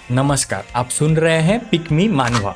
नमस्कार, आप सुन रहे हैं पिक मी मानवा।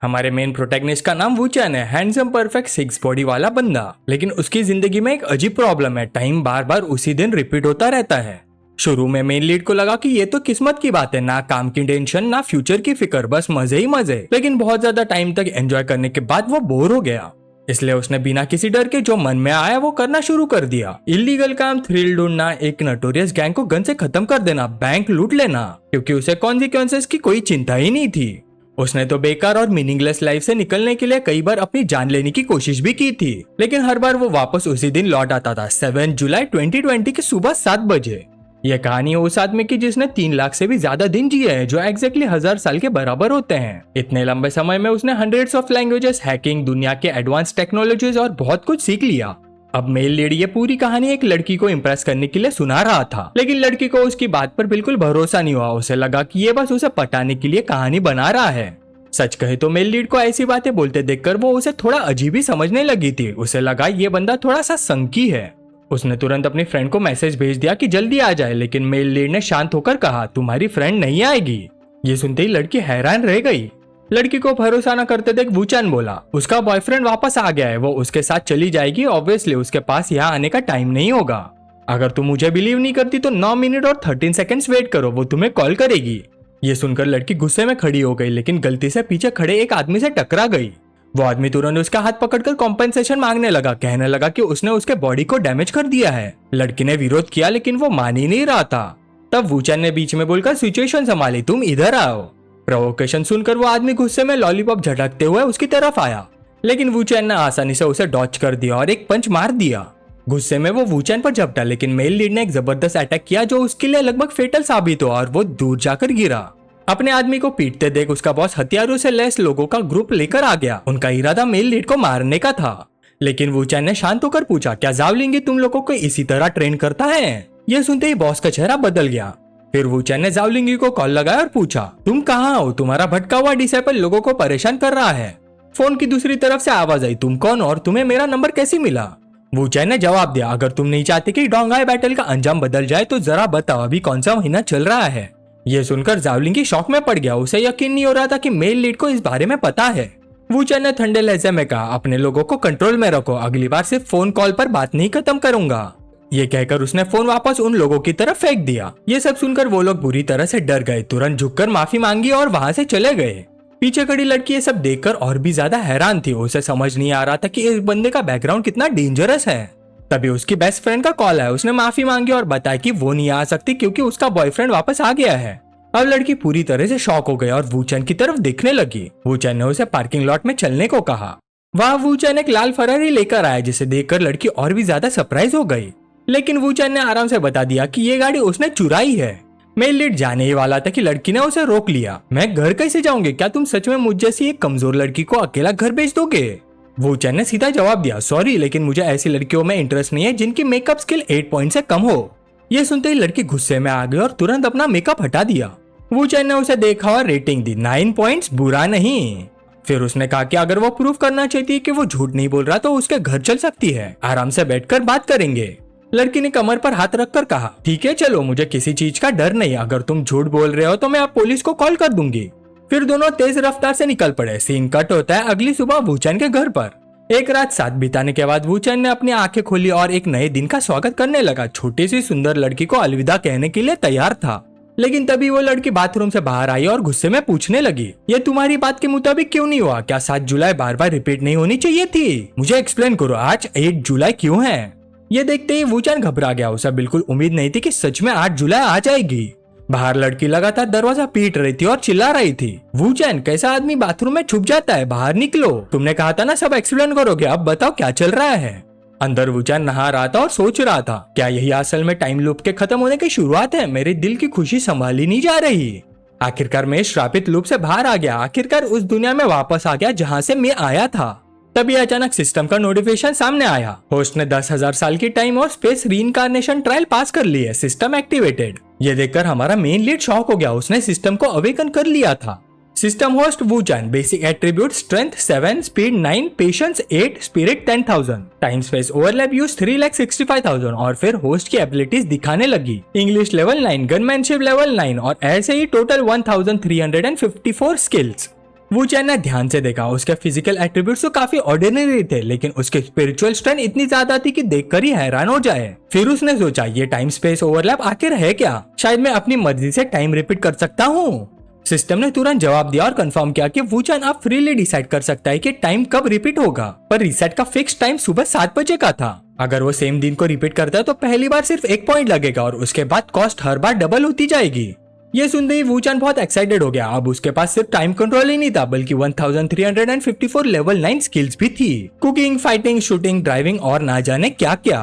हमारे मेन प्रोटैगनिस्ट का नाम वूचन है, हैंडसम परफेक्ट सिक्स बॉडी वाला बंदा। लेकिन उसकी जिंदगी में एक अजीब प्रॉब्लम है, टाइम बार बार उसी दिन रिपीट होता रहता है। शुरू में मेन लीड को लगा कि ये तो किस्मत की बात है, ना काम की टेंशन ना फ्यूचर की फिक्र, बस मजे ही मजे। लेकिन बहुत ज्यादा टाइम तक एंजॉय करने के बाद वो बोर हो गया, इसलिए उसने बिना किसी डर के जो मन में आया वो करना शुरू कर दिया। इलीगल काम, थ्रिल ढूंढना, एक नोटोरियस गैंग को गन से खत्म कर देना, बैंक लूट लेना, क्योंकि उसे कॉन्सिक्वेंसेस की कोई चिंता ही नहीं थी। उसने तो बेकार और मीनिंगलेस लाइफ से निकलने के लिए कई बार अपनी जान लेने की कोशिश भी की थी, लेकिन हर बार वो वापस उसी दिन लौट आता था, 7 जुलाई 2020 की सुबह 7 बजे। यह कहानी है उस आदमी की जिसने 3 लाख से भी ज्यादा दिन जिए हैं, जो एग्जैक्टली 1000 साल के बराबर होते हैं। इतने लंबे समय में उसने हंड्रेड्स ऑफ लैंग्वेजेस, हैकिंग, दुनिया के एडवांस टेक्नोलॉजीज और बहुत कुछ सीख लिया। अब मेल लीड ये पूरी कहानी एक लड़की को इम्प्रेस करने के लिए सुना रहा था, लेकिन लड़की को उसकी बात पर बिल्कुल भरोसा नहीं हुआ। उसे लगा कि ये बस उसे पटाने के लिए कहानी बना रहा है। सच कहे तो मेल लीड को ऐसी बातें बोलते देखकर वो उसे थोड़ा अजीब ही समझने लगी थी। उसे लगा ये बंदा थोड़ा सा संकी है। उसने तुरंत अपनी फ्रेंड को मैसेज भेज दिया कि जल्दी आ जाए, लेकिन मेल लीड ने शांत होकर कहा तुम्हारी फ्रेंड नहीं आएगी। ये सुनते ही लड़की हैरान रह गई। लड़की को भरोसा न करते देख वूचन बोला उसका बॉयफ्रेंड वापस आ गया है, वो उसके साथ चली जाएगी, ऑब्वियसली उसके पास यहाँ आने का टाइम नहीं होगा। अगर तुम मुझे बिलीव नहीं करती तो 9 मिनट और 13 सेकेंड्स वेट करो, वो तुम्हें कॉल करेगी। ये सुनकर लड़की गुस्से में खड़ी हो गई, लेकिन गलती से पीछे खड़े एक आदमी से टकरा गई। वो आदमी तुरंत उसका हाथ पकड़कर कॉम्पेंसेशन मांगने लगा, कहने लगा कि उसने उसके बॉडी को डैमेज कर दिया है। लड़की ने विरोध किया, लेकिन वो मान ही नहीं रहा था। तब वूचन ने बीच में बोलकर सिचुएशन संभाली, तुम इधर आओ। प्रोवोकेशन सुनकर वो आदमी गुस्से में लॉलीपॉप झटकते हुए उसकी तरफ आया, लेकिन वूचन ने आसानी से उसे डॉच कर दिया और एक पंच मार दिया। गुस्से में वो वूचन पर झपटा, लेकिन मेल लीड ने एक जबरदस्त अटैक किया जो उसके लिए लगभग फेटल साबित हुआ और वो दूर जाकर गिरा। अपने आदमी को पीटते देख उसका बॉस हथियारों से लैस लोगों का ग्रुप लेकर आ गया। उनका इरादा मेल लीड को मारने का था, लेकिन वूचन ने शांत होकर पूछा क्या जावलिंगी तुम लोगों को इसी तरह ट्रेन करता है? यह सुनते ही बॉस का चेहरा बदल गया। फिर वूचन ने जावलिंगी को कॉल लगाया और पूछा तुम कहाँ हो? तुम्हारा भटका हुआ डिसेबल लोगों को परेशान कर रहा है। फोन की दूसरी तरफ से आवाज आई, तुम कौन और तुम्हें मेरा नंबर कैसे मिला? वूचन ने जवाब दिया, अगर तुम नहीं चाहते कि डोंगाई बैटल का अंजाम बदल जाए तो जरा बताओ अभी कौन सा महीना चल रहा है। यह सुनकर जावलिंगी शॉक में पड़ गया। उसे यकीन नहीं हो रहा था कि मेल लीड को इस बारे में पता है। वूचन ने ठंडे लहजे में कहा, अपने लोगों को कंट्रोल में रखो, अगली बार सिर्फ फोन कॉल पर बात नहीं खत्म करूंगा। ये कहकर उसने फोन वापस उन लोगों की तरफ फेंक दिया। ये सब सुनकर वो लोग बुरी तरह से डर गए, तुरंत झुककर माफी मांगी और वहां से चले गए। पीछे खड़ी लड़की ये सब देखकर और भी ज्यादा हैरान थी। उसे समझ नहीं आ रहा था कि इस बंदे का बैकग्राउंड कितना डेंजरस है। तभी उसकी बेस्ट फ्रेंड का कॉल आया। उसने माफी मांगी और बताया कि वो नहीं आ सकती क्योंकि उसका बॉयफ्रेंड वापस आ गया है। अब लड़की पूरी तरह से शॉक हो गई और वूचन की तरफ देखने लगी। वूचन ने उसे पार्किंग लॉट में चलने को कहा। वहां वूचन एक लाल फरारी लेकर आया, जिसे देखकर लड़की और भी ज्यादा सरप्राइज हो गई, लेकिन वूचन ने आराम से बता दिया कि ये गाड़ी उसने चुराई है। मेल लीड जाने ही वाला था कि लड़की ने उसे रोक लिया। मैं घर कैसे जाऊंगी? क्या तुम सच में मुझ जैसी एक कमजोर लड़की को अकेला घर भेज दोगे? वूचन ने सीधा जवाब दिया, सॉरी लेकिन मुझे ऐसी लड़कियों में इंटरेस्ट नहीं है जिनकी मेकअप स्किल 8 पॉइंट से कम हो। ये सुनते ही लड़की गुस्से में आ गई और तुरंत अपना मेकअप हटा दिया। वूचन ने उसे देखा और रेटिंग दी, 9 पॉइंट्स, बुरा नहीं। फिर उसने कहा कि अगर वो प्रूफ करना चाहती है कि वो झूठ नहीं बोल रहा तो उसके घर चल सकती है, आराम से बैठकर बात करेंगे। लड़की ने कमर पर हाथ रखकर कहा, ठीक है चलो, मुझे किसी चीज का डर नहीं, अगर तुम झूठ बोल रहे हो तो मैं अब पुलिस को कॉल कर दूंगी। फिर दोनों तेज रफ्तार से निकल पड़े। सीन कट होता है अगली सुबह वूचन के घर पर। एक रात साथ बिताने के बाद वूचन ने अपनी आंखें खोली और एक नए दिन का स्वागत करने लगा। छोटी सी सुंदर लड़की को अलविदा कहने के लिए तैयार था, लेकिन तभी वो लड़की बाथरूम से बाहर आई और गुस्से में पूछने लगी, ये तुम्हारी बात के मुताबिक क्यों नहीं हुआ? क्या 7 जुलाई बार बार रिपीट नहीं होनी चाहिए थी? मुझे एक्सप्लेन करो, आज 8 जुलाई क्यों है? ये देखते ही वूचन घबरा गया। उसे बिल्कुल उम्मीद नहीं थी कि सच में 8 जुलाई आ जाएगी। बाहर लड़की लगातार दरवाजा पीट रही थी और चिल्ला रही थी, वूचन कैसा आदमी बाथरूम में छुप जाता है, बाहर निकलो, तुमने कहा था ना सब एक्सप्लेन करोगे, अब बताओ क्या चल रहा है? अंदर वूचन नहा रहा था और सोच रहा था, क्या यही असल में टाइम लूप के खत्म होने की शुरुआत है? मेरे दिल की खुशी संभाली नहीं जा रही। आखिरकार मैं श्रापित लूप से बाहर आ गया, आखिरकार उस दुनिया में वापस आ गया जहाँ से मैं आया था। तभी अचानक सिस्टम का नोटिफिकेशन सामने आया, होस्ट ने 10,000 साल की टाइम और स्पेस रीइंकार्नेशन ट्रायल पास कर ली है, सिस्टम एक्टिवेटेड। ये देखकर हमारा मेन लीड शॉक हो गया। उसने सिस्टम को अवेकन कर लिया था। System host Wuchan, basic attribute strength 7, speed 9, patience 8, spirit 10,000, time space overlap use 3,65,000 और फिर होस्ट की एबिलिटीज दिखाने लगी। इंग्लिश लेवल 9, गनमैनशिप लेवल 9 और ऐसे ही टोटल 1354 स्किल्स। वूचान ने ध्यान से देखा, उसके फिजिकल एट्रीब्यूट्स तो काफी ऑर्डिनरी थे, लेकिन उसके स्पिरिचुअल स्ट्रेंथ इतनी ज्यादा थी कि देखकर ही हैरान हो जाए। फिर उसने सोचा ये टाइम स्पेस ओवरलैप आखिर है क्या, शायद मैं अपनी मर्जी से टाइम रिपीट कर सकता हूँ। सिस्टम ने तुरंत जवाब दिया और कंफर्म किया कि वूचान आप फ्रीली डिसाइड कर सकता है कि टाइम कब रिपीट होगा, पर रीसेट का फिक्स टाइम सुबह 7 बजे का था। अगर वो सेम दिन को रिपीट करता है तो पहली बार सिर्फ 1 पॉइंट लगेगा और उसके बाद कॉस्ट हर बार डबल होती जाएगी। ये सुनते ही वूचान बहुत एक्साइटेड हो गया। अब उसके पास सिर्फ टाइम कंट्रोल ही नहीं था, बल्कि 1354 लेवल 9 स्किल्स भी थी, कुकिंग, फाइटिंग, शूटिंग, ड्राइविंग और ना जाने क्या क्या।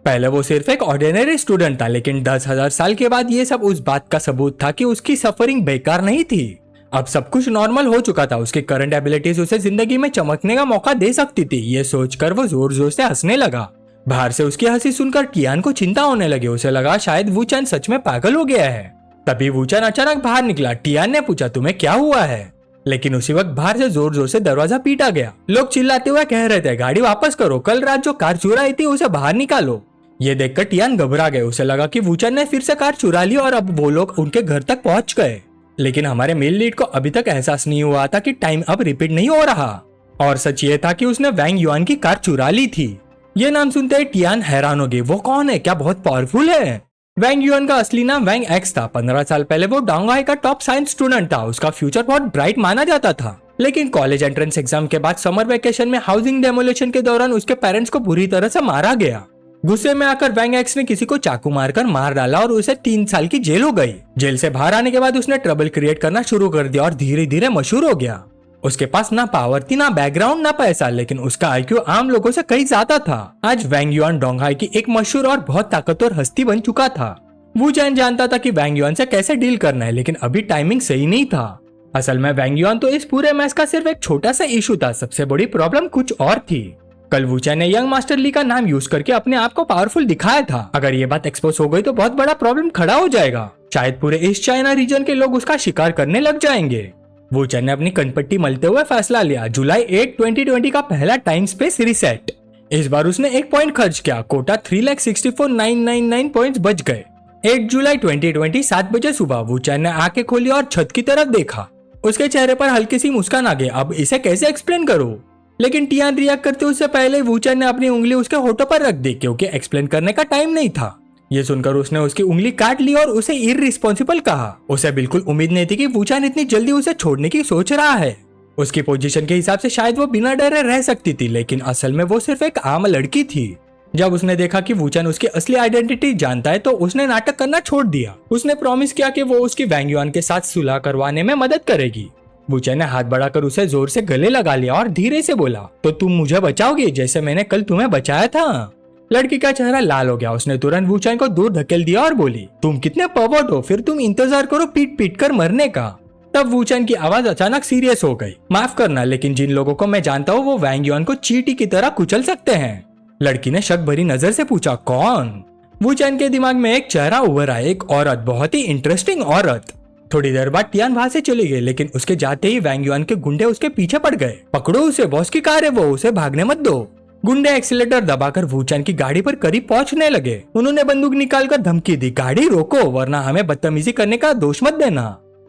पहले वो सिर्फ एक ऑर्डिनरी स्टूडेंट था, लेकिन 10,000 साल के बाद ये सब उस बात का सबूत था कि उसकी सफरिंग बेकार नहीं थी। अब सब कुछ नॉर्मल हो चुका था। उसकी करंट एबिलिटीज उसे जिंदगी में चमकने का मौका दे सकती थी। ये सोचकर वो जोर जोर से हंसने लगा। बाहर से उसकी हंसी सुनकर टियान को चिंता होने लगी। उसे लगा शायद वूचान सच में पागल हो गया है। तभी वूचान अचानक बाहर निकला। टियान ने पूछा तुम्हें क्या हुआ है, लेकिन उसी वक्त बाहर से जोर जोर से दरवाजा पीटा गया। लोग चिल्लाते हुए कह रहे थे गाड़ी वापस करो, कल रात जो कार चुराई थी उसे बाहर निकालो। ये देखकर टियान घबरा गए। उसे लगा कि वूचान ने फिर से कार चुरा ली और अब वो लोग उनके घर तक पहुंच गए। लेकिन हमारे मेल लीड को अभी तक एहसास नहीं हुआ था कि टाइम अब रिपीट नहीं हो रहा, और सच ये था कि उसने वैंग युआन की कार चुरा ली थी। ये नाम सुनते ही टियान हैरान हो गई। वो कौन है, क्या बहुत पावरफुल है? वैंग युआन का असली नाम वैंग एक्स था। 15 साल पहले वो डोंगहाई का टॉप साइंस स्टूडेंट था। उसका फ्यूचर बहुत ब्राइट माना जाता था, लेकिन कॉलेज एंट्रेंस एग्जाम के बाद समर वेकेशन में हाउसिंग डेमोलिशन के दौरान उसके पेरेंट्स को बुरी तरह से मारा गया। गुस्से में आकर वैंग एक्स ने किसी को चाकू मारकर मार डाला और उसे 3 साल की जेल हो गई। जेल से बाहर आने के बाद उसने ट्रबल क्रिएट करना शुरू कर दिया और धीरे धीरे मशहूर हो गया। उसके पास ना पावर थी, ना बैकग्राउंड, ना पैसा, लेकिन उसका आईक्यू आम लोगों से कहीं ज्यादा था। आज वैंग युआन डोंगहाई की एक मशहूर और बहुत ताकतवर हस्ती बन चुका था। वूचान जानता था कि वैंग युआन से कैसे डील करना है, लेकिन अभी टाइमिंग सही नहीं था। असल में वैंग युआन तो इस पूरे मैच का सिर्फ एक छोटा सा इशू था। सबसे बड़ी प्रॉब्लम कुछ और थी। कल वूचान ने यंग मास्टर ली का नाम यूज करके अपने आप को पावरफुल दिखाया था। अगर ये बात एक्सपोज हो गई तो बहुत बड़ा प्रॉब्लम खड़ा हो जाएगा। शायद पूरे ईस्ट चाइना रीजन के लोग उसका शिकार करने लग जाएंगे। वूचान ने अपनी कनपट्टी मलते हुए फैसला लिया। जुलाई 8, 2020 का पहला टाइम स्पेस रीसेट। इस बार उसने 1 पॉइंट खर्च किया। कोटा 3,64,999 पॉइंट्स बच गए। 8 जुलाई 2020 7 बजे सुबह वूचान ने आंखें खोली और छत की तरफ देखा। उसके चेहरे पर हल्की सी मुस्कान आ गई। अब इसे कैसे एक्सप्लेन करूं? लेकिन टियान रिएक्ट करते उससे पहले वूचान ने अपनी उंगली उसके होठों पर रख दी, क्योंकि एक्सप्लेन करने का टाइम नहीं था। ये सुनकर उसने उसकी उंगली काट ली और उसे इररिस्पॉन्सिबल कहा। उसे बिल्कुल उम्मीद नहीं थी कि वूचान इतनी जल्दी उसे छोड़ने की सोच रहा है। उसकी पोजीशन के हिसाब से शायद वो बिना डरे रह सकती थी, लेकिन असल में वो सिर्फ एक आम लड़की थी। जब उसने देखा कि वूचान उसकी असली आइडेंटिटी जानता है तो उसने नाटक करना छोड़ दिया। उसने प्रॉमिस किया कि वो उसकी वैंग युआन के साथ सुलह करवाने में मदद करेगी। वूचान ने हाथ बढ़ाकर उसे जोर से गले लगा लिया और धीरे से बोला, तो तुम मुझे बचाओगी जैसे मैंने कल तुम्हें बचाया था? लड़की का चेहरा लाल हो गया। उसने तुरंत वूचान को दूर धकेल दिया और बोली, तुम कितने परवर्ट हो, फिर तुम इंतजार करो पीट पीट कर मरने का। तब वूचान की आवाज अचानक सीरियस हो गई। माफ करना, लेकिन जिन लोगों को मैं जानता हूँ वो वैंग युआन को चींटी की तरह कुचल सकते हैं। लड़की ने शक भरी नजर से पूछा, कौन? वूचान के दिमाग में एक चेहरा उभर आया, एक औरत, बहुत ही इंटरेस्टिंग औरत। थोड़ी देर बाद टियान वहां से चली गई, लेकिन उसके जाते ही वैंग युआन के गुंडे उसके पीछे पड़ गए। पकड़ो उसे, बॉस की कार है वो, उसे भागने मत दो। गुंडे एक्सीलेटर दबाकर वूचान की गाड़ी पर करीब पहुंचने लगे। उन्होंने बंदूक निकालकर धमकी दी, गाड़ी रोको वरना हमें बदतमीजी करने का दोष मत देना।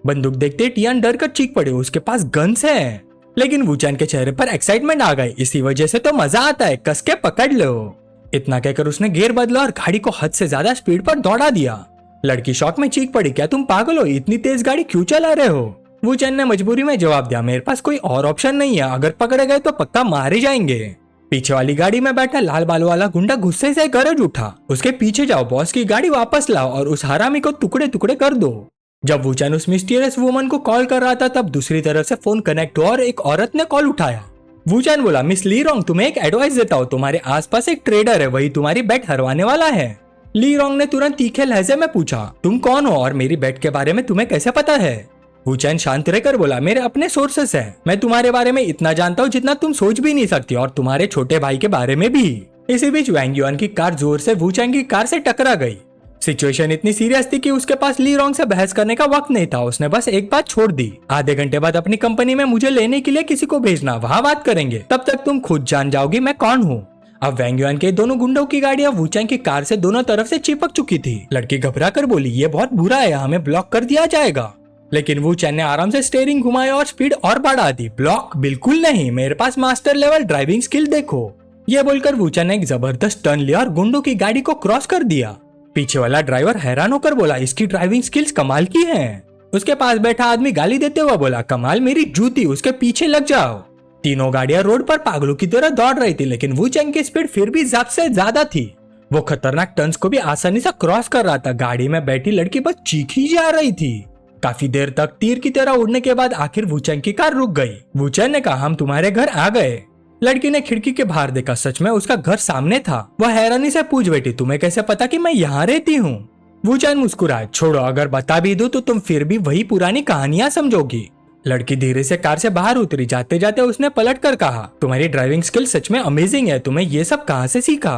बंदूक देखते टियान डर कर चीख पड़े, उसके पास गन्स है। लेकिन वूचान के चेहरे पर एक्साइटमेंट आ गई। इसी वजह से तो मजा आता है, कस के पकड़ लो। इतना कहकर उसने गियर बदला और गाड़ी को हद से ज्यादा स्पीड पर दौड़ा दिया। लड़की शॉक में चीख पड़ी, क्या तुम पागल हो, इतनी तेज गाड़ी क्यों चला रहे हो? वूचान ने मजबूरी में जवाब दिया, मेरे पास कोई और ऑप्शन नहीं है, अगर पकड़े गए तो पक्का मारे जाएंगे। पीछे वाली गाड़ी में बैठा लाल बालों वाला गुंडा गुस्से से गरज उठा, उसके पीछे जाओ, बॉस की गाड़ी वापस लाओ और उस हरामी को टुकड़े टुकड़े कर दो। जब वूचान उस मिस्टीरियस वुमन को कॉल कर रहा था तब दूसरी तरफ से फोन कनेक्ट हुआ और एक औरत ने कॉल उठाया। वूचान बोला, मिस ली रोंग, तुम्हें एक एडवाइस देता हूँ, तुम्हारे आसपास एक ट्रेडर है, वही तुम्हारी बेट हरवाने वाला है। ली रोंग ने तुरंत तीखे लहजे में पूछा, तुम कौन हो और मेरी बेट के बारे में तुम्हें कैसे पता है? वूचान शांत रहकर बोला, मेरे अपने सोर्सेस हैं, मैं तुम्हारे बारे में इतना जानता हूँ जितना तुम सोच भी नहीं सकती, और तुम्हारे छोटे भाई के बारे में भी। इसी बीच वैंग युआन की कार जोर से वूचान की कार से टकरा गई। सिचुएशन इतनी सीरियस थी कि उसके पास ली रोंग से बहस करने का वक्त नहीं था। उसने बस एक बात छोड़ दी, आधे घंटे बाद अपनी कंपनी में मुझे लेने के लिए किसी को भेजना, वहाँ बात करेंगे, तब तक तुम खुद जान जाओगी मैं कौन हूँ। अब वैंग युआन के दोनों गुंडों की गाड़ियां वूचैंग की कार से दोनों तरफ से चिपक चुकी थी। लड़की घबरा कर बोली, ये बहुत बुरा है, हमें ब्लॉक कर दिया जाएगा। लेकिन वूचैंग ने आराम से स्टीयरिंग घुमाया और स्पीड और बढ़ा दी। ब्लॉक बिल्कुल नहीं, मेरे पास मास्टर लेवल ड्राइविंग स्किल देखो। ये बोलकर वूचैंग ने एक जबरदस्त टर्न लिया और गुंडों की गाड़ी को क्रॉस कर दिया। पीछे वाला ड्राइवर हैरान होकर बोला, इसकी ड्राइविंग स्किल्स कमाल की हैं। उसके पास बैठा आदमी गाली देते हुए बोला, कमाल मेरी जूती, उसके पीछे लग जाओ। तीनों गाड़ियां रोड पर पागलों की तरह दौड़ रही थी, लेकिन वूचैंग की स्पीड फिर भी ज़्यादा से ज्यादा थी। वो खतरनाक टर्न्स को भी आसानी से क्रॉस कर रहा था। गाड़ी में बैठी लड़की बस चीखी जा रही थी। काफी देर तक तीर की तरह उड़ने के बाद आखिर वूचैंग की कार रुक गई। वूचैंग ने कहा, हम तुम्हारे घर आ गए। लड़की ने खिड़की के बाहर देखा, सच में उसका घर सामने था। वह हैरानी से पूछ बैठी, तुम्हें कैसे पता कि मैं यहाँ रहती हूँ? वूचैंग मुस्कुराया, छोड़ो, अगर बता भी दूं तो तुम फिर भी वही पुरानी कहानियां समझोगी। लड़की धीरे से कार से बाहर उतरी। जाते जाते उसने पलट कर कहा, तुम्हारी ड्राइविंग स्किल सच में अमेजिंग है, तुम्हें ये सब कहाँ से सीखा?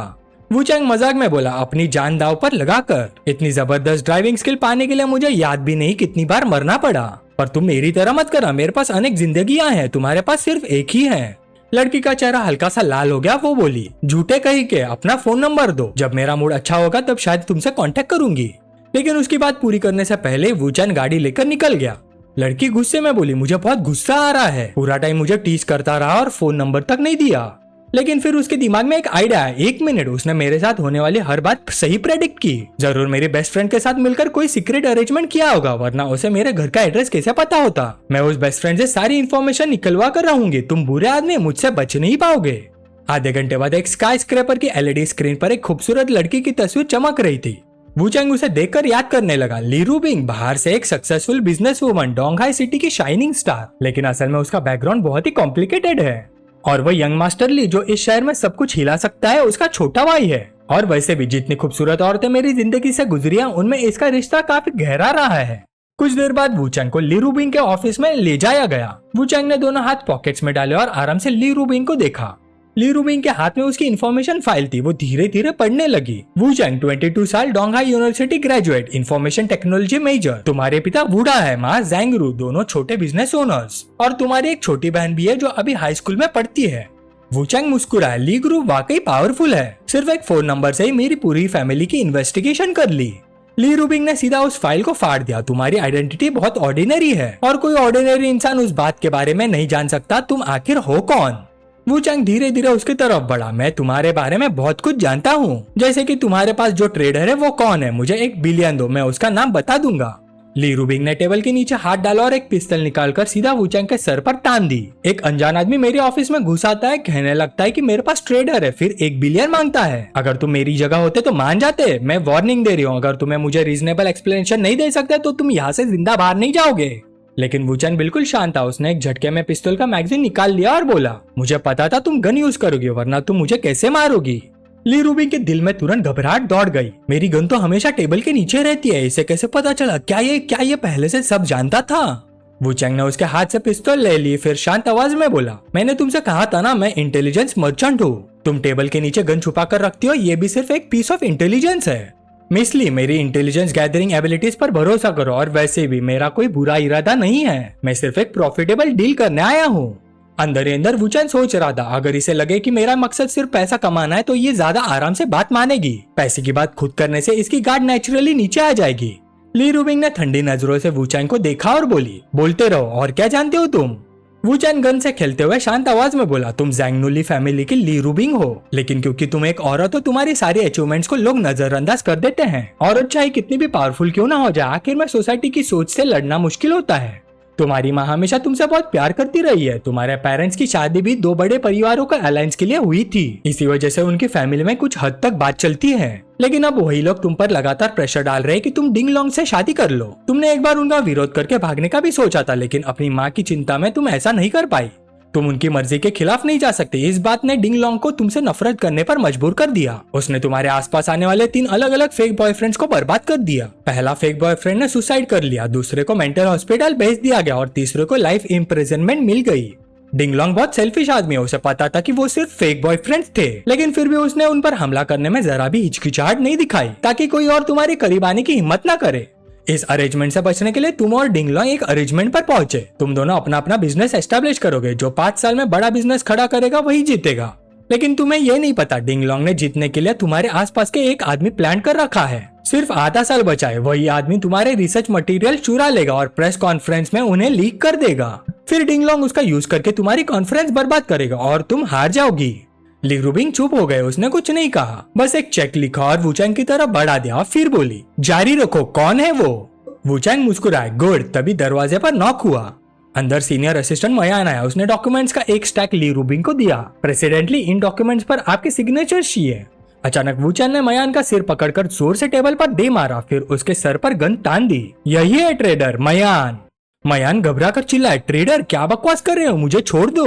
वूचैंग मजाक में बोला, अपनी जान दांव पर लगाकर। इतनी जबरदस्त ड्राइविंग स्किल पाने के लिए मुझे याद भी नहीं कितनी बार मरना पड़ा। पर तुम मेरी तरह मत करना, मेरे पास अनेक जिंदगियां हैं, तुम्हारे पास सिर्फ एक ही है। लड़की का चेहरा हल्का सा लाल हो गया। वो बोली, झूठे कही के अपना फोन नंबर दो, जब मेरा मूड अच्छा होगा तब शायद तुमसे कांटेक्ट करूंगी। लेकिन उसकी बात पूरी करने से पहले वूचैंग गाड़ी लेकर निकल गया। लड़की गुस्से में बोली, मुझे बहुत गुस्सा आ रहा है, पूरा टाइम मुझे टीज करता रहा और फोन नंबर तक नहीं दिया। लेकिन फिर उसके दिमाग में एक आइडिया आया। 1 मिनट, उसने मेरे साथ होने वाली हर बात सही प्रेडिक्ट की। जरूर मेरे बेस्ट फ्रेंड के साथ मिलकर कोई सीक्रेट अरेंजमेंट किया होगा, वरना उसे मेरे घर का एड्रेस कैसे पता होता? मैं उस बेस्ट फ्रेंड से सारी इन्फॉर्मेशन निकलवा कर रहूंगी। तुम बुरे आदमी मुझसे बच नहीं पाओगे। आधे घंटे बाद एक स्काई स्क्रैपर की LED स्क्रीन पर एक खूबसूरत लड़की की तस्वीर चमक रही थी। वूचैंग उसे देखकर याद करने लगा। ली रूबिंग, बाहर से एक सक्सेसफुल बिजनेस वुमन, डोंगहाई सिटी की शाइनिंग स्टार, लेकिन असल में उसका बैकग्राउंड बहुत ही कॉम्प्लिकेटेड है। और वह यंग मास्टर ली, जो इस शहर में सब कुछ हिला सकता है, उसका छोटा भाई है। और वैसे भी जितनी खूबसूरत औरतें मेरी जिंदगी से गुजरिया, उनमें इसका रिश्ता काफी गहरा रहा है। कुछ देर बाद वूचैंग को ली रूबिंग के ऑफिस में ले जाया गया। वूचैंग ने दोनों हाथ पॉकेट्स में डाले और आराम से ली रूबिंग को देखा। ली रूबिंग के हाथ में उसकी इन्फॉर्मेशन फाइल थी। वो धीरे धीरे पढ़ने लगी। वूचैंग, 22 साल, Donghai university graduate, information technology major. तुम्हारे पिता वुडा है, माँ जैंगरू, दोनों छोटे बिजनेस ओनर्स। और तुम्हारी एक छोटी बहन भी है जो अभी हाई स्कूल में पढ़ती है। वूचैंग मुस्कुराया, ली ग्रुप वाकई पावरफुल है। सिर्फ एक फोन नंबर से ही मेरी पूरी फैमिली की इन्वेस्टिगेशन कर ली। ली रूबिंग ने सीधा उस फाइल को फाड़ दिया। तुम्हारी आइडेंटिटी बहुत ऑर्डिनरी है और कोई ऑर्डिनरी इंसान उस बात के बारे में नहीं जान सकता तुम आखिर हो कौन। वूचैंग धीरे धीरे उसकी तरफ बढ़ा। मैं तुम्हारे बारे में बहुत कुछ जानता हूँ, जैसे कि तुम्हारे पास जो ट्रेडर है वो कौन है, मुझे 1 बिलियन दो, मैं उसका नाम बता दूंगा। ली रूबिंग ने टेबल के नीचे हाथ डाला और एक पिस्तौल निकालकर सीधा वूचैंग के सर पर टान दी। एक अनजान आदमी मेरे ऑफिस में घुस आता है, कहने लगता है कि मेरे पास ट्रेडर है, फिर 1 बिलियन मांगता है। अगर तुम मेरी जगह होते तो मान जाते। मैं वार्निंग दे रही हूँ, अगर तुम्हें मुझे रीजनेबल एक्सप्लेनेशन नहीं दे सकते तो तुम यहाँ से जिंदा बाहर नहीं जाओगे। लेकिन वूचैंग बिल्कुल शांत था। उसने एक झटके में पिस्तौल का मैगजीन निकाल लिया और बोला, मुझे पता था तुम गन यूज करोगे, वरना तुम मुझे कैसे मारोगी। ली रूबिंग के दिल में तुरंत घबराहट दौड़ गई। मेरी गन तो हमेशा टेबल के नीचे रहती है, इसे कैसे पता चला? क्या ये पहले से सब जानता था? वूचैंग ने उसके हाथ से पिस्तौल ले ली, फिर शांत आवाज में बोला, मैंने तुमसे कहा था ना, मैं इंटेलिजेंस मर्चेंट हूँ। तुम टेबल के नीचे गन छुपा कर रखती हो, ये भी सिर्फ एक पीस ऑफ इंटेलिजेंस है। मिस ली, मेरी इंटेलिजेंस गैदरिंग एबिलिटीज पर भरोसा करो, और वैसे भी मेरा कोई बुरा इरादा नहीं है। मैं सिर्फ एक प्रॉफिटेबल डील करने आया हूँ। अंदर ही अंदर वूचैंग सोच रहा था, अगर इसे लगे कि मेरा मकसद सिर्फ पैसा कमाना है तो ये ज्यादा आराम से बात मानेगी। पैसे की बात खुद करने से इसकी गार्ड नेचुरली नीचे आ जाएगी। ली रूबिंग ने ठंडी नजरों से वूचैंग को देखा और बोली, बोलते रहो, और क्या जानते हो तुम? वूचैंग गन से खेलते हुए शांत आवाज में बोला, तुम जैंगनुली फैमिली की ली रूबिंग हो, लेकिन क्योंकि तुम एक औरत हो तुम्हारी सारी अचीवमेंट्स को लोग नजरअंदाज कर देते हैं। औरत चाहे कितनी भी पावरफुल क्यों ना हो जाए, आखिर में सोसाइटी की सोच से लड़ना मुश्किल होता है। तुम्हारी माँ हमेशा तुमसे बहुत प्यार करती रही है। तुम्हारे पेरेंट्स की शादी भी 2 बड़े परिवारों के अलायंस के लिए हुई थी, इसी वजह से उनकी फैमिली में कुछ हद तक बात चलती है। लेकिन अब वही लोग तुम पर लगातार प्रेशर डाल रहे हैं कि तुम डिंग लोंग से शादी कर लो। तुमने एक बार उनका विरोध करके भागने का भी सोचा था, लेकिन अपनी माँ की चिंता में तुम ऐसा नहीं कर पाई। तुम उनकी मर्जी के खिलाफ नहीं जा सकते। इस बात ने डिंग लोंग को तुमसे नफरत करने पर मजबूर कर दिया। उसने तुम्हारे आसपास आने वाले 3 अलग अलग फेक बॉयफ्रेंड्स को बर्बाद कर दिया। पहला फेक बॉयफ्रेंड ने सुसाइड कर लिया, दूसरे को मेंटल हॉस्पिटल भेज दिया गया और तीसरे को लाइफ इम्प्रिजनमेंट मिल गई। डिंगलोंग बहुत सेल्फिश आदमी है, उसे पता था कि वो सिर्फ फेक बॉयफ्रेंड्स थे, लेकिन फिर भी उसने उन पर हमला करने में जरा भी हिचकिचाहट नहीं दिखाई ताकि कोई और तुम्हारे करीब आने की हिम्मत ना करे। इस अरेंजमेंट से बचने के लिए तुम और डिंगलोंग एक अरेंजमेंट पर पहुंचे। तुम दोनों अपना अपना बिजनेस एस्टेब्लिश करोगे, जो 5 साल में बड़ा बिजनेस खड़ा करेगा वही जीतेगा। लेकिन तुम्हें ये नहीं पता डिंगलोंग ने जीतने के लिए तुम्हारे आसपास के एक आदमी प्लान कर रखा है। सिर्फ आधा साल बचा है, वही आदमी तुम्हारे रिसर्च मटेरियल चुरा लेगा और प्रेस कॉन्फ्रेंस में उन्हें लीक कर देगा। फिर डिंगलोंग उसका यूज करके तुम्हारी कॉन्फ्रेंस बर्बाद करेगा और तुम हार जाओगी। ली रूबिंग चुप हो गए, उसने कुछ नहीं कहा, बस एक चेक लिखा और वुचैंग की तरफ बढ़ा दिया और फिर बोली, जारी रखो, कौन है वो? वुचैंग मुस्कुराए, गुड। तभी दरवाजे पर नॉक हुआ। अंदर सीनियर असिस्टेंट मयान आया, उसने डॉक्यूमेंट्स का एक स्टैक ली रूबिंग को दिया। प्रेसिडेंटली इन डॉक्यूमेंट्स पर आपके सिग्नेचर चाहिए। अचानक वुचैन ने मयान का सिर पकड़कर जोर से टेबल पर दे मारा, फिर उसके सर पर गन तान दी। यही है ट्रेडर मयान। मयान घबरा कर चिल्लाए, ट्रेडर क्या बकवास कर रहे हो, मुझे छोड़ दो।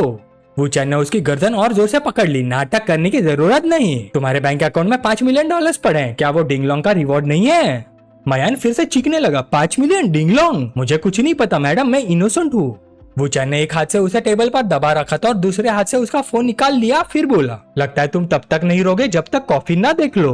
वुचैन ने उसकी गर्दन और जोर से पकड़ ली, नाटक करने की जरूरत नहीं, तुम्हारे बैंक अकाउंट में $5 मिलियन पड़े हैं, क्या वो डिंगलोंग का रिवॉर्ड नहीं है? मयान फिर से चीखने लगा, 5 मिलियन? डिंगलोंग, मुझे कुछ नहीं पता मैडम, मैं इनोसेंट हूँ। वुचैन ने एक हाथ से उसे टेबल पर दबा रखा था और दूसरे हाथ से उसका फोन निकाल लिया, फिर बोला, लगता है तुम तब तक नहीं रोगे जब तक कॉफी ना देख लो।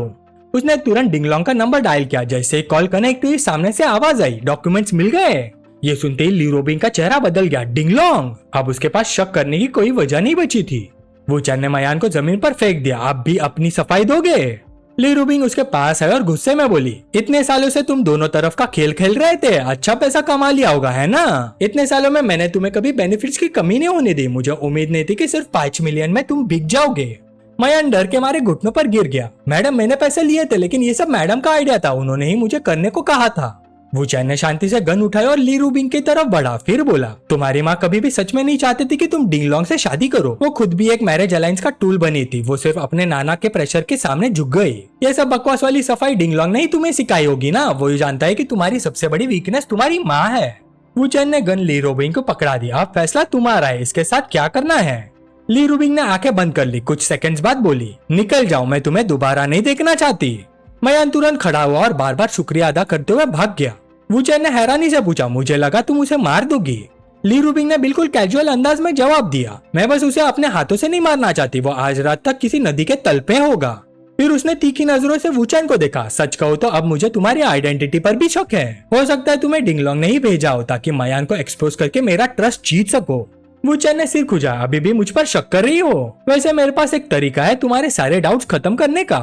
उसने तुरंत डिंगलोंग का नंबर डायल किया। जैसे ही कॉल कनेक्ट हुई, सामने से आवाज आई, डॉक्यूमेंट्स मिल गए। ये सुनते ही ली रूबिंग का चेहरा बदल गया। डिंगलोंग! अब उसके पास शक करने की कोई वजह नहीं बची थी। वुचैन ने मयान को जमीन पर फेंक दिया, आप भी अपनी सफाई दोगे? ली रूबिंग उसके पास आई और गुस्से में बोली, इतने सालों से तुम दोनों तरफ का खेल खेल रहे थे, अच्छा पैसा कमा लिया होगा है ना? इतने सालों में मैंने तुम्हें कभी बेनिफिट्स की कमी नहीं होने दी, मुझे उम्मीद नहीं थी कि सिर्फ 5 मिलियन में तुम बिक जाओगे। मयान डर के मारे घुटनों पर गिर गया। मैडम, मैंने पैसे लिए थे, लेकिन ये सब मैडम का आइडिया था, उन्होंने ही मुझे करने को कहा था। वुचैन ने शांति से गन उठाई और ली रूबिंग की तरफ बढ़ा, फिर बोला, तुम्हारी माँ कभी भी सच में नहीं चाहती थी कि तुम डिंगलोंग से शादी करो। वो खुद भी एक मैरिज अलायंस का टूल बनी थी, वो सिर्फ अपने नाना के प्रेशर के सामने झुक गई। ये सब बकवास वाली सफाई डिंगलोंग ने ही तुम्हें सिखाई होगी ना, वो ही जानता है कि तुम्हारी सबसे बड़ी वीकनेस तुम्हारी माँ है। वुचैन ने गन ली रूबिंग को पकड़ा दिया, अब फैसला तुम्हारा है, इसके साथ क्या करना है? ली रूबिंग ने आंखें बंद कर ली, कुछ सेकंड्स बाद बोली, निकल जाओ, मैं तुम्हें दोबारा नहीं देखना चाहती। मयान तुरंत खड़ा हुआ और बार बार शुक्रिया अदा करते हुए भाग गया। वुचैन ने हैरानी से पूछा, मुझे लगा तुम उसे मार दोगी। ली रूबिंग ने बिल्कुल कैजुअल अंदाज में जवाब दिया, मैं बस उसे अपने हाथों से नहीं मारना चाहती, वो आज रात तक किसी नदी के तल पे होगा। फिर उसने तीखी नजरों से वुचैन को देखा, सच कहो तो अब मुझे तुम्हारी आइडेंटिटी पर भी शक है। हो सकता है तुम्हें डिंगलोंग ने ही भेजा हो ताकि मयान को एक्सपोज करके मेरा ट्रस्ट जीत सको। वुचैन ने सिर खुजा, अभी भी मुझ पर शक कर रही हो? वैसे मेरे पास एक तरीका है तुम्हारे सारे डाउट्स खत्म करने का।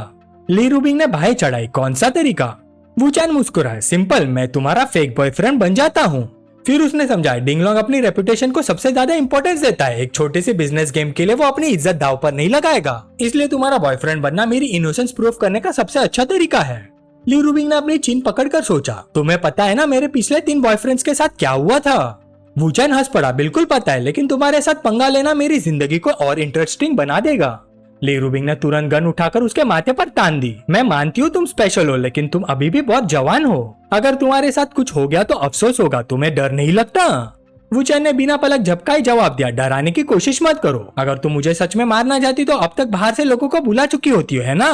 ली रूबिंग ने भाई चढ़ाई, कौन सा तरीका? वुचैन मुस्कुराया, सिंपल, मैं तुम्हारा फेक बॉयफ्रेंड बन जाता हूँ। फिर उसने समझा, डिंगलोंग अपनी रेपुटेशन को सबसे ज्यादा इंपॉर्टेंस देता है, एक छोटे से बिजनेस गेम के लिए वो अपनी इज्जत दाव पर नहीं लगाएगा, इसलिए तुम्हारा बॉयफ्रेंड बनना मेरी इनोसेंस प्रूफ करने का सबसे अच्छा तरीका है। ली रूबिंग ने अपनी चिन पकड़कर सोचा, तुम्हें पता है ना मेरे पिछले 3 बॉयफ्रेंड्स के साथ क्या हुआ था? वुचैन हंस पड़ा, बिल्कुल पता है, लेकिन तुम्हारे साथ पंगा लेना मेरी जिंदगी को और इंटरेस्टिंग बना देगा। ली रूबिंग ने तुरंत गन उठाकर उसके माथे पर तान दी, मैं मानती हूँ तुम स्पेशल हो, लेकिन तुम अभी भी बहुत जवान हो, अगर तुम्हारे साथ कुछ हो गया तो अफसोस होगा, तुम्हें डर नहीं लगता? वुचैन ने बिना पलक झपकाए जवाब दिया, डराने की कोशिश मत करो, अगर तुम मुझे सच में मारना चाहती तो अब तक बाहर से लोगों को बुला चुकी होती है ना?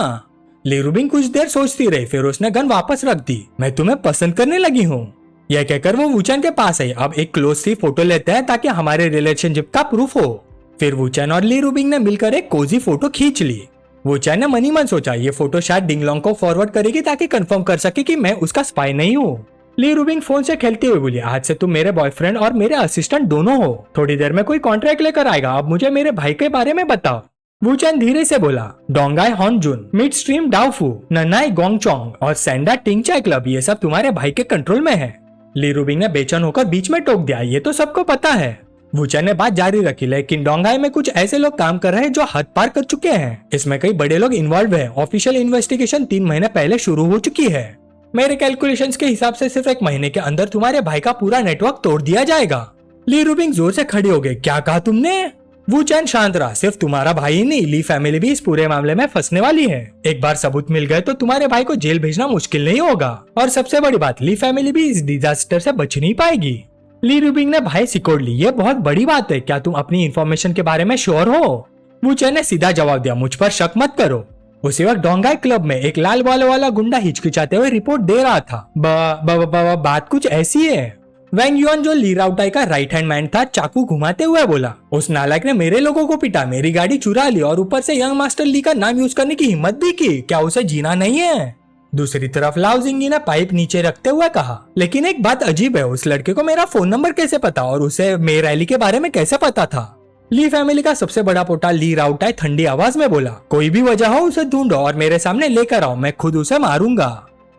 ली रूबिंग कुछ देर सोचती रही, फिर उसने गन वापस रख दी, मैं तुम्हें पसंद करने लगी हूँ। यह कहकर वो वुचैन के पास आई, अब एक क्लोज सी फोटो लेते हैं ताकि हमारे रिलेशनशिप का प्रूफ हो। फिर वुचैन और ली रूबिंग ने मिलकर एक कोजी फोटो खींच ली। वुचैन ने मनी मन सोचा, ये फोटो शायद डिंगलोंग को फॉरवर्ड करेगी ताकि कंफर्म कर सके कि मैं उसका स्पाई नहीं हूँ। ली रूबिंग फोन से खेलते हुए बोली, आज से तुम मेरे बॉयफ्रेंड और मेरे असिस्टेंट दोनों हो, थोड़ी देर में कोई कॉन्ट्रैक्ट लेकर आएगा, अब मुझे मेरे भाई के बारे में बताओ। वुचैन धीरे से बोला, डोंगाई हॉनजुन, मिड स्ट्रीम डाउफू, ननाई गोंगचोंग और सेंडा टिंग चाय क्लब, ये सब तुम्हारे भाई के कंट्रोल में है। ली रूबिंग ने बेचैन होकर बीच में टोक दिया, ये तो सबको पता है। वुचैन ने बात जारी रखी, लेकिन डोंगाई में कुछ ऐसे लोग काम कर रहे हैं जो हद पार कर चुके हैं, इसमें कई बड़े लोग इन्वॉल्व हैं, ऑफिशियल इन्वेस्टिगेशन 3 महीने पहले शुरू हो चुकी है। मेरे कैलकुलेशंस के हिसाब से सिर्फ 1 महीने के अंदर तुम्हारे भाई का पूरा नेटवर्क तोड़ दिया जाएगा। ली रूबिंग जोर से खड़ी हो गई, क्या कहा तुमने? वुचैन शांत रहा, सिर्फ तुम्हारा भाई ही नहीं, ली फैमिली भी इस पूरे मामले में फंसने वाली है। एक बार सबूत मिल गए तो तुम्हारे भाई को जेल भेजना मुश्किल नहीं होगा, और सबसे बड़ी बात, ली फैमिली भी इस डिजास्टर से बच नहीं पाएगी। ली रूबिंग ने भाई सिकोड़ ली, ये बहुत बड़ी बात है, क्या तुम अपनी इंफॉर्मेशन के बारे में श्योर हो? वुचैन ने सीधा जवाब दिया, मुझ पर शक मत करो। उसी वक्त डोंगाई क्लब में एक लाल बालों वाला गुंडा हिचकिचाते हुए रिपोर्ट दे रहा था, बात कुछ ऐसी है। वैंग युआन जो ली राउटाई का राइट हैंड मैन था चाकू घुमाते हुए बोला, उस नालायक ने मेरे लोगों को पीटा, मेरी गाड़ी चुरा ली और ऊपर से यंग मास्टर ली का नाम यूज करने की हिम्मत भी की। क्या उसे जीना नहीं है? दूसरी तरफ लाओ जिंगी ने पाइप नीचे रखते हुए कहा, लेकिन एक बात अजीब है, उस लड़के को मेरा फोन नंबर कैसे पता और उसे मे रैली के बारे में कैसे पता था? ली फैमिली का सबसे बड़ा पोटा ली राउटाई ठंडी आवाज में बोला, कोई भी वजह हो उसे ढूंढो और मेरे सामने लेकर आओ, मैं खुद उसे मारूंगा।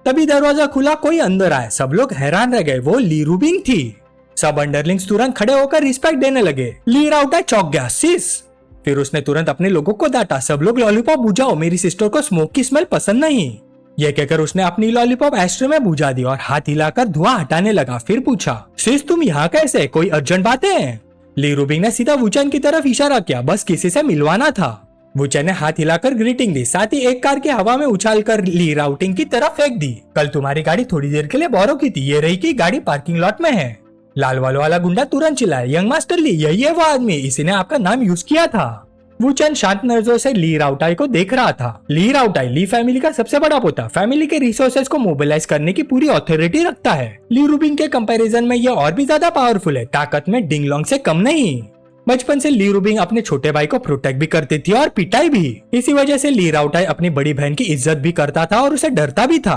तभी दरवाजा खुला, कोई अंदर आए। सब लोग हैरान रह गए, वो ली रूबिंग थी। सब अंडरलिंग्स तुरंत खड़े होकर रिस्पेक्ट देने लगे। ली राउटाई चौंक गया, सिस। फिर उसने तुरंत अपने लोगों को डांटा, सब लोग लॉलीपॉप बुझाओ, मेरी सिस्टर को स्मोक की स्मेल पसंद नहीं। यह कहकर उसने अपनी लॉलीपॉप एस्ट्रे में बुझा दी और हाथ हिलाकर धुआं हटाने लगा। फिर पूछा, सिस तुम यहाँ कैसे, कोई अर्जेंट बातें हैं? ली रूबिंग ने सीधा वुचेन की तरफ इशारा किया, बस किसी से मिलवाना था। वुचेन ने हाथ हिलाकर ग्रीटिंग दी, साथ ही एक कार की हवा में उछालकर ली राउटिंग की तरफ फेंक दी। कल तुम्हारी गाड़ी थोड़ी देर के लिए बोरो की थी, ये रही की गाड़ी पार्किंग लॉट में है। लाल वालों वाला गुंडा तुरंत चिल्लाया, यंग मास्टर ली, यही है वो आदमी, इसी ने आपका नाम यूज किया था। वुचेन शांत नजरों से ली राउटाई को देख रहा था। ली राउटाई ली फैमिली का सबसे बड़ा पोता, फैमिली के रिसोर्सेज को मोबिलाइज करने की पूरी अथॉरिटी रखता है। ली रूबिंग के कंपैरिजन में ये और भी ज्यादा पावरफुल है, ताकत में डिंगलोंग से कम नहीं। बचपन से ली रूबिंग अपने छोटे भाई को प्रोटेक्ट भी करती थी और पिटाई भी। इसी वजह से ली राउटाई अपनी बड़ी बहन की इज्जत भी करता था और उसे डरता भी था।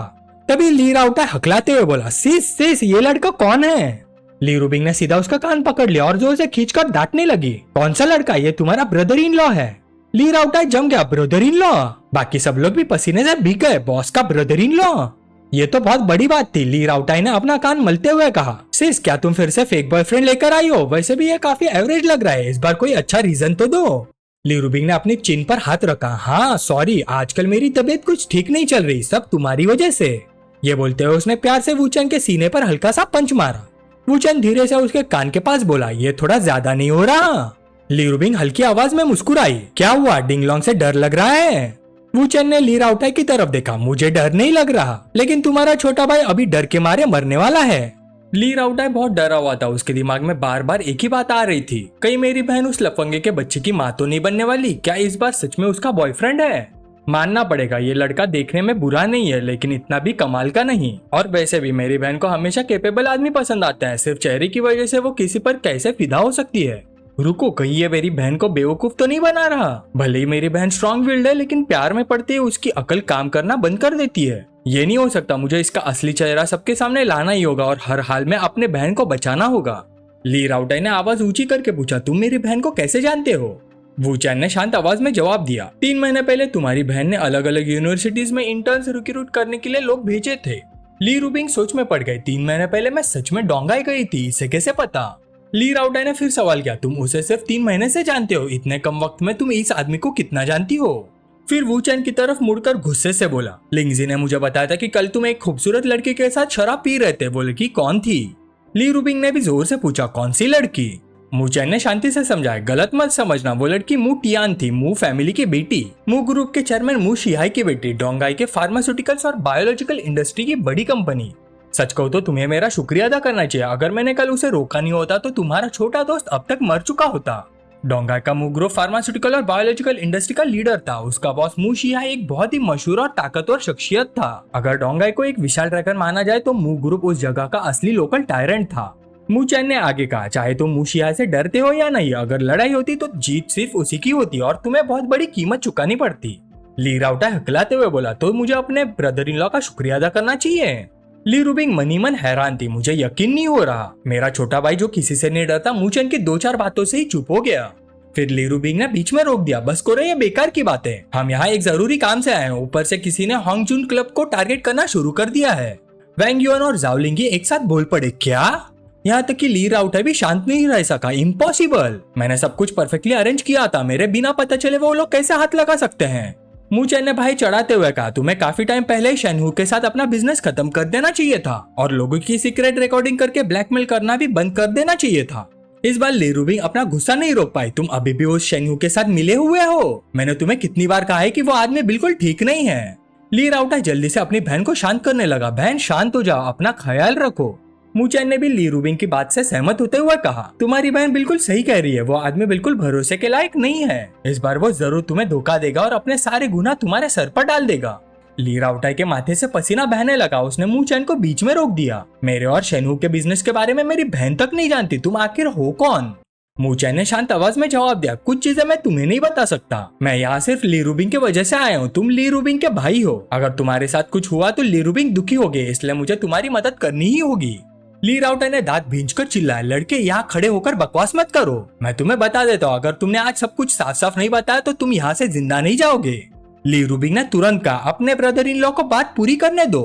तभी ली राउटाई हकलाते हुए बोला, सिस सिस ये लड़का कौन है? ली रूबिंग ने सीधा उसका कान पकड़ लिया और जोर से खींचकर डांटने लगी, कौन सा लड़का, ये तुम्हारा ब्रदर इन लॉ है। ली राउटाई जम गया, ब्रदर इन लॉ? बाकी सब लोग भी पसीने से भीग गए, बॉस का ब्रदर इन लॉ, ये तो बहुत बड़ी बात थी। ली राउटाई ने अपना कान मलते हुए कहा, सिस क्या तुम फिर से फेक बॉयफ्रेंड लेकर आई हो? वैसे भी ये काफी एवरेज लग रहा है, इस बार कोई अच्छा रीजन तो दो। ली रूबिंग ने अपनी चिन पर हाथ रखा, हाँ सॉरी, आजकल मेरी तबीयत कुछ ठीक नहीं चल रही, सब तुम्हारी वजह से। ये बोलते हुए उसने प्यार से वुचेन के सीने पर हल्का सा पंच मारा। वुचेन धीरे से उसके कान के पास बोला, ये थोड़ा ज्यादा नहीं हो रहा? ली रूबिंग हल्की आवाज में मुस्कुराई, क्या हुआ, डिंगलोंग से डर लग रहा है? वुचेन ने ली राउटाई की तरफ देखा, मुझे डर नहीं लग रहा, लेकिन तुम्हारा छोटा भाई अभी डर के मारे मरने वाला है। ली राउटाई बहुत डरा हुआ था, उसके दिमाग में बार बार एक ही बात आ रही थी, कहीं मेरी बहन उस लफंगे के बच्चे की माँ तो नहीं बनने वाली? क्या इस बार सच में उसका बॉयफ्रेंड है? मानना पड़ेगा ये लड़का देखने में बुरा नहीं है, लेकिन इतना भी कमाल का नहीं। और वैसे भी मेरी बहन को हमेशा कैपेबल आदमी पसंद आता है, सिर्फ चेहरे की वजह से वो किसी पर कैसे फिदा हो सकती है? रुको, कहीं ये मेरी बहन को बेवकूफ तो नहीं बना रहा? भले ही मेरी बहन स्ट्रॉन्ग विल्ड है, लेकिन प्यार में पड़ते ही उसकी अकल काम करना बंद कर देती है। ये नहीं हो सकता, मुझे इसका असली चेहरा सबके सामने लाना ही होगा और हर हाल में अपने बहन को बचाना होगा। ली राउटाई ने आवाज ऊंची करके पूछा, तुम मेरी बहन को कैसे जानते हो? वुचेन ने शांत आवाज में जवाब दिया, 3 महीने पहले तुम्हारी बहन ने अलग अलग यूनिवर्सिटीज में इंटर्न्स रिक्रूट करने के लिए लोग भेजे थे। ली रूबिंग सोच में पड़ गई, 3 महीने पहले मैं सच में डोंगाई गई थी, इसे कैसे पता? ली राउटाई ने फिर सवाल किया, तुम उसे सिर्फ 3 महीने से जानते हो, इतने कम वक्त में तुम इस आदमी को कितना जानती हो? फिर वुचेन की तरफ मुड़कर गुस्से से बोला, लिंगजी ने मुझे बताया था कि कल तुम एक खूबसूरत लड़की के साथ शराब पी रहे थे, वो लड़की कौन थी? ली रूबिंग ने भी जोर से पूछा, कौन सी लड़की? वुचेन ने शांति से समझाया, गलत मत समझना, वो लड़की मू टियान थी, मू फैमिली की बेटी, मू ग्रुप के चेयरमैन मू शिहाई की बेटी, डोंगाई के फार्मास्यूटिकल्स और बायोलॉजिकल इंडस्ट्री की बड़ी कंपनी। सच कहूं तो तुम्हें मेरा शुक्रिया अदा करना चाहिए, अगर मैंने कल उसे रोका नहीं होता तो तुम्हारा छोटा दोस्त अब तक मर चुका होता। डोंगाई का मू ग्रुप फार्मास्यूटिकल और बायोलॉजिकल इंडस्ट्री का लीडर था, उसका बॉस मू शिहाई एक बहुत ही मशहूर और ताकतवर शख्सियत था। अगर डोंगाई को एक विशाल ड्रैगन माना जाए तो मू ग्रुप उस जगह का असली लोकल टायरेंट था। वुचेन ने आगे कहा, चाहे तुम मू शिहाई से डरते हो या नहीं, अगर लड़ाई होती तो जीत सिर्फ उसी की होती और तुम्हें बहुत बड़ी कीमत चुकानी पड़ती। ली राउटाई हकलाते हुए बोला, तो मुझे अपने ब्रदर इन लॉ का शुक्रिया अदा करना चाहिए। ली रूबिंग मनी मन हैरान थी, मुझे यकीन नहीं हो रहा, मेरा छोटा भाई जो किसी से नहीं डरता वुचेन की 2-4 बातों से ही चुप हो गया। फिर ली रूबिंग ने बीच में रोक दिया, बस करो ये बेकार की बातें, हम यहाँ एक जरूरी काम से आए हैं, ऊपर से किसी ने हांगजुन क्लब को टारगेट करना शुरू कर दिया है। वैंग युआन और जाओ लिंगी एक साथ बोल पड़े, क्या? यहाँ तक कि ली राउटाई भी शांत नहीं रह सका, इम्पॉसिबल, मैंने सब कुछ परफेक्टली अरेंज किया था, मेरे बिना पता चले वो लोग कैसे हाथ लगा सकते हैं? वुचेन ने भाई चढ़ाते हुए कहा, तुम्हें काफी टाइम पहले शेनहू के साथ अपना बिजनेस खत्म कर देना चाहिए था और लोगों की सीक्रेट रिकॉर्डिंग करके ब्लैकमेल करना भी बंद कर देना चाहिए था। इस बार ली रूबिंग अपना गुस्सा नहीं रोक पाई, तुम अभी भी उस शेनहू के साथ मिले हुए हो, मैंने तुम्हें कितनी बार कहा है कि वो आदमी बिल्कुल ठीक नहीं है। ली राउटाई जल्दी से अपनी बहन को शांत करने लगा, बहन शांत हो जाओ, अपना ख्याल रखो। वुचेन ने भी ली रूबिंग की बात से सहमत होते हुए कहा, तुम्हारी बहन बिल्कुल सही कह रही है, वो आदमी बिल्कुल भरोसे के लायक नहीं है, इस बार वो जरूर तुम्हें धोखा देगा और अपने सारे गुनाह तुम्हारे सर पर डाल देगा। ली राउटाई के माथे से पसीना बहने लगा। उसने मू चैन को बीच में रोक दिया। मेरे और शेनू के बिजनेस के बारे में मेरी बहन तक नहीं जानती, तुम आखिर हो कौन? मू चैन ने शांत आवाज में जवाब दिया, कुछ चीजें मैं तुम्हें नहीं बता सकता। मैं यहाँ सिर्फ ली रूबिंग की वजह से आया हूँ। तुम ली रूबिंग के भाई हो। अगर तुम्हारे साथ कुछ हुआ तो ली रूबिंग दुखी होगी, इसलिए मुझे तुम्हारी मदद करनी ही होगी। ली राउटाई ने दांत भींचकर चिल्लाया, लड़के यहाँ खड़े होकर बकवास मत करो। मैं तुम्हें बता देता हूँ, अगर तुमने आज सब कुछ साफ साफ नहीं बताया तो तुम यहाँ से जिंदा नहीं जाओगे। ली रूबिंग ने तुरंत कहा, अपने ब्रदर इन लॉ को बात पूरी करने दो।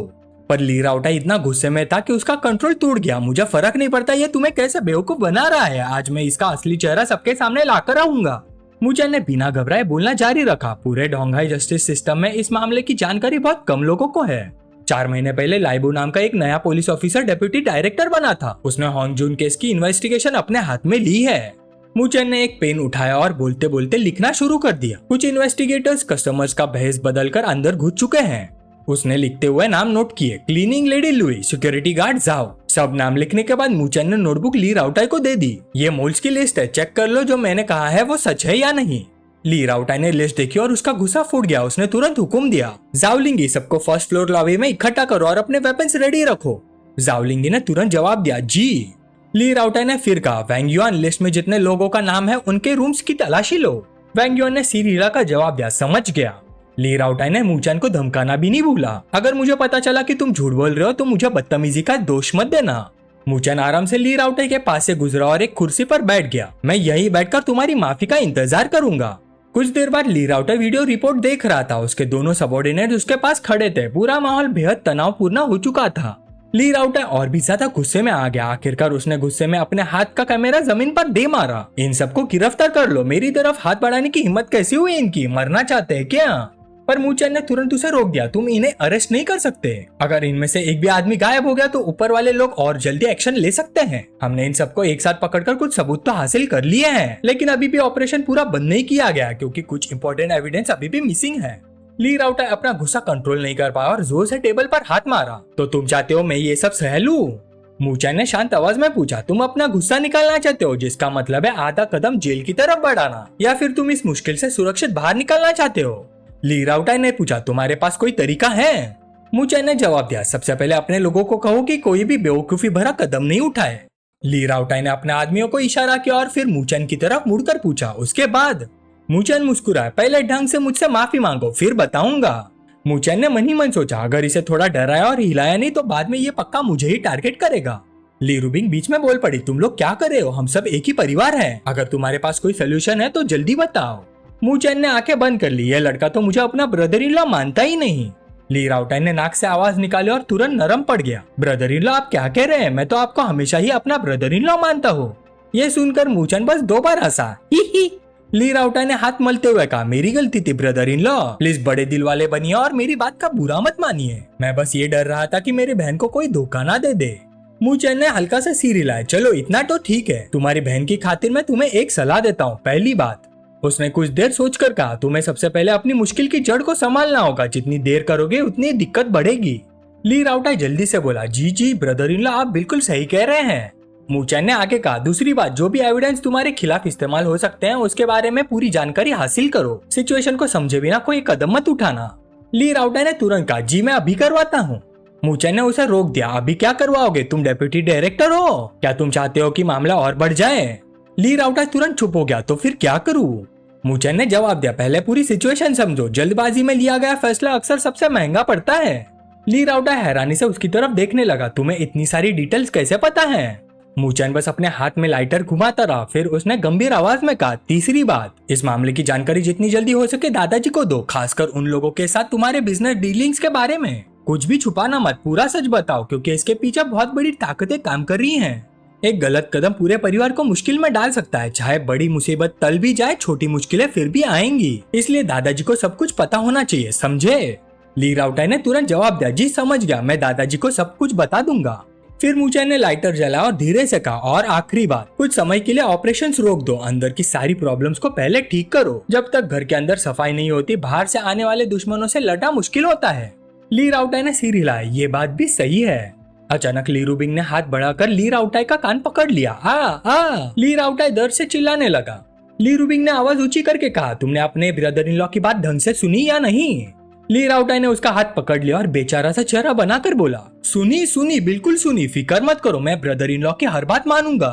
पर ली राउटाई इतना गुस्से में था कि उसका कंट्रोल टूट गया। मुझे फर्क नहीं पड़ता ये तुम्हें कैसे बेवकूफ बना रहा है, आज मैं इसका असली चेहरा सबके सामने लाकर आऊंगा। मू चैन ने बिना घबराए बोलना जारी रखा। पूरे डोंगहाई जस्टिस सिस्टम में इस मामले की जानकारी बहुत कम लोगों को है। 4 महीने पहले लाइबो नाम का एक नया पुलिस ऑफिसर डेप्यूटी डायरेक्टर बना था। उसने होंगजुन केस की इन्वेस्टिगेशन अपने हाथ में ली है। मू चैन ने एक पेन उठाया और बोलते बोलते लिखना शुरू कर दिया। कुछ इन्वेस्टिगेटर्स कस्टमर्स का भेष बदलकर अंदर घुस चुके हैं। उसने लिखते हुए नाम नोट किए, cleaning lady Louis, security guard जाओ। सब नाम लिखने के बाद मू चैन ने नोटबुक ली राउटाई को दे दी। ये मोल्स की लिस्ट है, चेक कर लो जो मैंने कहा है वो सच है या नहीं। ली राउटाई ने लिस्ट देखी और उसका गुस्सा फूट गया। उसने तुरंत हुक्म दिया, जाओलिंगी सबको फर्स्ट फ्लोर लॉबी में इकट्ठा करो और अपने वेपन्स रेडी रखो। जाओलिंगी ने तुरंत जवाब दिया, जी। ली राउटाई ने फिर कहा, वैंग युआन लिस्ट में जितने लोगों का नाम है उनके रूम्स की तलाशी लो। वैंग युआन ने सीरीला का जवाब दिया, समझ गया। ली राउटाई ने मू चैन को धमकाना भी नहीं भूला, अगर मुझे पता चला कि तुम झूठ बोल रहे हो तो मुझे बदतमीजी का दोष मत देना। मू चैन आराम से ली राउटाई के पास से गुजरा और एक कुर्सी पर बैठ गया। मैं यही बैठकर तुम्हारी माफी का इंतजार करूंगा। कुछ देर बाद ली राउटाई वीडियो रिपोर्ट देख रहा था। उसके दोनों सबॉर्डिनेट उसके पास खड़े थे। पूरा माहौल बेहद तनावपूर्ण हो चुका था। ली राउटाई और भी ज्यादा गुस्से में आ गया। आखिरकार उसने गुस्से में अपने हाथ का कैमरा जमीन पर दे मारा। इन सबको गिरफ्तार कर लो। मेरी तरफ हाथ बढ़ाने की हिम्मत कैसी हुई इनकी? मरना चाहते हैं क्या? पर मू चैन ने तुरंत उसे रोक दिया, तुम इन्हें अरेस्ट नहीं कर सकते। अगर इनमें से एक भी आदमी गायब हो गया तो ऊपर वाले लोग और जल्दी एक्शन ले सकते हैं। हमने इन सबको एक साथ पकड़कर कुछ सबूत तो हासिल कर लिए हैं, लेकिन अभी भी ऑपरेशन पूरा बंद नहीं किया गया क्योंकि कुछ इंपॉर्टेंट एविडेंस अभी भी मिसिंग है। ली राउटाई अपना गुस्सा कंट्रोल नहीं कर पाया और जोर से टेबल पर हाथ मारा। तो तुम चाहते हो मैं ये सब सह लूं? मू चैन ने शांत आवाज में पूछा, तुम अपना गुस्सा निकालना चाहते हो, जिसका मतलब है आधा कदम जेल की तरफ बढ़ाना, या फिर तुम इस मुश्किल से सुरक्षित बाहर निकलना चाहते हो? ली राउटाई ने पूछा, तुम्हारे पास कोई तरीका है? मू चैन ने जवाब दिया, सबसे पहले अपने लोगों को कहो कि कोई भी बेवकूफी भरा कदम नहीं उठाए। ली राउटाई ने अपने आदमियों को इशारा किया और फिर मू चैन की तरफ मुड़कर पूछा, उसके बाद? मू चैन मुस्कुराया, पहले ढंग से मुझसे माफी मांगो फिर बताऊंगा। मू चैन ने मन ही मन सोचा, अगर इसे थोड़ा डराया और हिलाया नहीं तो बाद में ये पक्का मुझे ही टारगेट करेगा। ली रूबिंग बीच में बोल पड़ी, तुम लोग क्या कर रहे हो? हम सब एक ही परिवार हैं। अगर तुम्हारे पास कोई सोल्यूशन है तो जल्दी बताओ। मू चैन ने आंखें बंद कर ली। यह लड़का तो मुझे अपना ब्रदर इन लॉ मानता ही नहीं। ली राउटाई ने नाक से आवाज निकाली और तुरंत नरम पड़ गया। ब्रदर इन लॉ, आप क्या कह रहे हैं? मैं तो आपको हमेशा ही अपना ब्रदर इन लॉ मानता हूँ। ये सुनकर मू चैन बस 2 बार हंसा। ही। ली राउटाई ने हाथ मलते हुए कहा, मेरी गलती थी ब्रदर इन लॉ, प्लीज बड़े दिल वाले बनिए और मेरी बात का बुरा मत मानिए। मैं बस ये डर रहा था कि मेरी बहन को कोई धोखा ना दे दे। मू चैन ने हल्का सा सिर हिलाया, चलो इतना तो ठीक है। तुम्हारी बहन की खातिर मैं तुम्हें एक सलाह देता हूँ। पहली बात, उसने कुछ देर सोचकर कहा, तुम्हें सबसे पहले अपनी मुश्किल की जड़ को संभालना होगा। जितनी देर करोगे उतनी दिक्कत बढ़ेगी। ली राउटाई जल्दी से बोला, जी ब्रदर इन लॉ, आप बिल्कुल सही कह रहे हैं। मू चैन ने आगे कहा, दूसरी बात, जो भी एविडेंस तुम्हारे खिलाफ इस्तेमाल हो सकते हैं उसके बारे में पूरी जानकारी हासिल करो। सिचुएशन को समझे बिना कोई कदम मत उठाना। ली राउटाई ने तुरंत कहा, जी मैं अभी करवाता हूँ। मू चैन ने उसे रोक दिया, अभी क्या करवाओगे? तुम डेप्यूटी डायरेक्टर हो, क्या तुम चाहते हो कि मामला और बढ़ जाए? ली राउटाई तुरंत चुप हो गया, तो फिर क्या करूँ? मू चैन ने जवाब दिया, पहले पूरी सिचुएशन समझो। जल्दबाजी में लिया गया फैसला अक्सर सबसे महंगा पड़ता है। ली राउटाई हैरानी से उसकी तरफ देखने लगा, तुम्हें इतनी सारी डिटेल्स कैसे पता है? मू चैन बस अपने हाथ में लाइटर घुमाता रहा। फिर उसने गंभीर आवाज में कहा, तीसरी बात, इस मामले की जानकारी जितनी जल्दी हो सके दादाजी को दो, खासकर उन लोगों के साथ तुम्हारे बिजनेस डीलिंग्स के बारे में। कुछ भी छुपाना मत, पूरा सच बताओ, क्योंकि इसके पीछे बहुत बड़ी ताकतें काम कर रही हैं। एक गलत कदम पूरे परिवार को मुश्किल में डाल सकता है। चाहे बड़ी मुसीबत टल भी जाए, छोटी मुश्किलें फिर भी आएंगी। इसलिए दादाजी को सब कुछ पता होना चाहिए, समझे? ली राउटाई ने तुरंत जवाब दिया, जी समझ गया, मैं दादाजी को सब कुछ बता दूंगा। फिर मू चैन ने लाइटर जलाया और धीरे से कहा, और आखिरी बात, कुछ समय के लिए ऑपरेशंस रोक दो। अंदर की सारी प्रॉब्लम्स को पहले ठीक करो। जब तक घर के अंदर सफाई नहीं होती, बाहर से आने वाले दुश्मनों से लड़ना मुश्किल होता है। ली राउटाई ने सिर हिलाया, ये बात भी सही है। अचानक ली रूबिंग ने हाथ बढ़ाकर ली राउटाई का कान पकड़ लिया। आ ली राउटाई दर्द से चिल्लाने लगा। ली रूबिंग ने आवाज ऊंची करके कहा, तुमने अपने ब्रदर इन लॉ की बात ढंग से सुनी या नहीं? ली राउटाई ने उसका हाथ पकड़ लिया और बेचारा सा चेहरा बनाकर बोला, सुनी सुनी बिल्कुल सुनी, फिक्र मत करो, मैं ब्रदर इन लॉ की हर बात मानूंगा।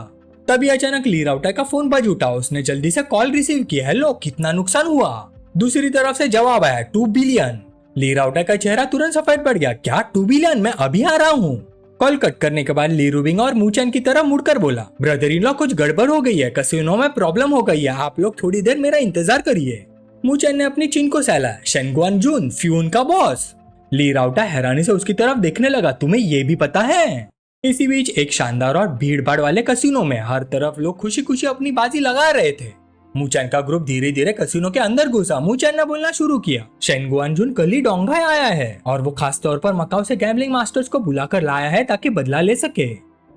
तभी अचानक ली राउटाई का फोन बज उठा। उसने जल्दी से कॉल रिसीव किया। हेलो, कितना नुकसान हुआ? दूसरी तरफ से जवाब आया, 2 बिलियन। ली राउटाई का चेहरा तुरंत सफेद पड़ गया। क्या 2 बिलियन? मैं अभी आ रहा हूँ। कॉल कट करने के बाद ली रूबिंग और मूचन की तरफ मुड़कर बोला, ब्रदर इन लॉ कुछ गड़बड़ हो गई है, कैसीनो में प्रॉब्लम हो गई है, आप लोग थोड़ी देर मेरा इंतजार करिए। मूचन ने अपनी चिन को सहला। शेनगुआन जून, फ्यून का बॉस। ली राउटाई हैरानी से उसकी तरफ देखने लगा। तुम्हें ये भी पता है? इसी बीच एक शानदार और भीड़ भाड़ वाले कसिनो में हर तरफ लोग खुशी खुशी अपनी बाजी लगा रहे थे। मूचन का ग्रुप धीरे धीरे कसिनो के अंदर घुसा। मूचन ने बोलना शुरू किया, शेनगुआन जून कल ही डोंगहाई आया है और वो खास तौर पर मकाओ से गैम्बलिंग मास्टर्स को बुलाकर लाया है ताकि बदला ले सके।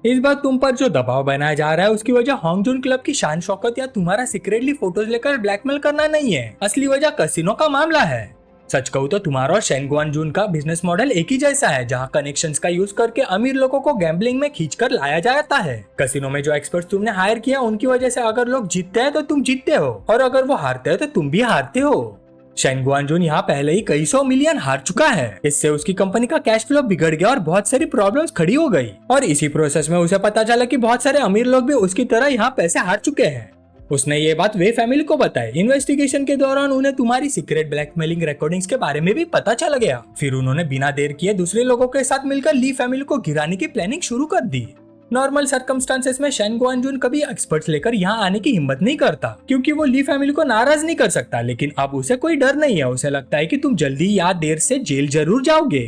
इस बार तुम पर जो दबाव बनाया जा रहा है उसकी वजह हांगजून क्लब की शान शौकत या तुम्हारा सीक्रेटली फोटोज लेकर ब्लैकमेल करना नहीं है। असली वजह कसिनो का मामला है। सच कहूँ तो तुम्हारा और शेनगुआन जून का बिजनेस मॉडल एक ही जैसा है, जहाँ कनेक्शंस का यूज करके अमीर लोगों को गैम्बलिंग में खींचकर लाया जाता है। कसिनो में जो एक्सपर्ट्स तुमने हायर किया उनकी वजह से अगर लोग जीतते हैं तो तुम जीतते हो, और अगर वो हारते हैं तो तुम भी हारते हो। शेनगुआन जून यहाँ पहले ही कई 100 मिलियन हार चुका है। इससे उसकी कंपनी का कैश फ्लो बिगड़ गया और बहुत सारी प्रॉब्लम्स खड़ी हो गई। और इसी प्रोसेस में उसे पता चला कि बहुत सारे अमीर लोग भी उसकी तरह यहाँ पैसे हार चुके हैं। उसने ये बात वे फैमिली को बताई। इन्वेस्टिगेशन के दौरान उन्हें तुम्हारी सीक्रेट ब्लैकमेलिंग रिकॉर्डिंग्स के बारे में भी पता चल गया। फिर उन्होंने बिना देर किए दूसरे लोगों के साथ मिलकर ली फैमिली को गिराने की प्लानिंग शुरू कर दी। नॉर्मल सर्कमस्टांसेस में शेनगुआन जून कभी एक्सपर्ट्स लेकर यहाँ आने की हिम्मत नहीं करता, क्योंकि वो ली फैमिली को नाराज नहीं कर सकता। लेकिन अब उसे कोई डर नहीं है। उसे लगता है कि तुम जल्दी या देर से जेल जरूर जाओगे।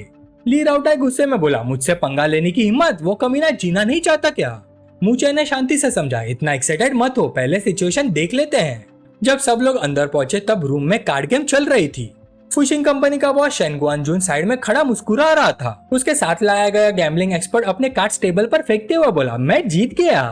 ली राउटाई गुस्से में बोला, मुझसे पंगा लेने की हिम्मत? वो कमीना जीना नहीं चाहता क्या? मूचन ने शांति से समझा, इतना एक्साइटेड मत हो, पहले सिचुएशन देख लेते हैं। जब सब लोग अंदर पहुंचे तब रूम में कार्ड गेम चल रही थी। फुशिंग कंपनी का बॉस शेनगुआन जून साइड में खड़ा मुस्कुरा रहा था। उसके साथ लाया गया गैम्बलिंग एक्सपर्ट अपने कार्ड्स टेबल पर फेंकते हुए बोला, मैं जीत गया।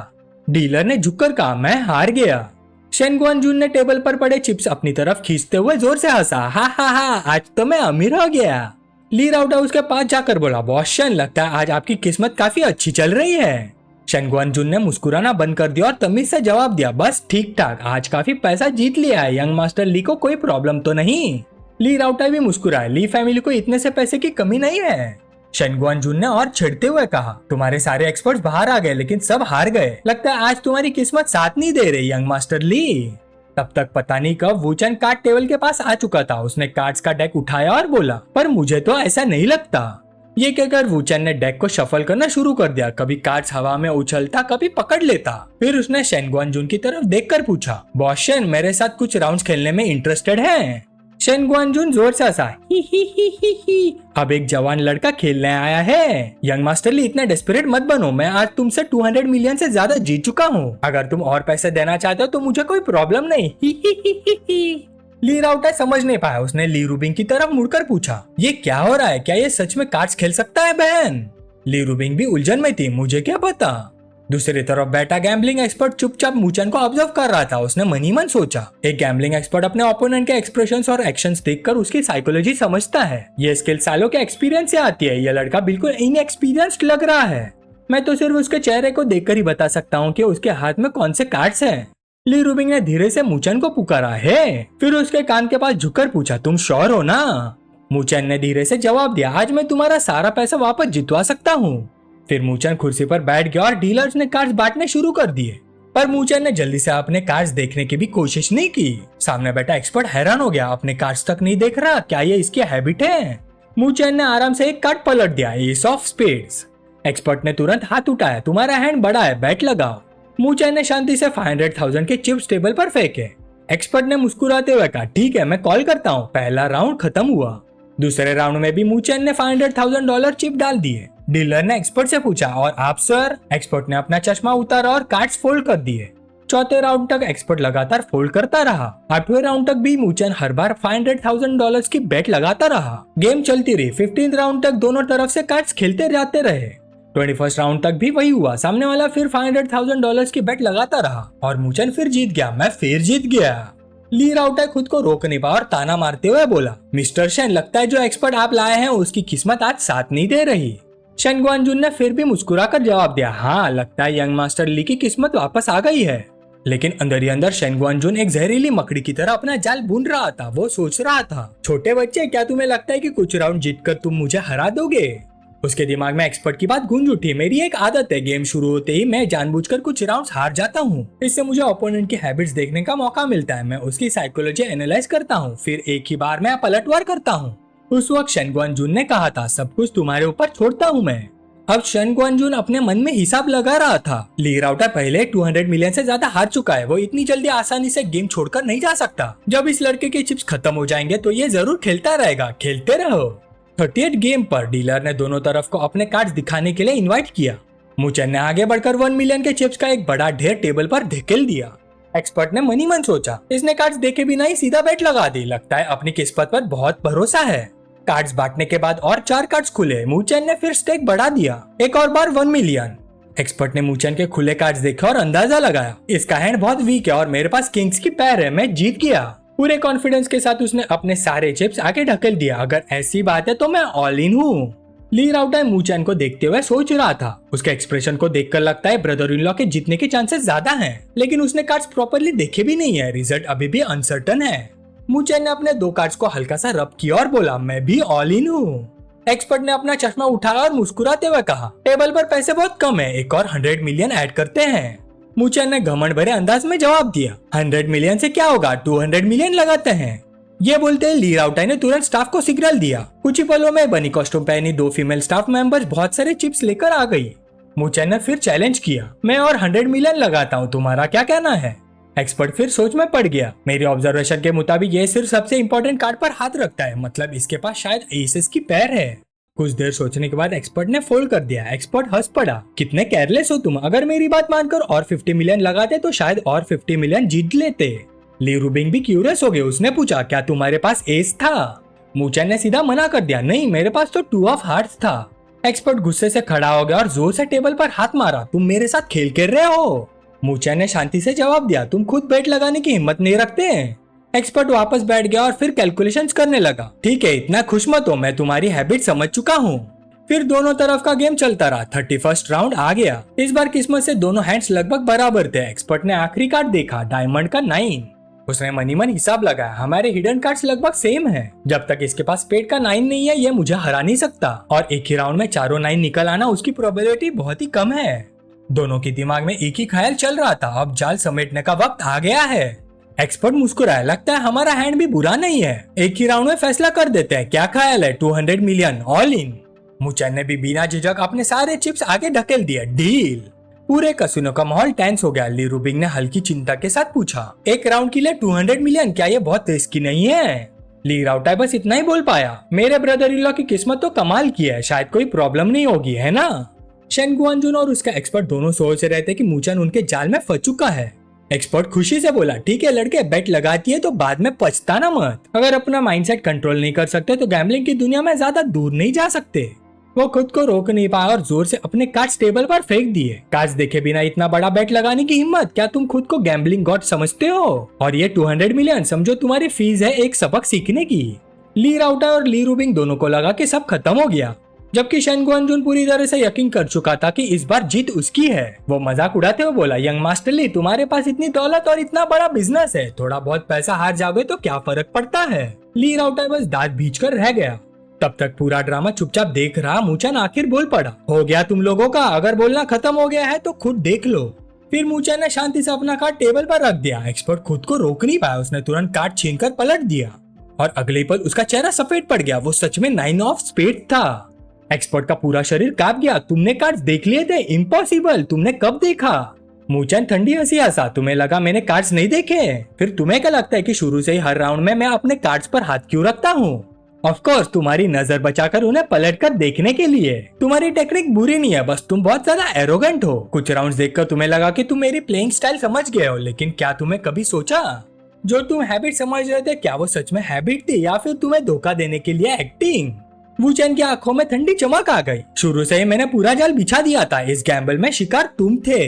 डीलर ने झुककर कहा, मैं हार गया। शेनगुआन जून ने टेबल पर पड़े चिप्स अपनी तरफ खींचते हुए जोर से हंसा, हा हा हा, आज तो मैं अमीर हो गया। ली राउटाई उसके पास जाकर बोला, बॉस शेन, लगता है आज आपकी किस्मत काफी अच्छी चल रही है। शेनगुआन जून ने मुस्कुराना बंद कर दिया और तमीज से जवाब दिया, बस ठीक ठाक, आज काफी पैसा जीत लिया है, यंग मास्टर ली को कोई प्रॉब्लम तो नहीं। ली राउटाई भी मुस्कुराए, ली फैमिली को इतने से पैसे की कमी नहीं है। शेनगुआन जून ने और छिड़ते हुए कहा, तुम्हारे सारे एक्सपर्ट्स बाहर आ गए लेकिन सब हार गए, लगता है आज तुम्हारी किस्मत साथ नहीं दे रही यंग मास्टर ली। तब तक पता नहीं कब वूचन कार्ड टेबल के पास आ चुका था। उसने कार्ड्स का डेक उठाया और बोला, पर मुझे तो ऐसा नहीं लगता। ये कहकर वूचन ने डेक को शफल करना शुरू कर दिया। कभी कार्ड्स हवा में उछलता, कभी पकड़ लेता। फिर उसने शेनगुआन जून की तरफ देखकर पूछा, बॉस शेन, मेरे साथ कुछ राउंड्स खेलने में इंटरेस्टेड हैं? शेनगुआन जून जोर से हंसा, ही। अब एक जवान लड़का खेलने आया है। यंग मास्टर ली, इतना डेस्परेट मत बनो, मैं आज तुमसे 200 मिलियन से ज्यादा जीत चुका हूँ। अगर तुम और पैसे देना चाहते हो तो मुझे कोई प्रॉब्लम नहीं। ही। ली राउटाई समझ नहीं पाया। उसने ली रूबिंग की तरफ मुड़कर पूछा, ये क्या हो रहा है? क्या ये सच में कार्ड्स खेल सकता है बहन? ली रूबिंग भी उलझन में थी, मुझे क्या पता। दूसरी तरफ बैठा गैम्बलिंग एक्सपर्ट चुपचाप मूचन को ऑब्जर्व कर रहा था। उसने मन ही मन सोचा, एक गैम्बलिंग एक्सपर्ट अपने ओपोनेंट के एक्सप्रेशंस और एक्शंस देखकर उसकी साइकोलॉजी समझता है। ये स्किल सालों के एक्सपीरियंस से आती है। यह लड़का बिल्कुल इनएक्सपीरियंस्ड लग रहा है। मैं तो सिर्फ उसके चेहरे को देखकर ही बता सकता हूँ कि उसके हाथ में कौन से कार्ड्स हैं। ली रूबिंग ने धीरे से मूचन को पुकारा है, फिर उसके कान के पास झुककर पूछा, तुम श्योर हो ना? मूचन ने धीरे से जवाब दिया, आज मैं तुम्हारा सारा पैसा वापस जितवा सकता हूँ। फिर मूचन कुर्सी पर बैठ गया और डीलर्स ने कार्ड्स बांटने शुरू कर दिए। पर मूचन ने जल्दी से अपने कार्ड्स देखने की भी कोशिश नहीं की। सामने बैठा एक्सपर्ट हैरान हो गया, अपने कार्ड्स तक नहीं देख रहा, क्या ये इसकी हैबिट है? मूचन ने आराम से एक कार्ड पलट दिया, एस ऑफ स्पेड्स। एक्सपर्ट ने तुरंत हाथ उठाया, तुम्हारा हैंड बड़ा है, बैट लगाओ। मूचन ने शांति से 500,000 के चिप्स टेबल पर फेंके। एक्सपर्ट ने मुस्कुराते हुए कहा, ठीक है, मैं कॉल करता हूँ। पहला राउंड खत्म हुआ। दूसरे राउंड में भी मूचन ने $500,000 चिप डाल दिए। डीलर ने एक्सपर्ट से पूछा, और आप सर? एक्सपर्ट ने अपना चश्मा उतारा और कार्ड्स फोल्ड कर दिए। चौथे राउंड तक एक्सपर्ट लगातार फोल्ड करता रहा। 8वें राउंड तक भी मूचन हर बार $500,000 की बेट लगाता रहा। गेम चलती रही। 15th राउंड तक दोनों तरफ से कार्ड्स खेलते जाते रहे। 21st राउंड तक भी वही हुआ। सामने वाला फिर $500,000 की बेट लगाता रहा और मूचन फिर जीत गया। मैं फिर जीत गया। ली राउटाई खुद को रोक नहीं पाया और ताना मारते हुए बोला, मिस्टर शेन, लगता है जो एक्सपर्ट आप लाए हैं उसकी किस्मत आज साथ नहीं दे रही। शेनगुआन जून ने फिर भी मुस्कुराकर जवाब दिया, हाँ, लगता है यंग मास्टर ली की किस्मत वापस आ गई है। लेकिन अंदर ही अंदर शेन गुआनजुन एक जहरीली मकड़ी की तरह अपना जाल बुन रहा था। वो सोच रहा था, छोटे बच्चे, क्या तुम्हें लगता है कि कुछ राउंड जीतकर तुम मुझे हरा दोगे? उसके दिमाग में एक्सपर्ट की बात गूंज उठी। मेरी एक आदत है, गेम शुरू होते ही मैं जानबूझकर कुछ राउंड्स हार जाता हूँ। इससे मुझे ओपोनेंट की हैबिट्स देखने का मौका मिलता है। मैं उसकी साइकोलॉजी एनालाइज करता हूँ, फिर एक ही बार में पलटवार करता हूँ। उस वक्त शेन गुआनजुन ने कहा था, सब कुछ तुम्हारे ऊपर छोड़ता हूँ मैं। अब शेन गुआनजुन अपने मन में हिसाब लगा रहा था। ली राउटर पहले 200 मिलियन से ज्यादा हार चुका है। वो इतनी जल्दी आसानी से गेम छोड़कर नहीं जा सकता। जब इस लड़के के चिप्स खत्म हो जाएंगे तो ये जरूर खेलता रहेगा। खेलते रहो। 38 गेम पर डीलर ने दोनों तरफ को अपने कार्ड्स दिखाने के लिए इनवाइट किया। मुचेन ने आगे बढ़कर 1 मिलियन के चिप्स का एक बड़ा ढेर टेबल पर धकेल दिया। एक्सपर्ट ने मनी मन सोचा, इसने कार्ड्स देखे बिना ही सीधा बेट लगा दी। लगता है अपनी किस्मत पर बहुत भरोसा है। कार्ड्स बांटने के बाद और 4 कार्ड्स खुले। मुचेन ने फिर स्टेक बढ़ा दिया, एक और बार 1 मिलियन। एक्सपर्ट ने मुचेन के खुले कार्ड्स देखे और अंदाजा लगाया, इसका हैंड बहुत वीक है और मेरे पास किंग्स की पैर है, मैं जीत गया। पूरे कॉन्फिडेंस के साथ उसने अपने सारे चिप्स आगे ढकेल दिया। अगर ऐसी बात है तो मैं ऑल इन हूँ। ली राउटर मुचेन को देखते हुए सोच रहा था। उसके एक्सप्रेशन को देखकर लगता है ब्रदर इन लॉ के जीतने के चांसेस ज्यादा हैं, लेकिन उसने कार्ड्स प्रॉपर्ली देखे भी नहीं है। रिजल्ट अभी भी अनसर्टन है। मुचेन ने अपने 2 कार्ड्स को हल्का सा रब किया और बोला, मैं भी ऑल इन हूँ। एक्सपर्ट ने अपना चश्मा उठाया और मुस्कुराते हुए कहा, टेबल पर पैसे बहुत कम है, एक और 100 मिलियन ऐड करते हैं। मुचेन ने घमंड भरे अंदाज में जवाब दिया, 100 मिलियन से क्या होगा, 200 मिलियन लगाते हैं। ये बोलते ही ली राउटर ने तुरंत स्टाफ को सिग्नल दिया। कुछ ही पलों में बनी कॉस्ट्यूम पहनी 2 फीमेल स्टाफ मेंबर्स बहुत सारे चिप्स लेकर आ गई। मुचेन ने फिर चैलेंज किया, मैं और 100 मिलियन लगाता हूँ, तुम्हारा क्या कहना है? एक्सपर्ट फिर सोच में पड़ गया। मेरी ऑब्जर्वेशन के मुताबिक ये सिर्फ सबसे इंपॉर्टेंट कार्ड पर हाथ रखता है, मतलब इसके पास शायद एसेस की पैर है। कुछ देर सोचने के बाद एक्सपर्ट ने फोल्ड कर दिया। एक्सपर्ट हंस पड़ा, कितने केयरलेस हो तुम, अगर मेरी बात मानकर और 50 मिलियन लगाते तो शायद और 50 मिलियन जीत लेते। ली रूबिंग भी क्यूरियस हो गए। उसने पूछा, क्या तुम्हारे पास एस था? मुचेन ने सीधा मना कर दिया, नहीं, मेरे पास तो 2 ऑफ हार्ट्स था। एक्सपर्ट गुस्से से खड़ा हो गया और जोर से टेबल पर हाथ मारा, तुम मेरे साथ खेल कर रहे हो? मुचेन ने शांति से जवाब दिया, तुम खुद बेट लगाने की हिम्मत नहीं रखते हैं। एक्सपर्ट वापस बैठ गया और फिर कैलकुलेशंस करने लगा। ठीक है, इतना खुश मत हो, मैं तुम्हारी हैबिट समझ चुका हूँ। फिर दोनों तरफ का गेम चलता रहा। 31st राउंड आ गया। इस बार किस्मत से दोनों हैंड्स लगभग बराबर थे। एक्सपर्ट ने आखिरी कार्ड देखा, डायमंड का 9। उसने मनी मन हिसाब लगाया, हमारे हिडन कार्ड्स लगभग सेम है। जब तक इसके पास स्पेड का 9 नहीं है, ये मुझे हरा नहीं सकता। और एक ही राउंड में चारों 9 निकल आना, उसकी प्रोबेबिलिटी बहुत ही कम है। दोनों के दिमाग में एक ही ख्याल चल रहा था, अब जाल समेटने का वक्त आ गया है। एक्सपर्ट मुस्कुराया, लगता है हमारा हैंड भी बुरा नहीं है, एक ही राउंड में फैसला कर देते हैं, क्या ख्याल है? 200 मिलियन ऑल इन। मुचेन ने भी बिना झिझक अपने सारे चिप्स आगे ढकेल दिया, डील। पूरे कसिनो का माहौल टेंस हो गया। ली रूबिंग ने हल्की चिंता के साथ पूछा, एक राउंड के लिए 200 मिलियन, क्या ये बहुत रिस्की नहीं है? ली राउटर बस इतना ही बोल पाया, मेरे ब्रदर इन लॉ की किस्मत तो कमाल की है, शायद कोई प्रॉब्लम नहीं होगी, है ना? शेन गुआनजुन और उसका एक्सपर्ट दोनों सोच रहे थे कि मुचेन उनके जाल में फंस चुका है। एक्सपर्ट खुशी से बोला, ठीक है लड़के, बेट लगाती है तो बाद में पछताना मत। अगर अपना माइंडसेट कंट्रोल नहीं कर सकते तो गैम्बलिंग की दुनिया में ज्यादा दूर नहीं जा सकते। वो खुद को रोक नहीं पाया और जोर से अपने कार्ड्स टेबल पर फेंक दिए। कार्ड्स देखे बिना इतना बड़ा बेट लगाने की हिम्मत, क्या तुम खुद को गैम्बलिंग गॉड समझते हो? और ये 200 मिलियन समझो तुम्हारी फीस है एक सबक सीखने की। ली राउटर और ली रूबिंग दोनों को लगा कि सब खत्म हो गया, जबकि शेन गुआनजुन पूरी तरह से यकीन कर चुका था कि इस बार जीत उसकी है। वो मजाक उड़ाते हुए बोला, यंग मास्टर ली, तुम्हारे पास इतनी दौलत और इतना बड़ा बिजनेस है, थोड़ा बहुत पैसा हार जाओगे तो क्या फर्क पड़ता है? ली राउटर बस दांत भींचकर रह गया। तब तक पूरा ड्रामा चुपचाप देख रहा मुचेन आखिर बोल पड़ा, हो गया तुम लोगों का, अगर बोलना खत्म हो गया है तो खुद देख लो। फिर मुचेन ने शांति से अपना कार्ड टेबल पर रख दिया। एक्सपर्ट खुद को रोक नहीं पाया, उसने तुरंत कार्ड छीनकर पलट दिया और अगले पल उसका चेहरा सफेद पड़ गया। वो सच में 9 ऑफ स्पेड था। एक्सपर्ट का पूरा शरीर कांप गया, तुमने कार्ड्स देख लिए थे? इम्पॉसिबल, तुमने कब देखा? मुचेन ठंडी हंसी हंसा, तुम्हें लगा मैंने कार्ड्स नहीं देखे? फिर तुम्हें क्या लगता है कि शुरू से ही हर राउंड में मैं अपने कार्ड्स पर हाथ क्यों रखता हूँ? ऑफ कोर्स, तुम्हारी नजर बचाकर उन्हें पलटकर देखने के लिए। तुम्हारी टेक्निक बुरी नहीं है, बस तुम बहुत ज्यादा एरोगेंट हो। कुछ राउंड्स देखकर तुम्हें लगा कि तुम मेरी प्लेइंग स्टाइल समझ गए हो, लेकिन क्या तुम्हें कभी सोचा जो तुम हैबिट समझ रहे थे, क्या वो सच में हैबिट थी या फिर तुम्हें धोखा देने के लिए एक्टिंग? मुचेन की आंखों में ठंडी चमक आ गई। शुरू से ही मैंने पूरा जाल बिछा दिया था, इस गैम्बल में शिकार तुम थे।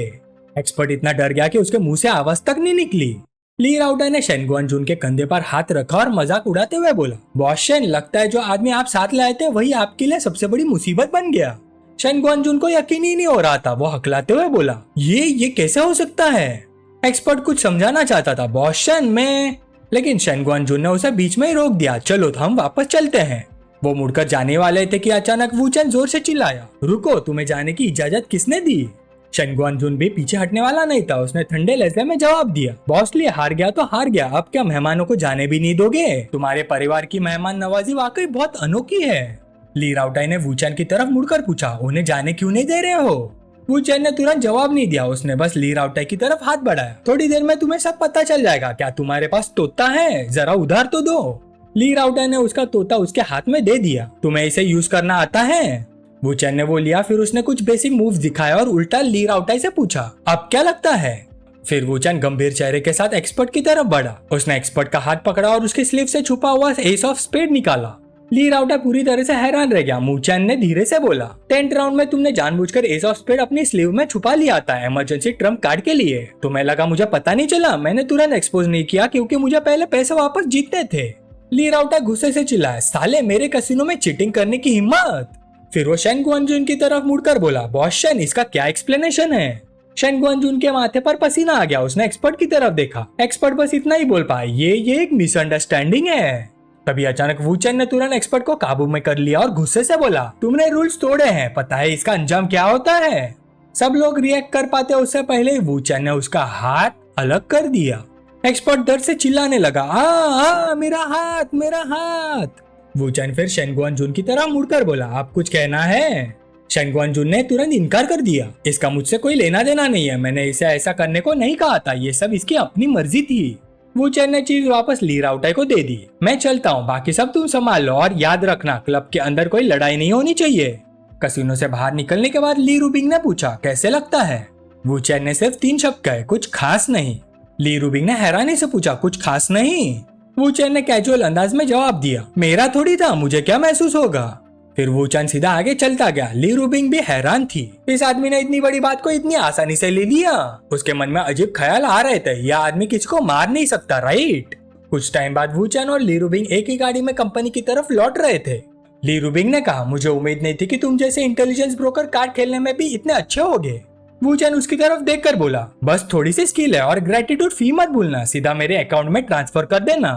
एक्सपर्ट इतना डर गया कि उसके मुंह से आवाज तक नहीं निकली। ली राउटर ने शेन गुआनजुन के कंधे पर हाथ रखा और मजाक उड़ाते हुए बोला, बॉस शेन, लगता है जो आदमी आप साथ लाए थे वही आपके लिए सबसे बड़ी मुसीबत बन गया। शेन गुआनजुन को यकीन ही नहीं हो रहा था। वो हकलाते हुए बोला, ये कैसे हो सकता है? एक्सपर्ट कुछ समझाना चाहता था, बॉस शन मैं, लेकिन शन गुआनजुन ने उसे बीच में ही रोक दिया। चलो तो हम वापस चलते हैं। वो मुड़कर जाने वाले थे कि अचानक वूचन जोर से चिल्लाया, रुको, तुम्हें जाने की इजाजत किसने दी? शन गुआनजुन भी पीछे हटने वाला नहीं था। उसने ठंडे लहजे में जवाब दिया, बॉस लिए हार गया तो हार गया, अब क्या मेहमानों को जाने भी नहीं दोगे? तुम्हारे परिवार की मेहमान नवाजी वाकई बहुत अनोखी है। ली राउटाई ने वूचन की तरफ मुड़कर पूछा, उन्हें जाने क्यों नहीं दे रहे हो? वूचन ने तुरंत जवाब नहीं दिया। उसने बस ली राउटाई की तरफ हाथ बढ़ाया, थोड़ी देर में तुम्हें सब पता चल जाएगा। क्या तुम्हारे पास तोता है? जरा उधार तो दो। ली राउटाई ने उसका तोता उसके हाथ में दे दिया। तुम्हें इसे यूज करना आता है? वूचन ने वो लिया, फिर उसने कुछ बेसिक मूव्स दिखाया और उल्टा ली राउटाई से पूछा, अब क्या लगता है? फिर वूचन गंभीर चेहरे के साथ एक्सपर्ट की तरफ बढ़ा। उसने एक्सपर्ट का हाथ पकड़ा और उसके स्लीव से छुपा हुआ एस ऑफ स्पेड निकाला। ली राउटाई पूरी तरह से हैरान रह गया। वूचन ने धीरे से बोला, 10th राउंड में तुमने जानबूझकर एस ऑफ स्पेड अपनी स्लीव में छुपा लिया था इमरजेंसी ट्रम्प कार्ड के लिए। तुम्हें लगा मुझे पता नहीं चला? मैंने तुरंत एक्सपोज नहीं किया क्योंकि मुझे पहले पैसे वापस जीतने थे। ली राउटाई गुस्से से चिल्लाया, साले, मेरे कैसीनो में चीटिंग करने की हिम्मत? फिर वो शन गुआनजुन की तरफ मुड़कर बोला, बॉस शन, इसका क्या एक्सप्लेनेशन है? शन गुआनजुन के माथे पर पसीना आ गया। उसने एक्सपर्ट की तरफ देखा। एक्सपर्ट बस इतना ही बोल पाया, ये एक मिसअंडरस्टैंडिंग है। तभी अचानक वूचन ने तुरंत एक्सपर्ट को काबू में कर लिया और गुस्से से बोला, तुमने रूल्स तोड़े हैं, पता है इसका अंजाम क्या होता है? सब लोग रिएक्ट कर पाते उससे पहले ही वूचन ने उसका हाथ अलग कर दिया। एक्सपर्ट दर्द से चिल्लाने लगा, मेरा हाथ, मेरा हाथ। वूचन फिर शन गुआनजुन की तरफ मुड़कर बोला, आप कुछ कहना है? शन गुआनजुन ने तुरंत इनकार कर दिया, इसका मुझसे कोई लेना देना नहीं है, मैंने इसे ऐसा करने को नहीं कहा था, ये सब इसकी अपनी मर्जी थी। वूचन ने चीज वापस ली राउटाई को दे दी। मैं चलता हूँ, बाकी सब तुम संभाल लो और याद रखना क्लब के अंदर कोई लड़ाई नहीं होनी चाहिए। कसिनो से बाहर निकलने के बाद ली रूबिंग ने पूछा, कैसे लगता है? वूचन ने सिर्फ 3 शब्द कहे, कुछ खास नहीं। ली रूबिंग ने हैरानी से पूछा, कुछ खास नहीं? वूचन ने कैजुअल अंदाज में जवाब दिया, मेरा थोड़ी था, मुझे क्या महसूस होगा? फिर वूचन सीधा आगे चलता गया। ली रूबिंग भी हैरान थी, इस आदमी ने इतनी बड़ी बात को इतनी आसानी से ले लिया। उसके मन में अजीब ख्याल आ रहे थे, यह आदमी किसी को मार नहीं सकता, राइट? कुछ टाइम बाद वूचन और ली रूबिंग एक ही गाड़ी में कंपनी की तरफ लौट रहे थे। ली रूबिंग ने कहा, मुझे उम्मीद नहीं थी कि तुम जैसे इंटेलिजेंस ब्रोकर कार्ड खेलने में भी इतने अच्छे होगे। वूचन उसकी तरफ देखकर बोला, बस थोड़ी सी स्किल है और ग्रेटिट्यूड फी मत भूलना, सीधा मेरे अकाउंट में ट्रांसफर कर देना।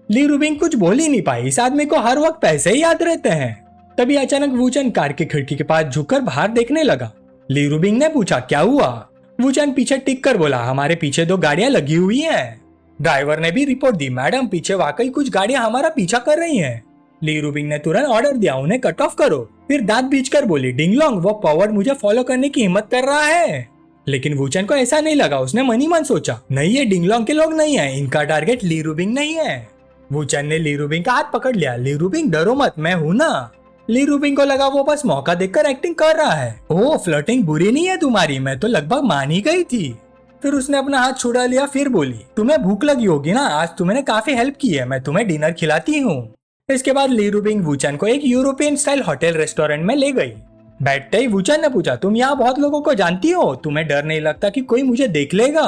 ली रूबिंग कुछ बोल ही नहीं पाई, इस आदमी को हर वक्त पैसे ही याद रहते हैं। तभी अचानक वूचन कार की खिड़की के पास झुककर बाहर देखने लगा। ली रूबिंग ने पूछा, क्या हुआ? वूचन पीछे टिक कर बोला, हमारे पीछे 2 गाड़ियां लगी हुई हैं। ड्राइवर ने भी रिपोर्ट दी, मैडम पीछे वाकई कुछ गाड़ियां हमारा पीछा कर रही हैं। ली रूबिंग ने तुरंत ऑर्डर दिया, उन्हें कट ऑफ करो। फिर दांत बींचकर बोली, डिंगलोंग, वो पॉवर्ड मुझे फॉलो करने की हिम्मत कर रहा है। लेकिन वूचन को ऐसा नहीं लगा। उसने मन ही मन सोचा, नहीं, ये डिंगलोंग के लोग नहीं है, इनका टारगेट ली रूबिंग नहीं है। वूचन ने ली रूबिंग का हाथ पकड़ लिया, ली रूबिंग डरो मत, मैं हूं ना। ली रूबिंग को लगा वो बस मौका देखकर एक्टिंग कर रहा है। ओह, फ्लर्टिंग बुरी नहीं है तुम्हारी, मैं तो लगभग मान ही गई थी। फिर उसने अपना हाथ छुड़ा लिया, फिर बोली, तुम्हें भूख लगी होगी ना, आज तुमने काफी हेल्प की है, मैं तुम्हें डिनर खिलाती हूँ। इसके बाद ली रूबिंग वूचन को एक यूरोपियन स्टाइल होटल रेस्टोरेंट में ले गई। बैठते ही वूचन ने पूछा, तुम यहाँ बहुत लोगों को जानती हो, तुम्हें डर नहीं लगता कि कोई मुझे देख लेगा?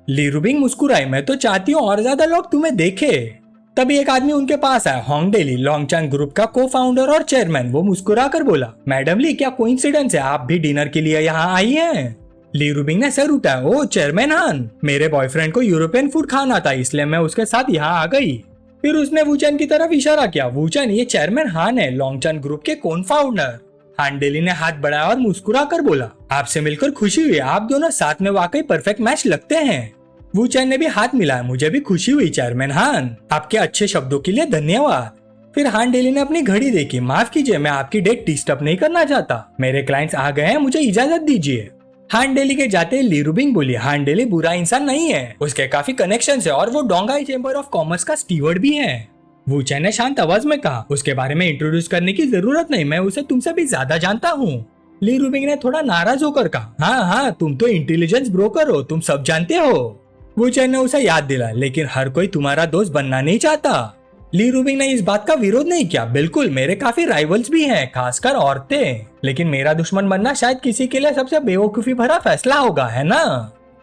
ली रूबिंग मुस्कुराई, मैं तो चाहती हूँ और ज्यादा लोग तुम्हें देखे। तभी एक आदमी उनके पास आया, होंगडेली, लॉन्गचान ग्रुप का को फाउंडर और चेयरमैन। वो मुस्कुरा कर बोला, मैडम ली, क्या कोइंसिडेंस है, आप भी डिनर के लिए यहाँ आई हैं? ली रूबिंग ने सर उठाया, ओ चेयरमैन हान, मेरे बॉयफ्रेंड को यूरोपियन फूड खाना था, इसलिए मैं उसके साथ यहाँ आ गई। फिर उसने वूचन की तरफ इशारा किया, वूचन, ये चेयरमैन हान है, लॉन्गचान ग्रुप के कोन फाउंडर। हांडेली ने हाथ बढ़ाया और मुस्कुरा कर बोला, आपसे मिलकर खुशी हुई, आप दोनों साथ में वाकई परफेक्ट मैच लगते हैं। वूचन ने भी हाथ मिलाया, मुझे भी खुशी हुई चेयरमैन हान, आपके अच्छे शब्दों के लिए धन्यवाद। फिर हांडेली ने अपनी घड़ी देखी, माफ कीजिए, मैं आपकी डेट डिस्टर्ब नहीं करना चाहता, मेरे क्लाइंट्स आ गए हैं, मुझे इजाजत दीजिए। हांडेली के जाते ली रूबिंग बोली, हांडेली बुरा इंसान नहीं है, उसके काफी कनेक्शन है और वो डोंगाई चेंबर ऑफ कॉमर्स का स्टीवर्ड भी है। वूचन ने शांत आवाज में कहा, उसके बारे में इंट्रोड्यूस करने की जरूरत नहीं, मैं उसे तुमसे भी ज्यादा जानता हूँ। ली रूबिंग ने थोड़ा नाराज होकर कहा, हाँ, तुम तो इंटेलिजेंस ब्रोकर हो, तुम सब जानते हो। वूचन ने उसे याद दिला, लेकिन हर कोई तुम्हारा दोस्त बनना नहीं चाहता। ली रूबिंग ने इस बात का विरोध नहीं किया, बिल्कुल, मेरे काफी राइवल्स भी हैं, खासकर औरतें, लेकिन मेरा दुश्मन बनना शायद किसी के लिए सबसे बेवकूफी भरा फैसला होगा, है ना?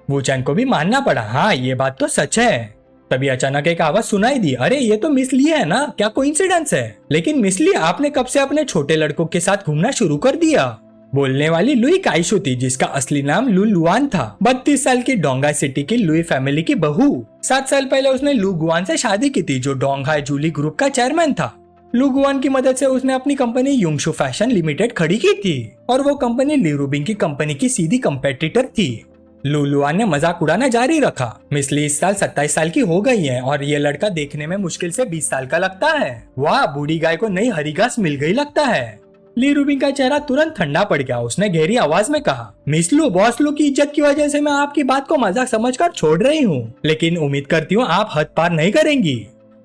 वूचन को भी मानना पड़ा, हाँ, ये बात तो सच है। तभी अचानक एक आवाज सुनाई दी, अरे ये तो मिस ली है ना, क्या कोइंसिडेंस है? लेकिन मिस ली, आपने कब से अपने छोटे लड़कों के साथ घूमना शुरू कर दिया? बोलने वाली लुई काइशु थी, जिसका असली नाम लू लुआन था। 32 साल की डोंगाई सिटी की लुई फैमिली की बहू। 7 साल पहले उसने लू गुआन से शादी की थी, जो डोंगाई जूली ग्रुप का चेयरमैन था। लू गुआन की मदद से उसने अपनी कंपनी युंगशु फैशन लिमिटेड खड़ी की थी, और वो कंपनी ली रूबिंग की कंपनी की सीधी कंपेटिटर थी। लू लुआन ने मजाक उड़ाना जारी रखा। मिस ली इस साल 27 साल की हो गई है और ये लड़का देखने में मुश्किल से 20 साल का लगता है। वाह, बूढ़ी गाय को नई हरी घास मिल गई लगता है। ली रूबिंग का चेहरा तुरंत ठंडा पड़ गया। उसने गहरी आवाज में कहा, मिस लू, बॉस लू की इज्जत की वजह से मैं आपकी बात को मजाक समझकर छोड़ रही हूँ, लेकिन उम्मीद करती हूँ आप हद पार नहीं करेंगी।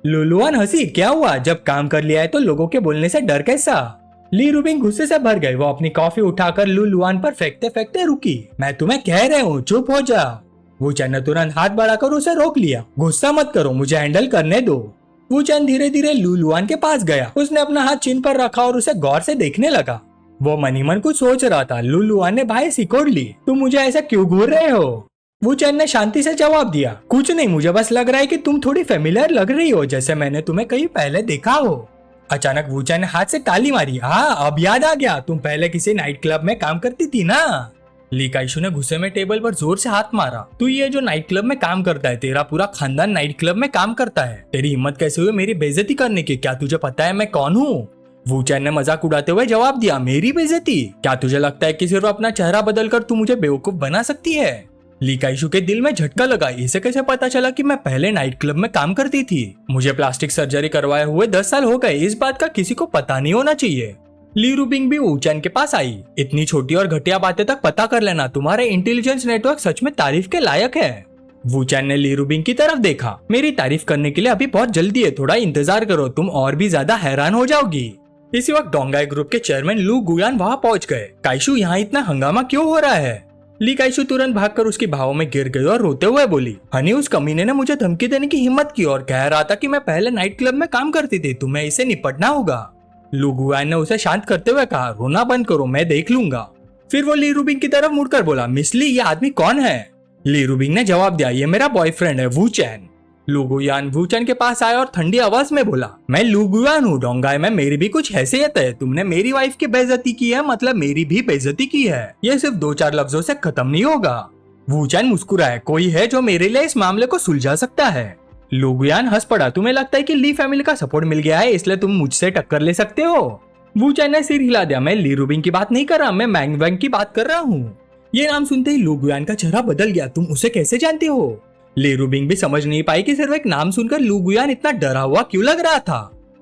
लू लुआन हंसी। क्या हुआ, जब काम कर लिया है तो लोगों के बोलने से डर कैसा? ली रूबिंग गुस्से से भर गई। वो अपनी कॉफी उठाकर लू लुआन पर फेंकते फेंकते रुकी। मैं तुम्हें कह रही हूँ, चुप हो जा। वो चैन ने तुरंत हाथ बढ़ाकर उसे रोक लिया। गुस्सा मत करो, मुझे हैंडल करने दो। वो चैन धीरे धीरे लू लुआन के पास गया। उसने अपना हाथ चिन पर रखा और उसे गौर से देखने लगा। वो मन ही मन कुछ सोच रहा था। लू लुआन ने भाई सिकोड़ ली। तुम मुझे ऐसा क्यों घूर रहे हो? वो चैन ने शांति से जवाब दिया, कुछ नहीं, मुझे बस लग रहा है कि तुम थोड़ी फेमिलियर लग रही हो, जैसे मैंने तुम्हें कहीं पहले देखा हो। अचानक वूचैन ने हाथ से ताली मारी। हाँ, अब याद आ गया, तुम पहले किसी नाइट क्लब में काम करती थी ना? ली काइशु ने गुस्से में टेबल पर जोर से हाथ मारा। तू ये जो नाइट क्लब में काम करता है, तेरा पूरा खानदान नाइट क्लब में काम करता है। तेरी हिम्मत कैसे हुई मेरी बेइज्जती करने की? क्या तुझे पता है मैं कौन हूँ? वूचैन ने मजाक उड़ाते हुए जवाब दिया, मेरी बेइज्जती? क्या तुझे लगता है कि सिर्फ अपना चेहरा बदलकर तू मुझे बेवकूफ बना सकती है? ली काइशु के दिल में झटका लगा। इसे कैसे पता चला कि मैं पहले नाइट क्लब में काम करती थी? मुझे प्लास्टिक सर्जरी करवाए हुए 10 साल हो गए, इस बात का किसी को पता नहीं होना चाहिए। ली रूबिंग भी वूचैन के पास आई। इतनी छोटी और घटिया बातें तक पता कर लेना, तुम्हारे इंटेलिजेंस नेटवर्क सच में तारीफ के लायक है। वूचैन ने ली रूबिंग की तरफ देखा। मेरी तारीफ करने के लिए अभी बहुत जल्दी है, थोड़ा इंतजार करो, तुम और भी ज्यादा हैरान हो जाओगी। इसी वक्त डोंगाई ग्रुप के चेयरमैन लू गुयान वहाँ पहुँच गए। काइशु, यहाँ इतना हंगामा क्यों हो रहा है? ली काइशु तुरंत भागकर उसकी भावों में गिर गई और रोते हुए बोली, हनी, उस कमीने ने मुझे धमकी देने की हिम्मत की और कह रहा था कि मैं पहले नाइट क्लब में काम करती थी, तुम्हें इसे निपटना होगा। लू गुयान ने उसे शांत करते हुए कहा, रोना बंद करो, मैं देख लूंगा। फिर वो ली रूबिंग की तरफ मुड़कर बोला, मिस ली, ये आदमी कौन है? ली रूबिंग ने जवाब दिया, ये मेरा बॉयफ्रेंड है वूचैन। लू गुयान वूचैन के पास आया और ठंडी आवाज में बोला, मैं लू गुयान हूँ, डोंगाई में मेरी भी कुछ हैसियत है। तुमने मेरी वाइफ की बेइज्जती की है, मतलब मेरी भी बेइज्जती की है। ये सिर्फ 2-4 लफ्जों से खत्म नहीं होगा। वूचैन मुस्कुराया, कोई है जो मेरे लिए इस मामले को सुलझा सकता है? लू गुयान हंस पड़ा, तुम्हें लगता है कि ली फैमिली का सपोर्ट मिल गया है इसलिए तुम मुझसे टक्कर ले सकते हो? वूचैन ने सिर हिला दिया, मैं ली रूबिंग की बात नहीं कर रहा, मैं मैंग वैंग की बात कर रहा हूँ। ये नाम सुनते ही लू गुयान का चेहरा बदल गया। तुम उसे कैसे जानते हो? ली रूबिंग भी समझ नहीं पाई कि सिर्फ एक नाम सुनकर लू गुयान इतना डरा हुआ क्यों लग रहा था।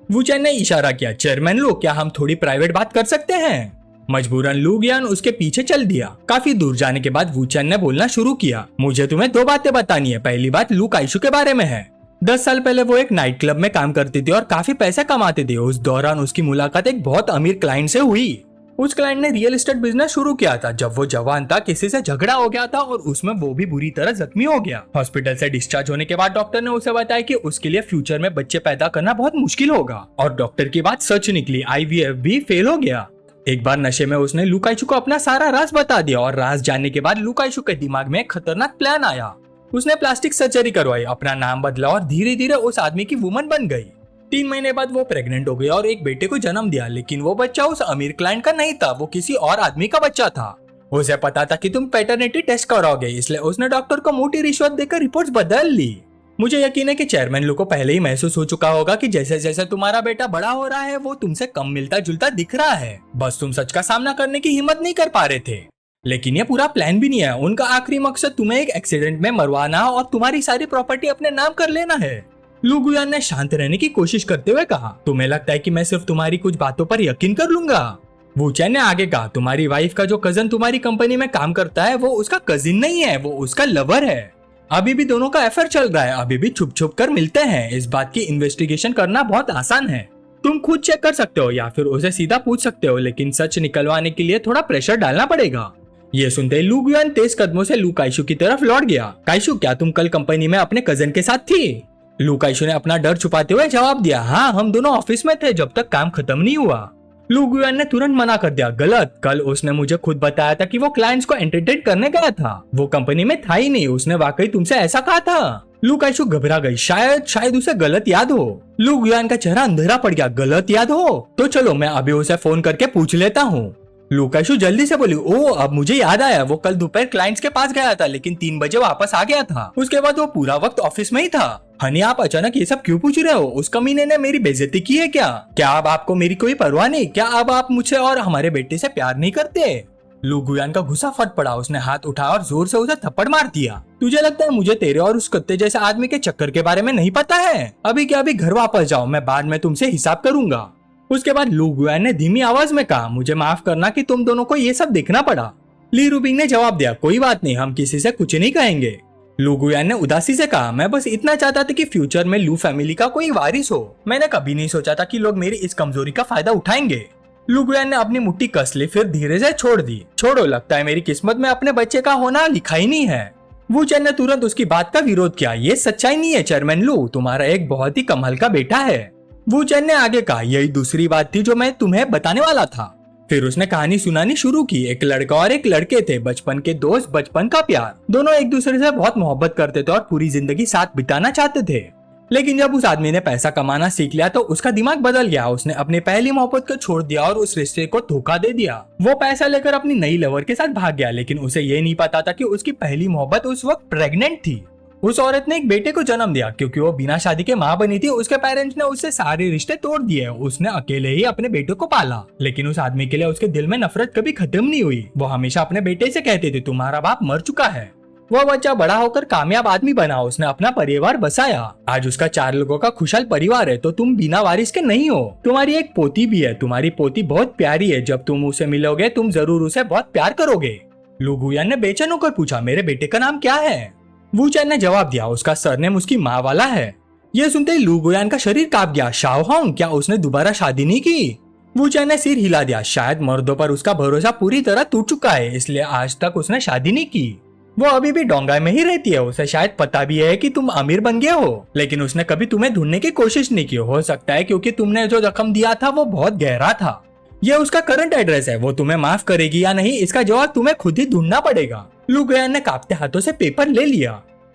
वूचैन ने इशारा किया, चेयरमैन लो, क्या हम थोड़ी प्राइवेट बात कर सकते हैं? मजबूरन लू गुयान उसके पीछे चल दिया। काफी दूर जाने के बाद वूचैन ने बोलना शुरू किया, मुझे तुम्हें 2 बातें बतानी है। पहली बात लू काइशु के बारे में है। 10 साल पहले वो एक नाइट क्लब में काम करती थी और काफी पैसे कमाते थे। उस दौरान उसकी मुलाकात एक बहुत अमीर क्लाइंट से हुई। उस क्लाइंट ने रियल एस्टेट बिजनेस शुरू किया था। जब वो जवान था, किसी से झगड़ा हो गया था और उसमें वो भी बुरी तरह जख्मी हो गया। हॉस्पिटल से डिस्चार्ज होने के बाद डॉक्टर ने उसे बताया कि उसके लिए फ्यूचर में बच्चे पैदा करना बहुत मुश्किल होगा, और डॉक्टर की बात सच निकली, IVF भी फेल हो गया। एक बार नशे में उसने लू काइशु को अपना सारा राज बता दिया, और राज जानने के बाद लू काइशु के दिमाग में एक खतरनाक प्लान आया। उसने प्लास्टिक सर्जरी करवाई, अपना नाम बदला और धीरे धीरे उस आदमी की वुमन बन गई। 3 महीने बाद वो प्रेग्नेंट हो गई और एक बेटे को जन्म दिया, लेकिन वो बच्चा उस अमीर क्लाइंट का नहीं था, वो किसी और आदमी का बच्चा था। उसे पता था कि तुम पैटर्निटी टेस्ट कराओगे, इसलिए उसने डॉक्टर को मोटी रिश्वत देकर रिपोर्ट्स बदल ली। मुझे यकीन है कि चेयरमैन लू को पहले ही महसूस हो चुका होगा कि जैसे जैसे तुम्हारा बेटा बड़ा हो रहा है वो तुमसे कम मिलता जुलता दिख रहा है, बस तुम सच का सामना करने की हिम्मत नहीं कर पा रहे थे। लेकिन ये पूरा प्लान भी नहीं है। उनका आखिरी मकसद तुम्हें एक एक्सीडेंट में मरवाना और तुम्हारी सारी प्रॉपर्टी अपने नाम कर लेना है। लू गुयान ने शांत रहने की कोशिश करते हुए कहा, तुम्हें लगता है कि मैं सिर्फ तुम्हारी कुछ बातों पर यकीन कर लूंगा? वूचैन ने आगे कहा, तुम्हारी वाइफ का जो कजन तुम्हारी कंपनी में काम करता है वो उसका कजिन नहीं है, वो उसका लवर है। अभी भी दोनों का अफेयर चल रहा है, अभी भी छुप छुप कर मिलते हैं। इस बात की इन्वेस्टिगेशन करना बहुत आसान है। तुम खुद चेक कर सकते हो या फिर उसे सीधा पूछ सकते हो, लेकिन सच निकलवाने के लिए थोड़ा प्रेशर डालना पड़ेगा। ये सुनते ही लू गुयान तेज कदमों से लू काइशु की तरफ लौट गया। काइशु, क्या तुम कल कंपनी में अपने कजन के साथ थी? लू काइशु ने अपना डर छुपाते हुए जवाब दिया, हाँ, हम दोनों ऑफिस में थे जब तक काम खत्म नहीं हुआ। लू गुयान ने तुरंत मना कर दिया, गलत, कल उसने मुझे खुद बताया था कि वो क्लाइंट्स को एंटरटेन करने गया था, वो कंपनी में था ही नहीं, उसने वाकई तुमसे ऐसा कहा था। लू काइशु घबरा गई, शायद उसे गलत याद हो। लू गुयान का चेहरा अंधेरा पड़ गया, गलत याद हो? तो चलो मैं अभी उसे फोन करके पूछ लेता हूँ। लुकाशु जल्दी से बोली, ओ अब मुझे याद आया, वो कल दोपहर क्लाइंट्स के पास गया था लेकिन 3 बजे वापस आ गया था। उसके बाद वो पूरा वक्त ऑफिस में ही था। हनी आप अचानक ये सब क्यों पूछ रहे हो? उस कमीने ने मेरी बेइज्जती की है क्या? क्या अब आपको मेरी कोई परवाह नहीं? क्या अब आप मुझसे और हमारे बेटे से प्यार नहीं करते? लू गुयान का गुस्सा फट पड़ा। उसने हाथ उठाया और जोर से उसे थप्पड़ मार दिया। तुझे लगता है मुझे तेरे और उस कुत्ते जैसे आदमी के चक्कर के बारे में नहीं पता है? अभी क्या अभी घर वापस जाओ, मैं बाद में तुमसे हिसाब करूंगा। उसके बाद लू गुयान ने धीमी आवाज में कहा, मुझे माफ करना कि तुम दोनों को ये सब देखना पड़ा। ली रूबिंग ने जवाब दिया, कोई बात नहीं, हम किसी से कुछ नहीं कहेंगे। लू गुयान ने उदासी से कहा, मैं बस इतना चाहता था कि फ्यूचर में लू फैमिली का कोई वारिस हो। मैंने कभी नहीं सोचा था कि लोग मेरी इस कमजोरी का फायदा उठाएंगे। लू गुयान ने अपनी मुट्ठी कस ली, फिर धीरे से छोड़ दी। छोड़ो, लगता है मेरी किस्मत में अपने बच्चे का होना लिखा ही नहीं है। वू चेन ने तुरंत उसकी बात का विरोध किया, ये सच्चाई नहीं है चेयरमैन लू, तुम्हारा एक बहुत ही कमाल का बेटा है। वू चेन ने आगे कहा, यही दूसरी बात थी जो मैं तुम्हें बताने वाला था। फिर उसने कहानी सुनानी शुरू की। एक लड़का और एक लड़के थे, बचपन के दोस्त, बचपन का प्यार। दोनों एक दूसरे से बहुत मोहब्बत करते थे और पूरी जिंदगी साथ बिताना चाहते थे। लेकिन जब उस आदमी ने पैसा कमाना सीख लिया तो उसका दिमाग बदल गया। उसने अपनी पहली मोहब्बत को छोड़ दिया और उस रिश्ते को धोखा दे दिया। वो पैसा लेकर अपनी नई लवर के साथ भाग गया, लेकिन उसे ये नहीं पता था कि उसकी पहली मोहब्बत उस वक्त प्रेग्नेंट थी। उस औरत ने एक बेटे को जन्म दिया। क्योंकि वो बिना शादी के माँ बनी थी, उसके पेरेंट्स ने उससे सारे रिश्ते तोड़ दिए। उसने अकेले ही अपने बेटे को पाला। लेकिन उस आदमी के लिए उसके दिल में नफरत कभी खत्म नहीं हुई। वो हमेशा अपने बेटे से कहते थे, तुम्हारा बाप मर चुका है। वो बच्चा बड़ा होकर कामयाब आदमी बना। उसने अपना परिवार बसाया। आज उसका 4 लोगों का खुशहाल परिवार है। तो तुम बिना वारिस के नहीं हो। तुम्हारी एक पोती भी है। तुम्हारी पोती बहुत प्यारी है। जब तुम उसे मिलोगे तुम जरूर उसे बहुत प्यार करोगे। लू गुयान ने बेचैन होकर पूछा, मेरे बेटे का नाम क्या है? वू चेन ने जवाब दिया, उसका सरनेम उसकी माँ वाला है। यह सुनते ही लू गुयान का शरीर कांप गया। शाओहोंग, क्या उसने दोबारा शादी नहीं की? वू चेन ने सिर हिला दिया। शायद मर्दों पर उसका भरोसा पूरी तरह टूट चुका है, इसलिए आज तक उसने शादी नहीं की। वो अभी भी डोंगाई में ही रहती है। उसे शायद पता भी है कि तुम अमीर बन गए हो, लेकिन उसने कभी तुम्हें ढूंढने की कोशिश नहीं की। हो सकता है क्योंकि तुमने जो रकम दिया था वो बहुत गहरा था। यह उसका करंट एड्रेस है। वो तुम्हें माफ करेगी या नहीं, इसका जवाब तुम्हें खुद ही ढूंढना पड़ेगा। लू गुयान ने कांपते हाथों से पेपर ले लिया।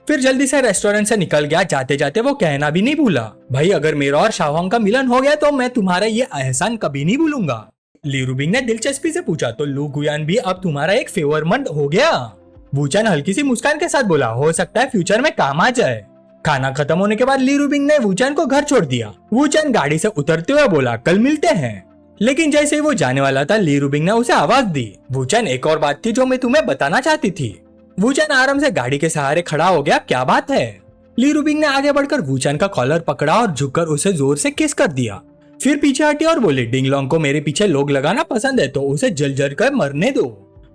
फिर जल्दी से रेस्टोरेंट से निकल गया। जाते जाते वो कहना भी नहीं भूला, भाई अगर मेरा और शाओहोंग का मिलन हो गया तो मैं तुम्हारा ये एहसान कभी नहीं भूलूंगा। ली रूबिंग ने दिलचस्पी से पूछा, तो लू गुयान भी अब तुम्हारा एक फेवरमंद हो गया? वू चेन हल्की सी मुस्कान के साथ बोला, हो सकता है फ्यूचर में काम आ जाए। खाना खत्म होने के बाद ली रूबिंग ने वू चेन को घर छोड़ दिया। वू चेन गाड़ी से उतरते हुए बोला, कल मिलते हैं। लेकिन जैसे ही वो जाने वाला था, ली रूबिंग ने उसे आवाज दी, वू चेन एक और बात थी जो मैं तुम्हें बताना चाहती थी। वू चेन आराम से गाड़ी के सहारे खड़ा हो गया, क्या बात है? ली रूबिंग ने आगे बढ़कर वू चेन का कॉलर पकड़ा और झुककर उसे जोर से किस कर दिया। फिर पीछे हटी और बोली, डिंगलोंग को मेरे पीछे लोग लगाना पसंद है तो उसे जल जल कर मरने दो।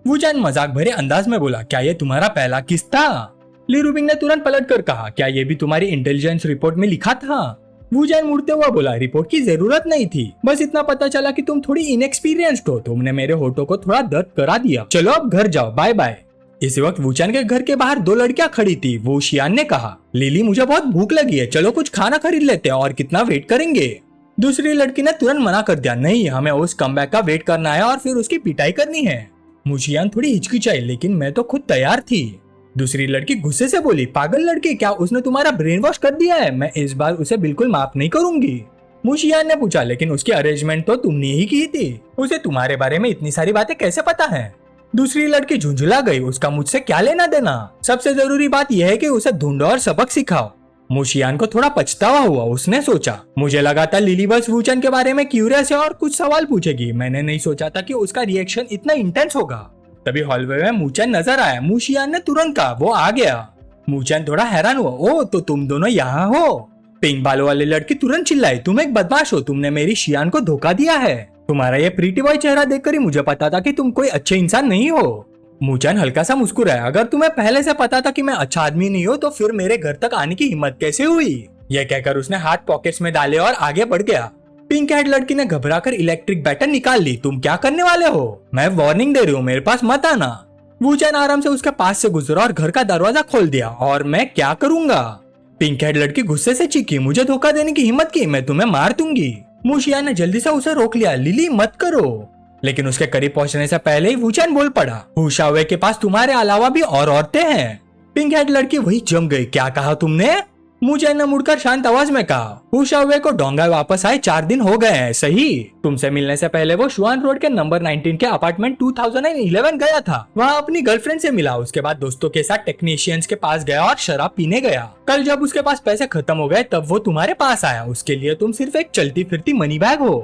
वू चेन मजाक भरे अंदाज में बोला, क्या ये तुम्हारा पहला किस था? ली रूबिंग ने तुरंत पलट कर कहा, क्या ये भी तुम्हारी इंटेलिजेंस रिपोर्ट में लिखा था? वू चेन मुड़ते हुआ बोला, रिपोर्ट की जरूरत नहीं थी, बस इतना पता चला कि तुम थोड़ी इनएक्सपीरियंस्ड हो। तुमने मेरे होठों को थोड़ा दर्द करा दिया। चलो अब घर जाओ, बाय बाय। इसी वक्त वू चेन के घर के बाहर 2 लड़कियां खड़ी थी। वो शियान ने कहा, लिली मुझे बहुत भूख लगी है, चलो कुछ खाना खरीद लेते हैं, और कितना वेट करेंगे? दूसरी लड़की ने तुरंत मना कर दिया, नहीं हमें उस कमबैक का वेट करना है और फिर उसकी पिटाई करनी है। मुशियान थोड़ी हिचकिचाई, लेकिन मैं तो खुद तैयार थी। दूसरी लड़की गुस्से से बोली, पागल लड़की, क्या उसने तुम्हारा ब्रेन वॉश कर दिया है? मैं इस बार उसे बिल्कुल माफ नहीं करूंगी। मुशियान ने पूछा, लेकिन उसकी अरेंजमेंट तो तुमने ही की थी, उसे तुम्हारे बारे में इतनी सारी बातें कैसे पता है? दूसरी लड़की झुंझुला गई, उसका मुझसे क्या लेना देना? सबसे जरूरी बात यह है कि उसे ढूंढो और सबक सिखाओ। मुशियान को थोड़ा पछतावा हुआ। उसने सोचा, मुझे लगा था लिली बस वू चेन के बारे में क्यूरियस है और कुछ सवाल पूछेगी। मैंने नहीं सोचा था कि उसका रिएक्शन इतना इंटेंस होगा। तभी हॉलवे में वू चेन नजर आया। मुशियान ने तुरंत कहा, वो आ गया। वू चेन थोड़ा हैरान हुआ, ओ तो तुम दोनों यहाँ हो? पिंक बालों वाली लड़की तुरंत चिल्लाई, तुम एक बदमाश हो, तुमने मेरी शियान को धोखा दिया है। तुम्हारा ये प्रीटी बॉय चेहरा देखकर ही मुझे पता था कि तुम कोई अच्छे इंसान नहीं हो। वू चेन हल्का सा मुस्कुराया, अगर तुम्हें पहले से पता था कि मैं अच्छा आदमी नहीं हूँ तो फिर मेरे घर तक आने की हिम्मत कैसे हुई? यह कहकर उसने हाथ पॉकेट्स में डाले और आगे बढ़ गया। पिंक हेड लड़की ने घबराकर इलेक्ट्रिक बैटन निकाल ली। तुम क्या करने वाले हो? मैं वार्निंग दे रही हूँ, मेरे पास मत आना। वू चेन आराम से उसके पास से गुजरा और घर का दरवाजा खोल दिया। और मैं क्या करूंगा? पिंक हेड लड़की गुस्से से चीखी, मुझे धोखा देने की हिम्मत की, मैं तुम्हें मार दूंगी। मुशियान ने जल्दी से उसे रोक लिया, लिली मत करो। लेकिन उसके करीब पहुंचने से पहले ही वू चेन बोल पड़ा, हुशावे के पास तुम्हारे अलावा भी और औरतें हैं। पिंक हेड लड़की वही जम गई, क्या कहा तुमने? मुचैन ने मुड़कर शांत आवाज में कहा, हु शाओवे को डोंगा वापस आए 4 दिन हो गए हैं, सही? तुमसे मिलने से पहले वो शुआन रोड के नंबर 19 के अपार्टमेंट 2011 गया था। वहाँ अपनी गर्लफ्रेंड से मिला, उसके बाद दोस्तों के साथ टेक्नीशियंस के पास गया और शराब पीने गया। कल जब उसके पास पैसे खत्म हो गए तब वो तुम्हारे पास आया। उसके लिए तुम सिर्फ एक चलती फिरती मनी बैग हो।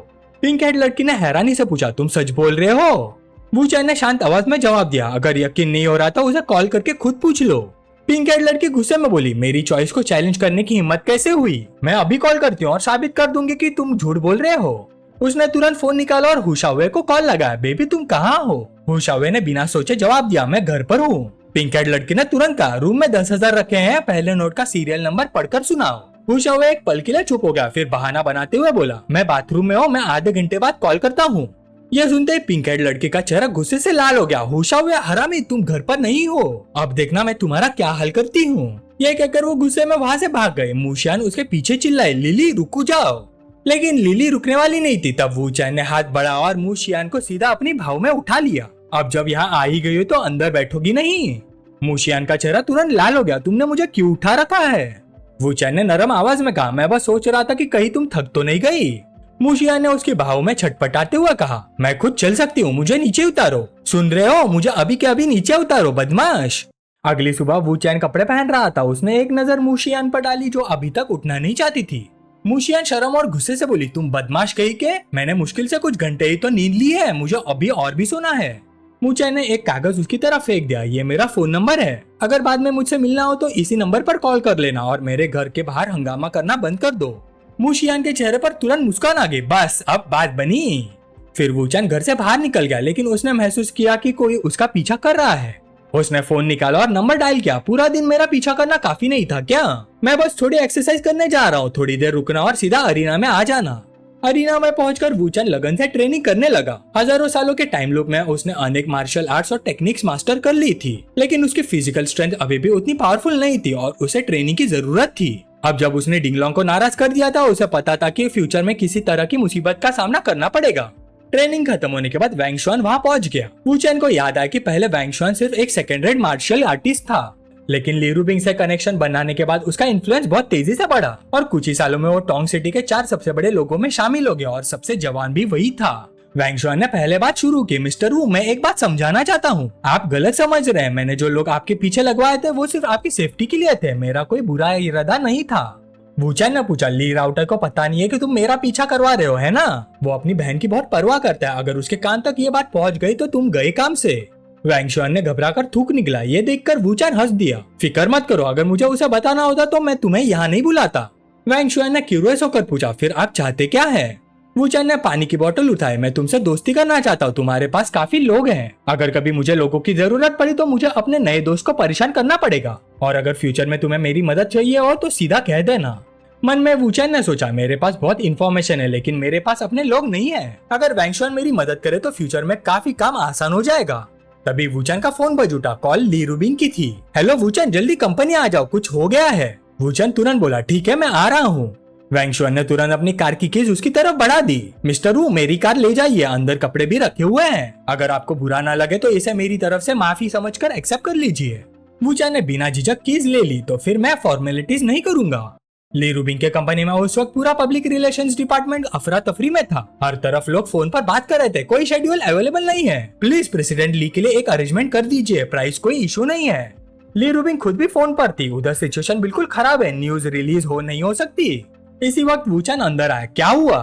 पिंक हेड लड़की ने हैरानी से पूछा, तुम सच बोल रहे हो? वू चैन ने शांत आवाज में जवाब दिया, अगर यकीन नहीं हो रहा तो उसे कॉल करके खुद पूछ लो। पिंक हेड लड़की गुस्से में बोली, मेरी चॉइस को चैलेंज करने की हिम्मत कैसे हुई? मैं अभी कॉल करती हूँ और साबित कर दूंगी कि तुम झूठ बोल रहे हो। उसने तुरंत फोन निकाला और हु शाओवे को कॉल लगाया। बेबी तुम कहाँ हो? हु शाओवे ने बिना सोचे जवाब दिया, मैं घर पर हूँ। पिंक हेड लड़की ने तुरंत कहा, रूम में 10,000 रखे हैं, पहले नोट का सीरियल नंबर पढ़कर सुनाओ। हु शाओवे एक पल के लिए चुप हो गया, फिर बहाना बनाते हुए बोला, मैं बाथरूम में हूँ, मैं आधे घंटे बाद कॉल करता हूँ। यह सुनते ही पिंक हेड लड़की का चेहरा गुस्से से लाल हो गया। हु शाओवे हरामी, तुम घर पर नहीं हो, अब देखना मैं तुम्हारा क्या हल करती हूँ। यह कहकर वो गुस्से में वहाँ से भाग गए। मुशियान उसके पीछे चिल्लाए, लिली रुको जाओ। लेकिन लिली रुकने वाली नहीं थी। तब वू चैन ने हाथ बढ़ाया और मुशियान को सीधा अपनी भाव में उठा लिया। अब जब यहाँ आ ही गई हो तो अंदर बैठोगी नहीं? मुशियान का चेहरा तुरंत लाल हो गया, तुमने मुझे क्यों उठा रखा है? वू चैन ने नरम आवाज में कहा, मैं बस सोच रहा था कि कहीं तुम थक तो नहीं गई। मुशियान ने उसके भाव में छटपटाते हुए कहा, मैं खुद चल सकती हूँ, मुझे नीचे उतारो। सुन रहे हो, मुझे अभी के अभी नीचे उतारो, बदमाश। अगली सुबह वू चैन कपड़े पहन रहा था। उसने एक नजर मुशियान पर डाली जो अभी तक उठना नहीं चाहती थी। मुशियान शर्म और गुस्से से बोली, तुम बदमाश कहीं के? मैंने मुश्किल से कुछ घंटे ही तो नींद ली है, मुझे अभी और भी सोना है। मुचैन ने एक कागज उसकी तरफ फेंक दिया, ये मेरा फोन नंबर है, अगर बाद में मुझसे मिलना हो तो इसी नंबर पर कॉल कर लेना और मेरे घर के बाहर हंगामा करना बंद कर दो। मुशियान के चेहरे पर तुरंत मुस्कान आ गई, बस अब बात बनी। फिर वूचैन घर से बाहर निकल गया, लेकिन उसने महसूस किया कि कोई उसका पीछा कर रहा है। उसने फोन निकाला और नंबर डायल किया। पूरा दिन मेरा पीछा करना काफी नहीं था क्या? मैं बस थोड़ी एक्सरसाइज करने जा रहा हूँ, थोड़ी देर रुकना और सीधा अरीना में आ जाना। अरीना में पहुंचकर वूचैन लगन से ट्रेनिंग करने लगा। हजारों सालों के टाइम लूप में उसने अनेक मार्शल आर्ट्स और टेक्निक्स मास्टर कर ली थी, लेकिन उसकी फिजिकल स्ट्रेंथ अभी भी उतनी पावरफुल नहीं थी और उसे ट्रेनिंग की जरूरत थी। अब जब उसने डिंगलोंग को नाराज कर दिया था, उसे पता था कि फ्यूचर में किसी तरह की मुसीबत का सामना करना पड़ेगा। ट्रेनिंग खत्म होने के बाद वैंग शुआन वहाँ पहुंच गया। वूचैन को याद आया कि पहले वैंग शुआन सिर्फ एक सेकेंड रेट मार्शल आर्टिस्ट था, लेकिन ली रूबिंग से कनेक्शन बनाने के बाद उसका इन्फ्लुएंस बहुत तेजी से बढ़ा और कुछ ही सालों में वो टोंग सिटी के 4 सबसे बड़े लोगों में शामिल हो गया और सबसे जवान भी वही था। वैंग शुआन ने पहले बात शुरू की, मिस्टर वू, मैं एक बात समझाना चाहता हूँ, आप गलत समझ रहे हैं। मैंने जो लोग आपके पीछे लगवाए थे वो सिर्फ आपकी सेफ्टी के लिए थे, मेरा कोई बुरा इरादा नहीं था। वूचैन ने पूछा, ली राउटर को पता नहीं है कि तुम मेरा पीछा करवा रहे हो, है ना? वो अपनी बहन की बहुत परवाह करता है, अगर उसके कान तक ये बात पहुंच गई तो तुम गए काम से। वैंग शुआन ने घबराकर थूक निकला। ये देखकर वूचैन हंस दिया, फिक्र मत करो, अगर मुझे उसे बताना होता तो मैं तुम्हें यहाँ नहीं बुलाता। वैंग शुआन ने क्यूरियस होकर पूछा, फिर आप चाहते क्या है? वूचैन ने पानी की बोतल उठाई, मैं तुमसे दोस्ती करना चाहता हूँ, तुम्हारे पास काफी लोग हैं, अगर कभी मुझे लोगों की जरूरत पड़ी तो मुझे अपने नए दोस्त को परेशान करना पड़ेगा, और अगर फ्यूचर में तुम्हें मेरी मदद चाहिए हो तो सीधा कह देना। मन में वूचैन ने सोचा, मेरे पास बहुत इन्फॉर्मेशन है लेकिन मेरे पास अपने लोग नहीं है, अगर वैंग शुआन मेरी मदद करे तो फ्यूचर में काफी काम आसान हो जाएगा। तभी वूचैन का फोन बज उठा, कॉल ली रूबिंग की थी। हेलो वूचैन, जल्दी कंपनी आ जाओ, कुछ हो गया है। वूचैन तुरंत बोला, ठीक है मैं आ रहा हूँ। वैंग शुआन ने तुरंत अपनी कार की कीज उसकी तरफ बढ़ा दी। मिस्टर वू, मेरी कार ले जाइए, अंदर कपड़े भी रखे हुए हैं, अगर आपको बुरा ना लगे तो इसे मेरी तरफ से माफी समझकर एक्सेप्ट कर लीजिए। वूचैन ने बिना झिझक कीज ले ली, तो फिर मैं फॉर्मेलिटीज नहीं करूंगा। ली रूबिंग के कंपनी में उस वक्त पूरा पब्लिक रिलेशंस डिपार्टमेंट अफरा तफरी में था। हर तरफ लोग फोन पर बात कर रहे थे, कोई शेड्यूल अवेलेबल नहीं है, प्लीज प्रेसिडेंट ली के लिए एक अरेंजमेंट कर दीजिए, प्राइस कोई इशू नहीं है। ली रूबिंग खुद भी फोन पर थी, उधर सिचुएशन बिल्कुल खराब है, न्यूज रिलीज हो नहीं हो सकती। इसी वक्त वूचैन अंदर आया, क्या हुआ?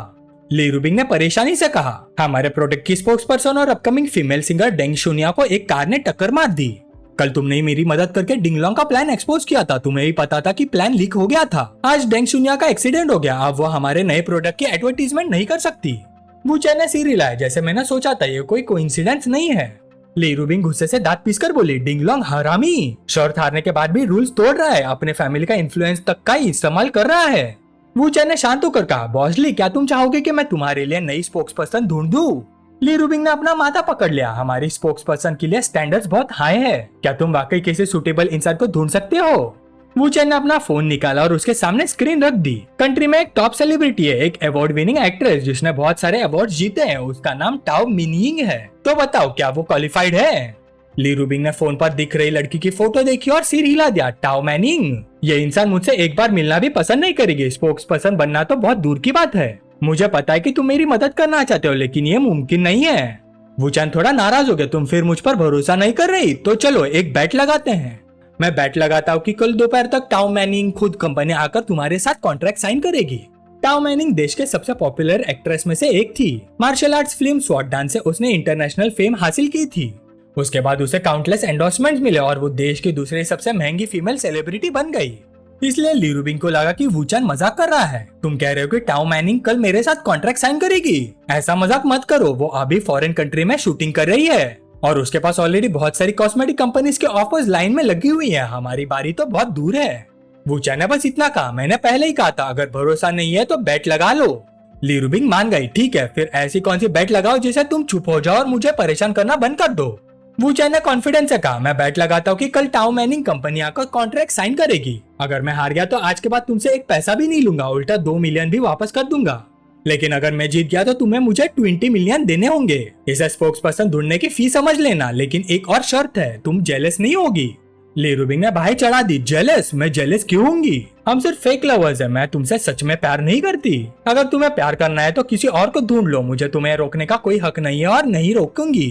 ली रूबिंग ने परेशानी से कहा, हमारे प्रोडक्ट की स्पोक्स पर्सन और अपकमिंग फीमेल सिंगर डेंग शुनिया को एक कार ने टक्कर मार दी। कल तुमने ही मेरी मदद करके डिंगलोंग का प्लान एक्सपोज किया था, तुम्हें ही पता था कि प्लान लीक हो गया था। आज डेंग शुनिया का एक्सीडेंट हो गया, अब वो हमारे नए प्रोडक्ट की एडवर्टीजमेंट नहीं कर सकती। वूचैन ने सिर हिलाया, जैसे मैंने सोचा था, ये कोई कोइंसिडेंस नहीं है। ली रूबिंग गुस्से से दांत पीसकर बोली, डिंगलोंग हरामी, शर्त हारने के बाद भी रूल्स तोड़ रहा है, अपने फैमिली का इन्फ्लुएंस तक का ही इस्तेमाल कर रहा है। वूचैन ने शांत होकर कहा, बॉस ली, क्या तुम चाहोगे कि मैं तुम्हारे लिए नई स्पोक्स पर्सन ढूंढ दूं? ली रूबिंग ने अपना माथा पकड़ लिया, हमारी स्पोक्स पर्सन के लिए स्टैंडर्ड्स बहुत हाई है, क्या तुम वाकई किसी सुटेबल इंसान को ढूंढ सकते हो? वूचैन ने अपना फोन निकाला और उसके सामने स्क्रीन रख दी। कंट्री में एक टॉप सेलिब्रिटी है, एक अवार्ड विनिंग एक्ट्रेस जिसने बहुत सारे अवार्ड जीते हैं, उसका नाम टाओ मिनिंग है, तो बताओ क्या वो क्वालिफाइड है? ली रूबिंग ने फोन पर दिख रही लड़की की फोटो देखी और सिर हिला दिया। टाओ मैनिंग, ये इंसान मुझसे एक बार मिलना भी पसंद नहीं करेगी, स्पोक्स पर्सन बनना तो बहुत दूर की बात है। मुझे पता है कि तुम मेरी मदद करना चाहते हो, लेकिन ये मुमकिन नहीं है। वूचान थोड़ा नाराज हो गया। तुम फिर मुझ पर भरोसा नहीं कर रही? तो चलो एक बैट लगाते हैं। मैं बैट लगाता हूँ कि कल दोपहर तक टाओ मैनिंग खुद कंपनी आकर तुम्हारे साथ कॉन्ट्रैक्ट साइन करेगी। टाओ मैनिंग देश के सबसे पॉपुलर एक्ट्रेस में से एक थी। मार्शल आर्ट्स फिल्म स्वॉट डांस से उसने इंटरनेशनल फेम हासिल की थी। उसके बाद उसे काउंटलेस एंडोर्समेंट्स मिले और वो देश की दूसरी सबसे महंगी फीमेल सेलिब्रिटी बन गई। इसलिए ली रूबिंग को लगा कि वूचान मजाक कर रहा है। तुम कह रहे हो कि टाओ मैनिंग कल मेरे साथ कॉन्ट्रैक्ट साइन करेगी? ऐसा मजाक मत करो, वो अभी फॉरेन कंट्री में शूटिंग कर रही है और उसके पास ऑलरेडी बहुत सारी कॉस्मेटिक कंपनीज के ऑफर्स लाइन में लगी हुई है। हमारी बारी तो बहुत दूर है। वूचान ने बस इतना कहा। मैंने पहले ही कहा था, अगर भरोसा नहीं है तो बैट लगा लो। ली रूबिंग मान गई। ठीक है, फिर ऐसी कौन सी बैट लगाओ जिससे तुम चुप हो जाओ और मुझे परेशान करना बंद कर दो। वूचान ने कॉन्फिडेंस से कहा, मैं बैट लगाता हूँ कि कल टाओ मैनिंग कंपनी आकर कॉन्ट्रैक्ट साइन करेगी। अगर मैं हार गया तो आज के बाद तुमसे एक पैसा भी नहीं लूंगा, उल्टा 2 मिलियन भी वापस कर दूंगा। लेकिन अगर मैं जीत गया तो तुम्हें मुझे 20 मिलियन देने होंगे। इसे स्पोक्स पर्सन ढूंढने की फीस समझ लेना, लेकिन एक और शर्त है, तुम जेलस नहीं होगी। ली रूबिंग ने बाहें चढ़ा दी। जेलस? मैं जेलस क्यों होंगी? हम सिर्फ फेक लवर्स हैं। मैं तुमसे सच में प्यार नहीं करती। अगर तुम्हें प्यार करना है तो किसी और को ढूंढ लो, मुझे तुम्हें रोकने का कोई हक नहीं है और नहीं रोकूंगी।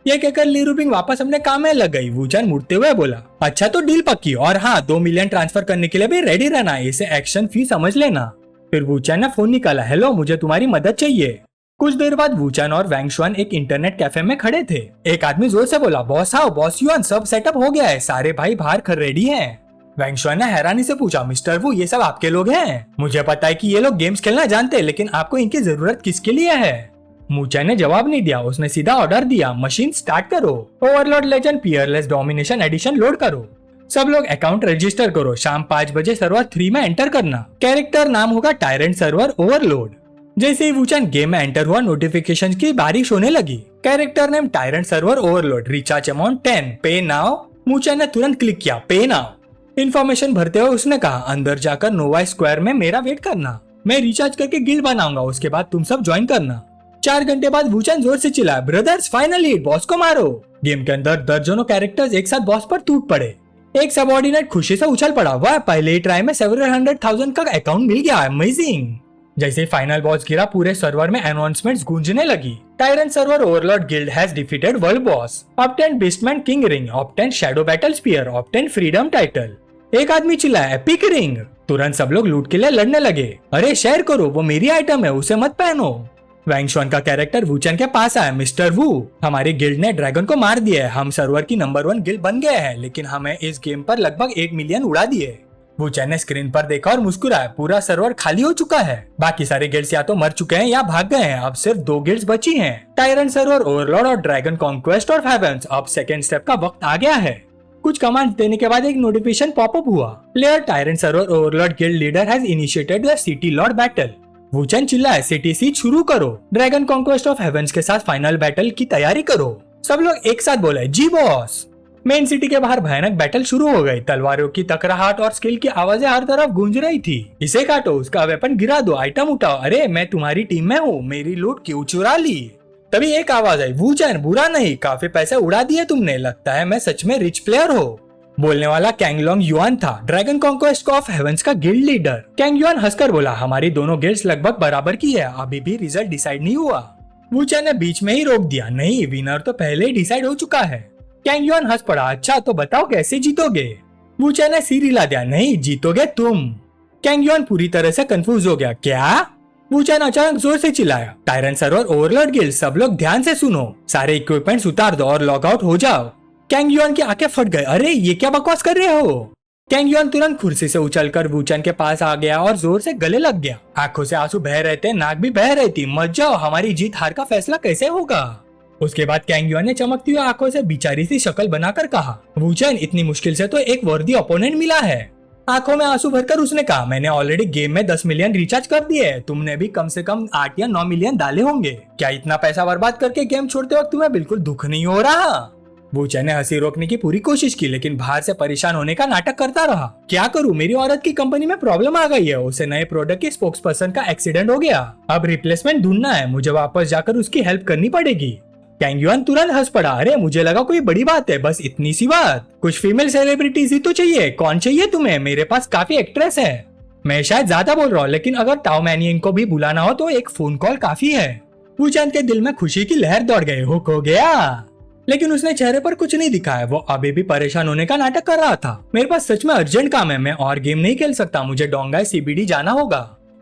ये कहकर ली रूबिंग वापस अपने काम में लग गई। वूचान मुड़ते हुए बोला, अच्छा तो डील पक्की, और हाँ 2 मिलियन ट्रांसफर करने के लिए भी रेडी रहना, इसे एक्शन फी समझ लेना। फिर वूचान ने फोन निकाला। हेलो, मुझे तुम्हारी मदद चाहिए। कुछ देर बाद वूचान और वैंग शुआन एक इंटरनेट कैफे में खड़े थे। एक आदमी जोर से बोला, बॉस आओ, बॉस युआन, सब सेटअप हो गया है, सारे भाई बाहर खड़े रेडी हैं। वैंग शुआन ने हैरानी से पूछा, मिस्टर वू, ये सब आपके लोग हैं? मुझे पता है कि ये लोग गेम्स खेलना जानते हैं, लेकिन आपको इनकी जरूरत किसके लिए है? वूचान ने जवाब नहीं दिया। उसने सीधा ऑर्डर दिया, मशीन स्टार्ट करो, overlord legend peerless domination edition load करो। सब लोग अकाउंट रजिस्टर करो, शाम 5 बजे सर्वर 3 में एंटर करना। कैरेक्टर नाम होगा टायरेंट सर्वर ओवरलोड। जैसे ही वूचान गेम में एंटर हुआ, नोटिफिकेशन की बारिश होने लगी। Character name tyrant server overload, recharge amount 10, पे नाउ। वूचान ने तुरंत क्लिक किया, पे नाउ। इन्फॉर्मेशन भरते हुए उसने कहा, अंदर जाकर नोवा स्क्वायर में मेरा वेट करना, मैं रिचार्ज करके गिल्ड बनाऊंगा, उसके बाद तुम सब ज्वाइन करना। 4 घंटे बाद वूचान जोर से चिल्लाया, ब्रदर्स फाइनली बॉस को मारो। गेम के अंदर दर्जनों कैरेक्टर्स एक साथ बॉस पर टूट पड़े। एक सबऑर्डिनेट खुशी से उछल पड़ा, वह पहले ही ट्राई में सेवरल 100,000 का अकाउंट मिल गया, अमेजिंग। जैसे ही फाइनल बॉस गिरा, पूरे सर्वर में अनाउंसमेंट्स गूंजने लगी। Tyrant server overlord guild has defeated world boss, obtain beastman king ring, obtain shadow battle spear, obtain freedom title. एक आदमी चिल्लाया, एपिक रिंग। तुरंत सब लोग लूट के लिए लड़ने लगे। अरे शेयर करो, वो मेरी आइटम है, उसे मत पहनो। वैंग शुआन का कैरेक्टर वूचान के पास आया, मिस्टर वू, हमारी गिल्ड ने ड्रैगन को मार दिया है, हम सर्वर की नंबर 1 गिल्ड बन गए हैं, लेकिन हमें इस गेम पर लगभग 1 मिलियन उड़ा दिए। वूचान ने स्क्रीन पर देखा और मुस्कुराया, पूरा सर्वर खाली हो चुका है, बाकी सारे गिल्ड्स या तो मर चुके हैं या भाग गए हैं, अब सिर्फ 2 गिल्ड्स बची हैं, टायरेंट सर्वर ओवरलॉर्ड और ड्रैगन कॉन्क्वेस्ट ऑफ हेवेंस। अब सेकंड स्टेप का वक्त आ गया है। कुछ कमांड देने के बाद एक नोटिफिकेशन पॉपअप हुआ, player tyrant server overlord guild leader has initiated the city lord battle. Wuchan चिल्लाया, सिटी सीज शुरू करो, ड्रैगन कॉन्क्वेस्ट ऑफ हेवेंस के साथ फाइनल बैटल की तैयारी करो। सब लोग एक साथ बोले, जी बॉस। मेन सिटी के बाहर भयानक बैटल शुरू हो गई। तलवारों की टकराहट और स्किल की आवाजें हर तरफ गूंज रही थी। इसे काटो, उसका वेपन गिरा दो, आइटम उठाओ, अरे मैं तुम्हारी टीम में हूँ, मेरी लूट क्यों चुरा ली? तभी एक आवाज आई, वूचान बुरा नहीं, काफी पैसे उड़ा दिए तुमने, लगता है मैं सच में रिच प्लेयर हो। बोलने वाला कैंगलोंग युआन था, ड्रैगन कॉन्क्वेस्ट ऑफ हेवेंस का गिल्ड लीडर। कैंग युआन हंसकर बोला, हमारी दोनों गिल्ड्स लगभग बराबर की है, अभी भी रिजल्ट डिसाइड नहीं हुआ। वूचान ने बीच में ही रोक दिया, नहीं, विनर तो पहले ही डिसाइड हो चुका है। कैंग युआन हंस पड़ा, अच्छा तो बताओ कैसे जीतोगे? वूचान ने सिर हिला दिया, नहीं, जीतोगे तुम। कैंग युआन पूरी तरह से कंफ्यूज हो गया, क्या? वूचान अचानक जोर से चिल्लाया, टायरेंट सर्वर ओवरलॉर्ड गिल्ड, सब लोग ध्यान से सुनो, सारे इक्विपमेंट्स उतार दो और लॉग आउट हो जाओ। कैंग युआन की आंखें फट गई, अरे ये क्या बकवास कर रहे हो? कैंग युआन तुरंत कुर्सी से उछलकर वूचान के पास आ गया और जोर से गले लग गया। आंखों से आंसू बह रहे थे, नाक भी बह रही थी। मत जाओ, हमारी जीत हार का फैसला कैसे होगा? उसके बाद कैंग युआन ने चमकती हुई आंखों से बेचारी सी शक्ल बनाकर कहा, वूचान, इतनी मुश्किल से तो एक वर्दी ओपोनेंट मिला है। आंखों में आंसू भरकर उसने कहा, मैंने ऑलरेडी गेम में 10 मिलियन रिचार्ज कर दिए है, तुमने भी कम से कम 8 या 9 मिलियन डाले होंगे। क्या इतना पैसा बर्बाद करके गेम छोड़ते वक्त तुम्हें बिल्कुल दुख नहीं हो रहा? वूचान ने हंसी रोकने की पूरी कोशिश की, लेकिन बाहर से परेशान होने का नाटक करता रहा। क्या करूं, मेरी औरत की कंपनी में प्रॉब्लम आ गई है, उसे नए प्रोडक्ट के स्पोक्स पर्सन का एक्सीडेंट हो गया, अब रिप्लेसमेंट ढूंढना है, मुझे वापस जाकर उसकी हेल्प करनी पड़ेगी। कैंग युआन तुरंत हंस पड़ा। अरे मुझे लगा कोई बड़ी बात है, बस इतनी सी बात। कुछ फीमेल सेलिब्रिटीज ही तो चाहिए। कौन चाहिए तुम्हें? मेरे पास काफी एक्ट्रेस है। मैं शायद ज्यादा बोल रहा हूँ, लेकिन अगर टाओ मैनियन को भी बुलाना हो तो एक फोन कॉल काफी है। वूचैन के दिल में खुशी की लहर दौड़ गई। हुक हो गया। लेकिन उसने चेहरे पर कुछ नहीं दिखाया। वो अभी भी परेशान होने का नाटक कर रहा था। मेरे पास सच में अर्जेंट काम है, मैं और गेम नहीं खेल सकता, मुझे डोंगाई सीबीडी जाना होगा।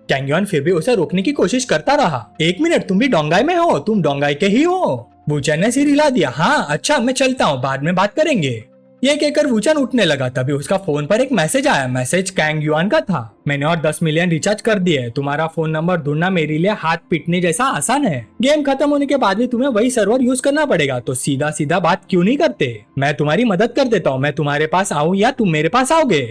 कैंग युआन फिर भी उसे रोकने की कोशिश करता रहा। एक मिनट, तुम भी डोंगाई में हो? तुम डोंगाई के ही हो? वूचैन ने सिर हिला दिया। हाँ अच्छा, मैं चलता हूँ, बाद में बात करेंगे। ये कहकर वूचैन उठने लगा। तभी उसका फोन पर एक मैसेज आया। मैसेज कैंग युआन का था। मैंने और 10 मिलियन रिचार्ज कर दिए। तुम्हारा फोन नंबर ढूंढना मेरे लिए हाथ पीटने जैसा आसान है। गेम खत्म होने के बाद भी तुम्हें वही सर्वर यूज करना पड़ेगा, तो सीधा सीधा बात क्यों नहीं करते? मैं तुम्हारी मदद कर देता हूँ। मैं तुम्हारे पास आऊँ या तुम मेरे पास आओगे?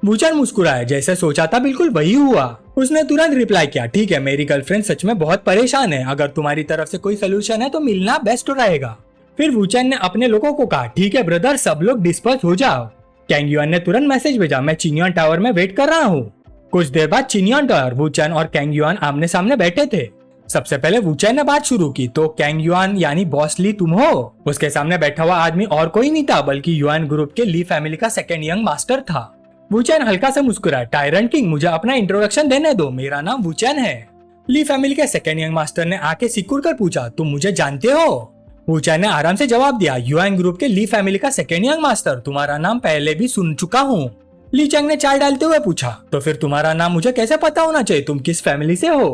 वूचैन मुस्कुराया। जैसे सोचा था बिल्कुल वही हुआ। उसने तुरंत रिप्लाई किया, ठीक है, मेरी गर्लफ्रेंड सच में बहुत परेशान है। अगर तुम्हारी तरफ से कोई सोल्यूशन है तो मिलना बेस्ट रहेगा। फिर वूचैन ने अपने लोगों को कहा, ठीक है ब्रदर, सब लोग डिस्पर्स हो जाओ। कैंग युआन ने तुरंत मैसेज भेजा, मैं चिनियन टावर में वेट कर रहा हूँ। कुछ देर बाद चिनियन टावर, वूचैन और कैंग युआन आमने सामने बैठे थे। सबसे पहले वूचैन ने बात शुरू की, तो कैंग युआन यानी बॉस ली तुम हो? उसके सामने बैठा हुआ आदमी और कोई नहीं था, बल्कि युआन ग्रुप के ली फैमिली का सेकेंड यंग मास्टर था। वूचैन हल्का से मुस्कुराया। टायरन किंग, मुझे अपना इंट्रोडक्शन देने दो, मेरा नाम वूचैन है। ली फैमिली के सेकेंड यंग मास्टर ने आके सिकुड़ कर पूछा, तुम मुझे जानते हो? वूचैन ने आराम से जवाब दिया, युआन ग्रुप के ली फैमिली का सेकेंड यंग मास्टर, तुम्हारा नाम पहले भी सुन चुका हूँ। ली चैंग ने चाय डालते हुए पूछा, तो फिर तुम्हारा नाम मुझे कैसे पता होना चाहिए? तुम किस फैमिली से हो?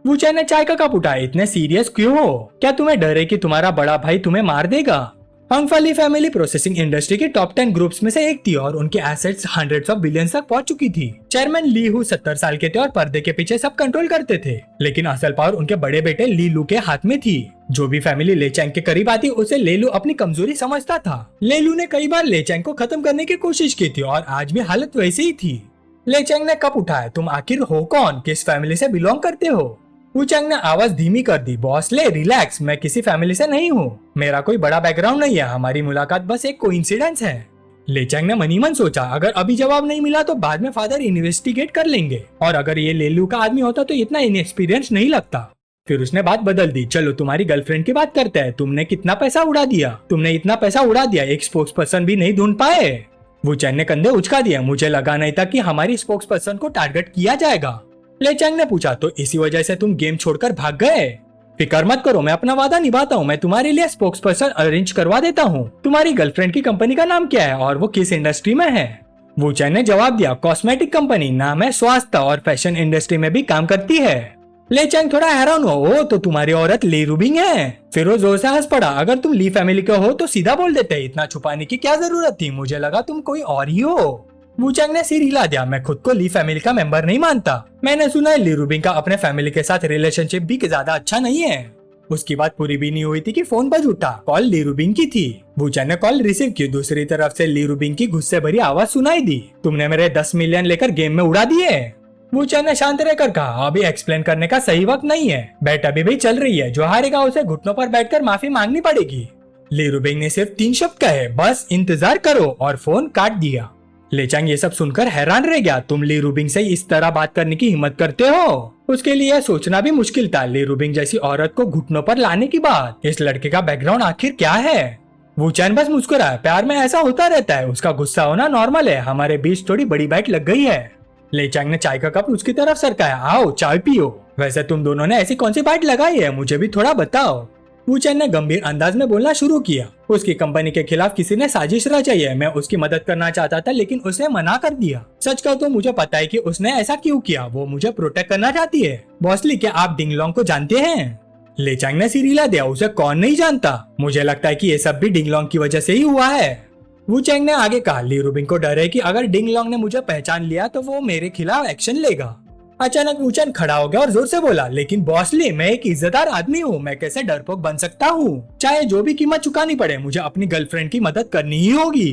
वूचैन ने चाय का कप उठाया। इतने सीरियस क्यों हो? क्या तुम्हें डर है कि तुम्हारा बड़ा भाई तुम्हें मार देगा? हंगफा फैमिली प्रोसेसिंग इंडस्ट्री के टॉप 10 ग्रुप्स में से एक थी और उनके एसेट्स हंड्रेड्स ऑफ बिलियंस तक पहुंच चुकी थी। चेयरमैन ली हु 70 साल के थे और पर्दे के पीछे सब कंट्रोल करते थे, लेकिन असल पावर उनके बड़े बेटे ली लू के हाथ में थी। जो भी फैमिली ले चैंग के करीब आती उसे ले लू अपनी कमजोरी समझता था। ले लू ने कई बार ले चैंग को खत्म करने की कोशिश की थी और आज भी हालत वैसी ही थी। ले चैंग ने कप उठाया, तुम आखिर हो कौन? किस फैमिली से बिलोंग करते हो? वूचैंग ने आवाज धीमी कर दी, बॉस ले रिलैक्स, मैं किसी फैमिली से नहीं हूँ, मेरा कोई बड़ा बैकग्राउंड नहीं है, हमारी मुलाकात बस एक कोइंसिडेंस है। ले चैंग ने मनी मन सोचा, अगर अभी जवाब नहीं मिला तो बाद में फादर इन्वेस्टिगेट कर लेंगे, और अगर ये लेलू का आदमी होता तो इतना इनएक्सपीरियंस नहीं लगता। फिर उसने बात बदल दी, चलो तुम्हारी गर्लफ्रेंड की बात करते हैं, तुमने कितना पैसा उड़ा दिया? तुमने इतना पैसा उड़ा दिया, एक स्पोक्स पर्सन भी नहीं ढूंढ पाए? वूचैंग ने कंधे उचका दिया, मुझे लगा नहीं था कि हमारी स्पोक्स पर्सन को टारगेट किया जाएगा। ले चैंग ने पूछा, तो इसी वजह से तुम गेम छोड़कर भाग गए? फिकर मत करो, मैं अपना वादा निभाता हूँ, मैं तुम्हारे लिए स्पोक्स पर्सन अरेंज करवा देता हूँ। तुम्हारी गर्लफ्रेंड की कंपनी का नाम क्या है और वो किस इंडस्ट्री में है? वूचैंग ने जवाब दिया, कॉस्मेटिक कंपनी, नाम है स्वास्थ्य और फैशन इंडस्ट्री में भी काम करती है। ले चैंग थोड़ा हैरान हुआ, ओ तो तुम्हारी औरत ली रूबिंग है? फिर वो जोर से हंस पड़ा, अगर तुम ली फैमिली के हो तो सीधा बोल देते, इतना छुपाने की क्या जरूरत थी? मुझे लगा तुम कोई और ही हो। वूचैंग ने सिर हिला दिया, मैं खुद को ली फैमिली का मेंबर नहीं मानता, मैंने सुना है ली रूबिंग का अपने फैमिली के साथ रिलेशनशिप भी ज्यादा अच्छा नहीं है। उसकी बात पूरी भी नहीं हुई थी कि फोन बज उठा। कॉल ली रूबिंग की थी। वूचैंग ने कॉल रिसीव की। दूसरी तरफ से ली रूबिंग की गुस्से भरी आवाज सुनाई दी, तुमने मेरे 10 मिलियन लेकर गेम में उड़ा दिए? वूचैंग ने शांत रहकर कहा, अभी एक्सप्लेन करने का सही वक्त नहीं है, बैट अभी भी चल रही है, जो हारेगा उसे घुटनों पर बैठकर माफी मांगनी पड़ेगी। ली रूबिंग ने सिर्फ 3 शब्द कहे, बस इंतजार करो, और फोन काट दिया। ले चैंग ये सब सुनकर हैरान रह गया, तुम ली रूबिंग से इस तरह बात करने की हिम्मत करते हो? उसके लिए सोचना भी मुश्किल था, ली रूबिंग जैसी औरत को घुटनों पर लाने की बात। इस लड़के का बैकग्राउंड आखिर क्या है? वूचैंग बस मुस्कुराया, प्यार में ऐसा होता रहता है, उसका गुस्सा होना नॉर्मल है, हमारे बीच थोड़ी बड़ी बाइट लग गई है। ले चैंग ने चाय का कप उसकी तरफ सरकाया, आओ चाय पियो। वैसे तुम दोनों ने ऐसी कौन सी बाइट लगाई है, मुझे भी थोड़ा बताओ। वूचैंग ने गंभीर अंदाज में बोलना शुरू किया, उसकी कंपनी के खिलाफ किसी ने साजिश रचाई है, मैं उसकी मदद करना चाहता था लेकिन उसने मना कर दिया। सच कहो तो मुझे पता है कि उसने ऐसा क्यों किया, वो मुझे प्रोटेक्ट करना चाहती है। बॉसली, क्या आप डिंगलोंग को जानते हैं? ले चैंग ने सिर हिला दिया, उसे कौन नहीं जानता, मुझे लगता है कि ये सब भी डिंगलोंग की वजह से ही हुआ है। वूचैंग ने आगे कहा, ली रूबिंग को डर है कि अगर डिंगलोंग ने मुझे पहचान लिया तो वो मेरे खिलाफ एक्शन लेगा। अचानक वूचैंग खड़ा हो गया और जोर से बोला, लेकिन बॉसली, मैं एक इज्जतदार आदमी हूँ, मैं कैसे डरपोक बन सकता हूँ? चाहे जो भी कीमत चुकानी पड़े, मुझे अपनी गर्लफ्रेंड की मदद करनी ही होगी।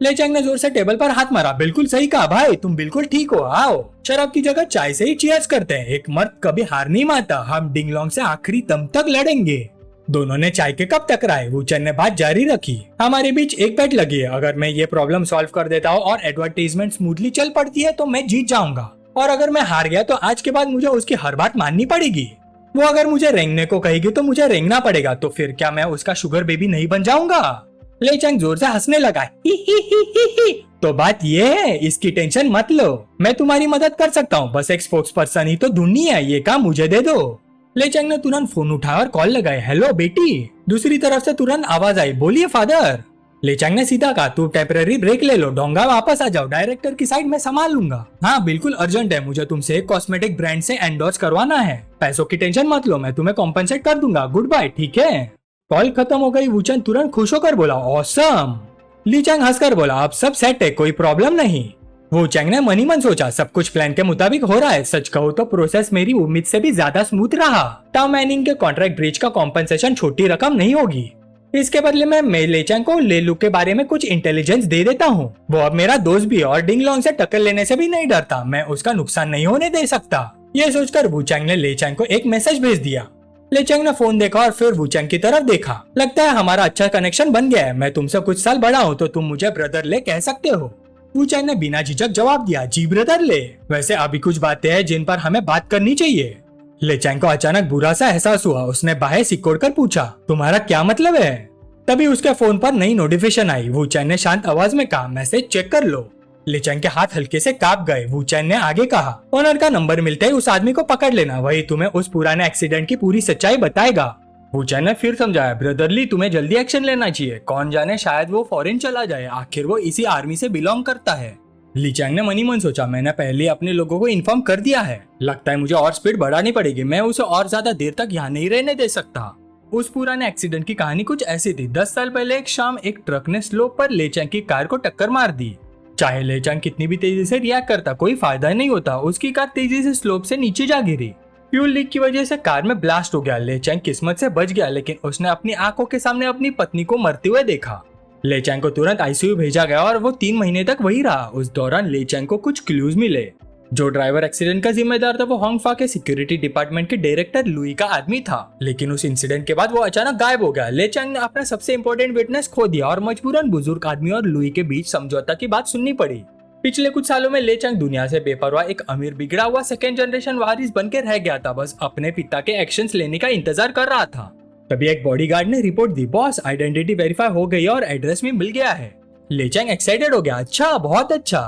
ले चैंग ने जोर से टेबल पर हाथ मारा, बिल्कुल सही कहा भाई, तुम बिल्कुल ठीक हो, आओ शराब की जगह चाय से ही चीयर्स करते हैं, एक मर्द कभी हार नहीं मानता, हम डिंगलोंग से आखिरी दम तक लड़ेंगे। दोनों ने चाय के कप टकराए। वूचैंग ने बात जारी रखी, हमारे बीच एक बेट लगी है, अगर मैं ये प्रॉब्लम सॉल्व कर देता हूँ और एडवर्टाइजमेंट स्मूथली चल पड़ती है तो मैं जीत जाऊंगा, और अगर मैं हार गया तो आज के बाद मुझे उसकी हर बात माननी पड़ेगी। वो अगर मुझे रेंगने को कहेगी तो मुझे रेंगना पड़ेगा, तो फिर क्या मैं उसका शुगर बेबी नहीं बन जाऊंगा? ले चैंग जोर से हंसने लगा। ही ही ही ही ही। तो बात ये है, इसकी टेंशन मत लो, मैं तुम्हारी मदद कर सकता हूँ, बस एक स्पोक्स पर्सन ही तो ढूंढनी है, ये काम मुझे दे दो। ले चैंग ने तुरंत फोन उठाया और कॉल लगाई। हेलो बेटी। दूसरी तरफ से तुरंत आवाज आई, बोलिए फादर। ले चैंग ने सीधा कहा, तू टेम्पररी ब्रेक ले लो, डोंगा वापस आ जाओ, डायरेक्टर की साइड में संभाल लूंगा। हाँ बिल्कुल अर्जेंट है, मुझे तुमसे कॉस्मेटिक ब्रांड से एंडोर्स करवाना है, पैसों की टेंशन मत लो, मैं तुम्हें कॉम्पेंसेट कर दूंगा, गुड बाय, ठीक है। कॉल खत्म हो गई। वूचन तुरंत खुश होकर बोला, ऑसम। ली चैंग हंसकर बोला, अब सब सेट है, कोई प्रॉब्लम नहीं। वो चैंग ने मन ही मन सोचा, सब कुछ प्लान के मुताबिक हो रहा है, सच कहूँ तो प्रोसेस मेरी उम्मीद से भी ज्यादा स्मूथ रहा। टाउ मैनिंग के कॉन्ट्रैक्ट ब्रीच का कॉम्पेंसेशन छोटी रकम नहीं होगी, इसके बदले में मैं ले चैंग को ले लू के बारे में कुछ इंटेलिजेंस दे देता हूँ। वो अब मेरा दोस्त भी और डिंग लोंग से टक्कर लेने से भी नहीं डरता, मैं उसका नुकसान नहीं होने दे सकता। ये सोचकर वू चैंग ने ले चैंग को एक मैसेज भेज दिया। ले चैंग ने फोन देखा और फिर वू चैंग की तरफ देखा। लगता है हमारा अच्छा कनेक्शन बन गया है, मैं तुमसे कुछ साल बड़ा हूँ तो तुम मुझे ब्रदर ले कह सकते हो। वू चैंग ने बिना झिझक जवाब दिया, जी ब्रदर ले। वैसे अभी कुछ बातें हैं जिन पर हमें बात करनी चाहिए। ले चैंग को अचानक बुरा सा एहसास हुआ, उसने बाहें सिकोड़ कर पूछा, तुम्हारा क्या मतलब है? तभी उसके फोन पर नई नोटिफिकेशन आई। वू चैंग ने शांत आवाज में कहा, मैसेज चेक कर लो। ले चैंग के हाथ हल्के से कांप गए। वू चैंग ने आगे कहा, ओनर का नंबर मिलते ही उस आदमी को पकड़ लेना, वही तुम्हें उस पुराने एक्सीडेंट की पूरी सच्चाई बताएगा। वू चैंग ने फिर समझाया, ब्रदरली तुम्हें जल्दी एक्शन लेना चाहिए, कौन जाने शायद वो फॉरेन चला जाए, आखिर वो इसी आर्मी से बिलोंग करता है। ली चैंग ने मनी मन सोचा, मैंने पहले अपने लोगों को इन्फॉर्म कर दिया है, लगता है मुझे और स्पीड बढ़ानी पड़ेगी, मैं उसे और ज्यादा देर तक यहाँ नहीं रहने दे सकता। उस पुराने एक्सीडेंट की कहानी कुछ ऐसी थी। 10 साल पहले एक शाम एक ट्रक ने स्लोप पर ले चैंग की कार को टक्कर मार दी। चाहे ले चैंग कितनी भी तेजी से रिएक्ट करता, कोई फायदा नहीं होता, उसकी कार तेजी से स्लोप से नीचे जा गिरी। फ्यूल लीक की वजह से कार में ब्लास्ट हो गया। ले चैंग किस्मत से बच गया, लेकिन उसने अपनी आंखों के सामने अपनी पत्नी को मरते हुए देखा। ले चैंग को तुरंत आईसीयू भेजा गया और वो 3 महीने तक वही रहा। उस दौरान ले चैंग को कुछ क्लूज मिले। जो ड्राइवर एक्सीडेंट का जिम्मेदार था वो हांगफा के सिक्योरिटी डिपार्टमेंट के डायरेक्टर लुई का आदमी था, लेकिन उस इंसिडेंट के बाद वो अचानक गायब हो गया। ले चैंग ने अपना सबसे इम्पोर्टेंट विटनेस खो दिया और मजबूरन बुजुर्ग आदमी और लुई के बीच समझौता की बात सुननी पड़ी। पिछले कुछ सालों में ले चैंग दुनिया से बेपरवाह एक अमीर बिगड़ा हुआ सेकेंड जनरेशन वारिस बनकर रह गया था, बस अपने पिता के एक्शंस लेने का इंतजार कर रहा था। तभी एक बॉडीगार्ड ने रिपोर्ट दी, बॉस आइडेंटिटी वेरीफाई हो गई और एड्रेस भी मिल गया है। ले चैंग एक्साइटेड हो गया, अच्छा बहुत अच्छा।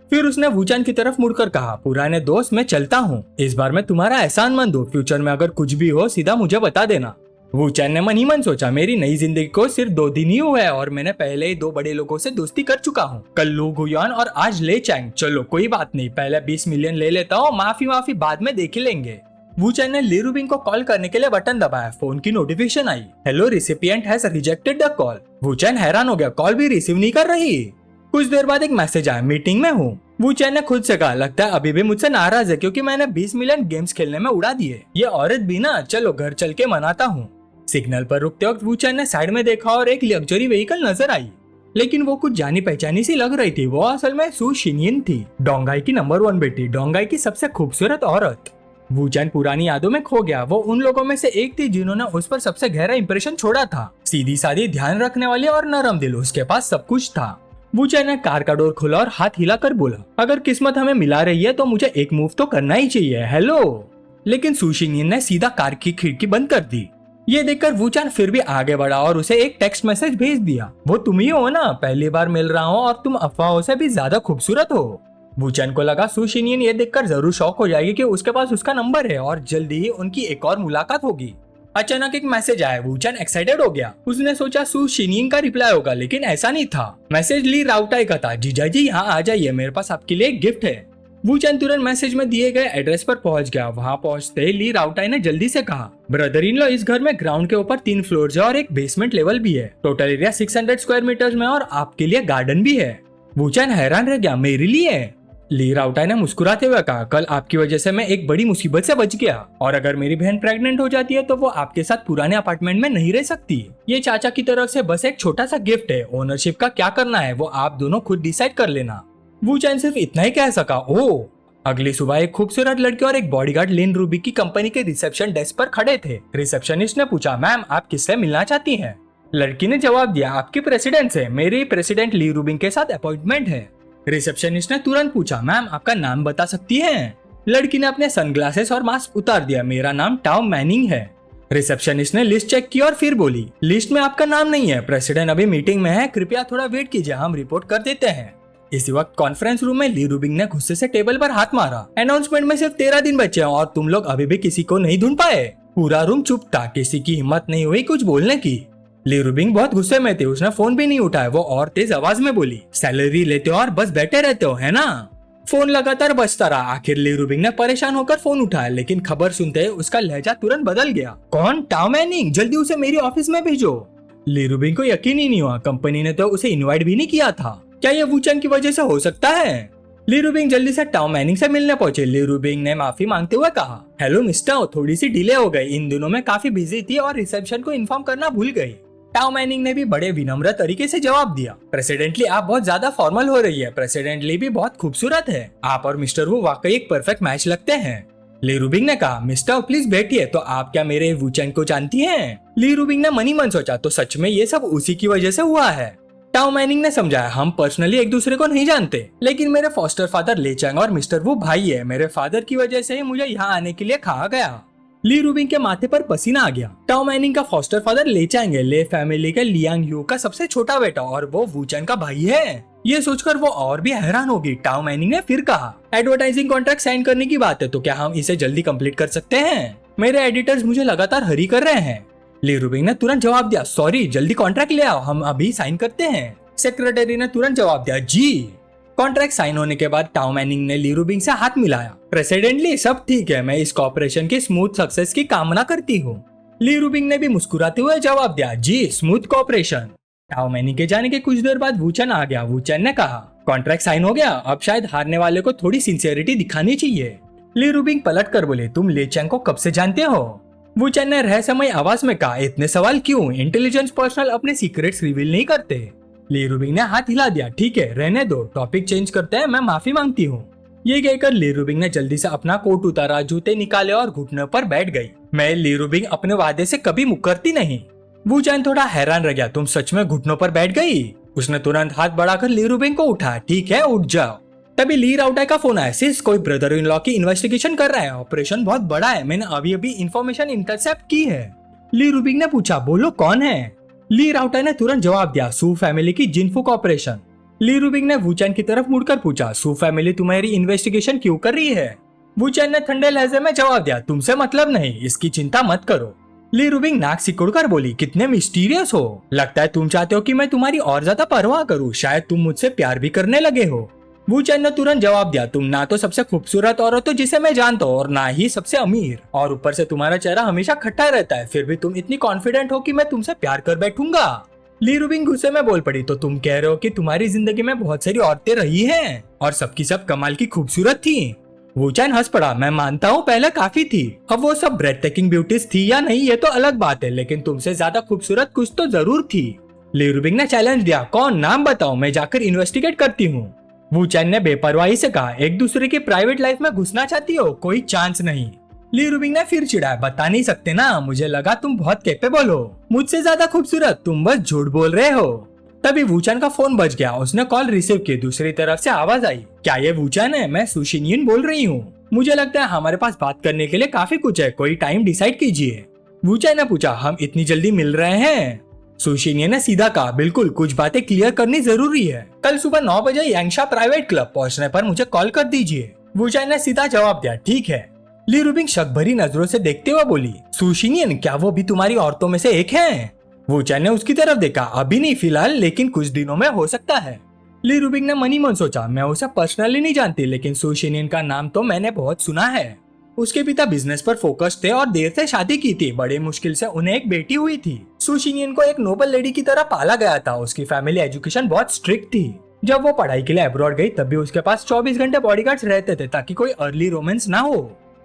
फिर उसने वू चैंग की तरफ मुड़कर कहा, पुराने दोस्त मैं चलता हूँ, इस बार मैं तुम्हारा एहसानमंद हूँ, फ्यूचर में अगर कुछ भी हो सीधा मुझे बता देना। वू चैंग ने मन ही मन सोचा, मेरी नई जिंदगी को सिर्फ 2 दिन ही हुए हैं और मैंने पहले ही 2 बड़े लोगों से दोस्ती कर चुका हूँ, कल लू गुयान और आज ले चैंग। चलो कोई बात नहीं, पहले 20 मिलियन ले लेता हूँ, माफी बाद में देख ही लेंगे। वू चैंग ने ली रूबिंग को कॉल करने के लिए बटन दबाया। फोन की नोटिफिकेशन आई, hello recipient has rejected the call. Wu Chang हैरान हो गया, कॉल भी रिसीव नहीं कर रही। कुछ देर बाद एक मैसेज आया, मीटिंग में हूँ। वू चैंग ने खुद से कहा, लगता है अभी भी मुझसे नाराज है क्योंकि मैंने 20 मिलियन गेम्स खेलने में उड़ा दिए। ये औरत भी ना, चलो घर चल के मनाता हूँ। सिग्नल पर रुकते वक्त वू चैंग ने साइड में देखा और एक लग्जरी व्हीकल नजर आई, लेकिन वो कुछ जानी पहचानी सी लग रही थी। वो असल में सू शिनयिन थी, डोंगाई की नंबर 1 बेटी, डोंगाई की सबसे खूबसूरत औरत। वू चैंग पुरानी यादों में खो गया। वो उन लोगों में से एक थी जिन्होंने उस पर सबसे गहरा इंप्रेशन छोड़ा था। सीधी सादी, ध्यान रखने वाली और नरम दिल, उसके पास सब कुछ था। वू चैंग ने कार का डोर खोला और हाथ हिलाकर बोला, अगर किस्मत हमें मिला रही है तो मुझे एक मूव तो करना ही चाहिए, हेलो। लेकिन सू शिनयिन ने सीधा कार की खिड़की बंद कर दी। ये देखकर वू चैंग फिर भी आगे बढ़ा और उसे एक टेक्स्ट मैसेज भेज दिया, वो तुम ही हो ना, पहली बार मिल रहा हो और तुम अफवाहों से भी ज्यादा खूबसूरत हो। वू चैंग को लगा सू शिनयिन ये देखकर जरूर शॉक हो जाएगी कि उसके पास उसका नंबर है और जल्दी ही उनकी एक और मुलाकात होगी। अचानक एक मैसेज आया। वू चैंग एक्साइटेड हो गया। उसने सोचा सू शिनयिन का रिप्लाई होगा, लेकिन ऐसा नहीं था। मैसेज ली राउटाई का था, जीजा जी यहाँ आ जाइए, मेरे पास आपके लिए एक गिफ्ट है। वू चैंग तुरंत मैसेज में दिए गए एड्रेस पर पहुंच गया। वहां पहुंचते ही ली राउटाई ने जल्दी से कहा, ब्रदर इन लॉ, इस घर में ग्राउंड के ऊपर 3 फ्लोर है और एक बेसमेंट लेवल भी है, टोटल एरिया 600 स्क्वायर मीटर्स में और आपके लिए गार्डन भी है। वू चैंग हैरान रह गया, मेरे लिए? ली राउटाई ने मुस्कुराते हुए कहा, कल आपकी वजह से मैं एक बड़ी मुसीबत से बच गया और अगर मेरी बहन प्रेग्नेंट हो जाती है तो वो आपके साथ पुराने अपार्टमेंट में नहीं रह सकती। ये चाचा की तरफ से बस एक छोटा सा गिफ्ट है, ओनरशिप का क्या करना है वो आप दोनों खुद डिसाइड कर लेना। वू चैंग सिर्फ इतना ही कह सका। ओह। अगली सुबह एक खूबसूरत लड़की और एक बॉडीगार्ड लिन रूबी की कंपनी के रिसेप्शन डेस्क पर खड़े थे। रिसेप्शनिस्ट ने पूछा, मैम आप किससे मिलना चाहती हैं? लड़की ने जवाब दिया, आपकी प्रेसिडेंट से, मेरी प्रेसिडेंट ली रूबिंग के साथ अपॉइंटमेंट है। रिसेप्शनिस्ट ने तुरंत पूछा, मैम आपका नाम बता सकती हैं? लड़की ने अपने सनग्लासेस और मास्क उतार दिया। मेरा नाम टाओ मैनिंग है। रिसेप्शनिस्ट ने लिस्ट चेक की और फिर बोली, लिस्ट में आपका नाम नहीं है, प्रेसिडेंट अभी मीटिंग में है, कृपया थोड़ा वेट कीजिए, हम रिपोर्ट कर देते हैं। इसी वक्त कॉन्फ्रेंस रूम में ली रूबिंग ने गुस्से से टेबल पर हाथ मारा। अनाउंसमेंट में सिर्फ 13 दिन बचे हैं और तुम लोग अभी भी किसी को नहीं ढूंढ पाए। पूरा रूम चुप था, किसी की हिम्मत नहीं हुई कुछ बोलने की। ली रूबिंग बहुत गुस्से में थे, उसने फोन भी नहीं उठाया। वो और तेज आवाज में बोली, सैलरी लेते हो और बस बैठे रहते हो, है ना? फोन लगातार बजता रहा। आखिर ली रूबिंग ने परेशान होकर फोन उठाया, लेकिन खबर सुनते ही उसका लहजा तुरंत बदल गया। कौन? टाओ मैनिंग, जल्दी उसे मेरी ऑफिस में भेजो। ली रूबिंग को यकीन ही नहीं हुआ, कंपनी ने तो उसे इनवाइट भी नहीं किया था। क्या ये वूचन की वजह से हो सकता है? ली रूबिंग जल्दी से टाओ मैनिंग से मिलने पहुंचे। ली रूबिंग ने माफी मांगते हुए कहा, हेलो मिस्टर, थोड़ी सी डिले हो गई, इन दिनों में काफी बिजी थी और रिसेप्शन को इन्फॉर्म करना भूल गई। टाओ मैनिंग ने भी बड़े विनम्र तरीके से जवाब दिया, प्रेसिडेंटली आप बहुत ज्यादा फॉर्मल हो रही है, प्रेसिडेंटली भी बहुत खूबसूरत है, आप और मिस्टर वू वाकई एक परफेक्ट मैच लगते हैं। ली रूबिंग ने कहा, मिस्टर प्लीज बैठिए, तो आप क्या मेरे वूचन को जानती हैं? ली रूबिंग ने मनी मन सोचा, तो सच में ये सब उसी की वजह से हुआ है। टाओ मैनिंग ने समझाया, हम पर्सनली एक दूसरे को नहीं जानते, लेकिन मेरे फॉस्टर फादर ले चैंग और मिस्टर वू भाई है, मेरे फादर की वजह से ही मुझे यहाँ आने के लिए कहा गया। ली रूबिंग के माथे पर पसीना आ गया। टाओ मैनिंग का फॉस्टर फादर ले चैंग है, ले फैमिली के लियांग यू का सबसे छोटा बेटा, और वो वूचन का भाई है। ये सोचकर वो और भी हैरान होगी। टाओ मैनिंग ने फिर कहा, एडवर्टाइजिंग कॉन्ट्रैक्ट साइन करने की बात है, तो क्या हम इसे जल्दी कंप्लीट कर सकते हैं? मेरे एडिटर्स मुझे लगातार हरी कर रहे हैं। ली रूबिंग ने तुरंत जवाब दिया, सॉरी, जल्दी कॉन्ट्रैक्ट ले आओ, हम अभी साइन करते हैं। सेक्रेटरी ने तुरंत जवाब दिया, जी। कॉन्ट्रैक्ट साइन होने के बाद टाओ मैनिंग ने ली रूबिंग से हाथ मिलाया। प्रेसिडेंटली सब ठीक है, मैं इस कॉर्पोरेशन की स्मूथ सक्सेस की कामना करती हूँ। ली रूबिंग ने भी मुस्कुराते हुए जवाब दिया, जी, स्मूथ कॉर्पोरेशन। टाओ मैनिंग के जाने के कुछ देर बाद वूचन आ गया। वूचन ने कहा, कॉन्ट्रैक्ट साइन हो गया, अब शायद हारने वाले को थोड़ी सिंसियरिटी दिखानी चाहिए। ली रूबिंग पलट कर बोले, तुम ले चैंग को कब से जानते हो? वूचन ने रहस्यमय आवाज में कहा, इतने सवाल क्यों? इंटेलिजेंस पर्सनल अपने सीक्रेट्स रिवील नहीं करते। ली रूबिंग ने हाथ हिला दिया, ठीक है, रहने दो, टॉपिक चेंज करते हैं, मैं माफी मांगती हूँ। ये कहकर ली रूबिंग ने जल्दी से अपना कोट उतारा, जूते निकाले और घुटने पर बैठ गई। मैं ली रूबिंग अपने वादे से कभी मुकरती नहीं। वूचन थोड़ा हैरान रह गया, तुम सच में घुटनों पर बैठ गई? उसने तुरंत हाथ बढ़ाकर ली रूबिंग को उठाया, ठीक है, उठ जाओ। तभी ली राउटाई का फोन आया, सिस कोई ब्रदर इन लॉ की इन्वेस्टिगेशन कर रहा है, ऑपरेशन बहुत बड़ा है, मैंने अभी अभी इंफॉर्मेशन इंटरसेप्ट की है। ली रूबिंग ने पूछा, बोलो कौन है? ली राउटाई ने तुरंत जवाब दिया, सू फैमिली की जिनफू कॉर्पोरेशन। ली रूबिंग ने वूचन की तरफ मुड़कर पूछा, सू फैमिली तुम्हारी इन्वेस्टिगेशन क्यों कर रही है? वूचन ने ठंडे लहजे में जवाब दिया, तुमसे मतलब नहीं, इसकी चिंता मत करो। ली रूबिंग नाक सिकुड़कर बोली, कितने मिस्टीरियस हो, लगता है तुम चाहते हो कि मैं तुम्हारी और ज्यादा परवाह करूं, शायद तुम मुझसे प्यार भी करने लगे हो। वूचन ने तुरंत जवाब दिया, तुम ना तो सबसे खूबसूरत औरत हो जिसे मैं जानता हूँ और ना ही सबसे अमीर, और ऊपर से तुम्हारा चेहरा हमेशा खट्टा रहता है, फिर भी तुम इतनी कॉन्फिडेंट हो कि मैं तुमसे प्यार कर बैठूंगा। ली रूबिंग गुस्से में बोल पड़ी, तो तुम कह रहे हो कि तुम्हारी जिंदगी में बहुत सारी औरतें रही हैं और सबकी सब कमाल की खूबसूरत थी? वूचन हंस पड़ा, मैं मानता हूँ पहले काफी थी, अब वो सब ब्रेथ टेकिंग ब्यूटीज थी या नहीं ये तो अलग बात है, लेकिन तुमसे ज्यादा खूबसूरत कुछ तो जरूर थी। ली रूबिंग ने चैलेंज दिया, कौन? नाम बताओ, मैं जाकर इन्वेस्टिगेट करती हूँ। वूचन ने बेपरवाही से कहा, एक दूसरे की प्राइवेट लाइफ में घुसना चाहती हो? कोई चांस नहीं। ली रूबिंग ने फिर चिढ़ाया, बता नहीं सकते ना, मुझे लगा तुम बहुत कैपेबल हो, मुझसे ज्यादा खूबसूरत, तुम बस झूठ बोल रहे हो। तभी वूचन का फोन बज गया, उसने कॉल रिसीव की। दूसरी तरफ से आवाज आई, क्या ये वूचन है? मैं सू शिनयिन बोल रही हूँ, मुझे लगता है हमारे पास बात करने के लिए काफी कुछ है, कोई टाइम डिसाइड कीजिए। वूचन ने पूछा, हम इतनी जल्दी मिल रहे हैं? सू शिनयिन ने सीधा कहा, बिल्कुल, कुछ बातें क्लियर करनी जरूरी है, कल सुबह 9 बजे यांगशा प्राइवेट क्लब पहुंचने पर मुझे कॉल कर दीजिए। वूचन ने सीधा जवाब दिया, ठीक है। ली रूबिंग शक भरी नजरों से देखते हुए बोली, सू शिनयिन, क्या वो भी तुम्हारी औरतों में से एक है? वूचन ने उसकी तरफ देखा, अभी नहीं फिलहाल, लेकिन कुछ दिनों में हो सकता है। ली रूबिंग ने मनी मन सोचा, मैं उसे पर्सनली नहीं जानती, लेकिन सू शिनयिन का नाम तो मैंने बहुत सुना है। उसके पिता बिजनेस पर फोकस थे और देर से शादी की थी, बड़े मुश्किल से उन्हें एक बेटी हुई थी। सू शिनयिन को एक नोबल लेडी की तरह पाला गया था, उसकी फैमिली एजुकेशन बहुत स्ट्रिक्ट थी। जब वो पढ़ाई के लिए अब्रॉड गई तब भी उसके पास 24 घंटे बॉडीगार्ड्स रहते थे ताकि कोई अर्ली रोमांस ना हो।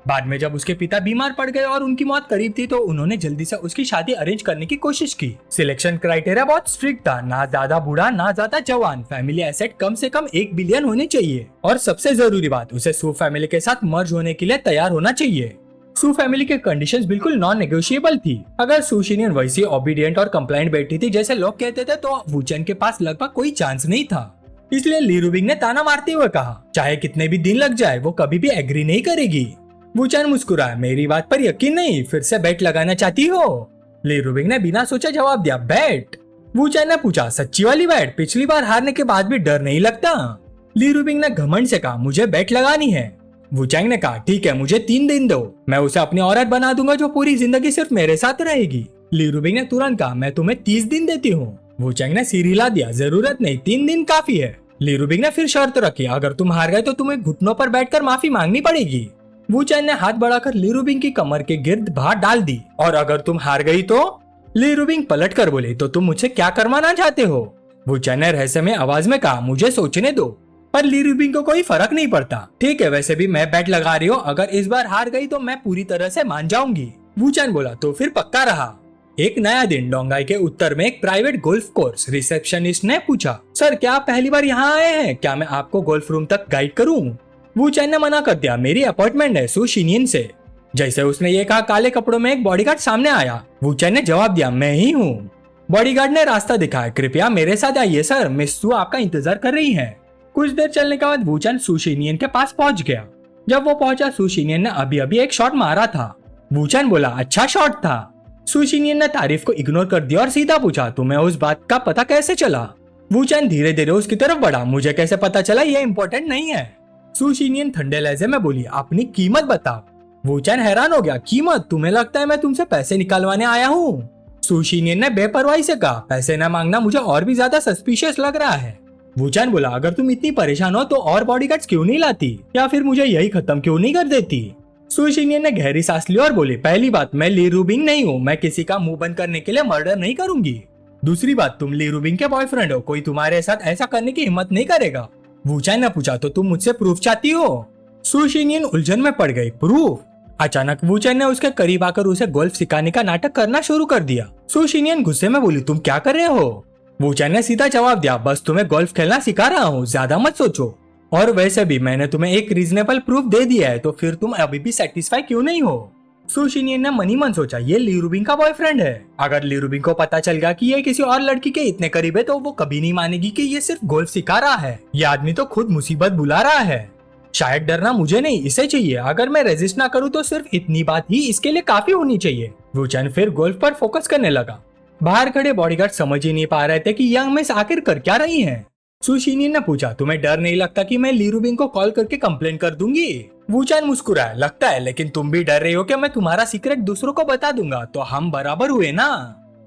बाद में जब उसके पिता बीमार पड़ गए और उनकी मौत करीब थी तो उन्होंने जल्दी से उसकी शादी अरेंज करने की कोशिश की। सिलेक्शन क्राइटेरिया बहुत स्ट्रिक्ट था, ना ज्यादा बूढ़ा ना ज्यादा जवान, फैमिली एसेट कम से कम 1 बिलियन होने चाहिए, और सबसे जरूरी बात, उसे सू फैमिली के साथ मर्ज होने के लिए तैयार होना चाहिए। सू फैमिली के कंडीशंस बिल्कुल नॉन नेगोशिएबल थी। अगर सू शिनयिन वैसी ओबीडिएंट और कंप्लाइंट बेटी थी जैसे लोग कहते थे तो वूचन के पास लगभग कोई चांस नहीं था। इसलिए ली रूबिंग ने ताना मारते हुए कहा, चाहे कितने भी दिन लग जाए वो कभी भी एग्री नहीं करेगी। वूचान मुस्कुराया, मेरी बात पर यकीन नहीं, फिर से बेट लगाना चाहती हो? ली रूबिंग ने बिना सोचे जवाब दिया, बेट। वूचान ने पूछा, सच्ची वाली बेट? पिछली बार हारने के बाद भी डर नहीं लगता? ली रूबिंग ने घमंड से कहा, मुझे बेट लगानी है। वूचांग ने कहा, ठीक है, मुझे 3 दिन दो, मैं उसे अपनी औरत बना दूंगा जो पूरी जिंदगी सिर्फ मेरे साथ रहेगी। ली रूबिंग ने तुरंत कहा, मैं तुम्हें 30 दिन देती हूँ। वूचांग ने सिर हिला दिया, जरूरत नहीं, 3 दिन काफी है। ली रूबिंग ने फिर शर्त रखी, अगर तुम हार गए तो तुम्हें घुटनों पर बैठकर माफी मांगनी पड़ेगी। वूचांग ने हाथ बढ़ाकर ली रूबिंग की कमर के गिर्द बाहर डाल दी। और अगर तुम हार गई तो? ली रूबिंग पलट कर बोली, तो तुम मुझसे क्या करवाना चाहते हो? वूचांग ने रहस्यमय आवाज में कहा, मुझे सोचने दो। पर ली रूबिंग को कोई फर्क नहीं पड़ता। ठीक है, वैसे भी मैं बेट लगा रही हूँ, अगर इस बार हार गई तो मैं पूरी तरह से मान जाऊंगी। वूचांग बोला, तो फिर पक्का रहा। एक नया दिन, डोंगाई के उत्तर में एक प्राइवेट गोल्फ कोर्स। रिसेप्शनिस्ट ने पूछा, सर क्या आप पहली बार यहाँ आए हैं? क्या मैं आपको गोल्फ रूम तक गाइड करूँ? वूचांग ने मना कर दिया, मेरी अपॉइंटमेंट है सु शिनियन से। जैसे उसने ये कहा, काले कपड़ों में एक बॉडीगार्ड सामने आया। वूचांग ने जवाब दिया, मैं ही हूँ। बॉडीगार्ड ने रास्ता दिखाया, कृपया मेरे साथ आइए सर, मिस सु आपका इंतजार कर रही है। कुछ देर चलने के बाद वूचांग सु शिनियन के पास पहुंच गया। जब वो पहुंचा, सु शिनियन ने अभी अभी एक शॉट मारा था। वूचांग बोला, अच्छा शॉट था। सु शिनियन ने तारीफ को इग्नोर कर दिया और सीधा पूछा, तुम्हें उस बात का पता कैसे चला? वूचांग धीरे धीरे उसकी तरफ बढ़ा, मुझे कैसे पता चला ये इम्पोर्टेंट नहीं है। सु शिनियन ठंडे लहजे में बोली, अपनी कीमत बताओ। वूचांग हैरान हो गया, कीमत? तुम्हें लगता है मैं तुमसे पैसे निकालवाने आया हूँ? सु शिनियन ने बेपरवाही से कहा, पैसे न मांगना मुझे और भी ज्यादा सस्पिशियस लग रहा है। वूचांग बोला, अगर तुम इतनी परेशान हो तो और बॉडीगार्ड्स क्यों नहीं लाती, या फिर मुझे यही खत्म क्यों नहीं कर देती? सु शिनियन ने गहरी सांस ली और बोली, पहली बात, मैं ली रूबिंग नहीं हूँ, मैं किसी का मुंह बंद करने के लिए मर्डर नहीं करूंगी। दूसरी बात, तुम ली रूबिंग के बॉयफ्रेंड हो, कोई तुम्हारे साथ ऐसा करने की हिम्मत नहीं करेगा। वूचांग ने पूछा, तो तुम मुझसे प्रूफ चाहती हो? सु शिनियन उलझन में पड़ गई, प्रूफ? अचानक वूचांग ने उसके करीब आकर उसे गोल्फ सिखाने का नाटक करना शुरू कर दिया। सु शिनियन गुस्से में बोली, तुम क्या कर रहे हो? वूचांग ने सीधा जवाब दिया, बस तुम्हें गोल्फ खेलना सिखा रहा हूँ, ज्यादा मत सोचो। और वैसे भी मैंने तुम्हें एक रीजनेबल प्रूफ दे दिया है, तो फिर तुम अभी भी सेटिस्फाई क्यों नहीं हो? सु शिनियन ने मनी मन सोचा, ये ली रूबिंग का बॉयफ्रेंड है। अगर ली रूबिंग को पता चल गया कि ये किसी और लड़की के इतने करीब है तो वो कभी नहीं मानेगी कि ये सिर्फ गोल्फ सिखा रहा है। ये आदमी तो खुद मुसीबत बुला रहा है। शायद डरना मुझे नहीं, इसे चाहिए। अगर मैं रेजिस्ट ना करूँ तो सिर्फ इतनी बात ही इसके लिए काफी होनी चाहिए। वूचांग फिर गोल्फ पर फोकस करने लगा। बाहर खड़े बॉडीगार्ड समझ ही नहीं पा रहे थे कि यंग मिस आखिर कर क्या रही हैं। सु शिनियन ने पूछा, तुम्हें डर नहीं लगता कि मैं ली रूबिंग को कॉल करके कंप्लेन कर दूंगी? वूचांग मुस्कुराया, लगता है, लेकिन तुम भी डर रही हो कि मैं तुम्हारा सीक्रेट दूसरों को बता दूंगा, तो हम बराबर हुए ना?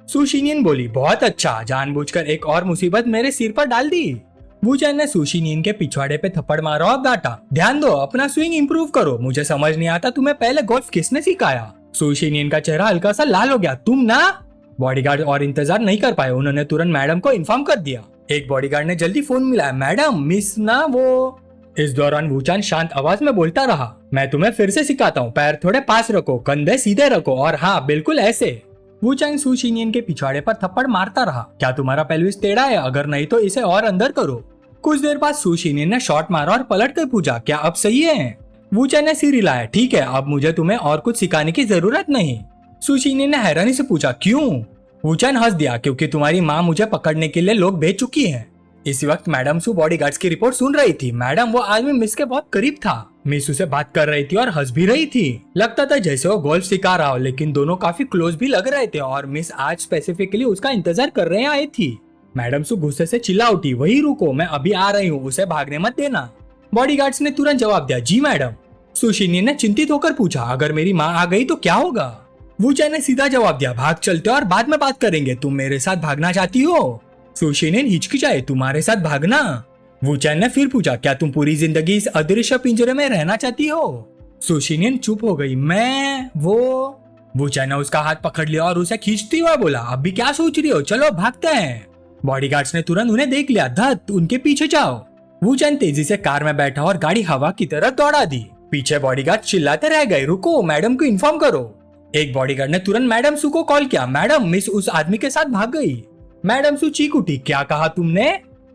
सु शिनियन बोली, बहुत अच्छा, जानबूझकर एक और मुसीबत मेरे सिर पर डाल दी। वूचांग ने सु शिनियन के पिछवाड़े पे थप्पड़ मारा और डांटा, ध्यान दो, अपना स्विंग इंप्रूव करो, मुझे समझ नहीं आता तुम्हें पहले गोल्फ किसने सिखाया? सु शिनियन का चेहरा हल्का सा लाल हो गया, तुम ना? बॉडीगार्ड और इंतजार नहीं कर पाए, उन्होंने तुरंत मैडम को इन्फॉर्म कर दिया। एक बॉडीगार्ड ने जल्दी फोन मिलाया, मैडम, मिस ना वो। इस दौरान वूचांग शांत आवाज में बोलता रहा, मैं तुम्हें फिर से सिखाता हूँ, पैर थोड़े पास रखो, कंधे सीधे रखो, और हाँ बिल्कुल ऐसे। वूचांग सु शिनियन के पिछवाड़े पर थप्पड़ मारता रहा, क्या तुम्हारा पेल्विस टेढ़ा है? अगर नहीं तो इसे और अंदर करो। कुछ देर बाद सु शिनियन ने शॉट मारा और पलट कर पूछा, क्या अब सही है? वूचांग ने सिर हिलाया, ठीक है, अब मुझे तुम्हें और कुछ सिखाने की जरूरत नहीं। सु शिनियन ने हैरानी से पूछा, क्यों? वूचांग हंस दिया, क्योंकि तुम्हारी माँ मुझे पकड़ने के लिए लोग भेज चुकी है। इसी वक्त मैडम सु बॉडीगार्ड्स की रिपोर्ट सुन रही थी। मैडम, वो आदमी मिस के बहुत करीब था, मिस उसे बात कर रही थी और हंस भी रही थी। लगता था जैसे वो गोल्फ सिखा रहा हो, लेकिन दोनों काफी क्लोज भी लग रहे थे और मिस आज स्पेसिफिकली उसका इंतजार कर रहे आई थी। मैडम सु गुस्से से चिल्ला उठी, वही रुको, मैं अभी आ रही हूँ, उसे भागने मत देना। बॉडीगार्ड्स ने तुरंत जवाब दिया, जी मैडम। सु शिनियन ने चिंतित होकर पूछा, अगर मेरी माँ आ गई तो क्या होगा? वूचांग ने सीधा जवाब दिया, भाग चलते और बाद में बात करेंगे, तुम मेरे साथ भागना चाहती हो? सु शिनियन हिचकिचाए, तुम्हारे साथ भागना? वूचांग ने फिर पूछा, क्या तुम पूरी जिंदगी इस अदृश्य पिंजरे में रहना चाहती हो? सु शिनियन चुप हो गई, मैं वो। वूचांग ने उसका हाथ पकड़ लिया और उसे खींचती हुआ बोला, अभी क्या सोच रही हो, चलो भागते हैं। बॉडीगार्ड्स ने तुरंत उन्हें देख लिया, धत, उनके पीछे जाओ। वूचांग तेजी से कार में बैठा और गाड़ी हवा की तरफ दौड़ा दी। पीछे बॉडीगार्ड चिल्लाते रह गए, रुको, मैडम को इन्फॉर्म करो। एक बॉडीगार्ड ने तुरंत मैडम सु को कॉल किया, मैडम, मिस उस आदमी के साथ भाग गई। मैडम सु चीख उठी, क्या कहा तुमने?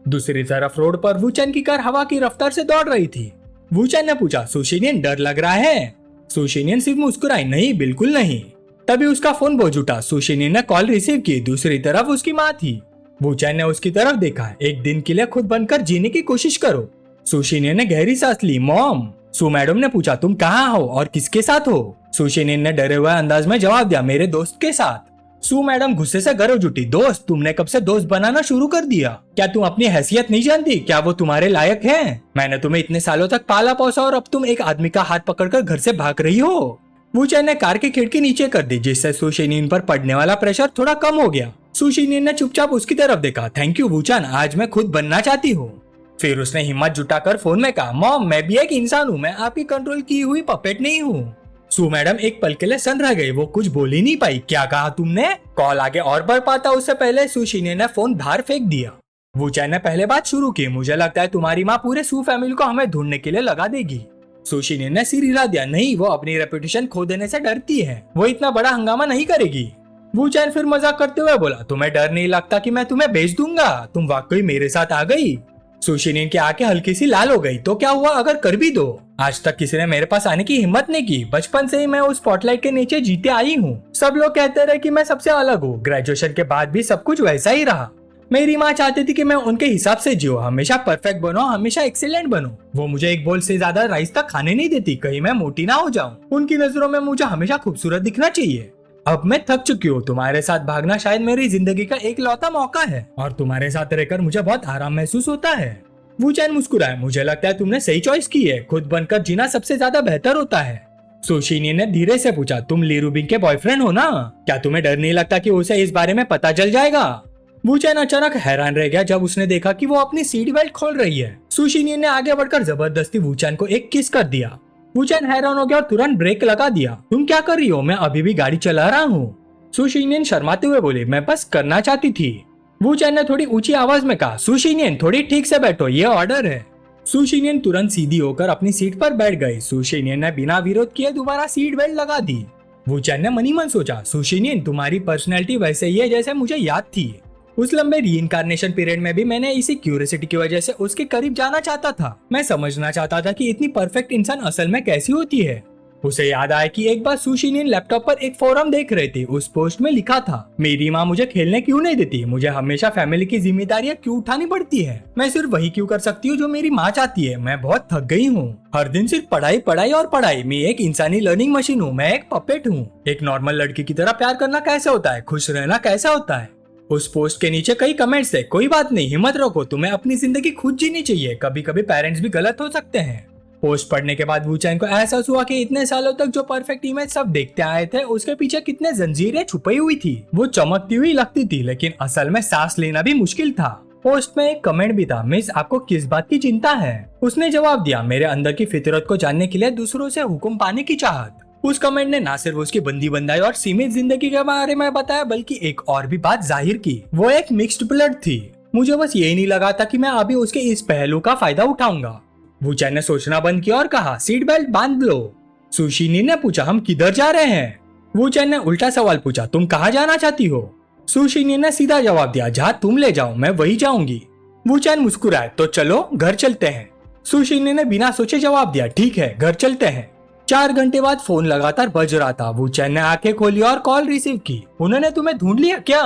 दूसरी तरफ रोड पर वूचांग की कार हवा की रफ्तार से दौड़ रही थी। वूचांग ने पूछा, सु शिनियन, डर लग रहा है? सु शिनियन सिर्फ मुस्कुराई, नहीं, बिल्कुल नहीं। तभी उसका फोन बज उठा। सु शिनियन ने कॉल रिसीव की, दूसरी तरफ उसकी माँ थी। वूचैन ने उसकी तरफ देखा। एक दिन के लिए खुद बनकर जीने की कोशिश करो। सुशिनियन ने गहरी सांस ली। मॉम। सू मैडम ने पूछा, तुम कहाँ हो और किसके साथ हो? सुशिनियन ने डरे हुए अंदाज में जवाब दिया, मेरे दोस्त के साथ। सू मैडम गुस्से से गरज उठी। दोस्त? तुमने कब से दोस्त बनाना शुरू कर दिया? क्या तुम अपनी हैसियत नहीं जानती? क्या वो तुम्हारे लायक हैं? मैंने तुम्हें इतने सालों तक पाला पोसा और अब तुम एक आदमी का हाथ पकड़कर घर से भाग रही हो। वूचैन ने कार की खिड़की नीचे कर दी, जिससे सुशिनियन पर पड़ने वाला प्रेशर थोड़ा कम हो गया। सुशिनियन ने चुपचाप उसकी तरफ देखा। थैंक यू वूचैन, आज मैं खुद बनना चाहती हूँ। फिर उसने हिम्मत जुटाकर फोन में कहा, मॉम मैं भी एक इंसान हूँ, मैं आपकी कंट्रोल की हुई पपेट नहीं हूँ। सू मैडम एक पल के लिए सन रह गई। वो कुछ बोल ही नहीं पाई। क्या कहा तुमने? कॉल आगे और बढ़ पाता उससे पहले सुशिनियन ने फोन बाहर फेंक दिया। वूचैन ने पहले बात शुरू की, मुझे लगता है तुम्हारी माँ पूरे सू फैमिली को हमें ढूंढने के लिए लगा देगी। सुशिनियन ने सिर हिला दिया। नहीं, वो अपनी रेपुटेशन खो देने से डरती है, वो इतना बड़ा हंगामा नहीं करेगी। वूचैन फिर मजाक करते हुए बोला, तुम्हें डर नहीं लगता कि मैं तुम्हें भेज दूंगा? तुम वाकई मेरे साथ आ गई? सुशिनियन की आंखें हल्की सी लाल हो गई। तो क्या हुआ अगर कर भी दो? आज तक किसी ने मेरे पास आने की हिम्मत नहीं की। बचपन से ही मैं उस स्पॉटलाइट के नीचे जीते आई हूँ। सब लोग कहते रहे कि मैं सबसे अलग हूँ। ग्रेजुएशन के बाद भी सब कुछ वैसा ही रहा। मेरी माँ चाहती थी कि मैं उनके हिसाब से जियो, हमेशा परफेक्ट बनो, हमेशा एक्सीलेंट बनो। वो मुझे एक बोल से ज्यादा राइस तक खाने नहीं देती, कहीं मैं मोटी ना हो जाऊं। उनकी नजरों में मुझे हमेशा खूबसूरत दिखना चाहिए। अब मैं थक चुकी हूँ। तुम्हारे साथ भागना शायद मेरी जिंदगी का एक लौता मौका है और तुम्हारे साथ रहकर मुझे बहुत आराम महसूस होता है। वूचैन मुस्कुराया। मुझे लगता है तुमने सही चॉइस की है। खुद बनकर जीना सबसे ज्यादा बेहतर होता है। सुशिनियन ने धीरे से पूछा, तुम ली रूबिंग के बॉयफ्रेंड हो ना? क्या तुम्हें डर नहीं लगता कि उसे इस बारे में पता चल जाएगा? वूचैन अचानक हैरान रह गया जब उसने देखा कि वो अपनी सीट बेल्ट खोल रही है। सुशिनियन ने आगे बढ़कर जबरदस्ती वूचैन को एक किस कर दिया। वूचैन हैरान हो गया और तुरंत ब्रेक लगा दिया। तुम क्या कर रही हो? मैं अभी भी गाड़ी चला रहा हूँ। सुशिनियन शर्माते हुए बोले, मैं बस करना चाहती थी। वूचैन ने थोड़ी ऊंची आवाज में कहा, सुशिनियन थोड़ी ठीक से बैठो, ये ऑर्डर है। सुशिनियन तुरंत सीधी होकर अपनी सीट पर बैठ गई। सुशिनियन ने बिना विरोध किए दोबारा सीट बेल्ट लगा दी। वूचैन ने मनी मन सोचा, सुशिनियन तुम्हारी पर्सनैलिटी वैसे ही है जैसे मुझे याद थी। उस लंबे रीइंकार्नेशन पीरियड में भी मैंने इसी क्यूरियोसिटी की वजह से उसके करीब जाना चाहता था। मैं समझना चाहता था कि इतनी परफेक्ट इंसान असल में कैसी होती है। उसे याद आया कि एक बार सुशिनियन लैपटॉप पर एक फोरम देख रहे थे। उस पोस्ट में लिखा था, मेरी माँ मुझे खेलने क्यों नहीं देती? मुझे हमेशा फैमिली की जिम्मेदारियाँ क्यों उठानी पड़ती है? मैं सिर्फ वही क्यों कर सकती हूँ जो मेरी माँ चाहती है? मैं बहुत थक गई हूँ। हर दिन सिर्फ पढ़ाई पढ़ाई और पढ़ाई। मैं एक इंसानी लर्निंग मशीन हूँ, मैं एक पपेट हूँ। एक नॉर्मल लड़की की तरह प्यार करना कैसे होता है? खुश रहना कैसा होता है? उस पोस्ट के नीचे कई कमेंट्स थे, कोई बात नहीं, हिम्मत रखो, तुम्हें अपनी जिंदगी खुद जीनी चाहिए। कभी कभी पेरेंट्स भी गलत हो सकते हैं। पोस्ट पढ़ने के बाद वूचैन को एहसास हुआ कि इतने सालों तक जो परफेक्ट इमेज सब देखते आए थे, उसके पीछे कितने जंजीरें छुपी हुई थी। वो चमकती हुई लगती थी, लेकिन असल में सांस लेना भी मुश्किल था। पोस्ट में एक कमेंट भी था, मिस आपको किस बात की चिंता है? उसने जवाब दिया, मेरे अंदर की फितरत को जानने के लिए दूसरों से हुक्म पाने की चाहत। उस कमेंट ने न सिर्फ उसकी बंदी बंदाई और सीमित जिंदगी के बारे में बताया, बल्कि एक और भी बात जाहिर की। वो एक मिक्स्ड ब्लड थी। मुझे बस यही नहीं लगा था कि मैं अभी उसके इस पहलू का फायदा उठाऊंगा। वूचैन ने सोचना बंद किया और कहा, सीट बेल्ट बांध लो। सुशिनियन ने पूछा, हम किधर जा रहे हैं? वूचैन ने उल्टा सवाल पूछा, तुम कहाँ जाना चाहती हो? सुशिनियन ने सीधा जवाब दिया, जहाँ तुम ले जाओ मैं वही जाऊंगी। वूचैन मुस्कुराए, तो चलो घर चलते हैं। सुशिनियन ने बिना सोचे जवाब दिया, ठीक है घर चलते हैं। 4 घंटे बाद फोन लगातार बज रहा था। वूचैन ने आंखें खोली और कॉल रिसीव की। उन्होंने तुम्हें ढूंढ लिया क्या?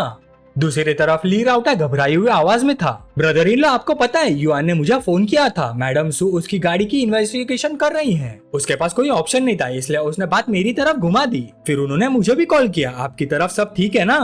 दूसरी तरफ ली राउटा घबराई हुई आवाज में था, ब्रदर इन लॉ आपको पता है युआन ने मुझे फोन किया था। मैडम सू उसकी गाड़ी की इन्वेस्टिगेशन कर रही हैं। उसके पास कोई ऑप्शन नहीं था, इसलिए उसने बात मेरी तरफ घुमा दी। फिर उन्होंने मुझे भी कॉल किया। आपकी तरफ सब ठीक है ना?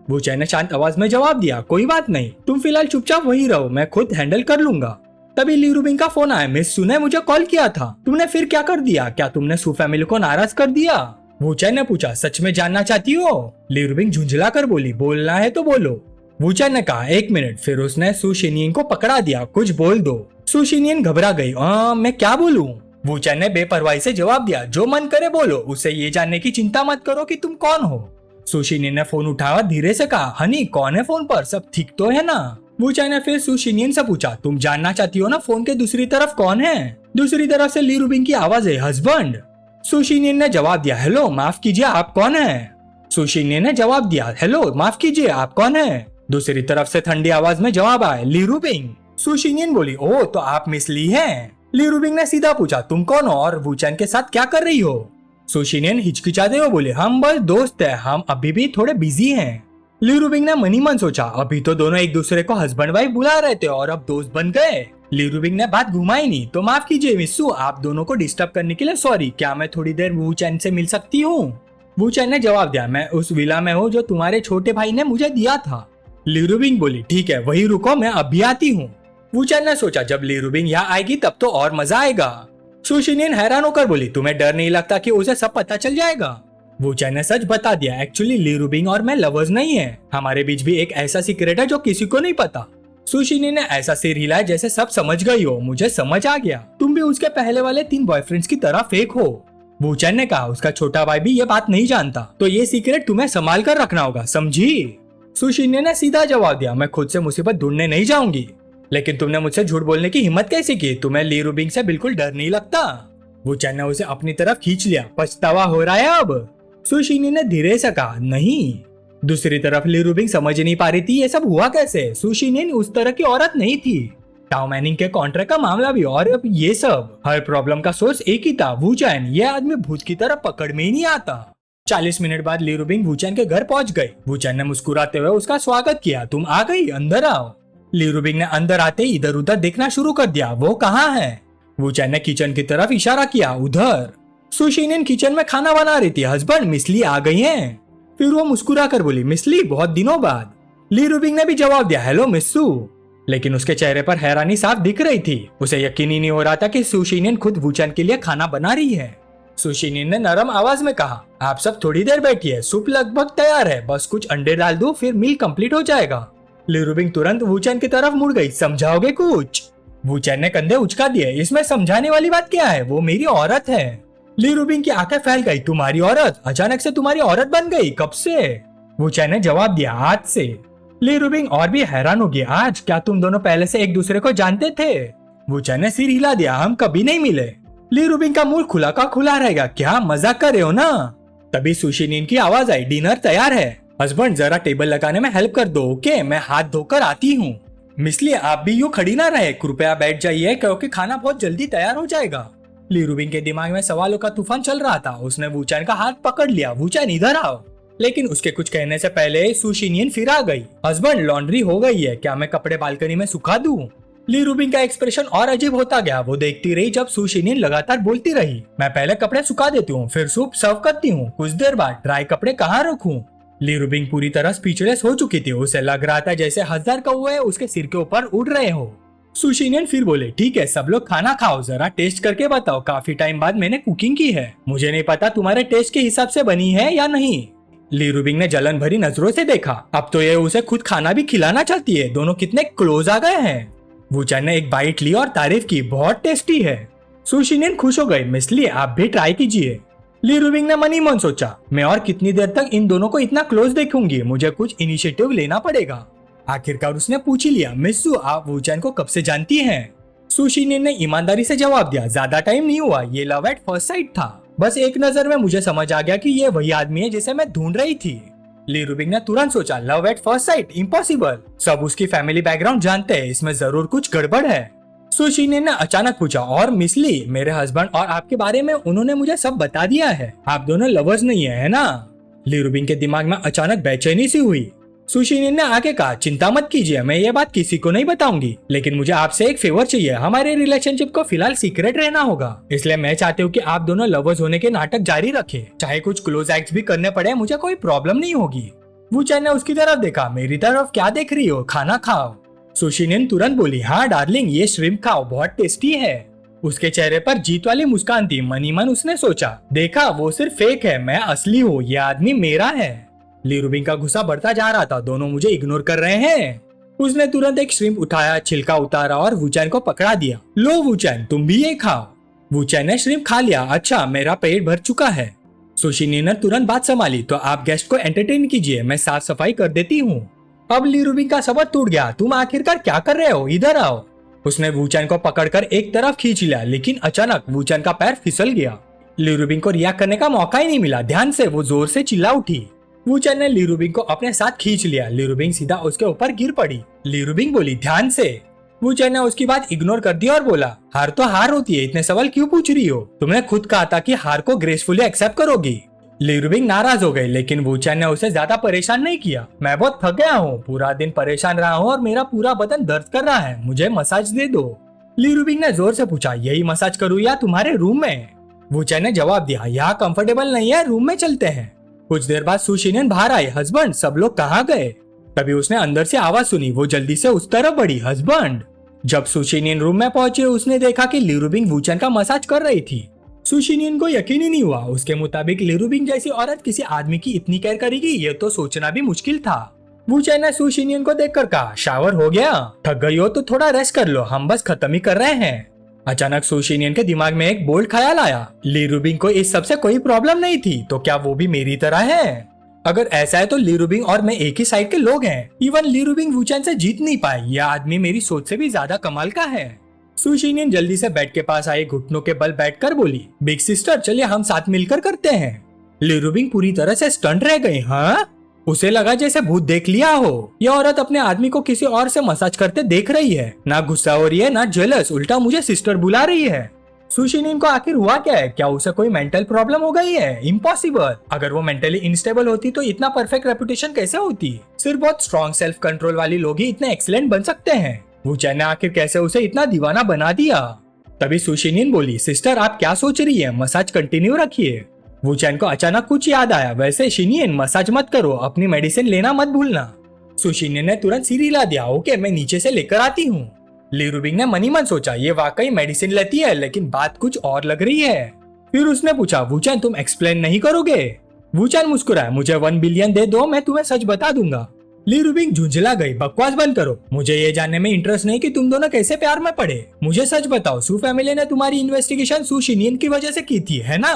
वूचैन ने शांत आवाज में जवाब दिया, कोई बात नहीं, तुम फिलहाल चुपचाप वही रहो, मैं खुद हैंडल कर लूंगा। तभी ली रूबिंग का फोन आया, मिस सू ने मुझे कॉल किया था। तुमने फिर क्या कर दिया? क्या तुमने सू फैमिली को नाराज कर दिया? वूचैन ने पूछा, सच में जानना चाहती हो? ली रूबिंग झुंझला कर बोली, बोलना है तो बोलो। वूचैन ने कहा, 1 मिनट। फिर उसने सुशिनियन को पकड़ा दिया, कुछ बोल दो। सुशिनियन घबरा गई, मैं क्या बोलूं? वूचैन ने बेपरवाही से जवाब दिया, जो मन करे बोलो, उसे ये जानने की चिंता मत करो कि तुम कौन हो। सुशिनियन ने फोन उठाया, धीरे से कहा, हनी कौन है फोन पर? सब ठीक तो है ना? वूचैन ने फिर सुशिनियन से पूछा, तुम जानना चाहती हो ना फोन के दूसरी तरफ कौन है? दूसरी तरफ से ली रूबिंग की आवाज है, हस्बैंड। सुशिनियन ने जवाब दिया, हेलो माफ कीजिए आप कौन है? सुशिनियन ने जवाब दिया, हेलो माफ कीजिए आप कौन है? दूसरी तरफ से ठंडी आवाज में जवाब आया, ली रूबिंग। सुशिनियन बोली, ओह तो आप मिस ली हैं। ली रूबिंग ने सीधा पूछा, तुम कौन हो और वूचैन के साथ क्या कर रही हो? सुशिनियन हिचकिचाते हुए बोले, हम बस दोस्त हैं, हम अभी भी थोड़े बिजी हैं। ली रूबिंग ने मनी मन सोचा, अभी तो दोनों एक दूसरे को हस्बैंड वाइफ बुला रहे थे और अब दोस्त बन गए। ली रूबिंग ने बात घुमाई नहीं, तो माफ कीजिए मिस्सू, आप दोनों को डिस्टर्ब करने के लिए सॉरी, क्या मैं थोड़ी देर वू चैन से मिल सकती हूँ? वू चैन ने जवाब दिया, मैं उस विला में हूँ जो तुम्हारे छोटे भाई ने मुझे दिया था। ली रूबिंग बोली, ठीक है वही रुको, मैं अभी आती हूँ। वू चैन ने सोचा, जब ली रूबिंग यहाँ आएगी तब तो और मजा आएगा। सु शिनियन हैरान होकर बोली, तुम्हें डर नहीं लगता कि उसे सब पता चल जाएगा? वू चैन ने सच बता दिया, एक्चुअली ली रूबिंग और मैं लवर्स नहीं है, हमारे बीच भी एक ऐसा सीक्रेट है जो किसी को नहीं पता। सु शिनियन ने ऐसा सिर हिलाया जैसे सब समझ गई हो, मुझे समझ आ गया, तुम भी उसके पहले वाले 3 बॉयफ्रेंड्स की तरह फेक हो। वू चैन ने कहा, उसका छोटा भाई भी ये बात नहीं जानता, तो ये सीक्रेट तुम्हें संभाल कर रखना होगा, समझी? सु शिनियन ने सीधा जवाब दिया, मैं खुद से मुसीबत ढूंढने नहीं जाऊंगी। लेकिन तुमने मुझसे झूठ बोलने की हिम्मत कैसे की? तुम्हें ली रूबिंग से बिल्कुल डर नहीं लगता? वू चैन ने उसे अपनी तरफ खींच लिया, पछतावा हो रहा है अब? सु शिनियन ने धीरे से कहा, नहीं। दूसरी तरफ ली रूबिंग समझ नहीं पा रही थी ये सब हुआ कैसे। सु शिनियन उस तरह की औरत नहीं थी। टाओ मैनिंग के कॉन्ट्रैक्ट का मामला भी, और अब ये सब। हर प्रॉब्लम का सोर्स एक ही था, वू चैन। ये आदमी भूत की तरह पकड़ में ही नहीं आता। 40 मिनट बाद ली रूबिंग वू चैन के घर पहुंच गई। वू चैन ने मुस्कुराते हुए उसका स्वागत किया, तुम आ गई, अंदर आओ। ली रूबिंग ने अंदर आते इधर उधर देखना शुरू कर दिया, वो कहाँ है? वू चैन ने किचन की तरफ इशारा किया, उधर। सु शिनियन किचन में खाना बना रही थी, हस्बैंड मिस ली आ गई हैं। फिर वो मुस्कुरा कर बोली, मिस ली, बहुत दिनों बाद। ली रूबिंग ने भी जवाब दिया, हेलो मिस्सू। लेकिन उसके चेहरे पर हैरानी साफ दिख रही थी। उसे यकीन ही नहीं हो रहा था कि सु शिनियन खुद वू चैन के लिए खाना बना रही है। सु शिनियन ने नरम आवाज में कहा, आप सब थोड़ी देर बैठिए, सूप लगभग तैयार है, बस कुछ अंडे डाल दो, फिर मील कंप्लीट हो जाएगा। ली रूबिंग तुरंत वू चैन की तरफ मुड़ गई, समझाओगे कुछ? वू चैन ने कंधे उचका दिए, इसमें समझाने वाली बात क्या है, वो मेरी औरत है। ली रूबिंग की आंखें फैल गई, तुम्हारी औरत? अचानक से तुम्हारी औरत बन गई, कब से? वू चैन ने जवाब दिया, आज से। ली रूबिंग और भी हैरान हो गई, आज? क्या तुम दोनों पहले से एक दूसरे को जानते थे? वू चैन ने सिर हिला दिया, हम कभी नहीं मिले। ली रूबिंग का मुंह खुला का खुला रहेगा, क्या मजाक कर रहे हो ना? तभी सु शिनियन की आवाज आई, डिनर तैयार है। हस्बैंड जरा टेबल लगाने में हेल्प कर दो, ओके? मैं हाथ धोकर आती हूँ। मिसली आप भी यूं खड़ी ना रहे, कृपया बैठ जाइए क्योंकि खाना बहुत जल्दी तैयार हो जाएगा। ली रूबिंग के दिमाग में सवालों का तूफान चल रहा था। उसने वू चैन का हाथ पकड़ लिया, वू चैन इधर आओ। लेकिन उसके कुछ कहने से पहले सु शिनियन फिर आ गई। हस्बैंड लॉन्ड्री हो गई है, क्या मैं कपड़े बालकनी में सुखा दूं? ली रूबिंग का एक्सप्रेशन और अजीब होता गया। वो देखती रही जब सु शिनियन लगातार बोलती रही, मैं पहले कपड़े सुखा देती हूँ, फिर सूप सर्व करती हूँ, कुछ देर बाद ड्राई कपड़े कहाँ रखूं? ली रूबिंग पूरी तरह स्पीचलेस हो चुकी थी। उसे लग रहा था जैसे 1000 कौवे उसके सिर के ऊपर उड़ रहे हो। सु शिनियन फिर बोले, ठीक है सब लोग खाना खाओ, जरा टेस्ट करके बताओ, काफी टाइम बाद मैंने कुकिंग की है, मुझे नहीं पता तुम्हारे टेस्ट के हिसाब से बनी है या नहीं। ली रूबिंग ने जलन भरी नजरों से देखा, अब तो ये उसे खुद खाना भी खिलाना चाहती है। दोनों कितने क्लोज आ गए हैं। वू चैन ने एक बाइट ली और तारीफ की, बहुत टेस्टी है। सु शिनियन खुश हो गई, मिसली आप भी ट्राई कीजिए। ली रूबिंग ने मन ही मन सोचा, मैं और कितनी देर तक इन दोनों को इतना क्लोज देखूंगी, मुझे कुछ इनिशिएटिव लेना पड़ेगा। आखिरकार उसने पूछ ही लिया, मिस्सू आप वू चैन को कब से जानती हैं? सु शिनियन ने ईमानदारी से जवाब दिया, ज्यादा टाइम नहीं हुआ, ये लव एट फर्स्ट साइट था। बस एक नजर में मुझे समझ आ गया कि ये वही आदमी है जिसे मैं ढूंढ रही थी। ली रूबिंग ने तुरंत सोचा, love at first sight, impossible. सब उसकी फैमिली बैकग्राउंड जानते हैं, इसमें जरूर कुछ गड़बड़ है। सु शिनियन ने अचानक पूछा, और मिसली मेरे हस्बैंड और आपके बारे में उन्होंने मुझे सब बता दिया है, आप दोनों लवर्स नहीं है ना? ली रूबिंग के दिमाग में अचानक बेचैनी सी हुई। सु शिनियन ने आगे कहा, चिंता मत कीजिए, मैं ये बात किसी को नहीं बताऊंगी, लेकिन मुझे आपसे एक फेवर चाहिए, हमारे रिलेशनशिप को फिलहाल सीक्रेट रहना होगा, इसलिए मैं चाहती हूँ कि आप दोनों लवर्स होने के नाटक जारी रखें, चाहे कुछ क्लोज एक्ट्स भी करने पड़े, मुझे कोई प्रॉब्लम नहीं होगी। वू चैन ने उसकी तरफ देखा, मेरी तरफ क्या देख रही हो, खाना खाओ। सु शिनियन तुरंत बोली, हाँ डार्लिंग ये श्रिम्प खाओ, बहुत टेस्टी है। उसके चेहरे पर जीत वाली मुस्कान थी। मन ही मन उसने सोचा, देखा वो सिर्फ फेक है, मैं असली हूँ, ये आदमी मेरा है। ली रूबिंग का गुस्सा बढ़ता जा रहा था, दोनों मुझे इग्नोर कर रहे हैं। उसने तुरंत एक श्रिम्प उठाया, छिलका उतारा और वू चैन को पकड़ा दिया, लो वू चैन तुम भी ये खाओ। वू चैन ने श्रिम्प खा लिया, अच्छा मेरा पेट भर चुका है। सु शिनियन ने तुरंत बात संभाली, तो आप गेस्ट को एंटरटेन कीजिए, मैं साफ सफाई कर देती हूँ। अब ली रूबिंग का सबर टूट गया, तुम आखिरकार क्या कर रहे हो, इधर आओ। उसने वू चैन को पकड़कर एक तरफ खींच लिया, लेकिन अचानक वू चैन का पैर फिसल गया। ली रूबिंग को रिएक्ट करने का मौका ही नहीं मिला, ध्यान से वो जोर से चिल्ला उठी। वू चैन ने ली रूबिंग को अपने साथ खींच लिया। ली रूबिंग सीधा उसके ऊपर गिर पड़ी। ली रूबिंग बोली, ध्यान से। वू चैन ने उसकी बात इग्नोर कर दी और बोला, हार तो हार होती है, इतने सवाल क्यों पूछ रही हो, तुमने खुद कहा था कि हार को ग्रेसफुली एक्सेप्ट करोगी। लीरुबिंग नाराज हो गई, लेकिन वूचैन ने उसे ज्यादा परेशान नहीं किया। मैं बहुत थक गया हूँ, पूरा दिन परेशान रहा हूँ और मेरा पूरा बदन दर्द कर रहा है, मुझे मसाज दे दो। लीरुबिंग ने जोर से पूछा, यही मसाज करूँ या तुम्हारे रूम में? वूचैन ने जवाब दिया, यहाँ कंफर्टेबल नहीं है, रूम में चलते हैं। कुछ देर बाद सुशिनियन बाहर आई, हस्बैंड सब लोग कहाँ गए? तभी उसने अंदर से आवाज सुनी, वो जल्दी से उस तरफ बढ़ी, हस्बैंड। जब सुशिनियन रूम में पहुंचे, उसने देखा कि लीरुबिंग वूचैन का मसाज कर रही थी। सुशिनियन को यकीन ही नहीं हुआ। उसके मुताबिक लीरुबिंग जैसी औरत किसी आदमी की इतनी केयर करेगी, ये तो सोचना भी मुश्किल था। वूचैन ने सुशिनियन को देखकर कहा, शावर हो गया? थक गई हो तो थोड़ा रेस्ट कर लो, हम बस खत्म ही कर रहे हैं। अचानक सुशिनियन के दिमाग में एक बोल्ड ख्याल आया, लीरुबिंग को इस सब से कोई प्रॉब्लम नहीं थी, तो क्या वो भी मेरी तरह है? अगर ऐसा है तो लीरुबिंग और मैं एक ही साइड के लोग हैं। इवन लीरुबिंग वूचैन से जीत नहीं पाए, यह आदमी मेरी सोच से भी ज्यादा कमाल का है। सुशिनियन जल्दी से बेड के पास आई, घुटनों के बल बैठकर बोली, बिग सिस्टर चलिए हम साथ मिलकर करते हैं। लीरुबिंग पूरी तरह से स्टंट रह गई। हाँ, उसे लगा जैसे भूत देख लिया हो। यह औरत अपने आदमी को किसी और से मसाज करते देख रही है, ना गुस्सा हो रही है ना जेलस, उल्टा मुझे सिस्टर बुला रही है। सुशिनियन को आखिर हुआ क्या है? क्या उसे कोई मेंटल प्रॉब्लम हो गई है? इम्पॉसिबल। अगर वो मेंटली इनस्टेबल होती तो इतना परफेक्ट रेपुटेशन कैसे होती? सिर्फ बहुत स्ट्रॉन्ग सेल्फ कंट्रोल वाली लोग ही इतने एक्सीलेंट बन सकते हैं। वूचैन ने आखिर कैसे उसे इतना दीवाना बना दिया? तभी सुशिनियन बोली, सिस्टर आप क्या सोच रही है, मसाज कंटिन्यू रखिए। वूचैन को अचानक कुछ याद आया, वैसे शिनियन मसाज मत करो, अपनी मेडिसिन लेना मत भूलना। सुशिनियन ने तुरंत सिर हिला दिया, ओके मैं नीचे से लेकर आती हूँ। लीरुबिंग ने मन ही मन सोचा, ये वाकई मेडिसिन लेती है, लेकिन बात कुछ और लग रही है। फिर उसने पूछा, वूचैन तुम एक्सप्लेन नहीं करोगे? वूचैन मुस्कुराया, मुझे 1 बिलियन दे दो, मैं तुम्हें सच बता दूंगा। लीरुबिंग झुंझला गई, बकवास बंद करो, मुझे ये जानने में इंटरेस्ट नहीं कि तुम दोनों कैसे प्यार में पड़े। मुझे सच बताओ, सू फैमिली ने तुम्हारी इन्वेस्टिगेशन सुशिनियन की वजह से की थी, है ना?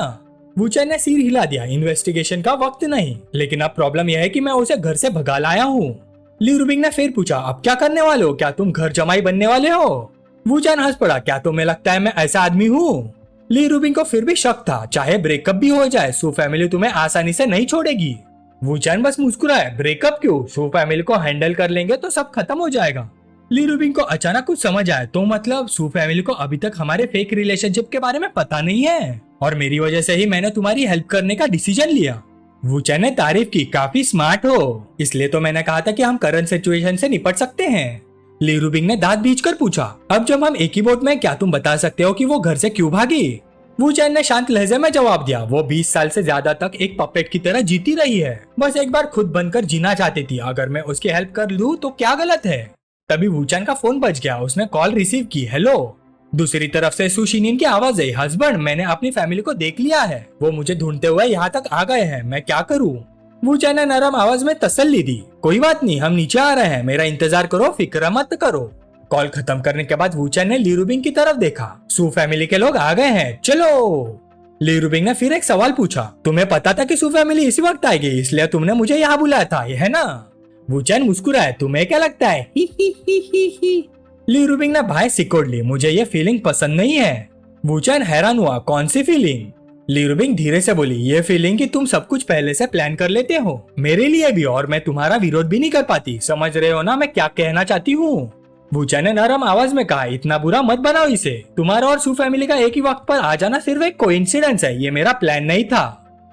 वूचैन ने सिर हिला दिया, इन्वेस्टिगेशन का वक्त नहीं, लेकिन अब प्रॉब्लम यह है कि मैं उसे घर से भगा लाया हूँ। लीरुबिंग ने फिर पूछा, अब क्या करने वाले हो? क्या तुम घर जमाई बनने वाले हो? वूचैन हंस पड़ा, क्या तुम्हें लगता है मैं ऐसा आदमी हूँ? लीरुबिंग को फिर भी शक था, चाहे ब्रेकअप भी हो जाए सू फैमिली तुम्हें आसानी से नहीं छोड़ेगी। वूचैन बस मुस्कुराया, ब्रेकअप क्यों, सू फैमिली को हैंडल कर लेंगे तो सब खत्म हो जाएगा। लीरुबिंग को अचानक कुछ समझ आया, तो मतलब सू फैमिली को अभी तक हमारे फेक रिलेशनशिप के बारे में पता नहीं है, और मेरी वजह से ही मैंने तुम्हारी हेल्प करने का डिसीजन लिया। वूचैन ने तारीफ की, काफी स्मार्ट हो, इसलिए तो मैंने कहा था कि हम करंट सिचुएशन से निपट सकते हैं। लीरुबिंग ने दांत भींचकर पूछा, अब जब हम एक ही बोट में, क्या तुम बता सकते हो कि वो घर से क्यों भागी? वूचैन ने शांत लहजे में जवाब दिया, वो 20 साल से ज्यादा तक एक पपेट की तरह जीती रही है, बस एक बार खुद बनकर जीना चाहती थी। अगर मैं उसकी हेल्प कर लूं तो क्या गलत है? तभी वूचैन का फोन बज गया, उसने कॉल रिसीव की, हेलो। दूसरी तरफ से सुशिनियन की आवाज आई, हस्बैंड मैंने अपनी फैमिली को देख लिया है, वो मुझे ढूंढते हुए यहाँ तक आ गए हैं, मैं क्या करूँ? वूचैन ने नरम आवाज में तसल्ली दी, कोई बात नहीं, हम नीचे आ रहे हैं, मेरा इंतजार करो, फिक्र मत करो। कॉल खत्म करने के बाद वूचैन ने लीरुबिंग की तरफ देखा, सू फैमिली के लोग आ गए हैं, चलो। लीरुबिंग ने फिर एक सवाल पूछा, तुम्हें पता था कि सू फैमिली इसी वक्त आएगी, इसलिए तुमने मुझे यहाँ बुलाया था, है ना? वूचैन मुस्कुराया, तुम्हें क्या लगता है? ही ही ही ही ही। लीरुबिंग ने भाई सिकोड़ ली, मुझे ये फीलिंग पसंद नहीं है। वूचैन हैरान हुआ, कौन सी फीलिंग? लीरुबिंग धीरे से बोली, ये फीलिंग कि तुम सब कुछ पहले से प्लान कर लेते हो, मेरे लिए भी, और मैं तुम्हारा विरोध भी नहीं कर पाती। समझ रहे हो ना मैं क्या कहना चाहती हूँ? वूचैन ने नरम आवाज में कहा, इतना बुरा मत बनाओ इसे, तुम्हारा और सू फैमिली का एक ही वक्त पर आ जाना सिर्फ एक कोइंसिडेंस है, ये मेरा प्लान नहीं था।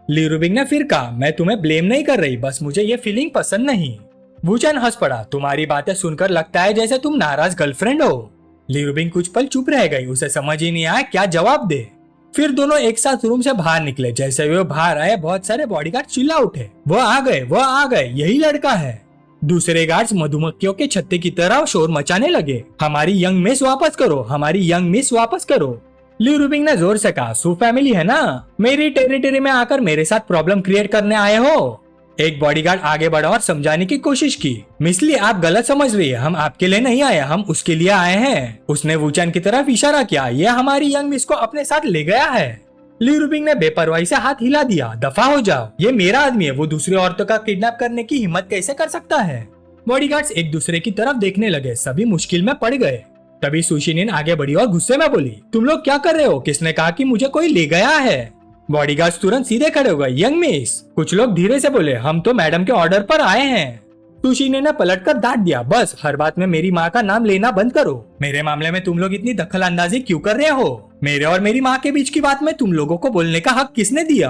लीरुबिंग ने फिर कहा, मैं तुम्हें ब्लेम नहीं कर रही, बस मुझे ये फीलिंग पसंद नहीं। वूचैन हंस पड़ा, तुम्हारी बातें सुनकर लगता है जैसे तुम नाराज गर्लफ्रेंड हो। लीरुबिंग कुछ पल चुप रह गई, उसे समझ ही नहीं आया क्या जवाब दे। फिर दोनों एक साथ रूम से बाहर निकले। जैसे वे बाहर आए, बहुत सारे बॉडीगार्ड चिल्ला उठे, वो आ गए, वो आ गए, यही लड़का है। दूसरे गार्ड्स मधुमक्खियों के छत्ते की तरह शोर मचाने लगे, हमारी यंग मिस वापस करो, हमारी यंग मिस वापस करो। लीरुबिंग ने जोर से कहा, सू फैमिली है ना, मेरी टेरिटरी में आकर मेरे साथ प्रॉब्लम क्रिएट करने आए हो? एक बॉडीगार्ड आगे बढ़ा और समझाने की कोशिश की, मिसली आप गलत समझ रही है, हम आपके लिए नहीं आए, हम उसके लिए आए हैं। उसने वूचैन की तरफ इशारा किया, ये हमारी यंग मिस को अपने साथ ले गया है। लीरुबिंग ने बेपरवाही से हाथ हिला दिया, दफा हो जाओ, ये मेरा आदमी है, वो दूसरी औरतों का किडनैप करने की हिम्मत कैसे कर सकता है? बॉडीगार्ड्स एक दूसरे की तरफ देखने लगे, सभी मुश्किल में पड़ गए। तभी सुशिनियन आगे बढ़ी और गुस्से में बोली, तुम लोग क्या कर रहे हो? किसने कहा कि मुझे कोई ले गया है? बॉडीगार्ड्स तुरंत सीधे खड़े हो गए, यंग मिस। कुछ लोग धीरे से बोले, हम तो मैडम के ऑर्डर पर आए हैं। सुशिनियन ने पलटकर डांट दिया, बस हर बात में मेरी माँ का नाम लेना बंद करो। मेरे मामले में तुम लोग इतनी दखल अंदाजी क्यों कर रहे हो? मेरे और मेरी माँ के बीच की बात में तुम लोगों को बोलने का हक किसने दिया?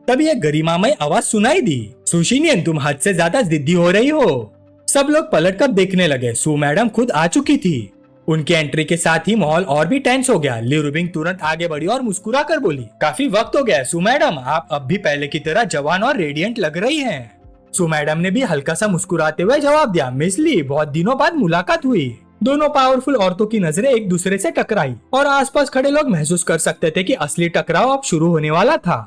तभी एक गरिमामय आवाज सुनाई दी, सुशिनियन तुम हद से ज्यादा जिद्दी हो रही हो। सब लोग पलटकर देखने लगे। सू मैडम खुद आ चुकी थी। उनकी एंट्री के साथ ही माहौल और भी टेंस हो गया। ली रूबिंग तुरंत आगे बढ़ी और मुस्कुरा कर बोली, काफी वक्त हो गया सू मैडम, आप अब भी पहले की तरह जवान और रेडियंट लग रही हैं। सू मैडम ने भी हल्का सा मुस्कुराते हुए जवाब दिया, मिस ली, बहुत दिनों बाद मुलाकात हुई। दोनों पावरफुल औरतों की नजरें एक दूसरे से टकराई और आसपास खड़े लोग महसूस कर सकते थे कि असली टकराव अब शुरू होने वाला था।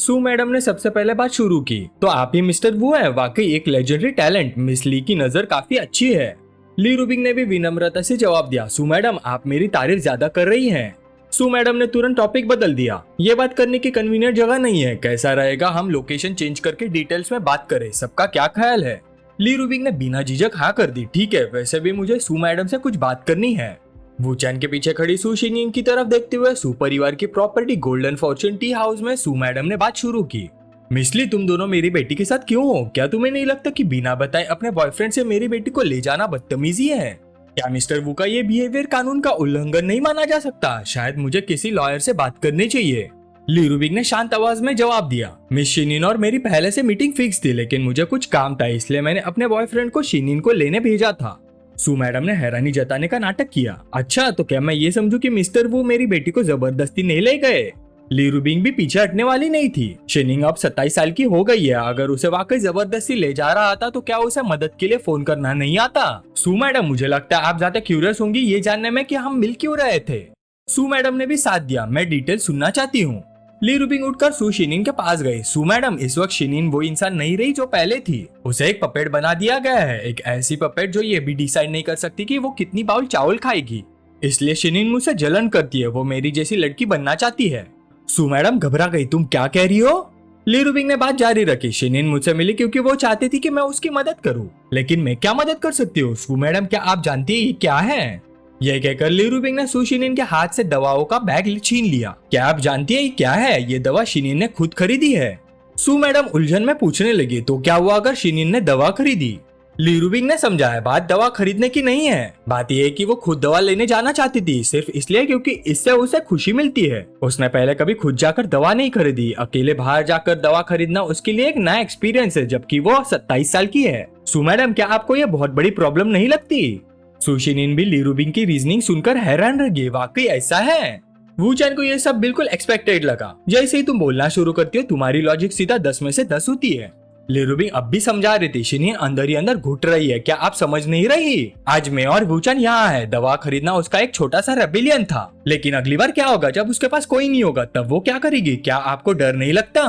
सू मैडम ने सबसे पहले बात शुरू की, तो आप ही मिस्टर वू हैं, वाकई एक लेजेंडरी टैलेंट, मिस ली की नजर काफी अच्छी है। ली रूबिंग ने भी विनम्रता से जवाब दिया, सू मैडम आप मेरी तारीफ ज्यादा कर रही हैं। सू मैडम ने तुरंत टॉपिक बदल दिया, ये बात करने की कन्वीनियंट जगह नहीं है, कैसा रहेगा हम लोकेशन चेंज करके डिटेल्स में बात करें, सबका क्या ख्याल है। ली रूबिंग ने बिना झिझक हाँ कर दी, ठीक है, वैसे भी मुझे सू मैडम से कुछ बात करनी है। वूचैन के पीछे खड़ी सू शिनियन की तरफ देखते हुए सू परिवार की property golden Fortune tea house में सू मैडम ने बात शुरू की। मिसली तुम दोनों मेरी बेटी के साथ क्यों हो? क्या तुम्हें नहीं लगता कि बिना बताए अपने बॉयफ्रेंड से मेरी बेटी को ले जाना बदतमीजी है? क्या मिस्टर वू का ये बिहेवियर कानून का उल्लंघन नहीं माना जा सकता? शायद मुझे किसी लॉयर से बात करनी चाहिए। ली रूबिंग ने शांत आवाज में जवाब दिया, मिस शिनिन और मेरी पहले से मीटिंग फिक्स थी, लेकिन मुझे कुछ काम था, इसलिए मैंने अपने बॉयफ्रेंड को शिनिन को लेने भेजा था। सू मैडम ने हैरानी जताने का नाटक किया, अच्छा तो क्या मैं ये समझू कि मिस्टर वू मेरी बेटी को जबरदस्ती नहीं ले गए? ली रूबिंग भी पीछे हटने वाली नहीं थी। शिनिंग अब 27 साल की हो गई है, अगर उसे वाकई जबरदस्ती ले जा रहा था तो क्या उसे मदद के लिए फोन करना नहीं आता? सू मैडम मुझे लगता है आप ज्यादा क्यूरियस होंगी ये जानने में कि हम मिल क्यों रहे थे। सू मैडम ने भी साथ दिया, मैं डिटेल सुनना चाहती हूँ। ली रूबिंग उठकर सू शिनिन के पास गई। सू मैडम इस वक्त शिनिन वो इंसान नहीं रही जो पहले थी, उसे एक पपेट बना दिया गया है, एक ऐसी पपेट जो ये भी डिसाइड नहीं कर सकती कि वो कितनी बाउल चावल खाएगी, इसलिए शिनिन मुझसे जलन करती है, वो मेरी जैसी लड़की बनना चाहती है। सू मैडम घबरा गई, तुम क्या कह रही हो? ली रूबिंग ने बात जारी रखी, शिनिन मुझसे मिली क्योंकि वो चाहती थी कि मैं उसकी मदद करूं, लेकिन मैं क्या मदद कर सकती हूँ? सू मैडम क्या आप जानती है ये क्या है? यह कहकर ली रूबिंग ने सू शिनिन के हाथ से दवाओं का बैग छीन लिया। क्या आप जानती है ये क्या है? ये दवा शिनिन ने खुद खरीदी है। सू मैडम उलझन में पूछने लगी, तो क्या हुआ अगर शिनिन ने दवा खरीदी? ली रूबिंग ने समझाया, बात दवा खरीदने की नहीं है, बात यह है कि वो खुद दवा लेने जाना चाहती थी, सिर्फ इसलिए क्योंकि इससे उसे खुशी मिलती है। उसने पहले कभी खुद जाकर दवा नहीं खरीदी, अकेले बाहर जाकर दवा खरीदना उसके लिए एक नया एक्सपीरियंस है, जबकि वो 27 साल की है। सू मैडम क्या आपको ये बहुत बड़ी प्रॉब्लम नहीं लगती? सू शिनिन भी ली रूबिंग की रीजनिंग सुनकर हैरान रह गई, वाकई ऐसा है? वूचैन को ये सब बिल्कुल एक्सपेक्टेड लगा। जैसे ही तुम बोलना शुरू करती हो तुम्हारी लॉजिक सीधा 10 में से 10 होती है। ली रूबिंग अब भी समझा रही थी, शिनिन अंदर ही अंदर घुट रही है, क्या आप समझ नहीं रही? आज मैं और वूचैन यहाँ है, दवा खरीदना उसका एक छोटा सा रेबेलियन था, लेकिन अगली बार क्या होगा जब उसके पास कोई नहीं होगा, तब वो क्या करेगी? क्या आपको डर नहीं लगता?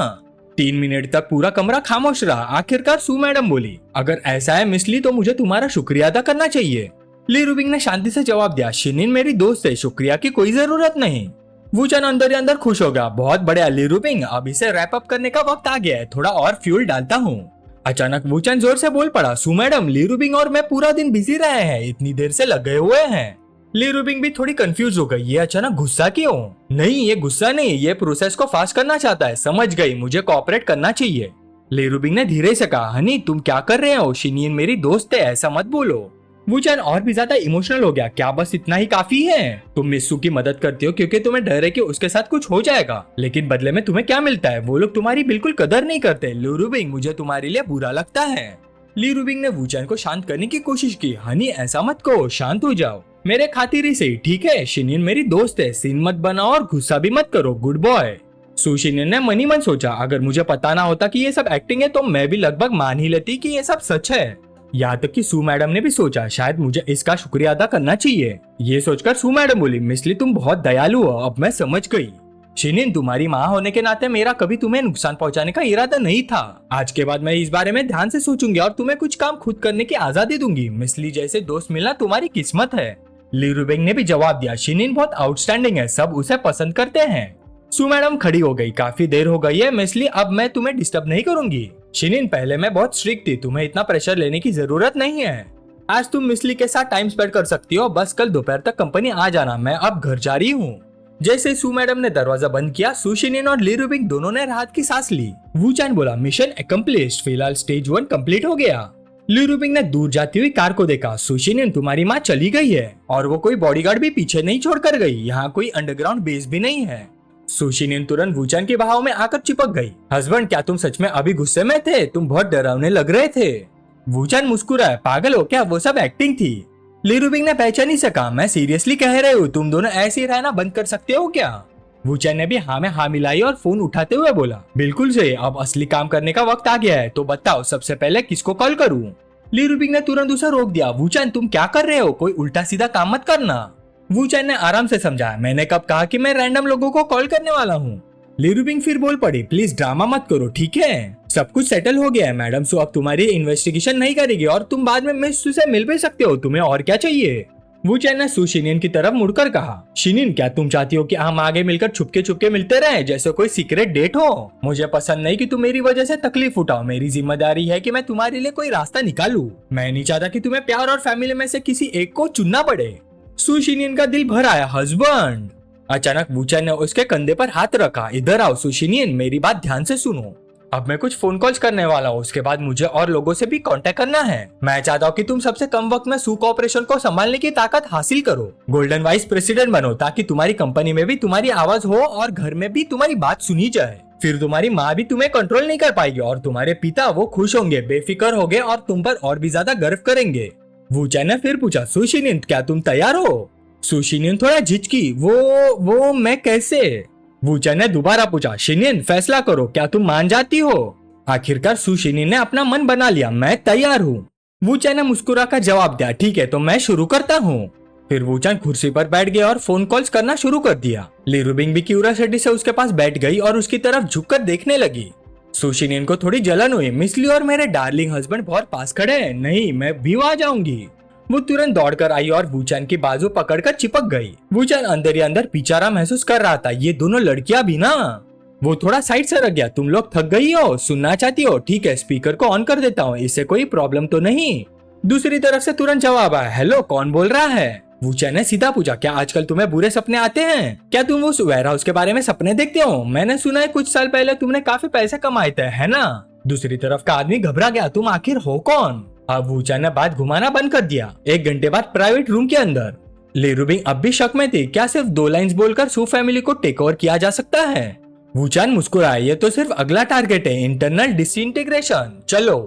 3 मिनट तक पूरा कमरा खामोश रहा। आखिरकार सू मैडम बोली, अगर ऐसा है मिसली तो मुझे तुम्हारा शुक्रिया अदा करना चाहिए। ली रूबिंग ने शांति से जवाब दिया, शिनिन मेरी दोस्त है, शुक्रिया की कोई जरूरत नहीं। वूचैन अंदर ही अंदर खुश हो गया, बहुत बढ़िया ली रूबिंग, अब इसे रैप अप करने का वक्त आ गया है, थोड़ा और फ्यूल डालता हूँ। अचानक वूचैन जोर से बोल पड़ा, सू मैडम ली रूबिंग और मैं पूरा दिन बिजी रहे हैं, इतनी देर से लगे हुए हैं। ली रूबिंग भी थोड़ी कंफ्यूज हो गई, ये अचानक गुस्सा क्यों? नहीं ये गुस्सा नहीं, ये प्रोसेस को फास्ट करना चाहता है, समझ गई, मुझे कोऑपरेट करना चाहिए। ली रूबिंग ने धीरे से कहा, हनी तुम क्या कर रहे हो? शिनिन मेरी दोस्त है, ऐसा मत बोलो। वूचैन और भी ज्यादा इमोशनल हो गया, क्या बस इतना ही काफी है? तुम मिस्सू की मदद करती हो क्योंकि तुम्हें डर है कि उसके साथ कुछ हो जाएगा, लेकिन बदले में तुम्हें क्या मिलता है? वो लोग तुम्हारी बिल्कुल कदर नहीं करते। ली रूबिंग मुझे तुम्हारे लिए बुरा लगता है। ली रूबिंग ने वूचैन को शांत करने की कोशिश की, हनी ऐसा मत कहो, शांत हो जाओ, मेरे खातिर ही सही, ठीक है? शिनिन मेरी दोस्त है, सीन मत बनाओ और गुस्सा भी मत करो, गुड बॉय। सू शिनिन ने मनी मन सोचा, अगर मुझे पता ना होता कि ये सब एक्टिंग है तो मैं भी लगभग मान ही लेती कि ये सब सच है। यहाँ तक कि सू मैडम ने भी सोचा, शायद मुझे इसका शुक्रिया अदा करना चाहिए। ये सोचकर सू मैडम बोली, मिसली तुम बहुत दयालु हो, अब मैं समझ गई। शिनिन तुम्हारी माँ होने के नाते मेरा कभी तुम्हें नुकसान पहुंचाने का इरादा नहीं था। आज के बाद मैं इस बारे में ध्यान से सोचूंगी और तुम्हें कुछ काम खुद करने की आजादी दूंगी। मिसली जैसे दोस्त मिलना तुम्हारी किस्मत है। ली रूबिंग ने भी जवाब दिया, शिनिन बहुत आउटस्टैंडिंग है, सब उसे पसंद करते हैं। सू मैडम खड़ी हो गई, काफी देर हो गई है मिसली, अब मैं तुम्हें डिस्टर्ब नहीं करूंगी। शिनिन पहले मैं बहुत स्ट्रिक्ट थी, तुम्हें इतना प्रेशर लेने की जरूरत नहीं है। आज तुम मिसली के साथ टाइम स्पेंड कर सकती हो, बस कल दोपहर तक कंपनी आ जाना, मैं अब घर जा रही हूँ। जैसे सू मैडम ने दरवाजा बंद किया, सू शिनिन और ली रूबिंग दोनों ने राहत की सांस ली। वूचैन बोला, मिशन अकम्प्लिश्ड, फिलहाल स्टेज 1 कंप्लीट हो गया। ली रूबिंग ने दूर जाती हुई कार को देखा, सू शिनिन तुम्हारी माँ चली गई है और वो कोई बॉडीगार्ड भी पीछे नहीं छोड़कर गई, यहाँ कोई अंडरग्राउंड बेस भी नहीं है। सुशिनियन तुरंत वूचान के बहाव में आकर चिपक गई। हस्बैंड, क्या तुम सच में अभी गुस्से में थे? तुम बहुत डरावने लग रहे थे। वूचान मुस्कुराया, पागल हो क्या, वो सब एक्टिंग थी। ली रुबिंग ने पहचान नहीं सका, मैं सीरियसली कह रही हूँ, तुम दोनों ऐसे ही रहना बंद कर सकते हो क्या? वूचान ने भी हाँ में हाँ मिलाई और फोन उठाते हुए बोला, बिल्कुल सही, अब असली काम करने का वक्त आ गया है, तो बताओ सबसे पहले किसको कॉल करूँ? ली रुबिंग ने तुरंत उसे रोक दिया। वूचान, तुम क्या कर रहे हो? कोई उल्टा सीधा काम मत करना। वूचान ने आराम से समझाया, मैंने कब कहा कि मैं रैंडम लोगों को कॉल करने वाला हूँ? ली रुबिंग फिर बोल पड़ी, प्लीज ड्रामा मत करो, ठीक है? सब कुछ सेटल हो गया है मैडम, सो अब तुम्हारी इन्वेस्टिगेशन नहीं करेगी और तुम बाद में मिस सू से मिल भी सकते हो, तुम्हें और क्या चाहिए? वूचान ने सू शिनियन की तरफ मुड़कर कहा, शिनियन, क्या तुम चाहती हो कि हम आगे मिलकर छुपके छुपके मिलते रहे जैसे कोई सीक्रेट डेट हो? मुझे पसंद नहीं कि तुम मेरी वजह से तकलीफ उठाओ, मेरी जिम्मेदारी है कि मैं तुम्हारे लिए कोई रास्ता निकालूं। मैं नहीं चाहता कि तुम्हें प्यार और फैमिली में से किसी एक को चुनना पड़े। सू शिनियन का दिल भर आया, हस्बैंड। अचानक वूचान ने उसके कंधे पर हाथ रखा, इधर आओ सू शिनियन, मेरी बात ध्यान से सुनो। अब मैं कुछ फोन कॉल्स करने वाला हूँ, उसके बाद मुझे और लोगों से भी कांटेक्ट करना है। मैं चाहता हूँ कि तुम सबसे कम वक्त में सू कॉर्पोरेशन को संभालने की ताकत हासिल करो, गोल्डन वाइस प्रेसिडेंट बनो, ताकि तुम्हारी कंपनी में भी तुम्हारी आवाज हो और घर में भी तुम्हारी बात सुनी जाए। फिर तुम्हारी माँ भी तुम्हें कंट्रोल नहीं कर पाएगी और तुम्हारे पिता वो खुश होंगे, बेफिक्र होंगे और तुम पर और भी ज्यादा गर्व करेंगे। वूचान ने फिर पूछा, सू शिनियन, क्या तुम तैयार हो? सू शिनियन थोड़ा झिझकी, वो मैं कैसे? वूचान ने दोबारा पूछा, शिनियन फैसला करो, क्या तुम मान जाती हो? आखिरकार सू शिनियन ने अपना मन बना लिया, मैं तैयार हूँ। वूचान ने मुस्कुराकर जवाब दिया, ठीक है तो मैं शुरू करता हूँ। फिर वूचान कुर्सी पर बैठ गया और फोन कॉल्स करना शुरू कर दिया। ली रुबिंग भी क्यूरियोसिटी से उसके पास बैठ गई और उसकी तरफ झुककर देखने लगी। सू शिनियन को थोड़ी जलन हुई, मिस ली और मेरे डार्लिंग हस्बैंड बहुत पास खड़े हैं, नहीं मैं भी आ जाऊंगी। वो तुरंत दौड़कर आई और वूचान की बाजू पकड़कर चिपक गई। वूचान अंदर ही अंदर बेचारा महसूस कर रहा था, ये दोनों लड़कियां भी ना। वो थोड़ा साइड से रख गया, तुम लोग थक गई हो, सुनना चाहती हो? ठीक है, स्पीकर को ऑन कर देता हूँ, इससे कोई प्रॉब्लम तो नहीं? दूसरी तरफ से तुरंत जवाब आया, हेलो कौन बोल रहा है? वूचान ने सीधा पूछा, क्या आजकल तुम्हें बुरे सपने आते हैं? क्या तुम उस वेयर हाउस के बारे में सपने देखते हो? मैंने सुना है कुछ साल पहले तुमने काफी पैसे कमाए थे, है ना? दूसरी तरफ का आदमी घबरा गया, तुम आखिर हो कौन? अब वूचान ने बात घुमाना बंद कर दिया। 1 घंटे बाद प्राइवेट रूम के अंदर ली रुबिंग अब भी शक में थी, क्या सिर्फ 2 लाइंस बोलकर सू फैमिली को टेक ओवर किया जा सकता है? वूचान मुस्कुराया, ये तो सिर्फ अगला टारगेट है, इंटरनल डिसइंटीग्रेशन। चलो।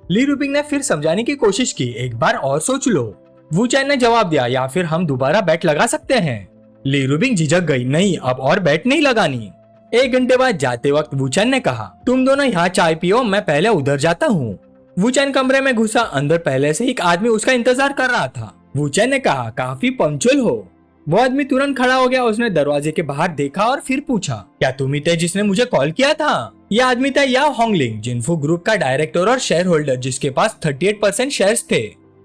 ली रुबिंग ने फिर समझाने की कोशिश की, एक बार और सोच लो। वूचान ने जवाब दिया, या फिर हम दोबारा बैट लगा सकते हैं। ली रुबिंग झिझक गई, नहीं अब और बैट नहीं लगानी। 1 घंटे बाद जाते वक्त वूचान ने कहा, तुम दोनों यहाँ चाय पियो, मैं पहले उधर जाता हूँ। वूचान कमरे में घुसा, अंदर पहले से एक आदमी उसका इंतजार कर रहा था। वूचान ने कहा, काफी पंक्चुअल हो। वो आदमी तुरंत खड़ा हो गया, उसने दरवाजे के बाहर देखा और फिर पूछा, क्या तुम ही थे जिसने मुझे कॉल किया था? यह आदमी था याओ होंगलिंग, जिनफू ग्रुप का डायरेक्टर और शेयर होल्डर, जिसके पास 38% शेयर्स थे।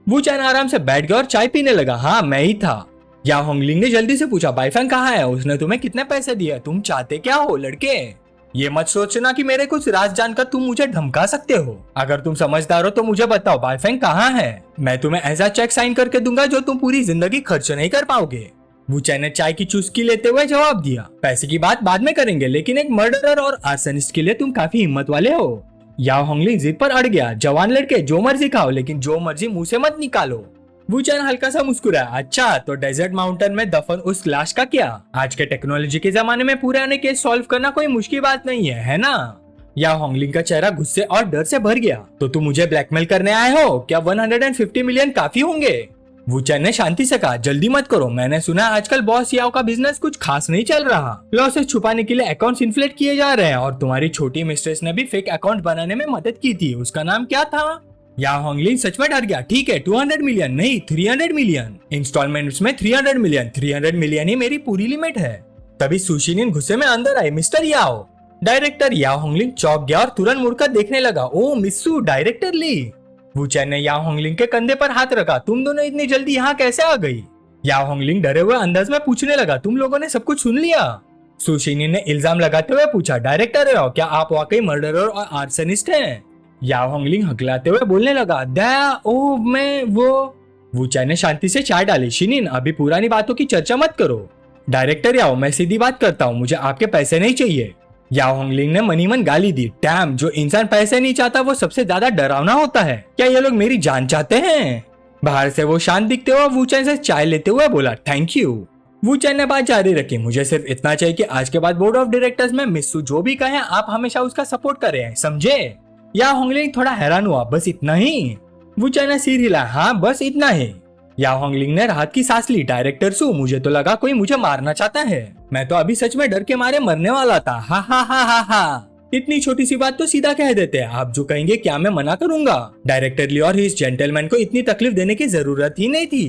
वूचान आराम से बैठ गया और चाय पीने लगा, हाँ मैं ही था। याओ होंगलिंग ने जल्दी से पूछा, बाईफैंग कहाँ है? उसने तुम्हें कितने पैसे दिए? तुम चाहते क्या हो लड़के? ये मत सोचना कि मेरे कुछ राज जानकर तुम मुझे धमका सकते हो। अगर तुम समझदार हो तो मुझे बताओ, बाईफैंग कहाँ है? मैं तुम्हें ऐसा चेक साइन करके दूंगा जो तुम पूरी जिंदगी खर्च नहीं कर पाओगे। वूचान ने चाय की चुस्की लेते हुए जवाब दिया, पैसे की बात बाद में करेंगे, लेकिन एक मर्डरर और आर्सनिस्ट के लिए तुम काफी हिम्मत वाले हो। याओ होंगलिंग जिद पर अड़ गया, जवान लड़के जो मर्जी खाओ, लेकिन जो मर्जी मुंह से मत निकालो। वूचान हल्का सा मुस्कुराया, अच्छा तो डेजर्ट माउंटेन में दफन उस लाश का क्या? आज के टेक्नोलॉजी के जमाने में पुराने केस सॉल्व करना कोई मुश्किल बात नहीं है ना? याओ होंगलिंग का चेहरा गुस्से और डर से भर गया, तो तुम मुझे ब्लैकमेल करने आए हो? क्या 150 मिलियन काफी होंगे? वूचान ने शांति से कहा, जल्दी मत करो, मैंने सुना आजकल बॉस याओ का बिजनेस कुछ खास नहीं चल रहा। लॉसेस छुपाने के लिए अकाउंट्स इन्फ्लेट किए जा रहे हैं और तुम्हारी छोटी मिस्ट्रेस ने भी फेक अकाउंट बनाने में मदद की थी, उसका नाम क्या था? याओ होंगलिंग सच में डर गया, ठीक है 200 मिलियन नहीं 300 मिलियन इंस्टॉलमेंट्स में 300 मिलियन ही मेरी पूरी लिमिट है। तभी सू शिनियन गुस्से में अंदर आई, मिस्टर याओ। डायरेक्टर याओ होंगलिंग चौंक गया और तुरंत मुड़कर देखने लगा, ओ मिस्सू डायरेक्टर ली। वूचान ने याओ होंगलिंग के कंधे पर हाथ रखा, तुम दोनों इतनी जल्दी यहाँ कैसे आ गई? याओ होंगलिंग डरे हुए अंदाज में पूछने लगा, तुम लोगों ने सब कुछ सुन लिया? सू शिनियन ने इल्जाम लगाते हुए पूछा, डायरेक्टर याओ, क्या आप वाकई मर्डरर और आर्सनिस्ट हैं? याओ होंगलिंग हकलाते हुए बोलने लगा, दया ओ मैं वो। वूचान ने शांति से चाय डाली, शिनियन अभी पुरानी बातों की चर्चा मत करो। डायरेक्टर याओ, मैं सीधी बात करता हूँ, मुझे आपके पैसे नहीं चाहिए। याओ होंगलिंग ने मनी मन गाली दी, डैम, जो इंसान पैसे नहीं चाहता वो सबसे ज्यादा डरावना होता है। क्या ये लोग मेरी जान चाहते हैं? बाहर से वो शांत दिखते हुए वूचान से चाय लेते हुए बोला, थैंक यू। वू चैन ने बात जारी रखी, मुझे सिर्फ इतना चाहिए कि आज के बाद बोर्ड ऑफ डायरेक्टर्स में मिस्सू जो भी कहे आप हमेशा उसका सपोर्ट कर रहे हैं, समझे? या होंगलिंग थोड़ा हैरान हुआ, बस इतना ही? वू चैन ने सिर हिलाया, हाँ बस इतना ही। या होंगलिंग ने राहत की सांस ली, डायरेक्टर सू मुझे तो लगा कोई मुझे मारना चाहता है, मैं तो अभी सच में डर के मारे मरने वाला था, हा हा हा हा हा। इतनी छोटी सी बात तो सीधा कह देते हैं, आप जो कहेंगे क्या मैं मना करूंगा? डायरेक्टर ली और इस जेंटलमैन को इतनी तकलीफ देने की जरूरत ही नहीं थी।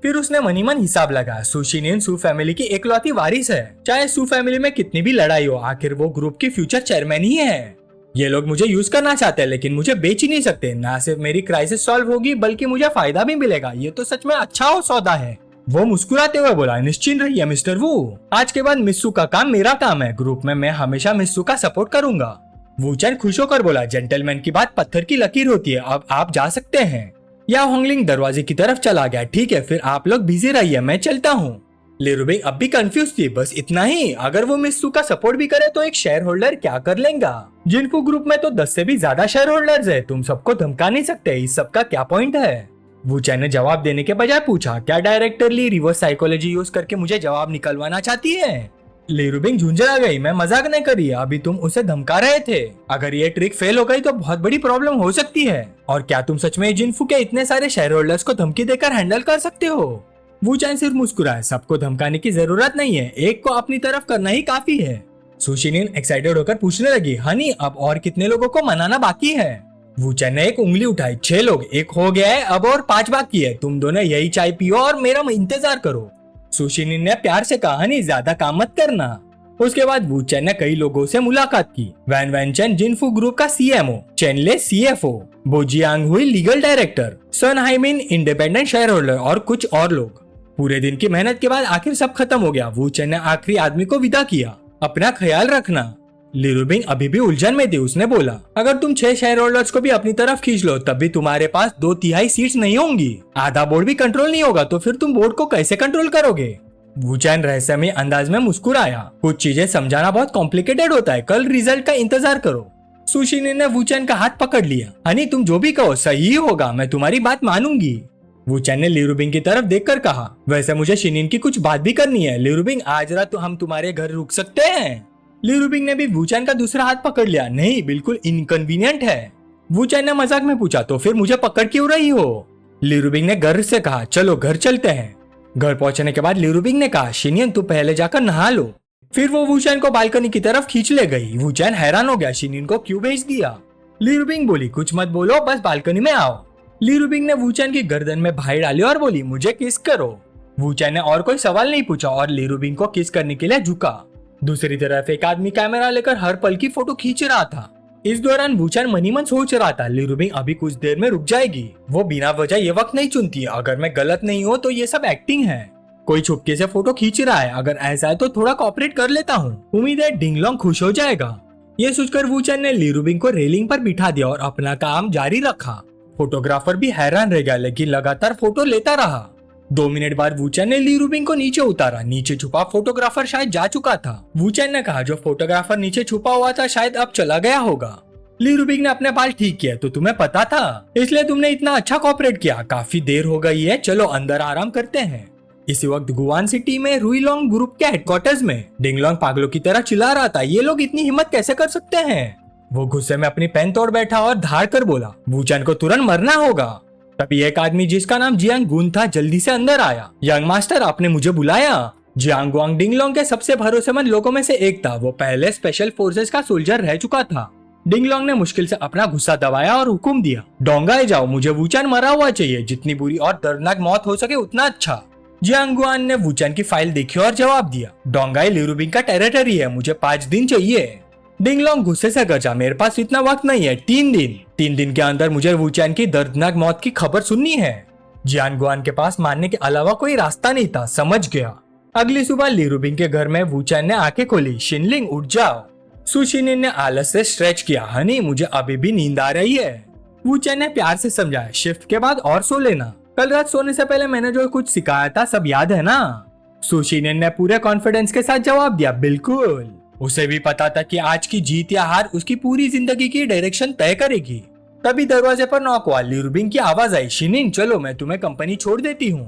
फिर उसने मनी मन हिसाब लगाया, सू शिनियन सू फैमिली की इकलौती वारिस है, चाहे सू फैमिली में कितनी भी लड़ाई हो, आखिर वो ग्रुप की फ्यूचर चेयरमैन ही है। ये लोग मुझे यूज करना चाहते हैं लेकिन मुझे बेच ही नहीं सकते, ना सिर्फ मेरी क्राइसिस सॉल्व होगी बल्कि मुझे फायदा भी मिलेगा, ये तो सच में अच्छा हो सौदा है। वो मुस्कुराते हुए बोला, निश्चिंत रहिए मिस्टर वू, आज के बाद मिस्सू का काम मेरा काम है, ग्रुप में मैं हमेशा मिस्सू का सपोर्ट करूंगा। वू चैन खुश होकर बोला, जेंटलमैन की बात पत्थर की लकीर होती है, अब आप जा सकते हैं। या होंगलिंग दरवाजे की तरफ चला गया, ठीक है फिर आप लोग बिजी रहिए, मैं चलता हूँ। ले रुबिंग अब भी कंफ्यूज थी, बस इतना ही? अगर वो मिस्सू का सपोर्ट भी करे तो एक शेयर होल्डर क्या कर लेगा? जिनको ग्रुप में तो 10 से भी ज्यादा शेयर होल्डर्स है, तुम सबको धमका नहीं सकते, इस सब का क्या पॉइंट है? वू चैन ने जवाब देने के बजाय पूछा, क्या डायरेक्टर ली रिवर्स साइकोलॉजी यूज करके मुझे जवाब निकलवाना चाहती है? ले रुबिंग झुंझला गई, मैं मजाक नहीं कर रही, अभी तुम उसे धमका रहे थे, अगर ये ट्रिक फेल हो गई तो बहुत बड़ी प्रॉब्लम हो सकती है। और क्या तुम सच में जिनफू के इतने सारे शेयर होल्डर्स को धमकी देकर हैंडल कर सकते हो? वू चैन सिर्फ मुस्कुराए, सबको धमकाने की जरूरत नहीं है, एक को अपनी तरफ करना ही काफी है। सू शिनियन एक्साइटेड होकर पूछने लगी, हनी अब और कितने लोगों को मनाना बाकी है? वू चैन ने एक उंगली उठाई, 6 लोग, एक हो गया है, अब और 5 बाकी है, तुम दोनों यही चाय पियो और मेरा इंतजार करो। सू शिनियन ने प्यार से कहा, हनी ज्यादा काम मत करना। उसके बाद वू चैन ने कई लोगों से मुलाकात की, वैन वैन चैन जिनफू ग्रुप का सीएमओ, चेनले सीएफओ, बोजियांग हुई लीगल डायरेक्टर, सन हाइमिन इंडिपेंडेंट शेयर होल्डर और कुछ और लोग। पूरे दिन की मेहनत के बाद आखिर सब खत्म हो गया। वू चैन ने आखिरी आदमी को विदा किया, अपना ख्याल रखना। ली रुबिंग अभी भी उलझन में थी, उसने बोला, अगर तुम 6 शेयर होल्डर्स को भी अपनी तरफ खींच लो तब भी तुम्हारे पास 2/3 सीट्स नहीं होंगी, आधा बोर्ड भी कंट्रोल नहीं होगा, तो फिर तुम बोर्ड को कैसे कंट्रोल करोगे? वू चैन रहस्यमय अंदाज में मुस्कुराया, कुछ चीजें समझाना बहुत कॉम्प्लिकेटेड होता है, कल रिजल्ट का इंतजार करो। सू शिनियन ने वू चैन का हाथ पकड़ लिया, हनी तुम जो भी कहो सही होगा, मैं तुम्हारी बात मानूंगी। वू चैन ने ली रुबिंग की तरफ देखकर कहा, वैसे मुझे शिनियन की कुछ बात भी करनी है, ली रुबिंग आज रात तो हम तुम्हारे घर रुक सकते हैं? ली रुबिंग ने भी वू चैन का दूसरा हाथ पकड़ लिया, नहीं बिल्कुल इनकन्वीनियंट है। वू चैन ने मजाक में पूछा, तो फिर मुझे पकड़ क्यों रही हो? ली रुबिंग ने गर्व से कहा, चलो घर चलते हैं। घर पहुंचने के बाद ली रुबिंग ने कहा, शिनियन तू पहले जाकर नहा लो। फिर वो वू चैन को बालकनी की तरफ खींच ले गई। वू चैन हैरान हो गया, शिनियन को क्यों भेज दिया? ली रुबिंग बोली, कुछ मत बोलो, बस बालकनी में आओ। ली रुबिंग ने वू चैन की गर्दन में भाई डाली और बोली, मुझे किस करो। वू चैन ने और कोई सवाल नहीं पूछा और ली रुबिंग को किस करने के लिए झुका। दूसरी तरफ एक आदमी कैमरा लेकर हर पल की फोटो खींच रहा था। इस दौरान वू चैन मनी मन सोच रहा था, ली रुबिंग अभी कुछ देर में रुक जाएगी, वो बिना वजह ये वक्त नहीं चुनती, अगर मैं गलत नहीं हूँ तो ये सब एक्टिंग है, कोई छुपके से फोटो खींच रहा है, अगर ऐसा है तो थोड़ा कोऑपरेट कर लेता हूँ, उम्मीद है डिंगलोंग खुश हो जाएगा। ये सोचकर वू चैन ने ली रुबिंग को रेलिंग पर बिठा दिया और अपना काम जारी रखा। फोटोग्राफर भी हैरान रह गया लेकिन लगातार फोटो लेता रहा। 2 मिनट बाद वू चैन ने ली रुबिंग को नीचे उतारा, नीचे छुपा फोटोग्राफर शायद जा चुका था। वू चैन ने कहा, जो फोटोग्राफर नीचे छुपा हुआ था शायद अब चला गया होगा। ली रुबिंग ने अपने बाल ठीक किया, तो तुम्हें पता था, इसलिए तुमने इतना अच्छा कोऑपरेट किया, काफी देर हो गई है, चलो अंदर आराम करते हैं। इसी वक्त गुआन सिटी में रुईलोंग ग्रुप के हेडक्वार्टर्स में डिंगलोंग पागलों की तरह चिल्ला रहा था, ये लोग इतनी हिम्मत कैसे कर सकते हैं? वो गुस्से में अपनी पेन तोड़ बैठा और धाड़ कर बोला, वू चैन को तुरंत मरना होगा। तभी एक आदमी जिसका नाम जियांग गुन था जल्दी से अंदर आया। यंग मास्टर, आपने मुझे बुलाया? जियांग गुआंग डिंगलोंग के सबसे भरोसेमंद लोगों में से एक था, वो पहले स्पेशल फोर्सेस का सोल्जर रह चुका था। डिंगलोंग ने मुश्किल से अपना गुस्सा दबाया और हुक्म दिया, डोंगाए जाओ, मुझे वू चैन मरा हुआ चाहिए, जितनी बुरी और दर्दनाक मौत हो सके उतना अच्छा। जियांग गुआन ने वू चैन की फाइल देखी और जवाब दिया, डोंगाई ली रुबिंग का टेरिटरी है, मुझे 5 दिन चाहिए। डिंगलोंग गुस्से से गरजा, मेरे पास इतना वक्त नहीं है, 3 दिन के अंदर मुझे वू चैन की दर्दनाक मौत की खबर सुननी है। जियांग गुआन के पास मानने के अलावा कोई रास्ता नहीं था, समझ गया। अगली सुबह ली रुबिंग के घर में वू चैन ने आंखें खोली, शिनलिंग उठ जाओ। सू शिनियन ने आलस से स्ट्रेच किया, हनी मुझे अभी भी नींद आ रही है। वू चैन ने प्यार से समझाया, शिफ्ट के बाद और सो लेना, कल रात सोने से पहले मैंने जो कुछ सिखाया था सब याद है ना? सू शिनियन ने पूरे कॉन्फिडेंस के साथ जवाब दिया, बिल्कुल। उसे भी पता था कि आज की जीत या हार उसकी पूरी जिंदगी की डायरेक्शन तय करेगी। तभी दरवाजे पर नॉक हुआ, ली रुबिंग की आवाज आई, शिनिन चलो मैं तुम्हें कंपनी छोड़ देती हूँ।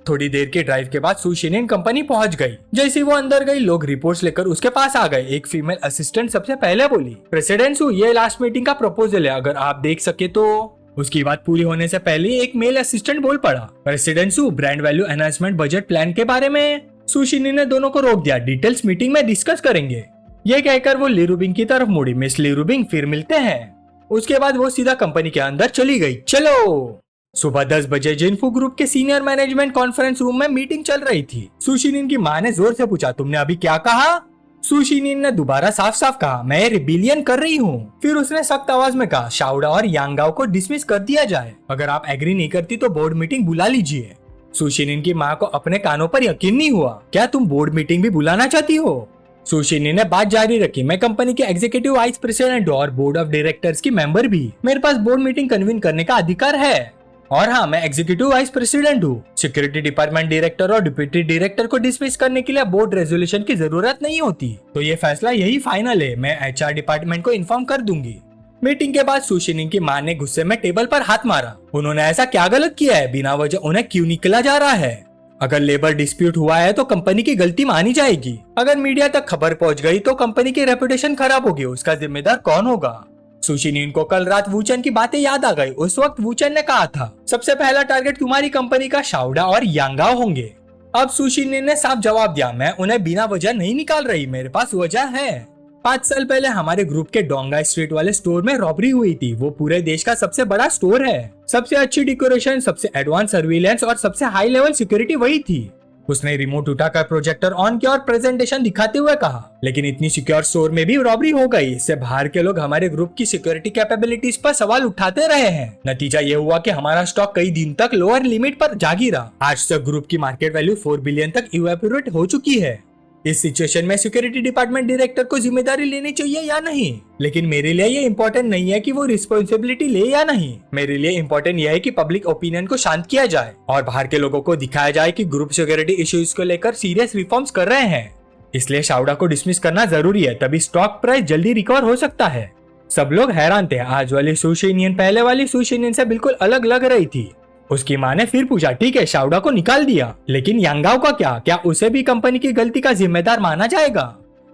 थोड़ी देर के ड्राइव के बाद सुशिनिन कंपनी पहुंच गई। जैसे वो अंदर गई, लोग रिपोर्ट्स लेकर उसके पास आ गए। एक फीमेल असिस्टेंट सबसे पहले बोली, प्रेसिडेंट सु, ये लास्ट मीटिंग का प्रपोजल है, अगर आप देख सके तो। उसकी बात पूरी होने से पहले एक मेल असिस्टेंट बोल पड़ा, प्रेसिडेंट सु, brand value enhancement budget plan के बारे में। सुशिनिन ने दोनों को रोक दिया, डिटेल्स मीटिंग में डिस्कस करेंगे। ये कहकर वो ली रूबिंग की तरफ मुड़ी, मिस ली रूबिंग, फिर मिलते हैं। उसके बाद वो सीधा कंपनी के अंदर चली गई। चलो। सुबह 10 बजे जिनफू ग्रुप के सीनियर मैनेजमेंट कॉन्फ्रेंस रूम में मीटिंग चल रही थी। सुशिनिन की माँ ने जोर से पूछा, तुमने अभी क्या कहा? सुशिनिन ने दोबारा साफ साफ कहा, मैं रिबिलियन कर रही हूँ। फिर उसने सख्त आवाज में कहा, शाउडा और यांगाओ को डिसमिस कर दिया जाए। अगर आप एग्री नहीं करती तो बोर्ड मीटिंग बुला लीजिए। सुशिनिन की माँ को अपने कानों पर यकीन नहीं हुआ। क्या तुम बोर्ड मीटिंग भी बुलाना चाहती हो? सुशिनिन ने बात जारी रखी, मैं कंपनी के एग्जीक्यूटिव वाइस प्रेसिडेंट और बोर्ड ऑफ डायरेक्टर्स की मेंबर भी। मेरे पास बोर्ड मीटिंग कन्वीन करने का अधिकार है। और हाँ, मैं एग्जीक्यूटिव वाइस प्रेसिडेंट हूँ। सिक्योरिटी डिपार्टमेंट डायरेक्टर और डिप्टी डायरेक्टर को डिसमिस करने के लिए बोर्ड रेजोल्यूशन की जरूरत नहीं होती, तो ये फैसला यही फाइनल है। मैं एचआर डिपार्टमेंट को इन्फॉर्म कर दूंगी। मीटिंग के बाद सुशिनिन की माँ ने गुस्से में टेबल पर हाथ मारा। उन्होंने ऐसा क्या गलत किया है? बिना वजह उन्हें क्यों निकला जा रहा है? अगर लेबर डिस्प्यूट हुआ है तो कंपनी की गलती मानी जाएगी। अगर मीडिया तक खबर पहुंच गई तो कंपनी की रेपुटेशन खराब होगी। उसका जिम्मेदार कौन होगा? सुशिनिन को कल रात वूचन की बातें याद आ गई। उस वक्त वूचन ने कहा था, सबसे पहला टारगेट तुम्हारी कंपनी का शाउडा और यांगाओ होंगे। अब सुशिनिन ने साफ जवाब दिया, मैं उन्हें बिना वजह नहीं निकाल रही, मेरे पास वजह है। 5 साल पहले हमारे ग्रुप के डोंगा स्ट्रीट वाले स्टोर में रॉबरी हुई थी। वो पूरे देश का सबसे बड़ा स्टोर है। सबसे अच्छी डेकोरेशन, सबसे एडवांस सर्विलेंस और सबसे हाई लेवल सिक्योरिटी वही थी। उसने रिमोट उठाकर प्रोजेक्टर ऑन किया और प्रेजेंटेशन दिखाते हुए कहा, लेकिन इतनी सिक्योर स्टोर में भी रॉबरी हो गई। इससे बाहर के लोग हमारे ग्रुप की सिक्योरिटी कैपेबिलिटीज पर सवाल उठाते रहे हैं। नतीजा ये हुआ कि हमारा स्टॉक कई दिन तक लोअर लिमिट पर जा गिरा। आज तक ग्रुप की मार्केट वैल्यू 4 बिलियन तक इवेपोरेट हो चुकी है। इस सिचुएशन में सिक्योरिटी डिपार्टमेंट डायरेक्टर को जिम्मेदारी लेनी चाहिए या नहीं? लेकिन मेरे लिए ये इम्पोर्टेंट नहीं है कि वो रिस्पॉन्सिबिलिटी ले या नहीं। मेरे लिए इम्पोर्टेंट यह है कि पब्लिक ओपिनियन को शांत किया जाए और बाहर के लोगों को दिखाया जाए कि ग्रुप सिक्योरिटी इश्यूज को लेकर सीरियस रिफॉर्म्स कर रहे हैं। इसलिए शाउडा को डिसमिस करना जरूरी है, तभी स्टॉक प्राइस जल्दी रिकवर हो सकता है। सब लोग हैरान थे। आज वाली सुशिनियन पहले वाली सुशिनियन से बिल्कुल अलग लग रही थी। उसकी माँ ने फिर पूछा, ठीक है, शाउडा को निकाल दिया, लेकिन यांगाओ का क्या उसे भी कंपनी की गलती का जिम्मेदार माना जाएगा?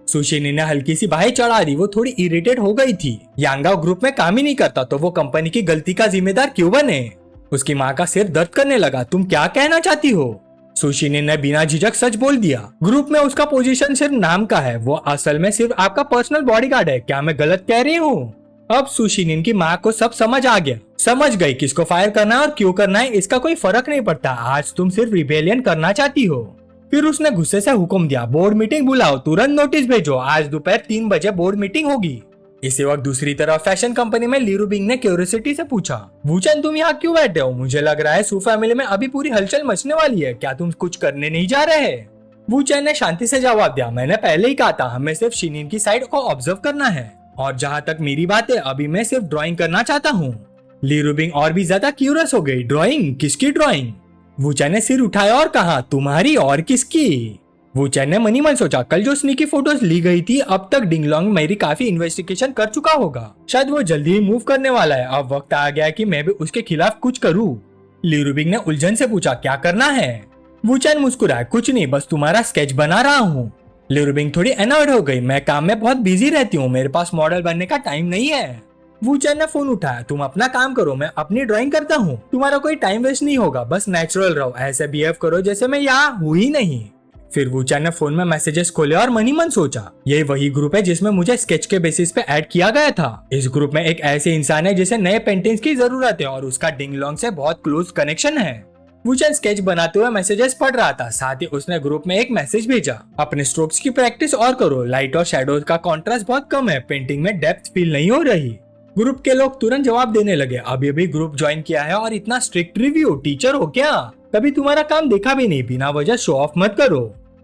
सुशिनिन ने हल्की सी बाहें चढ़ा दी। वो थोड़ी इरिटेट हो गई थी। यांगाओ ग्रुप में काम ही नहीं करता तो वो कंपनी की गलती का जिम्मेदार क्यों बने? उसकी माँ का सिर दर्द करने लगा। तुम क्या कहना चाहती हो? सुशिनिन ने बिना झिझक सच बोल दिया। ग्रुप में उसका पोजीशन सिर्फ नाम का है, वो असल में सिर्फ आपका पर्सनल बॉडीगार्ड है। क्या मैं गलत कह रही हूँ? अब सुशिनिन की माँ को सब समझ आ गया। समझ गई किसको फायर करना है और क्यों करना है, इसका कोई फर्क नहीं पड़ता। आज तुम सिर्फ रिबेलियन करना चाहती हो। फिर उसने गुस्से से हुक्म दिया, बोर्ड मीटिंग बुलाओ, तुरंत नोटिस भेजो, आज दोपहर 3 बजे बोर्ड मीटिंग होगी। इसी वक्त दूसरी तरफ फैशन कंपनी में ली रूबिंग ने क्यूरियोसिटी से पूछा, वूचन तुम यहाँ क्यों बैठे हो? मुझे लग रहा है सू फैमिली में अभी पूरी हलचल मचने वाली है। क्या तुम कुछ करने नहीं जा रहे? वूचन ने शांति से जवाब दिया, मैंने पहले ही कहा था, हमें सिर्फ शिनिन की साइड को ऑब्जर्व करना है। और जहाँ तक मेरी बात है, अभी मैं सिर्फ ड्राइंग करना चाहता हूँ। ली रूबिंग और भी ज्यादा क्यूरियस हो गई। ड्राइंग? किसकी ड्राइंग? वूचन ने सिर उठाया और कहा, तुम्हारी और किसकी? वूचन ने मनी मन सोचा, कल जो स्नीकी फोटोज ली गई थी, अब तक डिंगलोंग मेरी काफी इन्वेस्टिगेशन कर चुका होगा। शायद वो जल्दी ही मूव करने वाला है। अब वक्त आ गया कि मैं भी उसके खिलाफ कुछ करूँ। ली रूबिंग ने उलझन से पूछा, क्या करना है? वूचन मुस्कुराया, कुछ नहीं, बस तुम्हारा स्केच बना रहा हूँ। ली रूबिंग थोड़ी अनॉयड हो गई, मैं काम में बहुत बिजी रहती हूँ, मेरे पास मॉडल बनने का टाइम नहीं है। वूचन ने फोन उठाया, तुम अपना काम करो, मैं अपनी ड्राइंग करता हूँ। तुम्हारा कोई टाइम वेस्ट नहीं होगा, बस नेचुरल रहो, ऐसे बिहेव करो जैसे मैं यहाँ हूँ ही नहीं। फिर वूचन ने फोन में मैसेजेस खोले और मनी मन सोचा, ये वही ग्रुप है जिसमें मुझे स्केच के बेसिस पे ऐड किया गया था। इस ग्रुप में एक ऐसे इंसान है जिसे नए पेंटिंग्स की जरूरत है और उसका डिंगलोंग से बहुत क्लोज कनेक्शन है। वूचन स्केच बनाते हुए मैसेजेस पढ़ रहा था। साथ ही उसने ग्रुप में एक मैसेज भेजा, अपने स्ट्रोक्स की प्रैक्टिस और करो, लाइट और शैडोज का कॉन्ट्रास्ट बहुत कम है, पेंटिंग में डेप्थ फील नहीं हो रही। ग्रुप के लोग तुरंत जवाब देने लगे, अभी भी ग्रुप ज्वाइन किया है और इतना स्ट्रिक्ट रिव्यू, टीचर हो क्या? कभी तुम्हारा काम देखा भी नहीं, बिना वजह शो ऑफ मत करो।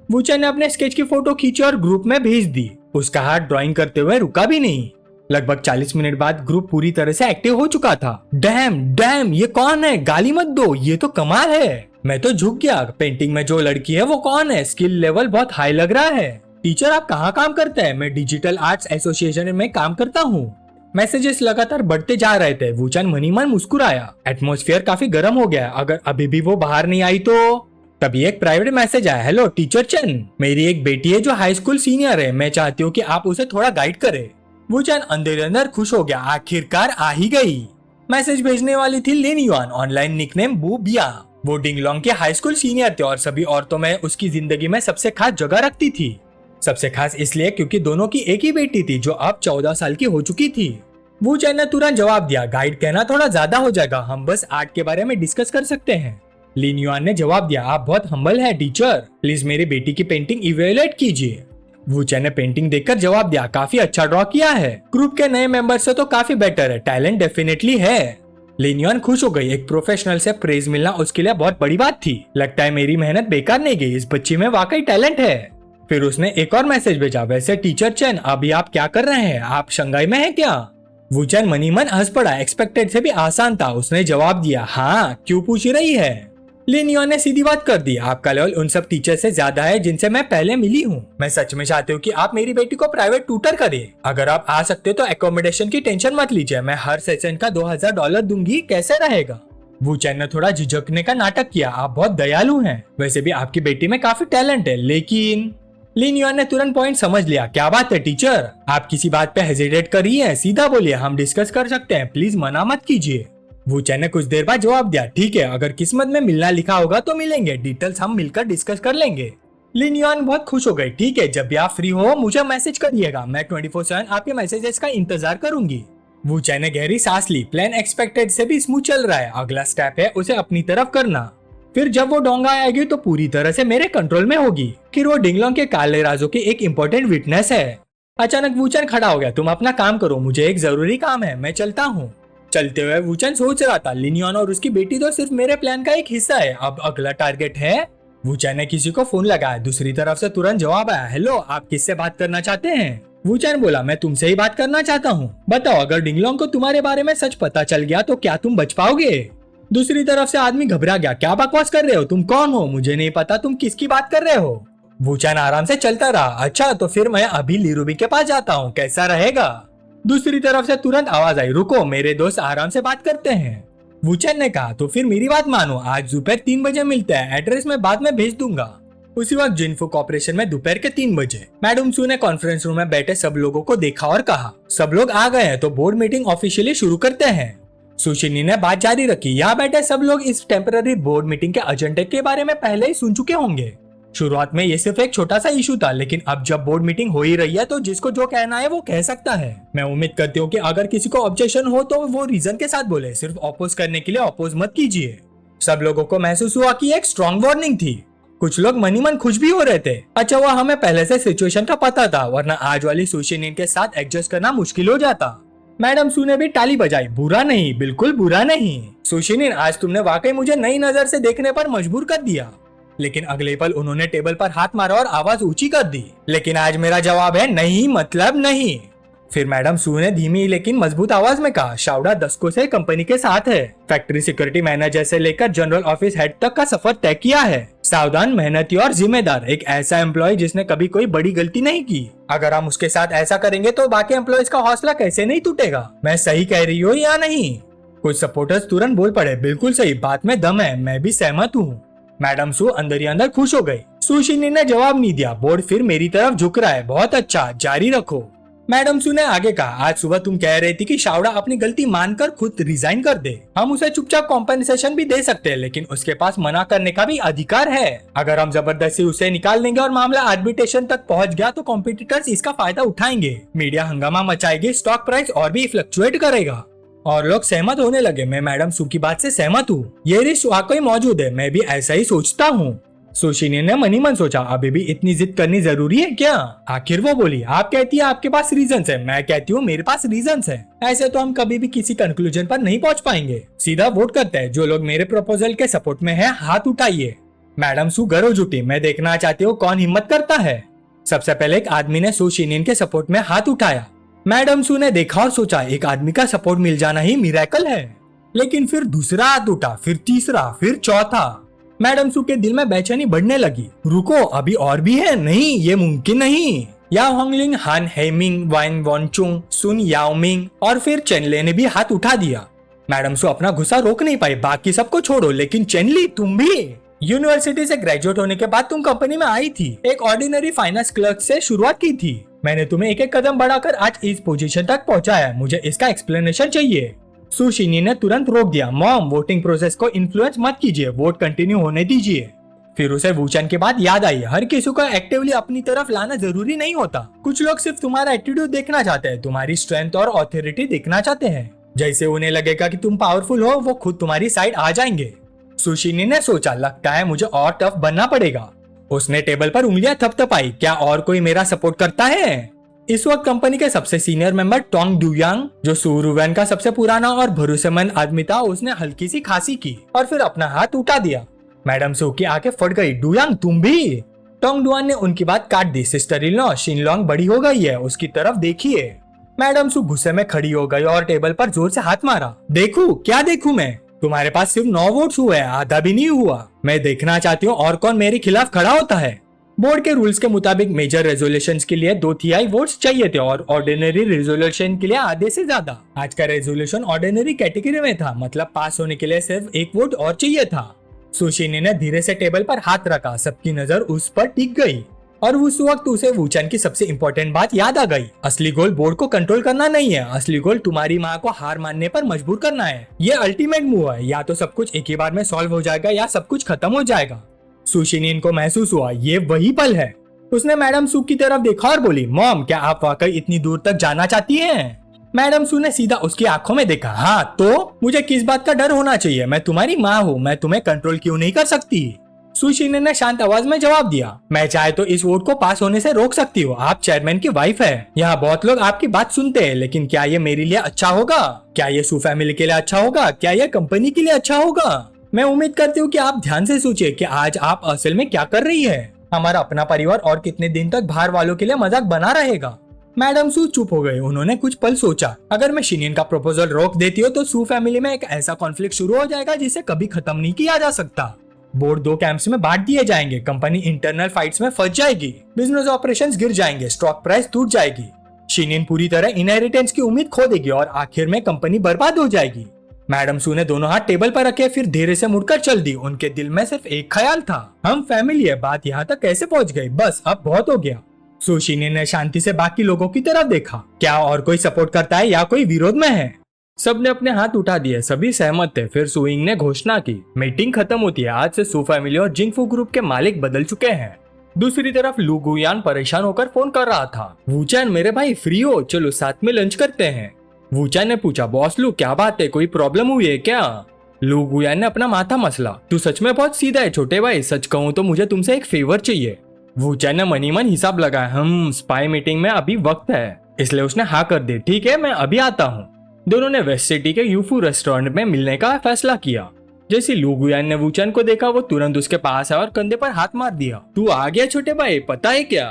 वूचन ने अपने स्केच की फोटो खींची और ग्रुप में भेज दी। उसका हाथ ड्राइंग करते हुए रुका भी नहीं। लगभग 40 मिनट बाद ग्रुप पूरी तरह से एक्टिव हो चुका था। डैम, ये कौन है? गाली मत दो, ये तो कमाल है। मैं तो झुक गया। पेंटिंग में जो लड़की है वो कौन है? स्किल लेवल बहुत हाई लग रहा है। टीचर आप कहाँ काम करते हैं? मैं डिजिटल आर्ट्स एसोसिएशन में काम करता हूँ। मैसेजेस लगातार बढ़ते जा रहे थे। वूचन मनी मन मुस्कुराया। एटमॉस्फेयर काफी गर्म हो गया। अगर अभी भी वो बाहर नहीं आई तो तभी एक प्राइवेट मैसेज आया, हेलो टीचर चेन, मेरी एक बेटी है जो हाई स्कूल सीनियर है, मैं चाहती हूँ कि आप उसे थोड़ा गाइड करें। वो चैन अंदर अंदर खुश हो गया, आखिरकार आ ही गई। मैसेज भेजने वाली थी लिन युआन, ऑनलाइन निकनेम बू बिया। वो डिंगलोंग के हाई स्कूल सीनियर थे और सभी औरतों में उसकी जिंदगी में सबसे खास जगह रखती थी। सबसे खास इसलिए क्योंकि दोनों की एक ही बेटी थी जो अब 14 साल की हो चुकी थी। वू चैन ने तुरंत जवाब दिया, गाइड कहना थोड़ा ज्यादा हो जाएगा, हम बस आर्ट के बारे में डिस्कस कर सकते हैं। लिन युआन ने जवाब दिया, आप बहुत हम्बल है टीचर, प्लीज मेरी बेटी की पेंटिंग इवेलुएट कीजिए। वू चैन ने पेंटिंग देखकर जवाब दिया, काफी अच्छा ड्रॉ किया है, ग्रुप के नए मेंबर से तो काफी बेटर है, टैलेंट डेफिनेटली है। लिन युआन खुश हो गई, एक प्रोफेशनल से प्रेज मिलना उसके लिए बहुत बड़ी बात थी। लगता है मेरी मेहनत बेकार नहीं गई, इस बच्ची में वाकई टैलेंट है। फिर उसने एक और मैसेज भेजा, वैसे टीचर चैन अभी आप क्या कर रहे हैं, आप शंघाई में हैं क्या? वू चैन मनी मन हंस पड़ा, एक्सपेक्टेड से भी आसान था। उसने जवाब दिया, हाँ क्यों पूछ रही है? लिन युआन ने सीधी बात कर दी, आपका लेवल उन सब टीचर से ज्यादा है जिनसे मैं पहले मिली हूँ। मैं सच में चाहती हूँ कि आप मेरी बेटी को प्राइवेट ट्यूटर करें। अगर आप आ सकते तो एकोमोडेशन की टेंशन मत लीजिए, मैं हर सेशन का $2000 दूंगी, कैसे रहेगा? वू चैन ने थोड़ा झिझकने का नाटक किया, आप बहुत दयालु हैं, वैसे भी आपकी बेटी में काफी टैलेंट है, लेकिन लिन युआन ने तुरंत पॉइंट समझ लिया, क्या बात है टीचर, आप किसी बात पे हेजिटेट कर रही हैं, सीधा बोलिए, हम डिस्कस कर सकते हैं, प्लीज मना मत कीजिए। वू चैन ने कुछ देर बाद जवाब दिया, ठीक है, अगर किस्मत में मिलना लिखा होगा तो मिलेंगे, डिटेल्स हम मिलकर डिस्कस कर लेंगे। लिन युआन बहुत खुश हो गई, ठीक है, जब भी आप फ्री हो मुझे मैसेज करिएगा, मैं 24/7 आपके मैसेजेस का इंतजार करूंगी। वू चैन ने गहरी सांस ली, प्लान एक्सपेक्टेड से भी स्मूथ चल रहा है, अगला स्टेप है उसे अपनी तरफ करना, फिर जब वो डोंगा आएगी तो पूरी तरह से मेरे कंट्रोल में होगी। फिर वो डिंगलोंग के काले राजों की एक इम्पोर्टेंट विटनेस है। अचानक वू चैन खड़ा हो गया, तुम अपना काम करो, मुझे एक जरूरी काम है, मैं चलता हूँ। चलते हुए वू चैन सोच रहा था, लिन युआन और उसकी बेटी तो सिर्फ मेरे प्लान का एक हिस्सा है, अब अगला टारगेट है। वू चैन ने किसी को फोन लगाया, दूसरी तरफ से तुरंत जवाब आया, हेलो आप किससे बात करना चाहते हैं? वू चैन बोला, मैं तुमसे ही बात करना चाहता हूँ, बताओ अगर डिंगलोंग को तुम्हारे बारे में सच पता चल गया तो क्या तुम बच पाओगे? दूसरी तरफ से आदमी घबरा गया, क्या बकवास कर रहे हो, तुम कौन हो, मुझे नहीं पता तुम किसकी बात कर रहे हो। वू चैन आराम से चलता रहा, अच्छा तो फिर मैं अभी ली रूबी के पास जाता हूँ, कैसा रहेगा? दूसरी तरफ से तुरंत आवाज आई, रुको मेरे दोस्त आराम से बात करते हैं। वू चैन ने कहा, तो फिर मेरी बात मानो, आज दोपहर 3 बजे मिलते हैं, एड्रेस मैं बाद में भेज दूंगा। उसी वक्त जिनफू कॉर्पोरेशन में दोपहर के 3 बजे मैडम सू ने कॉन्फ्रेंस रूम में बैठे सब लोगों को देखा और कहा, सब लोग आ गए हैं तो बोर्ड मीटिंग ऑफिशियली शुरू करते हैं। सुशिनी ने बात जारी रखी, यहाँ बैठे सब लोग इस टेम्पररी बोर्ड मीटिंग के एजेंडे के बारे में पहले ही सुन चुके होंगे। शुरुआत में ये सिर्फ एक छोटा सा इशू था, लेकिन अब जब बोर्ड मीटिंग हो ही रही है तो जिसको जो कहना है वो कह सकता है। मैं उम्मीद करती हूँ कि अगर किसी को ऑब्जेक्शन हो तो वो रीजन के साथ बोले, सिर्फ अपोज करने के लिए अपोज मत कीजिए। सब लोगों को महसूस हुआ कि एक स्ट्रॉन्ग वार्निंग थी। कुछ लोग मनी मन खुश भी हो रहे थे, अच्छा हुआ हमें पहले से सिचुएशन का पता था, वरना आज वाली सुशिनी के साथ एडजस्ट करना मुश्किल हो जाता। मैडम सू ने भी ताली बजाई, बुरा नहीं, बिल्कुल बुरा नहीं सुशिनी, आज तुमने वाकई मुझे नई नजर से देखने पर मजबूर कर दिया। लेकिन अगले पल उन्होंने टेबल पर हाथ मारा और आवाज ऊंची कर दी, लेकिन आज मेरा जवाब है नहीं, मतलब नहीं। फिर मैडम सू ने धीमी लेकिन मजबूत आवाज में कहा, शाउडा दशकों से कंपनी के साथ है, फैक्ट्री सिक्योरिटी मैनेजर से लेकर जनरल ऑफिस हेड तक का सफर तय किया है, सावधान, मेहनती और जिम्मेदार, एक ऐसा एम्प्लॉय जिसने कभी कोई बड़ी गलती नहीं की। अगर हम उसके साथ ऐसा करेंगे तो बाकी एम्प्लॉयज का हौसला कैसे नहीं टूटेगा? मैं सही कह रही हूँ या नहीं? कुछ सपोर्टर्स तुरंत बोल पड़े, बिल्कुल सही, बात में दम है, मैं भी सहमत हूँ। मैडम सू अंदर ही अंदर खुश हो गई। सुशिनी ने जवाब नहीं दिया, बोर्ड फिर मेरी तरफ झुक रहा है, बहुत अच्छा, जारी रखो। मैडम सू ने आगे कहा, आज सुबह तुम कह रही थी कि शाउडा अपनी गलती मानकर खुद रिजाइन कर दे, हम उसे चुपचाप कॉम्पेंसेशन भी दे सकते हैं, लेकिन उसके पास मना करने का भी अधिकार है। अगर हम जबरदस्ती उसे निकाल देंगे और मामला आर्बिट्रेशन तक पहुंच गया तो कॉम्पिटिटर्स इसका फायदा उठाएंगे, मीडिया हंगामा मचाएगी, स्टॉक प्राइस और भी फ्लक्चुएट करेगा। और लोग सहमत होने लगे। मैं मैडम सू की बात से सहमत हूँ, ये रिस्क वाकई मौजूद है, मैं भी ऐसा ही सोचता हूँ। सुशिनी ने मनी मन सोचा, अभी भी इतनी जिद करनी जरूरी है क्या? आखिर वो बोली, आप कहती है आपके पास रीजंस है, मैं कहती हूँ मेरे पास रीजंस है, ऐसे तो हम कभी भी किसी कंक्लूजन पर नहीं पहुँच पाएंगे। सीधा वोट करते हैं, जो लोग मेरे प्रपोजल के सपोर्ट में है हाथ उठाइए। मैडम सू गरो जुटी, मैं देखना चाहती हूँ कौन हिम्मत करता है। सबसे पहले एक आदमी ने सुशिनी के सपोर्ट में हाथ उठाया। मैडम सू ने देखा और सोचा, एक आदमी का सपोर्ट मिल जाना ही मिरेकल है। लेकिन फिर दूसरा हाथ उठा, फिर तीसरा, फिर चौथा। मैडम सू के दिल में बेचैनी बढ़ने लगी। रुको, अभी और भी है, नहीं ये मुमकिन नहीं। याओ होंगलिंग, हान हेमिंग, वाइन वॉनचुंग, सुन याओमिंग और फिर चेनले ने भी हाथ उठा दिया। मैडम सू अपना गुस्सा रोक नहीं पाई, बाकी सबको छोड़ो लेकिन चेनली तुम भी। यूनिवर्सिटी से ग्रेजुएट होने के बाद तुम कंपनी में आई थी, एक ऑर्डिनरी फाइनेंस क्लर्क से शुरुआत की थी। मैंने तुम्हें एक एक कदम बढ़ाकर आज इस पोजीशन तक पहुंचाया है, मुझे इसका एक्सप्लेनेशन चाहिए। सुशिनी ने तुरंत रोक दिया। मॉम, वोटिंग प्रोसेस को इन्फ्लुएंस मत कीजिए, वोट कंटिन्यू होने दीजिए। फिर उसे वूचन की बात याद आई। हर किसी को एक्टिवली अपनी तरफ लाना जरूरी नहीं होता। कुछ लोग सिर्फ तुम्हारा एटीट्यूड देखना चाहते हैं, तुम्हारी स्ट्रेंथ और ऑथोरिटी देखना चाहते हैं। जैसे उन्हें लगेगा कि तुम पावरफुल हो, वो खुद तुम्हारी साइड आ जाएंगे। सुशिनी ने सोचा, लगता है मुझे और टफ बनना पड़ेगा। उसने टेबल पर उंगलियां थपथपाई। क्या और कोई मेरा सपोर्ट करता है? इस वक्त कंपनी के सबसे सीनियर मेंबर टोंग डुयांग, जो सुरुवैन का सबसे पुराना और भरोसेमंद आदमी था, उसने हल्की सी खांसी की और फिर अपना हाथ उठा दिया। मैडम सू की आंखें फट गई। डुयांग, तुम भी? टोंग डुआन ने उनकी बात काट दी। सिस्टर इन लॉ शिनलोंग बड़ी हो गई है, उसकी तरफ देखिए। मैडम सू गुस्से में खड़ी हो गई और टेबल पर जोर से हाथ मारा। देखूं? क्या देखूं मैं? तुम्हारे पास सिर्फ 9 वोट्स हुए, आधा भी नहीं हुआ। मैं देखना चाहती हूँ और कौन मेरे खिलाफ खड़ा होता है। बोर्ड के रूल्स के मुताबिक मेजर रेजोल्यूशंस के लिए 2/3 वोट्स चाहिए थे और ऑर्डिनरी रेजोल्यूशन के लिए आधे से ज्यादा। आज का रेजोल्यूशन ऑर्डिनरी कैटेगरी में था, मतलब पास होने के लिए सिर्फ 1 वोट और चाहिए था। सुशिनी ने धीरे से टेबल पर हाथ रखा। सबकी नजर उस पर टिक गई और उस वक्त उसे वूचन की सबसे इम्पोर्टेंट बात याद आ गई। असली गोल बोर्ड को कंट्रोल करना नहीं है, असली गोल तुम्हारी माँ को हार मानने पर मजबूर करना है। ये अल्टीमेट मूव है, या तो सब कुछ एक ही बार में सॉल्व हो जाएगा या सब कुछ खत्म हो जाएगा। सुशिनी को महसूस हुआ ये वही पल है। उसने मैडम सू की तरफ देखा और बोली, मॉम, क्या आप वाकई इतनी दूर तक जाना चाहती हैं? मैडम सू ने सीधा उसकी आंखों में देखा। हाँ तो मुझे किस बात का डर होना चाहिए? मैं तुम्हारी माँ हूँ, मैं तुम्हें कंट्रोल क्यों नहीं कर सकती? सुशिनी ने शांत आवाज में जवाब दिया, मैं चाहे तो इस वोट को पास होने से रोक सकती हूँ। आप चेयरमैन की वाइफ है। यहाँ बहुत लोग आपकी बात सुनते हैं, लेकिन क्या ये मेरे लिए अच्छा होगा? क्या ये सू फैमिली के लिए अच्छा होगा? क्या ये कंपनी के लिए अच्छा होगा? मैं उम्मीद करती हूँ कि आप ध्यान से सोचिए कि आज आप असल में क्या कर रही है। हमारा अपना परिवार और कितने दिन तक बाहर वालों के लिए मजाक बना रहेगा? मैडम सू चुप हो गए। उन्होंने कुछ पल सोचा। अगर मैं शिनियन का प्रपोजल रोक देती हूँ तो सू फैमिली में एक ऐसा कॉन्फ्लिक्ट शुरू हो जाएगा जिसे कभी खत्म नहीं किया जा सकता। बोर्ड 2 कैंप्स में बांट दिए जाएंगे, कंपनी इंटरनल फाइट्स में फंस जाएगी, बिजनेस ऑपरेशंस गिर जाएंगे, स्टॉक प्राइस टूट जाएगी, शिनियन पूरी तरह इनहेरिटेंस की उम्मीद खो देगी और आखिर में कंपनी बर्बाद हो जाएगी। मैडम सू ने दोनों हाथ टेबल पर रखे, फिर धीरे से मुड़कर चल दी। उनके दिल में सिर्फ एक ख्याल था, हम फैमिली है। बात यहाँ तक कैसे पहुँच गई? बस अब बहुत हो गया। सुशिनी ने शांति से बाकी लोगों की तरफ देखा। क्या और कोई सपोर्ट करता है या कोई विरोध में है? सबने अपने हाथ उठा दिए, सभी सहमत थे। फिर सुइंग ने घोषणा की, मीटिंग खत्म होती है। आज से सू फैमिली और जिंगफू ग्रुप के मालिक बदल चुके हैं। दूसरी तरफ लू गुयान परेशान होकर फोन कर रहा था। वूचैन, मेरे भाई फ्री हो? चलो साथ में लंच करते हैं। वूचैन ने पूछा, बॉस लू क्या बात है, कोई प्रॉब्लम हुई है क्या? लू गुयान ने अपना माथा मसला। तू सच में बहुत सीधा है छोटे भाई, सच कहूँ तो मुझे तुमसे एक फेवर चाहिए। वूचैन ने मनी मन हिसाब लगाया। हम स्पाई मीटिंग में अभी वक्त है, इसलिए उसने हाँ कर दी। ठीक है, मैं अभी आता हूँ। दोनों ने वेस्ट सिटी के यूफू रेस्टोरेंट में मिलने का फैसला किया। जैसे लू गुयान ने वूचैन को देखा, वो तुरंत उसके पास आया और कंधे पर हाथ मार दिया। तू आ गया छोटे भाई, पता है क्या?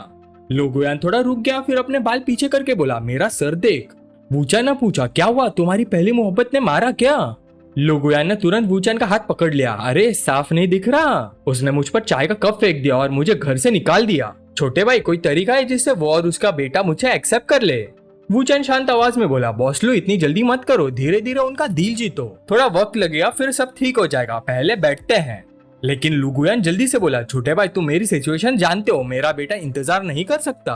लू गुयान थोड़ा रुक गया, फिर अपने बाल पीछे करके बोला, मेरा सर देख। वूचैन ने पूछा, क्या हुआ, तुम्हारी पहली मोहब्बत ने मारा क्या? लू गुयान ने तुरंत वूचैन का हाथ पकड़ लिया। अरे साफ नहीं दिख रहा। उसने मुझ पर चाय का कप फेंक दिया और मुझे घर से निकाल दिया। छोटे भाई, कोई तरीका है जिससे वो और उसका बेटा मुझे एक्सेप्ट कर ले? वूचैन शांत आवाज में बोला, बॉस लू इतनी जल्दी मत करो, धीरे धीरे उनका दिल जीतो, थोड़ा वक्त लगेगा, फिर सब ठीक हो जाएगा, पहले बैठते हैं। लेकिन लू गुयान जल्दी से बोला, छोटे भाई तुम मेरी सिचुएशन जानते हो, मेरा बेटा इंतजार नहीं कर सकता।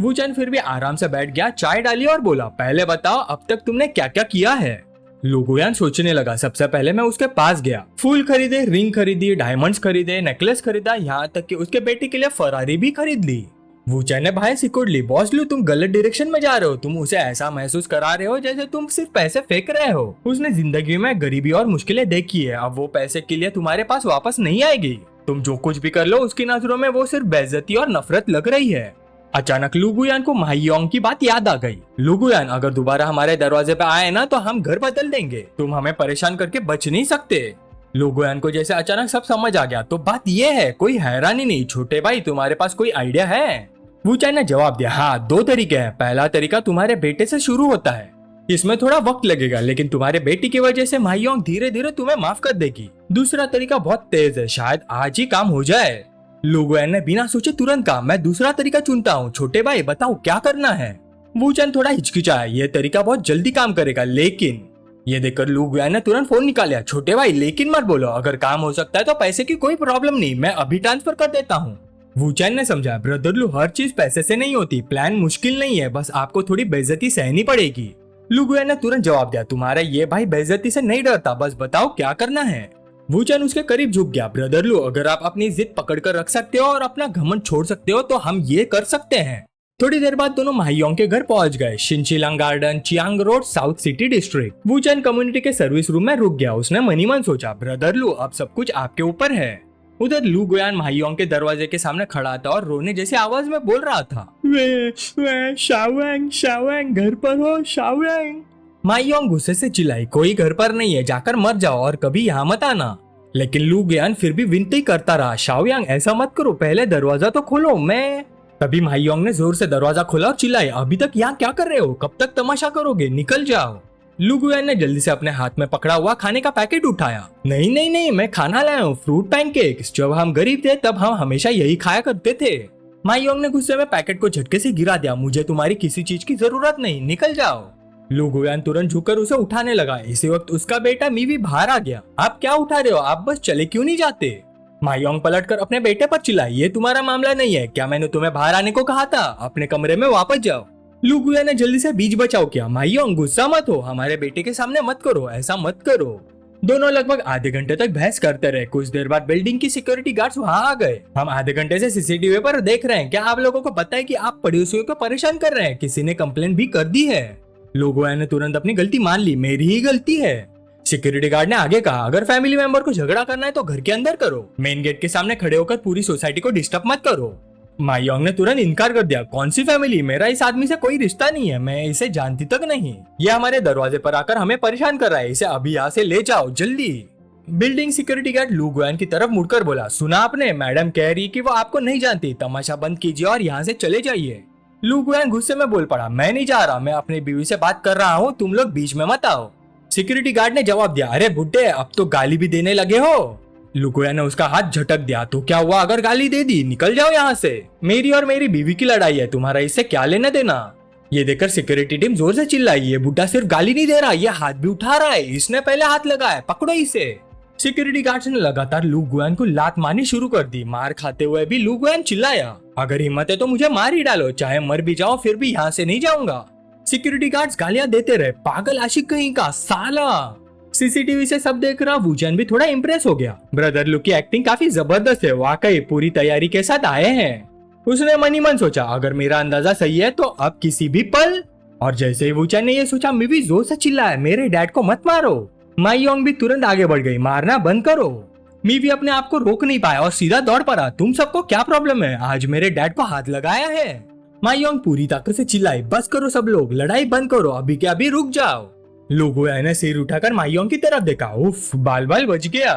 वूचैन फिर भी आराम से बैठ गया, चाय डाली और बोला, पहले बताओ अब तक तुमने क्या क्या किया है? लू गुयान सोचने लगा। सबसे पहले मैं उसके पास गया, फूल खरीदे, रिंग खरीदी, डायमंड्स खरीदे, नेकलेस खरीदा, यहाँ तक कि उसके बेटे के लिए फरारी भी खरीद ली। वूचैन ने भाई सिकोड़ ली। बॉस लू तुम गलत डायरेक्शन में जा रहे हो, तुम उसे ऐसा महसूस करा रहे हो जैसे तुम सिर्फ पैसे फेंक रहे हो। उसने जिंदगी में गरीबी और मुश्किलें देखी है, अब वो पैसे के लिए तुम्हारे पास वापस नहीं आएगी। तुम जो कुछ भी कर लो उसकी नजरों में वो सिर्फ बेइज्जती और नफरत लग रही है। अचानक लू गुयान को माहियोंग की बात याद आ गई। लू गुयान, अगर दोबारा हमारे दरवाजे पे आए ना तो हम घर बदल देंगे, तुम हमें परेशान करके बच नहीं सकते। लू गुयान को जैसे अचानक सब समझ आ गया। तो बात ये है, कोई हैरानी नहीं छोटे भाई, तुम्हारे पास कोई आइडिया है? वूचैन ने जवाब दिया, हाँ 2 तरीके हैं। पहला तरीका तुम्हारे बेटे से शुरू होता है, इसमें थोड़ा वक्त लगेगा, लेकिन तुम्हारे बेटी की वजह से माहियोंग धीरे धीरे तुम्हें माफ कर देगी। दूसरा तरीका बहुत तेज है, शायद आज ही काम हो जाए। लू गुयान ने बिना सोचे तुरंत कहा, मैं दूसरा तरीका चुनता हूँ। छोटे भाई बताओ क्या करना है? वूचैन थोड़ा हिचकिचाया। ये तरीका बहुत जल्दी काम करेगा, लेकिन ये देखकर लू गुयान ने तुरंत फोन निकाला। छोटे भाई लेकिन मत बोलो, अगर काम हो सकता है तो पैसे की कोई प्रॉब्लम नहीं, मैं अभी ट्रांसफर कर देता हूँ। वूचैन ने समझा, ब्रदर लू हर चीज पैसे से नहीं होती, प्लान मुश्किल नहीं है, बस आपको थोड़ी बेइज्जती सहनी पड़ेगी। लू गुयान ने तुरंत जवाब दिया, तुम्हारा ये भाई बेइज्जती से नहीं डरता, बस बताओ क्या करना है। वूचैन उसके करीब झुक गया। ब्रदर लू अगर आप अपनी जिद पकड़ कर रख सकते हो और अपना घमंड छोड़ सकते हो तो हम ये कर सकते हैं। थोड़ी देर बाद दोनों माहियोंग के घर पहुंच गए। Xinchilang garden, Chiang road, south city district. Wuchen community के सर्विस रूम में रुक गया। उसने मनी मन सोचा, ब्रदर लू अब सब कुछ आपके ऊपर है। उधर लू गुयान माहियोंग के दरवाजे के सामने खड़ा था और रोने जैसी आवाज में बोल रहा था, वे शाओयांग, शाओयांग घर पर हो शाओयांग। माहियोंग गुस्से से चिल्लाई, कोई घर पर नहीं है, जाकर मर जाओ और कभी यहाँ मत आना। लेकिन लू गुयान फिर भी विनती करता रहा, शाओयांग ऐसा मत करो, पहले दरवाजा तो खोलो। मैं तभी माहियोंग ने जोर से दरवाजा खोला और चिल्लाई, अभी तक यहाँ क्या कर रहे हो, कब तक तमाशा करोगे, निकल जाओ। लू गुयान ने जल्दी से अपने हाथ में पकड़ा हुआ खाने का पैकेट उठाया। नहीं नहीं नहीं, मैं खाना लाया हूँ, फ्रूट पैनकेक्स, जब हम गरीब थे तब हम हमेशा यही खाया करते थे। माहियोंग ने गुस्से में पैकेट को झटके से गिरा दिया, मुझे तुम्हारी किसी चीज की जरूरत नहीं, निकल जाओ। लू गुयान तुरंत झुककर उसे उठाने लगा। इसी वक्त उसका बेटा मीवी बाहर आ गया। आप क्या उठा रहे हो, आप बस चले क्यों नहीं जाते। माहियोंग पलटकर अपने बेटे पर चिल्लाई, ये तुम्हारा मामला नहीं है, क्या मैंने तुम्हें बाहर आने को कहा था, अपने कमरे में वापस जाओ। लू गुयान ने जल्दी से बीच बचाव किया, माहियोंग गुस्सा मत हो, हमारे बेटे के सामने मत करो, ऐसा मत करो। दोनों लगभग आधे घंटे तक बहस करते रहे। कुछ देर बाद बिल्डिंग की सिक्योरिटी गार्ड्स वहां आ गए। हम आधे घंटे से सीसीटीवी पर देख रहे हैं, क्या आप लोगों को पता है कि आप पड़ोसियों को परेशान कर रहे हैं, किसी ने कंप्लेंट भी कर दी है। लू गुयान ने तुरंत अपनी गलती मान ली, मेरी ही गलती है। सिक्योरिटी गार्ड ने आगे कहा, अगर फैमिली मेंबर को झगड़ा करना है तो घर के अंदर करो, मेन गेट के सामने खड़े होकर पूरी सोसाइटी को डिस्टर्ब मत करो। माहियोंग ने तुरंत इनकार कर दिया, कौन सी फैमिली, मेरा इस आदमी से कोई रिश्ता नहीं है, मैं इसे जानती तक नहीं, ये हमारे दरवाजे पर आकर हमें परेशान कर रहा है, इसे अभी यहाँ से ले जाओ जल्दी। बिल्डिंग सिक्योरिटी गार्ड लू गुयान की तरफ मुड़कर बोला, सुना आपने, मैडम कह रही कि वो आपको नहीं जानती, तमाशा बंद कीजिए और यहाँ से चले जाइए। लू गुयान गुस्से में बोल पड़ा, मैं नहीं जा रहा, मैं अपनी बीवी से बात कर रहा हूँ, तुम लोग बीच में मत आओ। सिक्योरिटी गार्ड ने जवाब दिया, अरे बुड्ढे अब तो गाली भी देने लगे हो। लू गुयान ने उसका हाथ झटक दिया, तो क्या हुआ अगर गाली दे दी, निकल जाओ यहाँ से, मेरी और मेरी बीवी की लड़ाई है, तुम्हारा इससे क्या लेना देना। ये देखकर सिक्योरिटी टीम जोर से चिल्लाई, ये बुड्ढा सिर्फ गाली नहीं दे रहा, ये हाथ भी उठा रहा है, इसने पहले हाथ लगाया, पकड़ो इसे। सिक्योरिटी गार्ड्स ने लगातार लू गुयान को लात मारनी शुरू कर दी। मार खाते हुए भी लू गुयान चिल्लाया, अगर हिम्मत है तो मुझे मार ही डालो, चाहे मर भी जाओ फिर भी यहाँ से नहीं जाऊंगा। सिक्योरिटी गार्ड्स गालियां देते रहे, पागल आशिक कहीं का साला। सीसीटीवी से सब देख रहा वूचैन भी थोड़ा इम्प्रेस हो गया। ब्रदर लू की एक्टिंग काफी जबरदस्त है, वाकई पूरी तैयारी के साथ आए हैं। उसने मनी मन सोचा, अगर मेरा अंदाजा सही है तो अब किसी भी पल। और जैसे ही वूचैन ने ये सोचा, मीवी जोर से चिल्लाया, मेरे डैड को मत मारो। माहियोंग भी तुरंत आगे बढ़ गई, मारना बंद करो। मीवी अपने आप को रोक नहीं पाया और सीधा दौड़ पड़ा, तुम सबको क्या प्रॉब्लम है, आज मेरे डैड को हाथ लगाया है। माहियोंग पूरी ताकत से चिल्लाई, बस करो सब लोग, लड़ाई बंद करो, अभी के अभी रुक जाओ। लू गुयान ने सिर उठाकर माहियोंग की तरफ देखा, उफ, बाल बाल बच गया।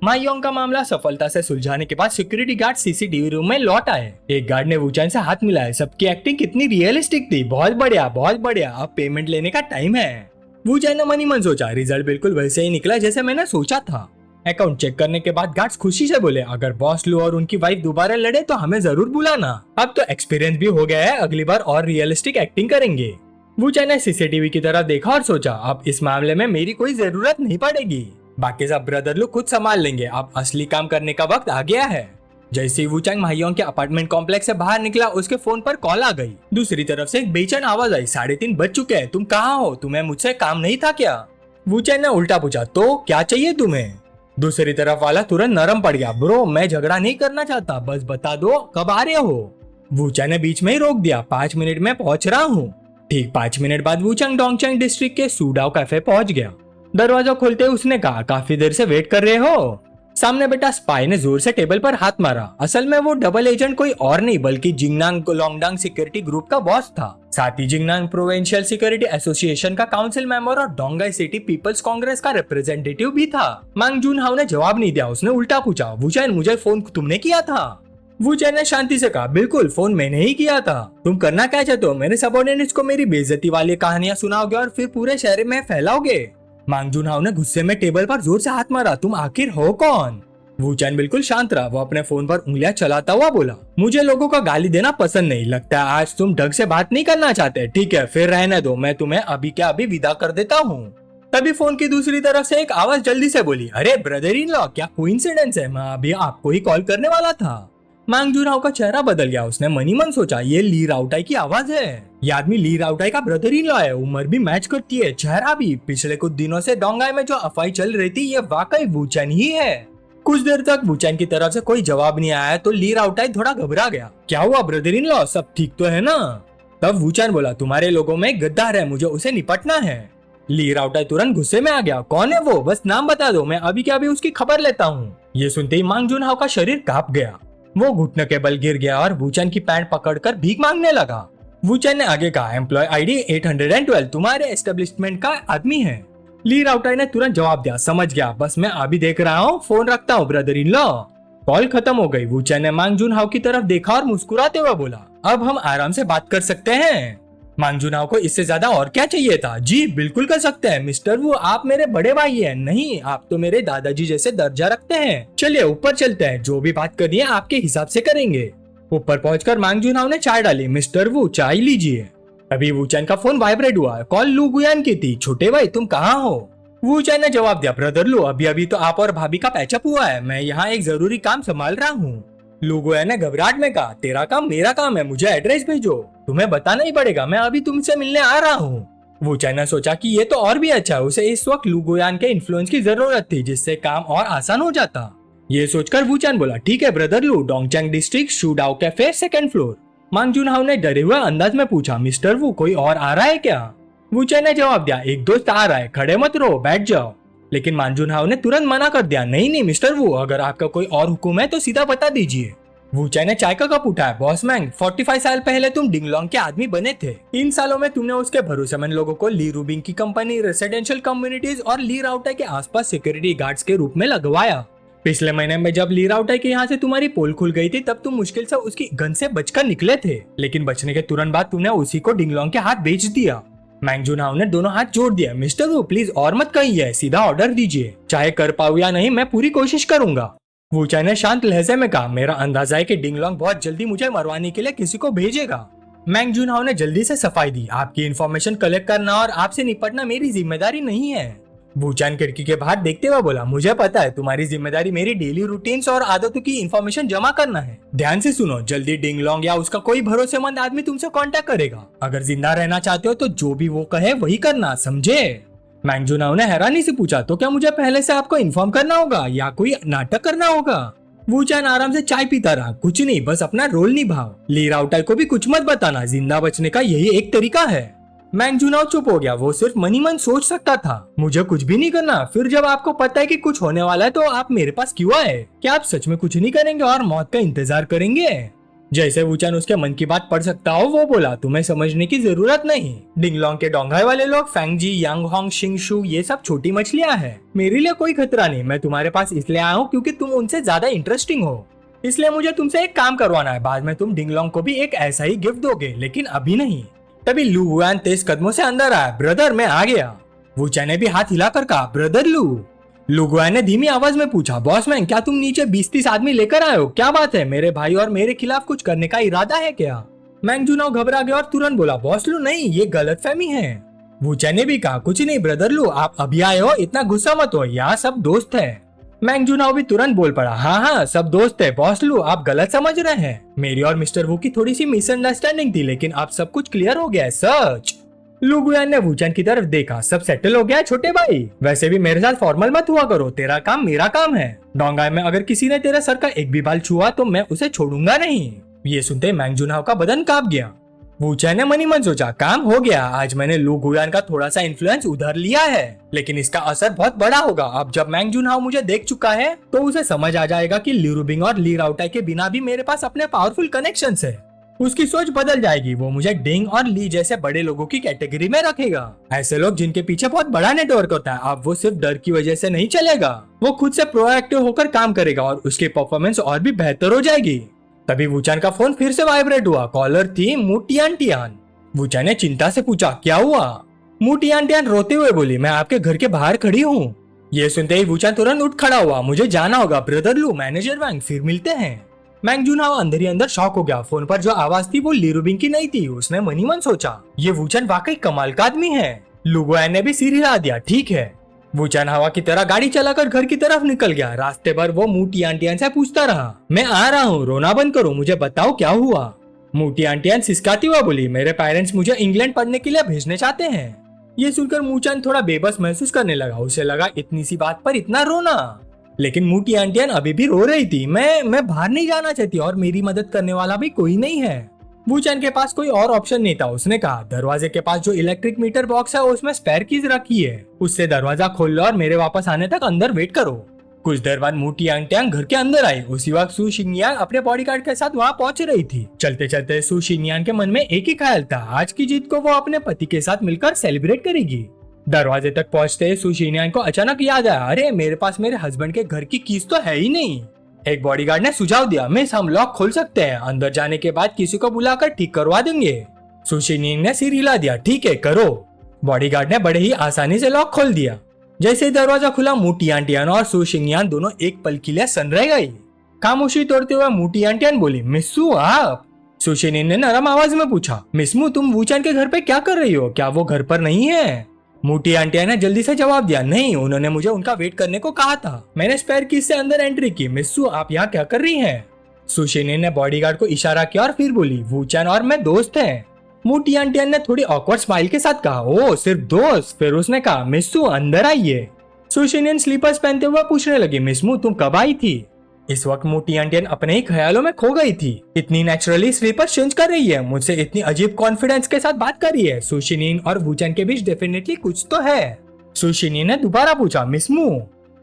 माहियोंग का मामला सफलता से सुलझाने के बाद सिक्योरिटी गार्ड सीसीटीवी रूम में लौट आए। एक गार्ड ने वूचैन से हाथ मिलाया, सबकी एक्टिंग कितनी रियलिस्टिक थी, बहुत बढ़िया बहुत बढ़िया, अब पेमेंट लेने का टाइम है। वूचैन ने मनी मन सोचा, रिजल्ट बिल्कुल वैसे ही निकला जैसे मैंने सोचा था। अकाउंट चेक करने के बाद गार्ड्स खुशी से बोले, अगर बॉस लू और उनकी वाइफ दोबारा लड़े तो हमें जरूर बुलाना, अब तो एक्सपीरियंस भी हो गया है, अगली बार और रियलिस्टिक एक्टिंग करेंगे। वूचैन ने सीसीटीवी की तरफ देखा और सोचा, अब इस मामले में मेरी कोई जरूरत नहीं पड़ेगी, बाकी सब ब्रदर लोग खुद संभाल लेंगे, अब असली काम करने का वक्त आ गया है। जैसे ही वूचैन माहियोंग के अपार्टमेंट कॉम्प्लेक्स से बाहर निकला, उसके फोन पर कॉल आ गई। दूसरी तरफ से एक बेचैन आवाज आई, 3:30 बज चुके हैं, तुम कहाँ हो, तुम्हें मुझसे काम नहीं था क्या। वूचैन ने उल्टा पूछा, तो क्या चाहिए तुम्हें। दूसरी तरफ वाला तुरंत नरम पड़ गया, ब्रो मैं झगड़ा नहीं करना चाहता, बस बता दो कब आ रहे हो। वूचैन ने बीच में ही रोक दिया, 5 मिनट में पहुंच रहा हूँ। ठीक 5 मिनट बाद वूचैन डोंगचैंग डिस्ट्रिक्ट के सुडाओ कैफे पहुंच गया। दरवाजा खोलते उसने कहा, काफी देर से वेट कर रहे हो। सामने बेटा स्पाई ने जोर से टेबल पर हाथ मारा। असल में वो डबल एजेंट कोई और नहीं बल्कि जिंगनांग लोंगडांग सिक्योरिटी ग्रुप का बॉस था। साथ ही जिंगनांग प्रोविंशियल सिक्योरिटी एसोसिएशन का काउंसिल मेंबर और डोंगाई सिटी पीपल्स कांग्रेस का रिप्रेजेंटेटिव भी था। मांग जून हाउ ने जवाब नहीं दिया, उसने उल्टा पूछा, वूचैन मुझे फोन तुमने किया था। वूचैन ने शांति से कहा, बिल्कुल फोन मैंने ही किया था। तुम करना क्या चाहते हो, मेरे सबॉर्डिनेट्स को मेरी बेइज्जती वाली कहानियां सुनाओगे और फिर पूरे शहर में फैलाओगे। मांग जून हाउ ने गुस्से में टेबल पर जोर से हाथ मारा, तुम आखिर हो कौन। वूचैन बिल्कुल शांत रहा। वो अपने फोन पर उंगलियां चलाता हुआ बोला, मुझे लोगों का गाली देना पसंद नहीं, लगता है आज तुम ढंग से बात नहीं करना चाहते। ठीक है फिर रहने दो, मैं तुम्हें अभी के अभी विदा कर देता हूँ। तभी फोन की दूसरी तरफ से एक आवाज जल्दी से बोली, अरे ब्रदर इन लॉ, क्या कोइंसिडेंस है, मैं अभी आपको ही कॉल करने वाला था। मांग जुनहाओ का चेहरा बदल गया। उसने मनी मन सोचा, ये ली राउटाई की आवाज है। ये आदमी ली राउटाई का ब्रदर इन लॉ है। उम्र भी मैच करती है, चेहरा भी। पिछले कुछ दिनों से डोंगाई में जो अफवाह चल रही थी, ये वाकई वुचेन ही है। कुछ देर तक वुचेन की तरफ से कोई जवाब नहीं आया तो ली राउटाई थोड़ा घबरा गया। क्या हुआ ब्रदर इन लॉ, सब ठीक तो है ना? तब वुचेन बोला, तुम्हारे लोगों में गद्दार है, मुझे उसे निपटना है। ली राउटाई तुरंत गुस्से में आ गया। कौन है वो, बस नाम बता दो, मैं अभी के अभी उसकी खबर लेता हूँ। ये सुनते ही मांग जुनहाओ का शरीर कांप गया। वो घुटने के बल गिर गया और वुचेन की पैंट पकड़कर भीख मांगने लगा। वुचेन ने आगे कहा, एम्प्लॉय आईडी 812 तुम्हारे एस्टेब्लिशमेंट का आदमी है। ली राउटाई ने तुरंत जवाब दिया, समझ गया, बस मैं अभी देख रहा हूँ, फोन रखता हूँ ब्रदर इन लॉ। कॉल खत्म हो गई। वुचेन ने मांग जुनहाओ की तरफ देखा और मुस्कुराते हुए बोला, अब हम आराम से बात कर सकते हैं। मांग जुनहाओ को इससे ज्यादा और क्या चाहिए था। जी बिल्कुल कर सकते हैं मिस्टर वू, आप मेरे बड़े भाई हैं। नहीं, आप तो मेरे दादाजी जैसे दर्जा रखते हैं। चलिए ऊपर चलते हैं, जो भी बात करनी है आपके हिसाब से करेंगे। ऊपर पहुंचकर मांग जुनहाओ ने चाय डाली। मिस्टर वू चाय लीजिए। अभी वुचेन का फोन वाइब्रेट हुआ। कॉल लू गुयान की थी। छोटे भाई तुम कहाँ हो? वुचेन ने जवाब दिया, ब्रदर लू, अभी अभी तो आप और भाभी का पैचअप हुआ है, मैं यहाँ एक जरूरी काम संभाल रहा हूँ। लू गुयान ने घबराहट में कहा, तेरा काम मेरा काम है, मुझे एड्रेस भेजो। तुम्हें बताना ही पड़ेगा, मैं अभी तुमसे मिलने आ रहा हूँ। वुचेन ने सोचा कि ये तो और भी अच्छा है। उसे इस वक्त लू गुयान के इन्फ्लुएंस की जरूरत थी, जिससे काम और आसान हो जाता। ये सोचकर वुचेन बोला, ठीक है ब्रदर लू, डोंगचैंग डिस्ट्रिक्ट शूडाओ कैफे 2nd फ्लोर। मांग जुनहाओ ने डरे हुए अंदाज में पूछा, मिस्टर वू कोई और आ रहा है क्या? वुचेन ने जवाब दिया, एक दोस्त आ रहा है, खड़े मत रहो, बैठ जाओ। लेकिन मांग जुनहाओ ने तुरंत मना कर दिया, नहीं नहीं मिस्टर वू, अगर आपका कोई और हुक्म है तो सीधा बता दीजिए। वुचेन ने चाय का कप उठाया। बॉस मैंग, 45 साल पहले तुम डिंगलोंग के आदमी बने थे। इन सालों में तुमने उसके भरोसेमंद लोगों को ली रूबिंग की कंपनी, रेसिडेंशियल कम्युनिटीज और ली राउटाई के आसपास सिक्योरिटी गार्ड्स के रूप में लगवाया। पिछले महीने में जब ली राउटाई के यहाँ से तुम्हारी पोल खुल गई थी, तब तुम मुश्किल से उसकी गन से बचकर निकले थे, लेकिन बचने के तुरंत बाद तुमने उसी को डिंगलोंग के हाथ बेच दिया। मांग जुनहाओ ने दोनों हाथ जोड़ दिया। मिस्टर वू प्लीज और मत कहिए, सीधा ऑर्डर दीजिए, चाहे कर पाऊं या नहीं, मैं पूरी कोशिश करूंगा। वुचेन ने शांत लहजे में कहा, मेरा अंदाजा है कि डिंगलोंग बहुत जल्दी मुझे मरवाने के लिए किसी को भेजेगा। मांग जुनहाओ ने जल्दी से सफाई दी, आपकी इन्फॉर्मेशन कलेक्ट करना और आपसे निपटना मेरी जिम्मेदारी नहीं है। वुचेन खिड़की के बाहर देखते हुए बोला, मुझे पता है तुम्हारी जिम्मेदारी मेरी डेली रूटीन्स और आदतों की इन्फॉर्मेशन जमा करना है। ध्यान से सुनो, जल्दी डिंगलोंग या उसका कोई भरोसेमंद आदमी तुमसे कांटेक्ट करेगा। अगर जिंदा रहना चाहते हो तो जो भी वो कहे वही करना, समझे? मांग जुनहाओ ने हैरानी से पूछा, तो क्या मुझे पहले से आपको इन्फॉर्म करना होगा या कोई नाटक करना होगा? वुचेन आराम से चाय पीता रहा, कुछ नहीं, बस अपना रोल निभाओ। ली राउटाई को भी कुछ मत बताना, जिंदा बचने का यही एक तरीका है। मांग जुनहाओ चुप हो गया। वो सिर्फ मनी मन सोच सकता था, मुझे कुछ भी नहीं करना। फिर जब आपको पता है कि कुछ होने वाला है तो आप मेरे पास क्यों आए? क्या आप सच में कुछ नहीं करेंगे और मौत का इंतजार करेंगे? जैसे वुचेन उसके मन की बात पढ़ सकता हो, वो बोला, तुम्हें समझने की जरूरत नहीं। डिंगलोंग के डोंगाई वाले लोग, फेंगजी, यांगहोंग, शिंगशू, ये सब छोटी मछलियां हैं। मेरे लिए कोई खतरा नहीं। मैं तुम्हारे पास इसलिए आया हूँ क्योंकि तुम उनसे ज्यादा इंटरेस्टिंग हो, इसलिए मुझे तुमसे एक काम करवाना है। बाद में तुम डिंगलोंग को भी एक ऐसा ही गिफ्ट दोगे, लेकिन अभी नहीं। तभी लू गुयान तेज कदमों से अंदर आया। ब्रदर मैं आ गया। वुचेन ने भी हाथ हिलाकर कहा, ब्रदर लू। लू गुयान ने धीमी आवाज में पूछा, बॉस मैन, क्या तुम नीचे 20-30 आदमी लेकर आए हो? क्या बात है, मेरे भाई और मेरे खिलाफ कुछ करने का इरादा है क्या? मांग जुनहाओ घबरा गया और तुरंत बोला, बॉस लू नहीं, ये गलतफहमी है। वुचेन ने भी कहा, कुछ नहीं ब्रदर लू, आप अभी आए हो, इतना गुस्सा मत हो, यहाँ सब दोस्त है। मांग जुनहाओ भी तुरंत बोल पड़ा, हाँ हाँ सब दोस्त है बॉस लू, आप गलत समझ रहे हैं। मेरी और मिस्टर वू की थोड़ी सी मिसअंडरस्टैंडिंग थी, लेकिन अब सब कुछ क्लियर हो गया है, सच। लू गुयान ने वुचेन की तरफ देखा, सब सेटल हो गया छोटे भाई। वैसे भी मेरे साथ फॉर्मल मत हुआ करो, तेरा काम मेरा काम है। डोंगाई में अगर किसी ने तेरे सर का एक भी बाल छुआ तो मैं उसे छोड़ूंगा नहीं। ये सुनते मांग जुनहाओ का बदन कांप गया। वुचेन ने मनी मन सोचा, काम हो गया, आज मैंने लू गुयान का थोड़ा सा इन्फ्लुएंस उधर लिया है, लेकिन इसका असर बहुत बड़ा होगा। अब जब मांग जुनहाओ मुझे देख चुका है तो उसे समझ आ जाएगा कि ली रूबिंग और ली राउटाई के बिना भी मेरे पास अपने पावरफुल कनेक्शंस है। उसकी सोच बदल जाएगी, वो मुझे डिंग और ली जैसे बड़े लोगों की कैटेगरी में रखेगा। ऐसे लोग जिनके पीछे बहुत बड़ा नेटवर्क होता है। अब वो सिर्फ डर की वजह से नहीं चलेगा, वो खुद से प्रोएक्टिव होकर काम करेगा और उसकी परफॉर्मेंस और भी बेहतर हो जाएगी। तभी वुचेन का फोन फिर से वाइब्रेट हुआ। कॉलर थी मू टियान टियान। वुचेन ने चिंता से पूछा, क्या हुआ? मू टियान टियान रोते हुए बोली, मैं आपके घर के बाहर खड़ी हूँ। ये सुनते ही वुचेन तुरंत उठ खड़ा हुआ, मुझे जाना होगा ब्रदर लू, मैनेजर वैंग, फिर मिलते हैं। मांग जुनहाओ अंदर ही अंदर शॉक हो गया। फोन पर जो आवाज थी वो ली रूबिंग की नहीं थी। उसने मनी मन सोचा, ये वुचेन वाकई कमाल का आदमी है। लुगुआन ने भी सिर हिला दिया ठीक है। वूचान हवा की तरह गाड़ी चलाकर घर की तरफ निकल गया। रास्ते भर वो मूटी आंटियान से पूछता रहा, मैं आ रहा हूँ, रोना बंद करो, मुझे बताओ क्या हुआ। मूटी आंटियान सिसकाती हुआ बोली, मेरे पेरेंट्स मुझे इंग्लैंड पढ़ने के लिए भेजने चाहते हैं। ये सुनकर मूचान थोड़ा बेबस महसूस करने लगा। उसे लगा इतनी सी बात पर इतना रोना, लेकिन मूटी आंटियान अभी भी रो रही थी। मैं बाहर नहीं जाना चाहती और मेरी मदद करने वाला भी कोई नहीं है। वूचान के पास कोई और ऑप्शन नहीं था। उसने कहा, दरवाजे के पास जो इलेक्ट्रिक मीटर बॉक्स है उसमें स्पेयर कीज रखी है, उससे दरवाजा खोल लो और मेरे वापस आने तक अंदर वेट करो। कुछ देर बाद मूटी आंटियान घर के अंदर आई। उसी वक्त सू शिंगयान अपने बॉडीगार्ड के साथ वहाँ पहुंच रही थी। चलते चलते सू शिंगयान के मन में एक ही ख्याल था, आज की जीत को वो अपने पति के साथ मिलकर सेलिब्रेट करेगी। दरवाजे तक पहुंचते सू शिंगयान को अचानक याद आया, अरे मेरे पास मेरे हस्बैंड के घर की कीज तो है ही नहीं। एक बॉडीगार्ड ने सुझाव दिया, मिस हम लॉक खोल सकते हैं, अंदर जाने के बाद किसी को बुलाकर ठीक करवा देंगे। सू शिंगयान ने सिर हिला दिया, ठीक है करो। बॉडीगार्ड ने बड़े ही आसानी से लॉक खोल दिया। जैसे ही दरवाजा खुला, मूटी आंटियान और सू शिंगयान दोनों एक पल के लिए सन रह गई। खामोशी तोड़ते हुए मूटी आंटियान बोली, मिस्सू आप? सू शिंगयान ने नरम आवाज में पूछा, मिस्मू तुम वूचान के घर पे क्या कर रही हो, क्या वो घर पर नहीं है? मूटी आंटियान ने जल्दी से जवाब दिया, नहीं, उन्होंने मुझे उनका वेट करने को कहा था, मैंने स्पेयर कीज से अंदर एंट्री की। मिस्सू आप यहाँ क्या कर रही हैं? सू शिंगयान ने बॉडीगार्ड को इशारा किया और फिर बोली, वूचान और मैं दोस्त हैं। मूटी आंटियान ने थोड़ी ऑकवर्ड स्माइल के साथ कहा, ओ सिर्फ दोस्त? फिर उसने कहा, मिस्सू अंदर आइए। सू शिंगयान स्लीपर्स पहनते हुए पूछने लगी, मिस्मू तुम कब आई थी? इस वक्त मूटी आंटियान अपने ही ख्यालों में खो गई थी। इतनी नेचुरली स्लीपर्स चेंज कर रही है, मुझसे इतनी अजीब कॉन्फिडेंस के साथ बात कर रही है। सू शिंगयान और वूचान के बीच डेफिनेटली कुछ तो है। सू शिंगयान ने दोबारा पूछा, मिस्मू?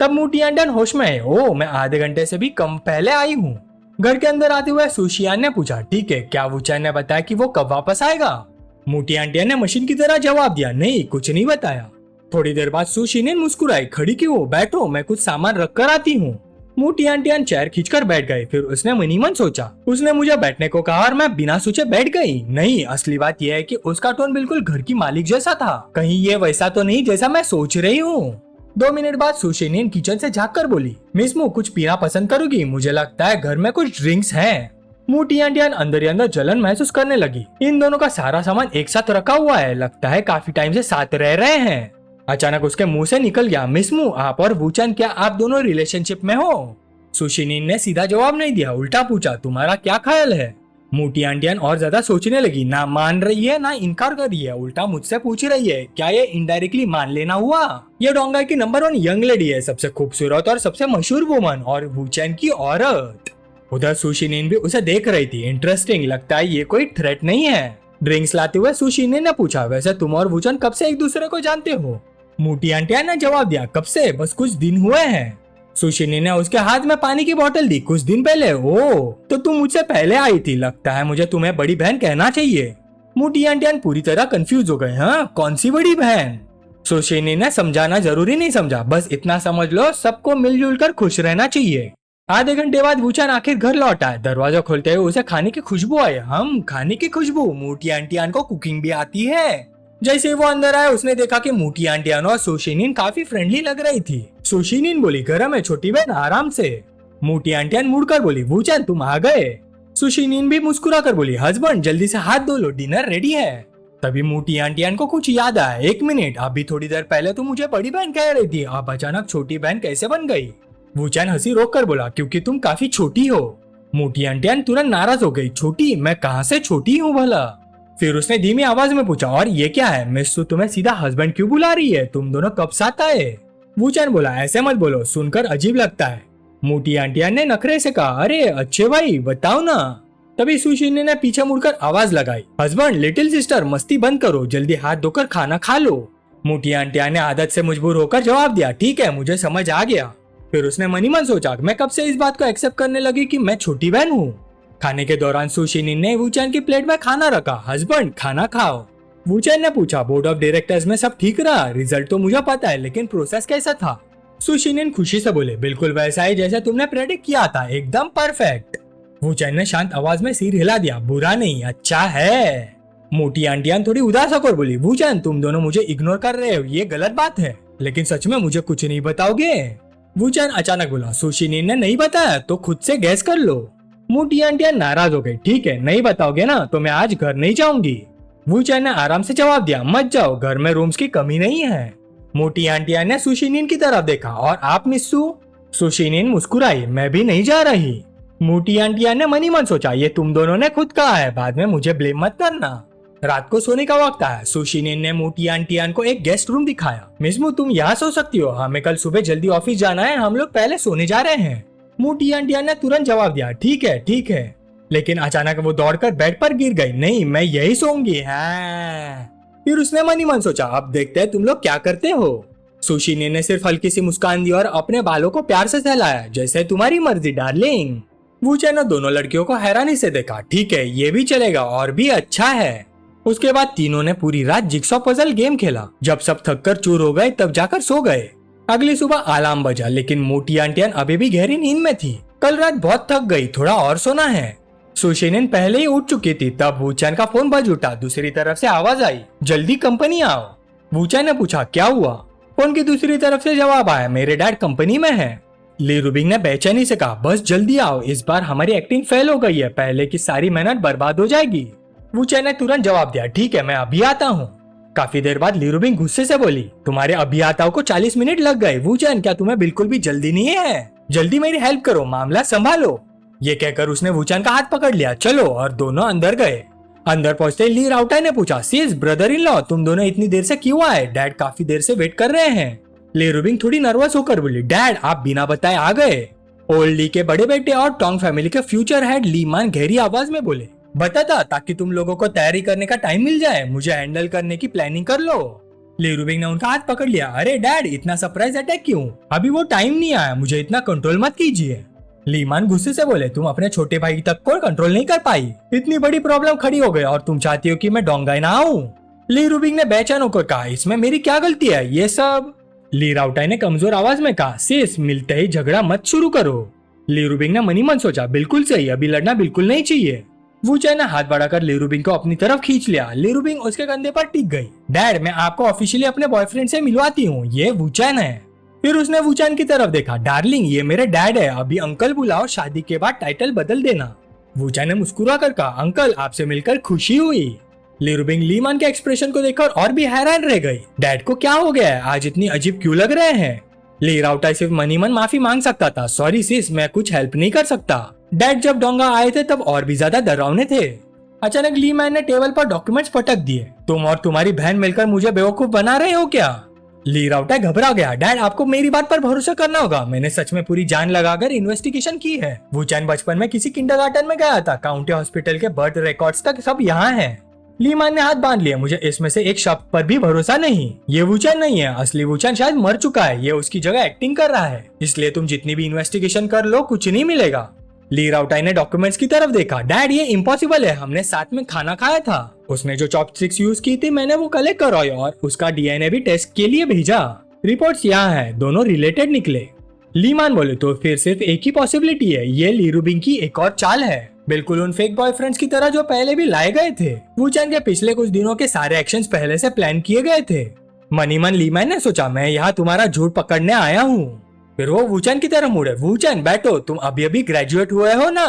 तब मूटी आंटियान होश में है, ओ मैं आधे घंटे से भी कम पहले आई हूँ। घर के अंदर आते हुए सू शिंगयान ने पूछा, ठीक है, क्या वूचान ने बताया कि वो कब वापस आएगा? मूटी आंटियान ने मशीन की तरह जवाब दिया, नहीं कुछ नहीं बताया। थोड़ी देर बाद सू शिंगयान मुस्कुराई, खड़ी क्यों, बैठो, मैं कुछ सामान रख कर आती हूँ। मूटी आंटियान चेयर खींचकर बैठ गई। फिर उसने मनी मन सोचा, उसने मुझे बैठने को कहा और मैं बिना सोचे बैठ गई। नहीं, असली बात यह है कि उसका टोन बिल्कुल घर की मालिक जैसा था, कहीं ये वैसा तो नहीं जैसा मैं सोच रही हूँ। 2 मिनट बाद सू शिंगयान किचन से झाँक बोली, मिस्मू कुछ पीना पसंद करोगी? मुझे लगता है घर में कुछ ड्रिंक्स हैं। मूटी आंटियान अंदर ही अंदर जलन महसूस करने लगी। इन दोनों का सारा सामान एक साथ रखा हुआ है, लगता है काफी टाइम से साथ रह रहे हैं। अचानक उसके मुंह से निकल गया, मिस्मू आप और वूचान क्या आप दोनों रिलेशनशिप में हो? सू शिंगयान ने सीधा जवाब नहीं दिया, उल्टा पूछा, तुम्हारा क्या ख्याल है? मूटी आंटियान और ज्यादा सोचने लगी, ना मान रही है ना इनकार कर रही है, उल्टा मुझसे पूछ रही है, क्या ये इनडायरेक्टली मान लेना हुआ? ये डोंगाई की नंबर 1 यंग लेडी है, सबसे खूबसूरत और सबसे मशहूर वुमन, और वूचान की औरत। उधर सू शिंगयान भी उसे देख रही थी। इंटरेस्टिंग, लगता है ये कोई थ्रेट नहीं है। ड्रिंक्स लाते हुए सू शिंगयान ने पूछा, वैसे तुम और वूचान कब से एक दूसरे को जानते हो? मूटी आंटियान ने जवाब दिया, कब से, बस कुछ दिन हुए हैं। सू शिंगयान ने उसके हाथ में पानी की बोतल दी, कुछ दिन पहले? ओ तो तुम मुझसे पहले आई थी, लगता है मुझे तुम्हें बड़ी बहन कहना चाहिए। मूटी आंटियान पूरी तरह कंफ्यूज हो गए, हाँ कौन सी बड़ी बहन? सू शिंगयान ने समझाना जरूरी नहीं समझा, बस इतना समझ लो सबको मिलजुल कर खुश रहना चाहिए। आधे घंटे बाद वूचान आखिर घर लौटा है। दरवाजा खोलते हुए उसे खाने की खुशबू आई। हम खाने की खुशबू? मूटी आंटियान को कुकिंग भी आती है। जैसे वो अंदर आया उसने देखा कि मूटी आंटियान और सू शिंगयान काफी फ्रेंडली लग रही थी। सू शिंगयान बोली, गरम है छोटी बहन, आराम से। मूटी आंटियान मुड़कर बोली, वूचान तुम आ गए। सू शिंगयान भी मुस्कुरा कर बोली, हस्बैंड जल्दी से हाथ धो लो, डिनर रेडी है। तभी मूटी आंटियान को कुछ याद आया, एक मिनट, अभी थोड़ी देर पहले तो मुझे बड़ी बहन कह रही थी, अब अचानक छोटी बहन कैसे बन गई? वूचान हंसी रोक कर बोला, क्योंकि तुम काफी छोटी हो। मूटी आंटियान तुरंत नाराज हो गई, छोटी? मैं कहाँ से छोटी हूँ भला? फिर उसने धीमी आवाज में पूछा, और ये क्या है? मिस्सू तुम्हें सीधा हस्बैंड क्यों बुला रही है? तुम दोनों कब साथ आए? वूचान बोला, ऐसे मत बोलो, सुनकर अजीब लगता है। मूटी आंटियान ने नखरे से कहा, अरे अच्छे भाई बताओ ना। तभी सू शिंगयान ने पीछे मुड़कर आवाज लगाई, हस्बैंड लिटिल सिस्टर मस्ती बंद करो, जल्दी हाथ धोकर खाना खा लो। मूटी आंटियान ने आदत से मजबूर होकर जवाब दिया, ठीक है मुझे समझ आ गया। फिर उसने मनी मन सोचा, मैं कब से इस बात को एक्सेप्ट करने लगी कि मैं छोटी बहन हूँ। खाने के दौरान सू शिंगयान ने वूचान की प्लेट में खाना रखा, हस्बैंड खाना खाओ। वूचान ने पूछा, बोर्ड ऑफ डायरेक्टर्स में सब ठीक रहा? रिजल्ट तो मुझे पता है, लेकिन प्रोसेस कैसा था? सू शिंगयान खुशी से बोले, बिल्कुल वैसा ही जैसा तुमने प्रेडिक्ट किया था, एकदम परफेक्ट। वूचान ने शांत आवाज में सिर हिला दिया, बुरा नहीं, अच्छा है। मोटी आंटियान थोड़ी उदास होकर बोली, वूचान तुम दोनों मुझे इग्नोर कर रहे हो, ये गलत बात है, लेकिन सच में मुझे कुछ नहीं बताओगे? वूचान अचानक बोला, सू शिंगयान ने नहीं बताया तो खुद से गैस कर लो। मोटी आंटियान नाराज हो गई, ठीक है नहीं बताओगे ना तो मैं आज घर नहीं जाऊंगी। वू चैन ने आराम से जवाब दिया, मत जाओ, घर में रूम्स की कमी नहीं है। मोटी आंटिया ने सुशीनिन की तरफ देखा, और आप मिस्सू? सुशीनिन मुस्कुराई, मैं भी नहीं जा रही। मोटी आंटिया ने मनी मन सोचा, ये तुम दोनों ने खुद कहा है, बाद में मुझे ब्लेम मत करना। रात को सोने का वक्त आया। सुशीनिन ने मोटी आंटियान को एक गेस्ट रूम दिखाया। मिस्मू, तुम यहाँ सो सकती हो, हमें कल सुबह जल्दी ऑफिस जाना है, हम लोग पहले सोने जा रहे हैं। मोटी आंटियान ने तुरंत जवाब दिया, ठीक है ठीक है। लेकिन अचानक वो दौड़कर बेड पर गिर गई। नहीं, मैं यही सोऊंगी। फिर उसने मनी मन सोचा, अब देखते हैं तुम लोग क्या करते हो। सुशीनिन ने सिर्फ हल्की सी मुस्कान दी और अपने बालों को प्यार से सहलाया, जैसे तुम्हारी मर्जी डार्लिंग। वू चैन ने दोनों लड़कियों को हैरानी से देखा। ठीक है, ये भी चलेगा और भी अच्छा है। उसके बाद तीनों ने पूरी रात जिक्सॉ पजल गेम खेला। जब सब थककर चूर हो गए तब जाकर सो गए। अगली सुबह अलार्म बजा, लेकिन मोटी आंटियन अभी भी गहरी नींद में थी। कल रात बहुत थक गई, थोड़ा और सोना है। सुशीनिन पहले ही उठ चुकी थी, तब वू चैन का फोन बज उठा। दूसरी तरफ से आवाज आई, जल्दी कंपनी आओ। वू चैन ने पूछा, क्या हुआ? फोन की दूसरी तरफ से जवाब आया, मेरे डैड कंपनी में है। ली रूबिंग ने बेचैनी से कहा, बस जल्दी आओ, इस बार हमारी एक्टिंग फेल हो गई है, पहले की सारी मेहनत बर्बाद हो जाएगी। वू चैन ने तुरंत जवाब दिया, ठीक है, मैं अभी आता हूँ। काफी देर बाद ली रूबिंग गुस्से से बोली, तुम्हारे अभी आता को 40 मिनट लग गए। वू चैन, क्या तुम्हें बिल्कुल भी जल्दी नहीं है? जल्दी मेरी हेल्प करो, मामला संभालो। ये कहकर उसने वू चैन का हाथ पकड़ लिया। चलो, और दोनों अंदर गए। अंदर पहुंचते ली राउटा ने पूछा, सिस ब्रदर इन लॉ, तुम दोनों इतनी देर से क्यों आए? डैड काफी देर से वेट कर रहे हैं। ली रूबिंग थोड़ी नर्वस होकर बोली, डैड आप बिना बताए आ गए। ओल्ड ली के बड़े बेटे और टोंग फैमिली के फ्यूचर हेड ली मान गहरी आवाज में बोले, बताता ताकि तुम लोगों को तैयारी करने का टाइम मिल जाए, मुझे हैंडल करने की प्लानिंग कर लो। ली रूबिंग ने उनका हाथ पकड़ लिया। अरे डैड, इतना सरप्राइज अटैक क्यों? अभी वो टाइम नहीं आया, मुझे इतना कंट्रोल मत कीजिए। ली मान गुस्से से बोले, तुम अपने छोटे भाई तक को कंट्रोल नहीं कर पाई, इतनी बड़ी प्रॉब्लम खड़ी हो गई और तुम चाहती हो कि मैं डोंगाई ना आऊं? ली रूबिंग ने बेचैन होकर कहा, इसमें मेरी क्या गलती है? ये सब ली राउटाई ने कमजोर आवाज में कहा, सिस मिलते ही झगड़ा मत शुरू करो। ली रूबिंग ने मनी मन सोचा, बिल्कुल सही, अभी लड़ना बिल्कुल नहीं चाहिए। वू चैन ने हाथ बढ़ाकर ली रूबिंग को अपनी तरफ खींच लिया। ली रूबिंग उसके कंधे पर टिक गई। डैड, मैं आपको ऑफिशियली अपने बॉयफ्रेंड से मिलवाती हूँ, ये वू चैन है। फिर उसने वू चैन की तरफ देखा, डार्लिंग ये मेरे डैड है, अभी अंकल बुलाओ, शादी के बाद टाइटल बदल देना। वू चैन ने मुस्कुरा कर कहा, अंकल आपसे मिलकर खुशी हुई। ली रूबिंग ली मान के एक्सप्रेशन को देखकर और भी हैरान रह गई। डैड को क्या हो गया है, आज इतनी अजीब क्यों लग रहे हैं? ली राउटाई सिर्फ मनी मन माफी मांग सकता था, सॉरी सिस, मैं कुछ हेल्प नहीं कर सकता। डैड जब डोंगा आए थे तब और भी ज्यादा डरावने थे। अचानक ली मैन ने टेबल पर डॉक्यूमेंट्स पटक दिए। तुम और तुम्हारी बहन मिलकर मुझे बेवकूफ बना रहे हो क्या? ली राउटा घबरा गया। डैड आपको मेरी बात पर भरोसा करना होगा, मैंने सच में पूरी जान लगाकर इन्वेस्टिगेशन की है। वू चैन बचपन में किसी किंडरगार्टन में गया था, काउंटी हॉस्पिटल के बर्थ रिकॉर्ड्स तक सब यहाँ है। ली मान ने हाथ बांध लिया, मुझे इसमें से एक शब्द पर भी भरोसा नहीं। ये वू चैन नहीं है, असली वू चैन शायद मर चुका है, ये उसकी जगह एक्टिंग कर रहा है, इसलिए तुम जितनी भी इन्वेस्टिगेशन कर लो कुछ नहीं मिलेगा। ली राउटाई ने डॉक्यूमेंट्स की तरफ देखा। डैड ये इम्पॉसिबल है, हमने साथ में खाना खाया था, उसने जो चॉपस्टिक्स यूज की थी मैंने वो कलेक्ट करवाई और उसका डीएनए भी टेस्ट के लिए भेजा। रिपोर्ट्स यहाँ है, दोनों रिलेटेड निकले। ली मान बोले, तो फिर सिर्फ एक ही पॉसिबिलिटी है, ये ली रूबिंग की एक और चाल है, बिल्कुल उन फेक बॉयफ्रेंड्स की तरह जो पहले भी लाए गए थे। वू चैन के पिछले कुछ दिनों के सारे एक्शंस पहले से प्लान किए गए थे। मनी मन ली मैन ने सोचा, मैं यहाँ तुम्हारा झूठ पकड़ने आया हूँ। फिर वो वू चैन की तरफ मुड़े। वू चैन बैठो, तुम अभी अभी ग्रेजुएट हुए हो ना?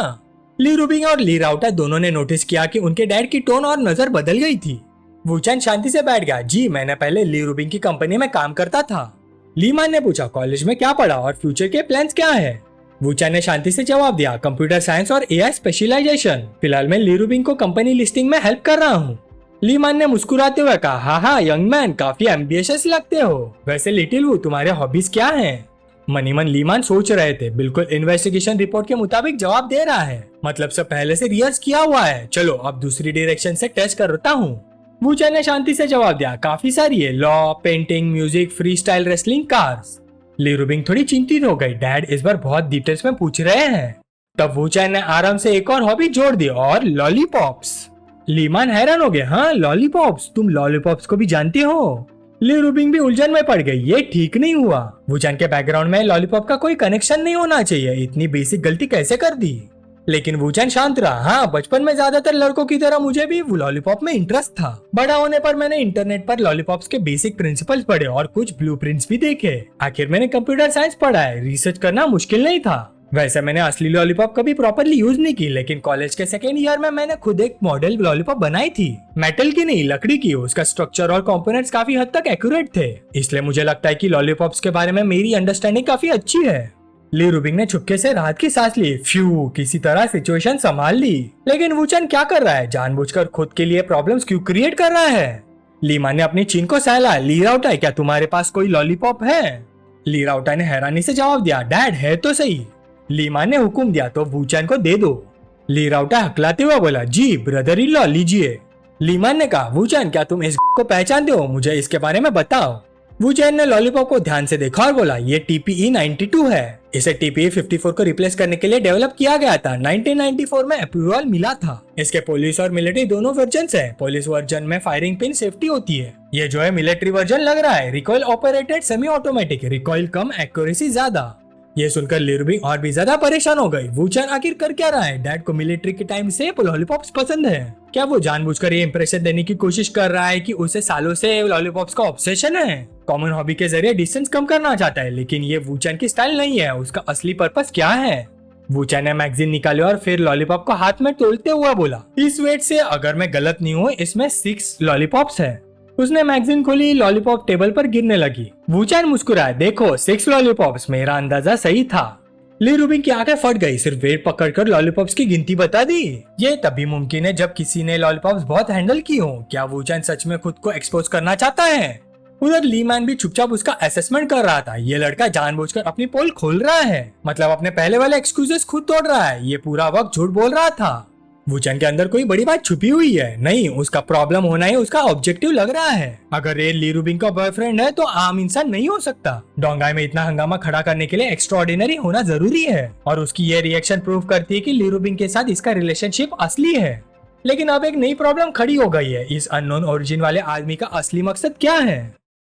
ली रूबिंग और ली राउटा दोनों ने नोटिस किया कि उनके डैड की टोन और नजर बदल गई थी। वू चैन शांति से बैठ गया। जी मैंने पहले ली रूबिंग की कंपनी में काम करता था। ली मान ने पूछा, कॉलेज में क्या पढ़ा और फ्यूचर के प्लान्स क्या है? वू चैन ने शांति से जवाब दिया, कंप्यूटर साइंस और एआई स्पेशलाइजेशन। फिलहाल मैं ली रूबिंग को कंपनी लिस्टिंग में हेल्प कर रहा हूँ। ली मान ने मुस्कुराते हुए कहा, हाँ यंग मैन, काफी एम्बिशियस लगते हो। वैसे लिटिल वू, तुम्हारे हॉबीज क्या हैं? मनी मन ली मान सोच रहे थे। बिल्कुल इन्वेस्टिगेशन रिपोर्ट के मुताबिक जवाब दे रहा है, मतलब सब पहले से रिहर्स किया हुआ है। चलो अब दूसरी डायरेक्शन से टेस्ट करता हूँ। वू चैन ने शांति से जवाब दिया, काफी सारी है, law, painting, music, free style wrestling, cars. Li Rubing थोड़ी चिंतित हो गई। डैड इस बार बहुत डिटेल्स में पूछ रहे हैं। तब वू चैन ने आराम से एक और हॉबी जोड़ दी, और लॉलीपॉप्स। ली मान हैरान हो गए, हाँ लॉलीपॉप्स, तुम लॉलीपॉप्स को भी जानती हो? ली रूबिंग भी उलझन में पड़ गई, ये ठीक नहीं हुआ। वू चैन के बैकग्राउंड में लॉलीपॉप का कोई कनेक्शन नहीं होना चाहिए, इतनी बेसिक गलती कैसे कर दी? लेकिन वू चैन शांत रहा। हाँ बचपन में ज्यादातर लड़कों की तरह मुझे भी लॉलीपॉप में इंटरेस्ट था। बड़ा होने पर मैंने इंटरनेट पर लॉलीपॉप्स के बेसिक प्रिंसिपल्स पढ़े और कुछ ब्लूप्रिंट्स भी देखे। आखिर मैंने कंप्यूटर साइंस पढ़ा है, रिसर्च करना मुश्किल नहीं था। वैसे मैंने असली लॉलीपॉप कभी प्रॉपरली यूज नहीं की, लेकिन कॉलेज के सेकेंड ईयर में मैंने खुद एक मॉडल लॉलीपॉप बनाई थी। मेटल की नहीं, लकड़ी की। उसका स्ट्रक्चर और कंपोनेंट्स काफी हद तक एक्यूरेट थे, इसलिए मुझे लगता है कि लॉलीपॉप्स के बारे में मेरी अंडरस्टैंडिंग काफी अच्छी है। ली रूबिंग ने चुपके से राहत की सांस ली। फ्यू, किसी तरह सिचुएशन संभाल ली। लेकिन वूचन क्या कर रहा है? जानबूझकर खुद के लिए प्रॉब्लम्स क्यों क्रिएट कर रहा है? लीमा ने अपनी चीन को सहला। ली राउटा, क्या तुम्हारे पास कोई लॉलीपॉप है? ली राउटा ने हैरानी से जवाब दिया, डैड है तो सही। लीमा ने हुक्म दिया, तो वूचन को दे दो। ली राउटा हकलाते हुए बोला, जी ब्रदर इन लॉ, लीजिए। लीमान ने कहा, वूचन क्या तुम इस को पहचानते हो? मुझे इसके बारे में बताओ। वूचन ने लॉलीपॉप को ध्यान से देखा और बोला, ये TPE 92 है। इसे TPE 54 को रिप्लेस करने के लिए डेवलप किया गया था। 1994 में अप्रूवल मिला था। इसके पुलिस और मिलिट्री दोनों वर्जन है। पुलिस वर्जन में फायरिंग पिन सेफ्टी होती है। ये जो है मिलिट्री वर्जन लग रहा है। Recoil operated semi automatic, recoil कम, एक्यूरेसी ज्यादा। ये सुनकर ली रूबिंग और भी ज्यादा परेशान हो गई। वूचन आखिर कर क्या रहा है? डैड को मिलिट्री के टाइम से लॉलीपॉप्स पसंद है। क्या वो जानबूझकर ये इंप्रेशन देने की कोशिश कर रहा है कि उसे सालों से लॉलीपॉप्स का ऑब्सेशन है? कॉमन हॉबी के जरिए डिस्टेंस कम करना चाहता है, लेकिन ये वूचन की स्टाइल नहीं है। उसका असली पर्पस क्या है? वूचन ने मैगजीन निकाली और फिर लॉलीपॉप को हाथ में तोड़ते हुए बोला, इस वेट से अगर मैं गलत नहीं हूँ, इसमें 6 लॉलीपॉप्स है। उसने मैगजीन खोली। लॉलीपॉप टेबल पर गिरने लगी। वूचन मुस्कुराया, देखो 6 लॉलीपॉप्स, मेरा अंदाजा सही था। ली रूबिंग की आंखें फट गई। सिर्फ वेट पकड़कर लॉलीपॉप्स की गिनती बता दी। ये तभी मुमकिन है जब किसी ने लॉलीपॉप्स बहुत हैंडल की हो। क्या वूचन सच में खुद को एक्सपोज करना चाहता है? उधर ली मैन भी चुपचाप उसका असेसमेंट कर रहा था। ये लड़का जानबूझकर अपनी पोल खोल रहा है, मतलब अपने पहले वाले एक्सक्यूजेस खुद तोड़ रहा है। ये पूरा वक्त झूठ बोल रहा था। वूचन के अंदर कोई बड़ी बात छुपी हुई है। नहीं, उसका प्रॉब्लम होना ही उसका ऑब्जेक्टिव लग रहा है। अगर ये ली रूबिंग का बॉयफ्रेंड है तो आम इंसान नहीं हो सकता। डोंगाई में इतना हंगामा खड़ा करने के लिए एक्स्ट्राऑर्डिनरी होना जरूरी है, और उसकी ये रिएक्शन प्रूव करती है कि ली रूबिंग के साथ इसका रिलेशनशिप असली है। लेकिन अब एक नई प्रॉब्लम खड़ी हो गई है। इस अननोन ओरिजिन वाले आदमी का असली मकसद क्या है?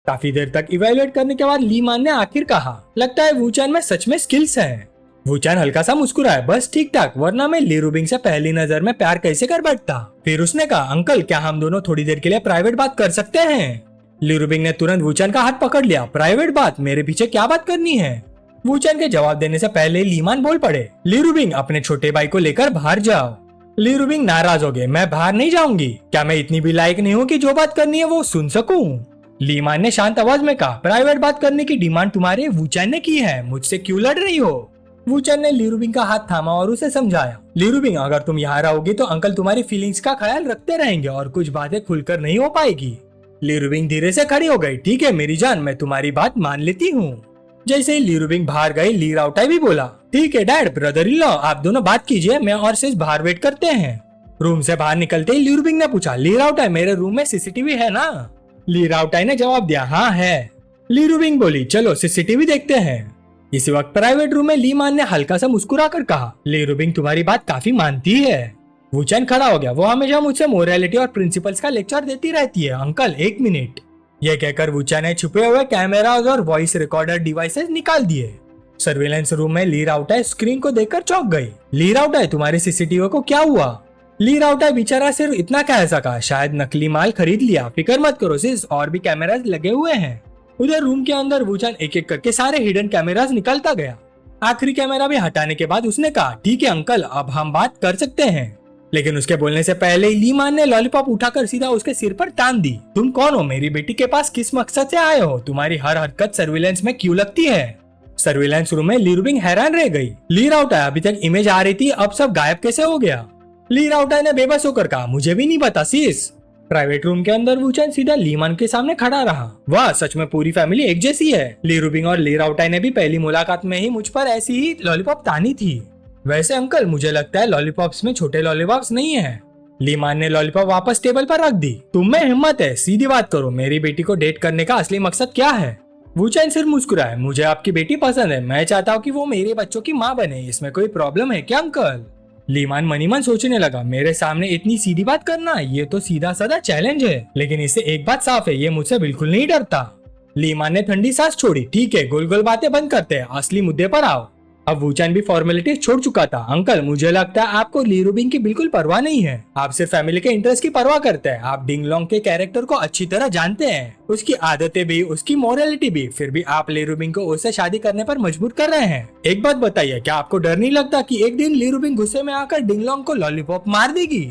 काफी देर तक इवेल्युएट करने के बाद ली मान ने आखिर कहा, लगता है वूचन में सच में स्किल्स है। वूचन हल्का सा मुस्कुराया, बस ठीक ठाक, वरना मैं ली रूबिंग से पहली नजर में प्यार कैसे कर बैठता। फिर उसने कहा, अंकल क्या हम दोनों थोड़ी देर के लिए प्राइवेट बात कर सकते हैं? ली रूबिंग ने तुरंत वूचन का हाथ पकड़ लिया। प्राइवेट बात? मेरे पीछे क्या बात करनी है? वूचन के जवाब देने से पहले लीमान बोल पड़े, ली रूबिंग अपने छोटे भाई को लेकर बाहर जाओ। ली रूबिंग नाराज हो गए, मैं बाहर नहीं जाऊंगी। क्या मैं इतनी भी लायक नहीं हूँ कि जो बात करनी है वो सुन सकूं? लीमान ने शांत आवाज में कहा, प्राइवेट बात करने की डिमांड तुम्हारे वूचन ने की है, मुझसे क्यों लड़ रही हो? वूचन ने ली रूबिंग का हाथ थामा और उसे समझाया, ली रूबिंग अगर तुम यहाँ रहोगी तो अंकल तुम्हारी फीलिंग्स का ख्याल रखते रहेंगे और कुछ बातें खुलकर नहीं हो पाएगी। ली रूबिंग धीरे से खड़ी हो गई। ठीक है मेरी जान, मैं तुम्हारी बात मान लेती हूँ। जैसे ही ली रूबिंग बाहर गई, ली राउटाई भी बोला, ठीक है डैड, ब्रदर इन लॉ, आप दोनों बात कीजिए, मैं और सिर्फ बाहर वेट करते हैं। रूम से बाहर निकलते ही ली रूबिंग ने पूछा, ली राउटाई मेरे रूम में CCTV है ना? ली राउटाई ने जवाब दिया, हाँ है। ली रूबिंग बोली, चलो CCTV देखते हैं। इसी वक्त प्राइवेट रूम में ली मान ने हल्का सा मुस्कुरा कर कहा, ली रूबिंग तुम्हारी बात काफी मानती है। वूचन खड़ा हो गया, वो हमेशा मुझसे मोरालिटी और प्रिंसिपल्स का लेक्चर देती रहती है। Uncle 1 minute. यह कहकर वूचन ने छुपे हुए कैमरास और वॉइस रिकॉर्डर डिवाइसेस निकाल दिए। सर्वेलेंस रूम में ली राउटाई स्क्रीन को देखकर चौंक गई। ली राउटाई तुम्हारे CCTV को क्या हुआ? ली राउटाई बेचारा सिर्फ इतना कह सका, शायद नकली माल खरीद लिया, फिक्र मत करो सिस, और भी कैमरास लगे हुए हैं। उधर रूम के अंदर वूचन एक एक करके सारे हिडन कैमरास निकलता गया। आखिरी कैमरा भी हटाने के बाद उसने कहा, ठीक है अंकल, अब हम बात कर सकते हैं। लेकिन उसके बोलने से पहले ली मान ने लॉलीपॉप उठाकर सीधा उसके सिर पर टांग दी। तुम कौन हो? मेरी बेटी के पास किस मकसद से आए हो? तुम्हारी हर हरकत सर्विलेंस में क्यों लगती है? सर्विलेंस रूम में ली रूबिंग हैरान रह गई। ली राउटाई अभी तक इमेज आ रही थी, अब सब गायब कैसे हो गया? ली राउटाई ने बेबस होकर कहा, मुझे भी नहीं पता सिस। प्राइवेट रूम के अंदर वूचन सीधा लीमान के सामने खड़ा रहा। वाह, सच में पूरी फैमिली एक जैसी है। ली रूबिंग और ली राउटाई ने भी पहली मुलाकात में ही मुझ पर ऐसी ही लॉलीपॉप तानी थी। वैसे अंकल मुझे लगता है लॉलीपॉप्स में छोटे लॉलीपॉप्स नहीं है। लीमान ने लॉलीपॉप वापस टेबल पर रख दी। तुम में हिम्मत है, सीधी बात करो, मेरी बेटी को डेट करने का असली मकसद क्या है? वूचन सिर्फ मुस्कुराया, मुझे आपकी बेटी पसंद है, मैं चाहता हूँ कि वो मेरे बच्चों की माँ बने, इसमें कोई प्रॉब्लम है क्या अंकल? लीमान मनी मन सोचने लगा, मेरे सामने इतनी सीधी बात करना, ये तो सीधा साधा चैलेंज है। लेकिन इससे एक बात साफ है, ये मुझसे बिल्कुल नहीं डरता। लीमान ने ठंडी सांस छोड़ी। ठीक है, गोल गोल बातें बंद करते हैं, असली मुद्दे पर आओ। अब वूचैन भी फॉर्मेलिटी छोड़ चुका था। अंकल, मुझे लगता है आपको ली रूबिंग की बिल्कुल परवाह नहीं है। आप सिर्फ फैमिली के इंटरेस्ट की परवाह करते हैं। आप डिंगलोंग के कैरेक्टर को अच्छी तरह जानते हैं, उसकी आदतें भी, उसकी मोरालिटी भी, फिर भी आप ली रूबिंग को उससे शादी करने पर मजबूर कर रहे हैं। एक बात बताइए, क्या आपको डर नहीं लगता कि एक दिन ली रूबिंग गुस्से में आकर डिंगलोंग को लॉलीपॉप मार देगी?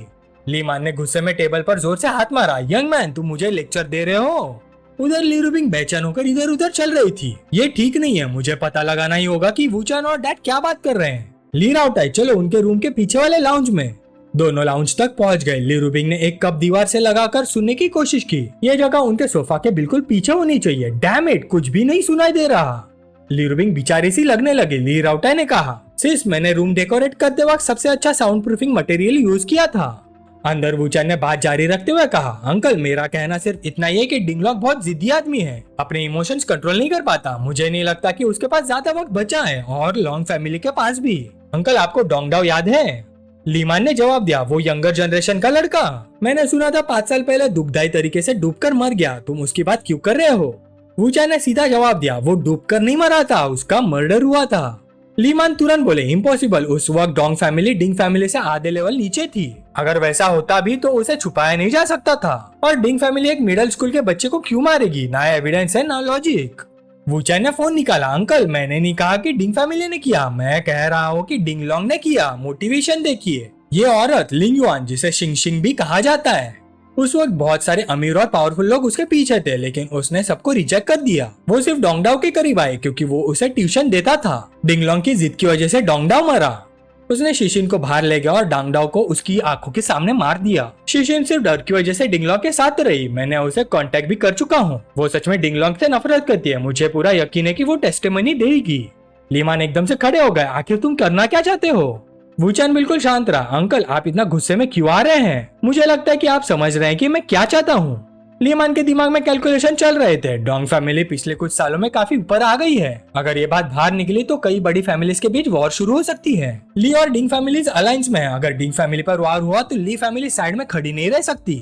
ली मान ने गुस्से में टेबल पर जोर से हाथ मारा। यंग मैन, तुम मुझे लेक्चर दे रहे हो? उधर ली रूबिंग बेचैन होकर इधर उधर चल रही थी। ये ठीक नहीं है, मुझे पता लगाना ही होगा कि वूचैन और डैड क्या बात कर रहे हैं। ली राउटाई, चलो उनके रूम के पीछे वाले लाउंज में। दोनों लाउंज तक पहुंच गए। ली रूबिंग ने एक कप दीवार से लगाकर सुनने की कोशिश की। ये जगह उनके सोफा के बिल्कुल पीछे होनी चाहिए। डैम इट, कुछ भी नहीं सुनाई दे रहा। ली रूबिंग बेचारी सी लगने लगी। ली राउटाई ने कहा, सिस, मैंने रूम डेकोरेट करते वक्त सबसे अच्छा साउंड प्रूफिंग मटेरियल यूज किया था। अंदर वूचैन ने बात जारी रखते हुए कहा, अंकल, मेरा कहना सिर्फ इतना ही है कि डिंगलॉन्ग बहुत जिद्दी आदमी है, अपने इमोशंस कंट्रोल नहीं कर पाता। मुझे नहीं लगता कि उसके पास ज्यादा वक्त बचा है, और लॉन्ग फैमिली के पास भी। अंकल, आपको डोंगडाओ याद है? लीमान ने जवाब दिया, वो यंगर जनरेशन का लड़का। मैंने सुना था 5 साल पहले दुखदाई तरीके से डूबकर मर गया। तुम उसकी बात क्यों कर रहे हो? वूचैन ने सीधा जवाब दिया, वो डूबकर नहीं मरा था, उसका मर्डर हुआ था। लीमान तुरंत बोले, इम्पॉसिबल। उस वक्त डोंग फैमिली डिंग फैमिली से आधे लेवल नीचे थी। अगर वैसा होता भी तो उसे छुपाया नहीं जा सकता था। और डिंग फैमिली एक मिडिल स्कूल के बच्चे को क्यों मारेगी? ना एविडेंस है, ना लॉजिक। वूचैन ने फोन निकाला। अंकल, मैंने नहीं कहा कि डिंग फैमिली ने किया, मैं कह रहा हूँ कि डिंगलोंग ने किया। मोटिवेशन देखिए, ये औरत लिंग युआन, जिसे शिंग शिंग भी कहा जाता है, उस वक्त बहुत सारे अमीर और पावरफुल लोग उसके पीछे थे, लेकिन उसने सबको रिजेक्ट कर दिया। वो सिर्फ डोंगडाओ के करीब आए क्योंकि वो उसे ट्यूशन देता था। डिंगलोंग की जिद की वजह से डोंगडाओ मरा। उसने शिशिन को बाहर ले गया और डोंगडाओ को उसकी आंखों के सामने मार दिया। शिशिन सिर्फ डर की वजह से डिंगलोंग के साथ रही। मैंने उसे कांटेक्ट भी कर चुका हूँ। वो सच में डिंगलोंग से नफरत करती है। मुझे पूरा यकीन है कि वो टेस्टिमनी देगी। लीमान एकदम से खड़े हो गए। आखिर तुम करना क्या चाहते हो? वूचैन बिल्कुल शांत रहा। अंकल, आप इतना गुस्से में क्यों आ रहे हैं? मुझे लगता है कि आप समझ रहे हैं कि मैं क्या चाहता हूँ। लीमान के दिमाग में कैलकुलेशन चल रहे थे। डोंग फैमिली पिछले कुछ सालों में काफी ऊपर आ गई है। अगर ये बात बाहर निकली तो कई बड़ी फैमिलीज के बीच वॉर शुरू हो सकती है। ली और डिंग फैमिलीज अलायंस में है। अगर डिंग फैमिली पर वॉर हुआ तो ली फैमिली साइड में खड़ी नहीं रह सकती।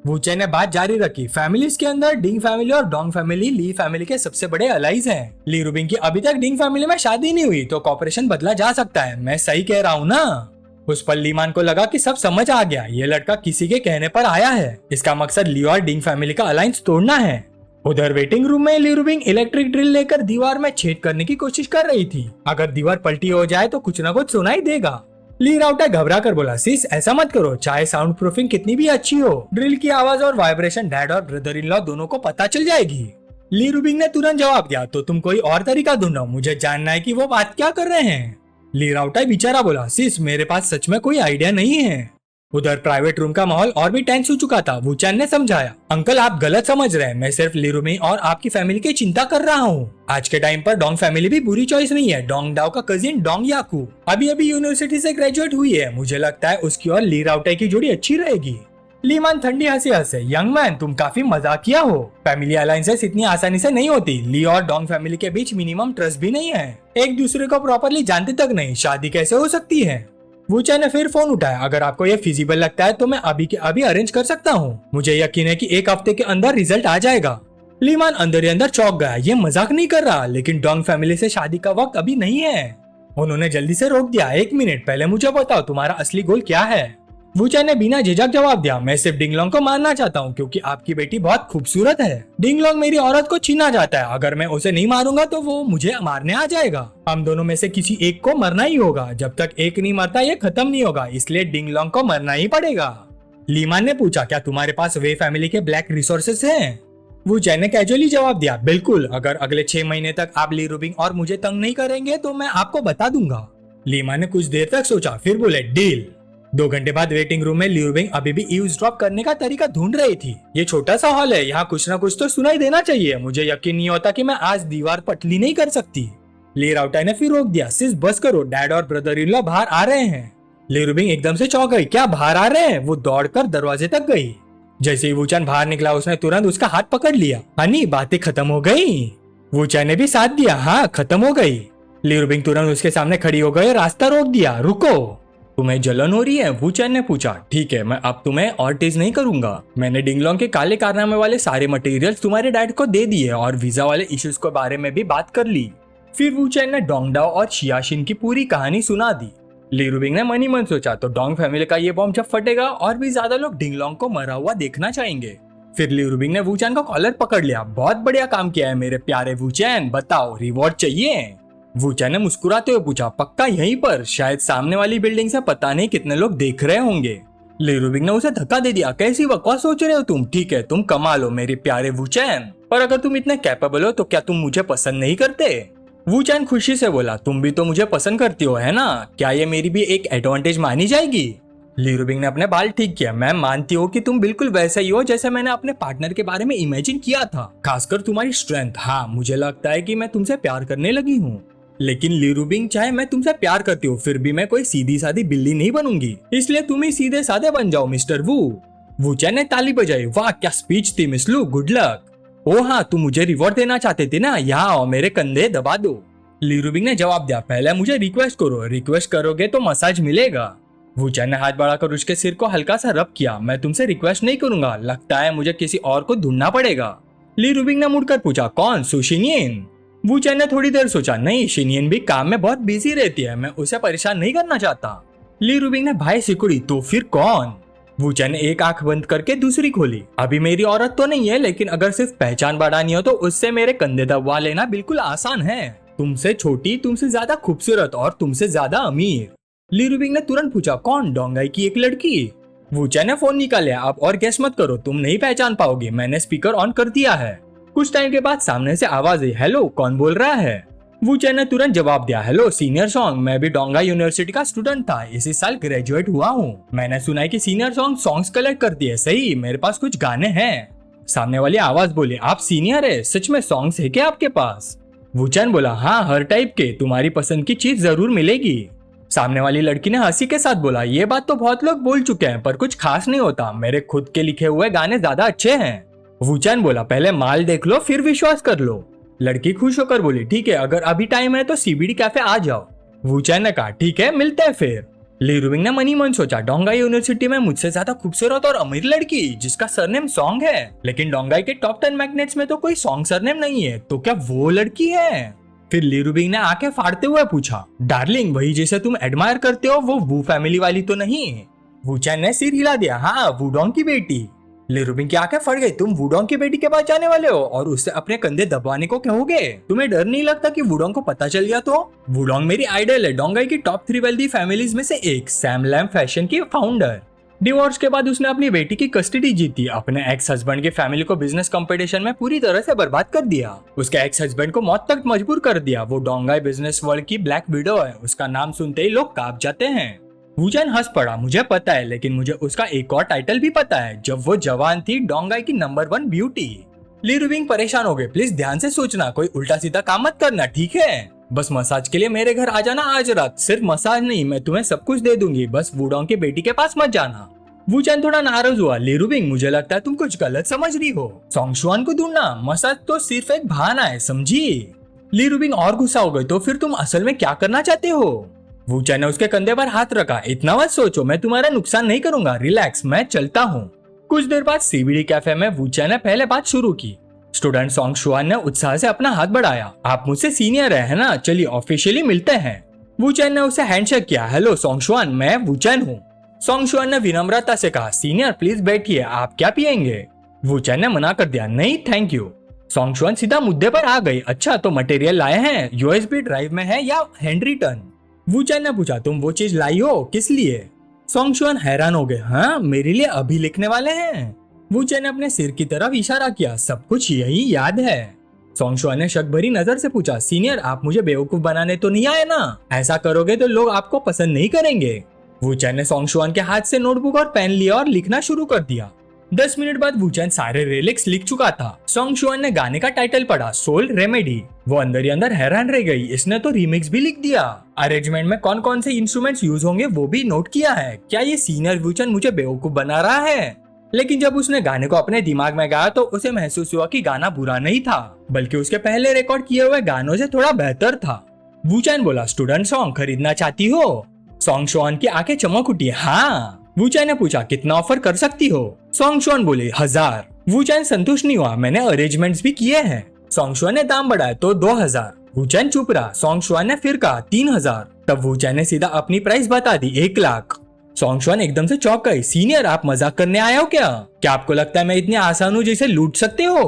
वूचैन ने बात जारी रखी। फैमिलीज के अंदर डिंग फैमिली और डोंग फैमिली ली फैमिली के सबसे बड़े अलाइज हैं। ली रूबिंग की अभी तक डिंग फैमिली में शादी नहीं हुई, तो कॉपरेशन बदला जा सकता है। मैं सही कह रहा हूँ ना? उस पर लीमान को लगा कि सब समझ आ गया। ये लड़का किसी के कहने पर आया है। इसका मकसद ली और डिंग फैमिली का अलायंस तोड़ना है। उधर वेटिंग रूम में ली रूबिंग इलेक्ट्रिक ड्रिल लेकर दीवार में छेद करने की कोशिश कर रही थी। अगर दीवार पलटी हो जाए तो कुछ न कुछ सुनाई देगा। ली राउटा घबरा कर बोला, सिस, ऐसा मत करो। चाहे साउंड प्रूफिंग कितनी भी अच्छी हो, ड्रिल की आवाज और वाइब्रेशन डैड और ब्रदर इन लॉ दोनों को पता चल जाएगी। ली रूबिंग ने तुरंत जवाब दिया, तो तुम कोई और तरीका ढूंढो। मुझे जानना है कि वो बात क्या कर रहे हैं। ली राउटाई बेचारा बोला, सिस, मेरे पास सच में कोई आइडिया नहीं है। उधर प्राइवेट रूम का माहौल और भी टेंस हो चुका था। वूचैन ने समझाया, अंकल, आप गलत समझ रहे हैं। मैं सिर्फ ली रूबिंग और आपकी फैमिली की चिंता कर रहा हूँ। आज के टाइम पर डोंग फैमिली भी बुरी चॉइस नहीं है। डोंगडाओ का कजिन डोंग याकू अभी अभी यूनिवर्सिटी से ग्रेजुएट हुई है। मुझे लगता है उसकी और ली राउटाई की जोड़ी अच्छी रहेगी। लीमान ठंडी हंसी हंसे, यंग मैन, तुम काफी मजाकिया हो। फैमिली अलायंसेस इतनी आसानी से नहीं होती। ली और डोंग फैमिली के बीच मिनिमम ट्रस्ट भी नहीं है। एक दूसरे को प्रॉपरली जानते तक नहीं, शादी कैसे हो सकती है? वूचैन ने फिर फोन उठाया। अगर आपको ये फिजिबल लगता है तो मैं अभी के अभी अरेंज कर सकता हूँ। मुझे यकीन है कि 1 हफ्ते के अंदर रिजल्ट आ जाएगा। लीमान अंदर ही अंदर चौंक गया। ये मजाक नहीं कर रहा, लेकिन डोंग फैमिली से शादी का वक्त अभी नहीं है। उन्होंने जल्दी से रोक दिया। 1 मिनट, पहले मुझे बताओ तुम्हारा असली गोल क्या है? वूचैन ने बिना झिझक जवाब दिया, मैं सिर्फ डिंगलोंग को मारना चाहता हूँ क्योंकि आपकी बेटी बहुत खूबसूरत है। डिंगलोंग मेरी औरत को छीनना चाहता है। अगर मैं उसे नहीं मारूंगा तो वो मुझे मारने आ जाएगा। हम दोनों में से किसी एक को मरना ही होगा। जब तक एक नहीं मरता ये खत्म नहीं होगा, इसलिए डिंगलोंग को मरना ही पड़ेगा। लीमान ने पूछा, क्या तुम्हारे पास वे फैमिली के ब्लैक रिसोर्सेस हैं? वूचैन ने कैजुअली जवाब दिया, बिल्कुल। अगर अगले 6 महीने तक आप ली रूबिंग और मुझे तंग नहीं करेंगे तो मैं आपको बता दूंगा। लीमान ने कुछ देर तक सोचा, फिर बोले, डील। 2 घंटे बाद वेटिंग रूम में ली रूबिंग अभी भी ईव्सड्रॉप करने का तरीका ढूंढ रही थी। ये छोटा सा हॉल है, यहाँ कुछ ना कुछ तो सुनाई देना चाहिए। मुझे यकीन नहीं होता कि मैं आज दीवार पतली नहीं कर सकती। ली राउटाई ने फिर रोक दिया, सिर्फ बस करो, डैड और ब्रदर इन लॉ बाहर आ रहे हैं। ली रूबिंग एकदम से चौंक गई, क्या बाहर आ रहे हैं? वो दौड़कर दरवाजे तक गई। जैसे ही वूचैन बाहर निकला उसने तुरंत उसका हाथ पकड़ लिया। हनी, बातें खत्म हो गई? वूचैन ने भी साथ दिया, हाँ खत्म हो गई। ली रूबिंग तुरंत उसके सामने खड़ी हो गई, रास्ता रोक दिया। रुको, तुम्हें जलन हो रही है? वूचैन ने पूछा। ठीक है, मैं अब तुम्हें और टीज नहीं करूंगा। मैंने डिंगलोंग के काले कारनामे वाले सारे मटेरियल्स तुम्हारे डैड को दे दिए और वीजा वाले इश्यूज के बारे में भी बात कर ली। फिर वू चैन ने डोंगडाओ और शियाशिन की पूरी कहानी सुना दी। ली रुबिंग ने मन ही मन सोचा तो डोंग फैमिली का ये बॉम्ब जब फटेगा और भी ज्यादा लोग डिंगलोंग को मरा हुआ देखना चाहेंगे। फिर ली रुबिंग ने वू चैन का कॉलर पकड़ लिया। बहुत बढ़िया काम किया है मेरे प्यारे वू चैन, बताओ रिवॉर्ड चाहिए? वू चैन ने मुस्कुराते हुए पूछा, पक्का यहीं पर? शायद सामने वाली बिल्डिंग से पता नहीं कितने लोग देख रहे होंगे। ली रुबिंग ने उसे धक्का दे दिया। कैसी बकवास सोच रहे हो तुम? ठीक है तुम कमा लो मेरे प्यारे वू चैन, पर अगर तुम इतने कैपेबल हो तो क्या तुम मुझे पसंद नहीं करते? वू चैन खुशी से बोला, तुम भी तो मुझे पसंद करती हो है ना, क्या ये मेरी भी एक एडवांटेज मानी जाएगी? ली रुबिंग ने अपने बाल ठीक किया। मैं मानती हूँ कि तुम बिल्कुल वैसा ही हो जैसे मैंने अपने पार्टनर के बारे में इमेजिन किया था, खासकर तुम्हारी स्ट्रेंथ। हाँ मुझे लगता है कि मैं तुमसे प्यार करने लगी हूँ। लेकिन ली रुबिंग, चाहे मैं तुमसे प्यार करती हूँ फिर भी मैं कोई सीधी सादी बिल्ली नहीं बनूंगी, इसलिए तुम ही सीधे साधे बन जाओ मिस्टर वू। वू चैन ने ताली बजाई। वाह क्या स्पीच थी मिस लू, गुड लक। ओ हाँ तुम मुझे रिवॉर्ड देना चाहते थे ना, यहाँ आओ मेरे कंधे दबा दो। ली रुबिंग ने जवाब दिया, पहले मुझे रिक्वेस्ट करो, रिक्वेस्ट करोगे तो मसाज मिलेगा। वू चैन ने हाथ बढ़ाकर उसके सिर को हल्का सा रब किया। मैं तुमसे रिक्वेस्ट नहीं करूंगा, लगता है मुझे किसी और को ढूंढना पड़ेगा। ली रुबिंग ने मुड़कर पूछा, कौन? सुशिनियन? वू चैन ने थोड़ी देर सोचा, नहीं शिनियन भी काम में बहुत बिजी रहती है, मैं उसे परेशान नहीं करना चाहता। ली रुबिंग ने भाई सिकुड़ी, तो फिर कौन? वू चैन ने एक आंख बंद करके दूसरी खोली। अभी मेरी औरत तो नहीं है, लेकिन अगर सिर्फ पहचान बढ़ानी हो तो उससे मेरे कंधे दबवा लेना बिल्कुल आसान है। तुमसे छोटी, तुमसे ज्यादा खूबसूरत और तुमसे ज्यादा अमीर। ली रुबिंग ने तुरंत पूछा, कौन? डोंगाई की एक लड़की। वू चैन ने फोन निकाला। अब और गेस मत करो, तुम नहीं पहचान पाओगे, मैंने स्पीकर ऑन कर दिया है। कुछ टाइम के बाद सामने से आवाज आई, हेलो कौन बोल रहा है? वू चैन ने तुरंत जवाब दिया, हेलो सीनियर सॉन्ग, मैं भी डोंगाई यूनिवर्सिटी का स्टूडेंट था, इसी साल ग्रेजुएट हुआ हूँ। मैंने सुना है कि सीनियर सॉन्ग्स कलेक्ट करती है। सही, मेरे पास कुछ गाने हैं। सामने वाली आवाज बोली, आप सीनियर है, सच में सॉन्ग्स है क्या आपके पास? वू चैन बोला, हाँ हर टाइप के, तुम्हारी पसंद की चीज जरूर मिलेगी। सामने वाली लड़की ने हंसी के साथ बोला, ये बात तो बहुत लोग बोल चुके हैं पर कुछ खास नहीं होता, मेरे खुद के लिखे हुए गाने ज्यादा अच्छे हैं। वू चैन बोला, पहले माल देख लो फिर विश्वास कर लो। लड़की खुश होकर बोली, ठीक है अगर अभी टाइम है तो सीबीडी कैफे आ जाओ। वू चैन ने कहा, ठीक है मिलते हैं फिर। ली रुबिंग ने मन ही मन सोचा, डोंगाई यूनिवर्सिटी में मुझसे ज्यादा खूबसूरत और अमीर लड़की जिसका सरनेम सॉन्ग है, लेकिन डोंगाई के टॉप 10 मैग्नेट्स में तो कोई सॉन्ग सरनेम नहीं है, तो क्या वो लड़की है? फिर ली रुबिंग ने आंखें फाड़ते हुए पूछा, डार्लिंग वही जिसे तुम एडमायर करते हो वो वू फैमिली वाली तो नहीं? वू चैन ने सिर हिला दिया, हाँ वूडोंग की बेटी। ली रुबिंग की आंखें फट गई। तुम वूडोंग की बेटी के पास जाने वाले हो और उससे अपने कंधे दबाने को कहोगे? तुम्हें डर नहीं लगता कि वूडोंग को पता चल गया तो? वूडोंग मेरी आइडल है, डोंगाई की टॉप 3 वेल्दी फैमिलीज में से एक, सैम लैम फैशन की फाउंडर। डिवोर्स के बाद उसने अपनी बेटी की कस्टडी जीती, अपने एक्स हस्बैंड की फैमिली को बिजनेस कंपटीशन में पूरी तरह से बर्बाद कर दिया, उसके एक्स हस्बैंड को मौत तक मजबूर कर दिया। वो डोंगाई बिजनेस वर्ल्ड की ब्लैक विडो है, उसका नाम सुनते ही लोग कांप जाते हैं। वू चैन हंस पड़ा, मुझे पता है, लेकिन मुझे उसका एक और टाइटल भी पता है, जब वो जवान थी डोंगाई की नंबर 1 ब्यूटी। ली रुबिंग परेशान हो गए, प्लीज ध्यान से सोचना, कोई उल्टा सीधा काम मत करना, ठीक है? बस मसाज के लिए मेरे घर आ जाना आज रात, सिर्फ मसाज नहीं, मैं तुम्हें सब कुछ दे दूंगी, बस वूडोंग की बेटी के पास मत जाना। वू चैन थोड़ा नाराज हुआ, ली रुबिंग मुझे लगता है तुम कुछ गलत समझ रही हो, सोंगशुआन को ढूंढना, मसाज तो सिर्फ एक बहाना है, समझी? ली रुबिंग और गुस्सा हो गई, तो फिर तुम असल में क्या करना चाहते हो? वू चैन ने उसके कंधे पर हाथ रखा, इतना मत सोचो, मैं तुम्हारा नुकसान नहीं करूंगा, रिलैक्स, मैं चलता हूँ। कुछ देर बाद सीबीडी कैफे में वू चैन ने पहले बात शुरू की। स्टूडेंट सोंगशुआन ने उत्साह से अपना हाथ बढ़ाया, आप मुझसे सीनियर है ना, चलिए ऑफिशियली मिलते हैं। वू चैन ने उसे हैंडशेक किया, हेलो सोंगशुआन, मैं वू चैन हूँ। सोंगशुआन ने विनम्रता से कहा, सीनियर प्लीज बैठिए, आप क्या पियेंगे? वू चैन ने मना कर दिया, नहीं थैंक यू। सोंगशुआन सीधा मुद्दे पर आ गई, अच्छा तो मटेरियल लाए हैं, यूएसबी ड्राइव में है या हैंड रिटर्न? वू चैन ने पूछा, तुम वो चीज लाई हो, किस लिए? सोंगशुआन हैरान हो गए, हाँ मेरे लिए अभी लिखने वाले हैं। वू चैन ने अपने सिर की तरफ इशारा किया, सब कुछ यही याद है। सोंगशुआन ने शक भरी नजर से पूछा, सीनियर आप मुझे बेवकूफ बनाने तो नहीं आए ना, ऐसा करोगे तो लोग आपको पसंद नहीं करेंगे। वू चैन ने सोंगशुआन के हाथ से नोटबुक और पेन लिया और लिखना शुरू कर दिया। 10 मिनट बाद वू चैन सारे लिरिक्स लिख चुका था। सोंगशुआन ने गाने का टाइटल पढ़ा, सोल रेमेडी। वो अंदर ही अंदर हैरान रह गई, इसने तो रीमिक्स भी लिख दिया। अरेंजमेंट में कौन कौन से इंस्ट्रूमेंट्स यूज होंगे वो भी नोट किया है। क्या ये सीनियर वू चैन मुझे बेवकूफ बना रहा है? लेकिन जब उसने गाने को अपने दिमाग में गाया तो उसे महसूस हुआ कि गाना बुरा नहीं था, बल्कि उसके पहले रिकॉर्ड किए हुए गानों से थोड़ा बेहतर था। वू चैन बोला, स्टूडेंट सॉन्ग खरीदना चाहती हो? सोंगशुआन की आंखें चमक उठी, हाँ। वू चैन ने पूछा, कितना ऑफर कर सकती हो? सोंगशुआन बोले, 1000। वू चैन संतुष्ट नहीं हुआ, मैंने अरेंजमेंट्स भी किए हैं। सोंगशुआन ने दाम बढ़ाया तो 2000। वूचैन चुप रहा। सोंगशुआन ने फिर कहा 3000। तब वूचैन ने सीधा अपनी प्राइस बता दी, 1 लाख। सोंगशुआन एकदम से चौंक गई। सीनियर, आप मजाक करने आए हो क्या? क्या आपको लगता है मैं इतनी आसान हूँ जिसे लूट सकते हो?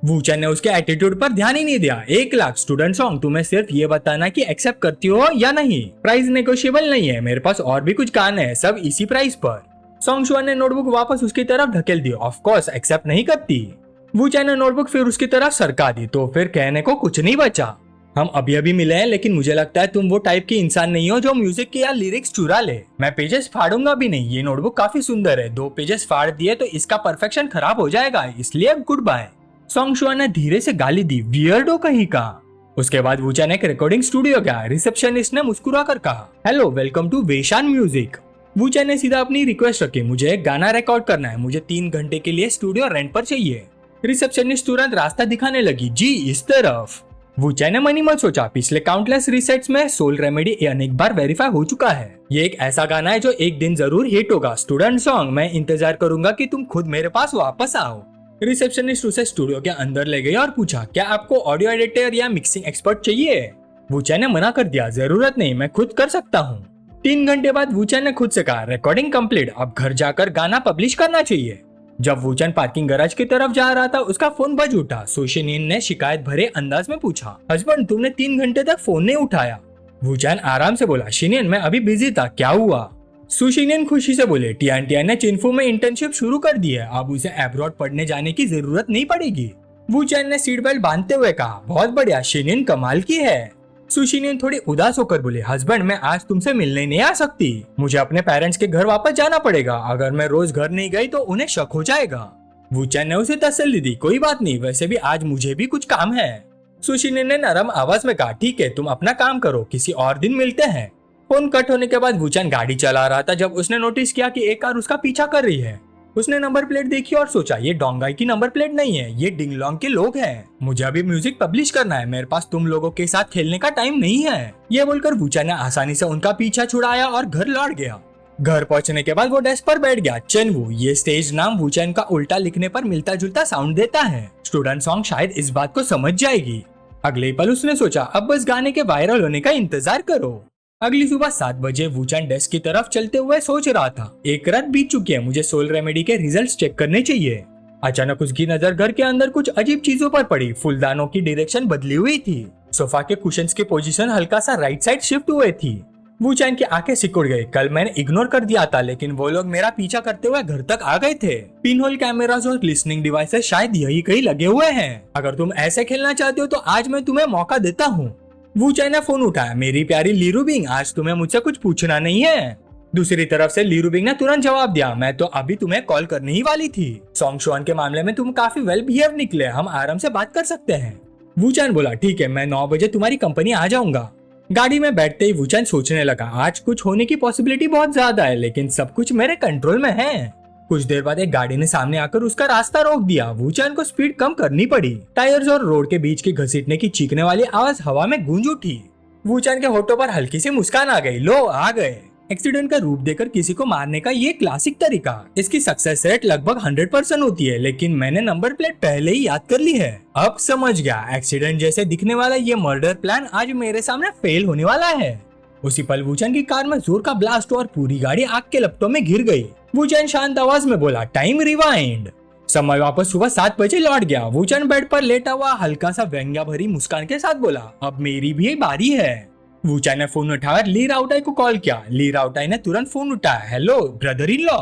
वूचैन ने उसके एटीट्यूड पर ध्यान ही नहीं दिया। 1 लाख स्टूडेंट सॉन्ग, तुम्हें सिर्फ ये बताना कि एक्सेप्ट करती हो या नहीं। प्राइस नेगोशिएबल नहीं है, मेरे पास और भी कुछ गाने हैं, सब इसी प्राइस पर। सोंगशुआन ने नोटबुक वापस उसकी तरफ ढकेल दी। ऑफ कोर्स एक्सेप्ट नहीं करती। वूचैन ने नोटबुक फिर उसकी तरफ सरका दी तो फिर कहने को कुछ नहीं बचा। हम अभी अभी मिले हैं, लेकिन मुझे लगता है तुम वो टाइप की इंसान नहीं हो जो म्यूजिक के या लिरिक्स चुरा ले। मैं पेजेस फाड़ूंगा भी नहीं। ये नोटबुक काफी सुंदर है, 2 पेजेस फाड़ दिए तो इसका परफेक्शन खराब हो जाएगा, इसलिए गुड बाय। सोंगशुआन ने धीरे से गाली दी, वियर्डो कहीं का। उसके बाद वूचैन एक रिकॉर्डिंग स्टूडियो गया। रिसेप्शनिस्ट ने मुस्कुरा कर कहा, हेलो, वेलकम टू वेशान म्यूजिक। वूचैन ने सीधा अपनी रिक्वेस्ट रखी, मुझे एक गाना रिकॉर्ड करना है, मुझे 3 घंटे के लिए स्टूडियो रेंट पर चाहिए। रिसेप्शनिस्ट तुरंत रास्ता दिखाने लगी, जी इस तरफ। वूचैन ने मनी मत सोचा, पिछले काउंटलेस रिसेट्स में सोल रेमेडी अनेक बार वेरीफाई हो चुका है। ये एक ऐसा गाना है जो एक दिन जरूर हिट होगा। स्टूडेंट सॉन्ग, मैं इंतजार करूंगा कि तुम खुद मेरे पास वापस आओ। रिसेप्शनिस्ट उसे स्टूडियो के अंदर ले गई और पूछा, क्या आपको ऑडियो एडिटर या मिक्सिंग एक्सपर्ट चाहिए? वूचैन ने मना कर दिया, जरूरत नहीं, मैं खुद कर सकता हूँ। 3 घंटे बाद वूचैन ने खुद से कहा, रिकॉर्डिंग कंप्लीट, अब घर जाकर गाना पब्लिश करना चाहिए। जब वूचैन पार्किंग गैराज की तरफ जा रहा था, उसका फोन बज उठा। सुशिनिन ने शिकायत भरे अंदाज में पूछा, हस्बैंड, तुमने 3 घंटे तक फोन नहीं उठाया। वूचैन आराम से बोला, शिनिन, मैं अभी बिजी था, क्या हुआ? सुशिनिन खुशी से बोले, टियान ने चिनफू में इंटर्नशिप शुरू कर दी है, अब उसे अब्रॉड पढ़ने जाने की जरूरत नहीं पड़ेगी। वूचैन ने सीट बेल्ट बांधते हुए कहा, बहुत बढ़िया, शिनिन कमाल की है। सुशिनिन थोड़ी उदास होकर बोली, हस्बैंड, मैं आज तुमसे मिलने नहीं आ सकती, मुझे अपने पेरेंट्स के घर वापस जाना पड़ेगा। अगर मैं रोज घर नहीं गई तो उन्हें शक हो जाएगा। वूचैन ने उसे तसल्ली दी, कोई बात नहीं, वैसे भी आज मुझे भी कुछ काम है। सुशिनिन ने नरम आवाज में कहा, ठीक है, तुम अपना काम करो, किसी और दिन मिलते हैं। फोन कट होने के बाद वूचैन गाड़ी चला रहा था जब उसने नोटिस किया कि एक कार उसका पीछा कर रही है। उसने नंबर प्लेट देखी और सोचा, ये डोंगाई की नंबर प्लेट नहीं है, ये डिंगलोंग के लोग हैं। मुझे अभी म्यूजिक पब्लिश करना है, मेरे पास तुम लोगों के साथ खेलने का टाइम नहीं है। ये बोलकर वूचैन ने आसानी से उनका पीछा छुड़ाया और घर लौट गया। घर पहुंचने के बाद वो डेस्क पर बैठ गया। चेनवू, ये स्टेज नाम वूचैन का उल्टा लिखने पर मिलता जुलता साउंड देता है। स्टूडेंट सॉन्ग शायद इस बात को समझ जाएगी। अगले पल उसने सोचा, अब बस गाने के वायरल होने का इंतजार करो। अगली सुबह 7 बजे वूचैन डेस्क की तरफ चलते हुए सोच रहा था, एक रात बीत चुकी है, मुझे सोल रेमेडी के रिजल्ट्स चेक करने चाहिए। अचानक उसकी नजर घर के अंदर कुछ अजीब चीजों पर पड़ी। फूलदानों की डायरेक्शन बदली हुई थी। सोफा के कुशन्स की पोजीशन हल्का सा राइट साइड शिफ्ट हुए थी। वूचैन की आंखें सिकुड़ गई। कल मैंने इग्नोर कर दिया था, लेकिन वो लोग मेरा पीछा करते हुए घर तक आ गए थे। पिनहोल कैमरास और लिसनिंग डिवाइसेस शायद यही कहीं लगे हुए हैं। अगर तुम ऐसे खेलना चाहते हो तो आज मैं तुम्हें मौका देता हूँ। वूचैन ने फोन उठाया, मेरी प्यारी ली रूबिंग, आज तुम्हें मुझसे कुछ पूछना नहीं है। दूसरी तरफ से ली रूबिंग ने तुरंत जवाब दिया, मैं तो अभी तुम्हें कॉल करने ही वाली थी। सोंगशुआन के मामले में तुम काफी वेल बिहेव निकले, हम आराम से बात कर सकते हैं। वूचैन बोला, ठीक है, मैं 9 बजे तुम्हारी कंपनी आ जाऊंगा। गाड़ी में बैठते ही वूचैन सोचने लगा, आज कुछ होने की पॉसिबिलिटी बहुत ज्यादा है, लेकिन सब कुछ मेरे कंट्रोल में है। कुछ देर बाद एक गाड़ी ने सामने आकर उसका रास्ता रोक दिया। वूचैन को स्पीड कम करनी पड़ी। टायर्स और रोड के बीच की घसीटने की चीखने वाली आवाज हवा में गूंज उठी। वूचैन के होठों पर हल्की सी मुस्कान आ गई, लो आ गए। एक्सीडेंट का रूप देकर किसी को मारने का ये क्लासिक तरीका। इसकी सक्सेस रेट लगभग 100% होती है, लेकिन मैंने नंबर प्लेट पहले ही याद कर ली है। अब समझ गया, एक्सीडेंट जैसे दिखने वाला ये मर्डर प्लान आज मेरे सामने फेल होने वाला है। उसी पल वूचैन की कार में जोर का ब्लास्ट हुआ और पूरी गाड़ी आग के लपटों में घिर गई। वूचैन शांत आवाज में बोला, टाइम रिवाइंड। समय वापस सुबह 7 बजे लौट गया। वूचैन बेड पर लेटा हुआ हल्का सा व्यंग्या भरी मुस्कान के साथ बोला, अब मेरी भी बारी है। वूचैन ने फोन उठाकर ली राउटाई को कॉल किया। ली राउटाई ने तुरंत फोन उठाया, हेलो ब्रदर इन लॉ।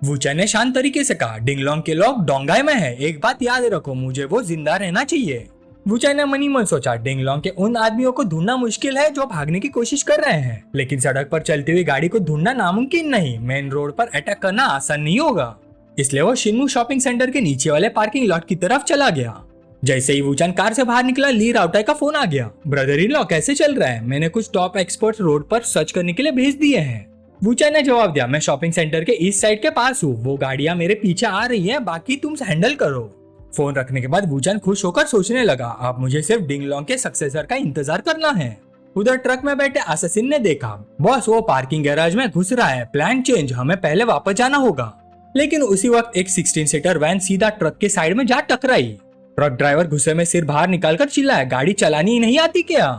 वूचैन ने शांत तरीके से कहा, डिंगलोंग के लोग डोंगाई में है, एक बात याद रखो, मुझे वो जिंदा रहना चाहिए। वूचैन ने मनी मन सोचा, डिंगलोंग के उन आदमियों को ढूंढना मुश्किल है जो भागने की कोशिश कर रहे हैं, लेकिन सड़क पर चलती हुई गाड़ी को ढूंढना नामुमकिन नहीं। मेन रोड पर अटैक करना आसान नहीं होगा। इसलिए वो शिनमू शॉपिंग सेंटर के नीचे वाले पार्किंग लॉट की तरफ चला गया। जैसे ही वूचैन कार से बाहर निकला, ली राउटाई का फोन आ गया। ब्रदर इन लॉ कैसे चल रहा है? मैंने कुछ टॉप एक्सपर्ट्स रोड पर सर्च करने के लिए भेज दिए हैं। वूचैन ने जवाब दिया, मैं शॉपिंग सेंटर के ईस्ट साइड के पास हूँ, वो गाड़ियां मेरे पीछे आ रही है, बाकी तुम हैंडल करो। फोन रखने के बाद वूचैन खुश होकर सोचने लगा, अब मुझे सिर्फ डिंगलोंग के सक्सेसर का इंतजार करना है। उधर ट्रक में बैठे अससिन ने देखा, बॉस वो पार्किंग गैराज में घुस रहा है, प्लान चेंज, हमें पहले वापस जाना होगा। लेकिन उसी वक्त एक 16 सीटर वैन सीधा ट्रक के साइड में जा टकराई। ट्रक ड्राइवर गुस्से में सिर बाहर निकालकर चिल्लाया, गाड़ी चलानी ही नहीं आती क्या?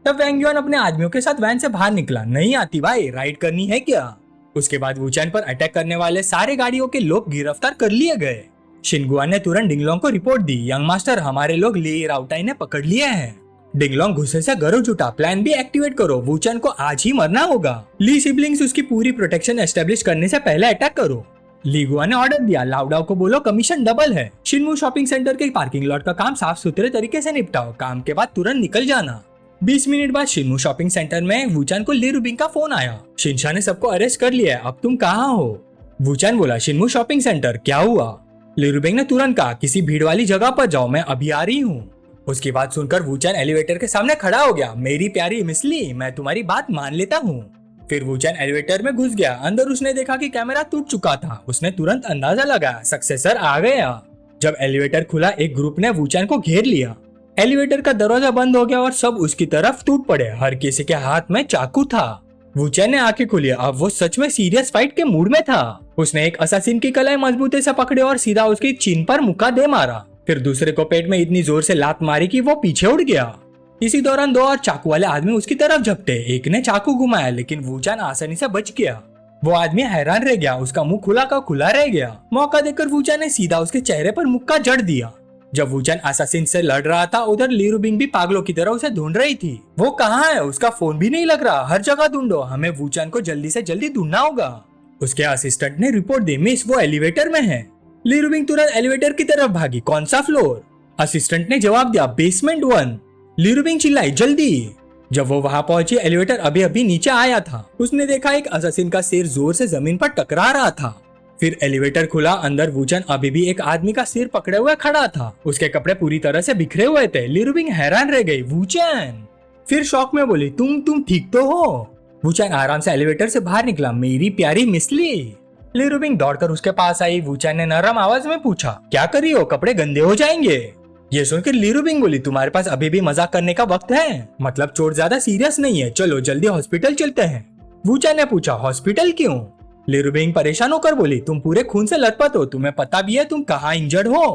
तब वैंग युआन अपने आदमियों के साथ वैन से बाहर निकला, नहीं आती भाई, राइड करनी है क्या? उसके बाद वुचैन पर अटैक करने वाले सारे गाड़ियों के लोग गिरफ्तार कर लिए गए। शिनगुआन ने तुरंत डिंगलोंग को रिपोर्ट दी, यंग मास्टर हमारे लोग ली राउटाई ने पकड़ लिए हैं। डिंगलोंग गुस्से से गरज उठा, प्लान भी एक्टिवेट करो, वुचैन को आज ही मरना होगा। ली सिबलिंग्स उसकी पूरी प्रोटेक्शन एस्टेब्लिश करने से पहले अटैक करो। ली गुआ ने ऑर्डर दिया, लाउडाओ को बोलो कमीशन डबल है। शिनमू शॉपिंग सेंटर के पार्किंग लॉट का काम साफ सुथरे तरीके से निपटाओ, काम के बाद तुरंत निकल जाना। 20 मिनट बाद शिनमू शॉपिंग सेंटर में वुचैन को ली रुबिंग का फोन आया, शिनशा ने सबको अरेस्ट कर लिया है, अब तुम कहाँ हो? वुचैन बोला, शिनमू शॉपिंग सेंटर, क्या हुआ? ली रुबिंग ने तुरंत कहा, किसी भीड़ वाली जगह पर जाओ, मैं अभी आ रही हूँ। उसकी बात सुनकर वुचैन एलिवेटर के सामने खड़ा हो गया, मेरी प्यारी मिस ली, मैं तुम्हारी बात मान लेता हूँ। फिर वुचैन एलिवेटर में घुस गया, अंदर उसने देखा कि कैमरा टूट चुका था। उसने तुरंत अंदाजा लगाया, सक्सेसर आ गया। जब एलिवेटर खुला, एक ग्रुप ने वुचैन को घेर लिया। एलिवेटर का दरवाजा बंद हो गया और सब उसकी तरफ टूट पड़े, हर किसी के हाथ में चाकू था। वुचैन ने आंखें खोली, अब वो सच में सीरियस फाइट के मूड में था। उसने एक असासिन की कलाई मजबूती से पकड़े और सीधा उसकी चीन पर मुक्का दे मारा। फिर दूसरे को पेट में इतनी जोर से लात मारी कि वो पीछे उड़ गया। इसी दौरान 2 और चाकू वाले आदमी उसकी तरफ झपटे, एक ने चाकू घुमाया लेकिन वुचैन आसानी से बच गया। वो आदमी हैरान रह गया, उसका मुंह खुला का खुला रह गया। मौका देकर वुचैन ने सीधा उसके चेहरे पर मुक्का जड़ दिया। जब वुचैन असासिन से लड़ रहा था, उधर ली रुबिंग भी पागलों की तरह उसे ढूंढ रही थी। वो कहाँ है? उसका फोन भी नहीं लग रहा, हर जगह ढूंढो, हमें वुचैन को जल्दी से जल्दी ढूंढना होगा। उसके असिस्टेंट ने रिपोर्ट दी, मिस वो एलिवेटर में है। ली रुबिंग तुरंत एलिवेटर की तरफ भागी, कौन सा फ्लोर? असिस्टेंट ने जवाब दिया, बेसमेंट 1। ली रुबिंग चिल्लाई, जल्दी। जब वो वहां पहुंची, एलिवेटर अभी अभी नीचे आया था। उसने देखा एक असासिन का सिर जोर से जमीन पर टकरा रहा था। फिर एलिवेटर खुला, अंदर वुचैन अभी भी एक आदमी का सिर पकड़े हुए खड़ा था। उसके कपड़े पूरी तरह से बिखरे हुए थे। ली रुबिंग हैरान रह गई, वुचैन। फिर शॉक में बोली, तुम ठीक तो हो? वुचैन आराम से एलिवेटर से बाहर निकला, मेरी प्यारी मिस ली। ली रुबिंग दौड़कर उसके पास आई। वुचैन ने नरम आवाज में पूछा, क्या कर रही हो, कपड़े गंदे हो जाएंगे। ये सुनकर ली रुबिंग बोली, तुम्हारे पास अभी भी मजाक करने का वक्त है? मतलब चोट ज्यादा सीरियस नहीं है, चलो जल्दी हॉस्पिटल चलते हैं। वुचैन ने पूछा, हॉस्पिटल क्यों? ली रुबिंग परेशान होकर बोली, तुम पूरे खून से लथपथ हो, तुम्हें पता भी है तुम कहाँ इंजर्ड हो।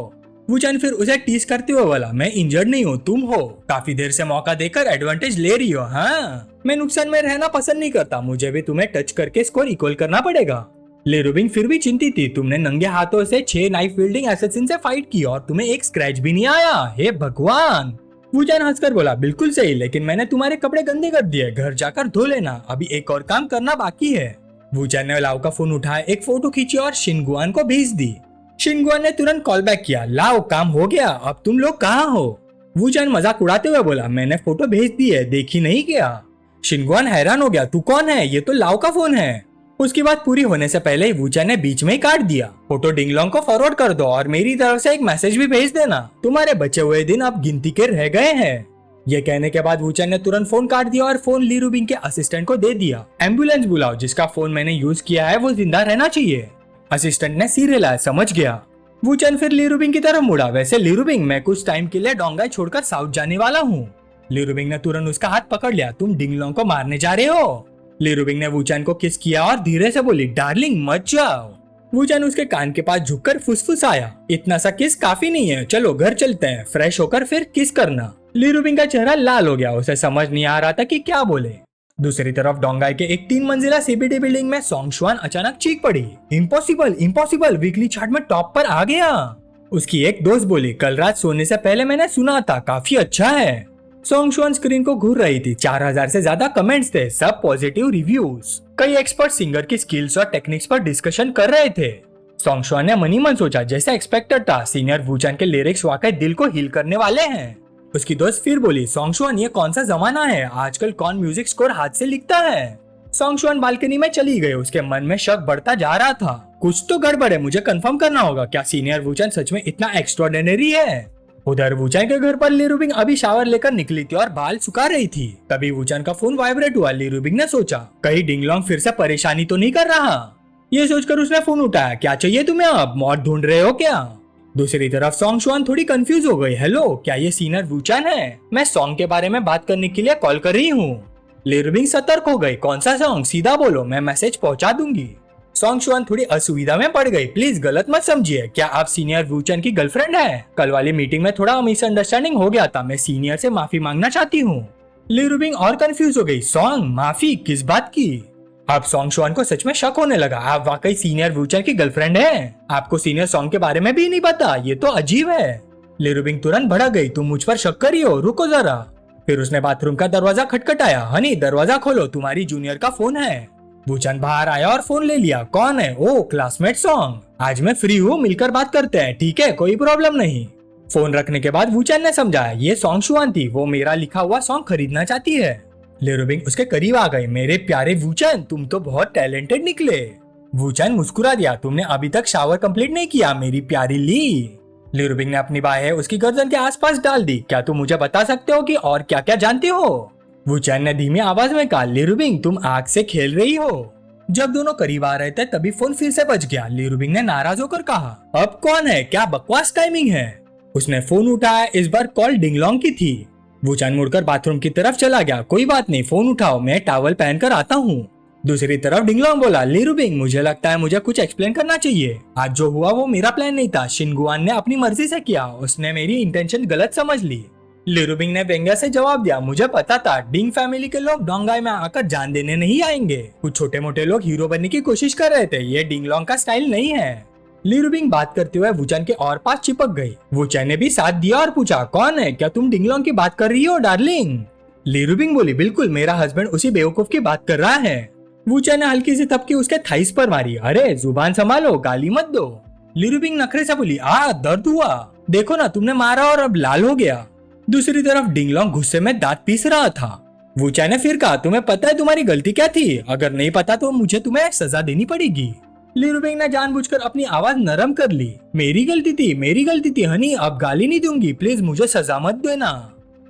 वुचैन फिर उसे टीज करते हुए बोला, मैं इंजर्ड नहीं हूँ, तुम हो। काफी देर से मौका देकर एडवांटेज ले रही हो। हाँ, मैं नुकसान में रहना पसंद नहीं करता, मुझे भी तुम्हें टच करके स्कोर इक्वल करना पड़ेगा। ली रुबिंग फिर भी चिंतित थी, तुमने नंगे हाथों से 6 नाइफ विल्डिंग असैसिन से फाइट की और तुम्हें एक स्क्रैच भी नहीं आया, हे भगवान। वुचैन हंसकर बोला, बिल्कुल सही, लेकिन मैंने तुम्हारे कपड़े गंदे कर दिए, घर जाकर धो लेना, अभी एक और काम करना बाकी है। वुचैन ने लाओ का फोन उठाया, एक फोटो खींची और शिनगुआन को भेज दी। शिनगुआन ने तुरंत कॉल बैक किया, लाओ काम हो गया, अब तुम लोग कहाँ हो? वुचैन मजाक उड़ाते हुए बोला, मैंने फोटो भेज दी है, देखी नहीं क्या? शिनगुआन हैरान हो गया, तू कौन है? ये तो लाओ का फोन है। उसकी बात पूरी होने से पहले ही वुचैन ने बीच में ही काट दिया, फोटो डिंगलोंग को फॉरवर्ड कर दो और मेरी तरफ से एक मैसेज भी भेज देना, तुम्हारे बचे हुए दिन अब गिनती के रह गए हैं। ये कहने के बाद वुचैन ने तुरंत फोन काट दिया और फोन ली रुबिंग के असिस्टेंट को दे दिया। एम्बुलेंस बुलाओ, जिसका फोन मैंने यूज किया है वो जिंदा रहना चाहिए। असिस्टेंट ने सिर हिलाया, समझ गया। वुचैन फिर ली रुबिंग की तरफ मुड़ा, वैसे ली रुबिंग, मैं कुछ टाइम के लिए डोंगाई छोड़कर साउथ जाने वाला हूँ। ली रुबिंग ने तुरंत उसका हाथ पकड़ लिया, तुम डिंगलोंग को मारने जा रहे हो? ली रुबिंग ने वुचैन को किस किया और धीरे से बोली, डार्लिंग मत जाओ। वुचैन उसके कान के पास झुककर फुसफुसाया, इतना सा किस काफी नहीं है, चलो घर चलते हैं, फ्रेश होकर फिर किस करना। ली रुबिंग का चेहरा लाल हो गया, उसे समझ नहीं आ रहा था कि क्या बोले। दूसरी तरफ डोंगाई के एक 3 मंजिला सीबीडी बिल्डिंग में सोंगशुआन अचानक चीख पड़ी, इम्पॉसिबल इम्पॉसिबल, वीकली चार्ट में टॉप पर आ गया। उसकी एक दोस्त बोली, कल रात सोने से पहले मैंने सुना था, काफी अच्छा है। सोंगशुआन स्क्रीन को घूर रही थी, 4000 से ज्यादा कमेंट्स थे, सब पॉजिटिव रिव्यूज। कई एक्सपर्ट सिंगर की स्किल्स और टेक्निक्स पर डिस्कशन कर रहे थे। सोंगशुआन ने मनी मन सोचा, जैसा एक्सपेक्टेड था, सीनियर वुचैन के लिरिक्स वाकई दिल को हील करने वाले हैं। उसकी दोस्त फिर बोली, सोंगशुआन ये कौन सा जमाना है, आजकल कौन म्यूजिक स्कोर हाथ से लिखता है। सोंगशुआन बालकनी में चली गई, उसके मन में शक बढ़ता जा रहा था, कुछ तो गड़बड़ है, मुझे कंफर्म करना होगा, क्या सीनियर वुचैन सच में इतना एक्स्ट्राऑर्डिनरी है। उधर वुचैन के घर पर ली रुबिंग अभी शावर लेकर निकली थी और बाल सुखा रही थी। तभी वुचैन का फोन वाइब्रेट हुआ। ली रुबिंग ने सोचा, कहीं डिंगलोंग फिर से परेशानी तो नहीं कर रहा। ये सोचकर उसने फोन उठाया, क्या चाहिए तुम्हें, अब मौत ढूंढ रहे हो क्या? दूसरी तरफ सोंगशुआन थोड़ी कंफ्यूज हो गई, हेलो क्या ये सीनियर वुचैन है? मैं सॉन्ग के बारे में बात करने के लिए कॉल कर रही हूँ। ली रुबिंग सतर्क हो गई, कौन सा सॉन्ग, सीधा बोलो, मैं मैसेज पहुंचा दूंगी। सॉन्ग शुआन थोड़ी असुविधा में पड़ गई। प्लीज गलत मत समझिए, क्या आप सीनियर वूचन की गर्लफ्रेंड है? कल वाली मीटिंग में थोड़ा मिसअंडरस्टैंडिंग हो गया था, मैं सीनियर से माफी मांगना चाहती हूँ। ली रूबिंग और कंफ्यूज हो गई। सॉन्ग, माफी किस बात की? अब सॉन्ग शुआन को सच में शक होने लगा, आप वाकई सीनियर वूचन की गर्लफ्रेंड है? आपको सीनियर सॉन्ग के बारे में भी नहीं पता, ये तो अजीब है। ली रूबिंग तुरंत भड़क गई, तुम मुझ पर शक करी हो, रुको जरा। फिर उसने बाथरूम का दरवाजा खटखटाया। हनी दरवाजा खोलो, तुम्हारी जूनियर का फोन है। वूचन बाहर आया और फोन ले लिया। कौन है? ओ क्लासमेट सॉन्ग, आज मैं फ्री हूँ, मिलकर बात करते हैं, ठीक है, कोई प्रॉब्लम नहीं। फोन रखने के बाद वूचन ने समझा ये सॉन्ग शुआन थी, वो मेरा लिखा हुआ सॉन्ग खरीदना चाहती है। ली रूबिंग उसके करीब आ गई। मेरे प्यारे वूचन, तुम तो बहुत टैलेंटेड निकले। वूचन मुस्कुरा दिया। तुमने अभी तक शावर कंप्लीट नहीं किया मेरी प्यारी ली। ली रूबिंग ने अपनी बाहें उसकी गर्दन के आसपास डाल दी। क्या तुम मुझे बता सकते हो कि और क्या क्या जानते हो? वूचन ने धीमी आवाज में कहा। ली रूबिंग, तुम आग से खेल रही हो। जब दोनों करीब आ रहे थे तभी फोन फिर से बज गया। ली रूबिंग ने नाराज होकर कहा, अब कौन है? क्या बकवास टाइमिंग है। उसने फोन उठाया। इस बार कॉल डिंगलोंग की थी। वूचन मुड़कर बाथरूम की तरफ चला गया। कोई बात नहीं, फोन उठाओ, मैं टॉवल पहनकर आता हूँ। दूसरी तरफ डिंगलोंग बोला, ली रूबिंग, मुझे लगता है मुझे कुछ एक्सप्लेन करना चाहिए। आज जो हुआ वो मेरा प्लान नहीं था, शिनगुआन ने अपनी मर्जी से किया, उसने मेरी इंटेंशन गलत समझ ली। ली रूबिंग ने व्यंग्य से जवाब दिया, मुझे पता था डिंग फैमिली के लोग डोंगाई में आकर जान देने नहीं आएंगे। कुछ छोटे मोटे लोग हीरो बनने की कोशिश कर रहे थे, ये डिंगलोंग का स्टाइल नहीं है। ली रूबिंग बात करते हुए वूचन के और पास चिपक गई। वूचन ने भी साथ दिया और पूछा, कौन है? क्या तुम डिंगलोंग की बात कर रही हो डार्लिंग? ली रूबिंग बोली, बिल्कुल, मेरा हस्बैंड उसी बेवकूफ की बात कर रहा है। वूचन ने हल्की सी थपकी उसके थाइस पर मारी। अरे जुबान संभालो, गाली मत दो। ली रूबिंग नखरे से बोली, दर्द हुआ, देखो ना, तुमने मारा और अब लाल हो गया। दूसरी तरफ डिंगलोंग गुस्से में दांत पीस रहा था। वूचन ने फिर कहा, तुम्हें पता है तुम्हारी गलती क्या थी? अगर नहीं पता तो मुझे तुम्हें सजा देनी पड़ेगी। ली रूबिंग ने जानबूझकर अपनी आवाज नरम कर ली। मेरी गलती थी हनी, अब गाली नहीं दूंगी, प्लीज मुझे सजा मत देना।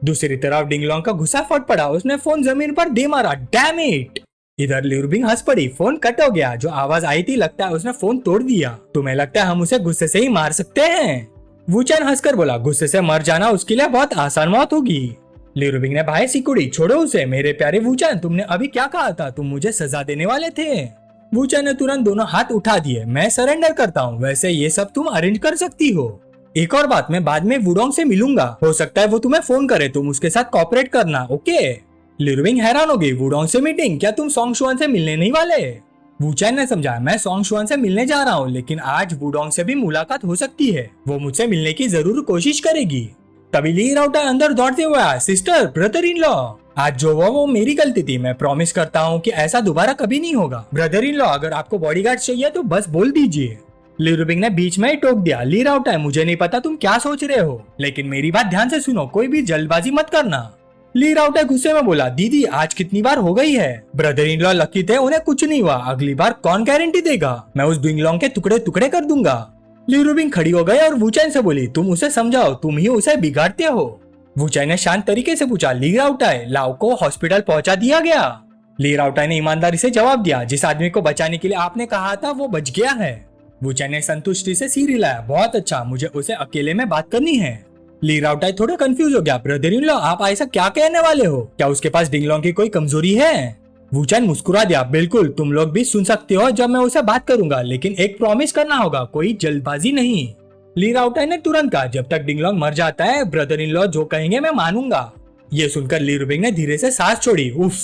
दूसरी तरफ डिंगलोंग का गुस्सा फट पड़ा। उसने फोन जमीन पर दे मारा। Damn it. इधर ली रूबिंग हंस पड़ी। फोन कट हो गया। जो आवाज आई थी लगता है उसने फोन तोड़ दिया। तुम्हें लगता है हम उसे गुस्से से ही मार सकते हैं? वूचन हंसकर बोला, गुस्से से मर जाना उसके लिए बहुत आसान मौत होगी। ली रूबिंग ने भाई सिकुड़ी, छोड़ो उसे। मेरे प्यारे वूचन, तुमने अभी क्या कहा था? तुम मुझे सजा देने वाले थे। वूचन ने तुरंत दोनों हाथ उठा दिए। मैं सरेंडर करता हूँ, वैसे ये सब तुम अरेंज कर सकती हो। एक और बात, मैं बाद में वुडोंग से मिलूंगा, हो सकता है वो तुम्हें फोन करे, तुम उसके साथ कोऑपरेट करना, ओके? ली रूबिंग हैरान हो गई। वुडोंग से मीटिंग? क्या तुम सॉन्ग शुआन से मिलने नहीं वाले? वूचन ने समझा, मैं सॉन्ग शुआन से मिलने जा रहा हूँ, लेकिन आज वुडोंग से भी मुलाकात हो सकती है, वो मुझसे मिलने की जरूर कोशिश करेगी। तभी ली राउटा अंदर दौड़ते हुए आया। सिस्टर, ब्रदर इन लॉ, आज जो हुआ वो मेरी गलती थी, मैं प्रॉमिस करता हूँ कि ऐसा दोबारा कभी नहीं होगा। ब्रदर इन लॉ, अगर आपको बॉडीगार्ड चाहिए तो बस बोल दीजिए। ली रूबिंग ने बीच में ही टोक दिया। ली राउटा, मुझे नहीं पता तुम क्या सोच रहे हो, लेकिन मेरी बात ध्यान से सुनो, कोई भी जल्दबाजी मत करना। ली राउटा गुस्से में बोला, दीदी आज कितनी बार हो गई है? ब्रदर इन लॉ लकी थे, उन्हें कुछ नहीं हुआ, अगली बार कौन गारंटी देगा? मैं उस डिंगलोंग के टुकड़े टुकड़े कर दूंगा। ली रूबिंग खड़ी हो गई और वूचन से बोली, तुम उसे समझाओ, तुम ही उसे बिगाड़ते हो। वूचन ने शांत तरीके से पूछा, ली राउटाई, लाओ को हॉस्पिटल पहुंचा दिया गया? ली राउटाई ने ईमानदारी से जवाब दिया, जिस आदमी को बचाने के लिए आपने कहा था वो बच गया है। वूचन ने संतुष्टि से सिर हिलाया। बहुत अच्छा, मुझे उसे अकेले में बात करनी है। ली राउटाई थोड़ा कंफ्यूज हो गया। ब्रदर इन लॉ, आप ऐसा क्या कहने वाले हो? क्या उसके पास डिंगलोंग की कोई कमजोरी है? वूचन मुस्कुरा दिया, बिल्कुल, तुम लोग भी सुन सकते हो जब मैं उसे बात करूंगा, लेकिन एक प्रॉमिस करना होगा, कोई जल्दबाजी नहीं। ली राउटाई ने तुरंत कहा, जब तक डिंगलोंग मर जाता है ब्रदर इन लॉ जो कहेंगे मैं मानूंगा। ये सुनकर ली रूबिंग ने धीरे से सांस छोड़ी। उफ।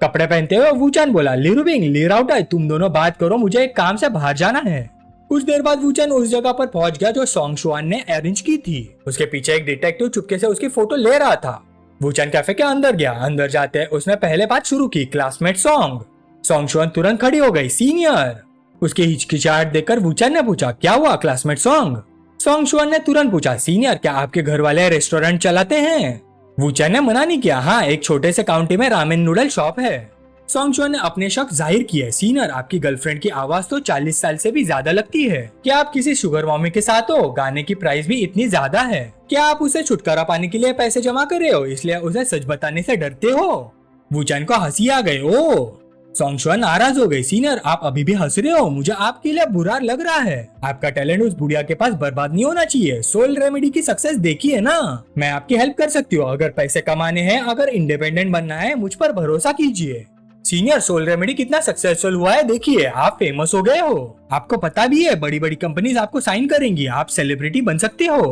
कपड़े पहनते हुए वूचन बोला, ली रूबिंग, ली राउटाई, तुम दोनों बात करो, मुझे एक काम से बाहर जाना है। कुछ देर बाद वूचन उस जगह पर पहुंच गया जो सॉन्ग शुआन ने अरेंज की थी। उसके पीछे एक डिटेक्टिव चुपके से उसकी फोटो ले रहा था। वूचन कैफे के अंदर गया। अंदर जाते उसने पहले बात शुरू की, क्लासमेट सॉन्ग। सॉन्ग शुआन तुरंत खड़ी हो गई। सीनियर। उसकी हिचकिचाहट देखकर वूचन ने पूछा, क्या हुआ क्लासमेट सॉन्ग? सॉन्ग शुआन ने तुरंत पूछा, सीनियर, क्या आपके घर वाले रेस्टोरेंट चलाते हैं? वूचन ने मना नहीं किया। हाँ, एक छोटे से काउंटी में रामेन नूडल शॉप है। सॉन्ग शुआन ने अपने शक जाहिर किए। सीनियर, आपकी गर्लफ्रेंड की आवाज तो 40 साल से भी ज्यादा लगती है। क्या आप किसी शुगर मॉमी के साथ हो? गाने की प्राइस भी इतनी ज्यादा है। क्या आप उसे छुटकारा पाने के लिए पैसे जमा कर रहे हो, इसलिए उसे सच बताने से डरते हो? वूचन को हंसी आ गई। ओ। सॉन्ग शुआन नाराज हो गई। सीनियर, आप अभी भी हंस रहे हो, मुझे आपके लिए बुरा लग रहा है। आपका टैलेंट उस बुढ़िया के पास बर्बाद नहीं होना चाहिए। सोल रेमेडी की सक्सेस देखी है ना, मैं आपकी हेल्प कर सकती हूँ, अगर पैसे कमाने हैं, अगर इंडिपेंडेंट बनना है, मुझ पर भरोसा कीजिए। सीनियर, सोल रेमेडी कितना सक्सेसफुल हुआ है देखिए, आप फेमस हो गए हो। आपको पता भी है बड़ी बड़ी कंपनीज आपको साइन करेंगी, आप सेलिब्रिटी बन सकते हो।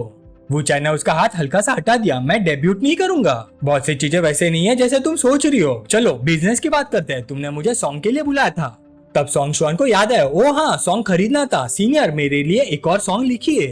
वू चैन ने उसका हाथ हल्का सा हटा दिया। मैं डेब्यूट नहीं करूंगा, बहुत सी चीजें वैसे नहीं है जैसे तुम सोच रही हो। चलो बिजनेस की बात करते हैं, तुमने मुझे सॉन्ग के लिए बुलाया था। तब सॉन्ग शुआन को याद है, ओ हाँ सॉन्ग खरीदना था। सीनियर, मेरे लिए एक और सॉन्ग लिखिए।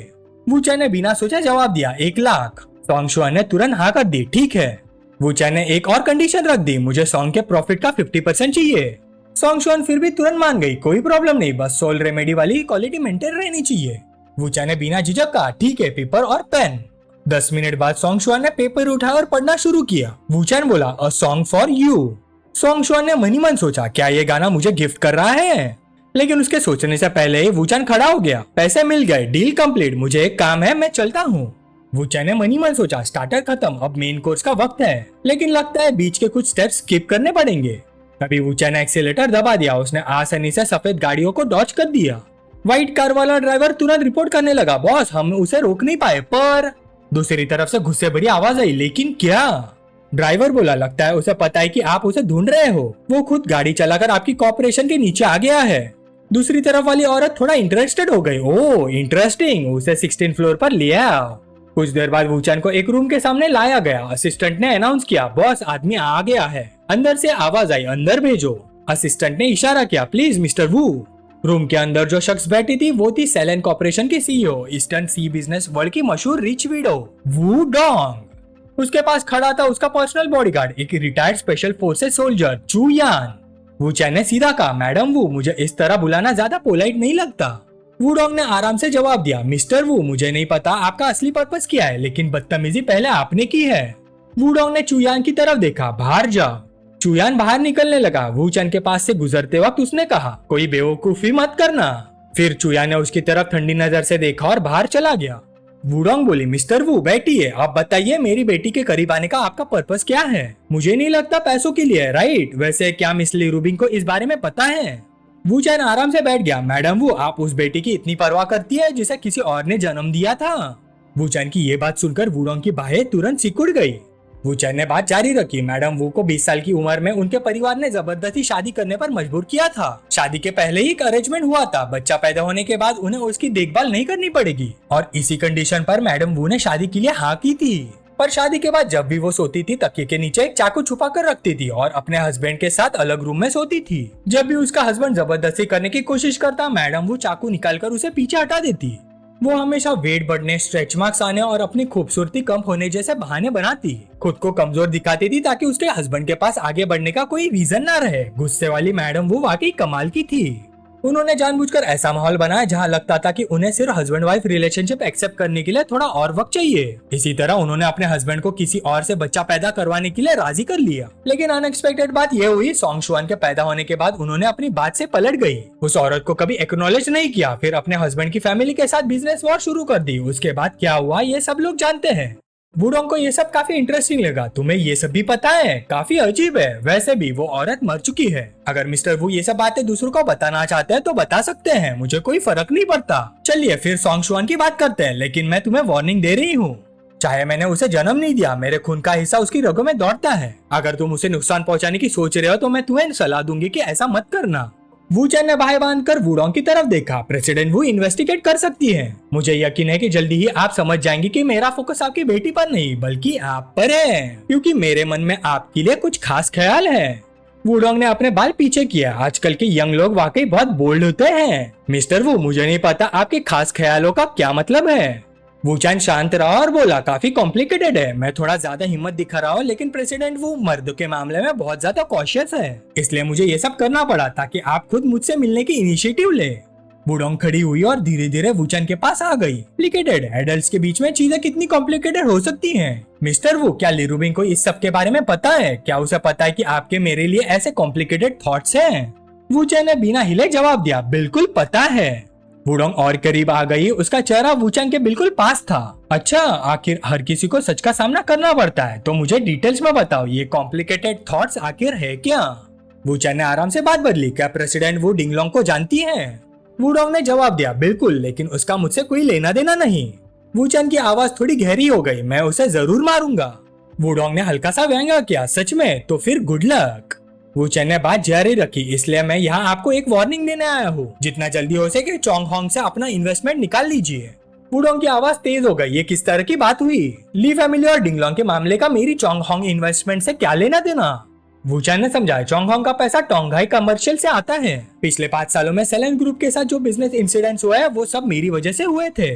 वू चैन ने बिना सोचा जवाब दिया, 1 लाख। सॉन्ग शुआन ने तुरंत हाँ कर दी, ठीक है। वू चैन ने एक और कंडीशन रख दी, मुझे सॉन्ग के प्रॉफिट का 50% चाहिए। सॉन्ग शुआन फिर भी तुरंत मान गई, कोई प्रॉब्लम नहीं, बस सोल रेमेडी वाली क्वालिटी मेंटेन रहनी चाहिए। वू चैन ने बिना झिझक कहा, ठीक है, पेपर और पेन। 10 मिनट बाद सॉन्ग शुआन ने पेपर उठाया और पढ़ना शुरू किया। वू चैन बोला, a song for you. Song Xuan ने मन ही मन सोचा, क्या ये गाना मुझे गिफ्ट कर रहा है? लेकिन उसके सोचने से पहले ही वू चैन खड़ा हो गया। पैसे मिल गए, डील कंप्लीट, मुझे एक काम है, मैं चलता हूँ। वू चैन ने मन ही मन सोचा, स्टार्टर खत्म, अब मेन कोर्स का वक्त है। लेकिन लगता है बीच के कुछ स्टेप्स स्किप करने पड़ेंगे। तभी वू चैन ने एक्सीलेटर दबा दिया। उसने आसानी से सफेद गाड़ियों को डॉज कर दिया। व्हाइट कार वाला ड्राइवर तुरंत रिपोर्ट करने लगा, बॉस हम उसे रोक नहीं पाए। पर दूसरी तरफ से गुस्से भरी आवाज आई, लेकिन क्या? ड्राइवर बोला, लगता है उसे पता है कि आप उसे ढूंढ रहे हो। वो खुद गाड़ी चलाकर आपकी कॉर्पोरेशन के नीचे आ गया है। दूसरी तरफ वाली औरत थोड़ा इंटरेस्टेड हो गई, ओह इंटरेस्टिंग, उसे 16 फ्लोर पर ले आओ। कुछ देर बाद वू चैन को एक रूम के सामने लाया गया। असिस्टेंट ने अनाउंस किया, बॉस आदमी आ गया है। अंदर से आवाज आई, अंदर भेजो। असिस्टेंट ने इशारा किया, प्लीज मिस्टर वू। रूम के अंदर जो शख्स बैठी थी वो थी सेलेन कॉर्पोरेशन की सीईओ, ईस्टर्न सी बिजनेस वर्ल्ड की मशहूर रिच विडो वू डोंग। उसके पास खड़ा था उसका पर्सनल बॉडीगार्ड, एक रिटायर्ड स्पेशल फोर्सेस सोल्जर चू यान। वू चैन ने सीधा कहा, मैडम वू, मुझे इस तरह बुलाना ज्यादा पोलाइट नहीं लगता। वू डोंग ने आराम से जवाब दिया, मिस्टर वू, मुझे नहीं पता आपका असली पर्पस क्या है, लेकिन बदतमीजी पहले आपने की है। वू डोंग ने चूयान की तरफ देखा, बाहर जाओ। चूयान बाहर निकलने लगा। वू चैन के पास से गुजरते वक्त उसने कहा, कोई बेवकूफी मत करना। फिर चूयान ने उसकी तरफ ठंडी नजर से देखा और बाहर चला गया। वू डोंग बोली, मिस्टर वू बैठिए, आप बताइए मेरी बेटी के करीब आने का आपका पर्पस क्या है? मुझे नहीं लगता पैसों के लिए, राइट? वैसे क्या मिस ली रूबिन को इस बारे में पता है? वू चैन आराम से बैठ गया। मैडम वू, आप उस बेटी की इतनी परवाह करती है जिसे किसी और ने जन्म दिया था? वू चैन की ये बात सुनकर वू डोंग की बाहें तुरंत सिकुड़ गई। वू चैन ने बात जारी रखी, मैडम वू को 20 साल की उम्र में उनके परिवार ने जबरदस्ती शादी करने पर मजबूर किया था। शादी के पहले ही एक अरेंजमेंट हुआ था, बच्चा पैदा होने के बाद उन्हें उसकी देखभाल नहीं करनी पड़ेगी, और इसी कंडीशन पर मैडम वू ने शादी के लिए हाँ की थी। पर शादी के बाद जब भी वो सोती थी तकिए के नीचे एक चाकू छुपा कर रखती थी और अपने हस्बैंड के साथ अलग रूम में सोती थी। जब भी उसका हस्बैंड जबरदस्ती करने की कोशिश करता, मैडम वो चाकू निकालकर उसे पीछे हटा देती। वो हमेशा वेट बढ़ने, स्ट्रेच मार्क्स आने और अपनी खूबसूरती कम होने जैसे बहाने बनाती। खुद को कमजोर दिखाती थी ताकि उसके हस्बैंड के पास आगे बढ़ने का कोई रीजन ना रहे। गुस्से वाली मैडम वो वाकई कमाल की थी। उन्होंने जानबूझकर ऐसा माहौल बनाया जहां लगता था कि उन्हें सिर्फ हस्बैंड वाइफ रिलेशनशिप एक्सेप्ट करने के लिए थोड़ा और वक्त चाहिए। इसी तरह उन्होंने अपने हस्बैंड को किसी और से बच्चा पैदा करवाने के लिए राजी कर लिया। लेकिन अनएक्सपेक्टेड बात यह हुई, सॉन्ग शुआन के पैदा होने के बाद उन्होंने अपनी बात से पलट गई। उस औरत को कभी एक्नॉलेज नहीं किया, फिर अपने हस्बैंड की फैमिली के साथ बिजनेस वॉर शुरू कर दी। उसके बाद क्या हुआ ये सब लोग जानते हैं। वू डोंग को ये सब काफी इंटरेस्टिंग लगा। तुम्हें ये सब भी पता है? काफी अजीब है। वैसे भी वो औरत मर चुकी है। अगर मिस्टर वू ये सब बातें दूसरों को बताना चाहते हैं तो बता सकते हैं, मुझे कोई फर्क नहीं पड़ता। चलिए फिर सॉन्ग शुआन की बात करते हैं, लेकिन मैं तुम्हें वार्निंग दे रही हूँ। चाहे मैंने उसे जन्म नहीं दिया, मेरे खून का हिस्सा उसकी रगों में दौड़ता है। अगर तुम उसे नुकसान पहुंचाने की सोच रहे हो तो मैं तुम्हें सलाह दूंगी कि ऐसा मत करना। वू चैन ने बाहें बांधकर वू डोंग की तरफ देखा। प्रेसिडेंट वू इन्वेस्टिगेट कर सकती है। मुझे यकीन है कि जल्दी ही आप समझ जाएंगी कि मेरा फोकस आपकी बेटी पर नहीं बल्कि आप पर है, क्योंकि मेरे मन में आपके लिए कुछ खास ख्याल है। वू डोंग ने अपने बाल पीछे किया। आजकल के यंग लोग वाकई बहुत बोल्ड होते हैं। मिस्टर वू, मुझे नहीं पता आपके खास ख्यालों का क्या मतलब है। वू चैन शांत रहा और बोला, काफी कॉम्प्लिकेटेड है। मैं थोड़ा ज्यादा हिम्मत दिखा रहा हूँ, लेकिन प्रेसिडेंट वो मर्दों के मामले में बहुत ज्यादा कॉशियस है, इसलिए मुझे ये सब करना पड़ा ताकि आप खुद मुझसे मिलने की इनिशिएटिव ले। वू डोंग खड़ी हुई और धीरे धीरे वू चैन के पास आ गई। कॉम्प्लिकेटेड एडल्ट्स के बीच में चीजें कितनी कॉम्प्लिकेटेड हो सकती हैं। मिस्टर वू, क्या ली रूबिन को इस सब के बारे में पता है? क्या उसे पता है कि आपके मेरे लिए ऐसे कॉम्प्लिकेटेड थॉट्स हैं? वू चैन ने बिना हिले जवाब दिया, बिल्कुल पता है। वू डोंग और करीब आ गई। उसका चेहरा वू चैन के बिल्कुल पास था। अच्छा, आखिर हर किसी को सच का सामना करना पड़ता है, तो मुझे डिटेल्स में बताओ, ये कॉम्प्लिकेटेड थॉट्स आखिर है क्या? वू चैन ने आराम से बात बदली। क्या प्रेसिडेंट वू डिंगलोंग को जानती हैं? वू डोंग ने जवाब दिया, बिल्कुल, लेकिन उसका मुझसे कोई लेना देना नहीं। वू चैन की आवाज थोड़ी गहरी हो गई। मैं उसे जरूर मारूंगा। वू डोंग ने हल्का सा व्यंग्य किया। सच में? तो फिर गुड लक। वूचन ने बात जारी रखी, इसलिए मैं यहाँ आपको एक वार्निंग देने आया हूँ, जितना जल्दी हो सके चोंग होंग से अपना इन्वेस्टमेंट निकाल लीजिए। वुडोंग की आवाज तेज हो गई, ये किस तरह की बात हुई? ली फैमिली और डिंगलोंग के मामले का मेरी चोंग होंग इन्वेस्टमेंट से क्या लेना देना? वूचन ने समझाया, चोंग होंग का पैसा टोंगहाई कमर्शियल से आता है। पिछले 5 सालों में सेलेन ग्रुप के साथ जो बिजनेस इंसिडेंट्स हुए हैं वो सब मेरी वजह से हुए थे।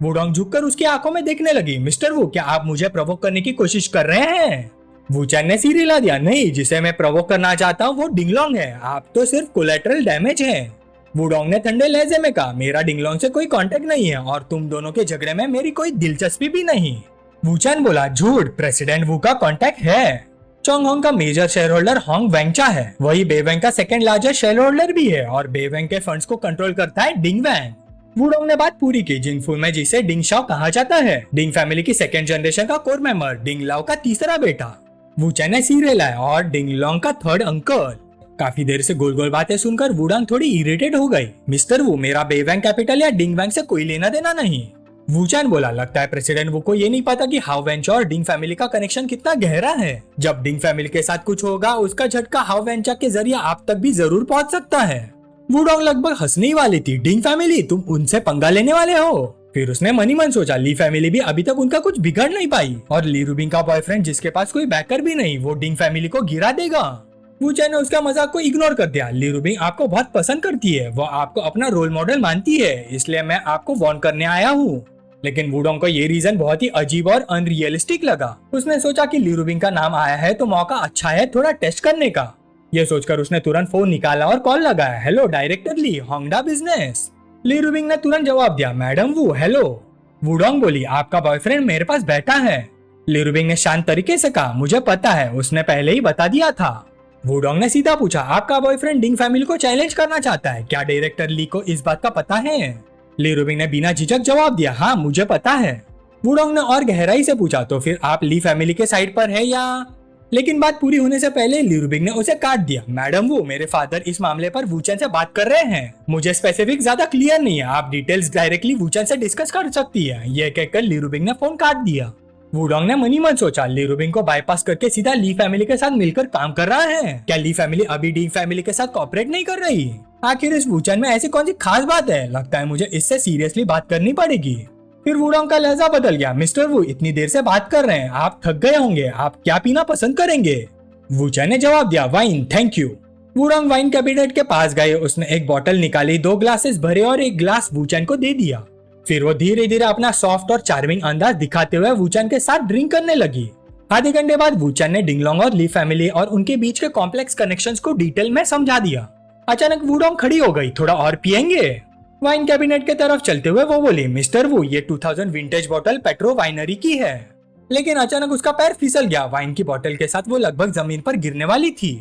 वुडोंग झुककर उसकी आंखों में देखने लगी। मिस्टर वू, क्या आप मुझे प्रवोक करने की कोशिश कर रहे हैं? वूचन ने सिर हिला दिया, नहीं, जिसे मैं प्रवोक करना चाहता हूँ वो डिंगलोंग है, आप तो सिर्फ कोलेटरल डैमेज है। वुडोंग ने ठंडे लहजे में कहा, मेरा डिंगलोंग से कोई कांटेक्ट नहीं है और तुम दोनों के झगड़े में मेरी कोई दिलचस्पी भी नहीं। वूचन बोला, झूठ, प्रेसिडेंट वू का कांटेक्ट है। चोंग होंग का मेजर शेयर होल्डर होंग वेंगचा है, वही बेवेंग का सेकंड लार्जेस्ट शेयर होल्डर भी है और बेवेंग के फंड्स को कंट्रोल करता है डिंग वैंग। वुडोंग ने बात पूरी की, जिंगफू में जिसे डिंग शाओ कहा जाता है, डिंग फैमिली की सेकंड जनरेशन का कोर मेंबर, डिंग लाओ का तीसरा बेटा। वूचन ने सिर हिलाया, और डिंग लोंग का थर्ड अंकल। काफी देर से गोल गोल बातें सुनकर वुडोंग थोड़ी इरिटेट हो गई। मिस्टर वू, मेरा बेवेंग कैपिटल या डिंग वैंग से कोई लेना देना नहीं। वूचन बोला, लगता है प्रेसिडेंट वू को ये नहीं पता कि हाउ वेंचा और डिंग फैमिली का कनेक्शन कितना गहरा है। जब डिंग फैमिली के साथ कुछ होगा उसका झटका हाउ वेंचा के जरिए आप तक भी जरूर पहुंच सकता है। वुडोंग लगभग हंसने ही वाली थी, डिंग फैमिली, तुम उनसे पंगा लेने वाले हो? फिर उसने मनी मन सोचा, ली फैमिली भी अभी तक उनका कुछ बिगड़ नहीं पाई और ली रूबिंग का बॉयफ्रेंड जिसके पास कोई बैकर भी नहीं, वो डिंग फैमिली को गिरा देगा। वूचन ने उसका मजाक को इग्नोर कर दिया, ली रूबिंग आपको बहुत पसंद करती है, वो आपको अपना रोल मॉडल मानती है, इसलिए मैं आपको वार्न करने आया हूँ। लेकिन वुडोंग को ये रीजन बहुत ही अजीब और अनरियलिस्टिक लगा। उसने सोचा कि ली रूबिंग का नाम आया है तो मौका अच्छा है थोड़ा टेस्ट करने का। ये सोचकर उसने तुरंत फोन निकाला और कॉल लगाया, हेलो डायरेक्टर ली, होंगडा बिजनेस। ली रूबिंग ने तुरंत जवाब दिया, मैडम वू, हेलो। वुडोंग बोली, आपका बॉयफ्रेंड मेरे पास बैठा है। ली रूबिंग ने शांत तरीके से कहा, मुझे पता है, उसने पहले ही बता दिया था। वुडोंग ने सीधा पूछा, आपका बॉयफ्रेंड डिंग फैमिली को चैलेंज करना चाहता है, क्या डायरेक्टर ली को इस बात का पता है? ली रूबिंग ने बिना झिझक जवाब दिया, हाँ मुझे पता है। वुडोंग ने और गहराई से पूछा, तो फिर आप ली फैमिली के साइड पर है या? लेकिन बात पूरी होने से पहले ली रूबिंग ने उसे काट दिया, मैडम वो, मेरे फादर इस मामले पर वूचन से बात कर रहे हैं, मुझे स्पेसिफिक ज्यादा क्लियर नहीं है, आप डिटेल्स डायरेक्टली वूचन से डिस्कस कर सकती है। यह कहकर ली रूबिंग ने फोन काट दिया। वुडोंग ने मनी मन सोचा, ली रूबिंग को बाईपास करके सीधा ली फैमिली के साथ मिलकर काम कर रहा है, क्या ली फैमिली अभी डिंग फैमिली के साथ कोऑपरेट नहीं कर रही? आखिर इस वूचन में ऐसी कौन सी खास बात है? लगता है मुझे इससे सीरियसली बात करनी पड़ेगी। फिर वुडोंग का लहजा बदल गया, मिस्टर वू, इतनी देर से बात कर रहे हैं, आप थक गए होंगे, आप क्या पीना पसंद करेंगे? वूचन ने जवाब दिया, wine, thank you. Wudong wine cabinet के पास गए, उसने एक बोतल निकाली, 2 ग्लासेस भरे और एक ग्लास वूचन को दे दिया। फिर वो धीरे धीरे अपना सॉफ्ट और चार्मिंग अंदाज दिखाते हुए वूचन के साथ ड्रिंक करने लगी। आधे घंटे बाद वूचन ने डिंगलोंग और ली फैमिली और उनके बीच के कॉम्प्लेक्स कनेक्शंस को डिटेल में समझा दिया। अचानक वुडोंग खड़ी हो गई, थोड़ा और पियेंगे? वाइन कैबिनेट के तरफ चलते हुए वो बोली, मिस्टर वू, ये 2000 विंटेज बोतल पेट्रो वाइनरी की है। लेकिन अचानक उसका पैर फिसल गया, वाइन की बोतल के साथ वो लगभग जमीन पर गिरने वाली थी।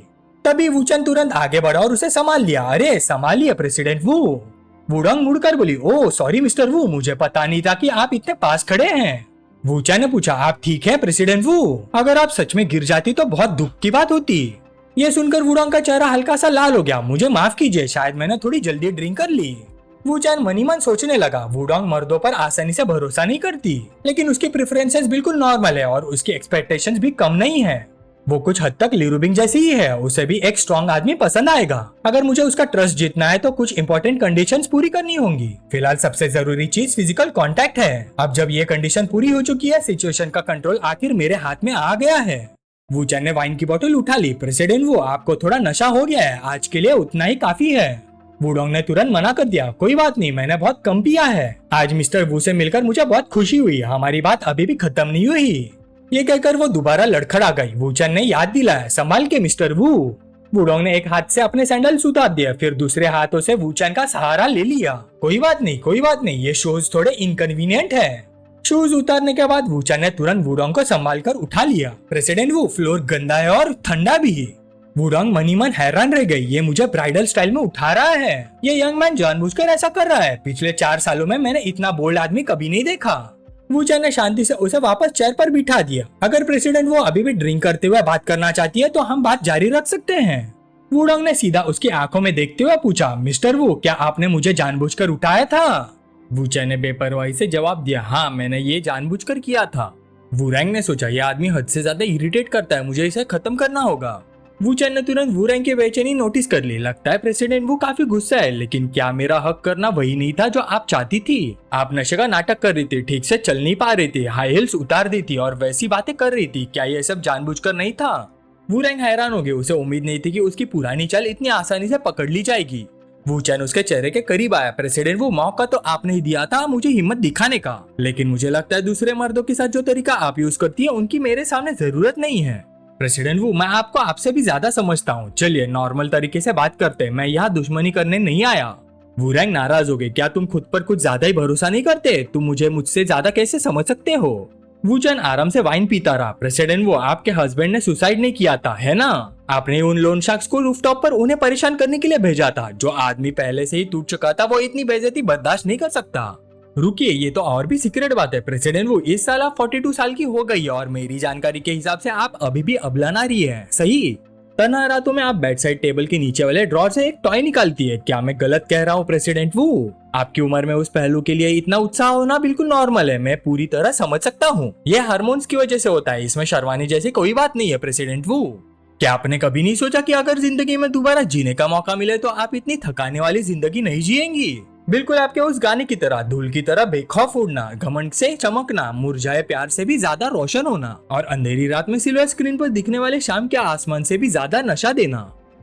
तभी वूचन तुरंत आगे बढ़ा और उसे संभाल लिया। अरे संभालिए प्रेसिडेंट वू। वुडोंग मुड़कर बोली, ओह सॉरी मिस्टर वू, मुझे पता नहीं था कि आप इतने पास खड़े हैं। वूचन ने पूछा, आप ठीक हैं प्रेसिडेंट वू? अगर आप सच में गिर जाती तो बहुत दुख की बात होती। ये सुनकर वुडोंग का चेहरा हल्का सा लाल हो गया, मुझे माफ कीजिए, शायद मैंने थोड़ी जल्दी ड्रिंक कर ली। वूचन मनी मन सोचने लगा, वुडोंग मर्दों पर आसानी से भरोसा नहीं करती, लेकिन उसकी प्रेफरेंसेस बिल्कुल नॉर्मल है और उसकी एक्सपेक्टेशंस भी कम नहीं है। वो कुछ हद तक ली रूबिंग जैसी ही है, उसे भी एक स्ट्रॉन्ग आदमी पसंद आएगा। अगर मुझे उसका ट्रस्ट जीतना है तो कुछ इंपॉर्टेंट कंडीशंस पूरी करनी होंगी। फिलहाल सबसे जरूरी चीज फिजिकल कांटेक्ट है। अब जब ये कंडीशन पूरी हो चुकी है, सिचुएशन का कंट्रोल आखिर मेरे हाथ में आ गया है। वूचन ने वाइन की बोतल उठा ली, प्रेसिडेंट वो, आपको थोड़ा नशा हो गया है, आज के लिए उतना ही काफी है। वुडोंग ने तुरंत मना कर दिया, कोई बात नहीं, मैंने बहुत कम पिया है। आज मिस्टर वू से मिलकर मुझे बहुत खुशी हुई, हमारी बात अभी भी खत्म नहीं हुई। ये कहकर वो दोबारा लड़खड़ा गई। वूचन ने याद दिलाया, संभाल के मिस्टर वू। वुडोंग ने एक हाथ से अपने सैंडल्स उतार दिया, फिर दूसरे हाथों से वूचन का सहारा ले लिया। कोई बात नहीं, कोई बात नहीं, ये शूज थोड़े इनकन्वीनियंट है। शूज उतारने के बाद वूचन ने तुरंत वुडोंग को संभाल कर उठा लिया। प्रेसिडेंट वू, फ्लोर गंदा है और ठंडा भी। वुडोंग मनी मन हैरान रह गई, ये मुझे ब्राइडल स्टाइल में उठा रहा है, ये यंग मैन जानबूझकर ऐसा कर रहा है। पिछले 4 सालों में मैंने इतना बोल्ड आदमी कभी नहीं देखा। वूचन ने शांति से उसे वापस चेयर पर बिठा दिया। अगर प्रेसिडेंट वो अभी भी ड्रिंक करते हुए बात करना चाहती है तो हम बात जारी रख सकते हैं। वुडोंग ने सीधा उसकी आंखों में देखते हुए पूछा, मिस्टर वू, क्या आपने मुझे जानबूझकर उठाया था? वूचन ने बेपरवाही से जवाब दिया, हाँ मैंने ये जानबूझकर किया था। वुडोंग ने सोचा, यह आदमी हद से ज्यादा इरिटेट करता है, मुझे इसे खत्म करना होगा। वूचैन ने तुरंत वू रैंग की बेचैनी नोटिस कर ली। लगता है प्रेसिडेंट वो काफी गुस्सा है, लेकिन क्या मेरा हक करना वही नहीं था जो आप चाहती थी? आप नशे का नाटक कर रही थी, ठीक से चल नहीं पा रही थी, हाई हील्स उतार दी थी और वैसी बातें कर रही थी। क्या ये सब जानबूझकर नहीं था? वू रैंग हैरान हो गई। उसे उम्मीद नहीं थी कि उसकी पुरानी चाल इतनी आसानी से पकड़ ली जाएगी। वूचैन उसके चेहरे के करीब आया। प्रेसिडेंट वो मौका तो आपने ही दिया था मुझे हिम्मत दिखाने का, लेकिन मुझे लगता है दूसरे मर्दों के साथ जो तरीका आप यूज करती है उनकी मेरे सामने जरूरत नहीं है। प्रेसिडेंट वो मैं आपको आपसे भी ज्यादा समझता हूँ, चलिए नॉर्मल तरीके से बात करते हैं, मैं यहाँ दुश्मनी करने नहीं आया। वू रैंग नाराज हो गए। क्या तुम खुद पर कुछ ज्यादा ही भरोसा नहीं करते? तुम मुझे मुझसे ज्यादा कैसे समझ सकते हो? वूचैन आराम से वाइन पीता रहा। प्रेसिडेंट वो आपके हस्बैंड ने सुसाइड नहीं किया था, है ना? आपने उन लोन शार्क्स को रूफटॉप पर उन्हें परेशान करने के लिए भेजा था। जो आदमी पहले से ही टूट चुका था वो इतनी बेइज्जती बर्दाश्त नहीं कर सकता। रुकिए, ये तो और भी सीक्रेट बात है। प्रेसिडेंट वो इस साल आप 42 साल की हो गई है और मेरी जानकारी के हिसाब से आप अभी भी अबला नारी है, सही? तन्हा रातों में आप बेड साइड टेबल के नीचे वाले ड्रॉर से एक टॉय निकालती है। क्या मैं गलत कह रहा हूँ प्रेसिडेंट वो? आपकी उम्र में उस पहलू के लिए इतना उत्साह होना बिल्कुल नॉर्मल है, मैं पूरी तरह समझ सकता हूँ। ये हार्मोन्स की वजह से होता है, इसमें शर्माने जैसी कोई बात नहीं है प्रेसिडेंट वो। क्या आपने कभी नहीं सोचा कि अगर जिंदगी में दोबारा जीने का मौका मिले तो आप इतनी थकाने वाली जिंदगी नहीं जिएंगी? बिल्कुल आपके उस गाने की तरह, धूल की तरह बेखौफ उड़ना, घमंड से चमकना, मुरझाए प्यार से भी ज्यादा रोशन होना और अंधेरी रात में सिल्वर स्क्रीन पर दिखने वाले शाम के आसमान से भी ज्यादा नशा देना।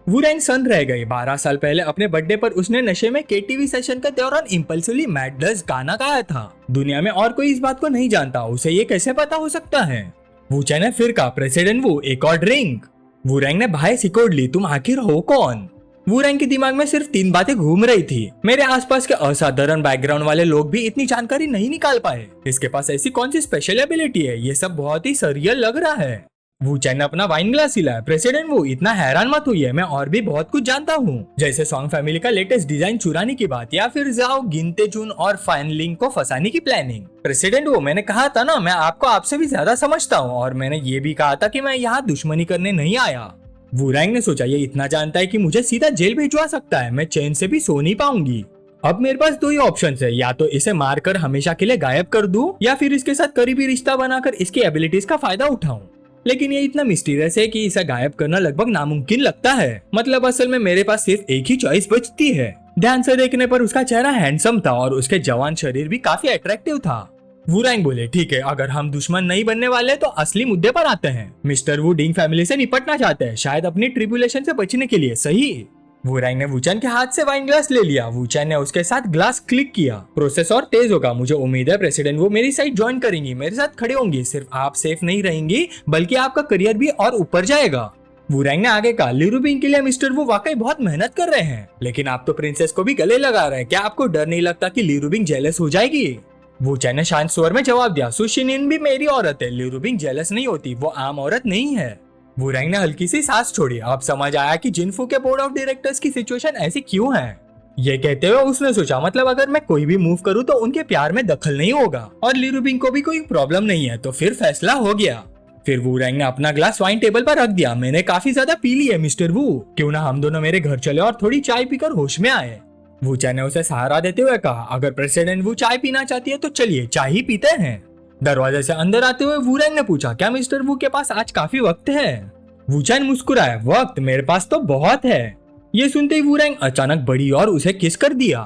वू रैंग सन रह गई। 12 साल पहले अपने बर्थडे पर उसने नशे में केटीवी सेशन के दौरान इम्पल्सिवली मैड डस्ट गाना गाया था। दुनिया में और कोई इस बात को नहीं जानता, उसे ये कैसे पता हो सकता है? वूचैन ने फिर कहा, प्रेसिडेंट वो एक और ड्रिंक। वू रैंग ने बाहें सिकोड़ ली। तुम आखिर हो कौन? वू रैंग के दिमाग में सिर्फ 3 बातें घूम रही थी। मेरे आसपास के असाधारण बैकग्राउंड वाले लोग भी इतनी जानकारी नहीं निकाल पाए। इसके पास ऐसी कौन सी स्पेशल एबिलिटी है? ये सब बहुत ही सरियल लग रहा है। वूचैन ने अपना वाइन ग्लास हिलाया। प्रेसिडेंट वो इतना हैरान मत होइए, मैं और भी बहुत कुछ जानता हूँ, जैसे सॉन्ग फैमिली का लेटेस्ट डिजाइन चुराने की बात या फिर जाओ गिनते चुन और फाइनलिंग को फंसाने की प्लानिंग। प्रेसिडेंट वो मैंने कहा था ना, मैं आपको आपसे भी ज्यादा समझता हूँ और मैंने ये भी कहा था कि मैं यहाँ दुश्मनी करने नहीं आया। वू रैंग ने सोचा ये इतना जानता है कि मुझे सीधा जेल भिजवा सकता है, मैं चैन से भी सो नहीं पाऊंगी। अब मेरे पास 2 ही ऑप्शन है, या तो इसे मारकर हमेशा के लिए गायब कर दूं या फिर इसके साथ करीबी रिश्ता बनाकर इसकी एबिलिटीज का फायदा उठाऊं। लेकिन ये इतना मिस्टीरियस है कि इसे गायब करना लगभग नामुमकिन लगता है। मतलब असल में मेरे पास सिर्फ एक ही चॉइस बचती है। ध्यान से देखने पर उसका चेहरा हैंडसम था और उसके जवान शरीर भी काफी अट्रैक्टिव था। वू रैंग बोले, ठीक है, अगर हम दुश्मन नहीं बनने वाले तो असली मुद्दे पर आते हैं। मिस्टर वू डिंग फैमिली से निपटना चाहते हैं, शायद अपनी ट्रिब्यूलेशन से बचने के लिए, सही? वू रैंग ने वूचैन के हाथ से वाइन ग्लास ले लिया। वूचैन ने उसके साथ ग्लास क्लिक किया। प्रोसेस और तेज होगा। मुझे उम्मीद है प्रेसिडेंट वो मेरी साइड ज्वाइन करेंगी, मेरे साथ खड़े होंगी। सिर्फ आप सेफ नहीं रहेंगी बल्कि आपका करियर भी और ऊपर जाएगा। वू रैंग ने आगे कहा, ली रूबिंग के लिए मिस्टर वो वाकई बहुत मेहनत कर रहे हैं, लेकिन आप तो प्रिंसेस को भी गले लगा रहे हैं। क्या आपको डर नहीं लगता कि ली रूबिंग जेलस हो जाएगी? वूचैन ने शांत स्वर में जवाब दिया, सुशिनिन भी मेरी औरत है, ली रूबिंग जेलस नहीं होती, वो आम औरत नहीं है। वू रैंग ने हल्की सी सांस छोड़ी। अब समझ आया कि जिनफू के बोर्ड ऑफ डायरेक्टर्स की सिचुएशन ऐसी क्यों है। ये कहते हुए उसने सोचा, मतलब अगर मैं कोई भी मूव करूँ तो उनके प्यार में दखल नहीं होगा और ली रूबिंग को भी कोई प्रॉब्लम नहीं है, तो फिर फैसला हो गया। फिर वू रैंग ने अपना ग्लास वाइन टेबल पर रख दिया। मैंने काफी ज्यादा पी ली है मिस्टर वू, क्यों ना हम दोनों मेरे घर चले और थोड़ी चाय पीकर होश में आए। वूचैन ने उसे सहारा देते हुए कहा, अगर प्रेसिडेंट वू चाय पीना चाहती है तो चलिए चाय ही पीते हैं। दरवाजे से अंदर आते हुए वू रैंग ने पूछा, क्या मिस्टर वू के पास आज काफी वक्त है? वूचैन मुस्कुराया, वक्त मेरे पास तो बहुत है। ये सुनते ही वू रैंग अचानक बढ़ी और उसे किस कर दिया।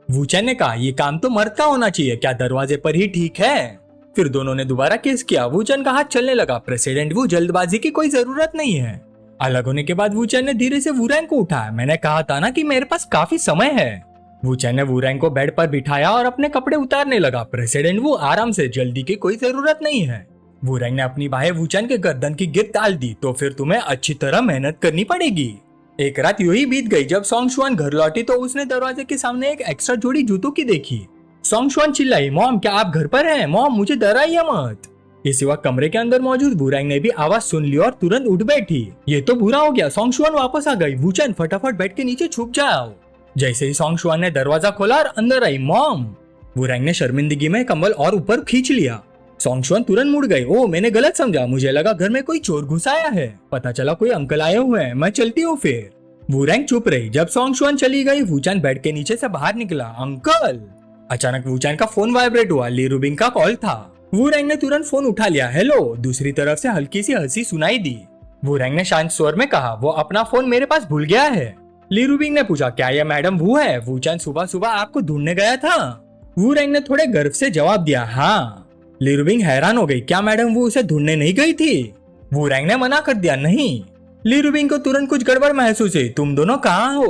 वूचैन ने कहा, ये काम तो मर्द का होना चाहिए, क्या दरवाजे पर ही ठीक है? फिर दोनों ने दोबारा किस किया। वूचैन का हाथ चलने लगा। प्रेसिडेंट वू जल्दबाजी की कोई जरूरत नहीं है। अलग होने के बाद वूचैन ने धीरे से वू रैंग को उठाया। मैंने कहा था ना कि मेरे पास काफी समय है। वूचैन ने वू रैंग को बेड पर बिठाया और अपने कपड़े उतारने लगा। प्रेसिडेंट वू आराम से, जल्दी की कोई जरूरत नहीं है। वू रैंग ने अपनी बाहें वूचैन के गर्दन की गिर्द डाल दी। तो फिर तुम्हें अच्छी तरह मेहनत करनी पड़ेगी। एक रात यूं ही बीत गई। जब सोंग शुआन घर लौटी तो उसने दरवाजे के सामने एक एक्स्ट्रा जोड़ी जूतों की देखी। सोंग शुआन चिल्लाई, मॉम क्या आप घर पर हैं? मॉम मुझे डराइए मत। इसी वक्त कमरे के अंदर मौजूद वू रैंग ने भी आवाज सुन ली और तुरंत उठ बैठी। ये तो बुरा हो गया, सोंग शुआन वापस आ गई। वूचैन फटाफट बेड के नीचे छुप जाओ। जैसे ही सोंग शुआन ने दरवाजा खोला और अंदर आई, मॉम। वू रैंग ने शर्मिंदगी में कंबल और ऊपर खींच लिया। सोंग शुआन तुरंत मुड़ गए। ओ मैंने गलत समझा, मुझे लगा घर में कोई चोर घुस आया है, पता चला कोई अंकल आए हुए हैं, मैं चलती हूँ फिर। वू रैंग चुप रही। जब सोंग शुआन चली गई वूचैन बेड के नीचे से बाहर निकला। अंकल। अचानक वूचैन का फोन वाइब्रेट हुआ। ली रूबिंग का कॉल था। वू रैंग ने तुरंत फोन उठा लिया। हेलो। दूसरी तरफ से हल्की सी हंसी सुनाई दी। वूरैंग ने शांत स्वर में कहा, वो अपना फोन मेरे पास भूल गया है। ली रुबिंग ने पूछा, क्या यह मैडम वू है? वूचैन सुबह सुबह आपको ढूंढने गया था? वूरैंग ने थोड़े गर्व से जवाब दिया, हाँ। ली रुबिंग हैरान हो गई, क्या मैडम वो उसे ढूंढने नहीं गई थी? वूरैंग ने मना कर दिया, नहीं। ली रुबिंग को तुरंत कुछ गड़बड़ महसूस हुई, तुम दोनों कहाँ हो?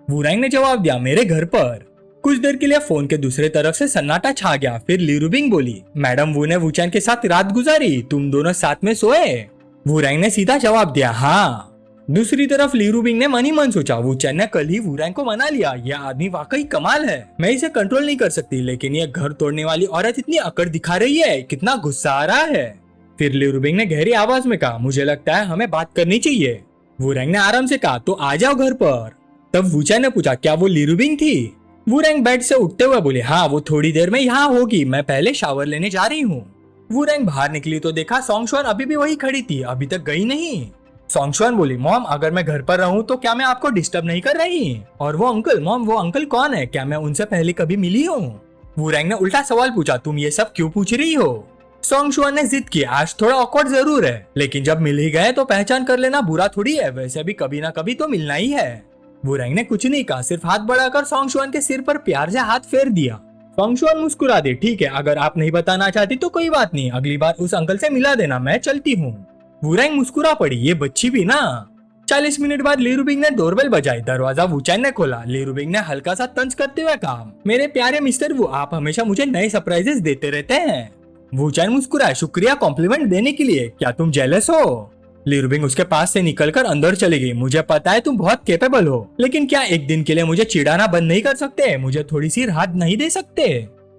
वूरैंग ने जवाब दिया, मेरे घर पर। कुछ देर के लिए फोन के दूसरे तरफ से सन्नाटा छा गया। फिर ली रुबिंग बोली, मैडम वू ने वूचैन के साथ रात गुजारी, तुम दोनों साथ में सोए? वूरैंग ने सीधा जवाब दिया, हाँ। दूसरी तरफ ली रुबिंग ने मन ही मन सोचा, वूचैन ने कल ही वूरैंग को मना लिया, यह आदमी वाकई कमाल है, मैं इसे कंट्रोल नहीं कर सकती, लेकिन यह घर तोड़ने वाली औरत इतनी अकड़ दिखा रही है, कितना गुस्सा आ रहा है। फिर ली रुबिंग ने गहरी आवाज में कहा, मुझे लगता है हमें बात करनी चाहिए। वूरैंग ने आराम से कहा, तो आ जाओ घर पर। तब वूचैन ने पूछा, क्या वो ली रुबिंग थी? वूरैंग बेड से उठते हुए बोले, हाँ वो थोड़ी देर में यहाँ होगी, मैं पहले शावर लेने जा रही हूँ। वूरैंग बाहर निकली तो देखा सोंगशुआन अभी भी वही खड़ी थी, अभी तक गई नहीं। सोंगशुआन बोली, मॉम अगर मैं घर पर रहूं तो क्या मैं आपको डिस्टर्ब नहीं कर रही? और वो अंकल, मॉम वो अंकल कौन है? क्या मैं उनसे पहले कभी मिली हूँ? वूरैंग ने उल्टा सवाल पूछा, तुम ये सब क्यों पूछ रही हो? सोंगशुआन ने जिद की, आज थोड़ा ऑकवर्ड जरूर है, लेकिन जब मिल ही गए तो पहचान कर लेना बुरा थोड़ी है, वैसे भी कभी ना कभी तो मिलना ही है। वूरैंग ने कुछ नहीं कहा, सिर्फ हाथ बढ़ाकर सोंगशुआन के सिर पर प्यार से हाथ फेर दिया। सोंगशुआन मुस्कुरा दे, ठीक है, अगर आप नहीं बताना चाहती तो कोई बात नहीं, अगली बार उस अंकल से मिला देना, मैं चलती हूँ। वूरैंग मुस्कुरा पड़ी, ये बच्ची भी ना। 40 मिनट बाद ली रुबिंग ने डोरबेल बजाई, दरवाजा वूचैन ने खोला। ली रुबिंग ने हल्का सा तंज करते हुए कहा, मेरे प्यारे मिस्टर वू, आप हमेशा मुझे नए सरप्राइजेस देते रहते हैं। वूचैन मुस्कुराया, शुक्रिया कॉम्प्लीमेंट देने के लिए, क्या तुम जेलस हो? ली रुबिंग उसके पास से निकलकर अंदर चली गई, मुझे पता है तुम बहुत कैपेबल हो, लेकिन क्या एक दिन के लिए मुझे चिढ़ाना बंद नहीं कर सकते? मुझे थोड़ी सी राहत नहीं दे सकते?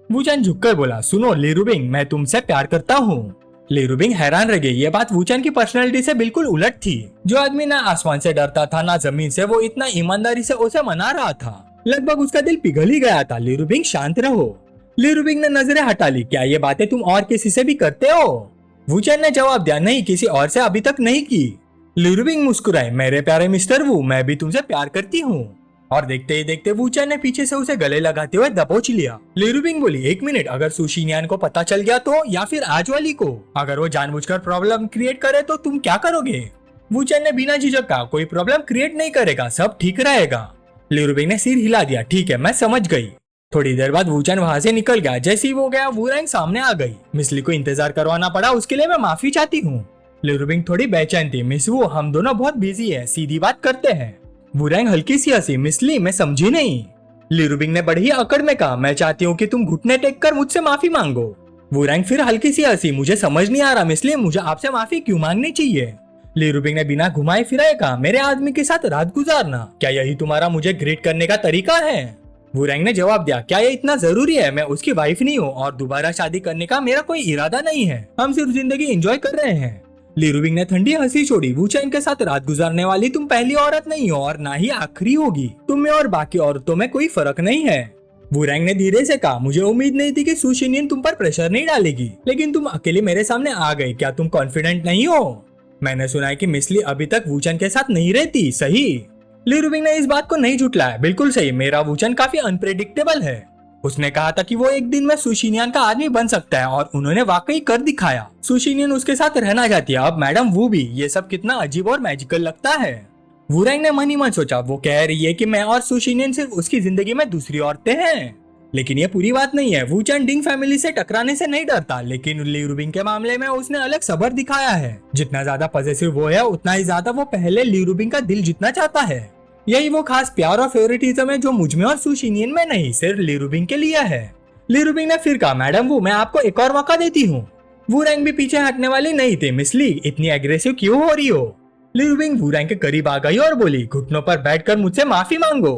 वूचैन झुककर बोला, सुनो ली रुबिंग, मैं तुमसे प्यार करता हूँ। ली रुबिंग हैरान रह गई, ये बात वूचैन की पर्सनालिटी से बिल्कुल उलट थी। जो आदमी ना आसमान से डरता था ना जमीन से, वो इतना ईमानदारी से उसे मना रहा था, लगभग उसका दिल पिघल ही गया था। ली रुबिंग शांत रहो। ली रुबिंग ने नजरें हटा ली, क्या ये बातें तुम और किसी से भी करते हो? वूचैन ने जवाब दिया, नहीं, किसी और से अभी तक नहीं की। ली रुबिंग मुस्कुराई, मेरे प्यारे मिस्टर वू, मैं भी तुमसे प्यार करती हूँ। और देखते ही देखते वूचैन ने पीछे से उसे गले लगाते हुए दबोच लिया। ली रुबिंग बोली, एक मिनट, अगर सु शिन्यान को पता चल गया तो, या फिर आज वाली को, अगर वो जानबूझकर प्रॉब्लम क्रिएट करे तो तुम क्या करोगे? वूचैन ने बिना झिझक कहा, कोई प्रॉब्लम क्रिएट नहीं करेगा, सब ठीक रहेगा। ली रुबिंग ने सिर हिला दिया, ठीक है, मैं समझ गई। थोड़ी देर बाद वूचैन वहां से निकल गया। जैसे ही वो गया, वूरैंग सामने आ गई। मिस ली को इंतजार करवाना पड़ा, उसके लिए मैं माफी चाहती हूँ। ली रुबिंग थोड़ी बेचैन थी, मिस वू, हम दोनों बहुत बिजी है, सीधी बात करते हैं। वूरैंग हल्की सी हंसी, मिस ली, मैं समझी नहीं। ली रुबिंग ने बड़ी अकड़ में कहा, मैं चाहती हूँ कि तुम घुटने टेक कर मुझसे माफी मांगो। वूरैंग फिर हल्की सी हंसी, मुझे समझ नहीं आ रहा मिस ली, मुझे आपसे माफी क्यों मांगनी चाहिए? ली रुबिंग ने बिना घुमाए फिराए कहा, मेरे आदमी के साथ रात गुजारना, क्या यही तुम्हारा मुझे ग्रीट करने का तरीका है? वूरैंग ने जवाब दिया, क्या ये इतना जरूरी है? मैं उसकी वाइफ नहीं हूँ और दोबारा शादी करने का मेरा कोई इरादा नहीं है, हम सिर्फ जिंदगी एंजॉय कर रहे हैं। ली रुबिंग ने ठंडी हंसी छोड़ी, वूचैन के साथ रात गुजारने वाली तुम पहली औरत नहीं हो और ना ही आखिरी होगी, तुम में और बाकी औरतों में कोई फर्क नहीं है। वूरैंग ने धीरे से कहा, मुझे उम्मीद नहीं थी कि सु शिन्यान तुम पर प्रेशर नहीं डालेगी, लेकिन तुम अकेले मेरे सामने आ गई, क्या तुम कॉन्फिडेंट नहीं हो? मैंने सुना है कि मिस ली अभी तक वूचैन के साथ नहीं रहती, सही? ली रुबिंग ने इस बात को नहीं झुठलाया, बिल्कुल सही, मेरा वूचैन काफी अनप्रेडिक्टेबल है। उसने कहा था कि वो एक दिन में सु शिन्यान का आदमी बन सकता है और उन्होंने वाकई कर दिखाया। सु शिन्यान उसके साथ रहना चाहती है, अब मैडम वो भी, ये सब कितना अजीब और मैजिकल लगता है। वूरैंग ने मन ही मन सोचा, वो कह रही है कि मैं और सु शिन्यान सिर्फ उसकी जिंदगी में दूसरी औरतें हैं, लेकिन ये पूरी बात नहीं है। वूचैन डिंग फैमिली से टकराने से नहीं डरता, लेकिन ली रुबिंग के मामले में उसने अलग सब्र दिखाया है। जितना ज्यादा पॉजिटिव वो है, उतना ही ज्यादा वो पहले ली रुबिंग का दिल जीतना चाहता है। यही वो खास प्यार और फेवरेटिज्म है जो मुझ में और सु शिन्यान में नहीं, सिर्फ ली रुबिंग के लिए है। ली रुबिंग ने फिर कहा, मैडम वो, मैं आपको एक और मौका देती हूँ। वूरैंग भी पीछे हटने वाली नहीं थे, मिस ली, इतनी एग्रेसिव क्यों हो रही हो? ली रुबिंग वूरैंग के करीब आ गई और बोली, घुटनों पर बैठकर मुझसे माफी मांगो।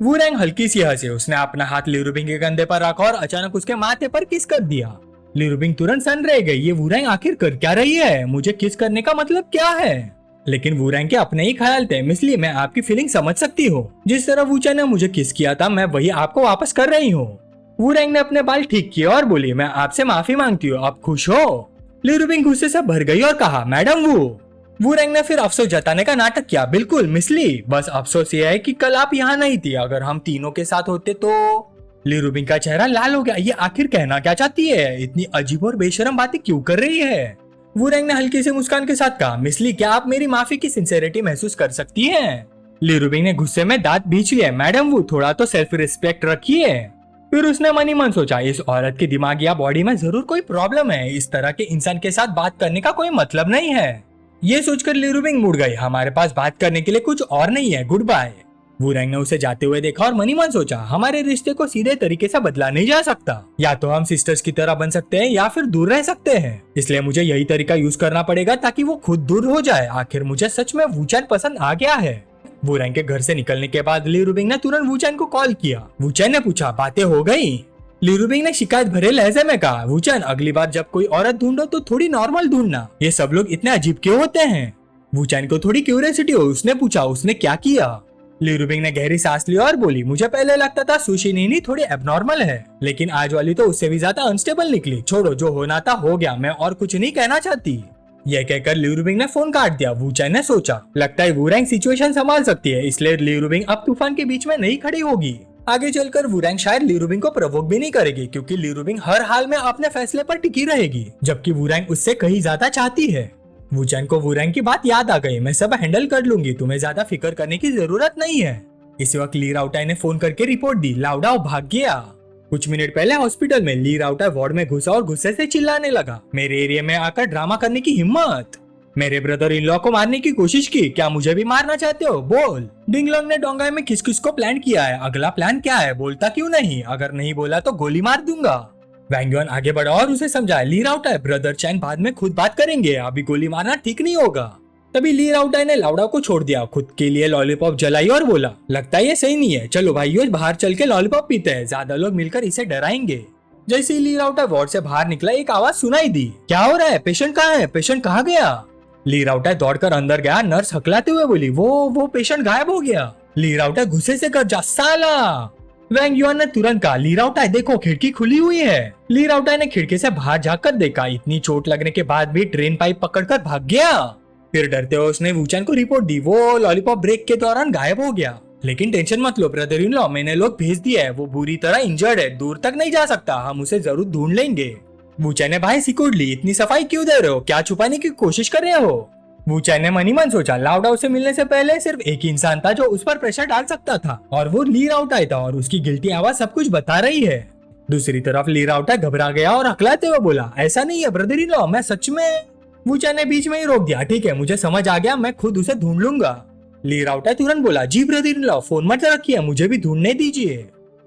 वूरैंग हल्की सी हंसी, उसने अपना हाथ ली रुबिंग के कंधे पर रखा और अचानक उसके माथे पर किस कर दिया। ली रुबिंग तुरंत सन रह गई, ये वूरैंग आखिर कर क्या रही है? मुझे किस करने का मतलब क्या है? लेकिन वूरैंग के अपने ही ख्याल थे, मिस ली, मैं आपकी फीलिंग समझ सकती हूँ, जिस तरह वूचैन ने मुझे किस किया था, मैं वही आपको वापस कर रही हूँ। वूरैंग ने अपने बाल ठीक किए और बोली, मैं आपसे माफी मांगती हूँ, आप खुश हो? ली रुबिंग गुस्से से भर गई और कहा, मैडम वूरैंग ने फिर अफसोस जताने का नाटक किया, बिल्कुल मिस ली, बस अफसोस ये है कि कल आप यहाँ नहीं थी, अगर हम तीनों के साथ होते तो। ली रुबिंग का चेहरा लाल हो गया, ये आखिर कहना क्या चाहती है? इतनी अजीब और बेशरम बातें क्यों कर रही है? वुरेंग ने हल्की सी मुस्कान के साथ कहा, मिस ली, क्या आप मेरी माफी की सिंसेरिटी महसूस कर सकती हैं? ली रूबिंग ने गुस्से में दांत बींच लिए, मैडम वो थोड़ा तो सेल्फ रिस्पेक्ट रखिए। फिर उसने मन ही मन सोचा, इस औरत के दिमाग या बॉडी में जरूर कोई प्रॉब्लम है, इस तरह के इंसान के साथ बात करने का कोई मतलब नहीं है। ये सोचकर ली रूबिंग मुड़ गई, हमारे पास बात करने के लिए कुछ और नहीं है, गुड बाय। वुरेंग ने उसे जाते हुए देखा और मन ही मन सोचा, हमारे रिश्ते को सीधे तरीके से बदला नहीं जा सकता, या तो हम सिस्टर्स की तरह बन सकते हैं या फिर दूर रह सकते हैं, इसलिए मुझे यही तरीका यूज करना पड़ेगा ताकि वो खुद दूर हो जाए। आखिर मुझे सच में वुचैन पसंद आ गया है। वुरेंग के घर से निकलने के बाद ली रूबिंग ने तुरंत वुचैन को कॉल किया। वुचैन ने पूछा, बातें हो गई? ली रूबिंग ने शिकायत भरे लहजे में कहा, वुचैन अगली बार जब कोई औरत ढूंढो तो थोड़ी नॉर्मल ढूंढना, ये सब लोग इतने अजीब क्यों होते हैं? वुचैन को थोड़ी क्यूरियोसिटी हो, उसने पूछा, उसने क्या किया? ली रूबिंग ने गहरी सांस ली और बोली, मुझे पहले लगता था सुशी नीनी थोड़ी एबनॉर्मल है, लेकिन आज वाली तो उससे भी ज्यादा अनस्टेबल निकली। छोड़ो, जो होना था हो गया, मैं और कुछ नहीं कहना चाहती। यह कहकर ली रूबिंग ने फोन काट दिया। वुचैन ने सोचा, लगता है वुरेंग सिचुएशन संभाल सकती है, इसलिए ली रूबिंग अब तूफान के बीच में नहीं खड़ी होगी। आगे चलकर वुरेंग शायद ली रूबिंग को प्रोवोक भी नहीं करेगी, क्योंकि ली रूबिंग हर हाल में अपने फैसले पर टिकी रहेगी, जबकि वुरेंग उससे कहीं ज्यादा चाहती है। वुचैन को वुरेंग की बात याद आ गई, मैं सब हैंडल कर लूंगी, तुम्हें ज्यादा फिक्र करने की जरूरत नहीं है। इसी वक्त ली राउटाई ने फोन करके रिपोर्ट दी, लाउडाओ भाग गया। कुछ मिनट पहले हॉस्पिटल में ली राउटाई वार्ड में घुसा और गुस्से से चिल्लाने लगा, मेरे एरिया में आकर ड्रामा करने की हिम्मत, मेरे ब्रदर इन लॉ को मारने की कोशिश की, क्या मुझे भी मारना चाहते हो? बोल। डिंगलोंग ने डोंगाई में किस किस को प्लान किया है, अगला प्लान क्या है, बोलता क्यों नहीं? अगर नहीं बोला तो गोली मार दूंगा। वैंग युआन आगे बढ़ा और उसे समझाया, ली राउटाई ब्रदर चैन बाद में खुद बात करेंगे, अभी गोली मारना ठीक नहीं होगा। तभी ली राउटाई ने लाउडा को छोड़ दिया, खुद के लिए लॉलीपॉप जलाई और बोला, लगता है ये सही नहीं है, चलो भाइयों बाहर चल के लॉलीपॉप पीते हैं, ज्यादा लोग मिलकर इसे डराएंगे। जैसे ही ली राउटाई वार्ड से बाहर निकला, एक आवाज सुनाई दी, क्या हो रहा है? पेशेंट कहाँ है? पेशेंट कहाँ गया? ली राउटाई दौड़कर अंदर गया। नर्स हकलाते हुए बोली, वो पेशेंट गायब हो गया। ली राउटाई गुस्से से कर, जा साला। वैंग युआन ने तुरंत कहा, ली राउटाई देखो खिड़की खुली हुई है। ली राउटाई ने खिड़की से बाहर झांककर देखा, इतनी चोट लगने के बाद भी ट्रेन पाइप पकड़कर भाग गया। फिर डरते हुए उसने वुचैन को रिपोर्ट दी, वो लॉलीपॉप ब्रेक के दौरान गायब हो गया, लेकिन टेंशन मत लो ब्रदर इन लॉ, मैंने लोग भेज दिए है, वो बुरी तरह इंजर्ड है, दूर तक नहीं जा सकता, हम उसे जरूर ढूंढ लेंगे। वुचैन ने भाई सिकुड़ ली, इतनी सफाई क्यों दे रहे हो, क्या छुपाने की कोशिश कर रहे हो? वुचैन ने मन ही मन सोचा, लाउडाओ से मिलने से पहले सिर्फ एक ही इंसान था जो उस पर प्रेशर डाल सकता था, और वो ली राउटाई था, और उसकी गिल्टी आवाज सब कुछ बता रही है। दूसरी तरफ ली राउटाई घबरा गया और हकलाते हुए बोला, ऐसा नहीं है ब्रदर इन लॉ, मैं सच में। वुचैन ने बीच में ही रोक दिया, ठीक है मुझे समझ आ गया, मैं खुद उसे ढूंढ लूंगा। ली राउटाई तुरंत बोला, जी ब्रदर इन लॉ, फोन मत रखिए, मुझे भी ढूंढने दीजिए।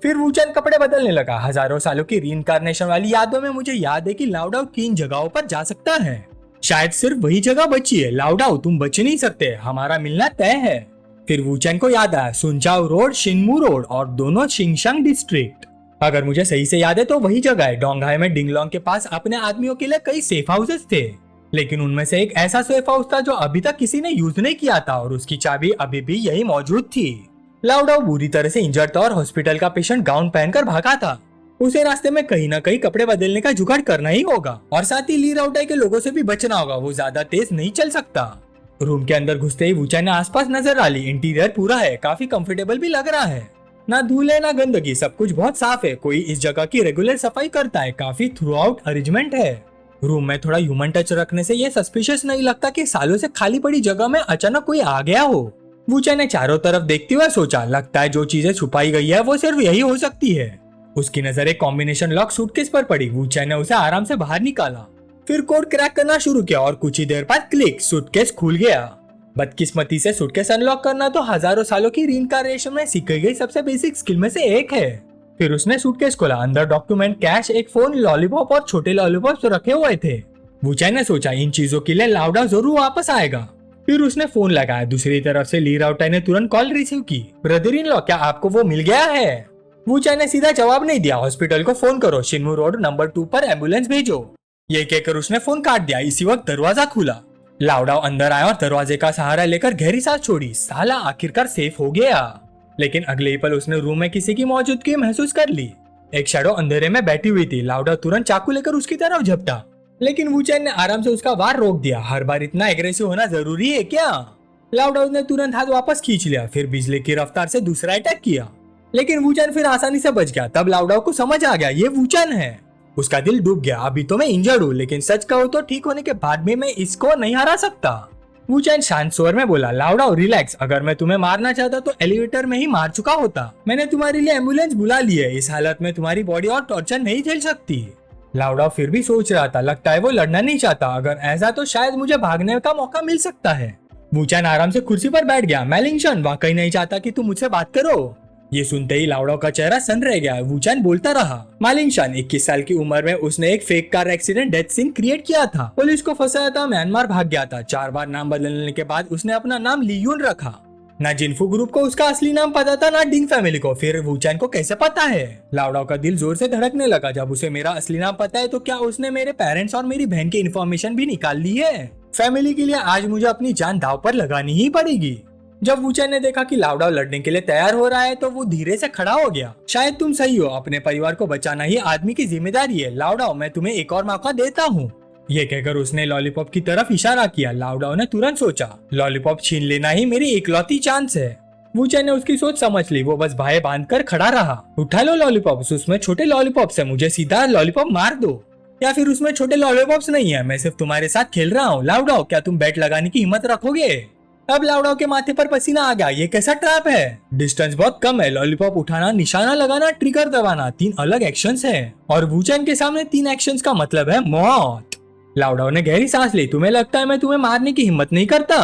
फिर वुचैन कपड़े बदलने लगा। हजारों सालों की रीइंकार्नेशन वाली यादों में मुझे याद है कि लाउडाओ किन जगहों पर जा सकता है, शायद सिर्फ वही जगह बची है। लाउडाओ तुम बच नहीं सकते, हमारा मिलना तय है। फिर वुचैन को याद आया, सुनचाओ रोड, शिनमू रोड, और दोनों शिंगशांग डिस्ट्रिक्ट। अगर मुझे सही से याद है तो वही जगह है। डोंगहाई में डिंगलोंग के पास अपने आदमियों के लिए कई सेफ हाउसेस थे, लेकिन उनमें से एक ऐसा सेफ हाउस था जो अभी तक किसी ने यूज नहीं किया था, और उसकी चाबी अभी भी यही मौजूद थी। लाउडाओ बुरी तरह से इंजर्ड था और हॉस्पिटल का पेशेंट गाउन पहनकर भागा था। उसे रास्ते में कहीं ना कहीं कपड़े बदलने का जुगाड़ करना ही होगा, और साथ ही ली राउटाई के लोगों से भी बचना होगा, वो ज्यादा तेज नहीं चल सकता। रूम के अंदर घुसते ही वुचैन ने आसपास नजर डाली। इंटीरियर पूरा है, काफी कंफर्टेबल भी लग रहा है, ना धूल है ना गंदगी, सब कुछ बहुत साफ है। कोई इस जगह की रेगुलर सफाई करता है, काफी थ्रू आउट अरेंजमेंट है। रूम में थोड़ा ह्यूमन टच रखने से ये सस्पिशियस नहीं लगता कि सालों से खाली पड़ी जगह में अचानक कोई आ गया हो। वुचैन ने चारों तरफ देखते हुए सोचा, लगता है जो चीजें छुपाई गई है वो सिर्फ यही हो सकती है। उसकी नजर एक कॉम्बिनेशन लॉक सूटकेस पर पड़ी। वुचैन ने उसे आराम से बाहर निकाला, फिर कोड क्रैक करना शुरू किया, और कुछ ही देर बाद क्लिक, सूटकेस खुल गया। बदकिस्मती से सूटकेस अनलॉक करना तो हजारों सालों की रीइंकार्नेशन में सीखी गई सबसे बेसिक स्किल में से एक है। फिर उसने सूटकेस खोला, अंदर डॉक्यूमेंट, कैश, एक फोन, लॉलीपॉप और छोटे लॉलीपॉप रखे हुए थे। वुचैन ने सोचा, इन चीजों के लिए लाउडा जरूर वापस आएगा। फिर उसने फोन लगाया। दूसरी तरफ से ली राउटाई ने तुरंत कॉल रिसीव की, ब्रदर इन लॉ, क्या आपको वो मिल गया है? वुचैन ने सीधा जवाब नहीं दिया। हॉस्पिटल को फोन करो, शिनमू रोड नंबर 2 पर एम्बुलेंस भेजो। ये कहकर उसने फोन काट दिया। इसी वक्त दरवाजा खुला। लाउडाओ अंदर आया और दरवाजे का सहारा लेकर गहरी सांस छोड़ी। साला आखिरकार सेफ हो गया। लेकिन अगले ही पल उसने रूम में किसी की मौजूदगी महसूस कर ली। एक शैडो अंधेरे में बैठी हुई थी। लाउडाओ तुरंत चाकू लेकर उसकी तरफ झपटा, लेकिन वुचैन ने आराम से उसका वार रोक दिया। हर बार इतना एग्रेसिव होना जरूरी है क्या? लाउडाओ ने तुरंत हाथ वापस खींच लिया, फिर बिजली की रफ्तार से दूसरा अटैक किया, लेकिन वुचैन फिर आसानी से बच गया। तब लाउडाओ को समझ आ गया ये वुचैन है। उसका दिल डूब गया। अभी तो मैं इंजर्ड हूँ, लेकिन सच कहूँ तो ठीक होने के बाद भी मैं इसको नहीं हरा सकता। वूचैन शांत स्वर में बोला, लाउडाओ रिलैक्स, अगर मैं तुम्हें मारना चाहता तो एलिवेटर में ही मार चुका होता। मैंने तुम्हारे लिए एम्बुलेंस बुला ली है। इस हालत में तुम्हारी बॉडी और टॉर्चर नहीं झेल सकती। लाउडाओ फिर भी सोच रहा था, लगता है वो लड़ना नहीं चाहता। अगर ऐसा तो शायद मुझे भागने का मौका मिल सकता है। वूचैन आराम से कुर्सी पर बैठ गया। मैं लिंगशन वाकई नहीं चाहता कि तुम मुझसे बात करो। ये सुनते ही लाउडाओ का चेहरा सन रह गया। वूचैन बोलता रहा, मालिंगशान 21 साल की उम्र में उसने एक fake car accident death scene create किया था। पुलिस को फंसाया था, म्यांमार भाग गया था। 4 बार नाम बदलने के बाद उसने अपना नाम लियून रखा। ना जिनफू ग्रुप को उसका असली नाम पता था, ना डिंग फैमिली को। फिर वूचैन को कैसे पता है? लाउडाओ का दिल जोर से धड़कने लगा। जब उसे मेरा असली नाम पता है तो क्या उसने मेरे पेरेंट्स और मेरी बहन की इन्फॉर्मेशन भी निकाल ली है? फैमिली के लिए आज मुझे अपनी जान दांव पर लगानी ही पड़ेगी। जब वूचैन ने देखा कि लाउडाओ लड़ने के लिए तैयार हो रहा है तो वो धीरे से खड़ा हो गया। शायद तुम सही हो, अपने परिवार को बचाना ही आदमी की जिम्मेदारी है। लाउडाओ, मैं तुम्हें एक और मौका देता हूँ। ये कहकर उसने लॉलीपॉप की तरफ इशारा किया। लाउडाओ ने तुरंत सोचा, लॉलीपॉप छीन लेना ही मेरी इकलौती चांस है। वूचैन ने उसकी सोच समझ ली। वो बस बाहें बांधकर खड़ा रहा। उठा लो लॉलीपॉप्स, उसमें छोटे लॉलीपॉप्स है, मुझे सीधा लॉलीपॉप मार दो। या फिर उसमें छोटे लॉलीपॉप्स नहीं है, मैं सिर्फ तुम्हारे साथ खेल रहा हूँ। लाउडाओ, क्या तुम बैट लगाने की हिम्मत रखोगे? अब लाउडाओ के माथे पर पसीना आ गया। ये कैसा ट्रैप है? डिस्टेंस बहुत कम है। लॉलीपॉप उठाना, निशाना लगाना, ट्रिगर दबाना, 3 अलग एक्शंस हैं। और वूचैन के सामने 3 एक्शंस का मतलब है मौत। लाउडाओ ने गहरी सांस ली। तुम्हें लगता है मैं तुम्हें मारने की हिम्मत नहीं करता?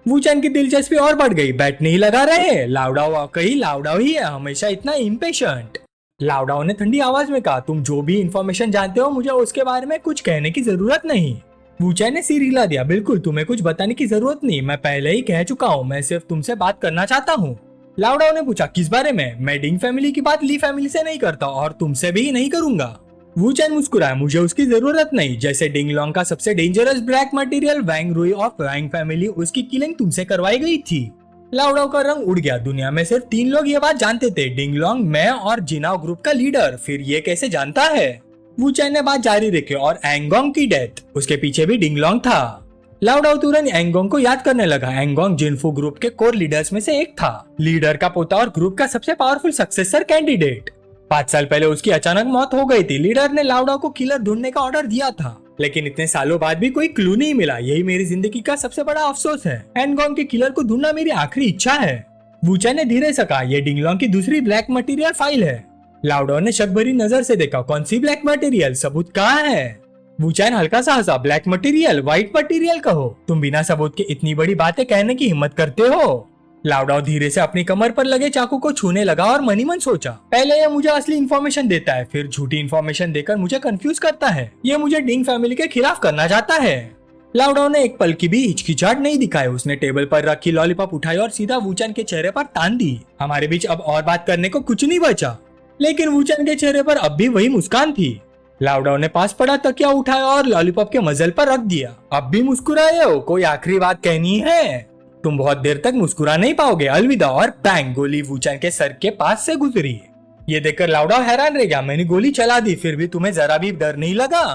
वूचैन की दिलचस्पी और बढ़ गई। बैट नहीं लगा रहे? लाउडाओ वाकई लाउडाओ ही है, हमेशा इतना इम्पेशेंट। लाउडाओ ने ठंडी आवाज में कहा, तुम जो भी इंफॉर्मेशन जानते हो मुझे उसके बारे में कुछ कहने की जरूरत नहीं। वूचैन ने सिर हिला दिया। बिल्कुल, तुम्हें कुछ बताने की जरूरत नहीं, मैं पहले ही कह चुका हूँ। मैं सिर्फ तुमसे बात करना चाहता हूँ। लाउडाओ ने पूछा, किस बारे में? मैं डिंग फैमिली की बात ली फैमिली से नहीं करता और तुमसे भी नहीं करूंगा। वूचैन मुस्कुराया, मुझे उसकी जरूरत नहीं। जैसे डिंग लॉन्ग का सबसे डेंजरस ब्लैक मटेरियल वैंग रुई ऑफ वैंग फैमिली, उसकी किलिंग तुमसे करवाई गई थी। लाउडाओ का रंग उड़ गया। दुनिया में सिर्फ 3 लोग ये बात जानते थे, डिंग लॉन्ग, मैं और जिनाओ ग्रुप का लीडर। फिर ये कैसे जानता है? वूचैन ने बात जारी रखी, और एंगोंग की डेथ, उसके पीछे भी डिंग लॉन्ग था। लाउडाओ तुरंत एंगोंग को याद करने लगा। एंगोंग जिनफू ग्रुप के कोर लीडर्स में से एक था, लीडर का पोता और ग्रुप का सबसे पावरफुल सक्सेसर कैंडिडेट। 5 साल पहले उसकी अचानक मौत हो गई थी। लीडर ने लाउडाओ को किलर ढूंढने का ऑर्डर दिया था, लेकिन इतने सालों बाद भी कोई क्लू नहीं मिला। यही मेरी जिंदगी का सबसे बड़ा अफसोस है। एंगोंग के किलर को ढूंढना मेरी आखिरी इच्छा है। वूचैन ने धीरे से कहा, यह डिंग लॉन्ग की दूसरी ब्लैक मटेरियल फाइल है। लाउडाओ ने शक भरी नजर से देखा, कौन सी ब्लैक मटेरियल? सबूत कहाँ है? वूचैन हल्का सा हंसा, ब्लैक मटेरियल, व्हाइट मटेरियल कहो। तुम बिना सबूत के इतनी बड़ी बातें कहने की हिम्मत करते हो? लाउडाओ धीरे से अपनी कमर पर लगे चाकू को छूने लगा और मनी मन सोचा, पहले ये मुझे असली इन्फॉर्मेशन देता है, फिर झूठी इन्फॉर्मेशन देकर मुझे कंफ्यूज करता है। ये मुझे डिंग फैमिली के खिलाफ करना चाहता है। लाउडाओ ने एक पल की भी हिचकिचाहट नहीं दिखाई। उसने टेबल पर रखी लॉलीपॉप उठाई और सीधा वूचैन के चेहरे पर तान दी। हमारे बीच अब और बात करने को कुछ नहीं बचा। लेकिन वूचैन के चेहरे पर अब भी वही मुस्कान थी। लाउडाओ ने पास पड़ा तकिया उठाया और लॉलीपॉप के मजल पर रख दिया। अब भी मुस्कुराए हो? कोई आखिरी बात कहनी है? तुम बहुत देर तक मुस्कुरा नहीं पाओगे, अलविदा। और बैंग, गोली वूचैन के सर के पास से गुजरी। ये देखकर लाउडाओ हैरान रह गया। मैंने गोली चला दी, फिर भी तुम्हें जरा भी डर नहीं लगा?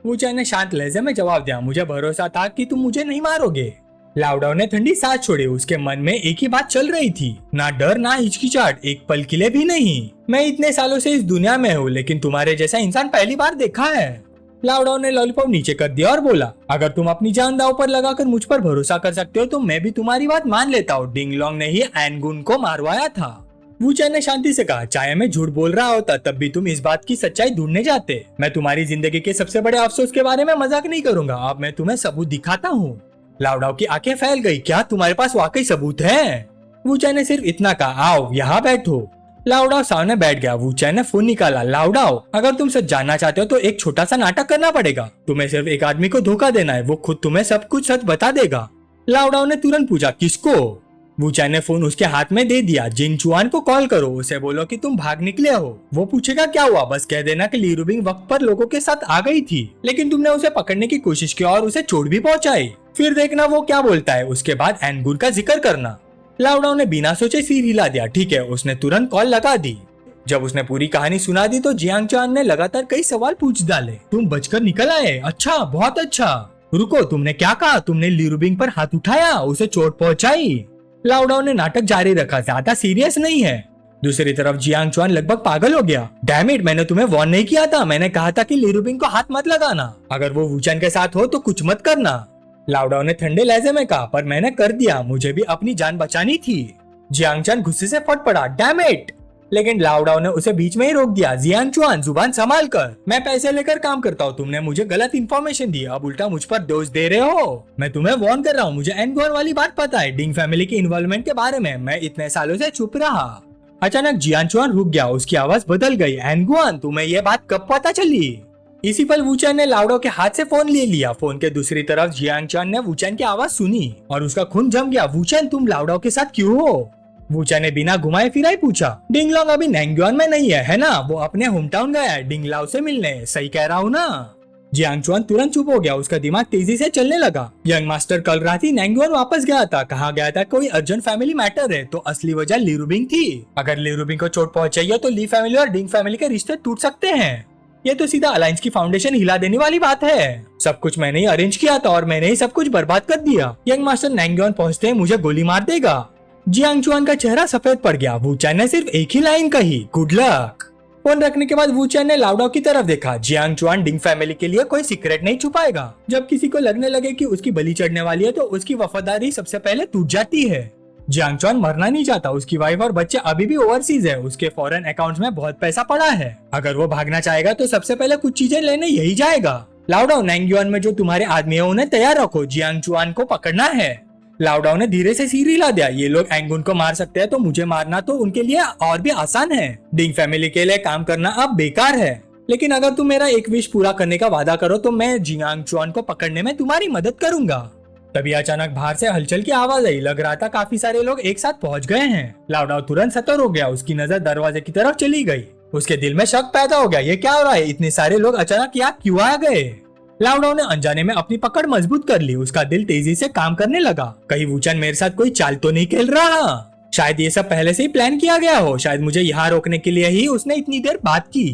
वूचैन ने शांत लहजे में जवाब दिया, मुझे भरोसा था कि तुम मुझे नहीं मारोगे। लाउडाओ ने ठंडी सांस छोड़ी। उसके मन में एक ही बात चल रही थी, ना डर ना हिचकिचाहट, एक पल के लिए भी नहीं। मैं इतने सालों से इस दुनिया में हूँ, लेकिन तुम्हारे जैसा इंसान पहली बार देखा है। लाउडाओ ने लॉलीपॉप नीचे कर दिया और बोला, अगर तुम अपनी जान दांव पर लगाकर मुझ पर भरोसा कर सकते हो तो मैं भी तुम्हारी बात मान लेता हूँ। डिंग लॉन्ग ने ही एनगुन को मारवाया था। वूचैन ने शांति से कहा, चाहे मैं झूठ बोल रहा होता तब भी तुम इस बात की सच्चाई ढूंढने जाते। मैं तुम्हारी जिंदगी के सबसे बड़े अफसोस के बारे में मजाक नहीं करूंगा। अब मैं तुम्हें सबूत दिखाता हूँ। लाउडाओ की आंखें फैल गई। क्या तुम्हारे पास वाकई सबूत है? वूचैन ने सिर्फ इतना कहा, आओ यहाँ बैठो। लाउडाओ सामने बैठ गया। वूचैन ने फोन निकाला। लाउडाओ, अगर तुम सच जानना चाहते हो तो एक छोटा सा नाटक करना पड़ेगा। तुम्हें सिर्फ एक आदमी को धोखा देना है, वो खुद तुम्हें सब कुछ सच बता देगा। लाउडाओ ने तुरंत पूछा, किसको? वूचैन ने फोन उसके हाथ में दे दिया। जिन चुआन को कॉल करो, उसे बोलो कि तुम भाग निकले हो। वो पूछेगा क्या हुआ, बस कह देना कि ली रुबिंग वक्त पर लोगों के साथ आ गई थी, लेकिन तुमने उसे पकड़ने की कोशिश की और उसे चोट भी पहुंचाई। फिर देखना वो क्या बोलता है, उसके बाद एनगुन का जिक्र करना। लाउडाओ ने बिना सोचे सिर हिला दिया। ठीक है, उसने तुरंत कॉल लगा दी। जब उसने पूरी कहानी सुना दी तो जियांग चान ने लगातार कई सवाल पूछ डाले। तुम बचकर निकल आए, अच्छा, बहुत अच्छा। रुको, तुमने क्या कहा? तुमने ली रुबिंग पर हाथ उठाया, उसे चोट पहुंचाई? लाउडाओ ने नाटक जारी रखा, ज्यादा सीरियस नहीं है। दूसरी तरफ जियांग चुआन लगभग पागल हो गया। डैम इट, मैंने तुम्हें वार्न नहीं किया था। मैंने कहा था कि ली रुबिंग को हाथ मत लगाना। अगर वो वूचैन के साथ हो तो कुछ मत करना। लाउडाओ ने ठंडे लहजे में कहा, पर मैंने कर दिया, मुझे भी अपनी जान बचानी थी। जियांग चुआन गुस्से से फट पड़ा, डैम इट। लेकिन लाउडाओ ने उसे बीच में ही रोक दिया। जियांग चुआन, जुबान संभाल कर, मैं पैसे लेकर काम करता हूँ, तुमने मुझे गलत इन्फॉर्मेशन दी, अब उल्टा मुझ पर दोष दे रहे हो। मैं तुम्हें वार्न कर रहा हूँ, मुझे एनगुआन वाली बात पता है, डिंग फैमिली की इन्वॉल्वमेंट के बारे में। मैं इतने सालों से चुप रहा। अचानक जियांग चुआन रुक गया, उसकी आवाज बदल गई। एनगुआन, तुम्हें ये बात कब पता चली? इसी पल वूचैन ने लाउडाओ के हाथ से फोन ले लिया। फोन के दूसरी तरफ जियांग चुआन ने वूचैन की आवाज सुनी और उसका खून जम गया। वूचैन, तुम लाउडाओ के साथ क्यों हो? वूचैन ने बिना घुमाए फिराए पूछा। डिंगलोंग अभी नैंगयुआन में नहीं है ना? वो अपने होम टाउन गया है डिंगलाओ से मिलने। सही कह रहा हूँ ना? जियांग चुआन तुरंत चुप हो गया, उसका दिमाग तेजी से चलने लगा। यंग मास्टर कल रात ही नैंगयुआन वापस गया था, कहा गया था कोई अर्जेंट फैमिली मैटर है, तो असली वजह ली रुबिंग थी। अगर ली रुबिंग को चोट पहुंचाई है तो ली फैमिली और डिंग फैमिली के रिश्ते टूट सकते हैं। ये तो सीधा अलायंस की फाउंडेशन हिला देने वाली बात है। सब कुछ मैंने ही अरेंज किया था और मैंने ही सब कुछ बर्बाद कर दिया। यंग मास्टर नैंगयुआन पहुंचते ही मुझे गोली मार देगा। जियांग चुआन का चेहरा सफेद पड़ गया। वूचैन ने सिर्फ एक ही लाइन कही, गुड लक। फोन रखने के बाद वूचैन ने लाउडाओ की तरफ देखा। जियांग चुआन डिंग फैमिली के लिए कोई सीक्रेट नहीं छुपाएगा। जब किसी को लगने लगे कि उसकी बलि चढ़ने वाली है तो उसकी वफादारी सबसे पहले टूट जाती है। जियांग चुआन मरना नहीं चाहता, उसकी वाइफ और बच्चे अभी भी ओवरसीज है, उसके फॉरेन अकाउंट्स में बहुत पैसा पड़ा है। अगर वो भागना चाहेगा तो सबसे पहले कुछ चीजें लेने यही जाएगा। लाउडाओ, नैंगयुआन में जो तुम्हारे आदमी है उन्हें तैयार रखो, जियांग चुआन को पकड़ना है। लाउडाओ ने धीरे से सिर हिला दिया। ये लोग एंगुन को मार सकते हैं तो मुझे मारना तो उनके लिए और भी आसान है। डिंग फैमिली के लिए काम करना अब बेकार है। लेकिन अगर तुम मेरा एक विश पूरा करने का वादा करो तो मैं जियांग चुआन को पकड़ने में तुम्हारी मदद करूंगा। तभी अचानक बाहर से हलचल की आवाज आई। लग रहा था काफी सारे लोग एक साथ पहुंच गए हैं। लाउडाओ तुरंत सतर्क हो गया, उसकी नजर दरवाजे की तरफ चली गई। उसके दिल में शक पैदा हो गया, ये क्या हो रहा है? इतने सारे लोग अचानक यहाँ क्यों आ गए? लाउडाओ ने अनजाने में अपनी पकड़ मजबूत कर ली। उसका दिल तेजी से काम करने लगा। कहीं वूचैन मेरे साथ कोई चाल तो नहीं खेल रहा? शायद ये सब पहले से ही प्लान किया गया हो। शायद मुझे यहाँ रोकने के लिए ही उसने इतनी देर बात की।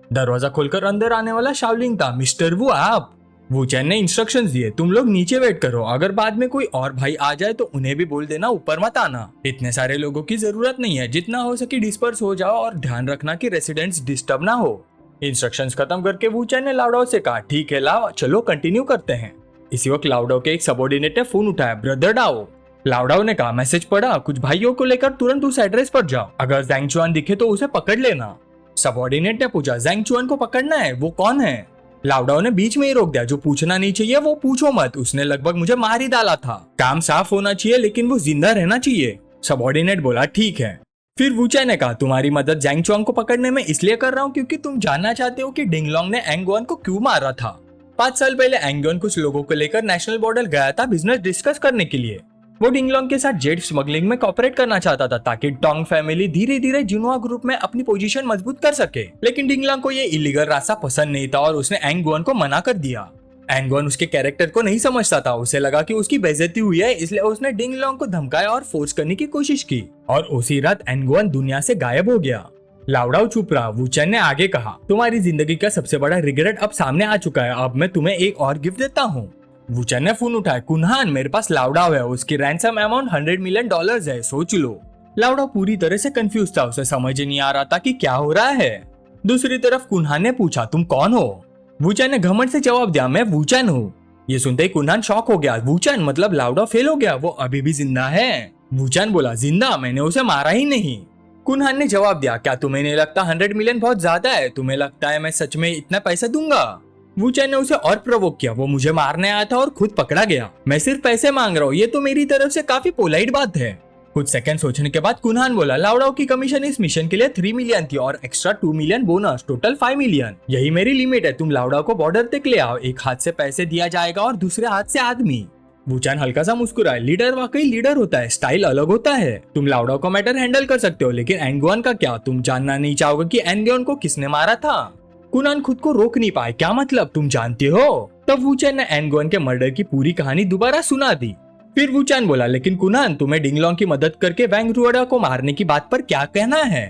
दरवाजा खोलकर अंदर आने वाला शाओलिंग था। मिस्टर वू, आप? वूचैन ने इंस्ट्रक्शंस दिए, तुम लोग नीचे वेट करो। अगर बाद में कोई और भाई आ जाए तो उन्हें भी बोल देना ऊपर मत आना। इतने सारे लोगों की जरूरत नहीं है, जितना हो सके डिस्पर्स हो जाओ और ध्यान रखना कि रेसिडेंट्स डिस्टर्ब ना हो। इंस्ट्रक्शंस खत्म करके वूचैन ने लाउडाओ से कहा, ठीक है लाओ, चलो कंटिन्यू करते हैं। इसी वक्त लाउडाओ के एक सबऑर्डिनेट ने फोन उठाया, ब्रदर डाओ। लाउडाओ ने कहा, मैसेज पढ़ा, कुछ भाइयों को लेकर तुरंत उस एड्रेस पर जाओ। अगर ज़ैंग चुआन दिखे तो उसे पकड़ लेना। सबऑर्डिनेट ने पूछा, ज़ैंग चुआन को पकड़ना है? वो कौन है? लाउडाओ ने बीच में ही रोक दिया, जो पूछना नहीं चाहिए वो पूछो मत। उसने लगभग मुझे मार ही डाला था। काम साफ होना चाहिए लेकिन वो जिंदा रहना चाहिए। सबऑर्डिनेट बोला, ठीक है। फिर वूचैन ने कहा, तुम्हारी मदद ज़ैंग चुआन को पकड़ने में इसलिए कर रहा हूँ क्योंकि तुम जानना चाहते हो कि डिंगलोंग ने एंगुआन को क्यों मारा था। 5 साल पहले एंगुआन कुछ लोगों को लेकर नेशनल बॉर्डर गया था बिजनेस डिस्कस करने के लिए। वो डिंगलोंग के साथ जेट स्मगलिंग में कॉपरेट करना चाहता था ताकि टोंग फैमिली धीरे धीरे जिन्हुआ ग्रुप में अपनी पोजीशन मजबूत कर सके। लेकिन डिंगलोंग को ये इलीगल रास्ता पसंद नहीं था और उसने एंगुआन को मना कर दिया। एंगुआन उसके कैरेक्टर को नहीं समझता था। उसे लगा कि उसकी बेइज्जती हुई है, इसलिए उसने डिंगलोंग को धमकाया और फोर्स करने की कोशिश की। और उसी रात एंगुआन दुनिया से गायब हो गया। लाउडाओ चुप रहा। वूचैन ने आगे कहा, तुम्हारी जिंदगी का सबसे बड़ा रिग्रेट अब सामने आ चुका है। अब मैं तुम्हें एक और गिफ्ट देता हूँ। वूचैन ने फोन उठाया, कुनहान, मेरे पास लाउडाओ है, उसकी रैंसम अमाउंट $100 मिलियन है, सोच लो। लाउडाओ पूरी तरह से कंफ्यूज था, उसे समझ नहीं आ रहा था कि क्या हो रहा है। दूसरी तरफ कुनहान ने पूछा, तुम कौन हो? वूचैन ने घमंड से जवाब दिया, मैं वूचैन हूँ। ये सुनते ही कुनहान शॉक हो गया। वूचैन मतलब लाउडाओ फेल हो गया, वो अभी भी जिंदा है? वूचैन बोला, जिंदा? मैंने उसे मारा ही नहीं। कुनहान ने जवाब दिया, क्या तुम्हें नहीं लगता 100 मिलियन बहुत ज्यादा है? तुम्हें लगता है मैं सच में इतना पैसा दूंगा? वूचैन ने उसे और प्रोवोक किया, वो मुझे मारने आया था और खुद पकड़ा गया। मैं सिर्फ पैसे मांग रहा हूँ, ये तो मेरी तरफ से काफी पोलाइट बात है। कुछ सेकंड सोचने के बाद कुनहान बोला, लाउडाओ की कमीशन इस मिशन के लिए 3 मिलियन थी और extra 2 million bonus, total 5 million. यही मेरी लिमिट है। तुम लाउडाओ को बॉर्डर तक ले आओ, एक हाथ से पैसे दिया जाएगा और दूसरे हाथ से आदमी। वूचैन हल्का सा मुस्कुराया, लीडर वाकई लीडर होता है, स्टाइल अलग होता है। तुम लाउडाओ को मैटर हैंडल कर सकते हो, लेकिन एंगुआन का क्या? तुम जानना नहीं चाहोगे कि एंगुआन को किसने मारा था? कुनहान खुद को रोक नहीं पाए, क्या मतलब, तुम जानते हो? तब वूचैन ने एंगुआन के मर्डर की पूरी कहानी दोबारा सुना दी। फिर वूचैन बोला, लेकिन कुनहान, तुम्हें डिंगलोंग की मदद करके वैंग रुओडा को मारने की बात पर क्या कहना है?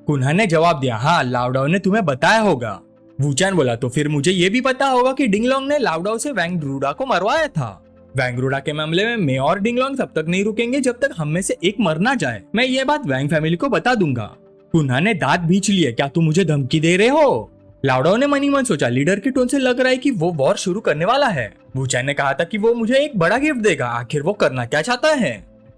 कुनहान ने जवाब दिया, हाँ, लाउडाओ ने तुम्हें बताया होगा। वूचैन बोला, तो फिर मुझे ये भी पता होगा कि डिंगलोंग ने लाउडाओ से वैंग रुओडा को मरवाया था। वैंग रुओडा के मामले में मैं और डिंगलोंग तब तक नहीं रुकेंगे जब तक हम में से एक मर ना जाए। मैं ये बात वैंग फैमिली को बता दूंगा। कुन्हा ने दांत भींच लिए, क्या तुम मुझे धमकी दे रहे हो? लाउडाओ ने मनी मन सोचा, लीडर के टोन से लग रहा है कि वो वॉर शुरू करने वाला है। वूचैन ने कहा था कि वो मुझे एक बड़ा गिफ्ट देगा, आखिर वो करना क्या चाहता है?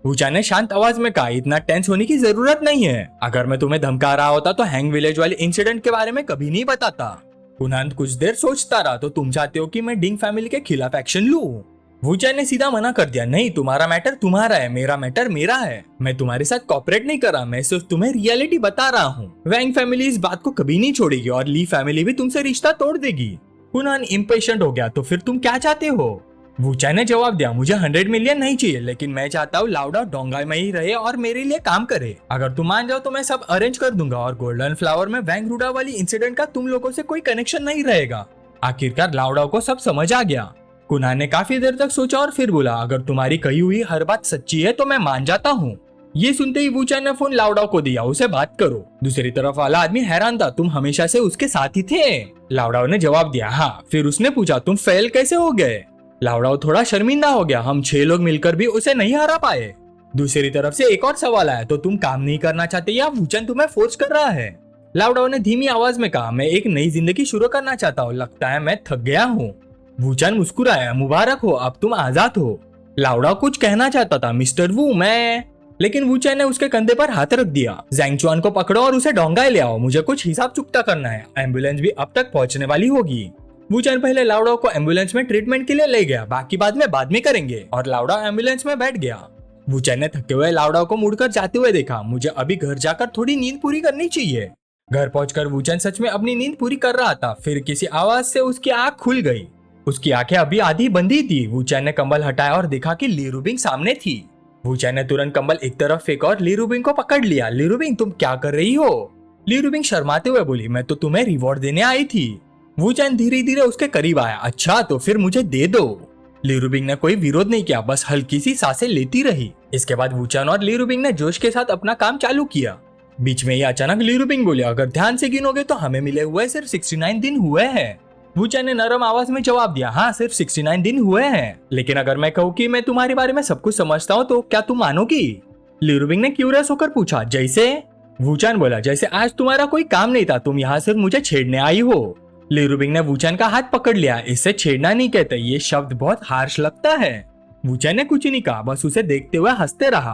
वूचैन ने शांत आवाज में कहा, इतना टेंस होने की जरूरत नहीं है। अगर मैं तुम्हें धमका रहा होता तो हैंग विलेज वाले इंसिडेंट के बारे में कभी नहीं बताता। कुन्हा कुछ देर सोचता रहा, तो तुम चाहते हो कि मैं डिंग फैमिली के खिलाफ एक्शन लूं? वूचैन ने सीधा मना कर दिया, नहीं, तुम्हारा मैटर तुम्हारा है, मेरा मैटर मेरा है। मैं तुम्हारे साथ कॉपरेट नहीं कर रहा, मैं सिर्फ तुम्हें रियलिटी बता रहा हूँ। वैंग फैमिली इस बात को कभी नहीं छोड़ेगी और ली फैमिली भी तुमसे रिश्ता तोड़ देगी। कुनान इम्पेशेंट हो गया, तो फिर तुम क्या चाहते हो? वूचैन ने जवाब दिया, मुझे 100 मिलियन नहीं चाहिए, लेकिन मैं चाहता हूँ लाउडाओ डोंगाई में ही रहे और मेरे लिए काम करे। अगर तुम मान जाओ तो मैं सब अरेंज कर दूंगा और गोल्डन फ्लावर में वैंग रूडा वाली इंसिडेंट का तुम लोगों से कोई कनेक्शन नहीं रहेगा। आखिरकार लाउडाओ को सब समझ आ गया। कुनान ने काफी देर तक सोचा और फिर बोला, अगर तुम्हारी कही हुई हर बात सच्ची है तो मैं मान जाता हूँ। ये सुनते ही वूचैन ने फोन लाउडाओ को दिया, उसे बात करो। दूसरी तरफ वाला आदमी हैरान था, तुम हमेशा से उसके साथ ही थे? लाउडाओ ने जवाब दिया, हाँ। फिर उसने पूछा, तुम फेल कैसे हो गए? लाउडाओ थोड़ा शर्मिंदा हो गया, हम 6 लोग मिलकर भी उसे नहीं हरा पाए। दूसरी तरफ से एक और सवाल आया, तो तुम काम नहीं करना चाहते या वूचैन तुम्हें फोर्स कर रहा है? लाउडाओ ने धीमी आवाज में कहा, मैं एक नई जिंदगी शुरू करना चाहता हूँ, लगता है मैं थक गया हूँ। वूचैन मुस्कुराया, मुबारक हो, अब तुम आजाद हो। लाउडाओ कुछ कहना चाहता था, मिस्टर वू लेकिन वूचैन ने उसके कंधे पर हाथ रख दिया। ज़ैंग को पकड़ो और उसे डोंगाई ले आओ, मुझे कुछ हिसाब चुकता करना है। एम्बुलेंस भी अब तक पहुंचने वाली होगी। वूचैन पहले लाउडाओ को एम्बुलेंस में ट्रीटमेंट के लिए ले गया, बाकी बाद में करेंगे, और लाउडाओ एम्बुलेंस में बैठ गया। वूचैन ने थके हुए लाउडाओ को मुड़कर जाते हुए देखा, मुझे अभी घर जाकर थोड़ी नींद पूरी करनी चाहिए। घर पहुंचकर वूचैन सच में अपनी नींद पूरी कर रहा था, फिर किसी आवाज से उसकी आंख खुल गई। उसकी आंखें अभी आधी बंदी थी। वूचैन ने कंबल हटाया और देखा कि ली रूबिंग सामने थी। वूचैन ने तुरंत कंबल एक तरफ फेंका और ली रूबिंग को पकड़ लिया। ली रूबिंग, तुम क्या कर रही हो? ली रूबिंग शर्माते हुए बोली, मैं तो तुम्हें रिवॉर्ड देने आई थी। वूचैन धीरे धीरे उसके करीब आया, अच्छा तो फिर मुझे दे दो। ली रूबिंग ने कोई विरोध नहीं किया, बस हल्की सी सांसें लेती रही। इसके बाद वूचैन और ली रूबिंग ने जोश के साथ अपना काम चालू किया। बीच में ही अचानक ली रूबिंग बोली, अगर ध्यान से गिनोगे तो हमें मिले हुए सिर्फ 69 दिन हुए हैं। वूचैन ने नरम आवाज में जवाब दिया, हाँ सिर्फ 69 दिन हुए हैं, लेकिन अगर मैं कहूँ कि मैं तुम्हारे बारे में सब कुछ समझता हूँ तो क्या तुम मानोगी? ली रूबिंग ने क्यूरियस होकर पूछा, जैसे? वूचैन बोला, जैसे आज तुम्हारा कोई काम नहीं था, तुम यहाँ सिर्फ मुझे छेड़ने आई हो। ली रूबिंग ने वूचैन का हाथ पकड़ लिया, इससे छेड़ना नहीं कहते, ये शब्द बहुत हार्श लगता है। वूचैन ने कुछ नहीं कहा, बस उसे देखते हुए हंसते रहा।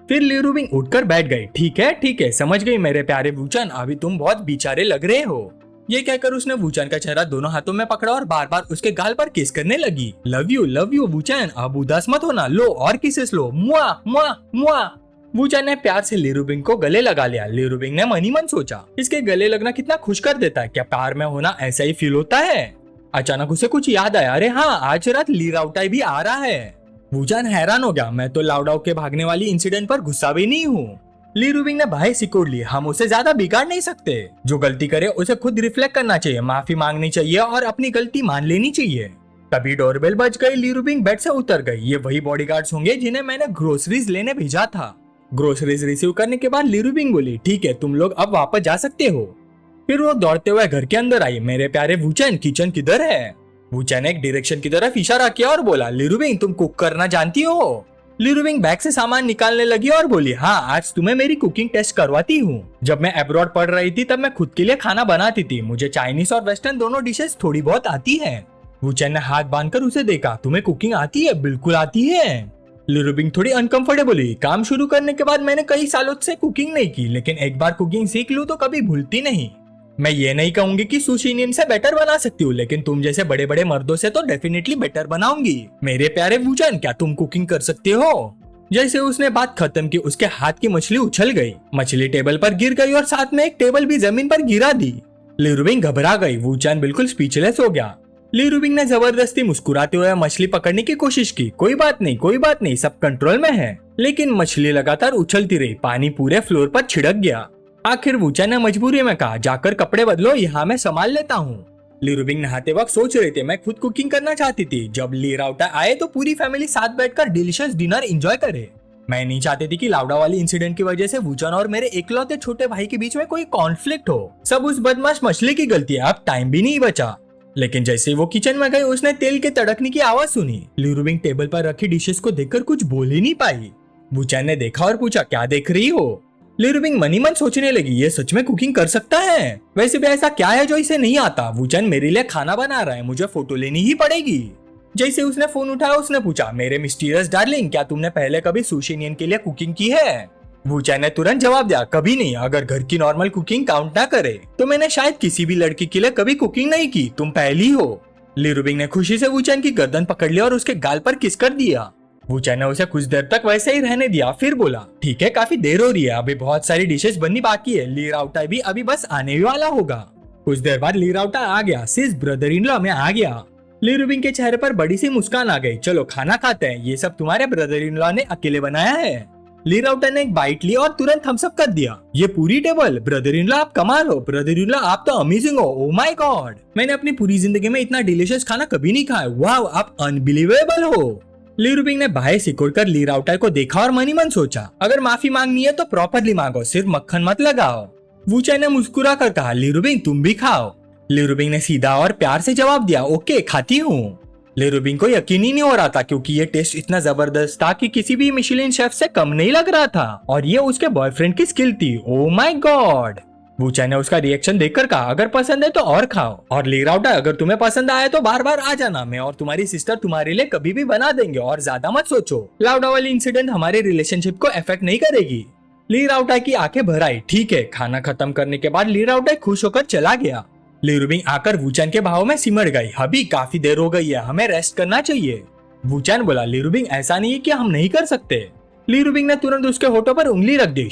फिर ली रूबिंग उठकर बैठ गई। ठीक है, समझ गई मेरे प्यारे वूचैन, अभी तुम बहुत बेचारे लग रहे हो। ये कहकर उसने वूचैन का चेहरा दोनों हाथों में पकड़ा और बार बार उसके गाल पर किस करने लगी। लव यू वूचैन, अब उदास मत होना, लो और किसेस लो, मुआ मुआ मुआ। वूचैन ने प्यार से ली रूबिंग को गले लगा लिया। ली रूबिंग ने मनी मन सोचा, इसके गले लगना कितना खुश कर देता है, क्या प्यार में होना ऐसा ही फील होता है? अचानक उसे कुछ याद आया, अरे हाँ, आज रात ली राउटाई भी आ रहा है। वूचैन हैरान हो गया, मैं तो लाउडाओ के भागने वाली इंसिडेंट पर गुस्सा भी नहीं हूँ। ली रूबिंग ने भाई सिकोड़ ली, हम उसे ज्यादा बिगाड़ नहीं सकते, जो गलती करे उसे खुद रिफ्लेक्ट करना चाहिए, माफी मांगनी चाहिए और अपनी गलती मान लेनी चाहिए। तभी डोरबेल बज गई। ली रूबिंग बेड से उतर गई। ये वही बॉडीगार्ड्स होंगे जिन्हें मैंने ग्रोसरीज लेने भेजा था। ग्रोसरीज रिसीव करने के बाद ली रूबिंग बोली, ठीक है, तुम लोग अब वापस जा सकते हो। फिर वो दौड़ते हुए घर के अंदर आई। मेरे प्यारे वूचैन, किचन किधर है? वूचैन ने एक डायरेक्शन की तरफ इशारा किया और बोला, ली रूबिंग, तुम कुक करना जानती हो? ली रूबिंग बैग से सामान निकालने लगी और बोली, हाँ, आज तुम्हें मेरी कुकिंग टेस्ट करवाती हूँ। जब मैं अब्रॉड पढ़ रही थी तब मैं खुद के लिए खाना बनाती थी, मुझे चाइनीज और वेस्टर्न दोनों डिशेस थोड़ी बहुत आती हैं। वूचैन ने हाथ बांधकर उसे देखा, तुम्हें कुकिंग आती है? बिल्कुल आती है। ली रूबिंग थोड़ी अनकंफर्टेबल हुई। काम शुरू करने के बाद मैंने कई सालों से कुकिंग नहीं की, लेकिन एक बार कुकिंग सीख लूं तो कभी भूलती नहीं। मैं ये नहीं कहूंगी कि सुशीनियन से बेटर बना सकती हूँ, लेकिन तुम जैसे बड़े बड़े मर्दों से तो डेफिनेटली बेटर बनाऊंगी। मेरे प्यारे वूचैन, क्या तुम कुकिंग कर सकते हो? जैसे उसने बात खत्म की, उसके हाथ की मछली उछल गई। मछली टेबल पर गिर गई और साथ में एक टेबल भी जमीन पर गिरा दी। ली रूबिंग घबरा गई। वूचैन बिल्कुल स्पीचलेस हो गया। ली रूबिंग ने जबरदस्ती मुस्कुराते हुए मछली पकड़ने की कोशिश की। कोई बात नहीं, सब कंट्रोल में है। लेकिन मछली लगातार उछलती रही, पानी पूरे फ्लोर पर छिड़क गया। आखिर वूचैन ने मजबूरी में कहा, जाकर कपड़े बदलो, यहाँ मैं संभाल लेता हूँ। ली रूबिंग नहाते वक्त सोच रहे थे, मैं खुद कुकिंग करना चाहती थी। जब ली राउटा आए तो पूरी फैमिली साथ बैठकर डिलीशियस डिनर एंजॉय करे। मैं नहीं चाहती थी कि लाउडा वाली इंसिडेंट की वजह से वूचैन और मेरे इकलौते छोटे भाई के बीच में कोई कॉन्फ्लिक्ट हो। सब उस बदमाश मछली की गलती है, अब टाइम भी नहीं बचा। लेकिन जैसे ही वो किचन में गई, उसने तेल के तड़कने की आवाज सुनी। ली रूबिंग टेबल पर रखी डिशेस को देखकर कुछ बोल ही नहीं पाई। वूचैन ने देखा और पूछा, क्या देख रही हो? लिरुबिंग मनी मन सोचने लगी, ये सच में कुकिंग कर सकता है? वैसे भी ऐसा क्या है जो इसे नहीं आता? वूचन मेरे लिए खाना बना रहा है, मुझे फोटो लेनी ही पड़ेगी। जैसे उसने फोन उठाया उसने पूछा, मेरे मिस्टीरियस डार्लिंग, क्या तुमने पहले कभी सुशी इंडियन के लिए कुकिंग की है? वूचन ने तुरंत जवाब दिया, कभी नहीं। अगर घर की नॉर्मल कुकिंग काउंट ना करे तो मैंने शायद किसी भी लड़की के लिए कभी कुकिंग नहीं की, तुम पहली हो। लिरुबिंग ने खुशी से वूचन की गर्दन पकड़ लिया और उसके गाल पर किस कर दिया। वूचन ने उसे कुछ देर तक वैसे ही रहने दिया, फिर बोला, ठीक है, काफी देर हो रही है, अभी बहुत सारी डिशेस बननी बाकी है, ली राउटा भी अभी बस आने ही वाला होगा। कुछ देर बाद ली राउटा आ गया, सिस ब्रदर इन लॉ में आ गया। लिरुबिंग के चेहरे पर बड़ी सी मुस्कान आ गई, चलो खाना खाते हैं, ये सब तुम्हारे ब्रदर इन लॉ ने अकेले बनाया है। ली राउटा ने एक बाइट ली और तुरंत थम्स अप कर दिया, ये पूरी टेबल, ब्रदर इन लॉ आप कमाल हो, ब्रदर इन लॉ आप तो अमेजिंग हो, ओ माय गॉड, मैंने अपनी पूरी जिंदगी में इतना डिलीशियस खाना कभी नहीं खाया, वाह आप अनबिलीवेबल हो। लिरुबिंग ने बाहें सिकुड़कर ली राउटा को देखा और मनी मन सोचा, अगर माफी मांगनी है तो प्रॉपरली मांगो, सिर्फ मक्खन मत लगाओ। वूचन ने मुस्कुरा कर कहा, लिरुबिंग तुम भी खाओ। लिरुबिंग ने सीधा और प्यार से जवाब दिया, ओके खाती हूँ। लिरुबिंग को यकीन ही नहीं हो रहा था क्योंकि ये टेस्ट इतना जबरदस्त था कि किसी भी मिशेलिन शेफ से कम नहीं लग रहा था और ये उसके बॉयफ्रेंड की स्किल थी, ओ माय गॉड। वूचन ने उसका रिएक्शन देखकर कहा, अगर पसंद है तो और खाओ, और ली राउटा अगर तुम्हें पसंद आया तो बार बार आ जाना, मैं और तुम्हारी सिस्टर तुम्हारे लिए कभी भी बना देंगे, और ज्यादा मत सोचो, लाउडा वाली इंसिडेंट हमारे रिलेशनशिप को अफेक्ट नहीं करेगी। ली राउटा की आंखें भर आई, ठीक है। खाना खत्म करने के बाद ली राउटा खुश होकर चला गया। लिरुबिंग आकर वूचन के भाव में सिमट गई, अभी काफी देर हो गई है, हमें रेस्ट करना चाहिए। वूचन बोला, लिरुबिंग ऐसा नहीं है कि हम नहीं कर सकते। लिरुबिंग ने तुरंत उसके होठों पर उंगली रख दी,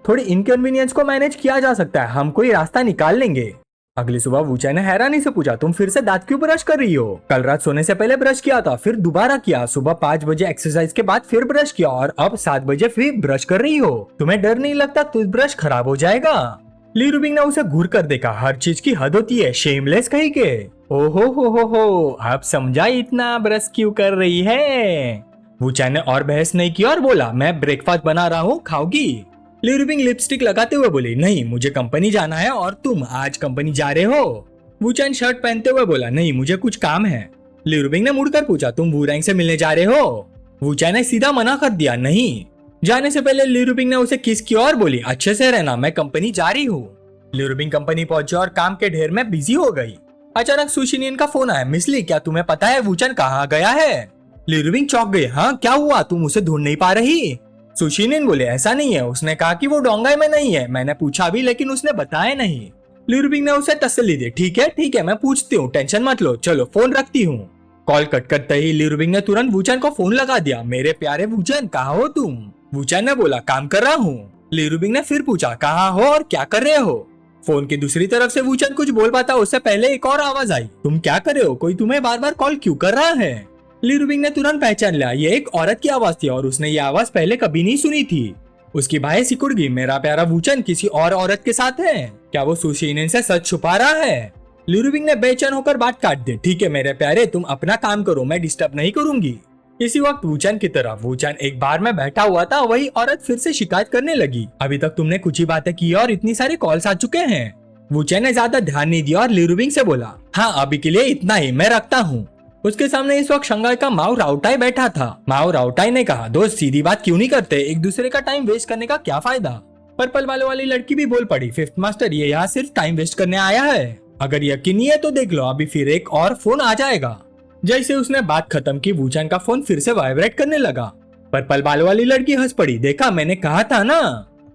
थोड़ी इनकन्वीनियंस को मैनेज किया जा सकता है, हम कोई रास्ता निकाल लेंगे। अगली सुबह वूचन ने हैरानी से पूछा, तुम फिर से दांत क्यों ब्रश कर रही हो? कल रात सोने से पहले ब्रश किया था, फिर दोबारा किया, सुबह 5 बजे एक्सरसाइज के बाद फिर ब्रश किया और अब 7 बजे फिर ब्रश कर रही हो, तुम्हें डर नहीं लगता टूथब्रश खराब हो जाएगा? लिरुबिंग ने उसे घूर कर देखा, हर चीज की हद होती है, शेमलेस कहीं के। ओहो हो, अब समझा इतना ब्रश क्यों कर रही है। वूचन ने और बहस नहीं की और बोला, मैं ब्रेकफास्ट बना रहा हूँ, खाओगी? लिरुबिंग लिपस्टिक लगाते हुए बोली, नहीं मुझे कंपनी जाना है और तुम आज कंपनी जा रहे हो? वूचन शर्ट पहनते हुए बोला, नहीं मुझे कुछ काम है। लिरुबिंग ने मुड़कर पूछा, तुम वूरैंग से मिलने जा रहे हो? वूचन ने सीधा मना कर दिया, नहीं। जाने से पहले लिरुबिंग ने उसे किस की और बोली, अच्छे से रहना, मैं कंपनी जा रही हूँ। लिरुबिंग कंपनी पहुंची और काम के ढेर में बिजी हो गई। अचानक सुशी इंडियन का फोन आया, मिस ली क्या तुम्हें पता है वूचन कहाँ गया है? लिरुबिंग चौंक गई, हाँ क्या हुआ, तुम उसे ढूंढ नहीं पा रही? सुशी इंडियन बोले, ऐसा नहीं है, उसने कहा कि वो डोंगाई में नहीं है, मैंने पूछा भी लेकिन उसने बताया नहीं। लिरुबिंग ने उसे तसल्ली दी, ठीक है मैं पूछती हूँ, टेंशन मत लो, चलो फोन रखती हूँ। कॉल कट करते ही लिरुबिंग ने तुरंत वूचन को फोन लगा दिया, मेरे प्यारे वूचन कहाँ हो तुम? वूचन ने बोला, काम कर रहा हूँ। लिरुबिंग ने फिर पूछा, कहाँ हो और क्या कर रहे हो? फोन की दूसरी तरफ से वूचन कुछ बोल पाता उससे पहले एक और आवाज आई, तुम क्या कर रहे हो, कोई तुम्हें बार बार कॉल क्यों कर रहा है? लिरुबिंग ने तुरंत पहचान लिया, ये एक औरत की आवाज थी और उसने ये आवाज पहले कभी नहीं सुनी थी। उसकी बाहें सिकुड़ गई, मेरा प्यारा वूचन किसी और औरत के साथ है क्या? वो सुशी इंडियन से सच छुपा रहा है? लिरुबिंग ने बेचैन होकर बात काट दी, ठीक है मेरे प्यारे, तुम अपना काम करो, मैं डिस्टर्ब नहीं करूंगी। इसी वक्त वूचन की तरफ, वूचन एक बार में बैठा हुआ था, वही औरत फिर से शिकायत करने लगी, अभी तक तुमने कुछ ही बातें की और इतनी सारे कॉल्स आ चुके हैं। वूचन ने ज्यादा ध्यान नहीं दिया और लिरुबिंग से बोला, हाँ अभी के लिए इतना ही, मैं रखता हूँ। उसके सामने इस वक्त शंघाई का माओ राउटाई बैठा था। माओ राउटाई ने कहा, दोस्त सीधी बात क्यों नहीं करते, एक दूसरे का टाइम वेस्ट करने का क्या फायदा? पर्पल बालों वाली लड़की भी बोल पड़ी, फिफ्थ मास्टर ये यहाँ सिर्फ टाइम वेस्ट करने आया है, अगर यकीन नहीं है तो देख लो, अभी फिर एक और फोन आ जाएगा। जैसे उसने बात खत्म की वूचन का फोन फिर से वाइब्रेट करने लगा। पर्पल बालों वाली लड़की हंस पड़ी, देखा मैंने कहा था ना।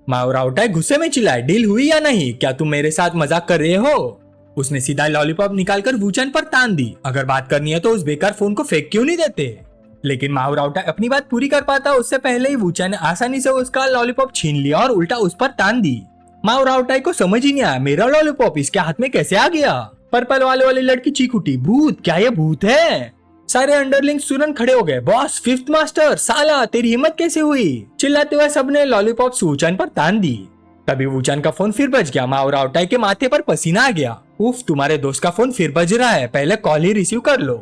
माओ राउटाई गुस्से में चिल्लाए, डील हुई या नहीं, क्या तुम मेरे साथ मजाक कर रहे हो? उसने सीधा लॉलीपॉप निकालकर वूचन पर तान दी, अगर बात करनी है तो उस बेकार फोन को फेंक क्यों नहीं देते? लेकिन माओ राउटाई अपनी बात पूरी कर पाता उससे पहले ही वूचन ने आसानी से उसका लॉलीपॉप छीन लिया और उल्टा उस पर तान दी। माओ राउटाई को समझ ही नहीं आया, मेरा लॉलीपॉप इसके हाथ में कैसे आ गया? पर्पल वाली लड़की चीख उठी, भूत, क्या ये भूत है? सारे अंडरलिंग्स तुरंत खड़े हो गए, बॉस, फिफ्थ मास्टर, साला तेरी हिम्मत कैसे हुई? चिल्लाते हुए सबने लॉलीपॉप वूचन पर तान दी। तभी वूचन का फोन फिर बज गया, माओ राउटाई के माथे पर पसीना आ गया, उफ तुम्हारे दोस्त का फोन फिर बज रहा है, पहले कॉल ही रिसीव कर लो।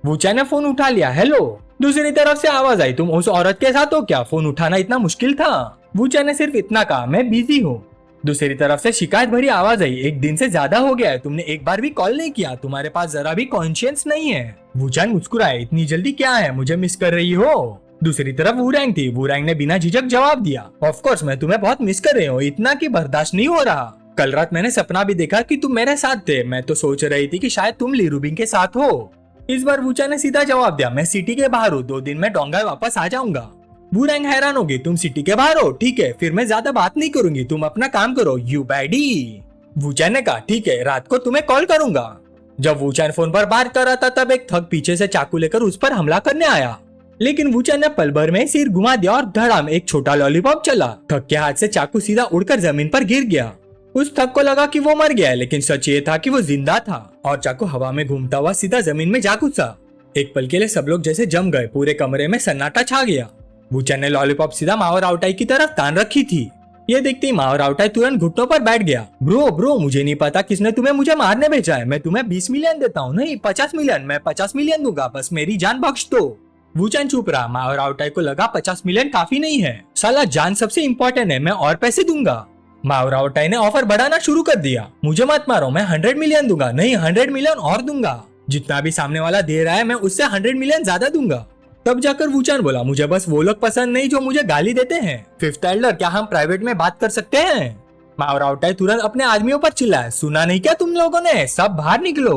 वूचन ने फोन उठा लिया, हेलो। दूसरी तरफ से आवाज आई, तुम उस औरत के साथ हो क्या? फोन उठाना इतना मुश्किल था? वूचन ने सिर्फ इतना कहा, मैं बिजी हूँ। दूसरी तरफ से शिकायत भरी आवाज आई, एक दिन से ज्यादा हो गया है, तुमने एक बार भी कॉल नहीं किया, तुम्हारे पास जरा भी कॉन्शियंस नहीं है। वूचन मुस्कुराए, इतनी जल्दी क्या है, मुझे मिस कर रही हो? दूसरी तरफ वूरैंग थी। वूरैंग ने बिना झिझक जवाब दिया, ऑफ कोर्स मैं तुम्हें बहुत मिस कर रही हूँ, इतना कि बर्दाश्त नहीं हो रहा। कल रात मैंने सपना भी देखा कि तुम मेरे साथ थे। मैं तो सोच रही थी कि शायद तुम ली रूबिंग के साथ हो। इस बार वूचा ने सीधा जवाब दिया, मैं सिटी के बाहर हूँ, 2 दिन में डोंगाई वापस आ जाऊंगा। वूरैंग हैरान होगी, तुम सिटी के बाहर हो? ठीक है, फिर मैं ज्यादा बात नहीं करूंगी, तुम अपना काम करो, यू बैडी। वूचा ने कहा, ठीक है, रात को तुम्हें कॉल करूंगा। जब वूचा फोन पर बात कर रहा था तब एक थग पीछे से चाकू लेकर उस पर हमला करने आया, लेकिन वूचा ने पल भर में सिर घुमा दिया और धड़ाम एक छोटा लॉलीपॉप चला। थग के हाथ से चाकू सीधा उड़कर जमीन पर गिर गया। उस थग को लगा कि वो मर गया है, लेकिन सच ये था कि वो जिंदा था और चाकू हवा में घूमता हुआ सीधा जमीन में जा घुसा। एक पल के लिए सब लोग जैसे जम गए, पूरे कमरे में सन्नाटा छा गया। वूचा ने लॉलीपॉप सीधा माओ रावटाई की तरफ तान रखी थी। ये देखते ही माओ रावटाई तुरंत घुटनों पर बैठ गया। ब्रो मुझे नहीं पता किसने तुम्हें मुझे मारने भेजा है, मैं तुम्हें 20 मिलियन देता हूँ, नहीं 50 मिलियन, मैं 50 मिलियन दूंगा, बस मेरी जान बख्श दो। वूचन चुप रहा। माओ रावटाई को लगा 50 मिलियन काफी नहीं है, साला जान सबसे इम्पोर्टेंट है, मैं और पैसे दूंगा। माओ रावटाई ने ऑफर बढ़ाना शुरू कर दिया, मुझे मत मारो, मैं 100 मिलियन दूंगा, नहीं 100 मिलियन और दूंगा, जितना भी सामने वाला दे रहा है मैं उससे 100 मिलियन ज्यादा दूंगा। तब जाकर वूचन बोला, मुझे बस वो लोग पसंद नहीं जो मुझे गाली देते हैं। फिफ्थ एल्डर, क्या हम प्राइवेट में बात कर सकते हैं? माओ रावटाई तुरंत अपने आदमियों पर चिल्लाया, सुना नहीं क्या तुम लोगों ने, सब बाहर निकलो।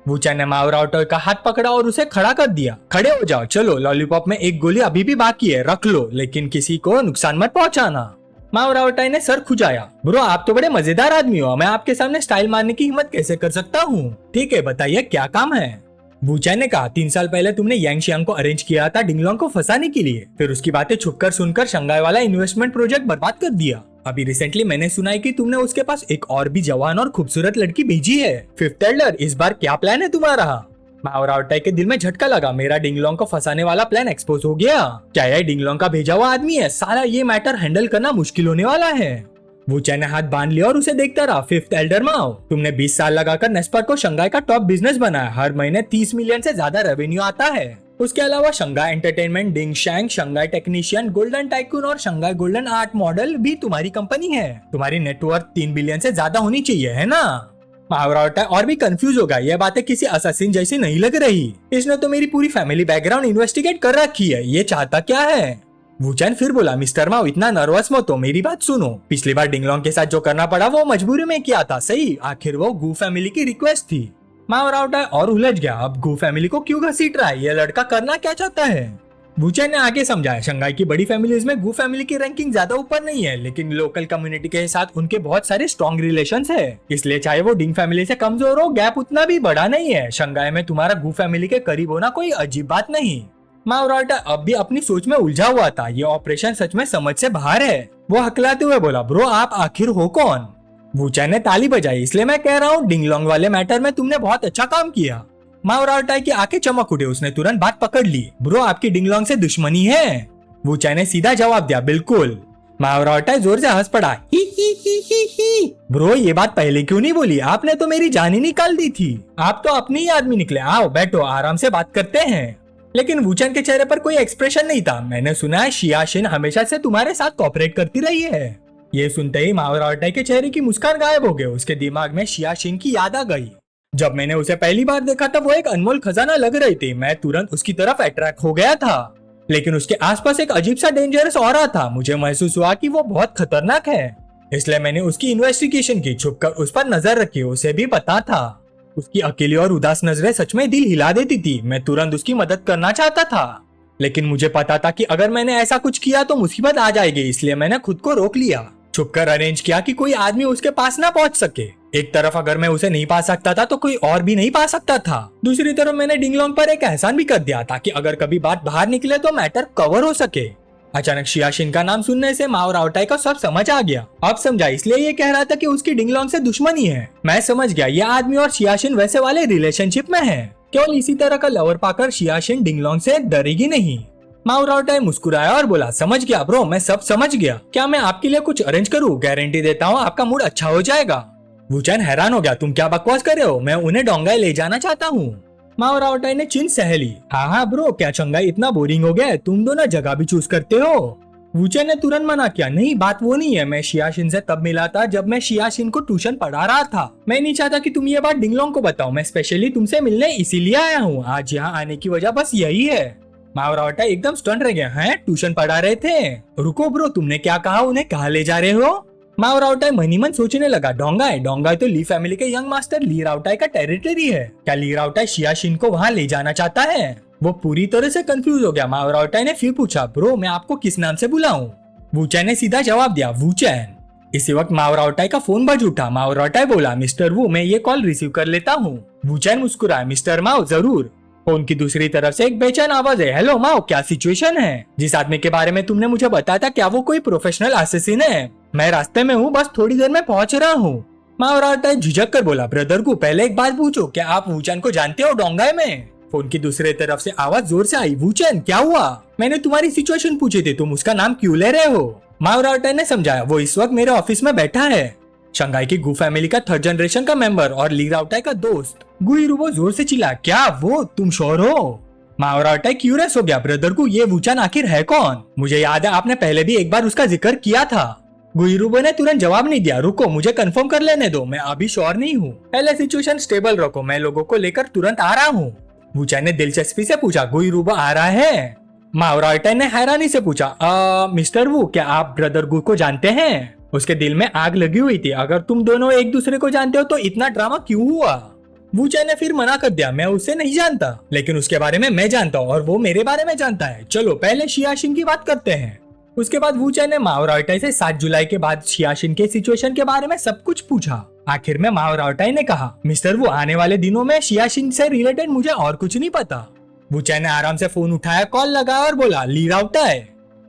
वूचन ने माओ रावटाई का हाथ पकड़ा और उसे खड़ा कर दिया। खड़े हो जाओ, चलो, लॉलीपॉप में एक गोली अभी भी बाकी है, रख लो, लेकिन किसी को नुकसान मत पहुंचाना। माओ रावटाई ने सर खुजाया। ब्रो आप तो बड़े मजेदार आदमी हो, मैं आपके सामने स्टाइल मारने की हिम्मत कैसे कर सकता हूँ? ठीक है, बताइए क्या काम है? वूचन ने कहा, 3 साल पहले तुमने यांग शियांग को अरेंज किया था डिंगलोंग को फंसाने के लिए, फिर उसकी बातें छुपकर सुनकर शंघाई वाला इन्वेस्टमेंट प्रोजेक्ट बर्बाद कर दिया। अभी रिसेंटली मैंने सुना है कि तुमने उसके पास एक और भी जवान और खूबसूरत लड़की भेजी है। फिफ्थ एल्डर, इस बार क्या प्लान है तुम्हारा? माओ रावटाई के दिल में झटका लगा, मेरा डिंगलोंग को फंसाने वाला प्लान एक्सपोज हो गया। क्या यह डिंगलोंग का भेजा हुआ आदमी है? साला ये मैटर हैंडल करना मुश्किल होने वाला है। वूचन ने हाथ बांध लिया और उसे देखता रहा। फिफ्थ एल्डर माओ, तुमने 20 साल लगाकर नेस्पर को शंघाई का टॉप बिजनेस बनाया, हर महीने 30 मिलियन से ज्यादा रेवेन्यू आता है। उसके अलावा शंघाई एंटरटेनमेंट, डिंग शैंग, शंघाई टेक्नीशियन, गोल्डन टाइकून और शंघाई गोल्डन आर्ट मॉडल भी तुम्हारी कंपनी है। तुम्हारी नेटवर्थ 3 बिलियन से ज्यादा होनी चाहिए, है ना? माओ रावटाई और भी कंफ्यूज होगा, यह बातें किसी असैसिन जैसी नहीं लग रही। इसने तो मेरी पूरी फैमिली बैकग्राउंड इन्वेस्टिगेट कर रखी है, ये चाहता क्या है? वूचन फिर बोला, मिस्टर माओ इतना नर्वस मत हो, मेरी बात सुनो। पिछली बार डिंगलोंग के साथ जो करना पड़ा वो मजबूरी में किया था, सही, आखिर वो गू फैमिली की रिक्वेस्ट थी। माओ रावटाई और उलझ गया, अब गू फैमिली को क्यों घसीट रहा है, ये लड़का करना क्या चाहता है? वूचन ने आगे समझाया, शंघाई की बड़ी फैमिलीज में गू फैमिली की रैंकिंग ज्यादा ऊपर नहीं है, लेकिन लोकल कम्युनिटी के साथ उनके बहुत सारे स्ट्रॉन्ग रिलेशंस है, इसलिए चाहे वो डिंग फैमिली से कमजोर हो, गैप उतना भी बड़ा नहीं है। शंघाई में तुम्हारा गू फैमिली के करीब होना कोई अजीब बात नहीं। माओ रावटाई अब भी अपनी सोच में उलझा हुआ था, ये ऑपरेशन सच में समझ से बाहर है। वो हकलाते हुए बोला, ब्रो आप आखिर हो कौन? वूचन ने ताली बजाई, इसलिए मैं कह रहा हूँ डिंगलोंग वाले मैटर में तुमने बहुत अच्छा काम किया। माओ रावटाई की आंखें चमक उठे, उसने तुरंत बात पकड़ ली, ब्रो आपकी डिंगलोंग से दुश्मनी है? वूचन ने सीधा जवाब दिया, बिल्कुल। माओ रावटाई जोर से हंस पड़ा, ही। ब्रो ये बात पहले क्यों नहीं बोली, आपने तो मेरी जान ही निकाल दी थी। आप तो अपनी ही आदमी निकले, आओ बैठो आराम से बात करते हैं। लेकिन वूचन के चेहरे पर कोई एक्सप्रेशन नहीं था। मैंने सुना है शियाशिन हमेशा से तुम्हारे साथ कोऑपरेट करती रही है। ये सुनते ही माओ रावटाई के चेहरे की मुस्कान गायब हो गई। उसके दिमाग में शियाशिन की याद आ गई। जब मैंने उसे पहली बार देखा तब वो एक अनमोल खजाना लग रही थी, मैं तुरंत उसकी तरफ अट्रैक्ट हो गया था, लेकिन उसके आसपास एक अजीब सा डेंजरस ऑरा था। मुझे महसूस हुआ कि वो बहुत खतरनाक है, इसलिए मैंने उसकी इन्वेस्टिगेशन की, छुपकर उस पर नजर रखी। उसे भी पता था उसकी अकेली और उदास नजरें सच में दिल हिला देती थी। मैं तुरंत उसकी मदद करना चाहता था, लेकिन मुझे पता था कि अगर मैंने ऐसा कुछ किया तो मुसीबत आ जाएगी, इसलिए मैंने खुद को रोक लिया। छुपकर अरेंज किया कि कोई आदमी उसके पास ना पहुंच सके। एक तरफ अगर मैं उसे नहीं पा सकता था तो कोई और भी नहीं पा सकता था। दूसरी तरफ मैंने डिंगलोंग पर एक एहसान भी कर दिया ताकि अगर कभी बात बाहर निकले तो मैटर कवर हो सके। अचानक शियाशिन का नाम सुनने से माओ रावटाई को सब समझ आ गया। अब समझा, इसलिए ये कह रहा था कि उसकी डिंगलोंग से दुश्मनी है। मैं समझ गया, ये आदमी और शियाशिन वैसे वाले रिलेशनशिप में है। केवल इसी तरह का लवर पाकर शियाशिन डिंगलोंग से डरेगी नहीं। माओ रावटाई मुस्कुराया और बोला, समझ गया ब्रो, मैं सब समझ गया। क्या मैं आपके लिए कुछ अरेंज करूँ? गारंटी देता हूँ आपका मूड अच्छा हो जाएगा। वूचन हैरान हो गया, तुम क्या बकवास कर रहे हो? मैं उन्हें डोंगाई ले जाना चाहता हूँ। माओ रावटाई ने चिन सह ली। हाँ ब्रो, क्या शंघाई इतना बोरिंग हो गया है? तुम दोनों जगह भी चूज करते हो। वूचन ने तुरंत मना किया, नहीं बात वो नहीं है, मैं शियाशिन से तब मिला था जब मैं शियाशिन को ट्यूशन पढ़ा रहा था। मैं नहीं चाहता कि तुम ये बात डिंगलोंग को बताओ, मैं स्पेशली तुमसे मिलने इसीलिए आया हूँ। आज यहाँ आने की वजह बस यही है। मावरावटा एकदम स्टन रह गया। हैं, ट्यूशन पढ़ा रहे थे? रुको ब्रो, तुमने क्या कहा? उन्हें कहाँ ले जा रहे हो? मावरावटा मन ही मन सोचने लगा, डोंगाई डोंगाई तो ली फैमिली के यंग मास्टर ली रावटाई का टेरिटरी है। क्या ली रावटाई शियाशिन को वहाँ ले जाना चाहता है? वो पूरी तरह से कंफ्यूज हो गया। मावरावटाई ने फिर पूछा, ब्रो मैं आपको किस नाम से बुलाऊं? वूचैन ने सीधा जवाब दिया, वूचैन। इसी वक्त मावरावटाई का फोन बज उठा। मावरावटाई बोला, मिस्टर वू मैं ये कॉल रिसीव कर लेता हूँ। वूचैन मुस्कुराया, मिस्टर माओ जरूर। फोन की दूसरी तरफ से एक बेचैन आवाज है, हेलो माओ, क्या सिचुएशन है? जिस आदमी के बारे में तुमने मुझे बताया था, क्या वो कोई प्रोफेशनल असेसिन है? मैं रास्ते में हूँ, बस थोड़ी देर में पहुंच रहा हूँ। मावरावटाई झिझक कर बोला, ब्रदर को पहले एक बात पूछो, क्या आप वूचैन को जानते हो डोंगाई में? फोन की दूसरी तरफ से आवाज जोर से आई, वूचैन क्या हुआ? मैंने तुम्हारी सिचुएशन पूछी थी, तुम उसका नाम क्यों ले रहे हो? मावरावटाई ने समझाया, वो इस वक्त मेरे ऑफिस में बैठा है। शंघाई की गु फैमिली का 3rd जनरेशन का मेंबर और ली रावटाई का दोस्त। गुइरुबो जोर से चिल्ला, क्या वो? तुम श्योर हो? मावरावटाई क्यूरियस हो गया, ब्रदर को ये वूचैन आखिर है कौन? मुझे याद है आपने पहले भी एक बार उसका जिक्र किया था। गुइरुबो ने तुरंत जवाब नहीं दिया, रुको मुझे कंफर्म कर लेने दो, मैं अभी श्योर नहीं हूँ। पहले सिचुएशन स्टेबल रखो, मैं लोगों को लेकर तुरंत आ रहा हूँ। वूचैन ने दिलचस्पी से पूछा, गुइरुबो आ रहा है? मावरावटाई ने हैरानी से पूछा, मिस्टर वू क्या आप ब्रदर गु को जानते हैं? उसके दिल में आग लगी हुई थी, अगर तुम दोनों एक दूसरे को जानते हो तो इतना ड्रामा क्यों हुआ? वूचैन ने फिर मना कर दिया, मैं उसे नहीं जानता, लेकिन उसके बारे में मैं जानता हूँ और वो मेरे बारे में जानता है। चलो पहले शियाशिन की बात करते हैं। उसके बाद वूचैन ने मावरावटाई से 7 जुलाई के बाद शियाशिन के सिचुएशन के बारे में सब कुछ पूछा। आखिर में मावरावटाई ने कहा, मिस्टर वू आने वाले दिनों में शियाशिन से रिलेटेड मुझे और कुछ नहीं पता। वूचैन ने आराम से फोन उठाया, कॉल लगाया और बोला, ली रावटाई।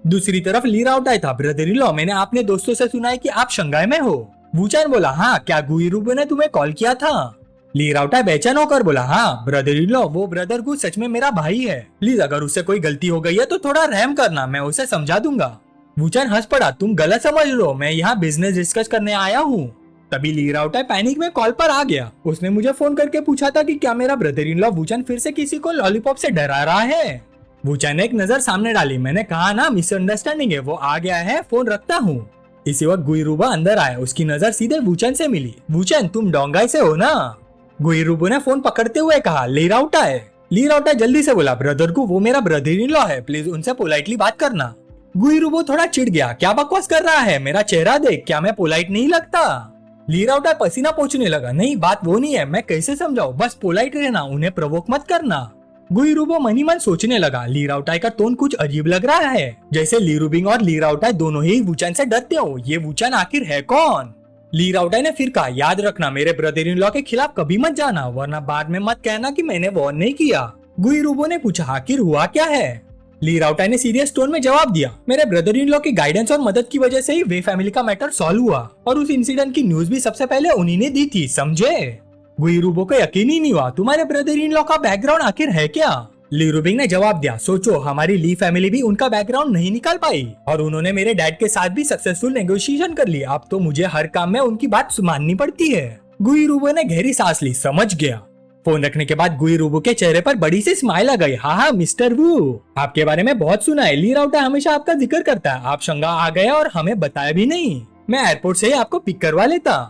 दूसरी तरफ ली रावटाई था, ब्रदर इन लॉ मैंने अपने दोस्तों से सुना है कि आप शंघाई में हो। वूचैन बोला, हाँ क्या गुइरुबो ने तुम्हें कॉल किया था? ली रावटाई बेचैन होकर बोला, हाँ ब्रदर इन लॉ वो ब्रदर गु सच में मेरा भाई है, प्लीज अगर उससे कोई गलती हो गई है तो थोड़ा रहम करना, मैं उसे समझा दूंगा। वूचैन हंस पड़ा, तुम गलत समझ रहे हो, मैं यहाँ बिजनेस डिस्कस करने आया हूँ। तभी ली रावटाई पैनिक में कॉल पर आ गया। उसने मुझे फोन करके पूछा था कि क्या मेरा ब्रदर इन लॉ वूचैन फिर से किसी को लॉलीपॉप से डरा रहा है। वूचैन ने एक नजर सामने डाली, मैंने कहा ना मिसअंडरस्टैंडिंग है, वो आ गया है, फोन रखता हूँ। इसी वक्त गुइरुबो अंदर आया, उसकी नजर सीधे वूचैन से मिली। वूचैन तुम डोंगाई से हो ना? गुइरुबो ने फोन पकड़ते हुए कहा, ली रावटाई। ली रावटाई जल्दी से बोला, ब्रदर को वो मेरा ब्रदर इन लॉ है, प्लीज उनसे पोलाइटली बात करना। गुइरुबो थोड़ा चिढ़ गया, क्या बकवास कर रहा है, मेरा चेहरा देख, क्या मैं पोलाइट नहीं लगता? ली रावटाई पसीना पोंछने लगा, नहीं बात वो नहीं है, मैं कैसे समझाऊं, बस पोलाइट रहना, उन्हें प्रवोक मत करना। गुइरुबो मन ही मन सोचने लगा, ली रावटाई का टोन कुछ अजीब लग रहा है, जैसे ली रूबिंग और ली रावटाई दोनों ही वूचैन से डरते हो। ये वूचैन आखिर है कौन? ली रावटाई ने फिर कहा, याद रखना मेरे ब्रदर इन लॉ के खिलाफ कभी मत जाना, वरना बाद में मत कहना कि मैंने वार्न नहीं किया। गुइरुबो ने पूछा, आखिर हुआ क्या है? ली रावटाई ने सीरियस टोन में जवाब दिया, मेरे ब्रदर इन लॉ की गाइडेंस और मदद की वजह से ही वे फैमिली का मैटर सॉल्व हुआ, और उस इंसिडेंट की न्यूज भी सबसे पहले उन्हीं ने दी थी, समझे? गुइरुबो को यकीन ही नहीं हुआ, तुम्हारे ब्रदर इन लॉ का बैकग्राउंड आखिर है क्या? ली रूबिंग ने जवाब दिया, सोचो हमारी ली फैमिली भी उनका बैकग्राउंड नहीं निकाल पाई, और उन्होंने मेरे डैड के साथ भी सक्सेसफुल नेगोशिएशन कर ली, अब तो मुझे हर काम में उनकी बात माननी पड़ती है। गुइरुबो ने गहरी सांस ली, समझ गया। फोन रखने के बाद गुइरुबो के चेहरे पर बड़ी सी स्माइल आ गई, हाँ मिस्टर वू, आपके बारे में बहुत सुना है, ली रावटाई हमेशा आपका जिक्र करता है, आप शंघाई आ गए और हमें बताया भी नहीं, मैं एयरपोर्ट से ही आपको पिक करवा लेता।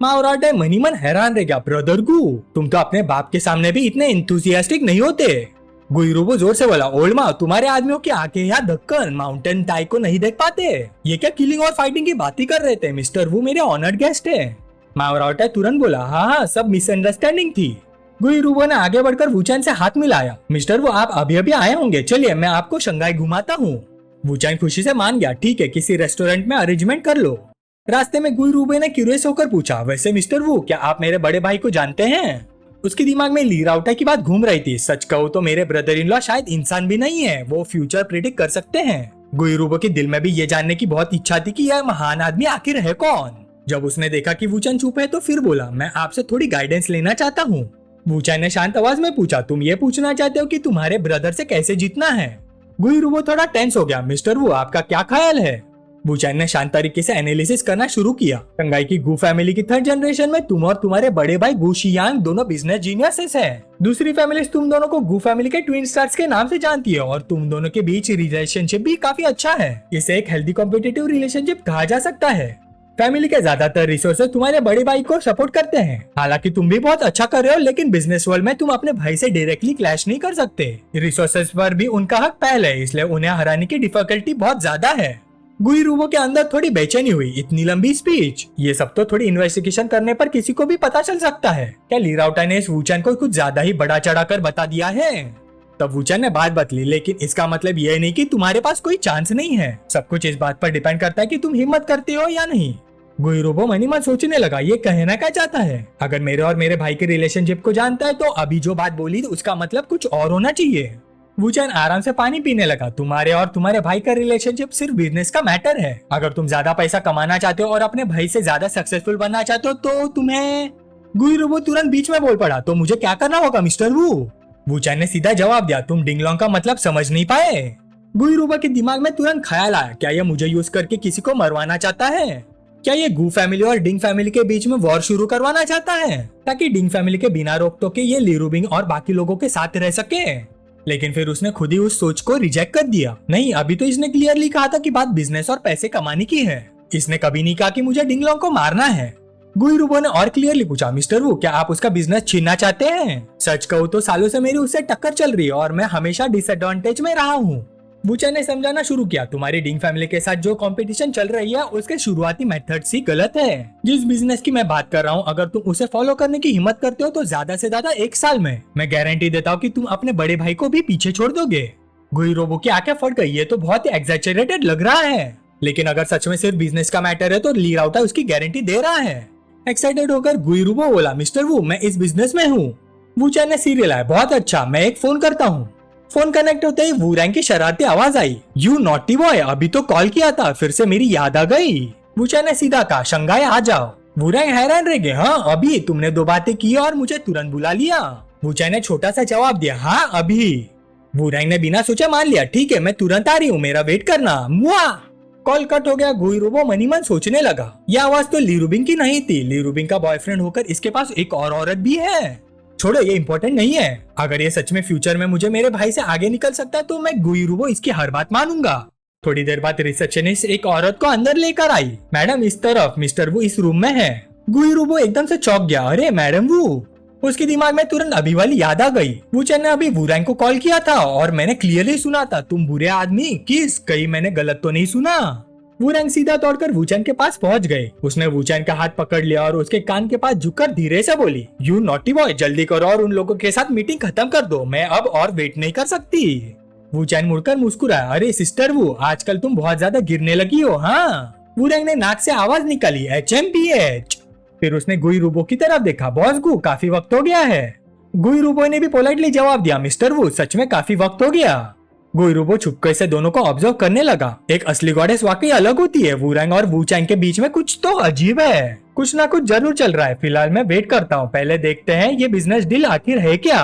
मावरावटाई मन ही मन हैरान रह गया, ब्रदर गु तुम तो अपने बाप के सामने भी इतने इंथुसियास्टिक नहीं होते। गुइरुबो जोर से बोला, ओल्ड माँ तुम्हारे आदमियों की आंखें यहाँ दक्कन माउंटेन टाई को नहीं देख पाते, ये क्या किलिंग और फाइटिंग की बातें कर रहे थे, मिस्टर वू मेरे ऑनर्ड गेस्ट है। मावरावटाई तुरंत बोला, हाँ सब मिसअंडरस्टैंडिंग थी। गुइरुबो ने आगे बढ़कर वूचैन से हाथ मिलाया, मिस्टर वू आप अभी अभी आए होंगे, चलिए मैं आपको शंघाई घुमाता हूँ। वूचैन खुशी से मान गया, ठीक है किसी रेस्टोरेंट में अरेंजमेंट कर लो। रास्ते में गुइरुबो ने क्यूरियस होकर पूछा, वैसे मिस्टर वू क्या आप मेरे बड़े भाई को जानते हैं? उसके दिमाग में ली रावटाई की बात घूम रही थी, सच कहो तो मेरे ब्रदर इन लॉ शायद इंसान भी नहीं है, वो फ्यूचर प्रिडिक्ट कर सकते हैं। गुइरुबो के दिल में भी ये जानने की बहुत इच्छा थी कि यह महान आदमी आखिर है कौन। जब उसने देखा कि वूचैन चुप है तो फिर बोला, मैं आपसे थोड़ी गाइडेंस लेना चाहता हूँ। वूचैन ने शांत आवाज में पूछा, तुम ये पूछना चाहते हो कि तुम्हारे ब्रदर से कैसे जीतना है? गुइरुबो थोड़ा टेंस हो गया, मिस्टर वू आपका क्या ख्याल है? वूचैन ने शांत तरीके से एनालिसिस करना शुरू किया, शंघाई की गु फैमिली की 3rd जनरेशन में तुम और तुम्हारे बड़े भाई गु शियांग दोनों बिजनेस जीनियसेस हैं। दूसरी फैमिली तुम दोनों को गु फैमिली के ट्विन स्टार्स के नाम से जानती है, और तुम दोनों के बीच रिलेशनशिप भी काफी अच्छा है, इसे एक हेल्दी कॉम्पिटिटिव रिलेशनशिप कहा जा सकता है। फैमिली के ज्यादातर रिसोर्सेज तुम्हारे बड़े भाई को सपोर्ट करते हैं। हालांकि तुम भी बहुत अच्छा कर रहे हो, लेकिन बिजनेस वर्ल्ड में तुम अपने भाई से डायरेक्टली क्लैश नहीं कर सकते। रिसोर्सेज पर भी उनका हक पहले है, इसलिए उन्हें हराने की डिफिकल्टी बहुत ज्यादा है। गुइरुबो के अंदर थोड़ी बेचैनी हुई। इतनी लंबी स्पीच, ये सब तो थोड़ी इन्वेस्टिगेशन करने पर किसी को भी पता चल सकता है। क्या ली राउटा ने इस वूचैन को कुछ ज्यादा ही बड़ा चढ़ाकर बता दिया है? तब वूचैन ने बात बदली, लेकिन इसका मतलब ये नहीं कि तुम्हारे पास कोई चांस नहीं है। सब कुछ इस बात पर डिपेंड करता है कि तुम हिम्मत करते हो या नहीं। गुइरुबो मन ही मन सोचने लगा, ये कहना क्या चाहता है? अगर मेरे और मेरे भाई के रिलेशनशिप को जानता है तो अभी जो बात बोली उसका मतलब कुछ और होना चाहिए। वूचैन आराम से पानी पीने लगा। तुम्हारे और तुम्हारे भाई का रिलेशनशिप सिर्फ बिजनेस का मैटर है। अगर तुम ज्यादा पैसा कमाना चाहते हो और अपने भाई से ज्यादा सक्सेसफुल बनना चाहते हो तो तुम्हें। गुइरुबो तुरंत बीच में बोल पड़ा, तो मुझे क्या करना होगा मिस्टर वू? वूचैन ने सीधा जवाब दिया, तुम डिंगलोंग का मतलब समझ नहीं पाए। गुइरुबो के दिमाग में तुरंत ख्याल आया, क्या ये मुझे यूज करके किसी को मरवाना चाहता है? क्या ये गू फैमिली और डिंग फैमिली के बीच में वॉर शुरू करवाना चाहता है, ताकि डिंग फैमिली के बिना रोक टोके ये ली रूबिंग और बाकी लोगों के साथ रह सके? लेकिन फिर उसने खुद ही उस सोच को रिजेक्ट कर दिया। नहीं, अभी तो इसने क्लियरली कहा था कि बात बिजनेस और पैसे कमाने की है। इसने कभी नहीं कहा कि मुझे डिंगलोंग को मारना है। गुइरुबो ने और क्लियरली पूछा, मिस्टर वू, क्या आप उसका बिजनेस छीनना चाहते हैं? सच कहूँ तो सालों से मेरी उससे टक्कर चल रही है और मैं हमेशा डिसएडवांटेज में रहा हूँ। वूचैन ने समझाना शुरू किया, तुम्हारी डिंग फैमिली के साथ जो कंपटीशन चल रही है उसके शुरुआती मेथड्स ही गलत है। जिस बिजनेस की मैं बात कर रहा हूँ, अगर तुम उसे फॉलो करने की हिम्मत करते हो तो ज्यादा से ज्यादा 1 साल में मैं गारंटी देता हूँ कि तुम अपने बड़े भाई को भी पीछे छोड़ दोगे। गुइरुबो की आंखें फट गई, ये तो बहुत ही एग्जैजरेटेड लग रहा है। लेकिन अगर सच में सिर्फ बिजनेस का मैटर है तो ली राउटा उसकी गारंटी दे रहा है। एक्साइटेड होकर गुइरुबो बोला, मिस्टर वू, मैं इस बिजनेस में हूँ। वूचैन ने सीरियल आया, बहुत अच्छा, मैं एक फोन करता हूँ। फोन कनेक्ट होते ही वू रैंग की शरारती आवाज आई, यू नॉटी बॉय, अभी तो कॉल किया था, फिर से मेरी याद आ गई। वूचैन ने सीधा कहा, शंघाई आ जाओ। वू रैंग हैरान रह गए, हाँ अभी तुमने 2 बातें की और मुझे तुरंत बुला लिया। वूचैन ने छोटा सा जवाब दिया, हाँ अभी। वू रैंग ने बिना सोचे मान लिया, ठीक है मैं तुरंत आ रही हूँ, मेरा वेट करना। मुआ। कॉल कट हो गया। गुइरुबो मनी मन सोचने लगा, यह आवाज तो ली रूबिंग की नहीं थी। ली रूबिंग का बॉयफ्रेंड होकर इसके पास एक और औरत भी है। छोड़ो, ये इम्पोर्टेंट नहीं है। अगर ये सच में फ्यूचर में मुझे मेरे भाई से आगे निकल सकता है तो मैं गुइरुबो इसकी हर बात मानूंगा। थोड़ी देर बाद रिसेप्शनिस्ट एक औरत को अंदर लेकर आई। मैडम इस तरफ, मिस्टर वू इस रूम में है। गुइरुबो एकदम से चौंक गया, अरे मैडम वू। उसके दिमाग में तुरंत अभी वाली याद आ गई। वूचैन ने अभी वू रैंग को कॉल किया था और मैंने क्लियरली सुना था, तुम बुरे आदमी, किस कहीं मैंने गलत तो नहीं सुना? वू रैंग सीधा दौड़कर वूचैन के पास पहुंच गए। उसने वूचैन का हाथ पकड़ लिया और उसके कान के पास झुककर धीरे से बोली, यू नॉटी बॉय, जल्दी करो और उन लोगों के साथ मीटिंग खत्म कर दो, मैं अब और वेट नहीं कर सकती। वूचैन मुड़कर मुस्कुराया, अरे सिस्टर वू, आजकल तुम बहुत ज्यादा गिरने लगी हो। हाँ। वू रैंग ने नाक से आवाज निकाली, HMPH। फिर उसने गुइरुबो की तरफ देखा, बॉस गु, काफी वक्त हो गया है। गुइरुबो ने भी पोलाइटली जवाब दिया, मिस्टर वू, सच में काफी वक्त हो गया। गुइरुबो चुपके से दोनों को ऑब्जर्व करने लगा। एक असली गॉडेस वाकई अलग होती है। वू रैंग और वूचैन के बीच में कुछ तो अजीब है, कुछ ना कुछ जरूर चल रहा है। फिलहाल मैं वेट करता हूँ, पहले देखते हैं ये बिजनेस डील आखिर है क्या।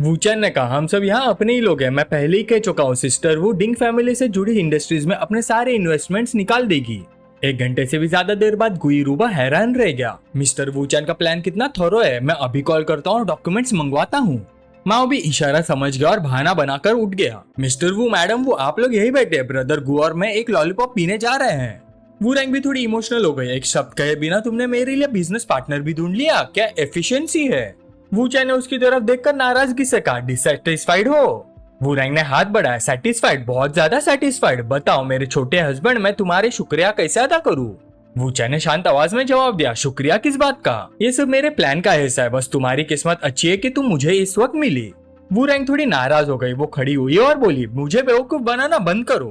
वूचैन ने कहा, हम सब यहाँ अपने ही लोग हैं, मैं पहले ही कह चुका हूँ, सिस्टर वू डिंग फैमिली से जुड़ी इंडस्ट्रीज में अपने सारे इन्वेस्टमेंट्स निकाल देगी। 1 घंटे से भी ज्यादा देर बाद गुइरुबो हैरान रह गया, मिस्टर वूचैन का प्लान कितना थोरो है, मैं अभी कॉल करता हूँ, डॉक्यूमेंट्स मंगवाता हूँ। माओ भी इशारा समझ गया और बहाना बनाकर उठ गया। मिस्टर वू, मैडम वू, आप लोग यही बैठे, ब्रदर गु और मैं एक लॉलीपॉप पीने जा रहे हैं। वू रैंग भी थोड़ी इमोशनल हो गई, एक शब्द कहे बिना तुमने मेरे लिए बिजनेस पार्टनर भी ढूंढ लिया, क्या एफिशिएंसी है? वूचैन ने उसकी तरफ देखकर नाराजगी से कहा, डिसैटिस्फाइड हो? वू रैंग ने हाथ बढ़ाया, सैटिस्फाइड, बहुत ज्यादा सैटिस्फाइड। बताओ मेरे छोटे हस्बैंड, मैं तुम्हारे शुक्रिया कैसे अदा करूँ? वूचैन ने शांत आवाज में जवाब दिया, शुक्रिया किस बात का? ये सब मेरे प्लान का हिस्सा है, बस तुम्हारी किस्मत अच्छी है कि तुम मुझे इस वक्त मिली। वू रैंग थोड़ी नाराज हो गई, वो खड़ी हुई और बोली, मुझे बेवकूफ बनाना बंद करो।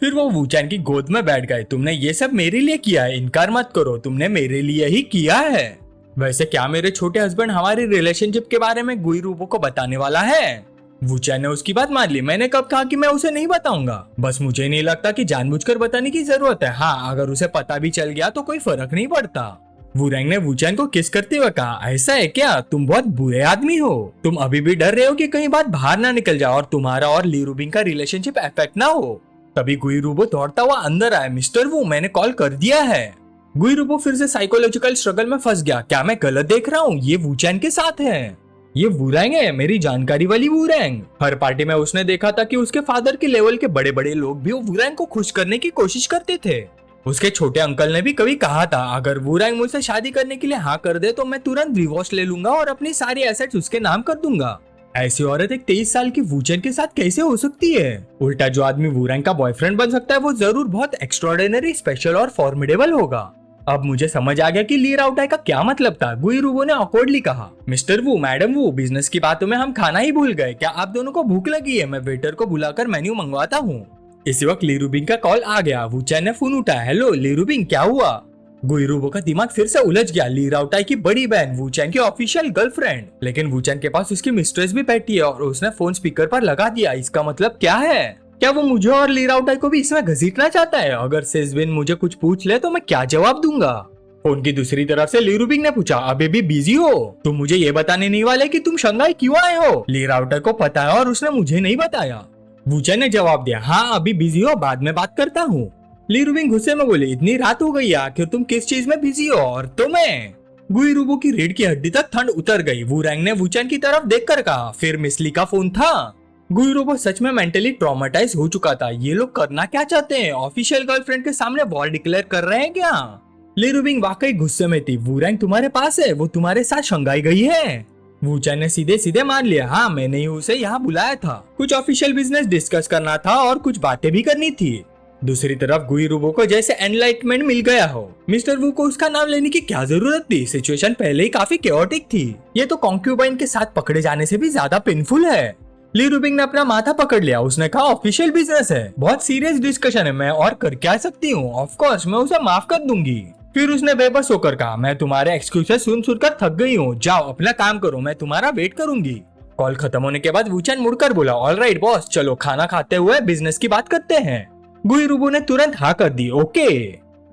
फिर वो वूचैन की गोद में बैठ गए, तुमने ये सब मेरे लिए किया है, इनकार मत करो, तुमने मेरे लिए ही किया है। वैसे क्या मेरे छोटे हस्बैंड हमारी रिलेशनशिप के बारे में गुइरुबो को बताने वाला है? वूचैन ने उसकी बात मान ली, मैंने कब कहा कि मैं उसे नहीं बताऊंगा, बस मुझे नहीं लगता कि जानबूझकर बताने की जरूरत है। हाँ, अगर उसे पता भी चल गया तो कोई फर्क नहीं पड़ता। वू रैंग ने वूचैन को किस करते हुए कहा, ऐसा है क्या, तुम बहुत बुरे आदमी हो, तुम अभी भी डर रहे हो कि कहीं बात बाहर ना निकल जाए और तुम्हारा और ली रूबिंग का रिलेशनशिप इफेक्ट ना हो। तभी गुइरुबो दौड़ता हुआ अंदर आया, मिस्टर वू, मैंने कॉल कर दिया है। गुइरुबो फिर से साइकोलॉजिकल स्ट्रगल में फंस गया, क्या मैं गलत देख रहा हूँ? ये वूचैन के साथ है, ये वू रैंग है, मेरी जानकारी वाली वू रैंग। हर पार्टी में उसने देखा था कि उसके फादर के लेवल के बड़े बड़े लोग भी वू रैंग को खुश करने की कोशिश करते थे। उसके छोटे अंकल ने भी कभी कहा था अगर वूरैंग मुझसे शादी करने के लिए हाँ कर दे तो मैं तुरंत डिवोर्स ले लूंगा और अपनी सारी एसेट्स उसके नाम कर दूंगा। ऐसी औरत एक 23 साल की वूचेन के साथ कैसे हो सकती है? उल्टा जो आदमी वूरैंग का बॉयफ्रेंड बन सकता है वो जरूर बहुत एक्स्ट्राऑर्डिनरी, स्पेशल और फॉर्मिडेबल होगा। अब मुझे समझ आ गया कि ली राउटाई का क्या मतलब था। गुइरुबो ने ऑकवर्डली कहा, मिस्टर वू, मैडम वू, बिजनेस की बातों में हम खाना ही भूल गए। क्या आप दोनों को भूख लगी है? मैं वेटर को बुलाकर मेन्यू मंगवाता हूँ। इसी वक्त ली रूबिंग का कॉल आ गया। वूचैन ने फोन उठाया। हेलो ली रूबिंग, क्या हुआ? गुइरुबो का दिमाग फिर से उलझ गया। ली राउटाई की बड़ी बहन, वूचैन की ऑफिशियल गर्लफ्रेंड, लेकिन वूचैन के पास उसकी मिस्ट्रेस भी बैठी है और उसने फोन स्पीकर पर लगा दिया। इसका मतलब क्या है? क्या वो मुझे और ली राउटाई को भी इसमें घसीटना चाहता है? अगर सेजविन मुझे कुछ पूछ ले तो मैं क्या जवाब दूंगा? फोन की दूसरी तरफ से ली रूबिंग ने पूछा, अभी भी बिजी हो? तुम मुझे ये बताने नहीं वाले कि तुम शंघाई क्यों आए हो? ली राउटाई को पता है और उसने मुझे नहीं बताया। वूचैन ने जवाब दिया, हाँ अभी बिजी हो, बाद में बात करता हूँ। ली रूबिंग गुस्से में बोली, इतनी रात हो गई, आखिर तुम किस चीज में बिजी हो? और तो मैं गुइरुबो की रीढ़ की हड्डी तक ठंड उतर गई। वूरैंग ने वूचैन की तरफ देखकर कहा, फिर मिस ली का फोन था। गुइरुबो सच में मेंटली ट्रॉमेटाइज हो चुका था। ये लोग करना क्या चाहते हैं? ऑफिशियल गर्लफ्रेंड के सामने वॉर डिक्लेयर कर रहे हैं क्या? ली रूबिंग वाकई गुस्से में थी। वूरैंग तुम्हारे पास है, वो तुम्हारे साथ शंघाई गई है। वूचैन ने सीधे सीधे मान लिया, हाँ मैंने ही उसे यहाँ बुलाया था। कुछ ऑफिशियल बिजनेस डिस्कस करना था और कुछ बातें भी करनी थी। दूसरी तरफ गुइरुबो को जैसे एनलाइटमेंट मिल गया हो। मिस्टर वू को उसका नाम लेने की क्या जरूरत थी? सिचुएशन पहले ही काफी केओटिक थी। ये तो कॉन्क्यूबाइन के साथ पकड़े जाने से भी ज्यादा पेनफुल है। ली रूबिंग ने अपना माथा पकड़ लिया। उसने कहा, ऑफिशियल बिजनेस है, बहुत सीरियस डिस्कशन है, मैं और कर क्या सकती हूँ? ऑफ कोर्स मैं उसे माफ कर दूंगी। फिर उसने बेबस होकर कहा, मैं तुम्हारे एक्सक्यूजेस सुनकर थक गई हूँ, जाओ अपना काम करो, मैं तुम्हारा वेट करूंगी। कॉल खत्म होने के बाद वूचैन मुड़कर बोला, ऑलराइट बॉस, चलो खाना खाते हुए बिजनेस की बात करते हैं। गुइरुबो ने तुरंत हाँ कर दी। ओके।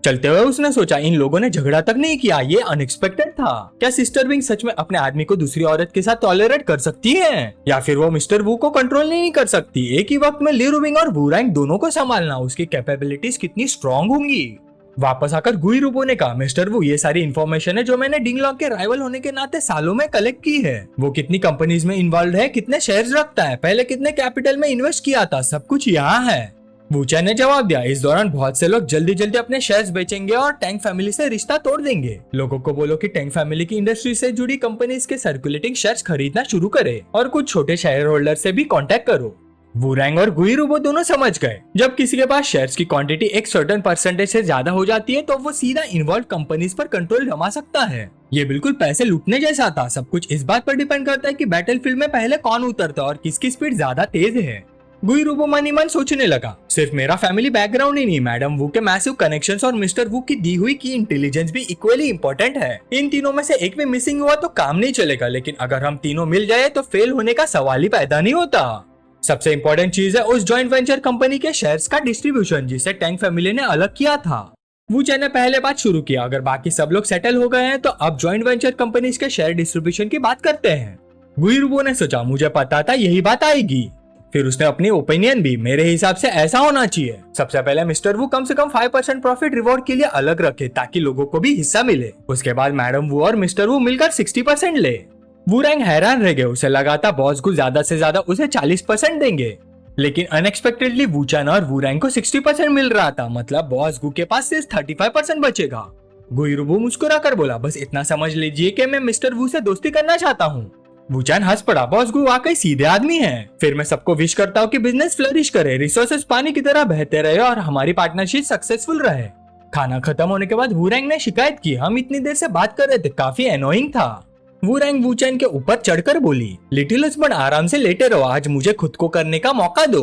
चलते हुए उसने सोचा, इन लोगों ने झगड़ा तक नहीं किया, ये अनएक्सपेक्टेड था। क्या सिस्टर विंग सच में अपने आदमी को दूसरी औरत के साथ टॉलरेट कर सकती है, या फिर वो मिस्टर वू को कंट्रोल नहीं कर सकती? एक ही वक्त में ली रूबिंग और वूरैंग दोनों को संभालना, उसकी कैपेबिलिटीज कितनी स्ट्रॉन्ग होंगी। वापस आकर गुइरुबो ने कहा, मिस्टर वू, ये सारी इन्फॉर्मेशन है जो मैंने डिंगलॉन्ग के राइवल होने के नाते सालों में कलेक्ट की है। वो कितनी कंपनीज में इन्वॉल्व है, कितने शेयर्स रखता है, पहले कितने कैपिटल में इन्वेस्ट किया था, सब कुछ यहाँ है। वूचैन ने जवाब दिया, इस दौरान बहुत से लोग जल्दी जल्दी अपने शेयर्स बेचेंगे और टैंग फैमिली से रिश्ता तोड़ देंगे। लोगों को बोलो कि टैंग फैमिली की इंडस्ट्री से जुड़ी कंपनीज के सर्कुलेटिंग शेयर्स खरीदना शुरू करे और कुछ छोटे शेयर होल्डर से भी कांटेक्ट करो। वूरैंग और गुइरुबो दोनों समझ गए, जब किसी के पास शेयर्स की क्वांटिटी एक सर्टेन परसेंटेज से ज्यादा हो जाती है तो वो सीधा इन्वॉल्व कंपनीज पर कंट्रोल जमा सकता है। ये बिल्कुल पैसे लूटने जैसा था। सब कुछ इस बात पर डिपेंड करता है कि बैटलफील्ड में पहले कौन उतरता और किसकी स्पीड ज्यादा तेज है। गुइरुबो मन ही मन सोचने लगा, सिर्फ मेरा फैमिली बैकग्राउंड ही नहीं, मैडम वू के मैसिव कनेक्शंस और मिस्टर वू की दी हुई की इंटेलिजेंस भी इक्वली इंपॉर्टेंट है। इन तीनों में से एक भी मिसिंग हुआ तो काम नहीं चलेगा, लेकिन अगर हम तीनों मिल जाए तो फेल होने का सवाल ही पैदा नहीं होता। सबसे इंपॉर्टेंट चीज है उस जॉइंट वेंचर कंपनी के शेयर्स का डिस्ट्रीब्यूशन, जिसे टैंग फैमिली ने अलग किया था। वूचैन ने पहले बात शुरू किया, अगर बाकी सब लोग सेटल हो गए हैं तो अब जॉइंट वेंचर कंपनीज के शेयर डिस्ट्रीब्यूशन की बात करते हैं। गुइरुबो ने सोचा, मुझे पता था यही बात आएगी। फिर उसने अपनी ओपिनियन भी, मेरे हिसाब से ऐसा होना चाहिए। सबसे पहले मिस्टर वू कम से कम 5% प्रॉफिट रिवॉर्ड के लिए अलग रखे ताकि लोगों को भी हिस्सा मिले। उसके बाद मैडम वू और मिस्टर वू मिलकर 60% ले। वूरैंग हैरान रह गए, उसे लगा था बॉस को ज्यादा से ज्यादा उसे 40% देंगे, लेकिन अनएक्सपेक्टेडली वूचैन और वूरैंग को 60% मिल रहा था। मतलब बॉस गु के पास सिर्फ 35% बचेगा। गुइरुबो मुस्कुरा कर बोला, बस इतना समझ लीजिए कि मैं मिस्टर वू से दोस्ती करना चाहता हूँ। वूचैन हंस पड़ा, बॉस गु वाकई सीधे आदमी है। फिर मैं सबको विश करता हूँ कि बिजनेस फ्लरिश करे, रिसोर्सेज पानी की तरह बहते रहे और हमारी पार्टनरशिप सक्सेसफुल रहे। खाना खत्म होने के बाद वूरैंग ने शिकायत की, हम इतनी देर से बात कर रहे थे, काफी एनोइंग था। वूरैंग वूचैन के ऊपर चढ़कर बोली, लिटिल हस्बैंड आराम से लेटे रहो, आज मुझे खुद को करने का मौका दो।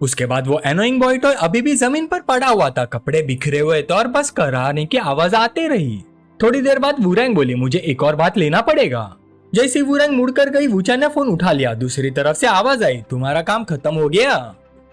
उसके बाद वो एनोइंग बॉय टॉय अभी भी जमीन पर पड़ा हुआ था, कपड़े बिखरे हुए थे और बस कराने की आवाज आती रही। थोड़ी देर बाद वूरैंग बोली, मुझे एक और बात लेना पड़ेगा। जैसे वूरैंग मुड़कर गई, वूचैन ने फोन उठा लिया। दूसरी तरफ से आवाज आई, तुम्हारा काम खत्म हो गया?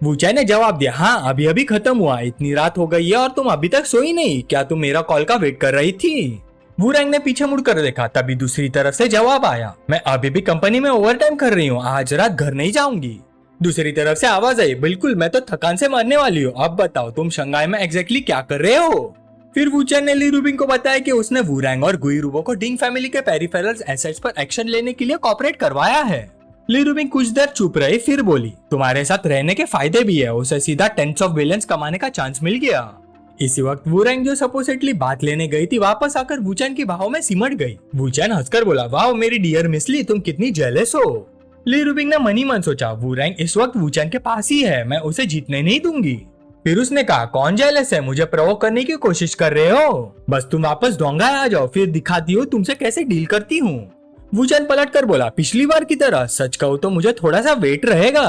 वूचैन ने जवाब दिया, हाँ अभी अभी खत्म हुआ, इतनी रात हो गई है और तुम अभी तक सोई नहीं, क्या तुम मेरा कॉल का वेट कर रही थी? वूरैंग ने पीछे मुड़कर देखा, तभी दूसरी तरफ से जवाब आया, मैं अभी भी कंपनी में ओवरटाइम कर रही हूँ, आज रात घर नहीं जाऊंगी। दूसरी तरफ से आवाज आई, बिल्कुल मैं तो थकान से मरने वाली हूँ, अब बताओ तुम शंघाई में एग्जैक्टली क्या कर रहे हो? फिर वूचैन ने ली रूबिंग को बताया कि उसने वूरैंग और गुइरुबो को डिंग फैमिली के पेरिफेरल्स एसेट्स पर एक्शन लेने के लिए कॉपरेट करवाया है। ली रूबिंग कुछ देर चुप रही, फिर बोली, तुम्हारे साथ रहने के फायदे भी है, उसे सीधा टेंस ऑफ बिलियंस कमाने का चांस मिल गया। इसी वक्त वूरैंग जो सपोजिटली बात लेने गई थी वापस आकर वूचैन की बाहों में सिमट गई। वूचैन हंसकर बोला, वाह मेरी डियर मिस ली, तुम कितनी जेलस हो। ली रुबिंग ने मन ही मन सोचा, वूरैंग इस वक्त वूचैन के पास ही है, मैं उसे जीतने नहीं दूंगी। फिर उसने कहा, कौन जेलस है, मुझे प्रोवोक करने की कोशिश कर रहे हो, बस तुम वापस डोंगा आ जाओ, फिर दिखाती हूँ तुमसे कैसे डील करती हूँ। वूचैन पलट कर बोला, पिछली बार की तरह, सच कहूँ तो मुझे थोड़ा सा वेट रहेगा।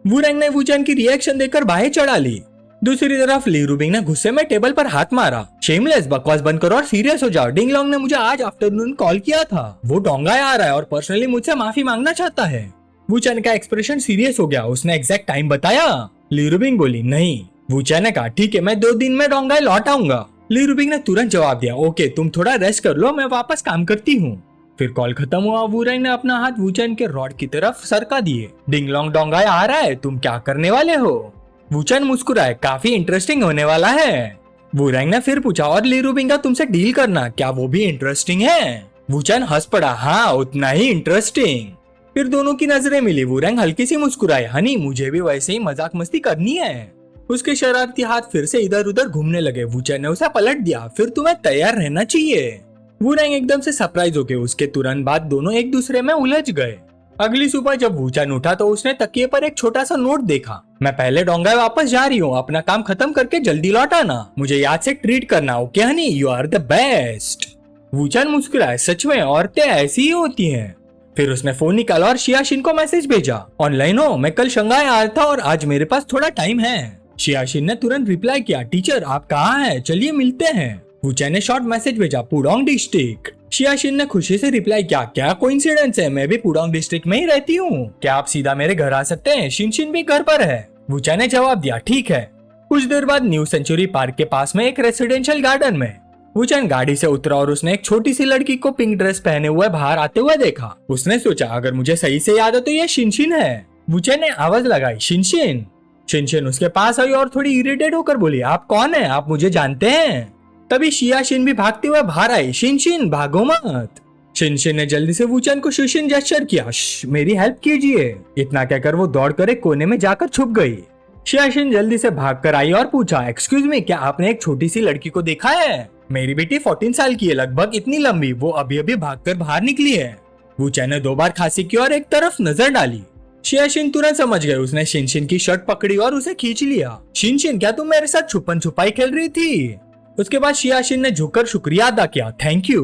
वूरैंग ने वूचैन की रिएक्शन देखकर बाहें चढ़ा ली। दूसरी तरफ ली रुबिंग ने गुस्से में टेबल पर हाथ मारा। शेमलेस, बकवास बंद करो और सीरियस हो जाओ। डिंग लॉन्ग ने मुझे आज आफ्टरनून कॉल किया था, वो डोंगा आ रहा है और पर्सनली मुझसे माफी मांगना चाहता है। वूचैन का एक्सप्रेशन सीरियस हो गया। उसने एग्जैक्ट टाइम बताया? ली रुबिंग बोली, नहीं। वूचैन ने कहा, ठीक है, मैं 2 दिन में डोंगा लौट आऊंगा। ली रुबिंग ने तुरंत जवाब दिया, ओके तुम थोड़ा रेस्ट कर लो, मैं वापस काम करती हूँ। फिर कॉल खत्म हुआ। वूरैंग ने अपना हाथ वूचैन के रॉड की तरफ सरका दिए। डिंग लॉन्ग डोंगा आ रहा है, तुम क्या करने वाले हो? वूचैन मुस्कुराए, काफी इंटरेस्टिंग होने वाला है। वूरैंग ने फिर पूछा, और ली रुबिंग का तुमसे डील करना, क्या वो भी इंटरेस्टिंग है? वूचैन हंस पड़ा, हाँ उतना ही इंटरेस्टिंग। फिर दोनों की नजरें मिली। वूरैंग हल्की सी मुस्कुराए, हनी मुझे भी वैसे ही मजाक मस्ती करनी है। उसके शरारती हाथ फिर से इधर उधर घूमने लगे। वूचैन ने उसे पलट दिया, फिर तुम्हें तैयार रहना चाहिए। वूरैंग एकदम से सरप्राइज हो गए। उसके तुरंत बाद दोनों एक दूसरे में उलझ गए। अगली सुबह जब वूचैन उठा तो उसने तकिए पर एक छोटा सा नोट देखा, मैं पहले डोंगा वापस जा रही हूँ, अपना काम खत्म करके जल्दी लौट आना, मुझे याद से ट्रीट करना, okay honey, you are the best. Wuchen मुस्कुराए, सच में औरतें ऐसी ही होती हैं। फिर उसने फोन निकाला और शियाशिन को मैसेज भेजा, ऑनलाइन हो, मैं कल शंघाई आया था और आज मेरे पास थोड़ा टाइम है। शियाशिन ने तुरंत रिप्लाई किया, टीचर आप कहाँ हैं, चलिए मिलते हैं। वूचैन ने शॉर्ट मैसेज भेजा, पुडोंग डिस्ट्रिक्ट। शियाशिन ने खुशी से रिप्लाई किया, क्या कोइंसिडेंस है, मैं भी पुडोंग डिस्ट्रिक्ट में ही रहती हूँ, क्या आप सीधा मेरे घर आ सकते हैं, शिनशिन भी घर पर है। वूचैन ने जवाब दिया, ठीक है। कुछ देर बाद न्यू सेंचुरी पार्क के पास में एक रेसिडेंशियल गार्डन में वूचैन गाड़ी से उतरा और उसने एक छोटी सी लड़की को पिंक ड्रेस पहने हुए बाहर आते हुए देखा। उसने सोचा, अगर मुझे सही से याद है तो ये शिनशिन है। वूचैन ने आवाज लगाई, शिनशिन। शिनशिन उसके पास आई और थोड़ी इरिटेट होकर बोली, आप कौन है, आप मुझे जानते हैं? तभी शियाशिन भी भागते हुए बाहर आई, शिनशिन भागो मत। शिनशिन ने जल्दी से वूचैन को शुशिन जेस्चर किया, मेरी हेल्प कीजिए। इतना कहकर वो दौड़कर एक कोने में जाकर छुप गई। शियाशिन जल्दी से भागकर आई और पूछा, एक्सक्यूज मी, क्या आपने एक छोटी सी लड़की को देखा है? मेरी बेटी 14 साल की है, लगभग इतनी लंबी, वो अभी अभी भागकर बाहर निकली है। वूचैन ने 2 बार खांसी की और एक तरफ नजर डाली। शियाशिन तुरंत समझ गए। उसने शिनशिन की शर्ट पकड़ी और उसे खींच लिया। शिनशिन, क्या तुम मेरे साथ छुपन छुपाई खेल रही थी? उसके बाद शियाशिन ने झुककर शुक्रिया अदा किया, थैंक यू।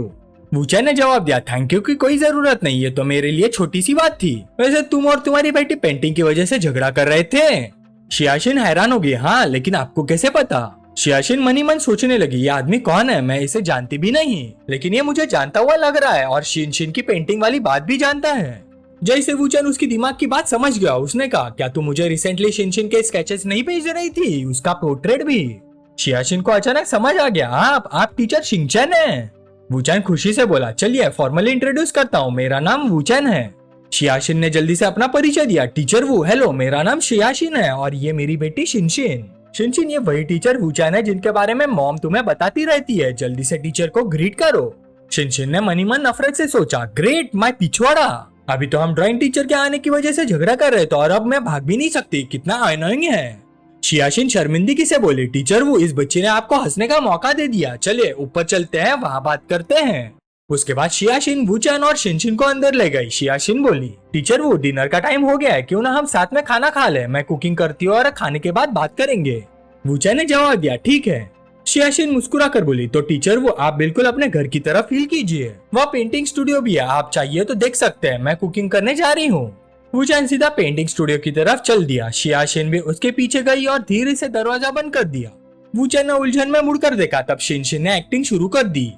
वूचैन ने जवाब दिया, थैंक यू की कोई जरूरत नहीं, ये तो मेरे लिए छोटी सी बात थी। वैसे तुम और तुम्हारी बेटी पेंटिंग की वजह से झगड़ा कर रहे थे। शियाशिन हैरान हो गई, हाँ लेकिन आपको कैसे पता? शियाशिन मनी मन सोचने लगी, ये आदमी कौन है, मैं इसे जानती भी नहीं, लेकिन ये मुझे जानता हुआ लग रहा है और शिनशिन की पेंटिंग वाली बात भी जानता है। जैसे वूचैन उसकी दिमाग की बात समझ गया, उसने कहा, क्या तुम मुझे रिसेंटली शिनशिन के स्केचेस नहीं भेज रही थी, उसका पोर्ट्रेट भी? शियाशिन को अचानक समझ आ गया, आप टीचर शिनचैन हैं। वूचैन खुशी से बोला, चलिए फॉर्मली इंट्रोड्यूस करता हूँ, मेरा नाम वूचैन है। शियाशिन ने जल्दी से अपना परिचय दिया, टीचर वू, हेलो मेरा नाम शियाशिन है और ये मेरी बेटी शिनशिन। शिनशिन ये वही टीचर वूचैन है जिनके बारे में मॉम तुम्हें बताती रहती है, जल्दी से टीचर को ग्रीट करो। शिनशिन ने मनी मन नफरत से सोचा, ग्रेट माय पिछवाड़ा, अभी तो हम ड्राइंग टीचर के आने की वजह से झगड़ा कर रहे थे और अब मैं भाग भी नहीं सकती, कितना अनोइंग है। शियाशिन शर्मिंदगी से बोली, टीचर वो, इस बच्चे ने आपको हंसने का मौका दे दिया, चलिए ऊपर चलते हैं, वहाँ बात करते हैं। उसके बाद शियाशिन वूचैन और शिनशिन को अंदर ले गई। शियाशिन बोली, टीचर वो, डिनर का टाइम हो गया है, क्यों ना हम साथ में खाना खा ले, मैं कुकिंग करती हूँ और खाने के बाद बात करेंगे। वूचैन ने जवाब दिया, ठीक है। शियाशिन मुस्कुरा कर बोली, तो टीचर वो, आप बिल्कुल अपने घर की तरफ फील कीजिए, वह पेंटिंग स्टूडियो भी है, आप चाहिए तो देख सकते हैं, मैं कुकिंग करने जा रही हूँ। वूचैन सीधा पेंटिंग स्टूडियो की तरफ चल दिया। शियाशिन भी उसके पीछे गई और धीरे से दरवाजा बंद कर दिया। वूचैन ने उलझन में मुड़कर देखा, तब शिनशिन ने एक्टिंग शुरू कर दी।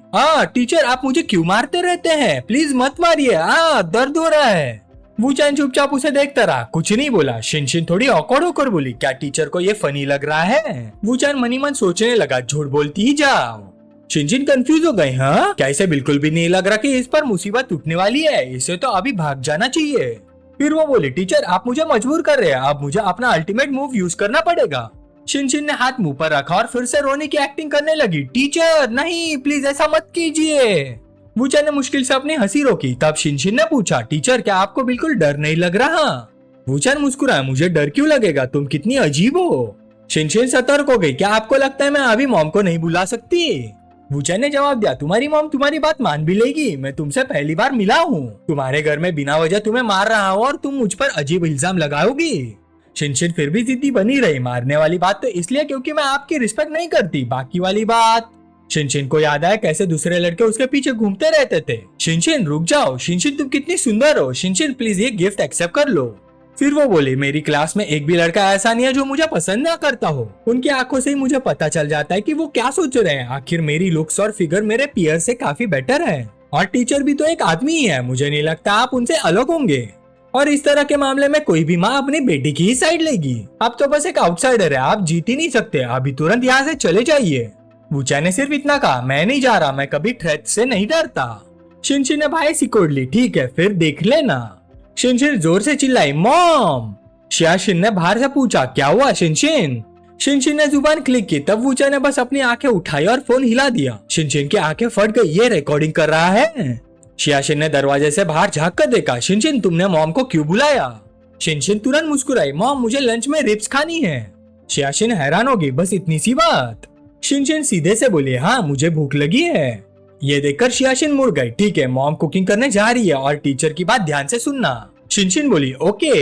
टीचर आप मुझे क्यों मारते रहते हैं, प्लीज मत मारिए, दर्द हो रहा है। वूचैन चुपचाप उसे देखता रहा, कुछ नहीं बोला। शिनशिन थोड़ी ऑकवर्ड होकर बोली, क्या टीचर को ये फनी लग रहा है? वूचैन मनी मन सोचने लगा, झूठ बोलती ही जाओ। शिनशिन कंफ्यूज हो गए, हाँ क्या इसे बिल्कुल भी नहीं लग रहा कि इस पर मुसीबत टूटने वाली है, इसे तो अभी भाग जाना चाहिए। फिर वो बोली, टीचर आप मुझे मजबूर कर रहे हैं, अब मुझे अपना अल्टीमेट मूव यूज करना पड़ेगा। शिनशिन ने हाथ मुंह पर रखा और फिर से रोने की एक्टिंग करने लगी, टीचर नहीं प्लीज ऐसा मत कीजिए। वूचैन ने मुश्किल से अपनी हंसी रोकी। तब शिनशिन ने पूछा, टीचर क्या आपको बिल्कुल डर नहीं लग रहा? वूचैन मुस्कुराया, मुझे डर क्यों लगेगा, तुम कितनी अजीब हो। शिनशिन सतर्क हो गई। क्या आपको लगता है मैं अभी मॉम को नहीं बुला सकती? वूचैन ने जवाब दिया, तुम्हारी मॉम तुम्हारी बात मान भी लेगी। मैं तुमसे पहली बार मिला हूँ, तुम्हारे घर में बिना वजह तुम्हें मार रहा हूँ और तुम मुझ पर अजीब इल्जाम लगाओगी। शिनशिन फिर भी जिद्दी बनी रही। मारने वाली बात तो इसलिए क्योंकि मैं आपकी रिस्पेक्ट नहीं करती, बाकी वाली बात। शिनशिन को याद आया कैसे दूसरे लड़के उसके पीछे घूमते रहते थे। शिनशिन रुक जाओ, शिनशिन तुम कितनी सुंदर हो, शिनशिन प्लीज ये गिफ्ट एक्सेप्ट कर लो। फिर वो बोली, मेरी क्लास में एक भी लड़का ऐसा नहीं है जो मुझे पसंद ना करता हो। उनकी आंखों से ही मुझे पता चल जाता है कि वो क्या सोच रहे हैं। आखिर मेरी लुक्स और फिगर मेरे पीयर से काफी बेटर है, और टीचर भी तो एक आदमी ही है। मुझे नहीं लगता आप उनसे अलग होंगे, और इस तरह के मामले में कोई भी माँ अपनी बेटी की ही साइड लेगी। आप तो बस एक आउटसाइडर है, आप जीत ही नहीं सकते। अभी तुरंत यहाँ से चले जाइए। वूचैन ने सिर्फ इतना कहा, मैं नहीं जा रहा, मैं कभी थ्रेट से नहीं डरता। शिनशिन ने भाई सिकोड़ ली, ठीक है फिर देख लेना। शिनशिन जोर से चिल्लाई, मॉम। शियाशिन ने बाहर से पूछा, क्या हुआ शिनशिन? शिनशिन ने जुबान क्लिक की, तब वूचैन ने बस अपनी आंखें उठाई और फोन हिला दिया। शिनशिन की आंखें फट गई, ये रिकॉर्डिंग कर रहा है। शियाशिन ने दरवाजे से बाहर झांक कर देखा, शिनशिन तुमने मॉम को क्यों बुलाया? शिनशिन तुरंत मुस्कुराई, मॉम मुझे लंच में रिब्स खानी है। शियाशिन हैरान होगी, बस इतनी सी बात? शिनशिन सीधे से बोली, हाँ मुझे भूख लगी है। ये देखकर शियाशिन मुड़ गई, ठीक है मॉम कुकिंग करने जा रही है और टीचर की बात ध्यान से सुनना। शिनशिन बोली, ओके।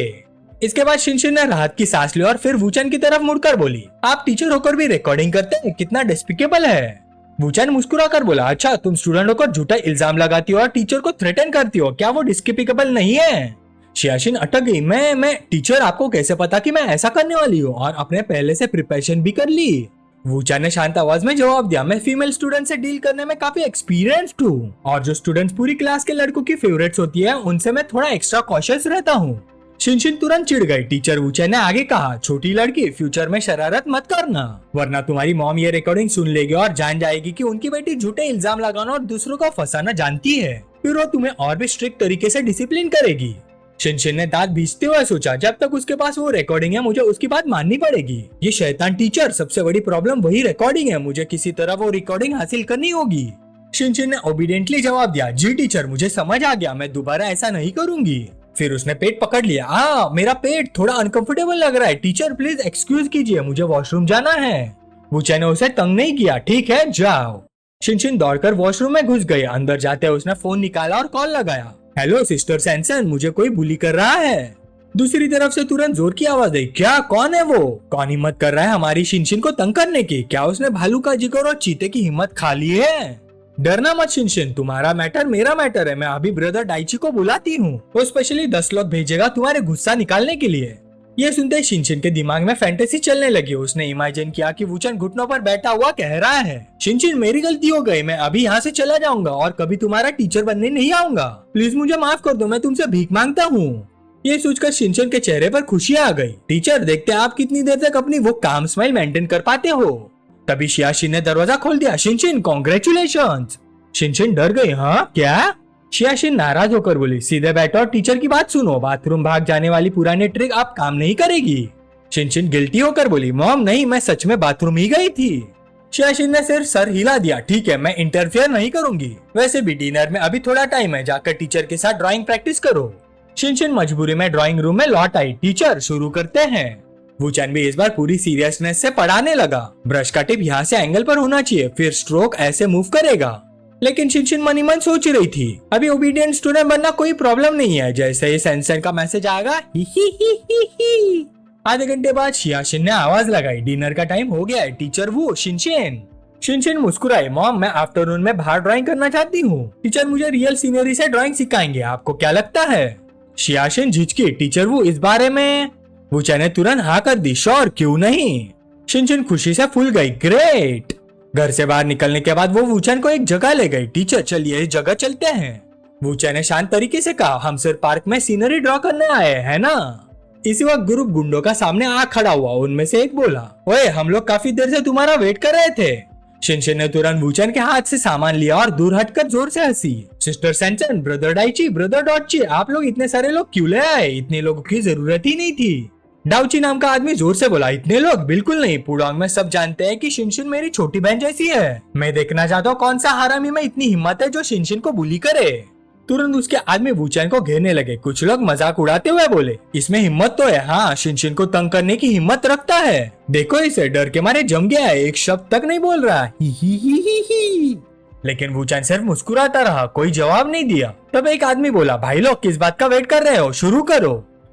इसके बाद शिनशिन ने राहत की सांस ली और फिर वूचैन की तरफ मुड़कर बोली, आप टीचर होकर भी रिकॉर्डिंग करते हैं, कितना डिस्पिकेबल है। वूचैन मुस्कुरा कर बोला, अच्छा तुम स्टूडेंटों को झूठा इल्जाम लगाती हो और टीचर को थ्रेटन करती हो, क्या वो डिस्पिकेबल नहीं है? शियाशिन अटक गई, मैं टीचर आपको कैसे पता कि मैं ऐसा करने वाली हूँ, और अपने पहले से प्रिपरेशन भी कर ली। वूचैन ने शांत आवाज में जवाब दिया, मैं फीमेल स्टूडेंट से डील करने में काफी एक्सपीरियंस्ड हूँ, और जो स्टूडेंट्स पूरी क्लास के लड़कों की फेवरेट्स होती है उनसे मैं थोड़ा एक्स्ट्रा कॉशियस रहता हूँ। शिनशिन तुरंत चिढ़ गई। टीचर वूचैन ने आगे कहा, छोटी लड़की फ्यूचर में शरारत मत करना, वरना तुम्हारी मॉम ये रिकॉर्डिंग सुन लेगी और जान जाएगी कि उनकी बेटी झूठे इल्जाम लगाना और दूसरों को फंसाना जानती है। फिर वो तुम्हें और भी स्ट्रिक्ट तरीके से डिसिप्लिन करेगी। शिनशिन ने दांत भींचते हुए सोचा, जब तक उसके पास वो रिकॉर्डिंग है मुझे उसकी बात माननी पड़ेगी। ये शैतान टीचर, सबसे बड़ी प्रॉब्लम वही रिकॉर्डिंग है, मुझे किसी तरह वो रिकॉर्डिंग हासिल करनी होगी। शिनशिन ने ओबीडियंटली जवाब दिया, जी टीचर मुझे समझ आ गया, मैं दोबारा ऐसा नहीं करूंगी। फिर उसने पेट पकड़ लिया, मेरा पेट थोड़ा अनकंफर्टेबल लग रहा है, टीचर प्लीज एक्सक्यूज कीजिए, मुझे वॉशरूम जाना है। वूचैन ने उसे तंग नहीं किया, ठीक है जाओ। शिनशिन दौड़कर वॉशरूम में घुस गई। अंदर जाते उसने फोन निकाला और कॉल लगाया, हेलो सिस्टर सैनसन, मुझे कोई बुली कर रहा है। दूसरी तरफ से तुरंत जोर की आवाज आई, क्या कौन है वो? कौन हिम्मत कर रहा है हमारी शिनशिन को तंग करने की? क्या उसने भालू का जिगर और चीते की हिम्मत खा ली है? डरना मत शिनशिन, तुम्हारा मैटर मेरा मैटर है। मैं अभी ब्रदर डाइची को बुलाती हूँ, वो स्पेशली 10 लोग भेजेगा तुम्हारे गुस्सा निकालने के लिए। ये सुनते शिनशिन के दिमाग में फैंटेसी चलने लगी। उसने इमेजिन किया कि वूचैन घुटनों पर बैठा हुआ कह रहा है, शिनशिन मेरी गलती हो गई, मैं अभी यहाँ से चला जाऊंगा और कभी तुम्हारा टीचर बनने नहीं आऊंगा, प्लीज मुझे माफ कर दो, मैं तुमसे भीख मांगता हूँ। ये सोचकर शिनशिन के चेहरे पर खुशी आ गई। टीचर देखते आप कितनी देर तक अपनी वो काम स्माइल मेंटेन कर पाते हो। तभी शियाशिन ने दरवाजा खोल दिया, शिनशिन कॉन्ग्रेचुलेशंस। शिनशिन डर गई, हाँ क्या? शियाशिन नाराज होकर बोली, सीधे बैठो और टीचर की बात सुनो, बाथरूम भाग जाने वाली पुरानी ट्रिक आप काम नहीं करेगी। शिनशिन गिल्टी होकर बोली, मॉम नहीं, मैं सच में बाथरूम ही गई थी। शियाशिन ने सिर्फ सर हिला दिया, ठीक है मैं इंटरफेयर नहीं करूंगी, वैसे भी डिनर में अभी थोड़ा टाइम है, जाकर टीचर के साथ ड्राइंग प्रैक्टिस करो। शिनशिन मजबूरी में ड्राइंग रूम में लौट आई। टीचर शुरू करते हैं। वूचैन भी इस बार पूरी सीरियसनेस से पढ़ाने लगा। ब्रश का टिप यहाँ से एंगल पर होना चाहिए, फिर स्ट्रोक ऐसे मूव करेगा। लेकिन शिनशिन मनी मन सोच रही थी, अभी ओबीडियंट स्टूडेंट बनना कोई प्रॉब्लम नहीं है, जैसे ही सैनसन का मैसेज आएगा ही ही। आधे घंटे बाद शियाशिन ने आवाज लगाई, डिनर का टाइम हो गया है टीचर वो शिनशिन। शिनशिन मुस्कुराई, मॉम मैं आफ्टरनून में बाहर ड्राइंग करना चाहती हूँ, टीचर मुझे रियल सीनरी से ड्राइंग सिखाएंगे, आपको क्या लगता है? शियाशिन झिझकी, टीचर वो इस बारे में? वूचैन ने तुरंत हाँ कर दी, श्योर क्यों नहीं। शिनशिन खुशी से फूल गई, ग्रेट। घर से बाहर निकलने के बाद वो वूचैन को एक जगह ले गई। टीचर चलिए इस जगह चलते हैं। वूचैन ने शांत तरीके से कहा, हम सिर्फ पार्क में सीनरी ड्रॉ करने आए हैं ना। इसी वक्त ग्रुप गुंडों का सामने आ खड़ा हुआ। उनमें से एक बोला, ओए हम लोग काफी देर से तुम्हारा वेट कर रहे थे। शिनशिन ने तुरंत वूचैन के हाथ से सामान लिया और दूर हटकर जोर से हंसी। Sister Sainson, brother Daiichi, brother डॉटची, आप लोग इतने सारे लोग क्यों ले आए? इतने लोगों की जरूरत ही नहीं थी। डाउची नाम का आदमी जोर से बोला, इतने लोग? बिल्कुल नहीं, पुडोंग में सब जानते हैं कि शिनशिन मेरी छोटी बहन जैसी है। मैं देखना चाहता हूँ कौन सा हरामी में इतनी हिम्मत है जो शिनशिन को बुली करे। तुरंत उसके आदमी वूचैन को घेरने लगे। कुछ लोग मजाक उड़ाते हुए बोले, इसमें हिम्मत तो है, हाँ शिनशिन को तंग करने की हिम्मत रखता है, देखो इसे डर के मारे जम गया है, एक शब्द तक नहीं बोल रहा। ही। लेकिन वूचैन सिर्फ मुस्कुराता रहा, कोई जवाब नहीं दिया। तब एक आदमी बोला, भाई लोग किस बात का वेट कर रहे हो, शुरू करो।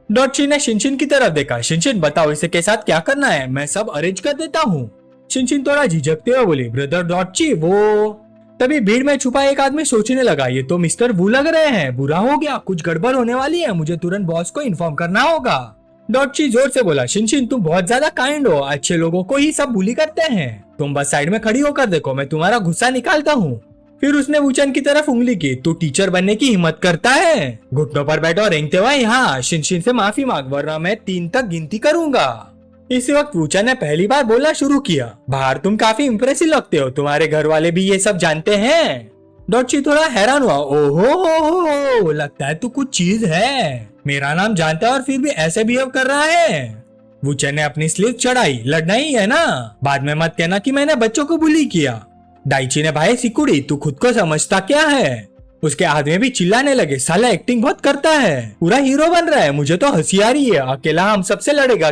डॉटची ने शिनशिन की तरफ देखा। शिनशिन बताओ इसे के साथ क्या करना है, मैं सब अरेंज कर देता हूँ। शिनशिन थोड़ा झिझकते हुए बोली, ब्रदर डॉटची वो। तभी भीड़ में छुपा एक आदमी सोचने लगा, ये तो मिस्टर वू लग रहे हैं, बुरा हो गया, कुछ गड़बड़ होने वाली है, मुझे तुरंत बॉस को इन्फॉर्म करना होगा। डॉटची जोर से बोला, शिनशिन तुम बहुत ज्यादा काइंड हो, अच्छे लोगों को ही सब बुली करते हैं, तुम बस साइड में खड़ी होकर देखो, मैं तुम्हारा गुस्सा निकालता हूँ। फिर उसने वूचैन की तरफ उंगली की, तू टीचर बनने की हिम्मत करता है, घुटनों पर बैठो और रेंगते हुए यहाँ शिनशिन से माफी मांग, वरना मैं 3 तक गिनती करूंगा। इसी वक्त वूचैन ने पहली बार बोलना शुरू किया, बाहर तुम काफी इम्प्रेसिव लगते हो, तुम्हारे घर वाले भी ये सब जानते हैं। डॉटची थोड़ा हैरान हुआ, ओहो लगता है तू कुछ चीज है, मेरा नाम जानता है और फिर भी ऐसे बिहेव कर रहा है। वूचैन ने अपनी स्लीव चढ़ाई, लड़ना ही है ना, बाद में मत कहना कि मैंने बच्चों को बुली किया। डाइची ने, भाई सिकुड़ी तू खुद को समझता क्या है। उसके आदमी भी चिल्लाने लगे, साला एक्टिंग बहुत करता है, पूरा हीरो बन रहा है, मुझे तो हंसी आ रही है, अकेला हम सबसे लड़ेगा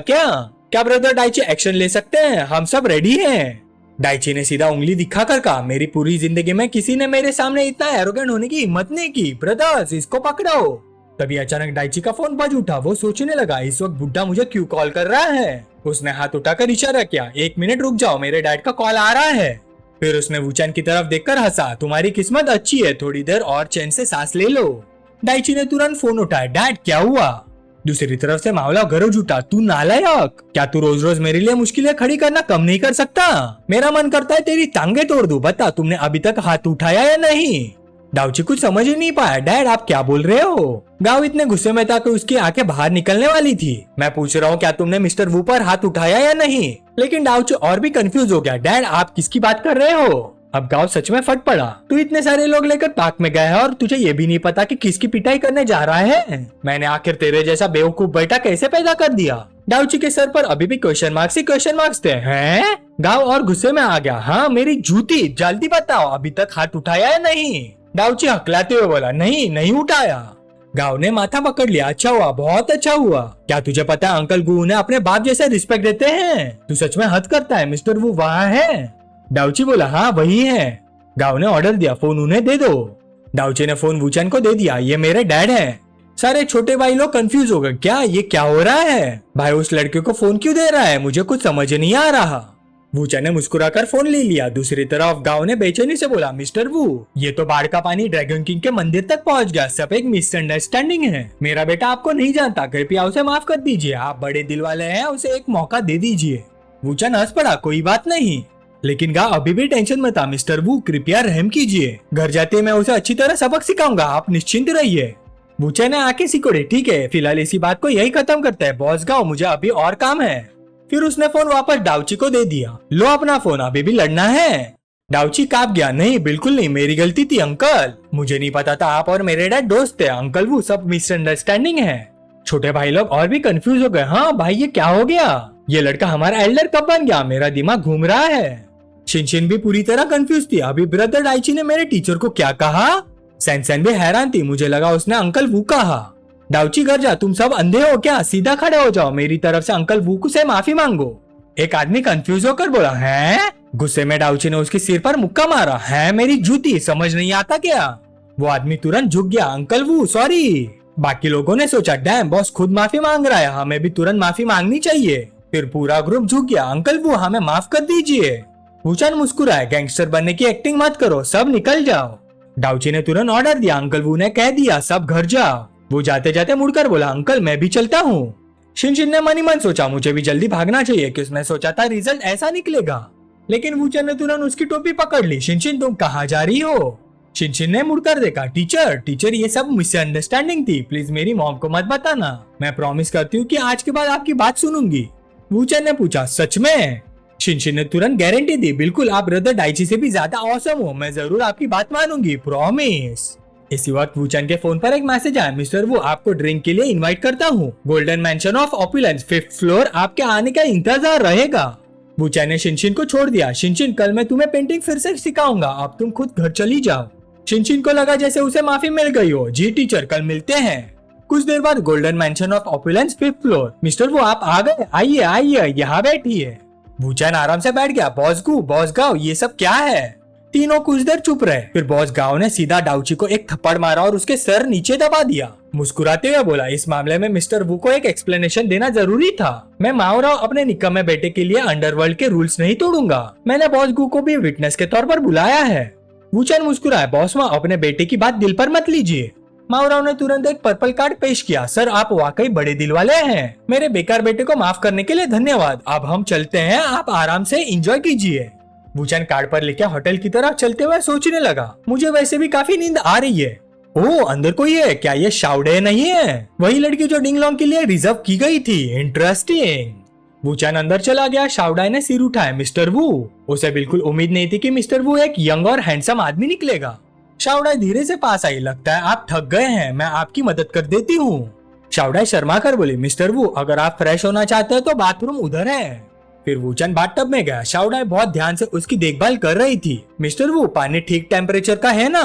क्या ब्रदर डाइची एक्शन ले सकते हैं, हम सब रेडी हैं। डाइची ने सीधा उंगली दिखाकर कहा, मेरी पूरी जिंदगी में किसी ने मेरे सामने इतना एरोगेंट होने की हिम्मत नहीं की, ब्रदर्स इसको पकड़ो। तभी अचानक डाइची का फोन बज उठा। वो सोचने लगा, इस वक्त बुड्ढा मुझे क्यों कॉल कर रहा है। उसने हाथ उठाकर इशारा किया, 1 मिनट रुक जाओ, मेरे डैड का कॉल आ रहा है। फिर उसने वूचैन की तरफ देखकर हंसा, तुम्हारी किस्मत अच्छी है, थोड़ी देर और चैन से सांस ले लो। डाइची ने तुरंत फोन उठाया, डैड क्या हुआ। दूसरी तरफ से मामला गरज उठा, तू नालायक, क्या तू रोज रोज मेरे लिए मुश्किलें खड़ी करना कम नहीं कर सकता, मेरा मन करता है तेरी टांगे तोड़ दूं, बता तुमने अभी तक हाथ उठाया या नहीं। डाउची कुछ समझ ही नहीं पाया, डैड आप क्या बोल रहे हो। गांव इतने गुस्से में था कि उसकी आंखें बाहर निकलने वाली थी। मैं पूछ रहा हूँ क्या तुमने मिस्टर वू पर हाथ उठाया या नहीं। लेकिन डाउची और भी कंफ्यूज हो गया, डैड आप किसकी बात कर रहे हो। अब गांव सच में फट पड़ा, तू इतने सारे लोग लेकर पार्क में गया है और तुझे ये भी नहीं पता कि किसकी पिटाई करने जा रहा है। मैंने आखिर तेरे जैसा बेवकूफ बेटा कैसे पैदा कर दिया। डाउची के सर पर अभी भी क्वेश्चन मार्क्स ही क्वेश्चन मार्क्स थे। हैं? गांव और गुस्से में आ गया, हाँ मेरी जूती, जल्दी बताओ अभी तक हाथ उठाया है नहीं। डाउची हकलाते हुए बोला, नहीं उठाया। गांव ने माथा पकड़ लिया, अच्छा हुआ, बहुत अच्छा हुआ। क्या तुझे पता है अंकल गू ने अपने बाप जैसे रिस्पेक्ट देते हैं, तू सच में हद करता है, मिस्टर वू वहाँ है। डाउची बोला, हाँ वही है। गांव ने ऑर्डर दिया, फोन उन्हें दे दो। डाउची ने फोन वूचैन को दे दिया, ये मेरे डैड हैं। सारे छोटे भाई लोग कंफ्यूज हो गए, क्या ये क्या हो रहा है, भाई उस लड़के को फोन क्यों दे रहा है, मुझे कुछ समझ नहीं आ रहा। वूचैन ने मुस्कुराकर फोन ले लिया। दूसरी तरफ गांव ने बेचैनी से बोला, मिस्टर वू ये तो बाढ़ का पानी ड्रैगन किंग के मंदिर तक पहुंच गया, सब एक मिसअंडरस्टैंडिंग है, मेरा बेटा आपको नहीं जानता, कृपया उसे माफ कर दीजिए, आप बड़े दिल वाले हैं, उसे एक मौका दे दीजिए। वूचैन हंस पड़ा, कोई बात नहीं। लेकिन गांव अभी भी टेंशन में था, मिस्टर वू कृपया रहम कीजिए, घर जाते मैं उसे अच्छी तरह सबक सिखाऊंगा, आप निश्चिंत रहिए। वूचैन ने आके सिकोड़े, ठीक है फिलहाल इसी बात को यही खत्म करते हैं, बॉस गांव मुझे अभी और काम है। फिर उसने फोन वापस डाउची को दे दिया, लो अपना फोन, अभी भी लड़ना है। डाउची कांप गया, नहीं बिल्कुल नहीं, मेरी गलती थी अंकल, मुझे नहीं पता था आप और मेरे डैड दोस्त थे, अंकल वो सब मिसअंडरस्टैंडिंग है। छोटे भाई लोग और भी कंफ्यूज हो गए, हाँ भाई ये क्या हो गया, ये लड़का हमारा एल्डर कब बन गया, मेरा दिमाग घूम रहा है। शिनशिन भी पूरी तरह कंफ्यूज थी, अभी ब्रदर डाइची ने मेरे टीचर को क्या कहा। सैनसैन भी हैरान थी, मुझे लगा उसने अंकल वू कहा। डाउची घर जा, तुम सब अंधे हो क्या, सीधा खड़े हो जाओ, मेरी तरफ से अंकल वू से माफी मांगो। एक आदमी कंफ्यूज होकर बोला, हैं? गुस्से में डाउची ने उसके सिर पर मुक्का मारा, है मेरी जूती, समझ नहीं आता क्या। वो आदमी तुरंत झुक गया, अंकल वू सॉरी। बाकी लोगों ने सोचा, डैम बॉस खुद माफी मांग रहा है, हमें भी तुरंत माफी मांगनी चाहिए। फिर पूरा ग्रुप झुक गया, अंकल वू हमें माफ कर दीजिए। वूचैन मुस्कुराया, गैंगस्टर बनने की एक्टिंग मत करो, सब निकल जाओ। डाउची ने तुरंत ऑर्डर दिया, अंकल वू ने कह दिया सब घर जाओ। वो जाते जाते मुड़कर बोला, अंकल मैं भी चलता हूँ। शिनशिन ने मन ही मन सोचा, मुझे भी जल्दी भागना चाहिए, कि उसने सोचा था रिजल्ट ऐसा निकलेगा। लेकिन वूचैन ने तुरंत उसकी टोपी पकड़ ली, शिनशिन तुम कहाँ जा रही हो। शिनशिन ने मुड़कर देखा, टीचर ये सब मिसअंडरस्टैंडिंग थी, प्लीज मेरी मॉम को मत बताना, मैं प्रॉमिस करती हूँ कि आज के बाद आपकी बात सुनूंगी। वूचैन ने पूछा, सच में। शिनशिन ने तुरंत गारंटी दी, बिल्कुल आप ब्रदर डाइची से भी ज्यादा ऑसम हो, मैं जरूर आपकी बात मानूंगी, प्रॉमिस। इसी वक्त वूचैन के फोन पर एक मैसेज आया, मिस्टर वू आपको ड्रिंक के लिए इनवाइट करता हूँ, golden mention of opulence 5th floor, आपके आने का इंतजार रहेगा। वूचैन ने शिनशिन को छोड़ दिया, शिनशिन कल मैं तुम्हें पेंटिंग फिर से सिखाऊंगा, अब तुम खुद घर चली जाओ। शिनशिन को लगा जैसे उसे माफी मिल गई हो। जी टीचर, कल मिलते हैं। कुछ देर बाद golden mention of opulence 5th floor. Mister वो आप आ गए, आइए आइए यहाँ बैठिए। वूचैन आराम से बैठ गया। बॉस गू, बॉस गाओ, ये सब क्या है? तीनों कुछ देर चुप रहे। फिर बॉस गाओ ने सीधा डाउची को एक थप्पड़ मारा और उसके सर नीचे दबा दिया। मुस्कुराते हुए बोला, इस मामले में मिस्टर वू को एक एक्सप्लेनेशन देना जरूरी था। मैं माओराव अपने निकम्मे बेटे के लिए अंडरवर्ल्ड के रूल्स नहीं तोड़ूंगा। मैंने बॉस गू को भी विटनेस के तौर पर बुलाया है। वूचैन मुस्कुराया, बॉस माँ अपने बेटे की बात दिल पर मत लीजिए। माओराव ने तुरंत एक पर्पल कार्ड पेश किया। सर, आप वाकई बड़े दिल वाले हैं। मेरे बेकार बेटे को माफ करने के लिए धन्यवाद। अब हम चलते हैं, आप आराम से एंजॉय कीजिए। वूचैन कार्ड पर लेकर होटल की तरफ चलते हुए सोचने लगा, मुझे वैसे भी काफी नींद आ रही है। ओह, अंदर कोई है क्या? ये शाओडे नहीं है? वही लड़की जो डिंगलोंग के लिए रिजर्व की गई थी। इंटरेस्टिंग। वूचैन अंदर चला गया। शाओडाई ने सिर उठाया। मिस्टर वू? उसे बिल्कुल उम्मीद नहीं थी कि मिस्टर वू एक यंग और हैंडसम आदमी निकलेगा। शाओडाई धीरे से पास आई। लगता है आप थक गए हैं, मैं आपकी मदद कर देती हूँ। शाओडाई शर्मा कर बोली, मिस्टर वू अगर आप फ्रेश होना चाहते हैं तो बाथरूम उधर है। फिर वूचैन बाथटब में गया। शाओडाई बहुत ध्यान से उसकी देखभाल कर रही थी। मिस्टर वू, पानी ठीक टेम्परेचर का है ना?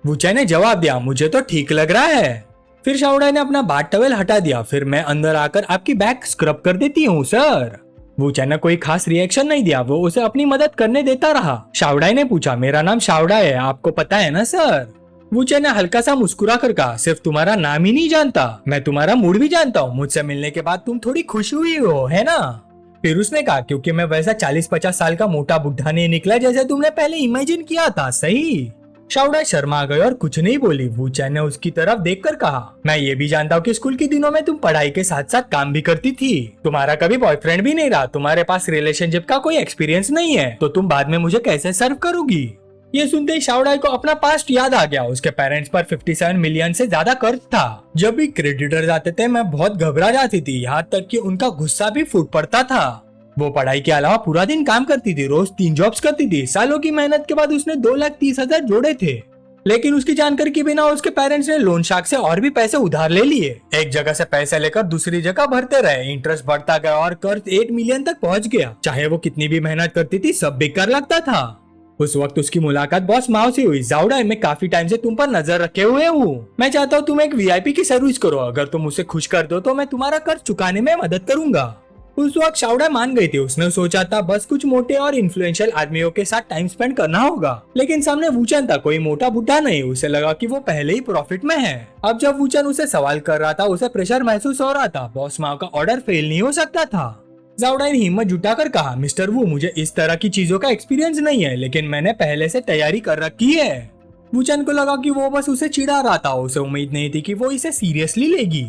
वूचैन ने जवाब दिया, मुझे तो ठीक लग रहा है। फिर शाओडाई ने अपना बाथ टॉवेल हटा दिया। फिर मैं अंदर आकर आपकी बैक स्क्रब कर देती हूँ सर। वूचैन ने कोई खास रिएक्शन नहीं दिया, वो उसे अपनी मदद करने देता रहा। शाओडाई ने पूछा, मेरा नाम शाओडाई है, आपको पता है ना सर? वूचैन ने हल्का सा मुस्कुरा कर कहा, सिर्फ तुम्हारा नाम ही नहीं जानता, मैं तुम्हारा मूड भी जानता हूँ। मुझसे मिलने के बाद तुम थोड़ी खुश हुई हो, है ना? फिर उसने कहा, क्योंकि मैं वैसा 40-50 साल का मोटा बुढ़ा नहीं निकला जैसे तुमने पहले इमेजिन किया था, सही? शाओडाई शर्मा गई और कुछ नहीं बोली। वूचैन ने उसकी तरफ देखकर कहा, मैं ये भी जानता हूँ कि स्कूल के दिनों में तुम पढ़ाई के साथ साथ काम भी करती थी। तुम्हारा कभी बॉयफ्रेंड भी नहीं रहा, तुम्हारे पास रिलेशनशिप का कोई एक्सपीरियंस नहीं है, तो तुम बाद में मुझे कैसे सर्व करोगी? ये सुनते ही शाओडाई को अपना पास्ट याद आ गया। उसके पेरेंट्स पर 57 मिलियन से ज्यादा कर्ज था। जब भी क्रेडिटर्स आते थे मैं बहुत घबरा जाती थी, यहाँ तक कि उनका गुस्सा भी फूट पड़ता था। वो पढ़ाई के अलावा पूरा दिन काम करती थी, रोज 3 जॉब्स करती थी। सालों की मेहनत के बाद उसने 2,30,000 जोड़े थे, लेकिन उसकी जानकारी के बिना उसके पेरेंट्स ने लोन शार्क से और भी पैसे उधार ले लिए। एक जगह से पैसे लेकर दूसरी जगह भरते रहे, इंटरेस्ट बढ़ता गया और कर्ज 8 मिलियन तक पहुंच गया। चाहे वो कितनी भी मेहनत करती थी, सब बेकार लगता था। उस वक्त उसकी मुलाकात बॉस माओ से हुई। शाओडाई, मैं काफी टाइम से तुम पर नजर रखे हुए हूँ। मैं चाहता हूँ तुम एक VIP की सर्विस करो। अगर तुम उसे खुश कर दो तो मैं तुम्हारा कर्ज चुकाने में मदद करूंगा। उस वक्त शाओडाई मान गई थी। उसने सोचा था बस कुछ मोटे और इन्फ्लुएंशियल आदमियों के साथ टाइम स्पेंड करना होगा, लेकिन सामने वूचैन था, कोई मोटा बुढ़ा नहीं। उसे लगा कि वो पहले ही प्रॉफिट में है। अब जब वूचैन उसे सवाल कर रहा था, उसे प्रेशर महसूस हो रहा था। बॉस माओ का ऑर्डर फेल नहीं हो सकता था। शाओडाई ने हिम्मत जुटाकर कहा, मिस्टर वू, मुझे इस तरह की चीजों का एक्सपीरियंस नहीं है, लेकिन मैंने पहले से तैयारी कर रखी है। वूचैन को लगा कि वो बस उसे चिढ़ा रहा था, उसे उम्मीद नहीं थी कि वो इसे सीरियसली लेगी।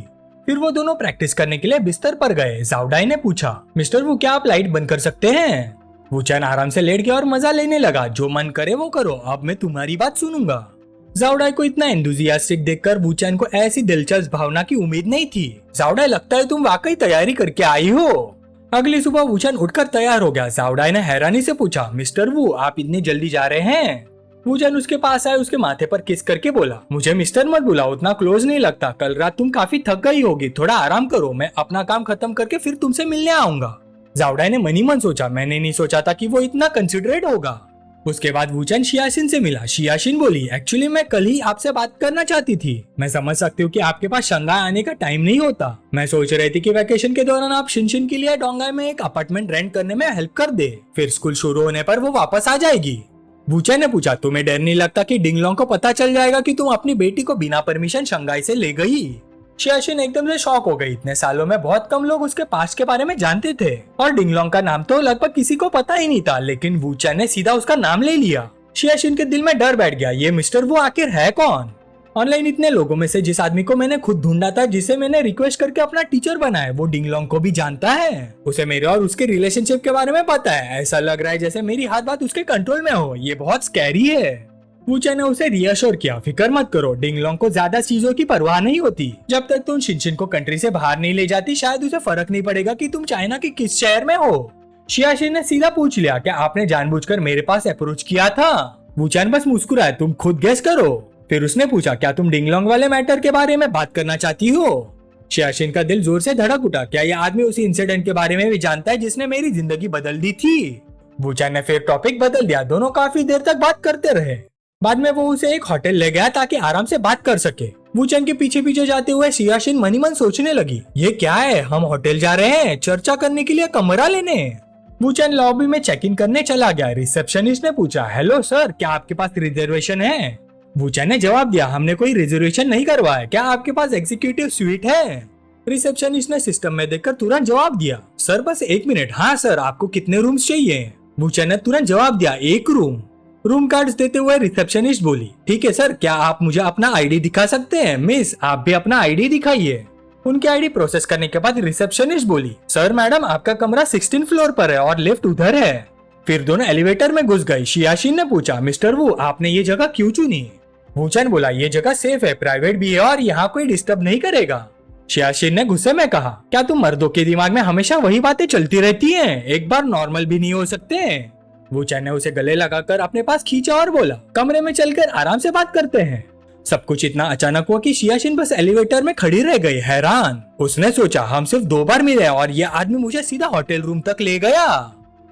फिर वो दोनों प्रैक्टिस करने के लिए बिस्तर पर गए। शाओडाई ने पूछा, मिस्टर वू, क्या आप लाइट बंद कर सकते हैं? वूचैन आराम से लेट गया और मजा लेने लगा। जो मन करे वो करो, अब मैं तुम्हारी बात सुनूंगा। शाओडाई को इतना एंथुसियास्टिक देखकर वूचैन को ऐसी दिलचस्प भावना की उम्मीद नहीं थी। शाओडाई, लगता है तुम वाकई तैयारी करके आई हो। अगली सुबह वूचैन उठकर तैयार हो गया। शाओडाई ने हैरानी से पूछा, मिस्टर वू, आप इतनी जल्दी जा रहे हैं? वूचैन उसके पास आया, उसके माथे पर किस करके बोला, मुझे मिस्टर मत बुलाओ, उतना क्लोज नहीं लगता। कल रात तुम काफी थक गई होगी, थोड़ा आराम करो, मैं अपना काम खत्म करके फिर तुमसे मिलने आऊंगा। शाओडाई ने मनी मन सोचा, मैंने नहीं सोचा था कि वो इतना कंसिडरेट होगा। उसके बाद वूचैन शियाशिन से मिला। शियाशिन बोली, एक्चुअली मैं कल ही आपसे बात करना चाहती थी। मैं समझ सकती हूँ कि आपके पास शंघाई आने का टाइम नहीं होता। मैं सोच रही थी कि वैकेशन के दौरान आप शिनशिन के लिए डोंगाई में एक अपार्टमेंट रेंट करने में हेल्प कर दे, फिर स्कूल शुरू होने पर वो वापस आ जाएगी। वूचैन ने पूछा, तुम्हें डर नहीं लगता कि डिंगलोंग को पता चल जाएगा कि तुम अपनी बेटी को बिना परमिशन शंघाई से ले गई? शियाशिन एकदम से शॉक हो गई। इतने सालों में बहुत कम लोग उसके पास्ट के बारे में जानते थे और डिंगलोंग का नाम तो लगभग किसी को पता ही नहीं था, लेकिन वूचैन ने सीधा उसका नाम ले लिया। शियाशिन के दिल में डर बैठ गया, ये मिस्टर वू आखिर है कौन? ऑनलाइन इतने लोगों में से जिस आदमी को मैंने खुद ढूंढा था, जिसे मैंने रिक्वेस्ट करके अपना टीचर बनाया, वो डिंगलोंग को भी जानता है। उसे मेरे और उसके रिलेशनशिप के बारे में पता है। ऐसा लग रहा है जैसे मेरी हर बात उसके कंट्रोल में हो। ये बहुत स्कैरी है। वूचैन ने उसे रियश्योर किया, फिक्र मत करो, डिंगलोंग को ज्यादा चीजों की परवाह नहीं होती। जब तक तुम शिनशिन को कंट्री से बाहर नहीं ले जाती, शायद उसे फर्क नहीं पड़ेगा कि तुम चाइना के किस शहर में हो। शियाशिन ने सीधा पूछ लिया, क्या आपने जानबूझकर मेरे पास अप्रोच किया था? वूचैन बस मुस्कुराया, तुम खुद गेस करो। फिर उसने पूछा, क्या तुम डिंगलोंग वाले मैटर के बारे में बात करना चाहती हो? शियाशिन का दिल जोर से धड़क उठा। क्या ये आदमी उसी इंसिडेंट के बारे में भी जानता है जिसने मेरी जिंदगी बदल दी थी? वूचैन ने फिर टॉपिक बदल दिया। दोनों काफी देर तक बात करते रहे। बाद में वो उसे एक होटल ले गया ताकि आराम से बात कर सके। वूचन के पीछे पीछे जाते हुए सियाशिन मनी मन सोचने लगी, ये क्या है, हम होटल जा रहे हैं चर्चा करने के लिए कमरा लेने। वूचन लॉबी में चेक इन करने चला गया। रिसेप्शनिस्ट ने पूछा, हेलो सर, क्या आपके पास रिजर्वेशन है? वूचन ने जवाब दिया, हमने कोई रिजर्वेशन नहीं करवाया, क्या आपके पास एग्जीक्यूटिव स्वीट है? रिसेप्शनिस्ट ने सिस्टम में देखकर तुरंत जवाब दिया, सर बस 1 मिनट, हाँ सर, आपको कितने रूम्स चाहिए? वूचन ने तुरंत जवाब दिया, 1 रूम। रूम कार्ड्स देते हुए रिसेप्शनिस्ट बोली, ठीक है सर, क्या आप मुझे अपना आईडी दिखा सकते हैं? मिस, आप भी अपना आईडी दिखाइए। उनकी आईडी प्रोसेस करने के बाद रिसेप्शनिस्ट बोली, सर मैडम, आपका कमरा 16 फ्लोर पर है और लिफ्ट उधर है। फिर दोनों एलिवेटर में घुस गए। सियाशिन ने पूछा, मिस्टर वू, आपने ये जगह क्यों चुनी? वूचन बोला, ये जगह सेफ है, प्राइवेट भी है और यहाँ कोई डिस्टर्ब नहीं करेगा। सियाशिन ने गुस्से में कहा, क्या तुम मर्दों के दिमाग में हमेशा वही बातें चलती रहती हैं? एक बार नॉर्मल भी नहीं हो सकते? वूचन ने उसे गले लगाकर अपने पास खींचा और बोला, कमरे में चलकर आराम से बात करते हैं। सब कुछ इतना अचानक हुआ कि सियाशिन बस एलिवेटर में खड़ी रह गई, हैरान। उसने सोचा, हम सिर्फ 2 बार मिले और ये आदमी मुझे सीधा होटल रूम तक ले गया।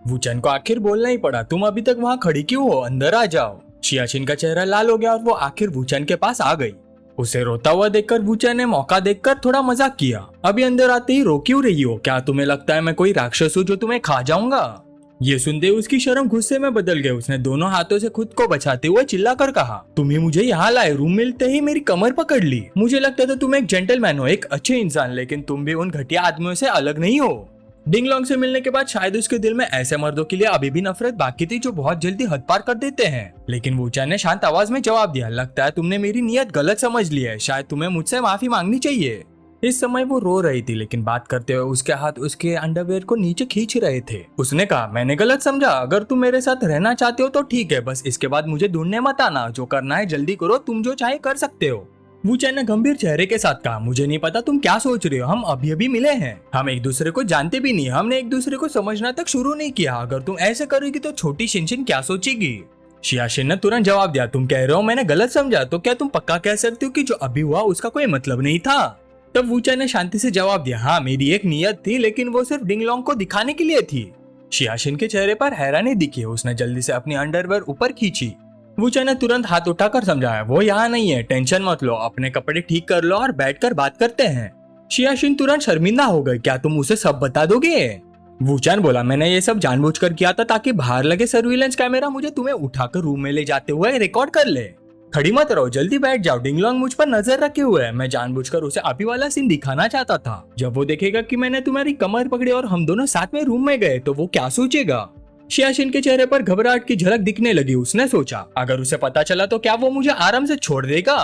वूचन को आखिर बोलना ही पड़ा, तुम अभी तक वहाँ खड़ी क्यों हो, अंदर आ जाओ। सियाशिन का चेहरा लाल हो गया और वो आखिर वूचन के पास आ गई। उसे रोता हुआ देखकर वूचन ने मौका देखकर थोड़ा मजाक किया, अभी अंदर आते ही रो क्यों रही हो? क्या तुम्हें लगता है मैं कोई राक्षस हूँ जो तुम्हें खा जाऊंगा? ये सुनते उसकी शर्म गुस्से में बदल गई। उसने दोनों हाथों से खुद को बचाते हुए चिल्लाकर कहा, तुम ही मुझे यहाँ लाए, रूम मिलते ही मेरी कमर पकड़ ली। मुझे लगता था तुम एक जेंटलमैन हो, एक अच्छे इंसान, लेकिन तुम भी उन घटिया आदमियों से अलग नहीं हो। डिंगलोंग से मिलने के बाद शायद उसके दिल में ऐसे मर्दों के लिए अभी भी नफरत बाकी थी जो बहुत जल्दी हद पार कर देते हैं। लेकिन वूचन ने शांत आवाज में जवाब दिया, लगता है तुमने मेरी नीयत गलत समझ ली है, शायद तुम्हें मुझसे माफी मांगनी चाहिए। इस समय वो रो रही थी, लेकिन बात करते हुए उसके हाथ उसके अंडरवेयर को नीचे खींच रहे थे। उसने कहा, मैंने गलत समझा, अगर तुम मेरे साथ रहना चाहते हो तो ठीक है, बस इसके बाद मुझे ढूंढने मत आना, जो करना है जल्दी करो, तुम जो चाहे कर सकते हो। वूचन ने गंभीर चेहरे के साथ कहा, मुझे नहीं पता तुम क्या सोच रहे हो, हम अभी अभी मिले हैं, हम एक दूसरे को जानते भी नहीं, हमने एक दूसरे को समझना तक शुरू नहीं किया, अगर तुम ऐसे करोगी तो छोटी शिनशिन क्या सोचेगी? सियाशिन ने तुरंत जवाब दिया, तुम कह रहे हो मैंने गलत समझा, तो क्या तुम पक्का कह सकते हो कि जो अभी हुआ उसका कोई मतलब नहीं था? तब वूचन ने शांति से जवाब दिया, हाँ मेरी एक नीयत थी, लेकिन वो सिर्फ डिंगलोंग को दिखाने के लिए थी। सियाशिन के चेहरे पर हैरानी दिखी। उसने जल्दी से अपनी अंडरवेयर ऊपर खींची। वूचन ने तुरंत हाथ उठाकर समझाया, वो यहाँ नहीं है, टेंशन मत लो, अपने कपड़े ठीक कर लो और बैठकर बात करते हैं। सियाशिन तुरंत शर्मिंदा हो गई, क्या तुम उसे सब बता दोगे? वूचन बोला, मैंने ये सब जानबूझकर किया था ताकि बाहर लगे सर्विलेंस कैमरा मुझे तुम्हें उठाकर रूम में ले जाते हुए रिकॉर्ड कर ले। खड़ी मत रहो, जल्दी बैठ जाओ, डिंगलोंग मुझ पर नजर रखे हुए है, मैं जानबूझकर उसे अभी वाला सीन दिखाना चाहता था। जब वो देखेगा कि मैंने तुम्हारी कमर पकड़ी और हम दोनों साथ में रूम में गए तो वो क्या सोचेगा? सियाशिन के चेहरे पर घबराहट की झलक दिखने लगी। उसने सोचा, अगर उसे पता चला तो क्या वो मुझे आराम से छोड़ देगा?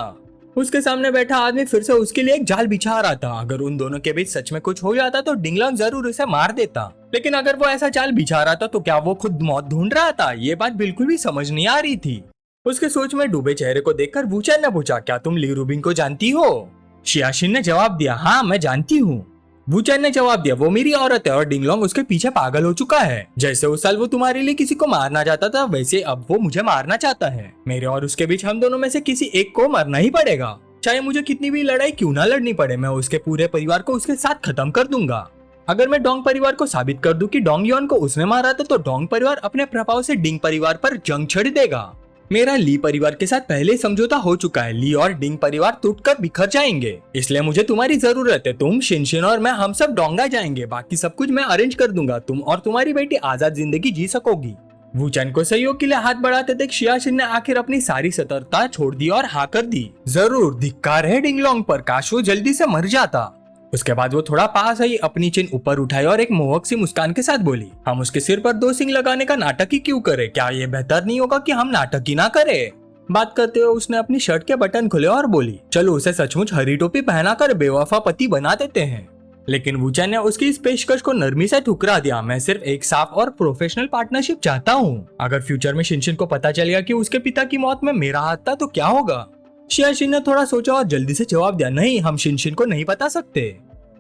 उसके सामने बैठा आदमी फिर से उसके लिए एक जाल बिछा रहा था। अगर उन दोनों के बीच सच में कुछ हो जाता तो डिंगलोंग जरूर उसे मार देता, लेकिन अगर वो ऐसा जाल बिछा रहा था तो क्या वो खुद मौत ढूंढ रहा था? ये बात बिल्कुल भी समझ नहीं आ रही थी। उसके सोच में डूबे चेहरे को देखकर वूचन ने पूछा, क्या तुम ली रूबिन को जानती हो? सियाशिन ने जवाब दिया, हाँ मैं जानती हूँ। वूचन ने जवाब दिया, वो मेरी औरत है और डिंगलोंग उसके पीछे पागल हो चुका है। जैसे उस साल वो तुम्हारे लिए किसी को मारना चाहता था, वैसे अब वो मुझे मारना चाहता है। मेरे और उसके बीच हम दोनों में से किसी एक को मरना ही पड़ेगा, चाहे मुझे कितनी भी लड़ाई क्यों ना लड़नी पड़े। मैं उसके पूरे परिवार को उसके साथ खत्म कर दूंगा। अगर मैं डोंग परिवार को साबित कर दूं कि डोंग योन को उसने मारा था, तो डोंग परिवार अपने प्रभाव से डिंग परिवार पर जंग छेड़ देगा। मेरा ली परिवार के साथ पहले समझौता हो चुका है, ली और डिंग परिवार टूटकर बिखर जाएंगे, इसलिए मुझे तुम्हारी जरूरत है। तुम, शिनशिन और मैं, हम सब डोंगा जाएंगे, बाकी सब कुछ मैं अरेंज कर दूंगा, तुम और तुम्हारी बेटी आजाद जिंदगी जी सकोगी। वूचन को सहयोग के लिए हाथ बढ़ाते देख सियाशिन ने आखिर अपनी सारी सतर्कता छोड़ दी और हाँ कर दी, जरूर धिक्कार है डिंगलोंग पर, काश वो जल्दी से मर जाता। उसके बाद वो थोड़ा पास आई, अपनी चिन ऊपर उठाई और एक मोहक सी मुस्कान के साथ बोली, हम उसके सिर पर 2 सिंग लगाने का नाटक ही क्यों करें? क्या ये बेहतर नहीं होगा कि हम नाटक ही ना करें? बात करते हुए उसने अपनी शर्ट के बटन खोले और बोली, चलो उसे सचमुच हरी टोपी पहनाकर बेवफा पति बना देते हैं। लेकिन वूचन ने उसकी इस पेशकश को नरमी से ठुकरा दिया। मैं सिर्फ एक साफ और प्रोफेशनल पार्टनरशिप चाहता हूँ। अगर फ्यूचर में शिनशिन को पता चलेगा कि उसके पिता की मौत में मेरा हाथ था तो क्या होगा? सियाशिन ने थोड़ा सोचा और जल्दी से जवाब दिया, नहीं, हम शिनशिन को नहीं बता सकते।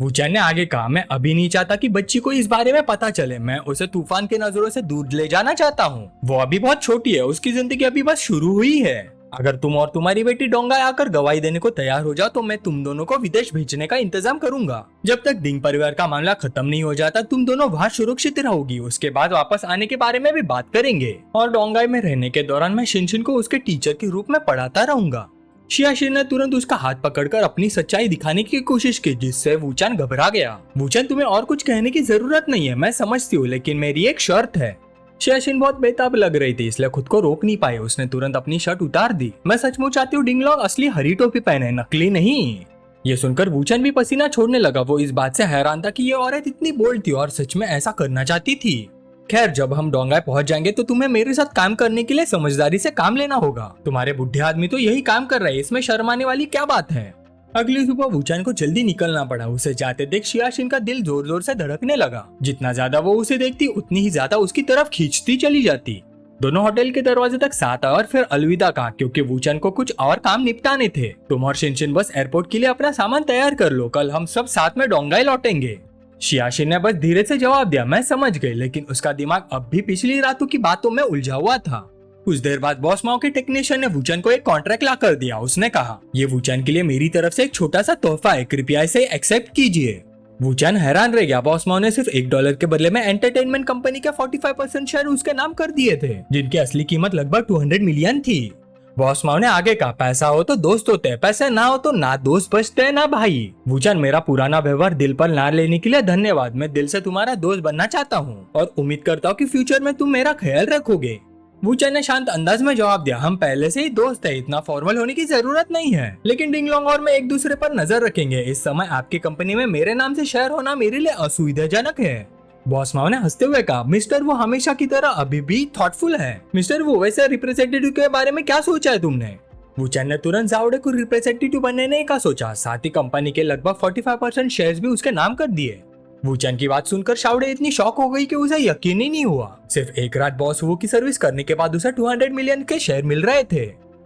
वूचन ने आगे कहा, मैं अभी नहीं चाहता कि बच्ची को इस बारे में पता चले, मैं उसे तूफान के नजरों से दूर ले जाना चाहता हूँ। वो अभी बहुत छोटी है, उसकी जिंदगी अभी बस शुरू हुई है। अगर तुम और तुम्हारी बेटी डोंगाई आकर गवाही देने को तैयार हो जाओ तो मैं तुम दोनों को विदेश भेजने का इंतजाम करूंगा। जब तक डिंग परिवार का मामला खत्म नहीं हो जाता तुम दोनों वहाँ सुरक्षित रहोगी। उसके बाद वापस आने के बारे में भी बात करेंगे और डोंगाई में रहने के दौरान मैं शिनशिन को उसके टीचर के रूप में पढ़ाता रहूंगा। शियाशिन ने तुरंत उसका हाथ पकड़कर अपनी सच्चाई दिखाने की कोशिश की, जिससे वूचान घबरा गया। वूचान, तुम्हें और कुछ कहने की जरूरत नहीं है, मैं समझती हूँ, लेकिन मेरी एक शर्त है। शियाशिन बहुत बेताब लग रही थी, इसलिए खुद को रोक नहीं पाई। उसने तुरंत अपनी शर्ट उतार दी। मैं सचमुच चाहती हूँ डिंगलोंग असली हरी टोपी पहने, नकली नहीं। ये सुनकर वूचान भी पसीना छोड़ने लगा। वो इस बात से हैरान था कि ये औरत इतनी बोल्ड थी और सच में ऐसा करना चाहती थी। खैर, जब हम डोंगाई पहुंच जाएंगे तो तुम्हें मेरे साथ काम करने के लिए समझदारी से काम लेना होगा। तुम्हारे बुढ़े आदमी तो यही काम कर रहे हैं, इसमें शर्माने वाली क्या बात है। अगली सुबह वूचान को जल्दी निकलना पड़ा। उसे जाते देख शियाशिन का दिल जोर जोर से धड़कने लगा। जितना ज्यादा वो उसे देखती उतनी ही ज्यादा उसकी तरफ खींचती चली जाती। दोनों होटल के दरवाजे तक साथ आए और फिर अलविदा कहा, क्योंकि वूचान को कुछ और काम निपटाने थे। तुम और शिनशिन बस एयरपोर्ट के लिए अपना सामान तैयार कर लो, कल हम सब साथ में डोंगाई लौटेंगे। शियाशिन ने बस धीरे से जवाब दिया, मैं समझ गई, लेकिन उसका दिमाग अब भी पिछली रातों की बातों में उलझा हुआ था। कुछ देर बाद बॉस माओ के टेक्नीशियन ने वूचान को एक कॉन्ट्रैक्ट ला कर दिया। उसने कहा, ये वूचान के लिए मेरी तरफ से एक छोटा सा तोहफा है, कृपया इसे एक्सेप्ट कीजिए। वूचान हैरान रह गया। बॉस माओ ने सिर्फ $1 के बदले में एंटरटेनमेंट कंपनी के 45% शेयर उसके नाम कर दिए थे, जिनकी असली कीमत लगभग 200 मिलियन थी। बॉस माओ ने आगे कहा, पैसा हो तो दोस्त होते हैं, पैसे ना हो तो ना दोस्त बचते हैं ना भाई। वूचान, मेरा पुराना व्यवहार दिल पर ना लेने के लिए धन्यवाद। मैं दिल से तुम्हारा दोस्त बनना चाहता हूँ और उम्मीद करता हूँ कि फ्यूचर में तुम मेरा ख्याल रखोगे। वूचान ने शांत अंदाज में जवाब दिया, हम पहले से ही दोस्त हैं, इतना फॉर्मल होने की जरूरत नहीं है। लेकिन डिंगलोंग और मैं एक दूसरे पर नजर रखेंगे। इस समय आपकी कंपनी में मेरे नाम से शेयर होना मेरे लिए असुविधाजनक है। बॉस माओ ने हंसते हुए कहा, मिस्टर वो हमेशा की तरह अभी भी थॉटफुल है। मिस्टर वो, वैसे रिप्रेजेंटेटिव के बारे में क्या सोचा है तुमने? वूचान ने तुरंत जाओडे को रिप्रेजेंटेटिव बनने का सोचा। साथ ही कंपनी के लगभग 45% शेयर्स भी उसके नाम कर दिए। वूचान की बात सुनकर शाओडे इतनी शॉक हो गई कि उसे यकीन ही नहीं हुआ। सिर्फ एक रात बॉस वू की सर्विस करने के बाद उसे 200 मिलियन के शेयर मिल रहे थे,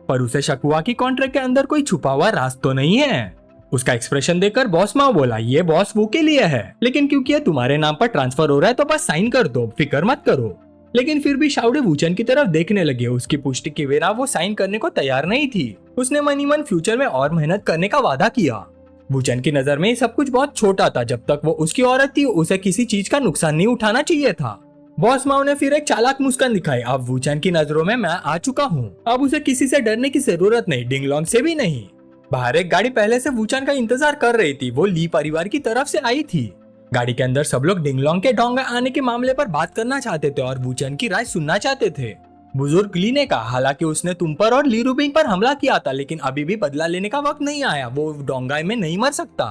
पर उसे शक हुआ कि कॉन्ट्रैक्ट के अंदर कोई छुपा हुआ राज तो नहीं है। उसका एक्सप्रेशन देखकर बॉस माओ बोला, ये बॉस वू के लिए है, लेकिन क्योंकि ये तुम्हारे नाम पर ट्रांसफर हो रहा है तो बस साइन कर दो, फिक्र मत करो। लेकिन फिर भी शाओडे वूचान की तरफ देखने लगे। उसकी पुष्टि के बिना वो साइन करने को तैयार नहीं थी। उसने मनी मन फ्यूचर में और मेहनत करने का वादा किया। वूचान की नजर में सब कुछ बहुत छोटा था। जब तक वो उसकी औरत थी उसे किसी चीज का नुकसान नहीं उठाना चाहिए था। बॉस माओ ने फिर एक चालाक मुस्कान दिखाई। अब वूचान की नजरों में मैं आ चुका हूँ, अब उसे किसी से डरने की जरूरत नहीं, डिंगलोंग से भी नहीं। बाहर एक गाड़ी पहले से वूचान का इंतजार कर रही थी। वो ली परिवार की तरफ से आई थी। गाड़ी के अंदर सब लोग डिंगलोंग के डोंगाई आने के मामले पर बात करना चाहते थे और वूचान की राय सुनना चाहते थे। बुजुर्ग ली ने कहा, हालांकि उसने तुम पर और ली रूबिंग पर हमला किया था, लेकिन अभी भी बदला लेने का वक्त नहीं आया। वो डोंगाई में नहीं मर सकता।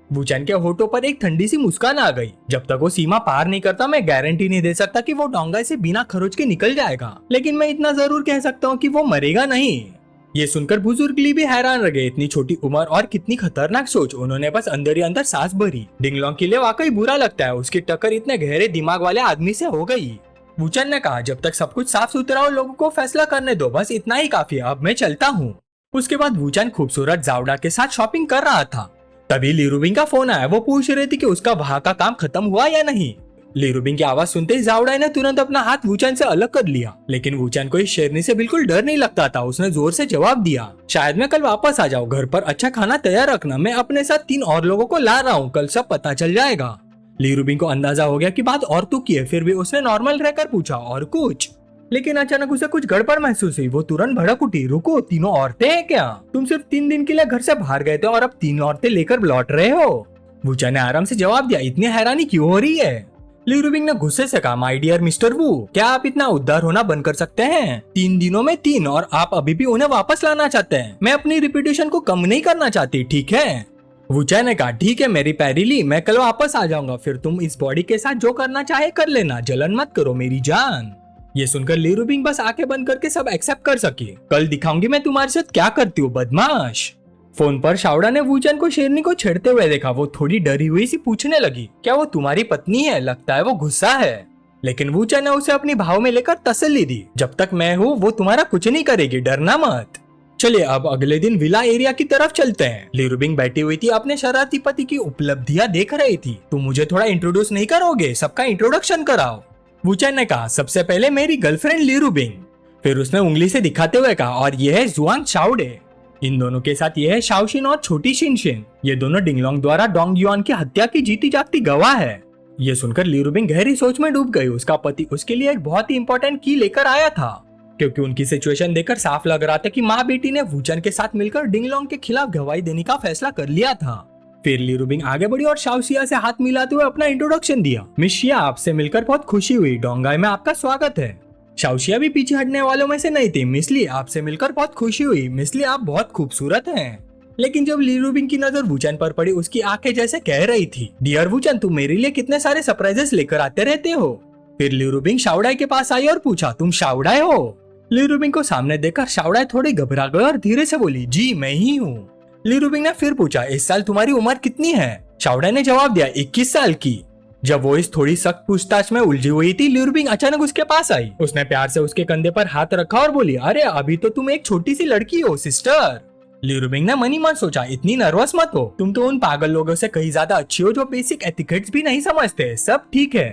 वूचान के होठों पर एक ठंडी सी मुस्कान आ गई। जब तक वो सीमा पार नहीं करता मैं गारंटी नहीं दे सकता कि वो डोंगाई से बिना खरोच के निकल जाएगा, लेकिन मैं इतना जरूर कह सकता हूँ कि वो मरेगा नहीं। ये सुनकर बुजुर्ग ली भी हैरान रह गए। इतनी छोटी उम्र और कितनी खतरनाक सोच। उन्होंने बस अंदर ही अंदर सांस भरी। डिंगलोंग के लिए वाकई बुरा लगता है, उसकी टक्कर इतने गहरे दिमाग वाले आदमी से हो गई। वूचान ने कहा, जब तक सब कुछ साफ सुथरा हो लोगों को फैसला करने दो, बस इतना ही काफी है, अब मैं चलता हूँ। उसके बाद वूचान खूबसूरत जाओडा के साथ शॉपिंग कर रहा था। तभी ली रूबिंग का फोन आया। वो पूछ रही थी कि उसका वहाँ का काम खत्म हुआ या नहीं। ली रूबिंग की आवाज सुनते ही जाओडा ने तुरंत अपना हाथ वूचान से अलग कर लिया, लेकिन वूचान को इस शेरनी से बिल्कुल डर नहीं लगता था। उसने जोर से जवाब दिया, शायद मैं कल वापस आ जाऊँ, घर पर अच्छा खाना तैयार रखना, मैं अपने साथ 3 और लोगों को ला रहा हूँ, कल सब पता चल जाएगा। ली रूबिंग को अंदाजा हो गया कि बात औरतों की है, फिर भी उसने नॉर्मल रहकर पूछा, और कुछ? लेकिन अचानक उसे कुछ गड़बड़ महसूस हुई। वो तुरंत भड़क उठी, रुको, 3 औरतें हैं क्या? तुम सिर्फ 3 दिन के लिए घर से बाहर गए थे और अब 3 औरतें लेकर लौट रहे हो? वूचान ने आराम से जवाब दिया, इतनी हैरानी क्यों हो रही है? ली रूबिंग ने गुस्से से कहा, माय डियर मिस्टर वू, क्या आप इतना उद्धार होना बंद कर सकते हैं? 3 दिनों में 3 और आप अभी भी उन्हें वापस लाना चाहते हैं। मैं अपनी रिपुटेशन को कम नहीं करना चाहती, ठीक है? वूचान ने कहा, ठीक है मेरी प्यारी ली, मैं कल वापस आ जाऊंगा, फिर तुम इस बॉडी के साथ जो करना चाहे कर लेना, जलन मत करो मेरी जान। ये सुनकर ली रूबिंग बस आंखें बंद करके सब एक्सेप्ट कर सकी। कल दिखाऊंगी मैं तुम्हारे साथ क्या करती हूँ, बदमाश। फोन पर शाओडा ने वूचान को शेरनी को छेड़ते हुए देखा। वो थोड़ी डरी हुई सी पूछने लगी, क्या वो तुम्हारी पत्नी है? लगता है वो गुस्सा है। लेकिन वूचान ने उसे अपनी भाव में लेकर तसल्ली दी, जब तक मैं हूँ वो तुम्हारा कुछ नहीं करेगी, डरना मत। चलिए अब अगले दिन विला एरिया की तरफ चलते हैं। ली रूबिंग बैठी हुई थी, अपने शरारती पति की उपलब्धियां देख रही थी। तुम मुझे थोड़ा इंट्रोड्यूस नहीं करोगे? सबका इंट्रोडक्शन कराओ। वूचान ने कहा, सबसे पहले मेरी गर्लफ्रेंड ली रूबिंग। फिर उसने उंगली से दिखाते हुए कहा, और ये है जुआन शाओडे। इन दोनों के साथ ये है शाओशिन और छोटी शिनशिन। ये दोनों डिंगलोंग द्वारा डोंग युआन की हत्या की जीती जागती गवाह है। ये सुनकर ली रुबिंग गहरी सोच में डूब गई। उसका पति उसके लिए एक बहुत ही इंपॉर्टेंट की लेकर आया था, क्योंकि उनकी सिचुएशन देखकर साफ लग रहा था कि माँ बेटी ने वूचन के साथ मिलकर डिंगलोंग के खिलाफ गवाही देने का फैसला कर लिया था। फिर ली रुबिंग आगे बढ़ी और शाओशिया से हाथ मिलाते हुए अपना इंट्रोडक्शन दिया। मिस शिया, आपसे मिलकर बहुत खुशी हुई। डोंगाई में आपका स्वागत है। शाओशिया भी पीछे हटने वालों में से नहीं थी। मिस ली, आपसे मिलकर बहुत खुशी हुई। मिस ली, आप बहुत खूबसूरत हैं। लेकिन जब ली रुबिंग की नजर वूचन पर पड़ी, उसकी आंखें जैसे कह रही थी, डियर वूचन, तुम मेरे लिए कितने सारे सरप्राइजेस लेकर आते रहते हो। फिर ली रुबिंग शाओडाई के पास आई और पूछा, तुम शाओडाई हो? ली रुबिंग को सामने देखकर शाओडाई थोड़ी घबरा गई और धीरे से बोली, जी मैं ही हूँ। ली रुबिंग ने फिर पूछा, इस साल तुम्हारी उम्र कितनी है? शाओडाई ने जवाब दिया, 21 साल की। जब वो इस थोड़ी सख्त पूछताछ में उलझी हुई थी, ली रुबिंग अचानक उसके पास आई। उसने प्यार से उसके कंधे पर हाथ रखा और बोली, अरे अभी तो तुम एक छोटी सी लड़की हो सिस्टर। ली रुबिंग ने मन ही मन सोचा, इतनी नर्वस मत हो, तुम तो उन पागल लोगों से कहीं ज्यादा अच्छी हो जो बेसिक एथिकेट्स भी नहीं समझते। सब ठीक है।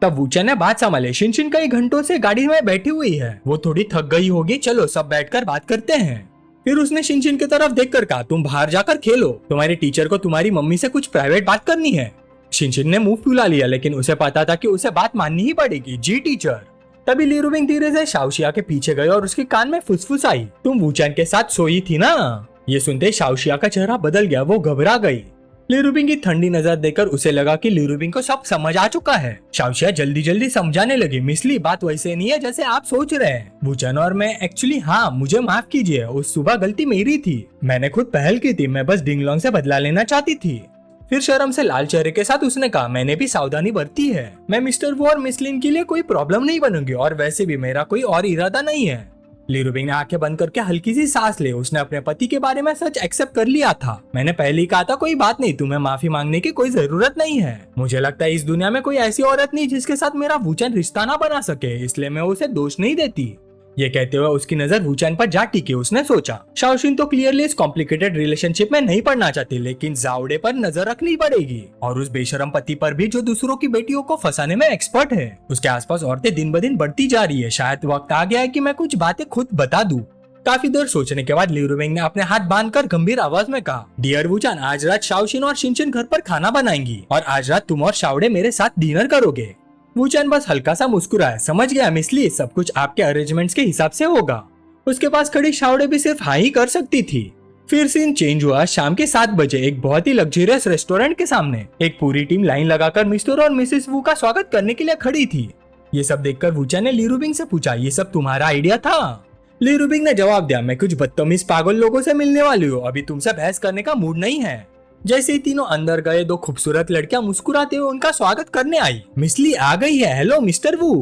तब वूचन ने बात संभाली, शिनशिन कई घंटों से गाड़ी में बैठी हुई है, वो थोड़ी थक गई होगी, चलो सब बैठकर बात करते हैं। फिर उसने शिनशिन की तरफ देखकर कहा, तुम बाहर जाकर खेलो, तुम्हारे टीचर को तुम्हारी मम्मी से कुछ प्राइवेट बात करनी है। शिनशिन ने मुंह फुला लिया, लेकिन उसे पता था कि उसे बात माननी ही पड़ेगी। जी टीचर। तभी ली रुबिंग धीरे से शाओशिया के पीछे गई और उसके कान में फुसफुसाई, तुम वूचन के साथ सोई थी ना? ये सुनते शाओशिया का चेहरा बदल गया, वो घबरा गई। ली रुबिंग की ठंडी नजर देखकर उसे लगा कि ली रुबिंग को सब समझ आ चुका है। शाओशिया जल्दी जल्दी समझाने लगी, मिस ली, बात वैसे नहीं है जैसे आप सोच रहे हैं। वूचन और मैं एक्चुअली, हाँ मुझे माफ कीजिए, उस सुबह गलती मेरी थी, मैंने खुद पहल की थी, मैं बस डिंगलोंग से बदला लेना चाहती थी। फिर शर्म से लाल चेहरे के साथ उसने कहा, मैंने भी सावधानी बरती है, मैं मिस्टर वू और मिस लिन के लिए कोई प्रॉब्लम नहीं बनूंगी, और वैसे भी मेरा कोई और इरादा नहीं है। ली रुबिंग ने आंखें बंद करके हल्की सी सांस ली। उसने अपने पति के बारे में सच एक्सेप्ट कर लिया था। मैंने पहले ही कहा था, कोई बात नहीं, तुम्हें माफी मांगने की कोई जरूरत नहीं है। मुझे लगता है इस दुनिया में कोई ऐसी औरत नहीं जिसके साथ मेरा वूचन रिश्ता ना बना सके, इसलिए मैं उसे दोष नहीं देती। ये कहते हुए उसकी नजर वूचन पर जा टिकी। उसने सोचा, शाओशिन तो क्लियरली इस कॉम्प्लिकेटेड रिलेशनशिप में नहीं पड़ना चाहती, लेकिन जाओडे पर नजर रखनी पड़ेगी, और उस बेशरम पति पर भी जो दूसरों की बेटियों को फंसाने में एक्सपर्ट है। उसके आसपास औरतें दिन ब दिन बढ़ती जा रही है। शायद वक्त आ गया है कि मैं कुछ बातें खुद बता दूं। काफी देर सोचने के बाद ली रुबिंग ने अपने हाथ बांधकर गंभीर आवाज में कहा, डियर वूचन, आज रात शाओशिन और शिनशिन घर पर खाना बनाएंगी, और आज रात तुम और शाओडे मेरे साथ डिनर करोगे। वूचन बस हल्का सा मुस्कुराया, समझ गया मिस ली, सब कुछ आपके अरेंजमेंट्स के हिसाब से होगा। उसके पास खड़ी शाओडे भी सिर्फ हाँ ही कर सकती थी। फिर सीन चेंज हुआ। शाम के 7 बजे एक बहुत ही लग्जरियस रेस्टोरेंट के सामने एक पूरी टीम लाइन लगाकर मिस्टर और मिसेस वू का स्वागत करने के लिए खड़ी थी। ये सब देखकर वूचन ने ली रुबिंग से पूछा, ये सब तुम्हारा आइडिया था? ली रुबिंग ने जवाब दिया, मैं कुछ बदतमीज पागल लोगों से मिलने वाली हूँ, अभी तुमसे बहस करने का मूड नहीं है। जैसे ही तीनों अंदर गए, 2 खूबसूरत लड़कियां मुस्कुराते हुए उनका स्वागत करने आई। मिस ली आ गई है, हेलो मिस्टर वू।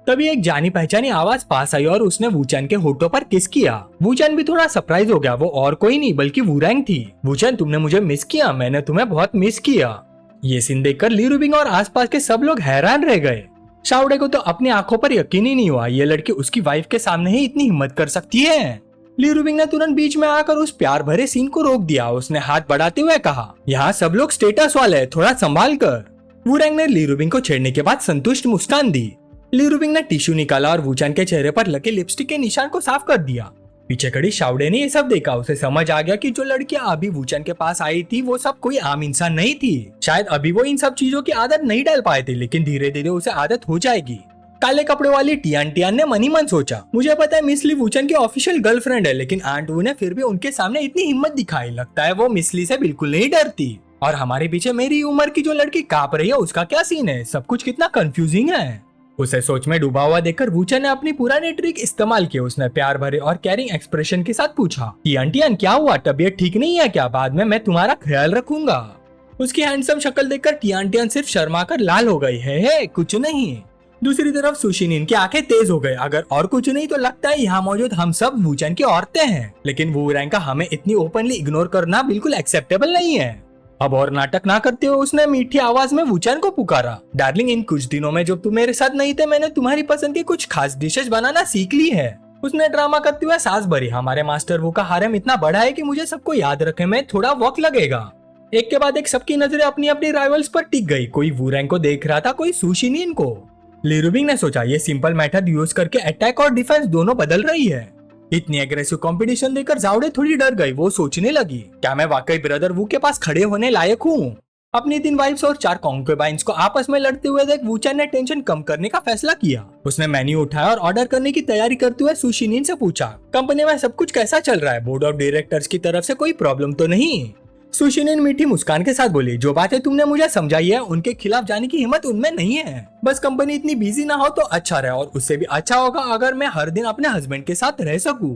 तभी एक जानी पहचानी आवाज पास आई और उसने वूचन के होठों पर किस किया। वूचन भी थोड़ा सरप्राइज हो गया। वो और कोई नहीं बल्कि वूरैंग थी। वूचन, तुमने मुझे मिस किया, मैंने तुम्हें बहुत मिस किया। ये सीन देखकर ली रुबिंग और आसपास के सब लोग हैरान रह गए। शाओडे को तो अपनी आंखों पर यकीन ही नहीं हुआ, ये लड़की उसकी वाइफ के सामने ही इतनी हिम्मत कर सकती है। ली रुबिंग ने तुरंत बीच में आकर उस प्यार भरे सीन को रोक दिया। उसने हाथ बढ़ाते हुए कहा, यहाँ सब लोग स्टेटस वाले हैं, थोड़ा संभाल कर। वूरैंग ने ली रुबिंग को छेड़ने के बाद संतुष्ट मुस्कान दी। ली रुबिंग ने टिश्यू निकाला और वूचन के चेहरे पर लगे लिपस्टिक के निशान को साफ कर दिया। पीछे खड़ी शाओडे ने ये सब देखा। उसे समझ आ गया कि जो लड़कियां अभी वूचन के पास आई थी वो सब कोई आम इंसान नहीं थी। शायद अभी वो इन सब चीजों की आदत नहीं डाल पाए थे, लेकिन धीरे धीरे उसे आदत हो जाएगी। काले कपड़े वाली टियान ने मनी मन सोचा, मुझे पता है मिस ली वूचन की ऑफिशियल गर्लफ्रेंड है, लेकिन आंट वू ने फिर भी उनके सामने इतनी हिम्मत दिखाई। लगता है वो मिस ली से बिल्कुल नहीं डरती। और हमारे पीछे मेरी उम्र की जो लड़की कांप रही है उसका क्या सीन है? सब कुछ कितना कंफ्यूजिंग है। उसे सोच में डूबा हुआ देखकर वूचन ने अपनी पुरानी ट्रिक इस्तेमाल की। उसने प्यार भरे और केयरिंग एक्सप्रेशन के साथ पूछा, टियान क्या हुआ? तबीयत ठीक नहीं है क्या? बाद में मैं तुम्हारा ख्याल रखूंगा। उसकी हैंडसम शक्ल देखकर टियान सिर्फ शर्मा कर लाल हो गई है, कुछ नहीं। दूसरी तरफ सुशिनिन की आंखें तेज हो गई। अगर और कुछ नहीं तो लगता है यहाँ मौजूद हम सब वूचन की औरतें हैं, लेकिन वूरैंग का हमें इतनी ओपनली इग्नोर करना बिल्कुल एक्सेप्टेबल नहीं है। अब और नाटक ना करते हुए उसने मीठी आवाज में वूचन को पुकारा, डार्लिंग, इन कुछ दिनों में जब तुम मेरे साथ नहीं थे मैंने तुम्हारी पसंद की कुछ खास डिशेस बनाना सीख ली है। उसने ड्रामा करते हुए सांस भरी, हमारे मास्टर वू का हारेम इतना बड़ा है कि मुझे सबको याद रखने में थोड़ा वक्त लगेगा। एक के बाद एक सबकी नजरें अपनी अपनी राइवल्स पर टिक गई। कोई वूरैंग को देख रहा था, कोई सुशिनिन को। लिरुबिंग ने सोचा ये सिंपल मेथड यूज करके अटैक और डिफेंस दोनों बदल रही है। इतनी एग्रेसिव कंपटीशन देखकर जावड़े थोड़ी डर गई। वो सोचने लगी, क्या मैं वाकई ब्रदर वू के पास खड़े होने लायक हूँ? अपनी 3 वाइफ्स और 4 कॉन्क्यूबाइंस को आपस में लड़ते हुए देख वूचन ने टेंशन कम करने का फैसला किया। उसने मेन्यू उठाया और ऑर्डर करने की तैयारी करते हुए सु शिनिन से पूछा, कंपनी में सब कुछ कैसा चल रहा है? बोर्ड ऑफ डायरेक्टर्स की तरफ से कोई प्रॉब्लम तो नहीं? सु शिनिन मीठी मुस्कान के साथ बोली, जो बातें तुमने मुझे समझाई है उनके खिलाफ जाने की हिम्मत उनमें नहीं है। बस कंपनी इतनी बिजी ना हो तो अच्छा रहे, और उससे भी अच्छा होगा अगर मैं हर दिन अपने हस्बैंड के साथ रह सकूं।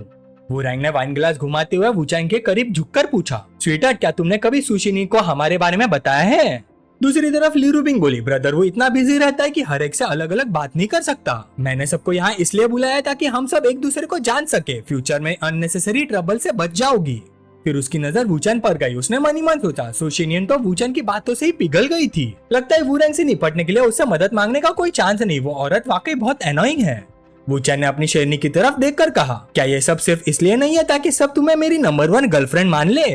वो रैंग ने वाइन ग्लास घुमाते हुए वूचांग के करीब झुककर पूछा, स्वीटहार्ट क्या तुमने कभी सु शिनिन को हमारे बारे में बताया है? दूसरी तरफ लिरुबिंग बोली, ब्रदर वो इतना बिजी रहता है कि हर एक से अलग अलग बात नहीं कर सकता। मैंने सबको यहाँ इसलिए बुलाया ताकि हम सब एक दूसरे को जान सके। फ्यूचर में अननेसेसरी ट्रबल से बच जाओगी। फिर उसकी नजर वूचन पर गई। उसने मन ही मन सोचा, सु शिनिन तो वूचन की बातों से ही पिघल गई थी। लगता है वूरैंग से निपटने के लिए उससे मदद मांगने का कोई चांस नहीं। वो औरत वाकई बहुत एनोइंग है। वूचन ने अपनी शेरनी की तरफ देखकर कहा, क्या ये सब सिर्फ इसलिए नहीं है ताकि सब तुम्हें मेरी नंबर 1 गर्लफ्रेंड मान ले?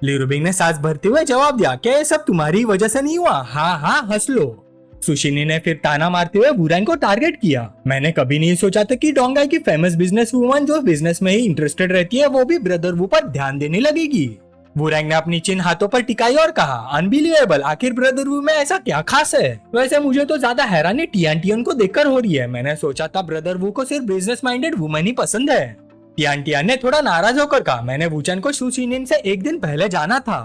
लिरुबिंग ने सांस भरते हुए जवाब दिया, क्या ये सब तुम्हारी वजह से नहीं हुआ? हाँ हाँ हंस लो। सु शिनिन ने फिर ताना मारते हुए वूरैंग को टारगेट किया। मैंने कभी नहीं सोचा था कि डोंगाई की फेमस बिजनेस वुमन जो बिजनेस में ही इंटरेस्टेड रहती है वो भी ब्रदर वू पर ध्यान देने लगेगी। वूरैंग ने अपनी चिन्ह हाथों पर टिकाई और कहा, अनबिलीवेबल, आखिर ब्रदर वू में ऐसा क्या खास है? वैसे मुझे तो ज्यादा हैरानी टियान को देखकर हो रही है। मैंने सोचा था ब्रदर वू को सिर्फ बिजनेस माइंडेड वुमन ही पसंद है। टियान ने थोड़ा नाराज होकर कहा, मैंने वूचन को सु शिनिन से एक दिन पहले जाना था।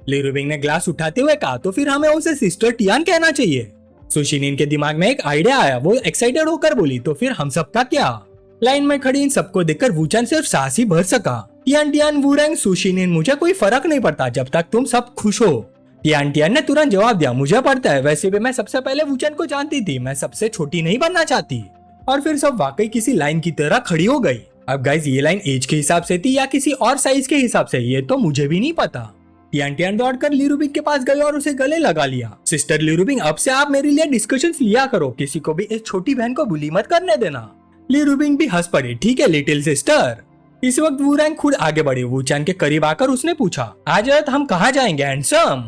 लिरुबिंग ने ग्लास उठाते हुए कहा, तो फिर हमें उसे सिस्टर टियान कहना चाहिए। सु शिनिन के दिमाग में एक आइडिया आया। वो एक्साइटेड होकर बोली, तो फिर हम सबका क्या? लाइन में खड़ी इन सबको देखकर वूचन सिर्फ सांस ही भर सका। टियान वूरैंग सु शिनिन, मुझे कोई फर्क नहीं पड़ता जब तक तुम सब खुश हो। टियान ने तुरंत जवाब दिया, मुझे पड़ता है। वैसे भी मैं सबसे पहले वूचन को जानती थी। मैं सबसे छोटी नहीं बनना चाहती। और फिर सब वाकई किसी लाइन की तरह खड़ी हो गई। अब गाइस ये लाइन एज के हिसाब से थी या किसी और साइज के हिसाब से, ये तो मुझे भी नहीं पता। टियान दौड़कर लिरुबिंग के पास गई और उसे गले लगा लिया। सिस्टर लिरुबिंग, अब से आप मेरे लिए डिस्कशंस लिया करो। किसी को भी इस छोटी बहन को बुली मत करने देना। लिरुबिंग भी हंस पड़ी, ठीक है लिटिल सिस्टर। इस वक्त वूरैंग खुद आगे बढ़ी। वूचन के करीब आकर उसने पूछा, आज रात हम कहाँ जाएंगे हैंडसम?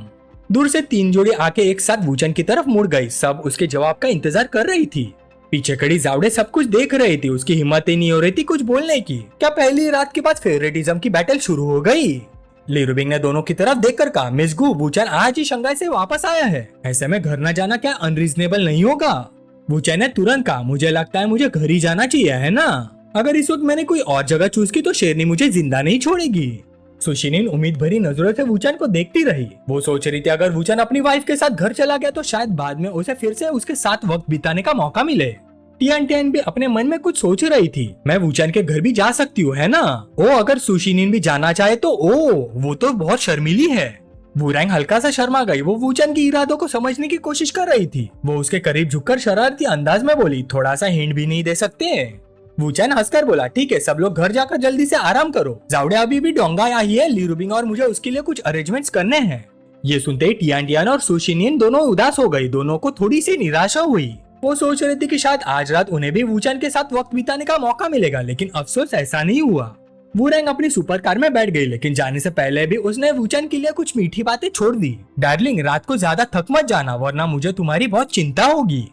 दूर से 3 जोड़ी आके एक साथ वूचन की तरफ मुड़ गई। सब उसके जवाब का इंतजार कर रही थी। पीछे खड़ी जावड़े सब कुछ देख रही थी। उसकी हिम्मत ही नहीं हो रही थी कुछ बोलने की। क्या पहली रात के बाद फेवरेटिज्म की बैटल शुरू हो गई? लिरुबिंग ने दोनों की तरफ देखकर कहा, मिस गू, वूचन आज ही शंघाई से वापस आया है। ऐसे में घर न जाना क्या अनरीजनेबल नहीं होगा? वूचन ने तुरंत कहा, मुझे लगता है मुझे घर ही जाना चाहिए, है ना? अगर इस वक्त मैंने कोई और जगह चूज की तो शेरनी मुझे जिंदा नहीं छोड़ेगी। सु शिनिन उम्मीद भरी नजरों से वूचन को देखती रही। वो सोच रही थी अगर वूचन अपनी वाइफ के साथ घर चला गया तो शायद बाद में उसे फिर से उसके साथ वक्त बिताने का मौका मिले। टियान भी अपने मन में कुछ सोच रही थी। मैं वूचन के घर भी जा सकती हूँ, है ना? ओ अगर सु शिनिन भी जाना चाहे तो वो तो बहुत शर्मीली है। वूरैंग हल्का सा शर्मा गई। वो वूचन के इरादों को समझने की कोशिश कर रही थी। वो उसके करीब झुककर शरारती अंदाज में बोली, थोड़ा सा हिंट भी नहीं दे सकते? वूचन हंसकर बोला, ठीक है सब लोग घर जाकर जल्दी से आराम करो। जावड़े अभी भी डोंगाई आई है। लिरुबिंग और मुझे उसके लिए कुछ अरेंजमेंट्स करने हैं। ये सुनते ही टियान और सु शिनिन दोनों उदास हो गई। दोनों को थोड़ी सी निराशा हुई। वो सोच रही थी कि शायद आज रात उन्हें भी वूचन के साथ वक्त बिताने का मौका मिलेगा, लेकिन अफसोस ऐसा नहीं हुआ। वूरैंग अपनी सुपर कार में बैठ गई, लेकिन जाने से पहले भी उसने वूचन के लिए कुछ मीठी बातें छोड़ दी। डार्लिंग, रात को ज्यादा थक मत जाना वरना मुझे तुम्हारी बहुत चिंता होगी।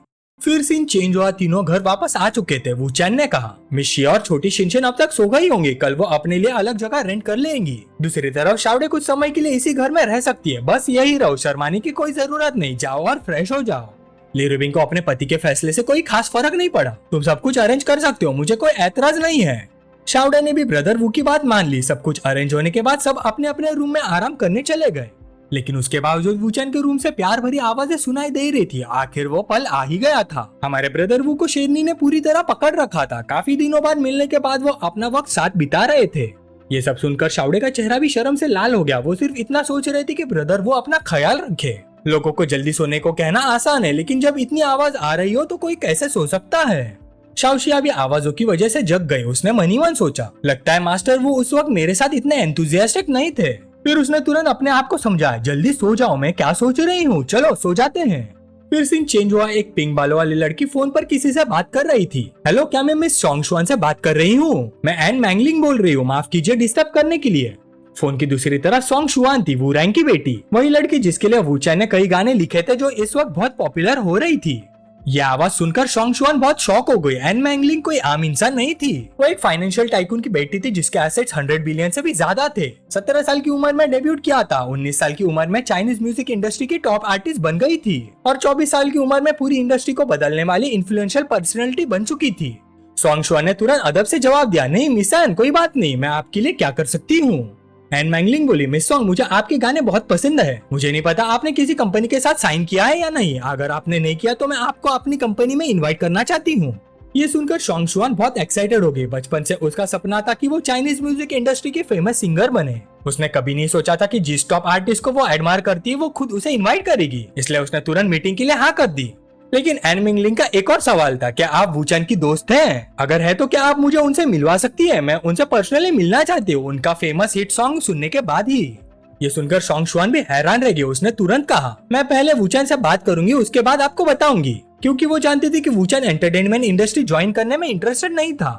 फिर सीन चेंज हुआ। तीनों घर वापस आ चुके थे। वूचन ने कहा, मिस शी और छोटी शिनशिन अब तक सो गई होंगी। कल वो अपने लिए अलग जगह रेंट कर लेंगी। दूसरी तरफ शावड़े कुछ समय के लिए इसी घर में रह सकती है। बस यही रहो, शर्माने की कोई जरूरत नहीं। जाओ और फ्रेश हो जाओ। लिरुबिंग को अपने पति के फैसले से कोई खास फर्क नहीं पड़ा। तुम सब कुछ अरेंज कर सकते हो, मुझे कोई एतराज नहीं है। शावडे ने भी ब्रदर वू की बात मान ली। सब कुछ अरेंज होने के बाद सब अपने अपने रूम में आराम करने चले गए। लेकिन उसके बावजूद वूचन के रूम से प्यार भरी आवाजें सुनाई दे रही थी। आखिर वो पल आ ही गया था। हमारे ब्रदर वू को शेरनी ने पूरी तरह पकड़ रखा था। काफी दिनों बाद मिलने के बाद वो अपना वक्त साथ बिता रहे थे। ये सब सुनकर शावडे का चेहरा भी शर्म से लाल हो गया। वो सिर्फ इतना सोच रहे थे कि ब्रदर वो अपना ख्याल रखे। लोगों को जल्दी सोने को कहना आसान है, लेकिन जब इतनी आवाज आ रही हो तो कोई कैसे सो सकता है? शाओशिया भी आवाजों की वजह से जग गई। उसने मन ही मन सोचा, लगता है मास्टर वो उस वक्त मेरे साथ इतने एंथुजियास्टिक नहीं थे। फिर उसने तुरंत अपने आप को समझाया, जल्दी सो जाओ, मैं क्या सोच रही हूँ, चलो सो जाते हैं। फिर सीन चेंज हुआ। एक पिंक बालों वाली लड़की फोन पर किसी से बात कर रही थी। हेलो, क्या मैं मिस सोंगशुआन से बात कर रही हूँ? मैं एन मैंगलिंग बोल रही हूँ, माफ कीजिए डिस्टर्ब करने के लिए। फोन की दूसरी तरफ सोंगशुआन थी, वूरैंग की बेटी, वही लड़की जिसके लिए वूचन ने कई गाने लिखे थे जो इस वक्त बहुत पॉपुलर हो रही थी। ये आवाज सुनकर सोंग शुआन बहुत शॉक हो गई। एन मैंगलिंग कोई आम इंसान नहीं थी, वो एक फाइनेंशियल टाइकून की बेटी थी जिसके एसेट्स 100 बिलियन से भी ज्यादा थे। 17 साल की उम्र में डेब्यूट किया था, 19 साल की उम्र में चाइनीज म्यूजिक इंडस्ट्री की टॉप आर्टिस्ट बन गई थी और 24 साल की उम्र में पूरी इंडस्ट्री को बदलने वाली इन्फ्लुएंशियल पर्सनैलिटी बन चुकी थी। सोंग शुआन ने तुरंत अदब से जवाब दिया, नहीं मिस एन, कोई बात नहीं, मैं आपके लिए क्या कर सकती हूँ। एन मैंगलिंग बोली, मिस सोंग, मुझे आपके गाने बहुत पसंद है। मुझे नहीं पता आपने किसी कंपनी के साथ साइन किया है या नहीं। अगर आपने नहीं किया तो मैं आपको अपनी कंपनी में इनवाइट करना चाहती हूँ। ये सुनकर सोंग शुआन बहुत एक्साइटेड हो गई। बचपन से उसका सपना था कि वो चाइनीज म्यूजिक इंडस्ट्री के फेमस सिंगर बने। उसने कभी नहीं सोचा था कि जिस टॉप आर्टिस्ट को वो एडमायर करती है वो खुद उसे इनवाइट करेगी, इसलिए उसने तुरंत मीटिंग के लिए हाँ कर दी। लेकिन एन मैंगलिंग का एक और सवाल था, क्या आप वूचैन की दोस्त हैं? अगर है तो क्या आप मुझे उनसे मिलवा सकती है? मैं उनसे पर्सनली मिलना चाहती हूँ, उनका फेमस हिट सॉन्ग सुनने के बाद ही। ये सुनकर सोंग शुआन भी हैरान रह गई। उसने तुरंत कहा, मैं पहले वूचैन से बात करूंगी, उसके बाद आपको बताऊंगी, क्योंकि वो जानती थी कि वूचैन एंटरटेनमेंट इंडस्ट्री ज्वाइन करने में इंटरेस्टेड नहीं था।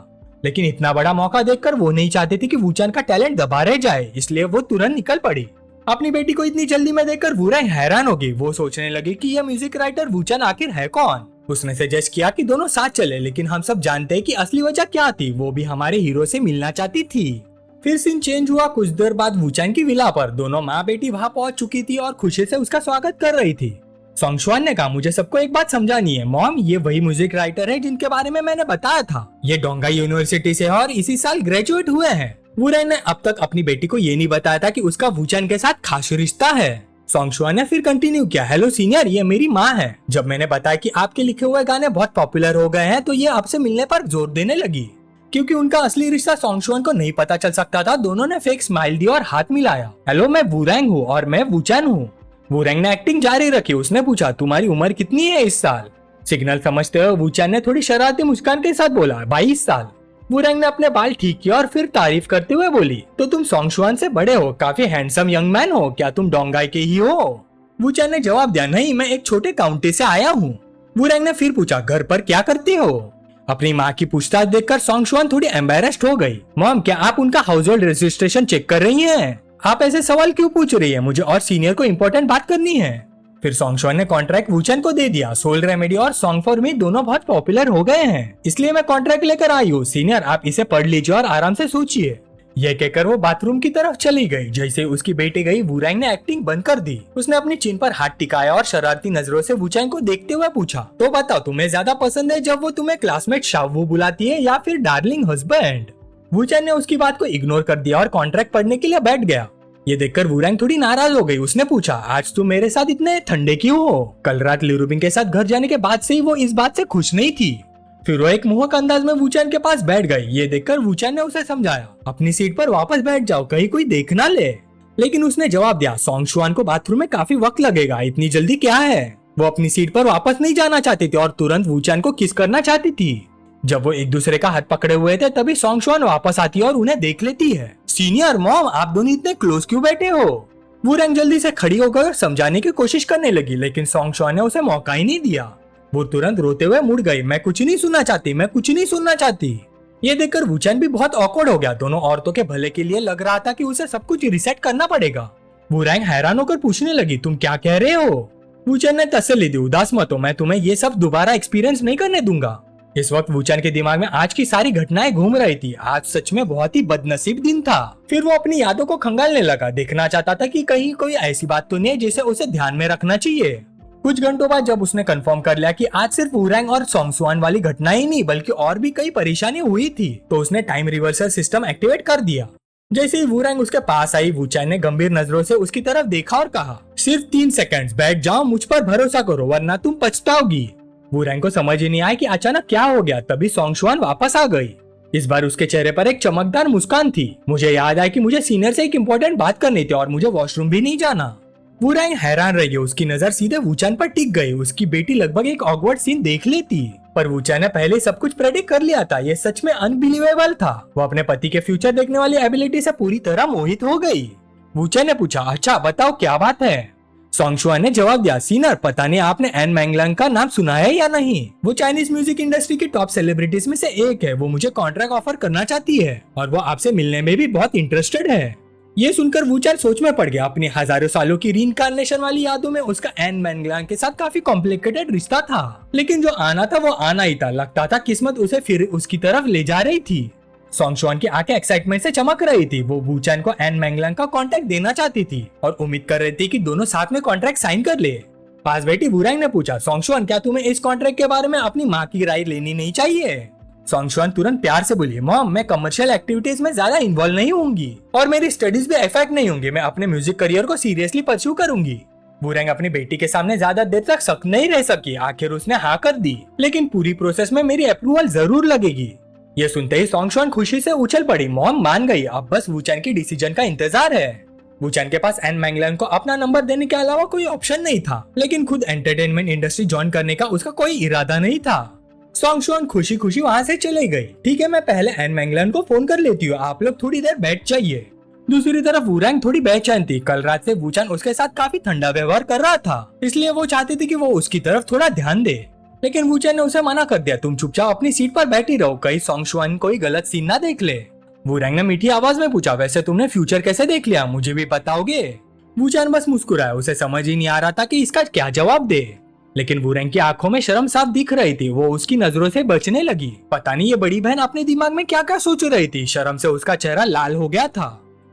लेकिन इतना बड़ा मौका देखकर वो नहीं चाहती थी कि वूचैन का टैलेंट दबा रह जाए, इसलिए वो तुरंत निकल पड़ी। अपनी बेटी को इतनी जल्दी में देखकर वूरैंग हैरान हो गई। वो सोचने लगी कि यह म्यूजिक राइटर वूचैन आखिर है कौन। उसने सजेस्ट किया कि दोनों साथ चले, लेकिन हम सब जानते हैं कि असली वजह क्या थी, वो भी हमारे हीरो से मिलना चाहती थी। फिर सीन चेंज हुआ। कुछ देर बाद वूचैन की विला पर दोनों माँ बेटी वहाँ पहुँच चुकी थी और खुशी से उसका स्वागत कर रही थी। सोंग शुआन ने कहा, मुझे सबको एक बात समझानी है मॉम, ये वही म्यूजिक राइटर है जिनके बारे में मैंने बताया था। ये डोंगाई यूनिवर्सिटी से और इसी साल ग्रेजुएट हुए हैं। वूरैंग ने अब तक अपनी बेटी को ये नहीं बताया था कि उसका वूचैन के साथ खास रिश्ता है। सोंग शुआन ने फिर कंटिन्यू किया, हेलो सीनियर, ये मेरी माँ है। जब मैंने बताया कि आपके लिखे हुए गाने बहुत पॉपुलर हो गए हैं तो ये आपसे मिलने पर जोर देने लगी। क्योंकि उनका असली रिश्ता सोंग शुआन को नहीं पता चल सकता था, दोनों ने फेक स्माइल दी और हाथ मिलाया। हेलो, मैं वूरैंग हूँ और मैं वूचैन हूँ। वूरैंग ने एक्टिंग जारी रखी। उसने पूछा, तुम्हारी उम्र कितनी है इस साल? सिग्नल समझते हुए वूचैन ने थोड़ी शरारती मुस्कान के साथ बोला, 22 साल। वूरैंग ने अपने बाल ठीक किया और फिर तारीफ करते हुए बोली, तो तुम सोंग शुआन से बड़े हो, काफी हैंडसम यंग मैन हो, क्या तुम डोंगाई के ही हो? वूचैन ने जवाब दिया, नहीं, मैं एक छोटे काउंटी से आया हूँ। वूरैंग ने फिर पूछा, घर पर क्या करती हो? अपनी माँ की पूछताछ देखकर सोंग शुआन थोड़ी एम्बैरेस्ड हो गई। मॉम, क्या आप उनका हाउस होल्ड रजिस्ट्रेशन चेक कर रही हैं? आप ऐसे सवाल क्यों पूछ रही है? मुझे और सीनियर को इम्पोर्टेंट बात करनी है। फिर सोंग शुआन ने कॉन्ट्रैक्ट वूचैन को दे दिया। सोल रेमेडी और सॉन्ग फॉर मी दोनों बहुत पॉपुलर हो गए हैं, इसलिए मैं कॉन्ट्रैक्ट लेकर आई हूँ। सीनियर, आप इसे पढ़ लीजिए और आराम से सोचिए। यह कहकर वो बाथरूम की तरफ चली गई। जैसे उसकी बेटी गई, वूरैंग ने एक्टिंग बंद कर दी। उसने अपनी चिन पर हाथ टिकाया और शरारती नजरों से वूचैन को देखते हुए पूछा, तो बताओ, तुम्हें ज्यादा पसंद है जब वो तुम्हें क्लासमेट शावू बुलाती है या फिर डार्लिंग हस्बैंड? वूचैन ने उसकी बात को इग्नोर कर दिया और कॉन्ट्रैक्ट पढ़ने के लिए बैठ गया। ये देखकर वूरैंग थोड़ी नाराज हो गई। उसने पूछा, आज तुम मेरे साथ इतने ठंडे क्यों हो? कल रात लिरुबिंग के साथ घर जाने के बाद से ही वो इस बात से खुश नहीं थी। फिर वो एक मोहक अंदाज में वूचैन के पास बैठ गई। ये देखकर वूचैन ने उसे समझाया, अपनी सीट पर वापस बैठ जाओ, कहीं कोई देख ना ले। लेकिन उसने जवाब दिया, सोंग शुआन को बाथरूम में काफी वक्त लगेगा, इतनी जल्दी क्या है? वो अपनी सीट पर वापस नहीं जाना चाहती थी और तुरंत वूचैन को किस करना चाहती थी। जब वो एक दूसरे का हाथ पकड़े हुए थे तभी सोंग शुआन वापस आती है और उन्हें देख लेती है। सीनियर, मॉम, आप दोनों इतने क्लोज क्यों बैठे हो? वूरैंग जल्दी से खड़ी होकर समझाने की कोशिश करने लगी, लेकिन सोंग शुआन ने उसे मौका ही नहीं दिया। वो तुरंत रोते हुए मुड़ गई, मैं कुछ नहीं सुनना चाहती, मैं कुछ नहीं सुनना चाहती। ये देखकर वूचैन भी बहुत ऑकवर्ड हो गया। दोनों औरतों के भले के लिए लग रहा था कि उसे सब कुछ रिसेट करना पड़ेगा। वूरैंग हैरान होकर पूछने लगी, तुम क्या कह रहे हो? वूचैन ने तसल्ली दी, उदास मत हो, मैं तुम्हें ये सब दोबारा एक्सपीरियंस नहीं करने दूंगा। इस वक्त वूचैन के दिमाग में आज की सारी घटनाएं घूम रही थी। आज सच में बहुत ही बदनसीब दिन था। फिर वो अपनी यादों को खंगालने लगा, देखना चाहता था कि कहीं कोई ऐसी बात तो नहीं है जिसे उसे ध्यान में रखना चाहिए। कुछ घंटों बाद जब उसने कंफर्म कर लिया कि आज सिर्फ वूरैंग और सोंग शुआन वाली घटना ही नहीं बल्कि और भी कई परेशानी हुई थी, तो उसने टाइम रिवर्सल सिस्टम एक्टिवेट कर दिया। जैसे ही वूरैंग उसके पास आई, वूचैन ने गंभीर नजरों से उसकी तरफ देखा और कहा, सिर्फ 3 सेकंड्स बैठ जाओ, मुझ पर भरोसा करो वरना तुम पछताओगी। वूरैंग को समझ ही नहीं आया कि अचानक क्या हो गया। तभी सोंग शुआन वापस आ गई। इस बार उसके चेहरे पर एक चमकदार मुस्कान थी। मुझे याद आया कि मुझे सीनियर से एक इम्पोर्टेंट बात करनी थी और मुझे वॉशरूम भी नहीं जाना। वूरैंग हैरान रही। उसकी नजर सीधे वूचैन पर टिक गई। उसकी बेटी लगभग एक ऑकवर्ड सीन देख लेती, पर वूचैन ने पहले सब कुछ प्रेडिक्ट कर लिया था। ये सच में अनबिलीवेबल था। वो अपने पति के फ्यूचर देखने वाली एबिलिटी से पूरी तरह मोहित हो गई। वूचैन ने पूछा, अच्छा बताओ क्या बात है? सोंग शुआन ने जवाब दिया, सीनियर, पता नहीं आपने एन मैंगलिंग का नाम सुना है या नहीं। वो चाइनीज म्यूजिक इंडस्ट्री की टॉप सेलिब्रिटीज में से एक है। वो मुझे कॉन्ट्रैक्ट ऑफर करना चाहती है और वो आपसे मिलने में भी बहुत इंटरेस्टेड है। ये सुनकर वूचैन सोच में पड़ गया। अपनी हजारों सालों की रीइंकार्नेशन वाली यादों में उसका एन मैंगलांग के साथ काफी कॉम्प्लिकेटेड रिश्ता था, लेकिन जो आना था वो आना ही था। लगता था किस्मत उसे फिर उसकी तरफ ले जा रही थी। सोंगशुआन की आंखें एक्साइटमेंट से चमक रही थी। वो वूचैन को एन मैंगलांग का कॉन्ट्रैक्ट देना चाहती थी और उम्मीद कर रही थी कि दोनों साथ में कॉन्ट्रैक्ट साइन कर ले। पास बैठी वूरैंग ने पूछा, सोंगशुआन क्या तुम्हें इस कॉन्ट्रैक्ट के बारे में अपनी माँ की राय लेनी नहीं चाहिए? सोंगशुआन तुरंत प्यार से बोली, मॉम मैं कमर्शियल एक्टिविटीज में ज्यादा इन्वॉल्व नहीं होंगी और मेरी स्टडीज भी इफेक्ट नहीं होंगी। मैं अपने म्यूजिक करियर को सीरियसली परस्यू करूंगी। वूरैंग अपनी बेटी के सामने ज्यादा देर तक सख्त नहीं रह सकी। आखिर उसने हाँ कर दी, लेकिन पूरी प्रोसेस में मेरी अप्रूवल जरूर लगेगी। ये सुनते ही सोंगशुआन खुशी से उछल पड़ी। मॉम मान गई, अब बस वूचैन की डिसीजन का इंतजार है। वूचैन के पास एन मैंगलांग को अपना नंबर देने के अलावा कोई ऑप्शन नहीं था, लेकिन खुद एंटरटेनमेंट इंडस्ट्री ज्वाइन करने का उसका कोई इरादा नहीं था। सोंगशुआन खुशी खुशी वहाँ से चले गई। ठीक है, मैं पहले एन मैंगलांग को फोन कर लेती हूँ, आप लोग थोड़ी देर बैठ जाइए। दूसरी तरफ वूरैंग थोड़ी बेचैन थी। कल रात से वूचैन उसके साथ काफी ठंडा व्यवहार कर रहा था, इसलिए वो चाहती थी कि वो उसकी तरफ थोड़ा ध्यान दे, लेकिन वूचैन ने उसे मना कर दिया। तुम चुपचाप अपनी सीट पर बैठी रहो, कहीं सोंगशुआन कोई गलत सीन ना देख ले। वूरैंग ने मीठी आवाज में पूछा, वैसे तुमने फ्यूचर कैसे देख लिया, मुझे भी बताओगे? वूचैन बस मुस्कुराया। उसे समझ ही नहीं आ रहा था कि इसका क्या जवाब दे, लेकिन वूरैंग की आंखों में शर्म साफ दिख रही थी। वो उसकी नजरों से बचने लगी। पता नहीं ये बड़ी बहन अपने दिमाग में क्या क्या सोच रही थी। शर्म से उसका चेहरा लाल हो गया था।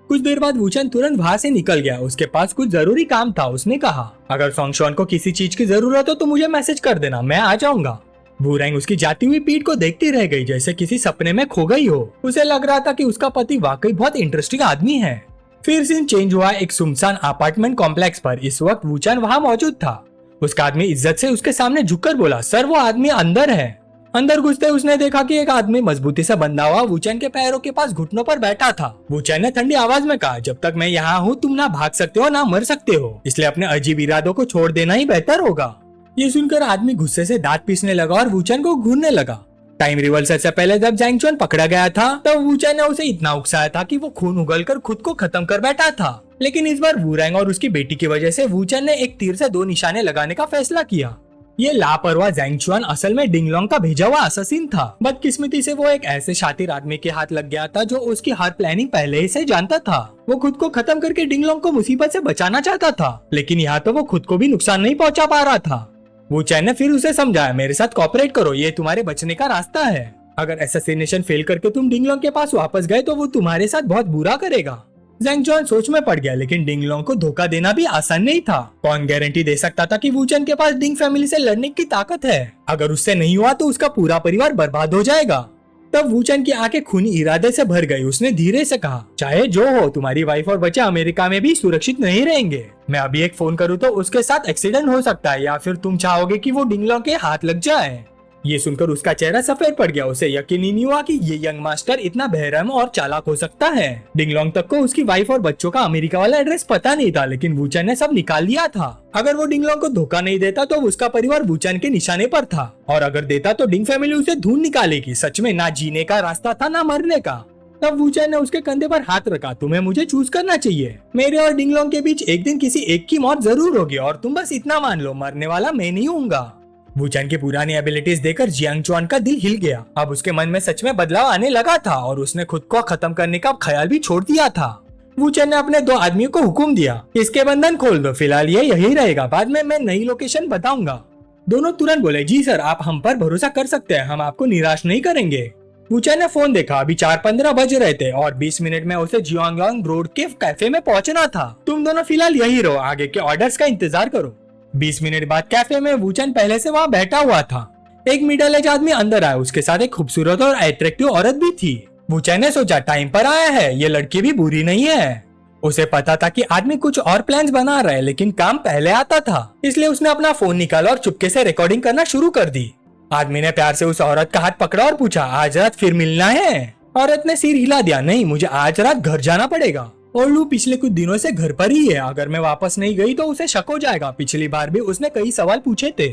कुछ देर बाद वूचैन तुरंत वहाँ से निकल गया। उसके पास कुछ जरूरी काम था। उसने कहा, अगर सोंगशुआन को किसी चीज की जरूरत हो तो मुझे मैसेज कर देना, मैं आ जाऊंगा। वूरैंग उसकी जाती हुई पीठ को देखती रह गई, जैसे किसी सपने में खो गई हो। उसे लग रहा था कि उसका पति वाकई बहुत इंटरेस्टिंग आदमी है। फिर सीन चेंज हुआ एक सुनसान अपार्टमेंट कॉम्प्लेक्स पर। इस वक्त वूचैन वहाँ मौजूद था। उसका आदमी इज्जत से उसके सामने झुककर बोला, सर वो आदमी अंदर है। अंदर घुसते उसने देखा कि एक आदमी मजबूती से बंधा हुआ वूचैन के पैरों के पास घुटनों पर बैठा था। वूचैन ने ठंडी आवाज में कहा, जब तक मैं यहाँ हूँ तुम ना भाग सकते हो ना मर सकते हो, इसलिए अपने अजीब इरादों को छोड़ देना ही बेहतर होगा। ये सुनकर आदमी गुस्से से दांत पीसने लगा और वूचैन को घूरने लगा। टाइम रिवर्सल से पहले जब जैंग चुआन पकड़ा गया था तब वूचैन ने उसे इतना उकसाया था कि वो खून उगलकर खुद को खत्म कर बैठा था, लेकिन इस बार वूरैंग और उसकी बेटी की वजह से वूचैन ने एक तीर से 2 निशाने लगाने का फैसला किया। ये लापरवाह जैंग चुआन असल में डिंगलोंग का भेजा हुआ अससीन था। बदकिस्मती से वो एक ऐसे शातिर आदमी के हाथ लग गया था जो उसकी हर प्लानिंग पहले ही से जानता था। वो खुद को खत्म करके डिंगलोंग को मुसीबत से बचाना चाहता था, लेकिन यहाँ तो वो खुद को भी नुकसान नहीं पहुँचा पा रहा था। वूचैन ने फिर उसे समझाया, मेरे साथ कॉपरेट करो, ये तुम्हारे बचने का रास्ता है। अगर असैसिनेशन फेल करके तुम डिंगलोंग के पास वापस गए तो वो तुम्हारे साथ बहुत बुरा करेगा। जैंग चुआन सोच में पड़ गया, लेकिन डिंगलोंग को धोखा देना भी आसान नहीं था। कौन गारंटी दे सकता था कि वूचैन के पास डिंग फैमिली से लड़ने की ताकत है। अगर उससे नहीं हुआ तो उसका पूरा परिवार बर्बाद हो जाएगा। तब वूचैन की आंखें खूनी इरादे से भर गई। उसने धीरे से कहा, चाहे जो हो तुम्हारी वाइफ और बच्चे अमेरिका में भी सुरक्षित नहीं रहेंगे। मैं अभी एक फोन करूँ तो उसके साथ एक्सीडेंट हो सकता है, या फिर तुम चाहोगे कि वो डिंगलोंग के हाथ लग जाए। ये सुनकर उसका चेहरा सफेद पड़ गया। उसे यकीन ही नहीं हुआ कि ये यंग मास्टर इतना बेरहम और चालाक हो सकता है। डिंगलोंग तक को उसकी वाइफ और बच्चों का अमेरिका वाला एड्रेस पता नहीं था, लेकिन वूचैन ने सब निकाल लिया था। अगर वो डिंगलोंग को धोखा नहीं देता तो उसका परिवार वूचैन के निशाने पर था, और अगर देता तो डिंग फैमिली उसे ढूंढ निकालेगी। सच में ना जीने का रास्ता था ना मरने का। तब वूचैन ने उसके कंधे पर हाथ रखा, तुम्हें मुझे चूज करना चाहिए। मेरे और डिंगलोंग के बीच एक दिन किसी एक की मौत जरूर होगी, और तुम बस इतना मान लो, मरने वाला मैं नहीं हूँगा। वूचैन की पुरानी एबिलिटीज देखकर जियांग चुआन का दिल हिल गया। अब उसके मन में सच में बदलाव आने लगा था और उसने खुद को खत्म करने का ख्याल भी छोड़ दिया था। वूचैन ने अपने 2 आदमियों को हुक्म दिया, इसके बंधन खोल दो, फिलहाल ये यही रहेगा, बाद में मैं नई लोकेशन बताऊंगा। दोनों तुरंत बोले, जी सर, आप हम पर भरोसा कर सकते हैं, हम आपको निराश नहीं करेंगे। वूचैन ने फोन देखा, अभी 4:15 बज रहे थे और 20 मिनट में उसे जियांगयांग रोड के कैफे में पहुंचना था। तुम दोनों फिलहाल यही रहो, आगे के ऑर्डर्स का इंतजार करो। 20 मिनट बाद कैफे में वूचैन पहले से वहाँ बैठा हुआ था। एक मिडिल एज आदमी अंदर आया, उसके साथ एक खूबसूरत और अट्रैक्टिव औरत भी थी। वूचैन ने सोचा, टाइम पर आया है, ये लड़की भी बुरी नहीं है। उसे पता था कि आदमी कुछ और प्लान्स बना रहा है, लेकिन काम पहले आता था, इसलिए उसने अपना फोन निकाला और चुपके से रिकॉर्डिंग करना शुरू कर दी। आदमी ने प्यार से उस औरत का हाथ पकड़ा और पूछा, आज रात फिर मिलना है? औरत ने सिर हिला दिया, नहीं, मुझे आज रात घर जाना पड़ेगा। ओलू पिछले कुछ दिनों से घर पर ही है, अगर मैं वापस नहीं गई तो उसे शक हो जाएगा। पिछली बार भी उसने कई सवाल पूछे थे।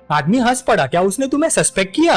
आदमी हंस पड़ा, क्या उसने तुम्हें सस्पेक्ट किया?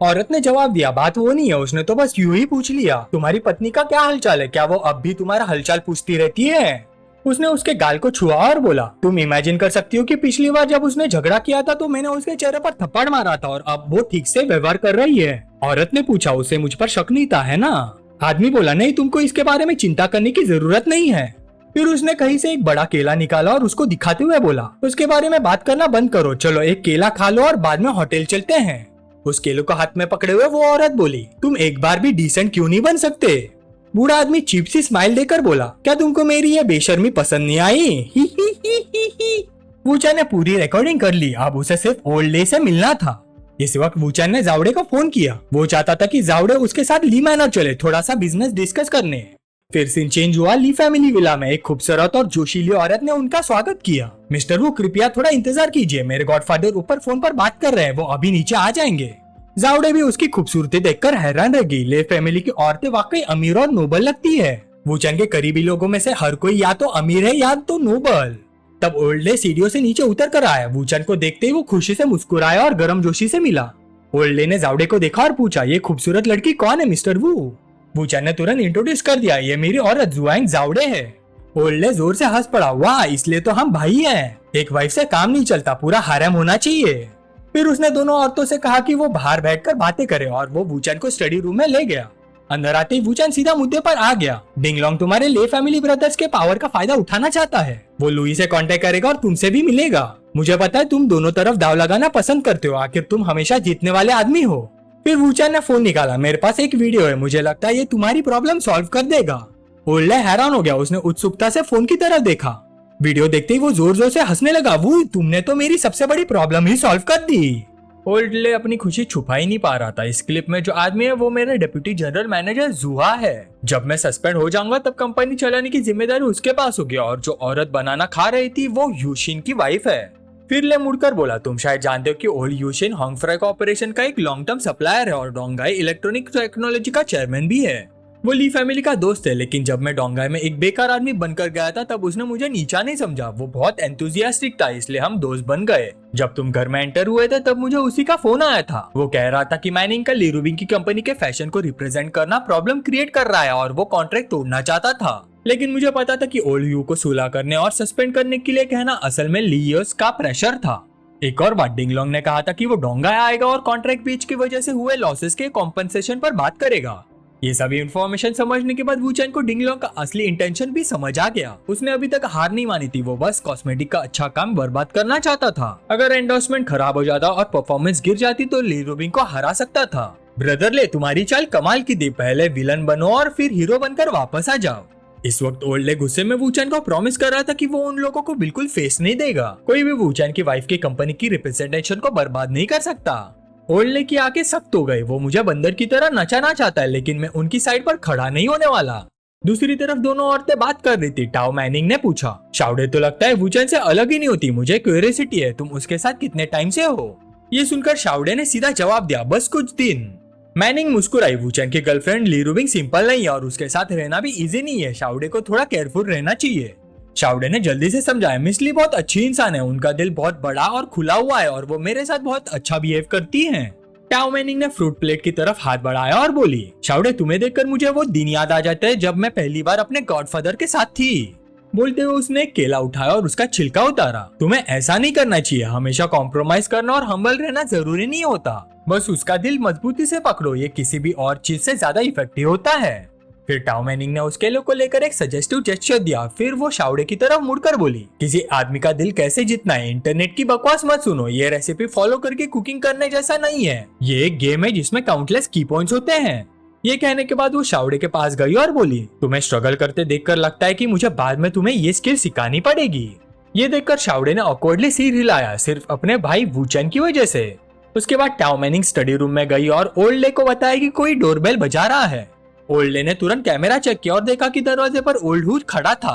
औरत ने जवाब दिया, बात वो नहीं है, उसने तो बस यूं ही पूछ लिया। तुम्हारी पत्नी का क्या हालचाल है? क्या वो अब भी तुम्हारा हालचाल पूछती रहती है? उसने उसके गाल को छुआ और बोला, तुम इमेजिन कर सकती हो कि पिछली बार जब उसने झगड़ा किया था तो मैंने उसके चेहरे पर थप्पड़ मारा था और अब वो ठीक से व्यवहार कर रही है। औरत ने पूछा, उसे मुझ पर शक नहीं था, है ना? आदमी बोला, नहीं, तुमको इसके बारे में चिंता करने की जरूरत नहीं है। फिर उसने कहीं से एक बड़ा केला निकाला और उसको दिखाते हुए बोला, उसके बारे में बात करना बंद करो, चलो एक केला खा लो और बाद में होटल चलते हैं। उस केले को हाथ में पकड़े हुए वो औरत बोली, तुम एक बार भी डिसेंट क्यों नहीं बन सकते? बूढ़ा आदमी चीप सी स्माइल देकर बोला, क्या तुमको मेरी ये बेशर्मी पसंद नहीं आई? ही ही ही ही ही। वूचैन ने पूरी रिकॉर्डिंग कर ली, अब उसे सिर्फ ओल्ड ले से मिलना था। इस वक्त वूचैन ने जावड़े को फोन किया। वो चाहता था कि जावड़े उसके साथ ली मैनर चले, थोड़ा सा बिजनेस डिस्कस करने। फिर सीन चेंज हुआ। ली फैमिली विला में एक खूबसूरत और जोशीली औरत ने उनका स्वागत किया। मिस्टर वू, कृपया थोड़ा इंतजार कीजिए, मेरे गॉडफादर ऊपर फोन पर बात कर रहे हैं, वो अभी नीचे आ जाएंगे। जावड़े भी उसकी खूबसूरती देखकर हैरान रह गई। ले फैमिली की औरतें वाकई अमीर और नोबल लगती है। वूचैन के करीबी लोगों में से हर कोई या तो अमीर है या तो नोबल। तब ओल्ड ले सीढ़ियों से नीचे उतर कर आया। वूचैन को देखते ही वो खुशी से मुस्कुराया और गर्मजोशी से मिला। ओल्ड ले ने जावड़े को देखा और पूछा, ये खूबसूरत लड़की कौन है मिस्टर वू? वूचैन ने तुरंत इंट्रोड्यूस कर दिया, ये मेरी औरत जुआंग जावड़े है। ओल्ड ले जोर से हंस पड़ा, वाह, इसलिए तो हम भाई हैं। एक वाइफ से काम नहीं चलता, पूरा हारेम होना चाहिए। फिर उसने दोनों औरतों से कहा कि वो बाहर बैठकर बातें करें और वो वूचैन को स्टडी रूम में ले गया। अंदर आते ही वूचैन सीधा मुद्दे पर आ गया। डिंगलोंग तुम्हारे ले फैमिली ब्रदर्स के पावर का फायदा उठाना चाहता है। वो लुई से कांटेक्ट करेगा और तुमसे भी मिलेगा। मुझे पता है तुम दोनों तरफ दाव लगाना पसंद करते हो, आखिर तुम हमेशा जीतने वाले आदमी हो। फिर वूचैन ने फोन निकाला, मेरे पास एक वीडियो है, मुझे लगता है ये तुम्हारी प्रॉब्लम सॉल्व कर देगा। ओल्ड ले हैरान हो गया, उसने उत्सुकता से फोन की तरफ देखा। वीडियो देखते ही वो जोर जोर से हंसने लगा, वो तुमने तो मेरी सबसे बड़ी प्रॉब्लम ही सॉल्व कर दी। ओल्ड ले अपनी खुशी छुपा ही नहीं पा रहा था। इस क्लिप में जो आदमी है वो मेरा डिप्टी जनरल मैनेजर जुहा है। जब मैं सस्पेंड हो जाऊंगा तब कंपनी चलाने की जिम्मेदारी उसके पास होगी और जो औरत बनाना खा रही थी वो यूशिन की वाइफ है। फिर ले मुड़कर बोला, तुम शायद जानते हो कि ओल्ड यूशिन होंगफ्राई कॉर्पोरेशन का एक लॉन्ग टर्म सप्लायर है और डोंगाई इलेक्ट्रॉनिक टेक्नोलॉजी का चेयरमैन भी है। वो ली फैमिली का दोस्त है, लेकिन जब मैं डोंगाई में एक बेकार आदमी बनकर गया था तब उसने मुझे नीचा नहीं समझा। वो बहुत एंथुसियास्टिक था, इसलिए हम दोस्त बन गए। जब तुम घर में एंटर हुए थे तब मुझे उसी का फोन आया था। वो कह रहा था कि मैनिंग का ली रूबिंग की कंपनी के फैशन को रिप्रेजेंट करना प्रॉब्लम क्रिएट कर रहा है और वो कॉन्ट्रैक्ट तोड़ना चाहता था। लेकिन मुझे पता था कि ओल्ड यू को सुलह करने और सस्पेंड करने के लिए कहना असल में लीयर्स का प्रेशर था। एक और बात, डिंगलोंग ने कहा था कि वो डोंगाई आएगा और कॉन्ट्रैक्ट ब्रीच की वजह से हुए लॉसेस के कॉम्पनसेशन पर बात करेगा। ये सभी इंफॉर्मेशन समझने के बाद वूचैन को डिंगलोंग का असली इंटेंशन भी समझ आ गया। उसने अभी तक हार नहीं मानी थी, वो बस कॉस्मेटिक का अच्छा काम बर्बाद करना चाहता था। अगर एंडोर्समेंट खराब हो जाता और परफॉर्मेंस गिर जाती तो ली रूबिंग को हरा सकता था। ब्रदर ले, तुम्हारी चाल कमाल की थी, पहले विलन बनो और फिर हीरो बनकर वापस आ जाओ। इस वक्त ओल्ड ले गुस्से में वूचैन को प्रॉमिस कर रहा था कि वो उन लोगों को बिल्कुल फेस नहीं देगा। कोई भी वूचैन की वाइफ की कंपनी की रिप्रेजेंटेशन को बर्बाद नहीं कर सकता। ओल्ड ले की आंखें सख्त हो गई। वो मुझे बंदर की तरह नचाना चाहता है, लेकिन मैं उनकी साइड पर खड़ा नहीं होने वाला। दूसरी तरफ दोनों औरतें बात कर रही थी। टाओ मैनिंग ने पूछा, शाउडे तो लगता है वूचैन से अलग ही नहीं होती, मुझे क्यूरियोसिटी है, तुम उसके साथ कितने टाइम से हो? ये सुनकर शाउडे ने सीधा जवाब दिया, बस कुछ दिन। मैनिंग मुस्कुराई। वूचैन की गर्लफ्रेंड ली रूबिंग सिंपल नहीं है और उसके साथ रहना भी इजी नहीं है, शाउडे को थोड़ा केयरफुल रहना चाहिए। शाउडे ने जल्दी से समझाया, मिस ली बहुत अच्छी इंसान है, उनका दिल बहुत बड़ा और खुला हुआ है और वो मेरे साथ बहुत अच्छा बिहेव करती हैं। टाओ मैनिंग ने फ्रूट प्लेट की तरफ हाथ बढ़ाया और बोली, शाउडे तुम्हें देखकर मुझे वो दिन याद आ जाता है जब मैं पहली बार अपने गॉडफादर के साथ थी। बोलते हुए उसने एक केला उठाया और उसका छिलका उतारा। तुम्हें ऐसा नहीं करना चाहिए, हमेशा कॉम्प्रोमाइज करना और हम्बल रहना जरूरी नहीं होता, बस उसका दिल मजबूती से पकड़ो, ये किसी भी और चीज से ज्यादा इफेक्टिव होता है। फिर टाओ मैनिंग ने उस केले को लेकर एक सजेस्टिव जेस्चर दिया। फिर वो शाउडे की तरफ मुड़कर बोली, किसी आदमी का दिल कैसे जीतना है, इंटरनेट की बकवास मत सुनो, ये रेसिपी फॉलो करके कुकिंग करने जैसा नहीं है, ये एक गेम है जिसमें काउंटलेस की पॉइंट्स होते हैं। ये कहने के बाद वो शाउडे के पास गई और बोली, तुम्हें स्ट्रगल करते देखकर लगता है कि मुझे बाद में तुम्हें ये स्किल सिखानी पड़ेगी। ये देखकर शाउडे ने ऑकवर्डली सिर हिलाया, सिर्फ अपने भाई वूचैन की वजह से। उसके बाद टाओ मैनिंग स्टडी रूम में गई और ओल्ड ले को बताया कि कोई डोरबेल बजा रहा है। ओल्ड ले ने तुरंत कैमरा चेक किया और देखा कि दरवाजे पर ओल्ड हूज खड़ा था।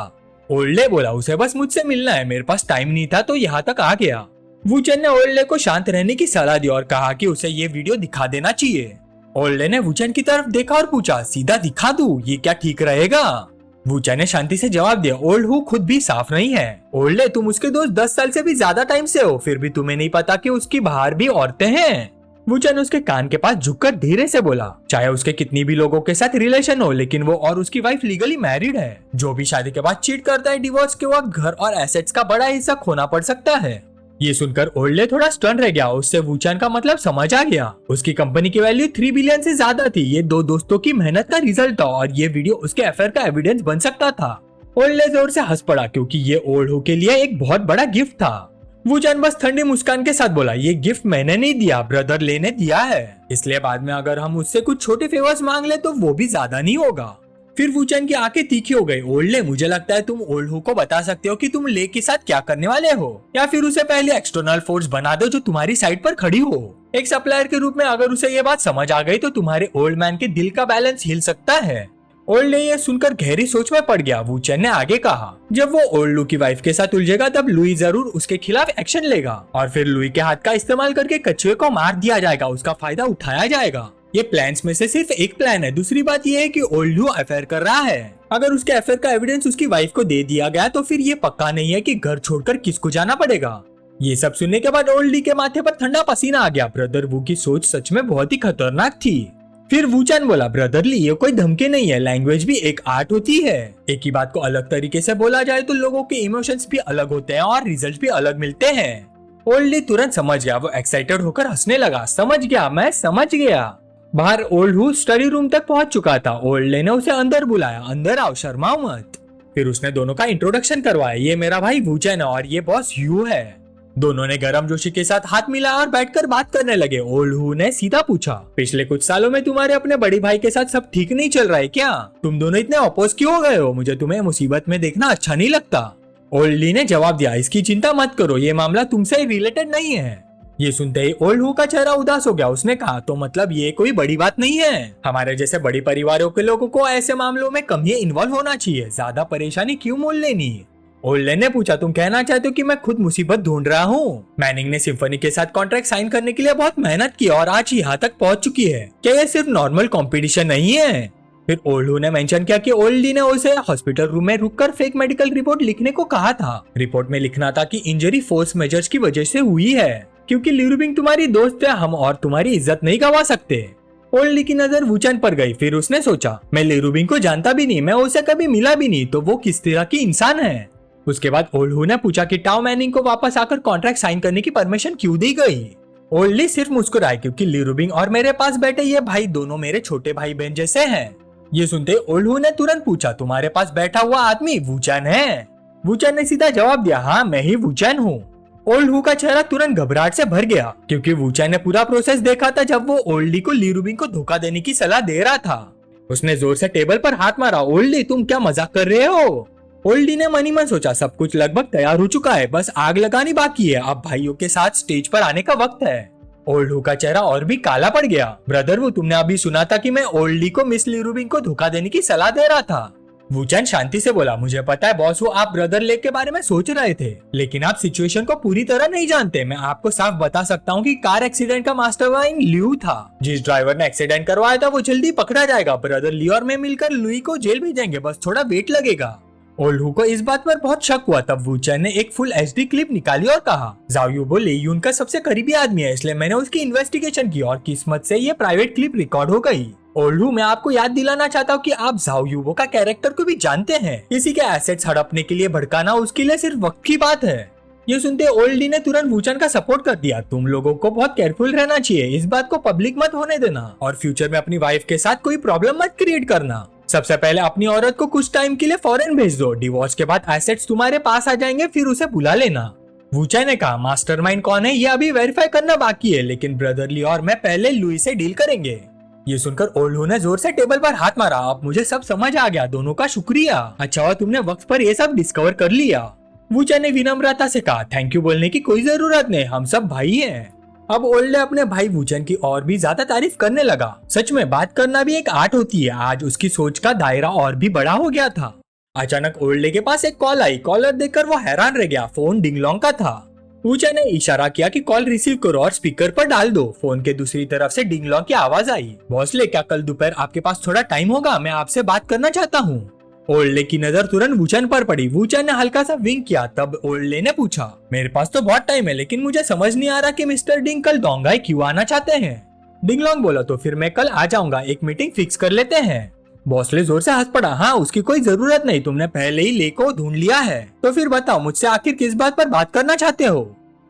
ओल्ड ले बोला, उसे बस मुझसे मिलना है, मेरे पास टाइम नहीं था तो यहाँ तक आ गया। वूचैन ने ओल्ड ले को शांत रहने की सलाह दी और कहा कि उसे ये वीडियो दिखा देना चाहिए। ओल्ड ले ने वूचैन की तरफ देखा और पूछा, सीधा दिखा दूं, ये क्या ठीक रहेगा? वूचैन ने शांति से जवाब दिया, ओल्ड हू खुद भी साफ नहीं है। ओल्ड ले, तुम उसके दोस्त 10 साल से भी ज्यादा टाइम से हो, फिर भी तुम्हें नहीं पता कि उसकी बाहर भी औरतें हैं। वूचैन उसके कान के पास झुककर धीरे से बोला, चाहे उसके कितनी भी लोगों के साथ रिलेशन हो, लेकिन वो और उसकी वाइफ लीगली मैरिड है। जो भी शादी के बाद चीट करता है, डिवोर्स के वक्त घर और एसेट्स का बड़ा हिस्सा खोना पड़ सकता है। ये सुनकर ओल्डे थोड़ा स्टन रह गया। उससे वूचैन का मतलब समझ आ गया। उसकी कंपनी की वैल्यू 3 बिलियन से ज्यादा थी। ये दो दोस्तों की मेहनत का रिजल्ट था और ये वीडियो उसके अफेयर का एविडेंस बन सकता था। ओल्डे जोर से हंस पड़ा क्योंकि ये ओल्ड हु के लिए एक बहुत बड़ा गिफ्ट था। वूचैन बस ठंडी मुस्कान के साथ बोला, ये गिफ्ट मैंने नहीं दिया, ब्रदर ले ने दिया है। इसलिए बाद में अगर हम उससे कुछ छोटे फेवर्स मांग ले तो वो भी ज्यादा नहीं होगा। फिर वूचैन की आंखें तीखी हो गई। ओल्डे, मुझे लगता है तुम ओल्ड हु को बता सकते हो कि तुम ले के साथ क्या करने वाले हो, या फिर उसे पहले एक्सटर्नल फोर्स बना दो जो तुम्हारी साइड पर खड़ी हो। एक सप्लायर के रूप में अगर उसे ये बात समझ आ गई तो तुम्हारे ओल्ड मैन के दिल का बैलेंस हिल सकता है। ओल्डे ये सुनकर गहरी सोच में पड़ गया। वूचैन ने आगे कहा, जब वो ओल्ड लू की वाइफ के साथ उलझेगा तब लुई जरूर उसके खिलाफ एक्शन लेगा और फिर लुई के हाथ का इस्तेमाल करके कछुए को मार दिया जाएगा, उसका फायदा उठाया जाएगा। ये प्लान्स में से सिर्फ एक प्लान है। दूसरी बात ये है कि ओल्ड लू अफेयर कर रहा है। अगर उसके अफेयर का एविडेंस उसकी वाइफ को दे दिया गया तो फिर ये पक्का नहीं है कि घर छोड़कर किसको जाना पड़ेगा। ये सब सुनने के बाद ओल्ड ली के माथे पर ठंडा पसीना आ गया। ब्रदर वू की सोच सच में बहुत ही खतरनाक थी। फिर वूचैन बोला, ब्रदरली ये कोई धमकी नहीं है, लैंग्वेज भी एक आर्ट होती है। एक ही बात को अलग तरीके से बोला जाए तो लोगों के इमोशंस भी अलग होते हैं और रिजल्ट भी अलग मिलते हैं। ओल्ड ली तुरंत समझ गया। वो एक्साइटेड होकर हंसने लगा, समझ गया, मैं समझ गया। बाहर ओल्ड हु स्टडी रूम तक पहुंच चुका था। ओल्ड ले ने उसे अंदर बुलाया, अंदर आओ, शर्माओ मत। फिर उसने दोनों का इंट्रोडक्शन करवाया, ये मेरा भाई वूचैन है और ये बॉस ह्यू है। दोनों ने गर्मजोशी के साथ हाथ मिलाया और बैठकर बात करने लगे। ओल्ड हु ने सीधा पूछा, पिछले कुछ सालों में तुम्हारे अपने बड़े भाई के साथ सब ठीक नहीं चल रहा है क्या? तुम दोनों इतने अपोज क्यों हो गए हो? मुझे तुम्हें मुसीबत में देखना अच्छा नहीं लगता। ओल्ड ली ने जवाब दिया, इसकी चिंता मत करो, ये मामला तुमसे रिलेटेड नहीं है। ये सुनते ही ओल्ड हु का चेहरा उदास हो गया। उसने कहा, तो मतलब ये कोई बड़ी बात नहीं है। हमारे जैसे बड़ी परिवारों के लोगों को ऐसे मामलों में कम ही इन्वॉल्व होना चाहिए, ज्यादा परेशानी क्यों मोल लेनी? ओल्डे ने पूछा, तुम कहना चाहते हो कि मैं खुद मुसीबत ढूंढ रहा हूँ? मैनिंग ने सिम्फनी के साथ कॉन्ट्रैक्ट साइन करने के लिए बहुत मेहनत की और आज यहाँ तक पहुँच चुकी है। क्या ये सिर्फ नॉर्मल कंपटीशन नहीं है? फिर ओल्ड हु ने मेंशन किया कि ओल्ड ली ने उसे हॉस्पिटल रूम में रुककर फेक मेडिकल रिपोर्ट लिखने को कहा था। रिपोर्ट में लिखना था कि इंजरी फोर्स मेजर्स की वजह से हुई है, क्योंकि लिरुबिंग तुम्हारी दोस्त है, हम और तुम्हारी इज्जत नहीं गवा सकते। ओल्ड ली की नजर वूचैन पर गई। फिर उसने सोचा, मैं लिरुबिंग को जानता भी नहीं, मैं उसे कभी मिला भी नहीं, तो वो किस तरह की इंसान है? उसके बाद ओल्ड हु ने पूछा कि टाओ मैनिंग को वापस आकर कॉन्ट्रैक्ट साइन करने की परमिशन क्यों दी गई? ओल्ड ली सिर्फ मुस्कुराई, क्योंकि लिरुबिंग और मेरे पास बैठे ये भाई दोनों मेरे छोटे भाई बहन जैसे हैं। ये सुनते ओल्ड हु ने तुरंत पूछा, तुम्हारे पास बैठा हुआ आदमी वूचैन है? वूचैन ने सीधा जवाब दिया, हाँ मैं ही वूचैन हूँ। ओल्ड हु का चेहरा तुरंत घबराहट से भर गया, क्योंकि वूचैन ने पूरा प्रोसेस देखा था जब वो ओल्ड ली को लिरुबिंग को धोखा देने की सलाह दे रहा था। उसने जोर से टेबल पर हाथ मारा, ओल्ड ली तुम क्या मजाक कर रहे हो? ओल्ड ली ने मन ही मन सोचा, सब कुछ लगभग तैयार हो चुका है, बस आग लगानी बाकी है, अब भाइयों के साथ स्टेज पर आने का वक्त है। ओल्ड हु का चेहरा और भी काला पड़ गया। ब्रदर वो तुमने अभी सुना था कि मैं ओल्ड ली को मिस लिरुबिंग को धोखा देने की सलाह दे रहा था। वूचैन शांति से बोला, मुझे पता है बॉस, वो आप ब्रदर लेक के बारे में सोच रहे थे, लेकिन आप सिचुएशन को पूरी तरह नहीं जानते। मैं आपको साफ बता सकता हूँ कि कार एक्सीडेंट का मास्टरमाइंड ल्यू था। जिस ड्राइवर ने एक्सीडेंट करवाया था वो जल्दी पकड़ा जाएगा। ब्रदर ली और मैं मिलकर लुई को जेल भेजेंगे, बस थोड़ा वेट लगेगा। ओल्ड हु को इस बात पर बहुत शक हुआ। तब वूचैन ने एक फुल एचडी क्लिप निकाली और कहा, जाओ युबो लेयून का सबसे करीबी आदमी है, इसलिए मैंने उसकी इन्वेस्टिगेशन की और किस्मत से ये प्राइवेट क्लिप रिकॉर्ड हो गई। ओल्ड हु, मैं आपको याद दिलाना चाहता हूँ कि आप जाओ युबो का कैरेक्टर को भी जानते हैं। किसी के एसेट्स हड़पने के लिए भड़काना उसके लिए सिर्फ वक्त की बात है। ये सुनते ओल्ड ली ने तुरंत वूचैन का सपोर्ट कर दिया। तुम लोगों को बहुत केयरफुल रहना चाहिए, इस बात को पब्लिक मत होने देना और फ्यूचर में अपनी वाइफ के साथ कोई प्रॉब्लम मत क्रिएट करना। सबसे पहले अपनी औरत को कुछ टाइम के लिए फॉरेन भेज दो, डिवोर्स के बाद एसेट्स तुम्हारे पास आ जाएंगे, फिर उसे बुला लेना। वूचैन ने कहा, मास्टरमाइंड कौन है ये अभी वेरीफाई करना बाकी है, लेकिन ब्रदरली और मैं पहले लुई से डील करेंगे। ये सुनकर ओल्ड हु ने जोर से टेबल पर हाथ मारा, अब मुझे सब समझ आ गया, दोनों का शुक्रिया। अच्छा हुआ तुमने वक्त पर ये सब डिस्कवर कर लिया। वूचैन ने विनम्रता से कहा, थैंक यू बोलने की कोई जरूरत नहीं, हम सब भाई हैं। अब ओल्ड अपने भाई वूचैन की और भी ज्यादा तारीफ करने लगा। सच में बात करना भी एक आर्ट होती है। आज उसकी सोच का दायरा और भी बड़ा हो गया था। अचानक ओल्ड के पास एक कॉल आई। कॉलर देखकर वो हैरान रह गया। फोन डिंगलोंग का था। वूचैन ने इशारा किया कि कॉल रिसीव करो और स्पीकर पर डाल दो। फोन के दूसरी तरफ से डिंगलोंग की आवाज आई, बॉसले क्या कल दोपहर आपके पास थोड़ा टाइम होगा, मैं आपसे बात करना चाहता हूँ। ओल्डे की नजर तुरंत वूचैन पर पड़ी। वूचैन ने हल्का सा विंक किया। तब ओल्डे ने पूछा, मेरे पास तो बहुत टाइम है, लेकिन मुझे समझ नहीं आ रहा कि मिस्टर डिंग कल डोंगाई क्यों आना चाहते हैं। डिंगलोंग बोला, तो फिर मैं कल आ जाऊंगा, एक मीटिंग फिक्स कर लेते हैं। बॉसले जोर से हंस पड़ा, हाँ उसकी कोई जरूरत नहीं, तुमने पहले ही ले को ढूंढ लिया है, तो फिर बताओ मुझसे आखिर किस बात पर बात करना चाहते हो।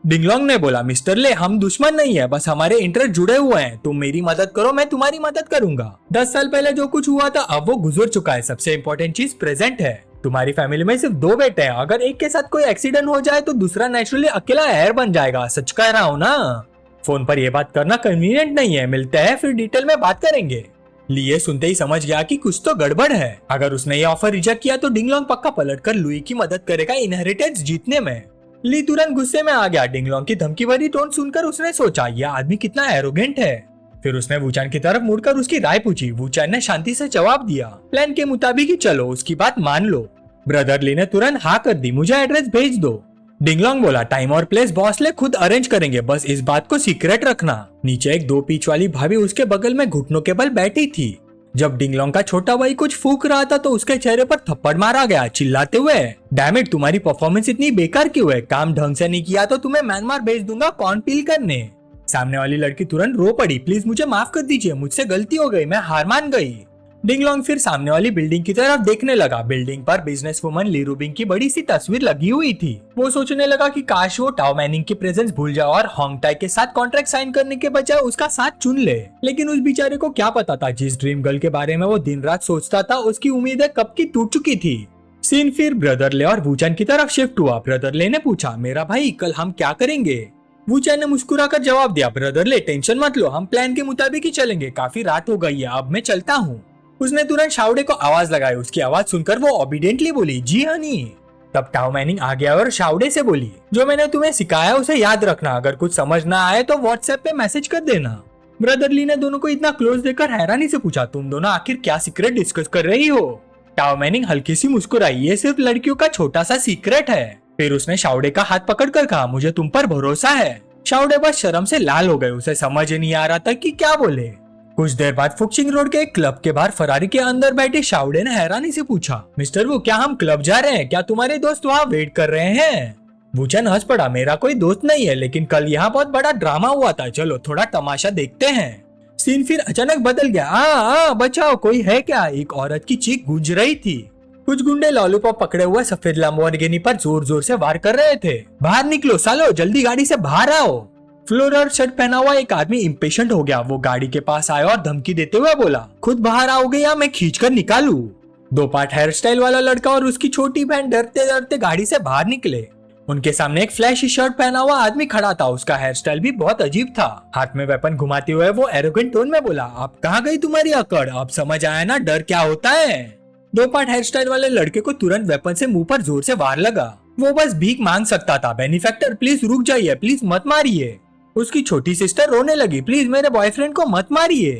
डिंगलोंग ने बोला, मिस्टर ले, हम दुश्मन नहीं है, बस हमारे इंटरेस्ट जुड़े हुए हैं। तुम मेरी मदद करो, मैं तुम्हारी मदद करूंगा। 10 साल पहले जो कुछ हुआ था अब वो गुजर चुका है। सबसे इम्पोर्टेंट चीज प्रेजेंट है। तुम्हारी फैमिली में सिर्फ 2 बेटे हैं। अगर एक के साथ कोई एक्सीडेंट हो जाए तो दूसरा नेचुरली अकेला हेयर बन जाएगा। सच कह रहा हूँ ना। फोन पर ये बात करना कन्वीनियंट नहीं है। मिलते हैं, फिर डिटेल में बात करेंगे। लिए सुनते ही समझ गया कि कुछ तो गड़बड़ है। अगर उसने ये ऑफर रिजेक्ट किया तो डिंगलोंग पक्का पलटकर लुई की मदद करेगा इनहेरिटेंस जीतने में। ली तुरंत गुस्से में आ गया। डिंगलोंग की धमकी भरी टोन सुनकर उसने सोचा, यह आदमी कितना एरोगेंट है। फिर उसने वूचान की तरफ मुड़कर उसकी राय पूछी। वूचान ने शांति से जवाब दिया, प्लान के मुताबिक ही चलो, उसकी बात मान लो। ब्रदर ली ने तुरंत हाँ कर दी, मुझे एड्रेस भेज दो। डिंगलोंग बोला, टाइम और प्लेस बॉस ले खुद अरेंज करेंगे, बस इस बात को सीक्रेट रखना। नीचे एक 2 पीच वाली भाभी उसके बगल में घुटनों के बल बैठी थी। जब डिंगलोंग का छोटा भाई कुछ फूक रहा था तो उसके चेहरे पर थप्पड़ मारा गया चिल्लाते हुए, डैम इट, तुम्हारी परफॉर्मेंस इतनी बेकार क्यों है? काम ढंग से नहीं किया तो तुम्हें म्यांमार भेज दूंगा कॉर्न पील करने। सामने वाली लड़की तुरंत रो पड़ी, प्लीज मुझे माफ कर दीजिए, मुझसे गलती हो गई, मैं हार मान गई। डिंगलोंग फिर सामने वाली बिल्डिंग की तरफ देखने लगा। बिल्डिंग पर बिजनेस वुमन ली रूबिंग की बड़ी सी तस्वीर लगी हुई थी। वो सोचने लगा कि काश वो टाओ मैनिंग की प्रेजेंस भूल जाए और होंगटाई के साथ कॉन्ट्रैक्ट साइन करने के बजाय उसका साथ चुन ले। लेकिन उस बेचारे को क्या पता था, जिस ड्रीम गर्ल के बारे में वो दिन रात सोचता था उसकी उम्मीदें कब की टूट चुकी थी। सीन फिर ब्रदर ले और वूचान की तरफ शिफ्ट हुआ। ब्रदर ले ने पूछा, मेरा भाई कल हम क्या करेंगे? वूचान ने मुस्कुराकर जवाब दिया, ब्रदर ले टेंशन मत लो, हम प्लान के मुताबिक ही चलेंगे। काफी रात हो गई है, अब मैं चलता हूँ। उसने तुरंत शाउडे को आवाज लगाई। उसकी आवाज सुनकर वो ओबीडियंटली बोली, जी हनी। तब टाओ मैनिंग आ गया और शाउडे से बोली, जो मैंने तुम्हें सिखाया उसे याद रखना, अगर कुछ समझ ना आए तो व्हाट्सएप पे मैसेज कर देना। ब्रदर ली ने दोनों को इतना क्लोज देखकर हैरानी से पूछा, तुम दोनों आखिर क्या सीक्रेट डिस्कस कर रही हो? टाओ मैनिंग हल्की सी मुस्कुराई, ये सिर्फ लड़कियों का छोटा सा सीक्रेट है। फिर उसने शाउडे का हाथ पकड़कर कहा, मुझे तुम पर भरोसा है। शाउडे बस शर्म से लाल हो गए। उसे समझ ही नहीं आ रहा था कि क्या बोले। कुछ देर बाद फुक्सिंग रोड के एक क्लब के बाहर फरारी के अंदर बैठे शाउडे ने हैरानी से पूछा, मिस्टर वू, क्या हम क्लब जा रहे हैं? क्या तुम्हारे दोस्त वहाँ वेट कर रहे हैं? वूचन हंस पड़ा, मेरा कोई दोस्त नहीं है, लेकिन कल यहाँ बहुत बड़ा ड्रामा हुआ था, चलो थोड़ा तमाशा देखते हैं। सीन फिर अचानक बदल गया। बचाओ, कोई है क्या? एक औरत की चीख गूंज रही थी। कुछ गुंडे लॉलीपॉप पकड़े हुए सफेद लैम्बोर्गिनी पर जोर जोर से वार कर रहे थे। बाहर निकलो सालो, जल्दी गाड़ी से बाहर आओ। फ्लोरल शर्ट पहना हुआ एक आदमी इम्पेशेंट हो गया। वो गाड़ी के पास आया और धमकी देते हुए बोला, खुद बाहर आओगे या मैं खींचकर निकालूं? 2 पार्ट हेयर स्टाइल वाला लड़का और उसकी छोटी बहन डरते डरते गाड़ी से बाहर निकले। उनके सामने एक फ्लैशी शर्ट पहना हुआ आदमी खड़ा था। उसका हेयर स्टाइल भी बहुत अजीब था। हाथ में वेपन घुमाते हुए वो एरोगेंट टोन में बोला, अब कहाँ गई तुम्हारी अकड़? अब समझ आया ना डर क्या होता है? 2 पार्ट हेयर स्टाइल वाले लड़के को तुरंत वेपन से मुंह पर जोर से वार लगा। वो बस भीख मांग सकता था। बेनिफैक्टर प्लीज रुक जाइए, प्लीज मत मारिए। उसकी छोटी सिस्टर रोने लगी, प्लीज मेरे बॉयफ्रेंड को मत मारिए।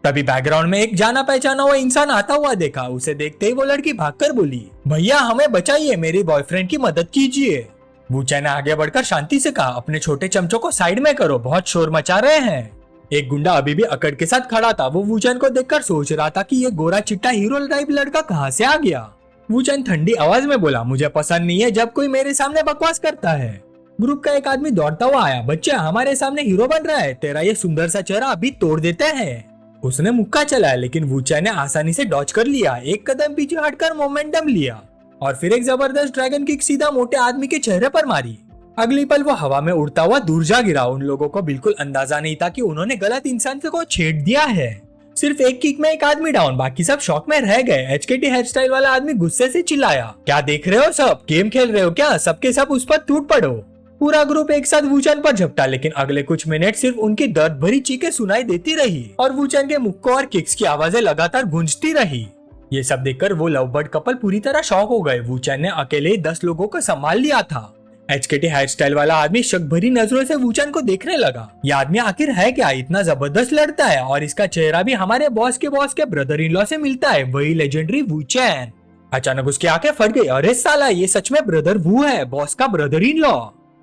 तभी बैकग्राउंड में एक जाना पहचाना हुआ इंसान आता हुआ देखा। उसे देखते ही वो लड़की भागकर बोली, भैया हमें बचाइए, मेरी बॉयफ्रेंड की मदद कीजिए। वूचैन ने आगे बढ़कर शांति से कहा, अपने छोटे चमचों को साइड में करो, बहुत शोर मचा रहे हैं। एक गुंडा अभी भी अकड़ के साथ खड़ा था। वो वूचैन को देखकर सोच रहा था कि ये गोरा चिट्टा हीरो टाइप लड़का कहाँ से आ गया। वूचैन ठंडी आवाज में बोला, मुझे पसंद नहीं है जब कोई मेरे सामने बकवास करता है। ग्रुप का एक आदमी दौड़ता हुआ आया, बच्चा हमारे सामने हीरो बन रहा है, तेरा ये सुंदर सा चेहरा अभी तोड़ देते हैं। उसने मुक्का चलाया लेकिन वूचैन ने आसानी से डॉज कर लिया। एक कदम पीछे हटकर मोमेंटम लिया और फिर एक जबरदस्त ड्रैगन किक सीधा मोटे आदमी के चेहरे पर मारी। अगली पल वो हवा में उड़ता हुआ दूर जा गिरा। उन लोगों को बिल्कुल अंदाजा नहीं था कि उन्होंने गलत इंसान को छेड़ दिया है। सिर्फ एक किक में एक आदमी डाउन, बाकी सब शॉक में रह गए। एचकेटी हेयर स्टाइल वाला आदमी गुस्से से चिल्लाया, क्या देख रहे हो सब? गेम खेल रहे हो क्या? सबके सब उस पर टूट पड़ो। पूरा ग्रुप एक साथ वूचैन पर झपटा, लेकिन अगले कुछ मिनट सिर्फ उनकी दर्द भरी चीखें सुनाई देती रही और वूचैन के मुक्कों और किक्स की आवाजें लगातार गूंजती रही। ये सब देखकर वो लवबर्ड कपल पूरी तरह शॉक हो गए। वूचैन ने अकेले 10 लोगों को संभाल लिया था। एचकेटी हेयर स्टाइल वाला आदमी शक भरी नजरों से वूचैन को देखने लगा। ये आदमी आखिर है क्या? इतना जबरदस्त लड़ता है और इसका चेहरा भी हमारे बॉस के ब्रदर इन लॉ से मिलता है, वही लेजेंडरी वूचैन। अचानक उसकी आंखें फट गई, अरे साला ये सच में ब्रदर वू है, बॉस का ब्रदर इन लॉ।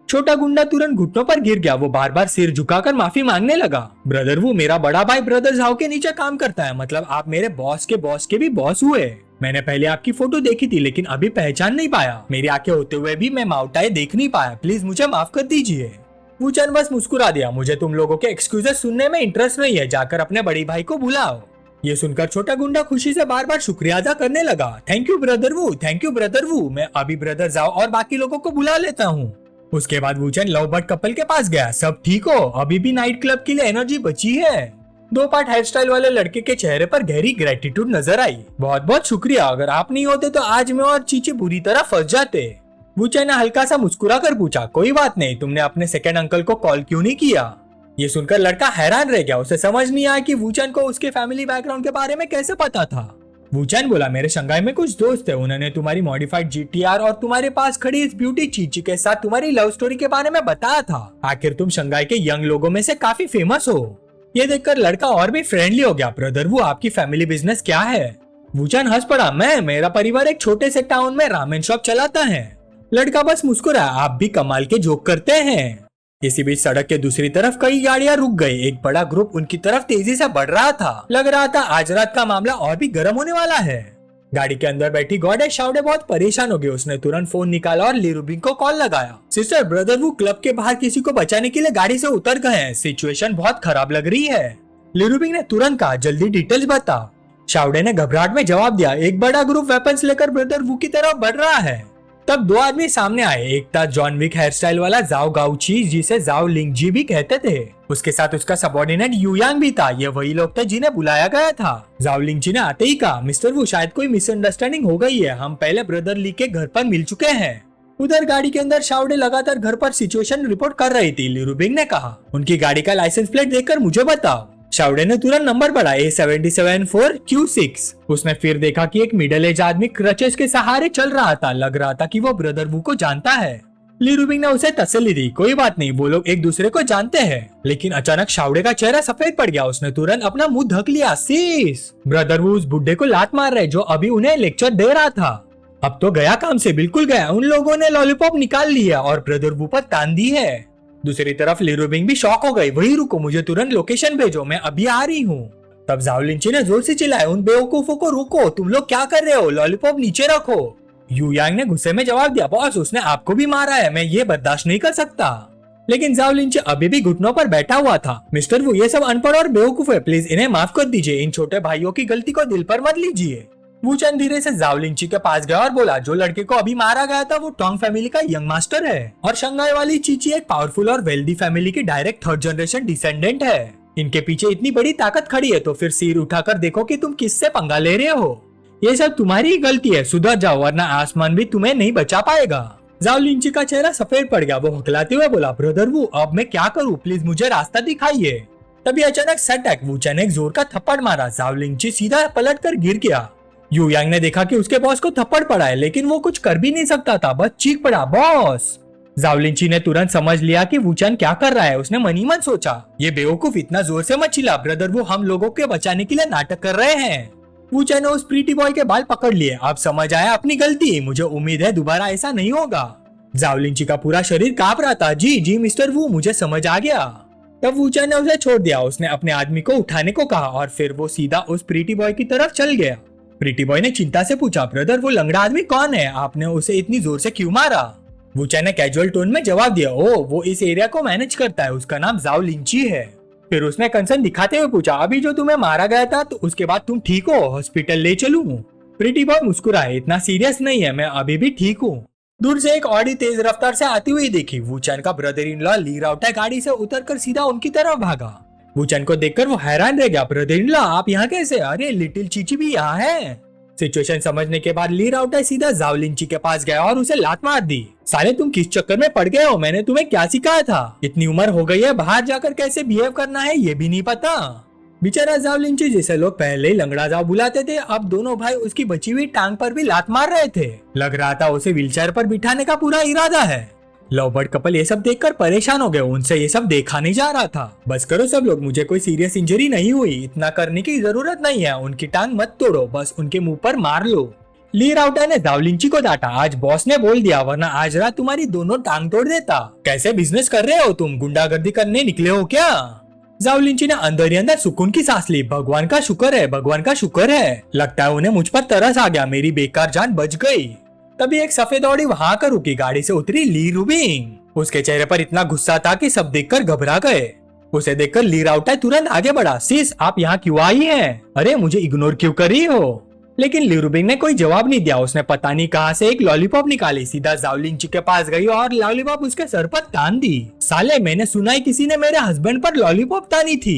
छोटा गुंडा तुरंत घुटनों पर गिर गया। वो बार बार सिर झुकाकर माफी मांगने लगा। ब्रदर वू, मेरा बड़ा भाई ब्रदर झाओ के नीचे काम करता है, मतलब आप मेरे बॉस के भी बॉस हुए। मैंने पहले आपकी फोटो देखी थी लेकिन अभी पहचान नहीं पाया। मेरी आंखें होते हुए भी मैं माउटाए देख नहीं पाया, प्लीज मुझे माफ कर दीजिए। वूचैन बस मुस्कुरा दिया, मुझे तुम लोगों के एक्सक्यूजेस सुनने में इंटरेस्ट नहीं है, जाकर अपने बड़ी भाई को बुलाओ। ये सुनकर छोटा गुंडा खुशी से बार बार शुक्रिया अदा करने लगा। Thank you brother Wu, thank you brother Wu, मैं अभी ब्रदर जाओ और बाकी लोगों को बुला लेता हूँ। उसके बाद वूचन लव बर्ड कपल के पास गया। सब ठीक हो? अभी भी नाइट क्लब के लिए एनर्जी बची है? 2 पार्ट हेयर स्टाइल वाले लड़के के चेहरे पर गहरी ग्रेटिट्यूड नजर आई। बहुत बहुत शुक्रिया, अगर आप नहीं होते तो आज मैं और चीची बुरी तरह फंस जाते। वूचन ने हल्का सा मुस्कुरा कर पूछा, कोई बात नहीं, तुमने अपने सेकंड अंकल को कॉल क्यों नहीं किया? ये सुनकर लड़का हैरान रह गया। उसे समझ नहीं आया कि वूचन को उसके फैमिली बैकग्राउंड के बारे में कैसे पता था। वूचन बोला, मेरे शंघाई में कुछ दोस्त है, उन्होंने तुम्हारी मॉडिफाइड जीटीआर और तुम्हारे पास खड़ी इस ब्यूटी चीची के साथ तुम्हारी लव स्टोरी के बारे में बताया था। आखिर तुम शंघाई के यंग लोगों में से काफी फेमस हो। ये देखकर लड़का और भी फ्रेंडली हो गया। ब्रदर वो आपकी फैमिली बिजनेस क्या है? वूचन हंस पड़ा, मेरा परिवार एक छोटे से टाउन में रामेन शॉप चलाता है। लड़का बस मुस्कुरा, आप भी कमाल के जोक करते हैं। इसी बीच सड़क के दूसरी तरफ कई गाड़ियां रुक गई। एक बड़ा ग्रुप उनकी तरफ तेजी से बढ़ रहा था। लग रहा था आज रात का मामला और भी गर्म होने वाला है। गाड़ी के अंदर बैठी गॉडेस शाउडे बहुत परेशान हो गई। उसने तुरंत फोन निकाला और ली रूबिंग को कॉल लगाया। सिस्टर, ब्रदर वो क्लब के बाहर किसी को बचाने के लिए गाड़ी से उतर गए हैं। सिचुएशन बहुत खराब लग रही है। ली रूबिंग ने तुरंत कहा, जल्दी डिटेल्स बता। शाउडे ने घबराहट में जवाब दिया, एक बड़ा ग्रुप वेपन्स लेकर ब्रदर वू की तरफ बढ़ रहा है। तब 2 आदमी सामने आए। एक था जॉन विक हेयर स्टाइल वाला जाओ गाउची, जिसे जाओ लिंगजी भी कहते थे। उसके साथ उसका सबऑर्डिनेट यूयांग भी था। ये वही लोग थे जिन्हें बुलाया गया था। जाओ लिंगजी ने आते ही कहा, मिस्टर वू शायद कोई मिसअंडरस्टैंडिंग हो गई है, हम पहले ब्रदर ली के घर पर मिल चुके हैं। उधर गाड़ी के अंदर शाउडे लगातार घर पर सिचुएशन रिपोर्ट कर रही थी। ली रूबिंग ने कहा, उनकी गाड़ी का लाइसेंस प्लेट देखकर मुझे बताओ। शाउडे ने तुरंत नंबर पढ़ा, A774Q6। उसने फिर देखा कि एक मिडिल एज आदमी क्रचेस के सहारे चल रहा था। लग रहा था कि वो ब्रदर वू को जानता है। ली रूबिंग ने उसे तसल्ली दी, कोई बात नहीं, वो लोग एक दूसरे को जानते हैं। लेकिन अचानक शाउडे का चेहरा सफेद पड़ गया। उसने तुरंत अपना मुंह ढक लिया। सीस, ब्रदर वू उस बुड्ढे को लात मार रहे जो अभी उन्हें लेक्चर दे रहा था। अब तो गया काम से, बिल्कुल गया। उन लोगों ने लॉलीपॉप निकाल लिया और ब्रदर वू पर तान दी है। दूसरी तरफ ली रूबिंग भी शॉक हो गई। वही रुको, मुझे तुरंत लोकेशन भेजो, मैं अभी आ रही हूँ। तब जाओ लिंची ने जोर से चिल्लाया, उन बेवकूफों को रोको, तुम लोग क्या कर रहे हो? लॉलीपॉप नीचे रखो। यूयांग ने गुस्से में जवाब दिया, बॉस उसने आपको भी मारा है, मैं ये बर्दाश्त नहीं कर सकता। लेकिन जाओ लिंची अभी भी घुटनों पर बैठा हुआ था। मिस्टर वू ये सब अनपढ़ और बेवकूफ है, प्लीज इन्हें माफ कर दीजिए। इन छोटे भाइयों की गलती को दिल पर मत लीजिए। वूचन धीरे से जाओ लिंची के पास गया और बोला, जो लड़के को अभी मारा गया था वो टोंग फैमिली का यंग मास्टर है और शंघाई वाली चीची एक पावरफुल और वेल्दी फैमिली की डायरेक्ट 3rd जनरेशन डिसेंडेंट है। इनके पीछे इतनी बड़ी ताकत खड़ी है तो फिर सिर उठाकर देखो कि तुम किससे पंगा ले रहे हो। ये सब तुम्हारी ही गलती है, सुधर जाओ वरना आसमान भी तुम्हें नहीं बचा पाएगा। जाओ लिंची का चेहरा सफेद पड़ गया। वो हकलाते हुए बोला, ब्रदर वू अब मैं क्या करूँ, प्लीज मुझे रास्ता दिखाइए। तभी अचानक सटैक वूचन ने एक जोर का थप्पड़ मारा। जाओ लिंची सीधा पलट कर गिर गया। यूयांग ने देखा कि उसके बॉस को थप्पड़ पड़ा है, लेकिन वो कुछ कर भी नहीं सकता था, बस चीख पड़ा, बॉस। जाओ लिंची ने तुरंत समझ लिया कि वूचन क्या कर रहा है। उसने मन ही मन सोचा, ये बेवकूफ इतना जोर से मत चिल्ला, ब्रदर वो हम लोगों के बचाने के लिए नाटक कर रहे हैं। वूचन ने उस प्रीटी बॉय के बाल पकड़ लिए। अब समझ आया अपनी गलती, मुझे उम्मीद है दोबारा ऐसा नहीं होगा। जाओ लिंची का पूरा शरीर कांप रहा था। जी जी मिस्टर वू, मुझे समझ आ गया। तब वूचन ने उसे छोड़ दिया। उसने अपने आदमी को उठाने को कहा और फिर वो सीधा उस प्रीटी बॉय की तरफ चल गया। प्रीटी बॉय ने चिंता से पूछा, ब्रदर वो लंगड़ा आदमी कौन है? आपने उसे इतनी जोर से क्यों मारा? वूचन ने कैजुअल टोन में जवाब दिया, ओ वो इस एरिया को मैनेज करता है, उसका नाम जाओ लिंची है। फिर उसने कंसर्न दिखाते हुए पूछा, अभी जो तुम्हें मारा गया था तो उसके बाद तुम ठीक हो? हॉस्पिटल ले चलूं? प्रीटी बॉय मुस्कुराए, इतना सीरियस नहीं है, मैं अभी भी ठीक हूँ। दूर से एक ऑडी तेज रफ्तार से आती हुई देखी। वूचन का ब्रदर इन लॉ ली राउटा गाड़ी से उतरकर सीधा उनकी तरफ भागा। वूचन को देखकर वो हैरान रह गया, ब्रदर इन लॉ आप यहाँ कैसे? अरे लिटिल चीची भी यहाँ है। सिचुएशन समझने के बाद ली राउटा सीधा जाओ लिंची के पास गया और उसे लात मार दी। साले तुम किस चक्कर में पड़ गए हो? मैंने तुम्हें क्या सिखाया था? इतनी उम्र हो गई है, बाहर जाकर कैसे बिहेव करना है ये भी नहीं पता। बेचारा जाओ लिंची जिसे लोग पहले ही लंगड़ा जाओ बुलाते थे, अब दोनों भाई उसकी बची हुई टांग पर भी लात मार रहे थे। लग रहा था उसे व्हीलचेयर पर बिठाने का पूरा इरादा है। लव बर्ड कपल ये सब देखकर परेशान हो गए। उनसे ये सब देखा नहीं जा रहा था। बस करो सब लोग, मुझे कोई सीरियस इंजरी नहीं हुई, इतना करने की जरूरत नहीं है। उनकी टांग मत तोड़ो, बस उनके मुंह पर मार लो। ली राउटा ने जाओ लिंची को डांटा, आज बॉस ने बोल दिया वरना आज रात तुम्हारी दोनों टांग तोड़ देता। कैसे बिजनेस कर रहे हो तुम? गुंडागर्दी करने निकले हो क्या? जाओ लिंची ने अंदर ही अंदर सुकून की सांस ली। भगवान का शुक्र है, भगवान का शुक्र है। लगता है उन्हें मुझ पर तरस आ गया, मेरी बेकार जान बच गई। तभी एक सफेद ऑडी वहां आकर रुकी। गाड़ी से उतरी ली रूबिंग। उसके चेहरे पर इतना गुस्सा था कि सब देखकर घबरा गए। उसे देखकर ली राउटा तुरंत आगे बढ़ा, सिस आप यहाँ क्यों आई हैं? अरे मुझे इग्नोर क्यों कर रही हो? लेकिन लिरुबिंग ने कोई जवाब नहीं दिया। उसने पता नहीं कहां से एक लॉलीपॉप निकाली, सीधा जाओलिंची के पास गई और लॉलीपॉप उसके सर पर तान दी। साले, मैंने सुना है किसी ने मेरे हस्बैंड पर लॉलीपॉप तानी थी।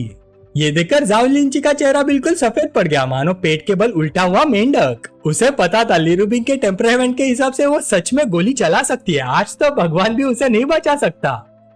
ये देखकर जाओलिंची का चेहरा बिल्कुल सफेद पड़ गया, मानो पेट के बल उल्टा हुआ मेंढक। उसे पता था लिरुबिंग के टेम्परामेंट के हिसाब से वो सच में गोली चला सकती है। आज तो भगवान भी उसे नहीं बचा सकता।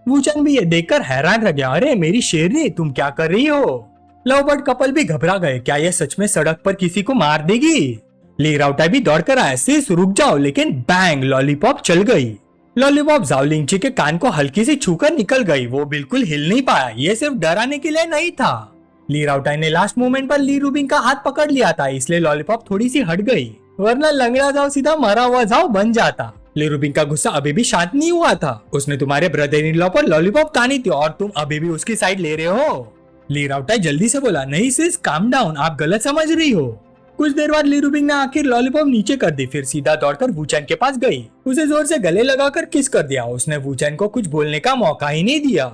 वूचन भी ये देखकर हैरान रह गया। अरे मेरी शेरनी, तुम क्या कर रही हो? लवबर्ड कपल भी घबरा गए। क्या ये सच में सड़क पर किसी को मार देगी? ली राउटा भी दौड़ कर आया। सिस रुक जाओ, लेकिन बैंग, लॉलीपॉप चल गई। लॉलीपॉप जाओलिंची के कान को हल्की सी छूकर निकल गई। वो बिल्कुल हिल नहीं पाया। ये सिर्फ डराने के लिए नहीं था। ली राउटा ने लास्ट मोमेंट पर लिरुबिंग का हाथ पकड़ लिया था, इसलिए लॉलीपॉप थोड़ी सी हट गई, वरना लंगड़ा जाओ सीधा मरा हुआ जाओ बन जाता। लिरुबिंग का गुस्सा अभी भी शांत नहीं हुआ था। उसने तुम्हारे ब्रदर इन लॉ पर लॉलीपॉप तानी थी और तुम अभी भी उसकी साइड ले रहे हो। ली राउटा जल्दी से बोला, नहीं सिस, काम डाउन, आप गलत समझ रही हो। कुछ देर बाद लिरुबिंग ने आखिर लॉलीपॉप नीचे कर दी, फिर सीधा दौड़कर वूचैन के पास गई। उसे जोर से गले लगाकर किस कर दिया। उसने वूचैन को कुछ बोलने का मौका ही नहीं दिया।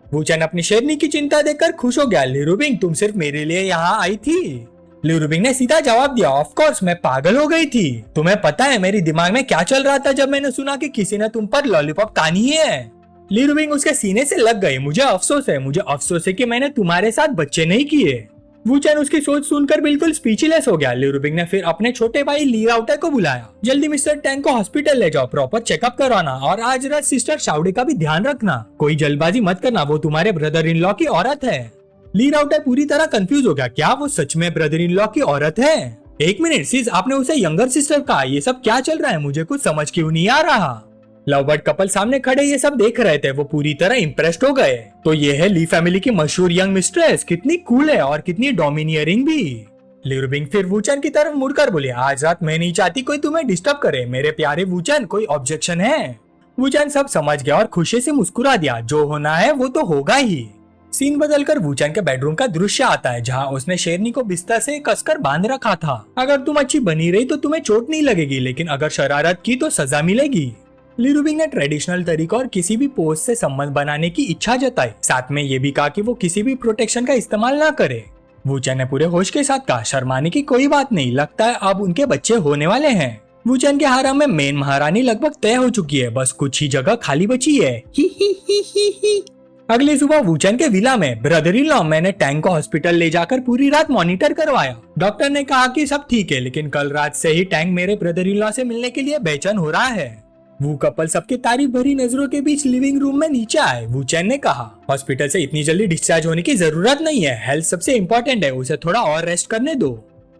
वूचैन अपनी शेरनी की चिंता देखकर खुश हो गया। लिरुबिंग, तुम सिर्फ मेरे लिए यहाँ आई थी? लिरुबिंग ने सीधा जवाब दिया, ऑफ कोर्स, मैं पागल हो गई थी। तुम्हें पता है मेरे दिमाग में क्या चल रहा था जब मैंने सुना कि किसी ने तुम पर लॉलीपॉप तानी है? लिरुबिंग उसके सीने से लग गई। मुझे अफसोस है कि मैंने तुम्हारे साथ बच्चे नहीं किए। वूचैन उसकी सोच सुनकर बिल्कुल स्पीचलेस हो गया। लिरुबिंग ने फिर अपने छोटे भाई ली राउटा को बुलाया। जल्दी मिस्टर टैंग को हॉस्पिटल ले जाओ, प्रॉपर चेकअप करवाना, और आज रात सिस्टर शाउडे का भी ध्यान रखना। कोई जल्दबाजी मत करना, वो तुम्हारे ब्रदर इन लॉ की औरत है। ली राउटा पूरी तरह कंफ्यूज हो गया। क्या वो सच में ब्रदर इन लॉ की औरत है? एक मिनट सिस, आपने उसे यंगर सिस्टर कहा। ये सब क्या चल रहा है? मुझे कुछ समझ क्यों नहीं आ रहा। लवबर्ड कपल सामने खड़े ये सब देख रहे थे। वो पूरी तरह इम्प्रेस्ड हो गए। तो ये है ली फैमिली की मशहूर यंग मिस्ट्रेस, कितनी कूल है और कितनी डोमिनियरिंग भी। लिरुबिंग फिर वूचैन की तरफ मुड़कर बोले, आज रात मैं नहीं चाहती कोई तुम्हें डिस्टर्ब करे। मेरे प्यारे वूचैन, कोई ऑब्जेक्शन है? वूचैन सब समझ गया और खुशी से मुस्कुरा दिया। जो होना है वो तो होगा ही। सीन बदलकर वूचैन के बेडरूम का दृश्य आता है, जहाँ उसने शेरनी को बिस्तर से कसकर बांध रखा था। अगर तुम अच्छी बनी रही तो तुम्हें चोट नहीं लगेगी, लेकिन अगर शरारत की तो सजा मिलेगी। लिरुबिंग ने ट्रेडिशनल तरीका और किसी भी पोज से संबंध बनाने की इच्छा जताई। साथ में ये भी कहा कि वो किसी भी प्रोटेक्शन का इस्तेमाल ना करे। वूचैन ने पूरे होश के साथ कहा, शर्माने की कोई बात नहीं, लगता है अब उनके बच्चे होने वाले हैं। वूचैन के हारा में मेन महारानी लगभग तय हो चुकी है, बस कुछ ही जगह खाली बची है। ही। अगली सुबह वूचैन के विला में ब्रदर इन लॉ, मैंने टैंग को हॉस्पिटल ले जाकर पूरी रात मॉनिटर करवाया। डॉक्टर ने कहा कि सब ठीक है, लेकिन कल रात से ही टैंग मेरे ब्रदर इन लॉ से मिलने के लिए बेचैन हो रहा है। वो कपल सबके तारीफ भरी नजरों के बीच लिविंग रूम में नीचे आए। वूचैन ने कहा, हॉस्पिटल से इतनी जल्दी डिस्चार्ज होने की जरूरत नहीं है, हेल्थ सबसे इम्पोर्टेंट है, उसे थोड़ा और रेस्ट करने दो।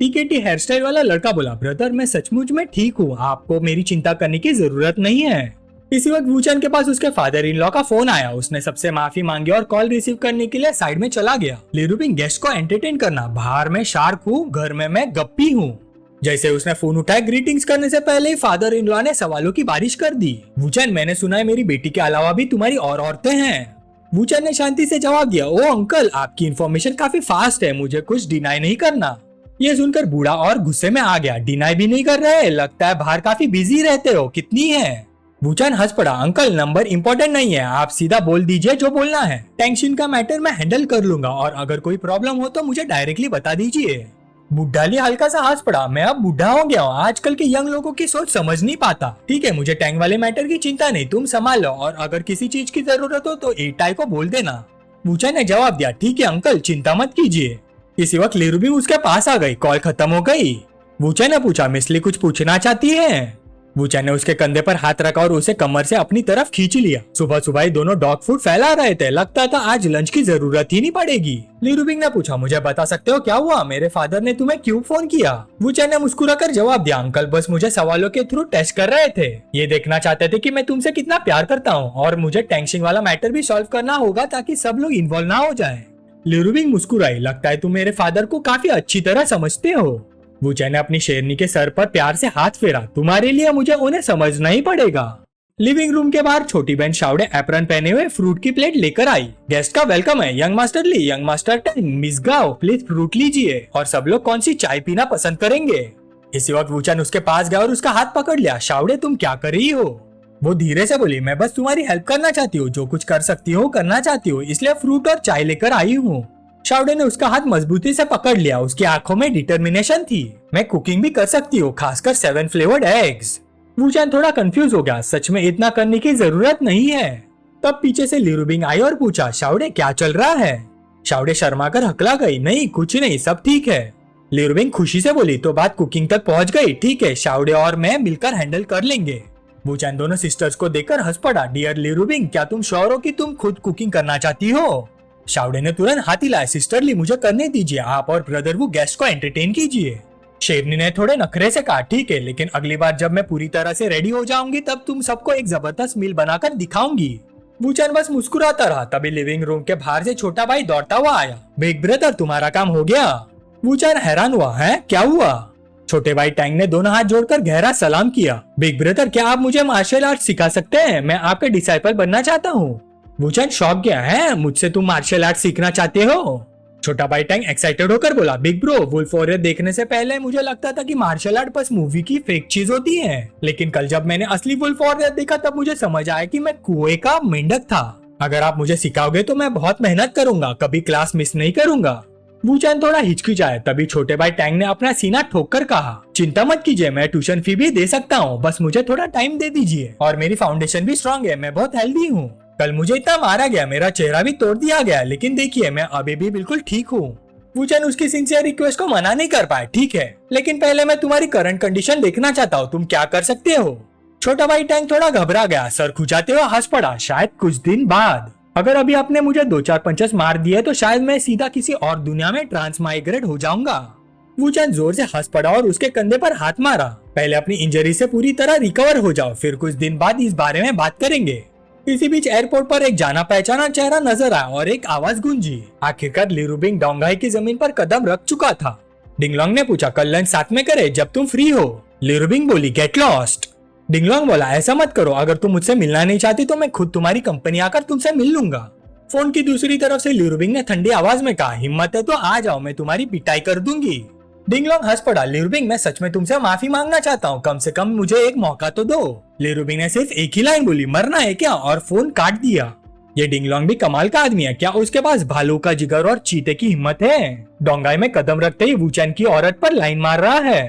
टीकेटी हेयर स्टाइल वाला लड़का बोला, ब्रदर मैं सचमुच में ठीक हूँ, आपको मेरी चिंता करने की जरूरत नहीं है। इसी वक्त वूचैन के पास उसके फादर इन लॉ का फोन आया। उसने सबसे माफी मांगी और कॉल रिसीव करने के लिए साइड में चला गया। लिरुबिंग, गेस्ट को एंटरटेन करना, बाहर में शार्क हूँ, घर में मैं गप्पी हूँ। जैसे उसने फोन उठाया, ग्रीटिंग्स करने से पहले ही फादर इन लॉ ने सवालों की बारिश कर दी। वूचैन, मैंने सुना है मेरी बेटी के अलावा भी तुम्हारी और औरतें हैं। वूचैन ने शांति से जवाब दिया, ओ अंकल, आपकी इन्फॉर्मेशन काफी फास्ट है, मुझे कुछ डिनाई नहीं करना। ये सुनकर बूढ़ा और गुस्से में आ गया। डिनाई भी नहीं कर रहे, लगता है बाहर काफी बिजी रहते हो, कितनी है? वूचैन हंस पड़ा, अंकल नंबर इम्पोर्टेंट नहीं है, आप सीधा बोल दीजिए जो बोलना है। टेंशन का मैटर मैं हैंडल कर लूंगा और अगर कोई प्रॉब्लम हो तो मुझे डायरेक्टली बता दीजिए। बुढ़ाली हल्का सा हंस पड़ा, मैं अब बुढ़ा हो गया हूँ, आजकल के यंग लोगों की सोच समझ नहीं पाता। ठीक है, मुझे टैंक वाले मैटर की चिंता नहीं, तुम संभाल लो और अगर किसी चीज की जरूरत हो तो एटाई को बोल देना। वूचैन ने जवाब दिया, ठीक है अंकल, चिंता मत कीजिए। इसी वक्त लिरुबिंग उसके पास आ गई। कॉल खत्म हो गई। वूचैन ने पूछा, मिसली कुछ पूछना चाहती है? वूचैन ने उसके कंधे पर हाथ रखा और उसे कमर से अपनी तरफ खींच लिया। सुबह सुबह ही दोनों डॉग फूड फैला रहे थे, लगता था आज लंच की जरूरत ही नहीं पड़ेगी। लिरुबिंग ने पूछा, मुझे बता सकते हो क्या हुआ, मेरे फादर ने तुम्हें क्यों फोन किया? वूचैन ने मुस्कुराकर जवाब दिया, अंकल बस मुझे सवालों के थ्रू टेस्ट कर रहे थे, ये देखना चाहते थे कि मैं तुमसे कितना प्यार करता हूँ और मुझे टेंशन वाला मैटर भी सॉल्व करना होगा ताकि सब लोग इन्वॉल्व ना हो जाए। लिरुबिंग मुस्कुराई, लगता है तुम मेरे फादर को काफी अच्छी तरह समझते हो। वूचैन ने अपनी शेरनी के सर पर प्यार से हाथ फेरा, तुम्हारे लिए मुझे उन्हें समझना ही पड़ेगा। लिविंग रूम के बाहर छोटी बहन शाउडे एप्रन पहने हुए फ्रूट की प्लेट लेकर आई। गेस्ट का वेलकम है, यंग मास्टर ली, यंग मास्टर टैंग, मिस गाओ, प्लीज फ्रूट लीजिए। और सब लोग कौन सी चाय पीना पसंद करेंगे? इसी वक्त वूचैन उसके पास गया और उसका हाथ पकड़ लिया। शाउडे तुम क्या कर रही हो? वो धीरे से बोली, मैं बस तुम्हारी हेल्प करना चाहती हूँ, जो कुछ कर सकती हूँ करना चाहती हूँ, इसलिए फ्रूट और चाय लेकर आई हूँ। शाओडे ने उसका हाथ मजबूती से पकड़ लिया। उसकी आंखों में डिटर्मिनेशन थी। मैं कुकिंग भी कर सकती हूँ, खासकर 7 फ्लेवर्ड एग्स। वूचैन थोड़ा कंफ्यूज हो गया। सच में इतना करने की जरूरत नहीं है। तब पीछे से ली रुबिंग आई और पूछा, शाओडे क्या चल रहा है? शाओडे शर्मा कर हकला गई, नहीं कुछ नहीं, सब ठीक है। ली रुबिंग खुशी से बोली, तो बात कुकिंग तक पहुंच गई। ठीक है, शाओडे और मैं मिलकर हैंडल कर लेंगे। वूचैन दोनों सिस्टर्स को देखकर हंस पड़ा। डियर ली रुबिंग, क्या तुम श्योर हो कि तुम खुद कुकिंग करना चाहती हो? शाओडे ने तुरंत हाथ हिलाया। सिस्टर ली, मुझे करने दीजिए, आप और ब्रदर वो गेस्ट को एंटरटेन कीजिए। शेरनी ने थोड़े नखरे से कहा, ठीक है, लेकिन अगली बार जब मैं पूरी तरह से रेडी हो जाऊंगी तब तुम सबको एक जबरदस्त मील बनाकर दिखाऊंगी। वूचैन बस मुस्कुराता रहा। तभी लिविंग रूम के बाहर से छोटा भाई दौड़ता हुआ आया। बिग ब्रदर, तुम्हारा काम हो गया? वूचैन हैरान हुआ, है क्या हुआ? छोटे भाई टैंग ने दोनों हाथ जोड़कर गहरा सलाम किया। बिग ब्रदर, क्या आप मुझे मार्शल आर्ट सिखा सकते हैं? मैं आपके डिसाइपल बनना चाहता हूँ। वूचैन शॉक गया, है मुझसे तुम मार्शल आर्ट सीखना चाहते हो? छोटा भाई टैंग एक्साइटेड होकर बोला, बिग ब्रो, वुल्फ वॉरियर देखने से पहले मुझे लगता था कि मार्शल आर्ट बस मूवी की फेक चीज होती है, लेकिन कल जब मैंने असली वुल्फ वॉरियर देखा तब मुझे समझ आया कि मैं कुएं का मेंढक था। अगर आप मुझे सिखाओगे तो मैं बहुत मेहनत करूंगा, कभी क्लास मिस नहीं करूंगा। वूचैन थोड़ा हिचकिचाया। तभी छोटे भाई टैंग ने अपना सीना ठोक कर कहा, चिंता मत कीजिए, मैं ट्यूशन फी भी दे सकता हूँ, बस मुझे थोड़ा टाइम दे दीजिए। और मेरी फाउंडेशन भी स्ट्रांग है, मैं बहुत हेल्दी हूँ। कल मुझे इतना मारा गया, मेरा चेहरा भी तोड़ दिया गया, लेकिन देखिए मैं अभी भी बिल्कुल ठीक हूँ। वूचैन उसकी सिंसियर रिक्वेस्ट को मना नहीं कर पाया। ठीक है, लेकिन पहले मैं तुम्हारी करंट कंडीशन देखना चाहता हूँ, तुम क्या कर सकते हो? छोटा भाई टैंक थोड़ा घबरा गया, सर खुजाते हुए हंस पड़ा। शायद कुछ दिन बाद, अगर अभी आपने मुझे 2-4 पंचेस मार दिए तो शायद मैं सीधा किसी और दुनिया में ट्रांसमाइग्रेट हो जाऊंगा। वूचैन जोर से हंस पड़ा और उसके कंधे पर हाथ मारा। पहले अपनी इंजरी से पूरी तरह रिकवर हो जाओ, फिर कुछ दिन बाद इस बारे में बात करेंगे। इसी बीच एयरपोर्ट पर एक जाना पहचाना चेहरा नजर आया और एक आवाज गूंजी। आखिरकार ली रुबिंग डोंगाई की जमीन पर कदम रख चुका था। डिंगलोंग ने पूछा, कल लंच साथ में करे जब तुम फ्री हो? ली रुबिंग बोली, गेट लॉस्ट। डिंगलोंग बोला, ऐसा मत करो, अगर तुम मुझसे मिलना नहीं चाहती तो मैं खुद तुम्हारी कंपनी आकर तुमसे मिल लूंगा। फोन की दूसरी तरफ से ली रुबिंग ने ठंडी आवाज में कहा, हिम्मत है तो आ जाओ, मैं तुम्हारी पिटाई कर दूंगी। डिंगलोंग हंस पड़ा। ली रुबिंग, मैं सच में तुमसे माफी मांगना चाहता हूँ, कम से कम मुझे एक मौका तो दो। ली रुबिंग ने सिर्फ एक ही लाइन बोली, मरना है क्या? और फोन काट दिया। ये डिंगलोंग भी कमाल का आदमी है, क्या उसके पास भालू का जिगर और चीते की हिम्मत है? डोंगाई में कदम रखते ही वूचैन की औरत पर लाइन मार रहा है।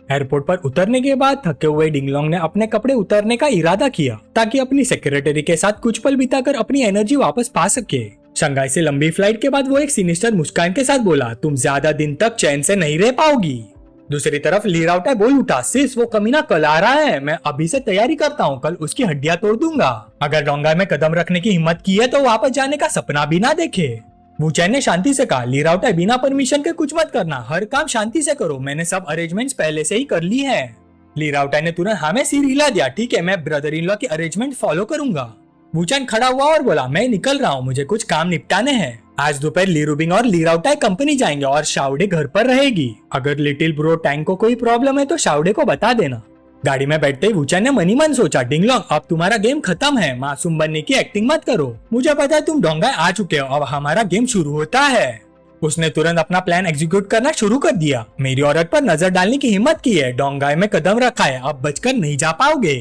एयरपोर्ट पर उतरने के बाद थके हुए डिंगलोंग ने अपने कपड़े उतारने का इरादा किया ताकि अपनी सेक्रेटरी के साथ कुछ पल बिताकर अपनी एनर्जी वापस पा सके। शंघाई से लंबी फ्लाइट के बाद वो एक सिनिस्टर मुस्कान के साथ बोला, तुम ज्यादा दिन तक चैन से नहीं रह पाओगी। दूसरी तरफ ली राउटे बोल उठा, सिस वो कमीना कल आ रहा है, मैं अभी से तैयारी करता हूँ, कल उसकी हड्डियां तोड़ दूंगा। अगर डोंगाई में कदम रखने की हिम्मत की है तो वापस जाने का सपना भी ना देखे। वूचैन ने शांति से कहा, ली राउटे बिना परमिशन के कुछ मत करना, हर काम शांति से करो, मैंने सब अरेंजमेंट्स पहले से ही कर ली है। ली राउटे ने तुरंत हाँ में सिर हिला दिया, ठीक है, मैं ब्रदर इन लॉ की अरेंजमेंट फॉलो करूंगा। वूचैन खड़ा हुआ और बोला, मैं निकल रहा हूँ, मुझे कुछ काम निपटाने हैं। आज दोपहर ली रुबिंग और ली राउटे कंपनी जाएंगे और शाओडे घर पर रहेगी। अगर लिटिल ब्रो टैंक को कोई प्रॉब्लम है तो शाओडे को बता देना। गाड़ी में बैठते ही वूचैन ने मनी मन सोचा, डिंगलोंग अब तुम्हारा गेम खत्म है, मासूम बनने की एक्टिंग मत करो, मुझे पता है तुम डोंगाई आ चुके हो, अब हमारा गेम शुरू होता है। उसने तुरंत अपना प्लान एग्जीक्यूट करना शुरू कर दिया। मेरी औरत पर नजर डालने की हिम्मत की है, डोंगाई में कदम रखा है, अब बचकर नहीं जा पाओगे।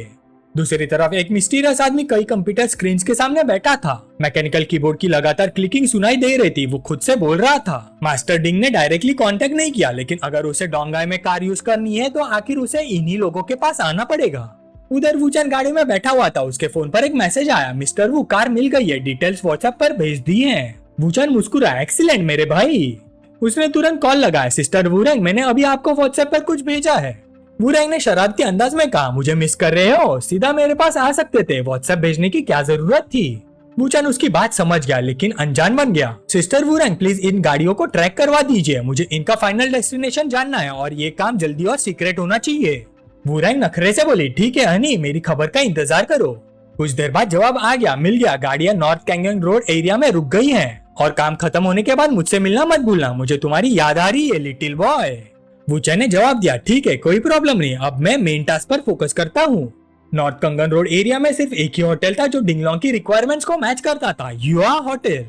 दूसरी तरफ एक मिस्टीरियस आदमी कई कंप्यूटर स्क्रीन के सामने बैठा था। मैकेनिकल कीबोर्ड की लगातार क्लिकिंग सुनाई दे रही थी। वो खुद से बोल रहा था। मास्टर डिंग ने डायरेक्टली कांटेक्ट नहीं किया, लेकिन अगर उसे डोंगाई में कार यूज करनी है तो आखिर उसे इन्हीं लोगों के पास आना पड़ेगा। उधर वूचैन गाड़ी में बैठा हुआ था। उसके फोन पर एक मैसेज आया, मिस्टर वू कार मिल गई है, डिटेल्स व्हाट्सएप पर भेज दी है। वूचैन मुस्कुराया, एक्सीलेंट मेरे भाई। उसने तुरंत कॉल लगाया, सिस्टर वूरेंग मैंने अभी आपको व्हाट्सएप पर कुछ भेजा है। वूरेंग ने शरारती अंदाज में कहा, मुझे मिस कर रहे हो? सीधा मेरे पास आ सकते थे, व्हाट्सएप भेजने की क्या जरूरत थी? वूचैन उसकी बात समझ गया लेकिन अनजान बन गया। सिस्टर वूरेंग प्लीज इन गाड़ियों को ट्रैक करवा दीजिए, मुझे इनका फाइनल डेस्टिनेशन जानना है और ये काम जल्दी और सीक्रेट होना चाहिए। वूरेंग नखरे से बोली, ठीक है हनी, मेरी खबर का इंतजार करो। कुछ देर बाद जवाब आ गया, मिल गया, गाड़ियां नॉर्थ कैंगन रोड एरिया में रुक गई हैं और काम खत्म होने के बाद मुझसे मिलना मत भूलना, मुझे तुम्हारी याद आ रही है लिटिल बॉय। वूचैन ने जवाब दिया, ठीक है कोई प्रॉब्लम नहीं, अब मैं मेन टास्क पर फोकस करता हूँ। नॉर्थ कंगन रोड एरिया में सिर्फ एक ही होटल था जो डिंगलोंग की रिक्वायरमेंट्स को मैच करता था, युआ होटल।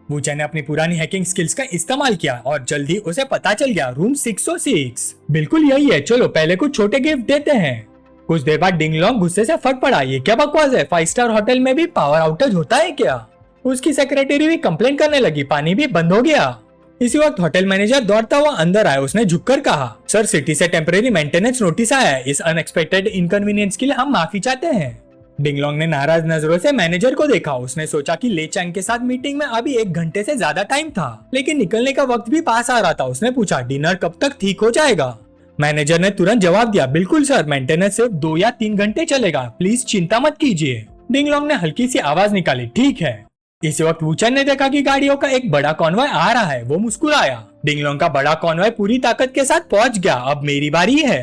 वूचैन ने अपनी पुरानी हैकिंग स्किल्स का इस्तेमाल किया और जल्दी उसे पता चल गया रूम 606 बिल्कुल यही है, चलो पहले कुछ छोटे गिफ्ट देते हैं। कुछ देर बाद डिंगलोंग गुस्से से फट पड़ा, ये क्या बकवास है, 5 स्टार होटल में भी पावर आउटेज होता है क्या? उसकी सेक्रेटरी भी कंप्लेन करने लगी, पानी भी बंद हो गया। इसी वक्त होटल मैनेजर दौड़ता हुआ अंदर आया। उसने झुककर कहा, सर सिटी से टेम्परेरी मेंटेनेंस नोटिस आया है। इस अनएक्सपेक्टेड इनकन्वीनियंस के लिए हम माफी चाहते हैं। डिंगलोंग ने नाराज नजरों से मैनेजर को देखा। उसने सोचा कि ले चैंग के साथ मीटिंग में अभी 1 घंटे से ज्यादा टाइम था, लेकिन निकलने का वक्त भी पास आ रहा था। उसने पूछा, डिनर कब तक ठीक हो जाएगा? मैनेजर ने तुरंत जवाब दिया, बिल्कुल सर, मेंटेनेंस सिर्फ 2 या 3 घंटे चलेगा, प्लीज चिंता मत कीजिए। डिंगलोंग ने हल्की सी आवाज निकाली, ठीक है। इसी वक्त वूचन ने देखा कि गाड़ियों का एक बड़ा कॉन्वॉय आ रहा है। वो मुस्कुराया। डिंगलोंग का बड़ा कॉन्वॉय पूरी ताकत के साथ पहुंच गया। अब मेरी बारी है।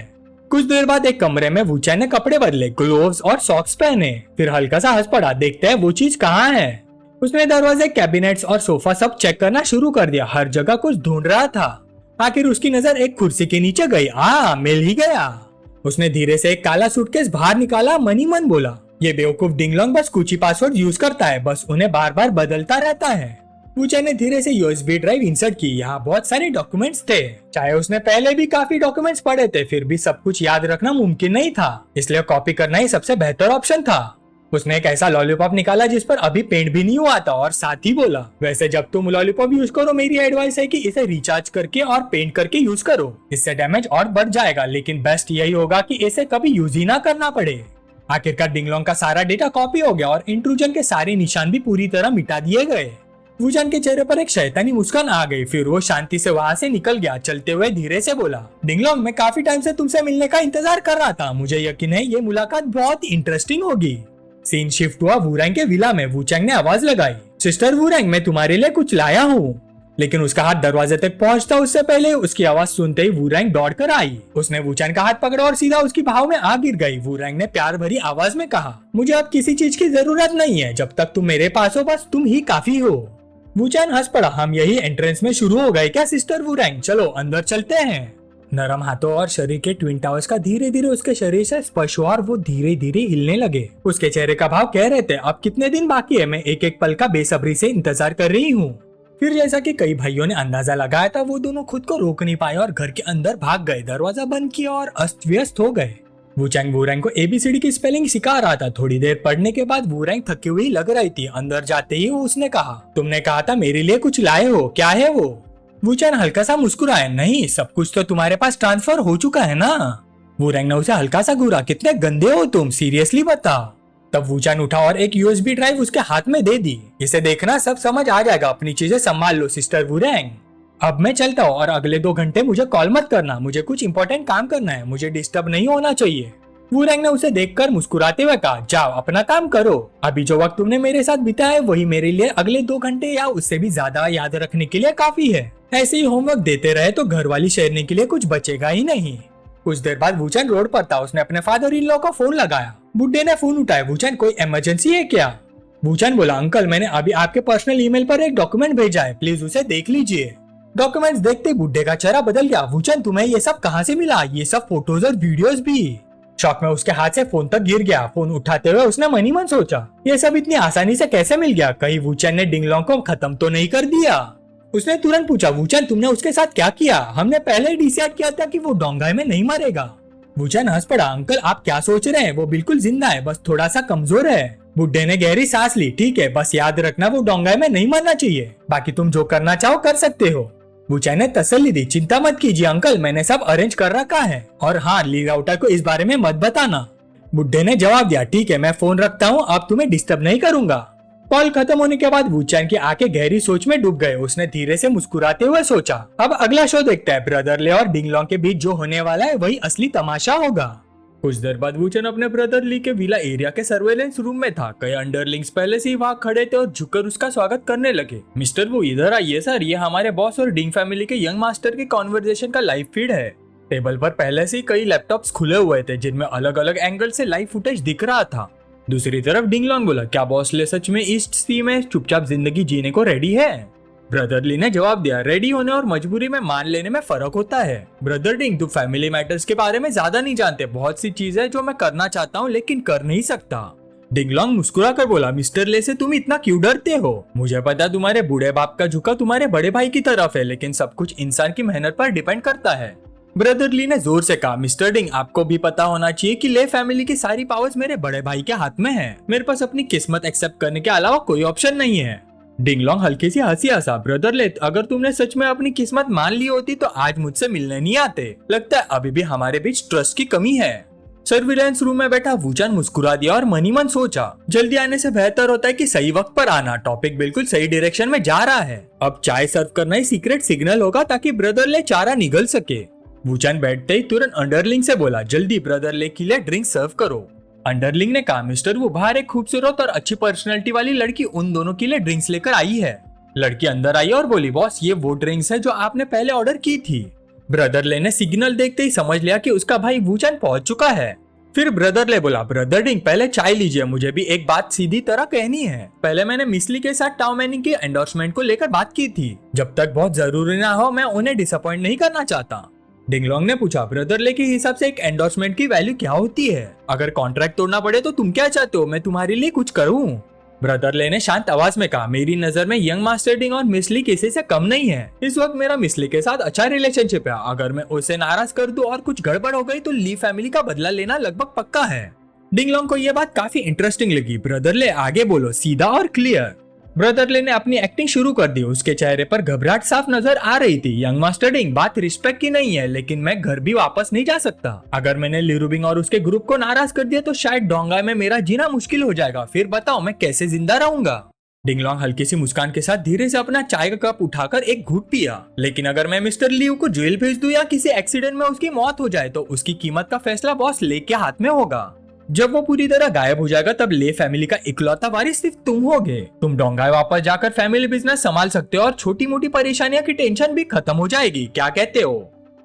कुछ देर बाद एक कमरे में वूचन ने कपड़े बदले, ग्लोव्स और सॉक्स पहने, फिर हल्का सा हंस पड़ा, देखते हैं वो चीज कहाँ है। उसने दरवाजे, कैबिनेट्स और सोफा सब चेक करना शुरू कर दिया। हर जगह कुछ ढूंढ रहा था। आखिर उसकी नजर एक कुर्सी के नीचे गई। मिल ही गया। उसने धीरे से एक काला सूटकेस बाहर निकाला। मनी मन बोला, ये बेवकूफ डिंगलोंग बस कुछ ही पासवर्ड यूज करता है, बस उन्हें बार बार बदलता रहता है। वूचन ने धीरे से यूएसबी ड्राइव इंसर्ट की। यहाँ बहुत सारे डॉक्यूमेंट्स थे। चाहे उसने पहले भी काफी डॉक्यूमेंट्स पढ़े थे, फिर भी सब कुछ याद रखना मुमकिन नहीं था, इसलिए कॉपी करना ही सबसे बेहतर ऑप्शन था। उसने एक ऐसा लॉलीपॉप निकाला जिस पर अभी पेंट भी नहीं हुआ था और साथ ही बोला, वैसे जब तुम लॉलीपॉप यूज करो मेरी एडवाइस है कि इसे रिचार्ज करके और पेंट करके यूज करो। इससे डैमेज और बढ़ जाएगा, लेकिन बेस्ट यही होगा कि इसे कभी यूज ही ना करना पड़े। आखिरकार डिंगलोंग का सारा डेटा कॉपी हो गया और इंट्रूजन के सारे निशान भी पूरी तरह मिटा दिए गए। वूचन के चेहरे पर एक शैतानी मुस्कान आ गई। फिर वो शांति से वहाँ से निकल गया। चलते हुए धीरे से बोला, डिंगलोंग, मैं काफी टाइम से तुमसे मिलने का इंतजार कर रहा था। मुझे यकीन है ये मुलाकात बहुत इंटरेस्टिंग होगी। सीन शिफ्ट हुआ वूरैंग के विला में। वूचैंग ने आवाज लगाई, सिस्टर वूरैंग, मैं तुम्हारे लिए कुछ लाया हूँ। लेकिन उसका हाथ दरवाजे तक पहुंचता उससे पहले उसकी आवाज सुनते ही वूरैंग दौड़कर आई। उसने वूचैंग का हाथ पकड़ा और सीधा उसकी भाव में आ गिर गई। वूरैंग ने प्यार भरी आवाज में कहा, मुझे अब किसी चीज की जरूरत नहीं है, जब तक तुम मेरे पास हो बस तुम ही काफी हो। वूचैंग हंस पड़ा, हम यही एंट्रेंस में शुरू हो गए क्या सिस्टर वूरैंग? चलो अंदर चलते हैं। नरम हाथों और शरीर के ट्विन टावर्स का धीरे धीरे उसके शरीर से स्पर्श हुआ और वो धीरे धीरे हिलने लगे। उसके चेहरे का भाव कह रहे थे, अब कितने दिन बाकी है, मैं एक एक पल का बेसब्री से इंतजार कर रही हूँ। फिर जैसा कि कई भाइयों ने अंदाजा लगाया था, वो दोनों खुद को रोक नहीं पाए और घर के अंदर भाग गए, दरवाजा बंद किया और अस्त व्यस्त हो गए। वूचैंग वूरैंग को एबीसीडी की स्पेलिंग सिखा रहा था। थोड़ी देर पढ़ने के बाद वूरैंग थकी हुई लग रही थी। अंदर जाते ही उसने कहा, तुमने कहा था मेरे लिए कुछ लाए हो, क्या है वो? वूचैंग हल्का सा मुस्कुराया, नहीं, सब कुछ तो तुम्हारे पास ट्रांसफर हो चुका है ना। वूरैंग ने उसे हल्का सा घूरा, कितने गंदे हो तुम, सीरियसली बताओ। तब वूचैंग उठा और एक यूएसबी ड्राइव उसके हाथ में दे दी। इसे देखना, सब समझ आ जाएगा, अपनी चीजें संभाल लो सिस्टर वूरैंग। अब मैं चलता हूँ और अगले 2 घंटे मुझे कॉल मत करना, मुझे कुछ इंपॉर्टेंट काम करना है, मुझे डिस्टर्ब नहीं होना चाहिए। वूरैंग ने उसे देखकर मुस्कुराते हुए कहा, जाओ अपना काम करो, अभी जो वक्त तुमने मेरे साथ बिताया है वही मेरे लिए अगले 2 घंटे या उससे भी ज्यादा याद रखने के लिए काफी है। ऐसे ही होमवर्क देते रहे तो घर वाली शेरने के लिए कुछ बचेगा ही नहीं। कुछ देर बाद वूचैंग रोड पर था। उसने अपने फादर इन लॉ को फोन लगाया। बुड्ढे ने फोन उठाया, वूचैंग कोई इमरजेंसी है क्या? वूचैंग बोला, अंकल मैंने अभी आपके पर्सनल ईमेल पर एक डॉक्यूमेंट भेजा है, प्लीज उसे देख लीजिए। डॉक्यूमेंट्स देखते बुड्ढे का चेहरा बदल गया। वूचैंग तुम्हें ये सब कहाँ से मिला? ये सब फोटोज और वीडियोस भी। शॉक में उसके हाथ से फोन तक गिर गया। फोन उठाते हुए उसने मनी मन सोचा, ये सब इतनी आसानी से कैसे मिल गया? कहीं वूचैंग ने डिंगलोंग को खत्म तो नहीं कर दिया? उसने तुरंत पूछा, वूचैंग तुमने उसके साथ क्या किया? हमने पहले ही डिसाइड किया था कि वो डोंगाई में नहीं मरेगा। वूचैंग हंस पड़ा, अंकल आप क्या सोच रहे हैं, वो बिल्कुल जिंदा है, बस थोड़ा सा कमजोर है। बुड्ढे ने गहरी सांस ली, ठीक है, बस याद रखना वो डोंगाई में नहीं मरना चाहिए, बाकी तुम जो करना चाहो कर सकते हो। वूचैंग ने तसल्ली दी, चिंता मत कीजिए अंकल, मैंने सब अरेंज कर रखा है, और हाँ ली राउटर को इस बारे में मत बताना। बुड्ढे ने जवाब दिया, ठीक है मैं फोन रखता हूँ, अब तुम्हें डिस्टर्ब नहीं करूंगा। कॉल खत्म होने के बाद वूचैंग की आंखें गहरी सोच में डूब गए। उसने धीरे से मुस्कुराते हुए सोचा, अब अगला शो देखता है, ब्रदर ले और डिंगलोंग के बीच जो होने वाला है वही असली तमाशा होगा। कुछ देर बाद वूचैंग अपने ब्रदर ली के विला एरिया के सर्वेलेंस रूम में था। कई अंडरलिंग्स पहले से ही वहाँ खड़े थे और झुककर उसका स्वागत करने लगे। मिस्टर वो इधर आइए सर, ये हमारे बॉस और डिंग फैमिली के यंग मास्टर के कॉन्वर्सेशन का लाइव फीड है। टेबल पर पहले से ही कई लैपटॉप्स खुले हुए थे जिनमें अलग अलग एंगल से लाइव फुटेज दिख रहा था। दूसरी तरफ डिंगलोंग बोला, क्या बॉस ले सच में ईस्ट सी में चुपचाप जिंदगी जीने को रेडी है? ब्रदर ली ने जवाब दिया, रेडी होने और मजबूरी में मान लेने में फर्क होता है। ब्रदर डिंग तुम फैमिली मैटर्स के बारे में ज्यादा नहीं जानते, बहुत सी चीजें जो मैं करना चाहता हूँ लेकिन कर नहीं सकता। डिंगलोंग मुस्कुरा कर बोला, मिस्टर ले से तुम इतना क्यों डरते हो? मुझे पता तुम्हारे बूढ़े बाप का झुकाव तुम्हारे बड़े भाई की तरफ है, लेकिन सब कुछ इंसान की मेहनत पर डिपेंड करता है। ब्रदर ली ने जोर से कहा, मिस्टर डिंग आपको भी पता होना चाहिए कि ले फैमिली की सारी पावर्स मेरे बड़े भाई के हाथ में है। मेरे पास अपनी किस्मत एक्सेप्ट करने के अलावा कोई ऑप्शन नहीं है। डिंगलोंग हल्की सी हंसी हंसा। ब्रदर ले, अगर तुमने सच में अपनी किस्मत मान ली होती तो आज मुझसे मिलने नहीं आते। लगता है अभी भी हमारे बीच ट्रस्ट की कमी है। सर्विलांस रूम में बैठा वूचान मुस्कुरा दिया और मनी मन सोचा, जल्दी आने से बेहतर होता है कि सही वक्त पर आना। टॉपिक बिल्कुल सही डायरेक्शन में जा रहा है। अब चाय सर्व करना ही सीक्रेट सिग्नल होगा ताकि ब्रदर ले चारा निगल सके। वूचान बैठते ही तुरंत अंडरलिंग से बोला, जल्दी ब्रदर ले के लिए ड्रिंक सर्व करो। अंडरलिंग ने कहा, मिस्टर वो बाहर एक खूबसूरत और अच्छी पर्सनैलिटी वाली लड़की उन दोनों के लिए ड्रिंक्स लेकर आई है। लड़की अंदर आई और बोली, बॉस ये वो ड्रिंक्स है जो आपने पहले ऑर्डर की थी। ब्रदर ले ने सिग्नल देखते ही समझ लिया कि उसका भाई वूचान पहुंच चुका है। फिर ब्रदर ले बोला, ब्रदर डिंग पहले चाय लीजिए, मुझे भी एक बात सीधी तरह कहनी है। पहले मैंने मिसली के साथ टाओ मैनिंग के एंडोर्समेंट को लेकर बात की थी। जब तक बहुत जरूरी ना हो मैं उन्हें डिसअपॉइंट नहीं करना चाहता। डिंगलोंग ने पूछा, ब्रदर ले के हिसाब से एक एंडोर्समेंट की वैल्यू क्या होती है? अगर कॉन्ट्रैक्ट तोड़ना पड़े तो तुम क्या चाहते हो मैं तुम्हारे लिए कुछ करूं? ब्रदर ले ने शांत आवाज में कहा, मेरी नजर में यंग मास्टर डिंग और मिसली किसी से कम नहीं है। इस वक्त मेरा मिसली के साथ अच्छा रिलेशनशिप है। अगर मैं उसे नाराज कर दूं और कुछ गड़बड़ हो गई तो ली फैमिली का बदला लेना लगभग पक्का है। डिंगलोंग को यह बात काफी इंटरेस्टिंग लगी। ब्रदर ले आगे बोलो, सीधा और क्लियर। ब्रदर ले ने अपनी एक्टिंग शुरू कर दी। उसके चेहरे पर घबराहट साफ नजर आ रही थी। यंग मास्टर डिंग, बात रिस्पेक्ट की नहीं है, लेकिन मैं घर भी वापस नहीं जा सकता। अगर मैंने लिरुबिंग और उसके ग्रुप को नाराज कर दिया तो शायद डोंगाई में मेरा जीना मुश्किल हो जाएगा। फिर बताओ मैं कैसे जिंदा रहूंगा? डिंगलोंग हल्की सी मुस्कान के साथ धीरे से अपना चाय का कप उठाकर एक घूंट पिया। लेकिन अगर मैं मिस्टर लियू को जेल भेज दूं या किसी एक्सीडेंट में उसकी मौत हो जाए तो उसकी कीमत का फैसला बॉस ले के हाथ में होगा। जब वो पूरी तरह गायब हो जाएगा तब ले फैमिली का इकलौता वारिस सिर्फ तुम होगे। तुम डोंगाई वापस जाकर फैमिली बिजनेस संभाल सकते हो और छोटी मोटी परेशानियों की टेंशन भी खत्म हो जाएगी। क्या कहते हो?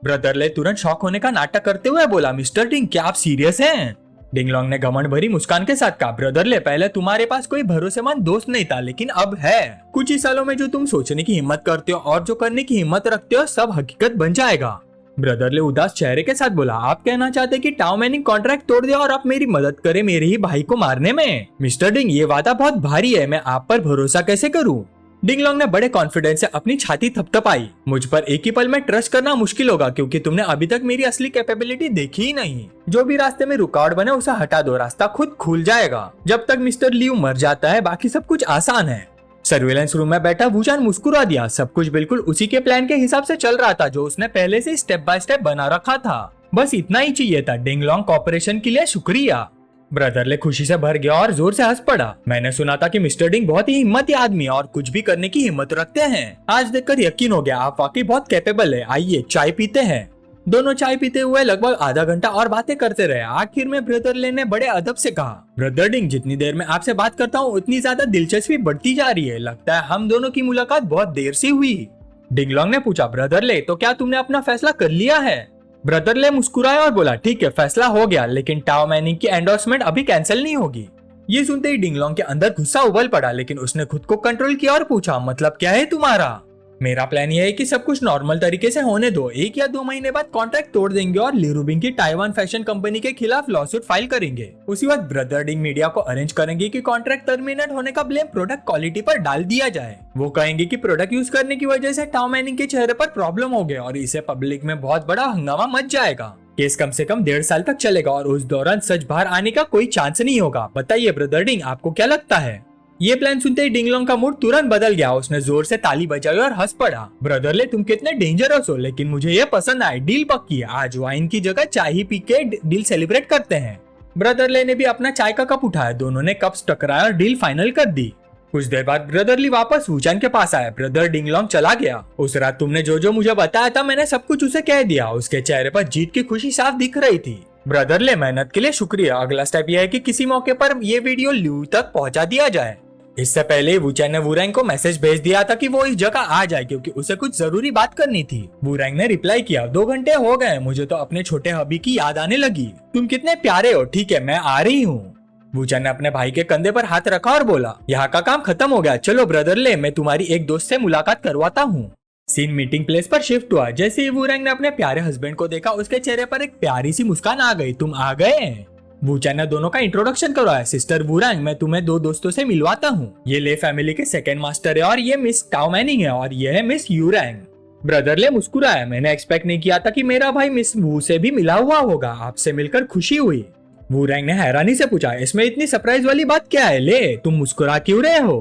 ब्रदर ले तुरंत शॉक होने का नाटक करते हुए बोला, मिस्टर डिंग क्या आप सीरियस हैं? डिंगलोंग ने घमंड भरी मुस्कान के साथ कहा, ब्रदर ले पहले तुम्हारे पास कोई भरोसेमंद दोस्त नहीं था, लेकिन अब है। कुछ ही सालों में जो तुम सोचने की हिम्मत करते हो और जो करने की हिम्मत रखते हो सब हकीकत बन जाएगा। ब्रदर ले उदास चेहरे के साथ बोला, आप कहना चाहते कि टाओ मैनिंग कॉन्ट्रैक्ट तोड़ दिया और आप मेरी मदद करें मेरे ही भाई को मारने में? मिस्टर डिंग ये वादा बहुत भारी है, मैं आप पर भरोसा कैसे करूं? डिंगलोंग ने बड़े कॉन्फिडेंस से अपनी छाती थपथपाई। मुझ पर एक ही पल में ट्रस्ट करना मुश्किल होगा क्योंकि तुमने अभी तक मेरी असली कैपेबिलिटी देखी ही नहीं। जो भी रास्ते में रुकावट बने उसे हटा दो, रास्ता खुद खुल जाएगा। जब तक मिस्टर लियू मर जाता है बाकी सब कुछ आसान है। सर्विलांस रूम में बैठा वूचान मुस्कुरा दिया। सब कुछ बिल्कुल उसी के प्लान के हिसाब से चल रहा था जो उसने पहले से स्टेप बाय स्टेप बना रखा था। बस इतना ही चाहिए था। डिंगलोंग कॉपरेशन के लिए शुक्रिया। ब्रदर ले खुशी से भर गया और जोर से हंस पड़ा। मैंने सुना था कि मिस्टर डिंग बहुत ही हिम्मती आदमी और कुछ भी करने की हिम्मत रखते हैं। आज देखकर यकीन हो गया आप वाकई बहुत कैपेबल है। आइए चाय पीते हैं। दोनों चाय पीते हुए लगभग आधा घंटा और बातें करते रहे। आखिर में ब्रदर ले ने बड़े अदब से कहा, ब्रदर डिंग जितनी देर में आपसे बात करता हूँ उतनी ज्यादा दिलचस्पी बढ़ती जा रही है। लगता है हम दोनों की मुलाकात बहुत देर से हुई। डिंगलोंग ने पूछा, ब्रदर ले तो क्या तुमने अपना फैसला कर लिया है? ब्रदर ले मुस्कुराया और बोला, ठीक है फैसला हो गया, लेकिन टाओ मैनिंग की एंडोर्समेंट अभी कैंसिल नहीं होगी। ये सुनते ही डिंगलोंग के अंदर गुस्सा उबल पड़ा, लेकिन उसने खुद को कंट्रोल किया और पूछा, मतलब क्या है तुम्हारा? मेरा प्लान ये है कि सब कुछ नॉर्मल तरीके से होने दो। 1 या 2 महीने बाद कॉन्ट्रैक्ट तोड़ देंगे और लिरुबिंग की ताइवान फैशन कंपनी के खिलाफ लॉसूट फाइल करेंगे। उसी वक्त ब्रदर डिंग मीडिया को अरेंज करेंगे कि कॉन्ट्रैक्ट टर्मिनेट होने का ब्लेम प्रोडक्ट क्वालिटी पर डाल दिया जाए। वो कहेंगे कि प्रोडक्ट यूज करने की वजह से टाओ मैनिंग के चेहरे पर प्रॉब्लम हो गया और इसे पब्लिक में बहुत बड़ा हंगामा मच जाएगा। केस कम से कम 1.5 साल तक चलेगा और उस दौरान सच बाहर आने का कोई चांस नहीं होगा। बताइए ब्रदर डिंग आपको क्या लगता है? ये प्लान सुनते ही डिंगलोंग का मूड तुरंत बदल गया। उसने जोर से ताली बजाई और हंस पड़ा। ब्रदर ले तुम कितने डेंजरस हो, लेकिन मुझे ये पसंद आए। डील पक्की है। आज वाइन की जगह चाय ही पी के डील सेलिब्रेट करते हैं। ब्रदर ले ने भी अपना चाय का कप उठाया। दोनों ने कप्स टकराया और डील फाइनल कर दी। कुछ देर बाद ब्रदरली वापस वूचान के पास आया। ब्रदर डिंगलोंग चला गया। उस रात तुमने जो जो मुझे बताया था मैंने सब कुछ उसे कह दिया। उसके चेहरे पर जीत की खुशी साफ दिख रही थी। ब्रदर ले मेहनत के लिए शुक्रिया। अगला स्टेप यह है कि किसी मौके पर ये वीडियो लियू तक पहुंचा दिया जाए। इससे पहले वूचान ने वूरैंग को मैसेज भेज दिया था कि वो इस जगह आ जाए क्योंकि उसे कुछ जरूरी बात करनी थी। वूरैंग ने रिप्लाई किया, 2 घंटे हो गए, मुझे तो अपने छोटे हबी की याद आने लगी। तुम कितने प्यारे हो। ठीक है मैं आ रही हूँ। वूचान ने अपने भाई के कंधे पर हाथ रखा और बोला, यहाँ का काम खत्म हो गया। चलो ब्रदर ले मैं तुम्हारी एक दोस्त से मुलाकात करवाता हूँ। सीन मीटिंग प्लेस पर शिफ्ट हुआ। जैसे ही वूरैंग ने अपने प्यारे हस्बैंड को देखा उसके चेहरे पर एक प्यारी सी मुस्कान आ गई। तुम आ गए? वूचान ने दोनों का इंट्रोडक्शन करवाया। सिस्टर वूरैंग मैं तुम्हें 2 दोस्तों से मिलवाता हूँ। ये ले फैमिली के सेकंड मास्टर है और ये मिस टाओ मैनिंग है और ये है मिस यूरैंग। ब्रदर ले मुस्कुराया। मैंने एक्सपेक्ट नहीं किया था कि मेरा भाई मिस वू से भी मिला हुआ होगा। आपसे मिलकर खुशी हुई। वूरैंग ने हैरानी से पूछा, इसमें इतनी सरप्राइज वाली बात क्या है? ले तुम मुस्कुरा क्यों रहे हो?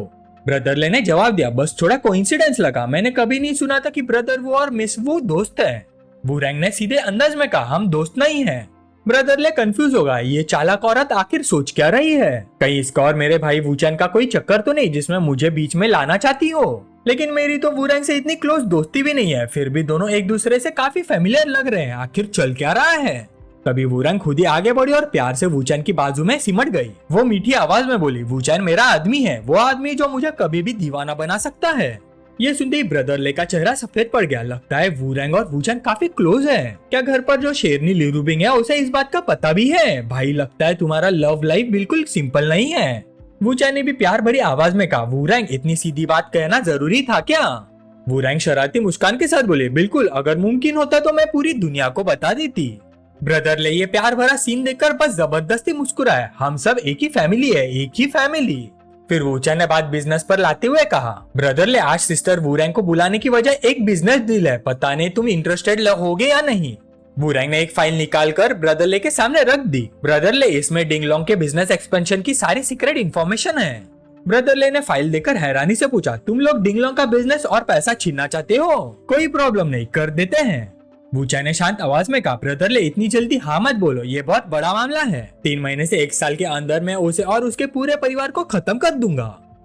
ब्रदरले ने जवाब दिया, बस थोड़ा कोइंसिडेंस लगा, मैंने कभी नहीं सुना था कि ब्रदर वो और मिस वो दोस्त है। वूरैंग ने सीधे अंदाज में कहा, हम दोस्त नहीं हैं। ब्रदरले कंफ्यूज होगा, ये चालाक औरत आखिर सोच क्या रही है? कहीं इसका और मेरे भाई वूचैन का कोई चक्कर तो नहीं जिसमें मुझे बीच में लाना चाहती हो? लेकिन मेरी तो वूरैंग से इतनी क्लोज दोस्ती भी नहीं है, फिर भी दोनों एक दूसरे से काफी फेमिलियर लग रहे हैं, आखिर चल क्या रहा है? तभी वूरैंग खुद ही आगे बढ़ी और प्यार से वूचैन की बाजू में सिमट गई। वो मीठी आवाज में बोली, वूचैन मेरा आदमी है, वो आदमी जो मुझे कभी भी दीवाना बना सकता है। ये सुनते ही ब्रदरले का चेहरा सफेद पड़ गया। लगता है वूरैंग और वूचैन काफी क्लोज है। क्या घर पर जो शेरनी ली रूबिंग है उसे इस बात का पता भी है? भाई लगता है तुम्हारा लव लाइफ बिल्कुल सिंपल नहीं है। वूचैन ने भी प्यार भरी आवाज में कहा, वूरैंग इतनी सीधी बात कहना जरूरी था क्या? वूरैंग शरारती मुस्कान के साथ बोले, बिल्कुल, अगर मुमकिन होता तो मैं पूरी दुनिया को बता देती। ब्रदरले ये प्यार भरा सीन देखकर बस जबरदस्ती मुस्कुराया। हम सब एक ही फैमिली है, एक ही फैमिली। फिर वूचैन ने बात बिजनेस पर लाते हुए कहा, ब्रदरले आज सिस्टर वूरैंग को बुलाने की वजह एक बिजनेस डील है, पता नहीं तुम इंटरेस्टेड होगे या नहीं। वूरैंग ने एक फाइल निकाल कर ब्रदरले के सामने रख दी। ब्रदरले इसमें डिंगलोंग के बिजनेस एक्सपेंशन की सारी सीक्रेट इन्फॉर्मेशन है। ब्रदरले ने फाइल देकर हैरानी से पूछा, तुम लोग डिंगलोंग का बिजनेस और पैसा छीनना चाहते हो? कोई प्रॉब्लम नहीं, कर देते हैं। वूचैन ने शांत आवाज में कहा, ब्रदरले इतनी जल्दी हाँ मत बोलो, ये बहुत बड़ा मामला है। 3 महीने से 1 साल के अंदर मैं उसे और उसके पूरे परिवार को खत्म कर दूंगा।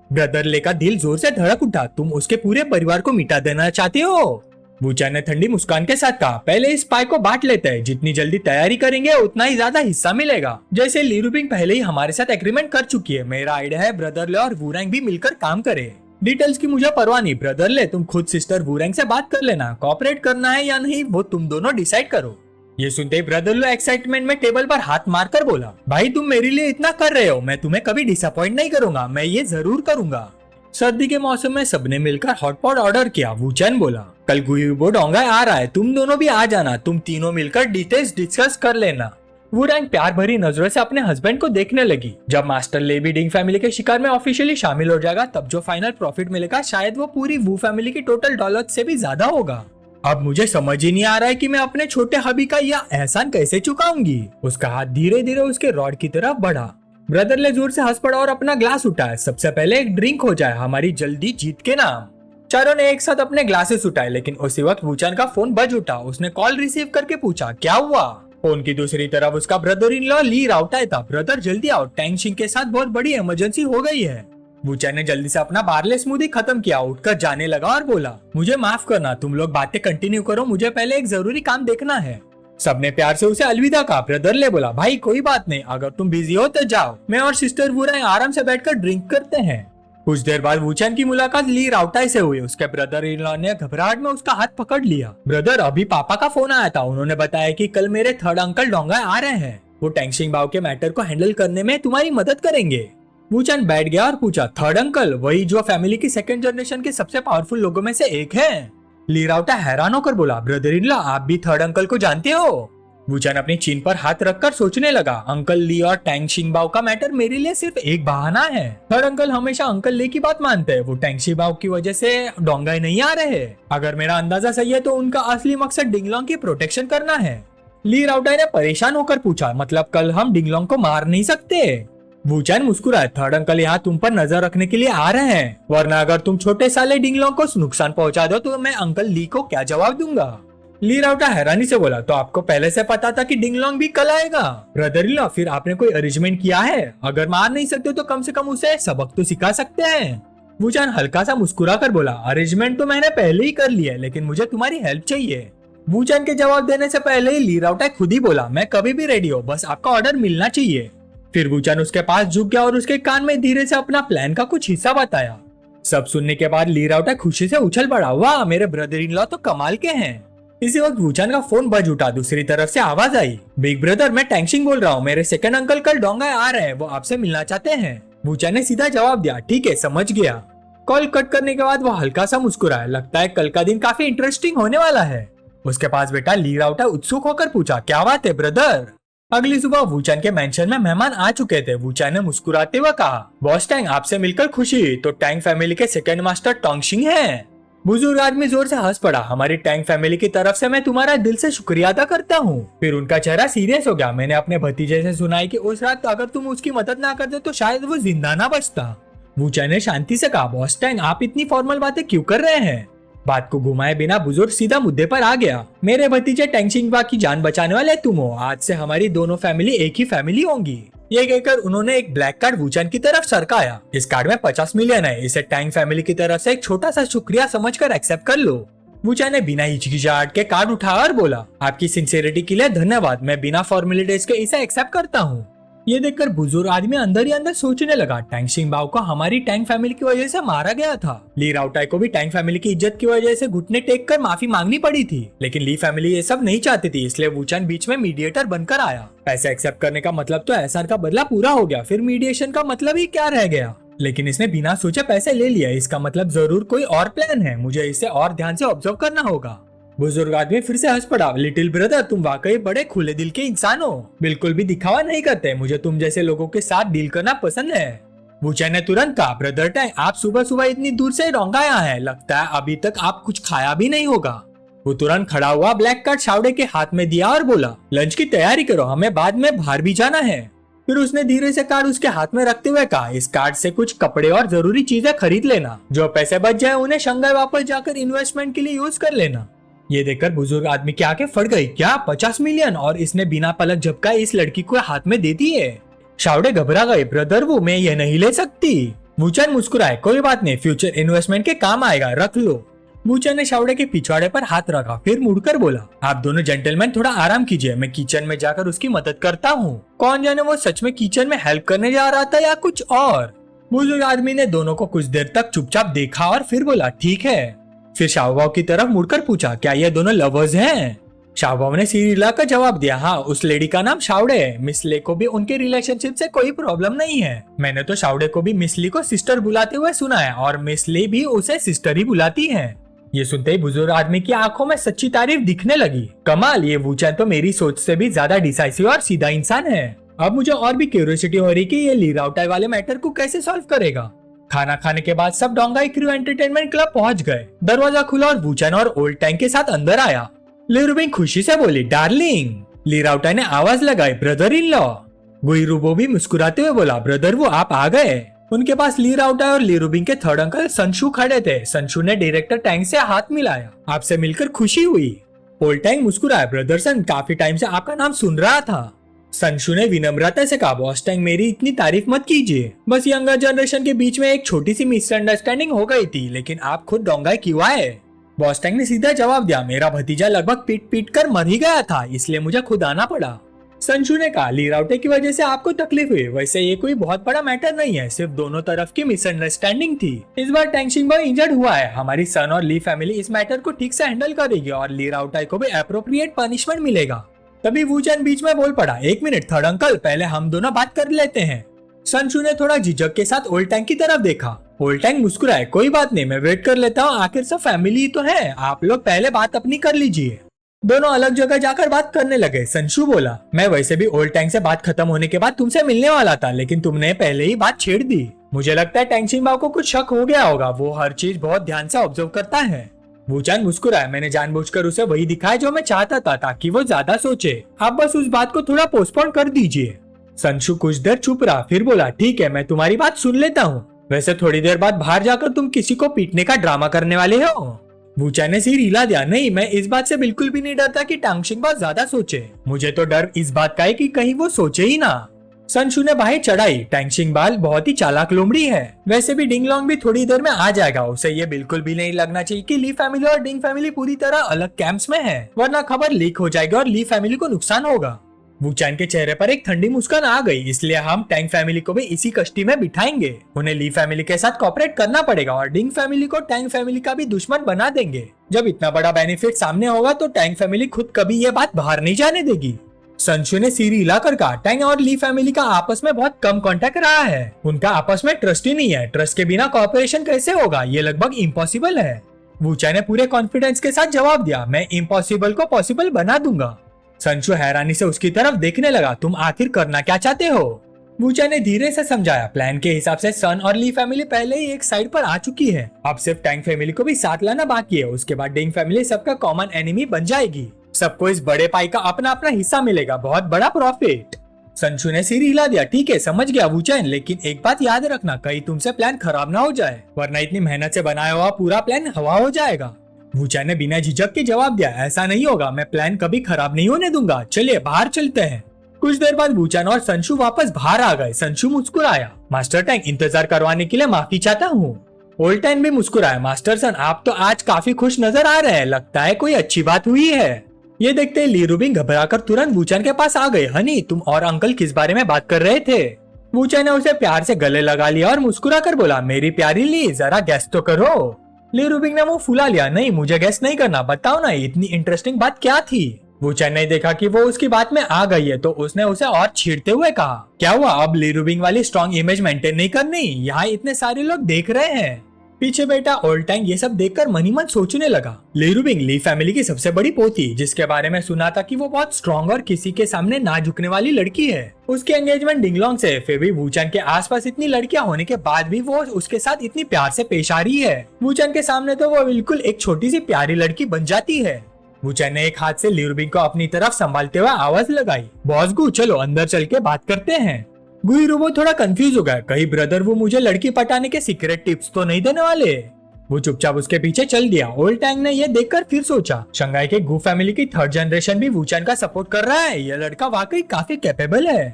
ब्रदरले का दिल जोर से धड़क उठा, तुम उसके पूरे परिवार को मिटा देना चाहते हो? वूचैन ने ठंडी मुस्कान के साथ कहा, पहले इस पाई को बांट लेते हैं, जितनी जल्दी तैयारी करेंगे उतना ही ज्यादा हिस्सा मिलेगा। जैसे ली रूबिंग पहले ही हमारे साथ एग्रीमेंट कर चुकी है, मेरा आइडिया है ब्रदरले और वूरैंग भी मिलकर काम करे। डिटेल्स की मुझे परवाह नहीं, ब्रदरले तुम खुद सिस्टर वूरैंग से बात कर लेना, कॉपरेट करना है या नहीं वो तुम दोनों डिसाइड करो। ये सुनते ही ब्रदरले एक्साइटमेंट में टेबल पर हाथ मारकर बोला, भाई तुम मेरे लिए इतना कर रहे हो, मैं तुम्हें कभी डिसअपॉइंट नहीं करूंगा, मैं ये जरूर करूंगा। सर्दी के मौसम में सबने मिलकर हॉटपॉट ऑर्डर किया। वूचैन बोला, कल गुइबो डोंगाई आ रहा है, तुम दोनों भी आ जाना, तुम तीनों मिलकर डिटेल्स डिस्कस कर लेना। वूरैंग प्यार भरी नजरों से अपने हस्बैंड को देखने लगी। जब मास्टर लेवी डिंग फैमिली के शिकार में ऑफिशियली शामिल हो जाएगा तब जो फाइनल प्रॉफिट मिलेगा शायद वो पूरी वू फैमिली की टोटल दौलत से भी ज्यादा होगा। अब मुझे समझ ही नहीं आ रहा है कि मैं अपने छोटे हबी का यह एहसान कैसे चुकाऊंगी। उसका हाथ धीरे धीरे उसके रॉड की तरफ बढ़ा। ब्रदरले जोर से हंस पड़ा और अपना ग्लास उठाया। सबसे पहले एक ड्रिंक हो जाए हमारी जल्दी जीत के नाम। चारों ने एक साथ अपने ग्लासेस उठाए, लेकिन उसी वक्त वूचैन का फोन बज उठा। उसने कॉल रिसीव करके पूछा, क्या हुआ? फोन की दूसरी तरफ उसका ब्रदर इन लॉ ली राउटाई था। ब्रदर जल्दी आओ, टैंग शिंग के साथ बहुत बड़ी इमरजेंसी हो गई है। वूचैन ने जल्दी से अपना बार्ले स्मूदी खत्म किया, उठकर जाने लगा और बोला, मुझे माफ करना, तुम लोग बातें कंटिन्यू करो, मुझे पहले एक जरूरी काम देखना है। सबने प्यार से उसे अलविदा कहा। ब्रदरले बोला, भाई कोई बात नहीं, अगर तुम बिजी हो तो जाओ, मैं और सिस्टर वूरैंग आराम से बैठकर ड्रिंक करते हैं। कुछ देर बाद वूचैन की मुलाकात ली राउटाई से हुई। उसके ब्रदर इन लॉ ने घबराहट में उसका हाथ पकड़ लिया। ब्रदर, अभी पापा का फोन आया था, उन्होंने बताया कि कल मेरे थर्ड अंकल डोंगाई आ रहे हैं, वो टैंगशिंग बाओ के मैटर को हैंडल करने में तुम्हारी मदद करेंगे। वूचैन बैठ गया और पूछा, थर्ड अंकल? वही जो फैमिली की सेकंड जनरेशन के सबसे पावरफुल लोगों में से एक है। ली राउटा हैरान होकर बोला, ब्रदर इन लॉ आप भी थर्ड अंकल को जानते हो? वूचैन अपनी चीन पर हाथ रखकर सोचने लगा। अंकल ली और टैंग शिंगबाओ का मैटर मेरे लिए सिर्फ एक बहाना है। थर्ड अंकल हमेशा अंकल ली की बात मानते हैं, वो टैंग शिंगबाओ की वजह से डोंगाई नहीं आ रहे। अगर मेरा अंदाजा सही है तो उनका असली मकसद डिंगलोंग की प्रोटेक्शन करना है। ली राउटाई ने परेशान होकर पूछा, मतलब कल हम डिंगलोंग को मार नहीं सकते? वूचैन मुस्कुराए, थर्ड अंकल यहाँ तुम पर नजर रखने के लिए आ रहे हैं, वरना अगर तुम छोटे साले डिंगलोंग को नुकसान पहुंचा दो तो मैं अंकल ली को क्या जवाब दूंगा? ली राउटा हैरानी से बोला, तो आपको पहले से पता था कि डिंगलोंग भी कल आएगा? ब्रदर इन लॉ, फिर आपने कोई अरेंजमेंट किया है? अगर मार नहीं सकते तो कम से कम उसे सबक तो सिखा सकते हैं। वूचैन हल्का सा मुस्कुरा कर बोला, अरेंजमेंट तो मैंने पहले ही कर लिया है, लेकिन मुझे तुम्हारी हेल्प चाहिए। वूचैन के जवाब देने से पहले ही ली राउटा खुद ही बोला, मैं कभी भी रेडी हूँ, बस आपका ऑर्डर मिलना चाहिए। फिर वूचैन उसके पास झुक गया और उसके कान में धीरे से अपना प्लान का कुछ हिस्सा बताया। सब सुनने के बाद ली राउटा खुशी से उछल पड़ा, वाह मेरे ब्रदर इन लॉ तो कमाल के हैं। इसी वक्त वूचैन का फोन बज उठा। दूसरी तरफ से आवाज आई, बिग ब्रदर मैं टैंगशिंग बोल रहा हूँ, मेरे सेकंड अंकल कल डोंगाई आ रहे हैं, वो आपसे मिलना चाहते हैं। वूचैन ने सीधा जवाब दिया, ठीक है समझ गया। कॉल कट करने के बाद वो हल्का सा मुस्कुराया, लगता है कल का दिन काफी इंटरेस्टिंग होने वाला है। उसके पास बेटा ली राउटा उत्सुक होकर पूछा, क्या बात है ब्रदर? अगली सुबह वूचैन के मेंशन में मेहमान आ चुके थे। वूचैन ने मुस्कुराते हुए कहा, बॉस टैंग आपसे मिलकर खुशी, तो टैंग फैमिली के सेकंड मास्टर टोंगशिंग हैं। बुजुर्ग आदमी जोर से हंस पड़ा, हमारी टैंग फैमिली की तरफ से मैं तुम्हारा दिल से शुक्रिया अदा करता हूँ। फिर उनका चेहरा सीरियस हो गया। मैंने अपने भतीजे से सुना है कि उस रात अगर तुम उसकी मदद ना करते तो शायद वो जिंदा ना बचता। वूचैन ने शांति से कहा, बॉस टैंग आप इतनी फॉर्मल बातें क्यों कर रहे हैं? बात को घुमाए बिना बुजुर्ग सीधा मुद्दे पर आ गया। मेरे भतीजे टैंग शिंगबा की जान बचाने वाले तुम हो। आज से हमारी दोनों फैमिली एक ही फैमिली होंगी। ये कहकर उन्होंने एक ब्लैक कार्ड वूचैन की तरफ सरकाया। इस कार्ड में 50 मिलियन है। इसे टैंग फैमिली की तरफ से एक छोटा सा शुक्रिया समझकर एक्सेप्ट कर लो। वूचैन ने बिना हिचकिचाहट के कार्ड उठाया और बोला, आपकी सिंसियरिटी के लिए धन्यवाद। मैं बिना फॉर्मेलिटीज के इसे एक्सेप्ट करता हूँ। ये देखकर बुजुर्ग आदमी अंदर ही अंदर सोचने लगा, टैंग शिंगबाओ को हमारी टैंग फैमिली की वजह से मारा गया था। ली राउटाई को भी टैंग फैमिली की इज्जत की वजह से घुटने टेक कर माफी मांगनी पड़ी थी, लेकिन ली फैमिली ये सब नहीं चाहती थी, इसलिए वूचैन बीच में मीडिएटर बनकर आया। पैसे एक्सेप्ट करने का मतलब तो एसआर का बदला पूरा हो गया, फिर मीडिएशन का मतलब ही क्या रह गया। लेकिन इसने बिना सोचे पैसे ले लिया, इसका मतलब जरूर कोई और प्लान है। मुझे इसे और ध्यान से ऑब्जर्व करना होगा। बुजुर्ग आदमी फिर से हंस पड़ा, लिटिल ब्रदर तुम वाकई बड़े खुले दिल के इंसान हो, बिल्कुल भी दिखावा नहीं करते। मुझे तुम जैसे लोगों के साथ डील करना पसंद है। वूचैन ने तुरंत कहा, ब्रदर टैंग आप सुबह सुबह इतनी दूर से डोंगाया है, लगता है अभी तक आप कुछ खाया भी नहीं होगा। वो तुरंत खड़ा हुआ, ब्लैक कार्ड शावड़े के हाथ में दिया और बोला, लंच की तैयारी करो, हमें बाद में बाहर भी जाना है। फिर उसने धीरे से कार्ड उसके हाथ में रखते हुए कहा, इस कार्ड से कुछ कपड़े और जरूरी चीजें खरीद लेना, जो पैसे बच जाए उन्हें शंघाई वापस जाकर इन्वेस्टमेंट के लिए यूज कर लेना। ये देखकर बुजुर्ग आदमी की आंखें फट गई, क्या 50 मिलियन? और इसने बिना पलक झपकाए इस लड़की को हाथ में दे दिए। शावड़े घबरा गए, ब्रदर वो मैं ये नहीं ले सकती। वूचैन मुस्कुराए, कोई बात नहीं, फ्यूचर इन्वेस्टमेंट के काम आएगा, रख लो। वूचैन ने शावड़े के पिछवाड़े पर हाथ रखा, फिर मुड़कर बोला, आप दोनों जेंटलमैन थोड़ा आराम कीजिए, मैं किचन में जाकर उसकी मदद करता हूँ। कौन जाने वो सच में किचन में हेल्प करने जा रहा था या कुछ और। बुजुर्ग आदमी ने दोनों को कुछ देर तक चुपचाप देखा और फिर बोला, ठीक है। फिर शावबाओ की तरफ मुड़कर पूछा, क्या ये दोनों लवर्स हैं? शावबाओ ने सिर हिलाकर जवाब दिया, हाँ, उस लेडी का नाम शावड़े है। मिस ले को भी उनके रिलेशनशिप से कोई प्रॉब्लम नहीं है। मैंने तो शावड़े को भी मिस ली को सिस्टर बुलाते हुए सुना है और मिस ले भी उसे सिस्टर ही बुलाती है। ये सुनते ही बुजुर्ग आदमी की आंखों में सच्ची तारीफ दिखने लगी। कमाल, ये वूचैन तो मेरी सोच से भी ज्यादा डिसाइसिव और सीधा इंसान है। अब मुझे और भी क्यूरियोसिटी हो रही कि ये ली राउटाई वाले मैटर को कैसे सॉल्व करेगा। खाना खाने के बाद सब डोंगाई क्रू एंटरटेनमेंट क्लब पहुंच गए। दरवाजा खुला और वूचैन और ओल्ड टैंग के साथ अंदर आया। ली रुबिंग खुशी से बोली, डार्लिंग। ली राउटाई ने आवाज लगाई, ब्रदर इन लॉ। गुइरुबो भी मुस्कुराते हुए बोला, ब्रदर वो आप आ गए। उनके पास ली राउटाई और ली रुबिंग के थर्ड अंकल संशु खड़े थे। संशु ने डायरेक्टर टैंग से हाथ मिलाया, आपसे मिलकर खुशी हुई। ओल्ड टैंग मुस्कुराया, ब्रदर सन काफी टाइम से आपका नाम सुन रहा था। संशु ने विनम्रता से कहा, बॉस टैंग मेरी इतनी तारीफ मत कीजिए, बस यंगर जनरेशन के बीच में एक छोटी सी मिसअंडरस्टैंडिंग हो गई थी, लेकिन आप खुद डोंगाई क्यों आए? बॉस टैंग ने सीधा जवाब दिया, मेरा भतीजा लगभग पीट पीट कर मर ही गया था, इसलिए मुझे खुद आना पड़ा। संशु ने कहा, ली राउटे की वजह से आपको तकलीफ हुई, वैसे ये कोई बहुत बड़ा मैटर नहीं है, सिर्फ दोनों तरफ की मिसअंडरस्टैंडिंग थी। इस बार टैंग शिंगबा इंजर्ड हुआ है, हमारी सन और ली फैमिली इस मैटर को ठीक से हैंडल करेगी और ली राउटाई को भी एप्रोप्रिएट पनिशमेंट मिलेगा। तभी वूचैन बीच में बोल पड़ा, एक मिनट थर्ड अंकल, पहले हम दोनों बात कर लेते हैं। संशु ने थोड़ा झिझक के साथ ओल्ड टैंग की तरफ देखा। ओल्ड टैंग मुस्कुराए, कोई बात नहीं, मैं वेट कर लेता हूँ, आखिर सब फैमिली तो है, आप लोग पहले बात अपनी कर लीजिए। दोनों अलग जगह जाकर बात करने लगे। संशु बोला, मैं वैसे भी ओल्ड टैंग से बात खत्म होने के बाद तुमसे मिलने वाला था, लेकिन तुमने पहले ही बात छेड़ दी। मुझे लगता है टैंग शिंगबा को कुछ शक हो गया होगा, वो हर चीज बहुत ध्यान से ऑब्जर्व करता है। वूचैन मुस्कुराया, मैंने जानबूझकर उसे वही दिखाया जो मैं चाहता था, ताकि वो ज्यादा सोचे। आप बस उस बात को थोड़ा पोस्टपोन कर दीजिए। संशु कुछ देर चुप रहा, फिर बोला, ठीक है, मैं तुम्हारी बात सुन लेता हूँ। वैसे थोड़ी देर बाद बाहर जाकर तुम किसी को पीटने का ड्रामा करने वाले हो? वूचैन ने सिर हिला दिया, नहीं, मैं इस बात से बिल्कुल भी नहीं डरता कि टैंग शिंगबा ज्यादा सोचे। मुझे तो डर इस बात का है कि कहीं वो सोचे ही ना। संशु ने बाहें चढ़ाई, टैंग शिंगबा बहुत ही चालाक लोमड़ी है। वैसे भी डिंग लॉन्ग भी थोड़ी देर में आ जाएगा, उसे ये बिल्कुल भी नहीं लगना चाहिए कि ली फैमिली और डिंग फैमिली पूरी तरह अलग कैंप्स में है, वरना खबर लीक हो जाएगी और ली फैमिली को नुकसान होगा। वूचैन के चेहरे पर एक ठंडी मुस्कान आ गई, इसलिए हम टैंग फैमिली को भी इसी कश्ती में बिठाएंगे। उन्हें ली फैमिली के साथ कोऑपरेट करना पड़ेगा और डिंग फैमिली को टैंग फैमिली का भी दुश्मन बना देंगे। जब इतना बड़ा बेनिफिट सामने होगा तो टैंग फैमिली खुद कभी ये बात बाहर नहीं जाने देगी। संशु ने सिर हिलाकर कहा, टैंग और ली फैमिली का आपस में बहुत कम कांटेक्ट रहा है, उनका आपस में ट्रस्ट ही नहीं है, ट्रस्ट के बिना कोऑपरेशन कैसे होगा, ये लगभग इम्पॉसिबल है। वूचैन ने पूरे कॉन्फिडेंस के साथ जवाब दिया, मैं इम्पॉसिबल को पॉसिबल बना दूंगा। संशु हैरानी से उसकी तरफ देखने लगा, तुम आखिर करना क्या चाहते हो? वूचैन ने धीरे से समझाया, प्लान के हिसाब से सन और ली फैमिली पहले ही एक साइड पर आ चुकी है, अब सिर्फ टैंग फैमिली को भी साथ लाना बाकी है, उसके बाद डिंग फैमिली सबका कॉमन एनिमी बन जाएगी, सबको इस बड़े पाई का अपना अपना हिस्सा मिलेगा, बहुत बड़ा प्रॉफिट। संशु ने सिर हिला दिया। ठीक है समझ गया वूचैन, लेकिन एक बात याद रखना, कहीं तुमसे प्लान खराब ना हो जाए, वरना इतनी मेहनत से बनाया हुआ पूरा प्लान हवा हो जाएगा। वूचैन ने बिना झिझक के जवाब दिया, ऐसा नहीं होगा, मैं प्लान कभी खराब नहीं होने दूंगा, चलिए बाहर चलते हैं। कुछ देर बाद वूचैन और संशु वापस बाहर आ गए। संशु मुस्कुराया, मास्टर टैंग इंतजार करवाने के लिए माफी चाहता हूँ। ओल्ड टैंग भी मुस्कुराया, मास्टर सन आप तो आज काफी खुश नजर आ रहे हैं, लगता है कोई अच्छी बात हुई है। ये देखते ही ली रूबिंग घबराकर तुरंत वूचैन के पास आ गए। हनी तुम और अंकल किस बारे में बात कर रहे थे? वूचैन ने उसे प्यार से गले लगा लिया और मुस्कुराकर बोला, मेरी प्यारी ली जरा गैस तो करो। ली रूबिंग ने मुंह फुला लिया, नहीं मुझे गैस नहीं करना, बताओ ना इतनी इंटरेस्टिंग बात क्या थी। वूचैन ने देखा कि वो उसकी बात में आ गई है तो उसने उसे और छेड़ते हुए कहा, क्या हुआ अब ली रूबिंग वाली स्ट्रॉन्ग इमेज मेंटेन नहीं करनी? यहाँ इतने सारे लोग देख रहे हैं। पीछे बेटा ओल्ड टैंग ये सब देखकर मन ही मन सोचने लगा। ली रूबिंग ली फैमिली की सबसे बड़ी पोती, जिसके बारे में सुना था कि वो बहुत स्ट्रॉन्ग और किसी के सामने ना झुकने वाली लड़की है। उसकी एंगेजमेंट डिंगलोंग से, फिर भी वूचैन के आसपास इतनी लड़कियां होने के बाद भी वो उसके साथ इतनी प्यार से पेश आ रही है। वूचैन के सामने तो वो बिल्कुल एक छोटी सी प्यारी लड़की बन जाती है। वूचैन ने एक हाथ से ली रूबिंग को अपनी तरफ संभालते हुए आवाज लगाई, बॉस गु चलो अंदर चल के बात करते हैं। गुइरुबो थोड़ा कंफ्यूज हो गया, कहीं ब्रदर वो मुझे लड़की पटाने के सीक्रेट टिप्स तो नहीं देने वाले। वो चुपचाप उसके पीछे चल दिया। ओल्ड टैंग ने ये देखकर फिर सोचा, शंघाई के गु फैमिली की थर्ड जनरेशन भी वूचैन का सपोर्ट कर रहा है, ये लड़का वाकई काफी कैपेबल है।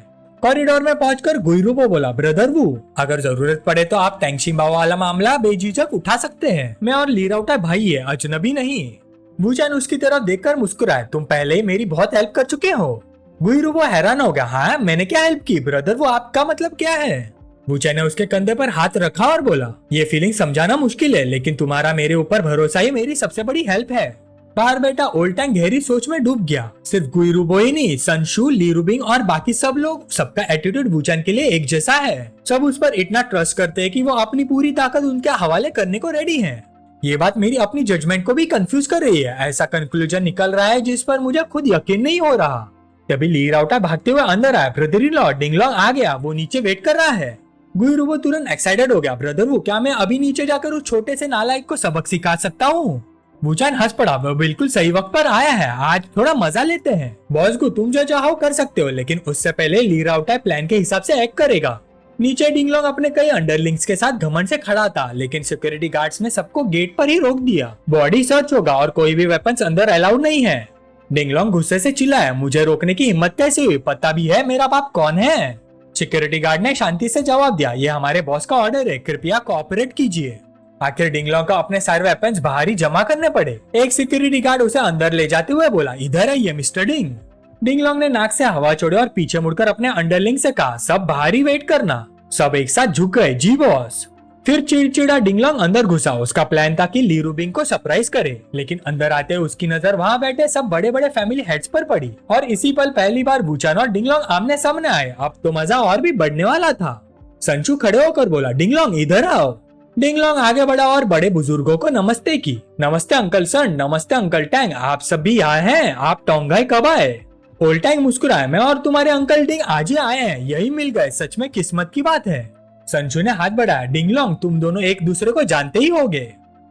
कॉरिडोर में पहुंचकर गुइरुबो बोला, ब्रदर वू अगर जरूरत पड़े तो आप टैंगशिंबा वाला मामला बेझिझक उठा सकते हैं, मैं और ली राउटा भाई है, अजनबी नहीं। वूचैन उसकी तरफ देखकर मुस्कुराए, तुम पहले ही मेरी बहुत हेल्प कर चुके हो। गुइरुबो हैरान हो गया, हाँ मैंने क्या हेल्प की ब्रदर, वो आपका मतलब क्या है? वूचैन ने उसके कंधे पर हाथ रखा और बोला, ये फीलिंग समझाना मुश्किल है, लेकिन तुम्हारा मेरे ऊपर भरोसा ही मेरी सबसे बड़ी हेल्प है। बाहर बेटा ओल्ड टैंग गहरी सोच में डूब गया। सिर्फ गुइरुबो ही नहीं, संशु, ली रूबिंग और बाकी सब लोग, सबका एटीट्यूड वूचैन के लिए एक जैसा है। सब उस पर इतना ट्रस्ट करते हैं कि वो अपनी पूरी ताकत उनके हवाले करने को रेडी है। ये बात मेरी अपनी जजमेंट को भी कंफ्यूज कर रही है, ऐसा कंक्लूजन निकल रहा है जिस पर मुझे खुद यकीन नहीं हो रहा। तभी ली राउटा भागते हुए अंदर आया, ब्रदर इन लॉ डिंगलोंग आ गया, वो नीचे वेट कर रहा है। गुइरुबो तुरंत एक्साइटेड हो गया, ब्रदर वो क्या मैं अभी नीचे जाकर उस छोटे से नालायक को सबक सिखा सकता हूँ? वूचैन हंस पड़ा, वो बिल्कुल सही वक्त पर आया है, आज थोड़ा मजा लेते हैं। बॉस को तुम जो चाहो कर सकते हो, लेकिन उससे पहले ली राउटा प्लान के हिसाब से एक्ट करेगा। नीचे डिंगलोंग अपने कई अंडरलिंग्स के साथ घमंड से खड़ा था, लेकिन सिक्योरिटी गार्ड्स ने सबको गेट पर ही रोक दिया। बॉडी सर्च होगा और कोई भी वेपन्स अंदर अलाउड नहीं है। डिंगलोंग गुस्से से चिल्लाया, मुझे रोकने की हिम्मत कैसे हुई, पता भी है मेरा बाप कौन है? सिक्योरिटी गार्ड ने शांति से जवाब दिया, ये हमारे बॉस का ऑर्डर है, कृपया कोऑपरेट कीजिए। आखिर डिंगलोंग को अपने सारे वेपन्स बाहर ही जमा करने पड़े। एक सिक्योरिटी गार्ड उसे अंदर ले जाते हुए बोला, इधर आइए मिस्टर डिंग। डिंगलोंग ने नाक से हवा छोड़ी और पीछे मुड़कर अपने अंडरलिंग से कहा, सब बाहर ही वेट करना। सब एक साथ झुक गए, जी बॉस। फिर चिड़चिड़ा डिंगलोंग अंदर घुसा। उसका प्लान था कि ली रूबिंग को सरप्राइज करे, लेकिन अंदर आते उसकी नजर वहाँ बैठे सब बड़े बड़े फैमिली हेड्स पर पड़ी और इसी पल पहली बार वूचैन और डिंगलोंग आमने सामने आए। अब तो मजा और भी बढ़ने वाला था। संशु खड़े होकर बोला, डिंगलोंग इधर आओ। डिंगलोंग आगे बढ़ा और बड़े बुजुर्गों को नमस्ते की। नमस्ते अंकल सन, नमस्ते अंकल टैंग, आप सब भी यहाँ हैं, आप टोंगाई कब आए? ओल्ड टैंग मुस्कुराया, मैं और तुम्हारे अंकल डिंग आज ही आए हैं, यही मिल गए, सच में किस्मत की बात है। संशु ने हाथ बढ़ाया, डिंगलोंग तुम दोनों एक दूसरे को जानते ही होगे।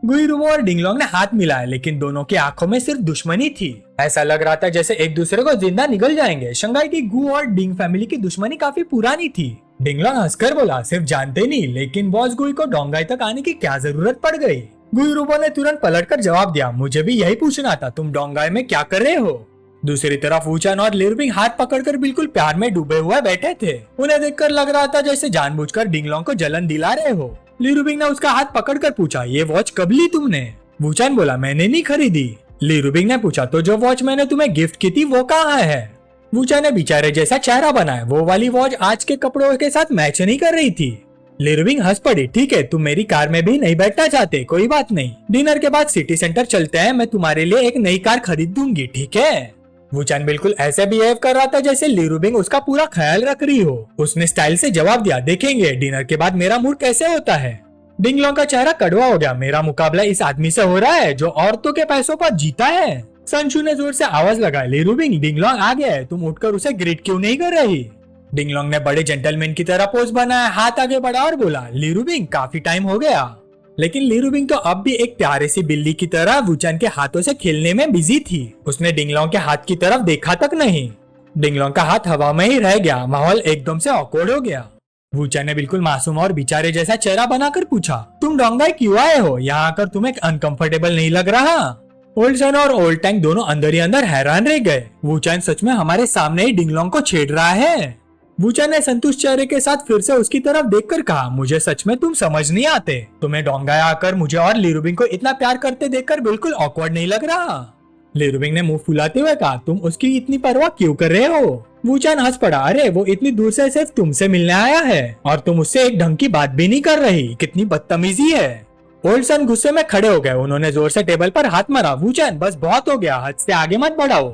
गुइरुबो और डिंगलोंग ने हाथ मिलाया, लेकिन दोनों की आंखों में सिर्फ दुश्मनी थी। ऐसा लग रहा था जैसे एक दूसरे को जिंदा निगल जाएंगे। शंघाई की गु और डिंग फैमिली की दुश्मनी काफी पुरानी थी। डिंगलोंग हंसकर बोला, सिर्फ जानते नहीं, लेकिन बॉस गुई को डोंगाई तक आने की क्या जरूरत पड़ गई? गुइरुबो ने तुरंत पलटकर जवाब दिया, मुझे भी यही पूछना था, तुम डोंगाई में क्या कर रहे हो? दूसरी तरफ वूचैन और ली रूबिंग हाथ पकड़कर बिल्कुल प्यार में डूबे हुए बैठे थे। उन्हें देखकर लग रहा था जैसे जानबूझकर डिंगलोंग को जलन दिला रहे हो। ली रूबिंग ने उसका हाथ पकड़कर पूछा, ये वॉच कब ली तुमने? वूचैन बोला, मैंने नहीं खरीदी। ली रूबिंग ने पूछा, तो जो वॉच मैंने तुम्हें गिफ्ट की थी वो कहाँ है? वूचैन ने बेचारे जैसा चेहरा बनाया, वो वाली वॉच आज के कपड़ों के साथ मैच नहीं कर रही थी। ली रूबिंग हंस पड़ी, ठीक है तुम मेरी कार में भी नहीं बैठना चाहते, कोई बात नहीं, डिनर के बाद सिटी सेंटर चलते हैं, मैं तुम्हारे लिए एक नई कार खरीद दूंगी, ठीक है? वूचैन बिल्कुल ऐसे बिहेव कर रहा था जैसे ली रूबिंग उसका पूरा ख्याल रख रही हो। उसने स्टाइल से जवाब दिया, देखेंगे डिनर के बाद मेरा मूड कैसे होता है। डिंगलोंग का चेहरा कड़वा हो गया, मेरा मुकाबला इस आदमी से हो रहा है जो औरतों के पैसों पर जीता है। संशु ने जोर से आवाज लगाई, ली रूबिंग डिंगलोंग आ गया है, तुम उठकर उसे ग्रीट क्यों नहीं कर रही? डिंगलोंग ने बड़े जेंटलमैन की तरह पोज बनाया, हाथ आगे बढ़ा और बोला, ली रूबिंग काफी टाइम हो गया। लेकिन ली रूबिंग तो अब भी एक प्यारे सी बिल्ली की तरह वूचैन के हाथों से खेलने में बिजी थी। उसने डिंगलोंग के हाथ की तरफ देखा तक नहीं। डिंगलोंग का हाथ हवा में ही रह गया। माहौल एकदम से ऑकवर्ड हो गया। वूचैन ने बिल्कुल मासूम और बेचारे जैसा चेहरा बनाकर पूछा, तुम डोंगाई क्यों आए हो? यहाँ आकर तुम्हें अनकंफर्टेबल नहीं लग रहा? ओल्ड सन और ओल्ड टैंक दोनों अंदर ही अंदर हैरान रह गए। वूचैन सच में हमारे सामने ही डिंगलोंग को छेड़ रहा है। वूचैन ने संतुष्ट चेहरे के साथ फिर से उसकी तरफ देखकर कहा, मुझे सच में तुम समझ नहीं आते। तुम्हें डोंगाई आकर मुझे और ली रुबिंग को इतना प्यार करते देखकर बिल्कुल ऑकवर्ड नहीं लग रहा? ली रुबिंग ने मुंह फुलाते हुए कहा, तुम उसकी इतनी परवाह क्यों कर रहे हो? वूचैन हंस पड़ा, अरे वो इतनी दूर से सिर्फ तुमसे मिलने आया है और तुम उससे एक ढंग की बात भी नहीं कर रही। कितनी बदतमीजी है। ओल्ड सन गुस्से में खड़े हो गए। उन्होंने जोर से टेबल पर हाथ मारा। वूचैन बस बहुत हो गया, हद से आगे मत बढ़ाओ।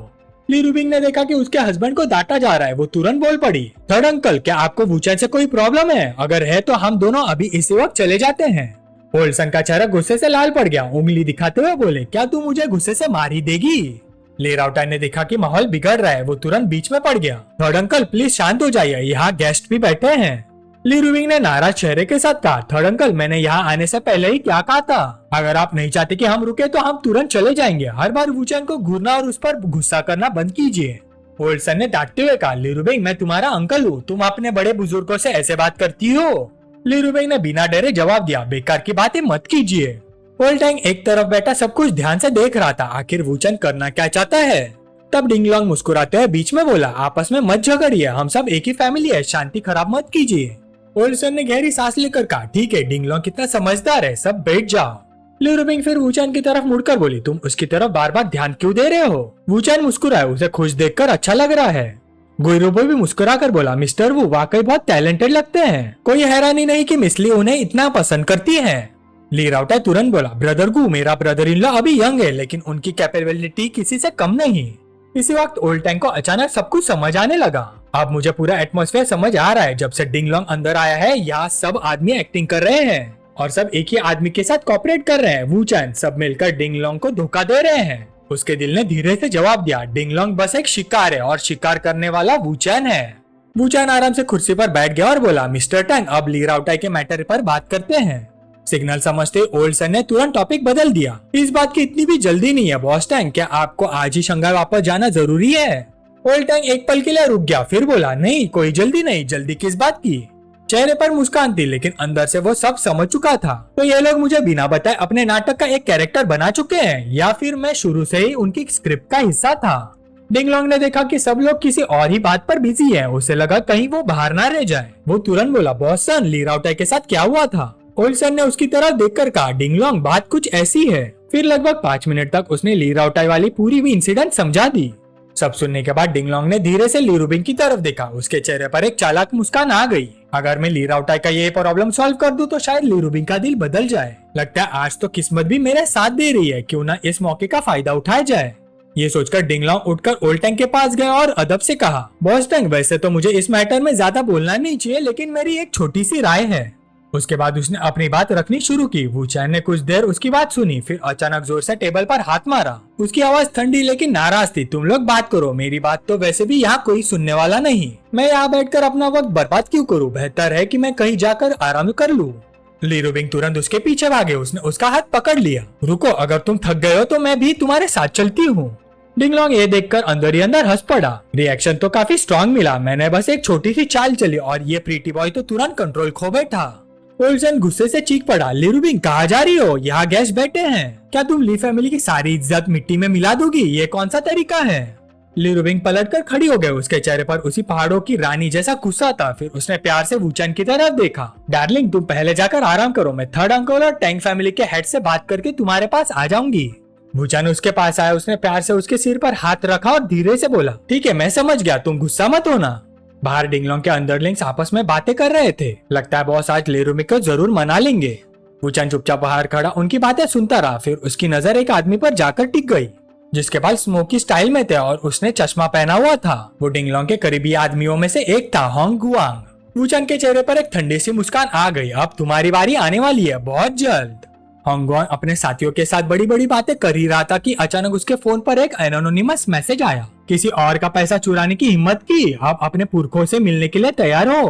ली रुबिंग ने देखा कि उसके हस्बैंड को डांटा जा रहा है। वो तुरंत बोल पड़ी, थर्ड अंकल, क्या आपको वूचैन से कोई प्रॉब्लम है? अगर है तो हम दोनों अभी इसी वक्त चले जाते हैं। ओल्ड सन का चेहरा गुस्से से लाल पड़ गया। उंगली दिखाते हुए बोले, क्या तू मुझे गुस्से से मार ही देगी? ले राउटर ने देखा कि माहौल बिगड़ रहा है। वो तुरंत बीच में पड़ गया। थर्ड अंकल प्लीज शांत हो जाइए, यहाँ गेस्ट भी बैठे हैं। ली रुबिंग ने नाराज चेहरे के साथ कहा, थर्ड अंकल, मैंने यहाँ आने से पहले ही क्या कहा था? अगर आप नहीं चाहते कि हम रुके तो हम तुरंत चले जाएंगे। हर बार वूचैन को घूरना और उस पर गुस्सा करना बंद कीजिए। ओल्ड सन ने डांटते हुए कहा, ली रुबिंग, मैं तुम्हारा अंकल हूँ, तुम अपने बड़े बुजुर्गों से ऐसे बात करती हो? ली रुबिंग ने बिना डरे जवाब दिया, बेकार की बातें मत कीजिए। ओल्ड टैंग एक तरफ बैठा सब कुछ ध्यान से देख रहा था। आखिर वूचैन करना क्या चाहता है? तब डिंगलोंग मुस्कुराते हुए बीच में बोला, आपस में मत झगड़िए, हम सब एक ही फैमिली है, शांति खराब मत कीजिए। ओल्ड सन ने गहरी सांस लेकर कहा, ठीक है डिंगलोंग कितना समझदार है, सब बैठ जाओ। ली रुबिंग फिर वूचैन की तरफ मुड़कर बोली, तुम उसकी तरफ बार बार ध्यान क्यों दे रहे हो? वूचैन मुस्कुराया, उसे खुश देखकर अच्छा लग रहा है। गुइरुबो भी मुस्कुरा कर बोला, मिस्टर वू वाकई बहुत टैलेंटेड लगते हैं। कोई हैरानी नहीं कि मिस ली उन्हें इतना पसंद करती है। ली राउटर तुरंत बोला, ब्रदर गु, मेरा ब्रदर इन लॉ अभी यंग है लेकिन उनकी कैपेबिलिटी किसी से कम नहीं। इसी वक्त ओल्ड टैंक को अचानक सब कुछ समझ आने लगा। अब मुझे पूरा एटमॉस्फेयर समझ आ रहा है। जब से डिंगलोंग अंदर आया है, यहाँ सब आदमी एक्टिंग कर रहे हैं और सब एक ही आदमी के साथ कोऑपरेट कर रहे हैं। वूचैन सब मिलकर डिंगलोंग को धोखा दे रहे हैं। उसके दिल ने धीरे से जवाब दिया, डिंगलोंग बस एक शिकार है और शिकार करने वाला वूचैन है। वूचैन आराम से कुर्सी पर बैठ गया और बोला, मिस्टर टैंग, अब ली राउटाई के मैटर पर बात करते हैं। सिग्नल समझते ओल्ड सन ने तुरंत टॉपिक बदल दिया, इस बात की इतनी भी जल्दी नहीं है बॉस टैंग, क्या आपको आज ही शंघाई वापस जाना जरूरी है? ओल्ड टैंग एक पल के लिए रुक गया, फिर बोला, नहीं कोई जल्दी नहीं। जल्दी किस बात की? चेहरे पर मुस्कान थी लेकिन अंदर से वो सब समझ चुका था। तो ये लोग मुझे बिना बताए अपने नाटक का एक कैरेक्टर बना चुके हैं या फिर मैं शुरू से ही उनकी स्क्रिप्ट का हिस्सा था? डिंगलोंग ने देखा कि सब लोग किसी और ही बात पर बिजी है। उसे लगा कहीं वो बाहर ना रह जाए। वो तुरंत बोला, बॉस सन, ली राउटाई के साथ क्या हुआ था? ओल्ड सन ने उसकी तरफ देखकर कहा, डिंगलोंग बात कुछ ऐसी है। फिर लगभग 5 मिनट तक उसने ली राउटाई वाली पूरी भी इंसिडेंट समझा दी। सब सुनने के बाद डिंगलोंग ने धीरे से ली रुबिंग की तरफ देखा। उसके चेहरे पर एक चालाक मुस्कान आ गई। अगर मैं ली राउटाई का ये प्रॉब्लम सॉल्व कर दूं तो शायद ली रुबिंग का दिल बदल जाए। लगता है आज तो किस्मत भी मेरे साथ दे रही है, क्यों ना इस मौके का फायदा उठाया जाए। ये सोचकर डिंगलोंग उठकर ओल्ड टैंग के पास गया और अदब से कहा, बॉस टैंग, वैसे तो मुझे इस मैटर में ज्यादा बोलना नहीं चाहिए लेकिन मेरी एक छोटी सी राय है। उसके बाद उसने अपनी बात रखनी शुरू की। वूचैन ने कुछ देर उसकी बात सुनी, फिर अचानक जोर से टेबल पर हाथ मारा। उसकी आवाज ठंडी लेकिन नाराज थी। तुम लोग बात करो, मेरी बात तो वैसे भी यहाँ कोई सुनने वाला नहीं। मैं यहाँ बैठकर अपना वक्त बर्बाद क्यों करूँ? बेहतर है कि मैं कहीं जाकर आराम कर लूँ। ली रुबिंग तुरंत उसके पीछे भागे। उसने उसका हाथ पकड़ लिया। रुको, अगर तुम थक गए हो तो मैं भी तुम्हारे साथ चलती हूँ। डिंगलोंग ये देखकर अंदर ही अंदर हंस पड़ा। रिएक्शन तो काफी स्ट्रॉन्ग मिला। मैंने बस एक छोटी सी चाल चली और ये प्रीटी बॉय तो तुरंत कंट्रोल खो बैठा। ओल्सन गुस्से से चीख पड़ा, ली रुबिंग कहाँ जा रही हो? यहाँ गेस्ट बैठे हैं। क्या तुम ली फैमिली की सारी इज्जत मिट्टी में मिला दोगी? ये कौन सा तरीका है? ली रुबिंग पलटकर खड़ी हो गई। उसके चेहरे पर उसी पहाड़ों की रानी जैसा गुस्सा था। फिर उसने प्यार से वूचैन की तरफ देखा। डार्लिंग, तुम पहले जाकर आराम करो। मैं थर्ड अंकल और टैंग फैमिली के हेड से बात करके तुम्हारे पास आ जाऊंगी। वूचैन उसके पास आया। उसने प्यार से उसके सिर पर हाथ रखा और धीरे से बोला, ठीक है मैं समझ गया, तुम गुस्सा मत होना। बाहर डिंगलोंग के अंडरलिंग्स आपस में बातें कर रहे थे। लगता है बॉस आज ली रुबिंग को जरूर मना लेंगे। वूचैन चुपचाप बाहर खड़ा उनकी बातें सुनता रहा। फिर उसकी नजर एक आदमी पर जाकर टिक गई जिसके बाल स्मोकी स्टाइल में थे और उसने चश्मा पहना हुआ था। वो डिंगलोंग के करीबी आदमियों में से एक था, होंग गुआंग। वूचैन के चेहरे पर एक ठंडी सी मुस्कान आ गई। अब तुम्हारी बारी आने वाली है, बहुत जल्द। होंग गुआंग अपने साथियों के साथ बड़ी बड़ी बातें कर ही रहा था कि अचानक उसके फोन पर एक एनोनिमस मैसेज आया। किसी और का पैसा चुराने की हिम्मत की, अब अपने पुरखों से मिलने के लिए तैयार हो।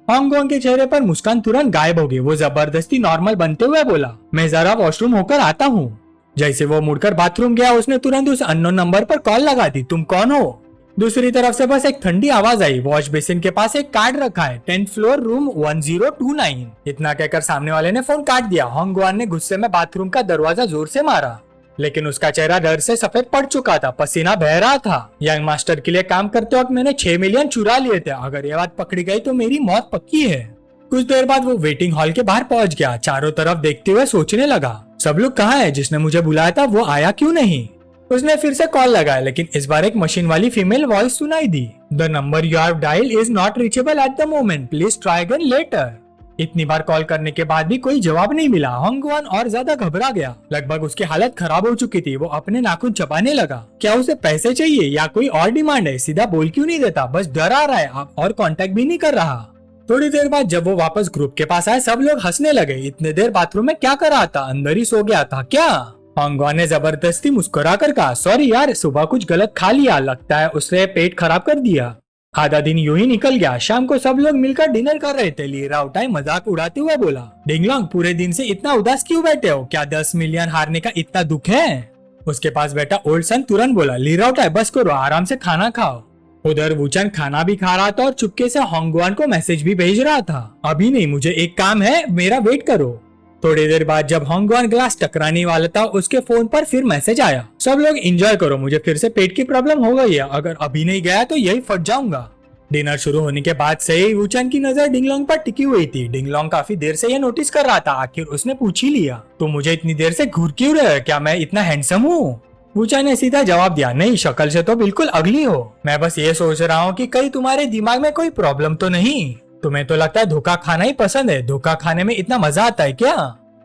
होंग गुआंग के चेहरे पर मुस्कान तुरंत गायब हो गई। वो जबरदस्ती नॉर्मल बनते हुए बोला, मैं जरा वॉशरूम होकर आता हूँ। जैसे वो मुड़कर बाथरूम गया, उसने तुरंत उस अननोन नंबर पर कॉल लगा दी। तुम कौन हो? दूसरी तरफ से बस एक ठंडी आवाज आई, वॉश बेसिन के पास एक कार्ड रखा है, 10th फ्लोर रूम 1029। इतना कहकर सामने वाले ने फोन काट दिया। होंगवान ने गुस्से में बाथरूम का दरवाजा जोर से मारा, लेकिन उसका चेहरा डर से सफेद पड़ चुका था, पसीना बह रहा था। यंग मास्टर के लिए काम करते वक्त मैंने 6 मिलियन चुरा लिए थे, अगर ये बात पकड़ी गई तो मेरी मौत पक्की है। कुछ देर बाद वो वेटिंग हॉल के बाहर पहुंच गया, चारों तरफ देखते हुए सोचने लगा, सब लोग कहाँ है? जिसने मुझे बुलाया था वो आया क्यों नहीं? उसने फिर से कॉल लगाया, लेकिन इस बार एक मशीन वाली फीमेल वॉइस सुनाई दी। The number you have dial is not reachable at the moment, please try again later. इतनी बार कॉल करने के बाद भी कोई जवाब नहीं मिला। होंगवान और ज्यादा घबरा गया, लगभग उसकी हालत खराब हो चुकी थी। वो अपने नाखून चबाने लगा। क्या उसे पैसे चाहिए या कोई और डिमांड है? सीधा बोल क्यों नहीं देता? बस डर आ रहा है और कांटेक्ट भी नहीं कर रहा। थोड़ी देर बाद जब वो वापस ग्रुप के पास आए, सब लोग हंसने लगे। इतने देर बाथरूम में क्या कर रहा था? अंदर ही सो गया था क्या? होंगवान ने जबरदस्ती मुस्कुरा कर कहा, सॉरी यार, सुबह कुछ गलत खा लिया, लगता है उसने पेट खराब कर दिया। आधा दिन यूं ही निकल गया। शाम को सब लोग मिलकर डिनर कर रहे थे। ली राउटाई मजाक उड़ाते हुए बोला, डिंगलोंग पूरे दिन से इतना उदास क्यों बैठे हो? क्या 10 मिलियन हारने का इतना दुख है? उसके पास बैठा ओल्ड सन तुरंत बोला, ली राउटाई बस करो, आराम से खाना खाओ। उधर वुचन खाना भी खा रहा था और चुपके से होंगवान को मैसेज भी भेज रहा था, अभी नहीं, मुझे एक काम है, मेरा वेट करो। थोड़ी देर बाद जब होंगवान ग्लास टकराने वाला था, उसके फोन पर फिर मैसेज आया, सब लोग एंजॉय करो, मुझे फिर से पेट की प्रॉब्लम हो गई है, अगर अभी नहीं गया तो यही फट जाऊंगा। डिनर शुरू होने के बाद से ही वुचन की नजर डिंगलोंग पर टिकी हुई थी। डिंगलोंग काफी देर से ये नोटिस कर रहा था। आखिर उसने पूछ ही लिया, तो मुझे इतनी देर से घूर क्यों रहे हो? क्या मैं इतना हैंडसम हूँ? वुचन ने सीधा जवाब दिया, नहीं, शक्ल से तो बिल्कुल अगली हो। मैं बस ये सोच रहा हूँ कि कहीं तुम्हारे दिमाग में कोई प्रॉब्लम तो नहीं? तुम्हें तो लगता है धोखा खाना ही पसंद है। धोखा खाने में इतना मजा आता है क्या?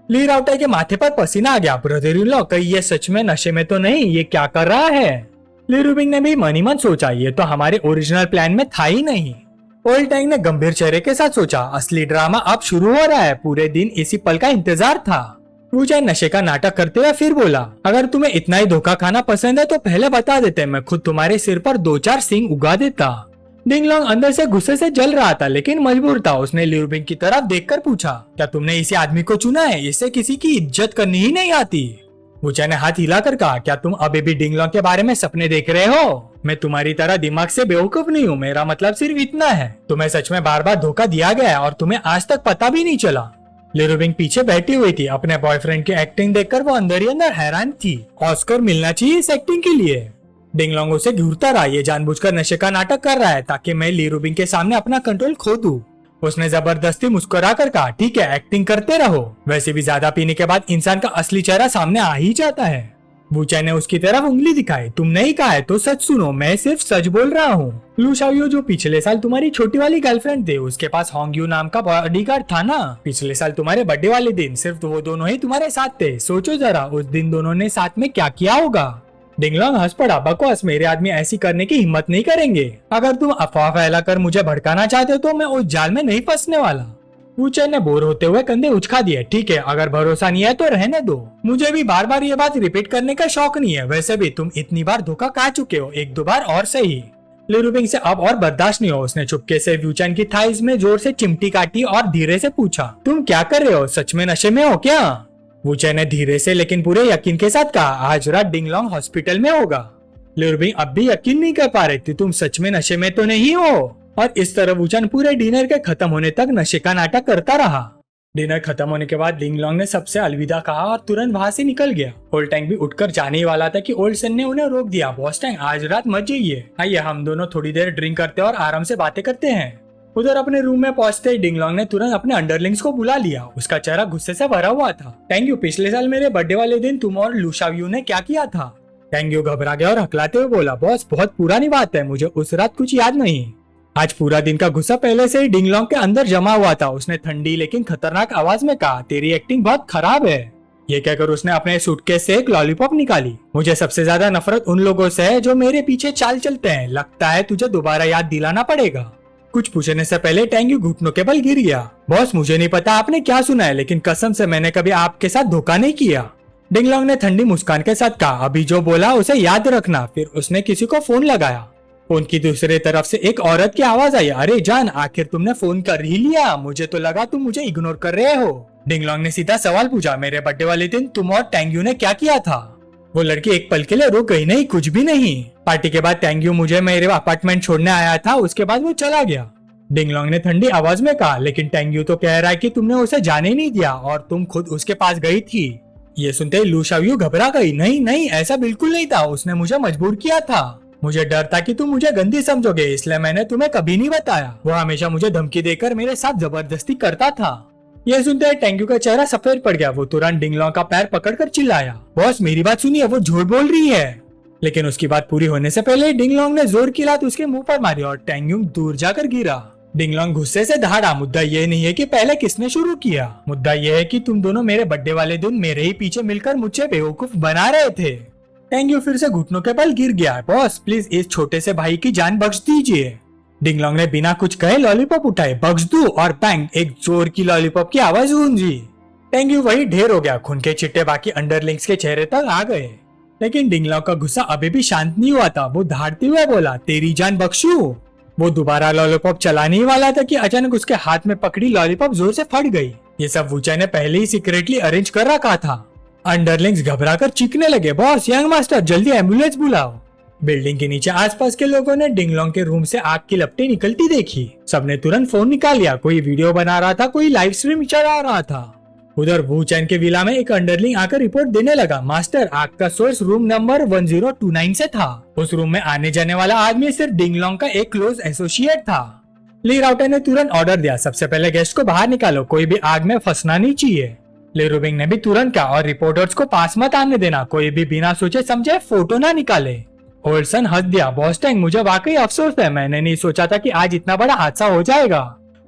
ली राउटाई के माथे पर पसीना आ गया। ब्रदर इन लॉ, कहीं ये सच में नशे में तो नहीं? ये क्या कर रहा है? ली रूबिंग ने भी मन ही मन सोचा, ये तो हमारे ओरिजिनल प्लान में था ही नहीं। ओल्ड टैंग ने गंभीर चेहरे के साथ सोचा, असली ड्रामा अब शुरू हो रहा है, पूरे दिन इसी पल का इंतजार था। वुचन नशे का नाटक करते हुए फिर बोला, अगर तुम्हें इतना ही धोखा खाना पसंद है तो पहले बता देते, मैं खुद तुम्हारे सिर पर 2-4 सींग उगा देता। डिंगलोंग अंदर से गुस्से से जल रहा था, लेकिन मजबूर था। उसने ली रूबिंग की तरफ देखकर पूछा, क्या तुमने इसी आदमी को चुना है? इससे किसी की इज्जत करनी ही नहीं आती। वुचन ने हाथ हिलाकर कहा, क्या तुम अभी भी डिंगलोंग के बारे में सपने देख रहे हो? मैं तुम्हारी तरह दिमाग से बेवकूफ नहीं हूँ। मेरा मतलब सिर्फ इतना है, तुम्हें सच में बार बार धोखा दिया गया है और तुम्हें आज तक पता भी नहीं चला। ली रूबिंग पीछे बैठी हुई थी। अपने बॉयफ्रेंड की एक्टिंग देखकर वो अंदर ही अंदर हैरान थी। ऑस्कर मिलना चाहिए इस एक्टिंग के लिए। डिंगलोंग उसे घूरता रहा, ये जानबूझकर नशे का नाटक कर रहा है ताकि मैं ली रूबिंग के सामने अपना कंट्रोल खो दूं। उसने जबरदस्ती मुस्कुरा कर कहा, ठीक है, एक्टिंग करते रहो। वैसे भी ज्यादा पीने के बाद इंसान का असली चेहरा सामने आ ही जाता है। वुचन ने उसकी तरफ उंगली दिखाई, तुमने ही कहा है तो सच सुनो, मैं सिर्फ सच बोल रहा हूँ। लू शाओयू जो पिछले साल तुम्हारी छोटी वाली गर्लफ्रेंड थे, उसके पास होंगयू नाम का बॉडीगार्ड था ना? पिछले साल तुम्हारे बर्थडे वाले दिन सिर्फ वो दोनों ही तुम्हारे साथ थे। सोचो जरा, उस दिन दोनों ने साथ में क्या किया होगा। डिंगलोंग हंस पड़ा, बकवास, मेरे आदमी ऐसी करने की हिम्मत नहीं करेंगे। अगर तुम अफवाह फैलाकर मुझे भड़काना चाहते हो तो मैं उस जाल में नहीं फंसने वाला। वुचन ने बोर होते हुए कंधे उचका दिए, ठीक है, अगर भरोसा नहीं है तो रहने दो। मुझे भी बार बार ये बात रिपीट करने का शौक नहीं है। वैसे भी तुम इतनी बार धोखा खा चुके हो, 1-2 बार और सही। ली रूबिंग से अब और बर्दाश्त नहीं हो। उसने चुपके से वुचन की थाइज में जोर से चिमटी काटी और धीरे से पूछा, तुम क्या कर रहे हो? सच में नशे में हो क्या? वुचन ने धीरे से लेकिन पूरे यकीन के साथ कहा, आज रात डिंगलोंग हॉस्पिटल में होगा। ली रूबिंग अब भी यकीन नहीं कर पा रही थी, तुम सच में नशे में तो नहीं हो? और इस तरह वुचन पूरे डिनर के खत्म होने तक नशे का नाटक करता रहा। डिनर खत्म होने के बाद डिंगलोंग ने सबसे अलविदा कहा और तुरंत वहाँ से निकल गया। ओल्ड टैंग भी उठकर जाने ही वाला था कि ओल्ड सन ने उन्हें रोक दिया, बॉस टैंग, आज रात मत जाइए, आइए हम दोनों थोड़ी देर ड्रिंक करते और आराम से बातें करते हैं। उधर अपने रूम में पहुंचते ही डिंगलोंग ने तुरंत अपने अंडरलिंग्स को बुला लिया। उसका चेहरा गुस्से से भरा हुआ था। टैंग्यू, पिछले साल मेरे बर्थडे वाले दिन तुम और लू शाओयू ने क्या किया था? टैंग्यू घबरा गया और हकलाते हुए बोला, बॉस बहुत पुरानी बात है, मुझे उस रात कुछ याद नहीं। आज पूरा दिन का गुस्सा पहले से ही डिंगलोंग के अंदर जमा हुआ था। उसने ठंडी लेकिन खतरनाक आवाज में कहा, तेरी एक्टिंग बहुत खराब है। ये कहकर उसने अपने सूटकेस से एक लॉलीपॉप निकाली। मुझे सबसे ज्यादा नफरत उन लोगों से है जो मेरे पीछे चाल चलते हैं। लगता है तुझे दोबारा याद दिलाना पड़ेगा। कुछ पूछने से पहले टैंग्यू घुटनों के बल गिर गया। बॉस, मुझे नहीं पता आपने क्या सुना है, लेकिन कसम से मैंने कभी आपके साथ धोखा नहीं किया। डिंगलोंग ने ठंडी मुस्कान के साथ कहा, अभी जो बोला उसे याद रखना। फिर उसने किसी को फोन लगाया। फोन की दूसरी तरफ से एक औरत की आवाज आई, अरे जान, आखिर तुमने फोन कर ही लिया, मुझे तो लगा तुम मुझे इग्नोर कर रहे हो। डिंगलोंग ने सीधा सवाल पूछा, मेरे बर्थडे वाले दिन तुम और टैंग्यू ने क्या किया था? वो लड़की एक पल के लिए रुक गई, नहीं कुछ भी नहीं। पार्टी के बाद टैंग्यू मुझे मेरे अपार्टमेंट छोड़ने आया था, उसके बाद वो चला गया। डिंगलोंग ने ठंडी आवाज में कहा, लेकिन टैंग्यू तो कह रहा है कि तुमने उसे जाने नहीं दिया और तुम खुद उसके पास गई थी। ये सुनते ही लू शाओयू घबरा गई। नहीं नहीं, ऐसा बिल्कुल नहीं था, उसने मुझे मजबूर किया था। मुझे डर था कि तुम मुझे गंदी समझोगे, इसलिए मैंने तुम्हें कभी नहीं बताया। वो हमेशा मुझे धमकी देकर मेरे साथ जबरदस्ती करता था। ये सुनते ही टैंग्यू का चेहरा सफेद पड़ गया। वो तुरंत डिंगलोंग का पैर पकड़कर चिल्लाया, बॉस मेरी बात सुनिए, वो झूठ बोल रही है। लेकिन उसकी बात पूरी होने से पहले डिंगलोंग ने जोर की लात उसके मुंह पर मारी और टैंग्यू दूर जाकर गिरा। डिंगलोंग गुस्से से दहाड़ा, मुद्दा ये नहीं है कि पहले किसने शुरू किया, मुद्दा ये है कि तुम दोनों मेरे बर्थडे वाले दिन मेरे ही पीछे मिलकर मुझे बेवकूफ बना रहे थे। टैंग्यू फिर से घुटनों के बल गिर गया। बॉस प्लीज इस छोटे से भाई की जान बख्श दीजिए। डिंगलोंग ने बिना कुछ कहे लॉलीपॉप उठाए, बख्श दू, और बैंग एक जोर की लॉलीपॉप की आवाज गूंजी। टैंग्यू वही ढेर हो गया। खून के छिट्टे बाकी अंडरलिंग्स के चेहरे तक आ गए, लेकिन डिंगलोंग का गुस्सा अभी भी शांत नहीं हुआ था। वो दहाड़ते हुए बोला, तेरी जान बख्शू। वो दोबारा लॉलीपॉप चलाने ही वाला था कि अचानक उसके हाथ में पकड़ी लॉलीपॉप जोर से फट गई। ये सब वूचाई ने पहले ही सीक्रेटली अरेंज कर रखा था। अंडरलिंग्स घबराकर चीखने लगे, बॉस यंग मास्टर जल्दी एम्बुलेंस बुलाओ। बिल्डिंग के नीचे आसपास के लोगों ने डिंगलोंग के रूम से आग की लपटें निकलती देखी। सबने तुरंत फोन निकाल लिया। कोई वीडियो बना रहा था, कोई लाइव स्ट्रीम चला रहा था। उधर वूचैन के विला में एक अंडरलिंग आकर रिपोर्ट देने लगा, मास्टर आग का सोर्स रूम नंबर 1029 से था। उस रूम में आने जाने वाला आदमी सिर्फ डिंगलोंग का एक क्लोज एसोसिएट था। ली राउटर ने तुरंत ऑर्डर दिया, सबसे पहले गेस्ट को बाहर निकालो, कोई भी आग में फंसना नहीं चाहिए। ले रूबिंग ने भी तुरंत कहा, और रिपोर्टर्स को पास मत आने देना, कोई भी बिना सोचे समझे फोटो ना निकाले। ओल्सन हंस दिया, बॉस टैंग मुझे वाकई अफसोस है, मैंने नहीं सोचा था कि आज इतना बड़ा हादसा हो जाएगा।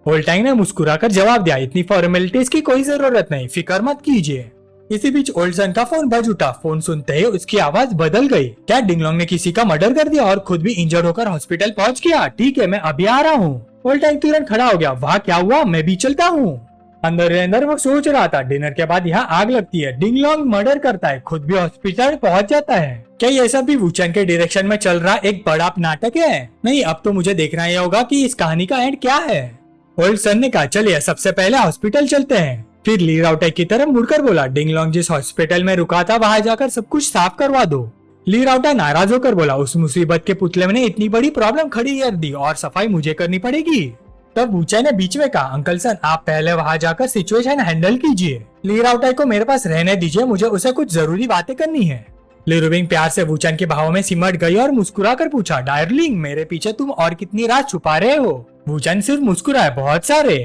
ओल्टैंग ने मुस्कुराकर जवाब दिया, इतनी फॉर्मेलिटीज की कोई जरूरत नहीं, फिक्र मत कीजिए। इसी बीच ओल्सन का फोन बज उठा। फोन सुनते ही उसकी आवाज बदल गई। क्या डिंगलोंग ने किसी का मर्डर कर दिया और खुद भी इंजर्ड होकर हॉस्पिटल पहुंच गया? ठीक है, मैं अभी आ रहा हूँ। ओल्टैंग तुरंत खड़ा हो गया, वाह क्या हुआ, मैं भी चलता हूँ। अंदर वो सोच रहा था, डिनर के बाद यहाँ आग लगती है, डिंगलोंग मर्डर करता है, खुद भी हॉस्पिटल पहुंच जाता है। क्या ये सब भी वूचैन के डायरेक्शन में चल रहा एक बड़ा नाटक है? नहीं, अब तो मुझे देखना ही होगा कि इस कहानी का एंड क्या है। ओल्सन ने कहा, चलिए सबसे पहले हॉस्पिटल चलते हैं। फिर ली राउटे की तरफ मुड़कर बोला, डिंगलोंग जिस हॉस्पिटल में रुका था वहाँ जाकर सब कुछ साफ करवा दो। ली राउटा नाराज होकर बोला, उस मुसीबत के पुतले ने इतनी बड़ी प्रॉब्लम खड़ी कर दी और सफाई मुझे करनी पड़ेगी। तब वूचैन ने बीच में कहा, अंकल सन आप पहले वहाँ जाकर सिचुएशन हैंडल कीजिए। ली राउटा को मेरे पास रहने दीजिए, मुझे उसे कुछ जरूरी बातें करनी है। ली रूबिंग प्यार से वूचैन के भाव में सिमट गई और मुस्कुराकर पूछा, डार्लिंग मेरे पीछे तुम और कितनी रात छुपा रहे हो? वूचैन सिर्फ मुस्कुराए, बहुत सारे।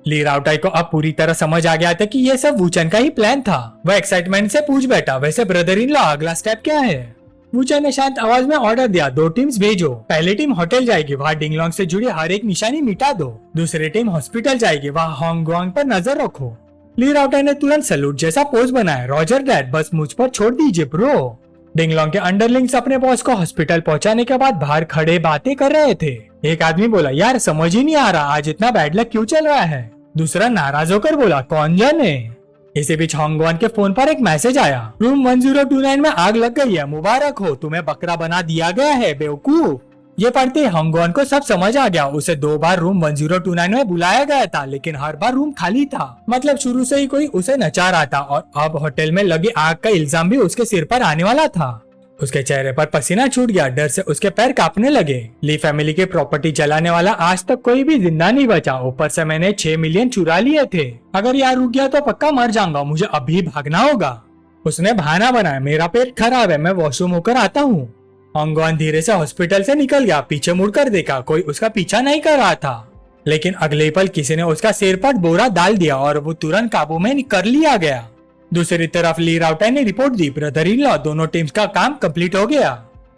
ली राउटाई को अब पूरी तरह समझ आ गया था कि ये सब वूचैन का ही प्लान था। वह एक्साइटमेंट से पूछ बैठा, वैसे ब्रदर इन लॉ अगला स्टेप क्या है? वूचैन ने शांत आवाज में ऑर्डर दिया, 2 टीम्स भेजो। पहली टीम होटल जाएगी, वहाँ डिंगलोंग से जुड़ी हर एक निशानी मिटा दो। दूसरी टीम हॉस्पिटल जाएगी, वहाँ होंगगोंग पर नजर रखो। ली राउटाई ने तुरंत सैल्यूट जैसा पोज बनाया, रॉजर डैड बस मुझ पर छोड़ दीजिए ब्रो। डिंगलोंग के अंडरलिंग्स अपने बॉस को हॉस्पिटल पहुंचाने के बाद बाहर खड़े बातें कर रहे थे। एक आदमी बोला, यार समझ ही नहीं आ रहा आज इतना बैड लक क्यों चल रहा है। दूसरा नाराज होकर बोला, कौन जाने। इसी बीच होंगगोंग के फोन पर एक मैसेज आया, रूम 1029 में आग लग गई है, मुबारक हो, तुम्हें बकरा बना दिया गया है बेवकूफ। ये पढ़ते होंगगोंग को सब समझ आ गया। उसे 2 बार रूम 1029 में बुलाया गया था, लेकिन हर बार रूम खाली था। मतलब शुरू से ही कोई उसे नचा रहा था और अब होटल में लगी आग का इल्जाम भी उसके सिर पर आने वाला था। उसके चेहरे पर पसीना छूट गया, डर से उसके पैर कांपने लगे। ली फैमिली की प्रॉपर्टी जलाने वाला आज तक कोई भी जिंदा नहीं बचा, ऊपर से मैंने 6 मिलियन चुरा लिए थे। अगर यार रुक गया तो पक्का मर जाऊंगा, मुझे अभी भागना होगा। उसने बहाना बनाया, मेरा पेट खराब है, मैं वॉशरूम होकर आता हूँ। होंगगोंग धीरे से हॉस्पिटल से निकल गया। पीछे मुड़कर देखा, कोई उसका पीछा नहीं कर रहा था, लेकिन अगले पल किसी ने उसका सिर पर बोरा डाल दिया और वो तुरंत काबू में कर लिया गया। दूसरी तरफ ली राउटाई ने report the, brother in law दोनों टीम्स का काम कंप्लीट हो गया।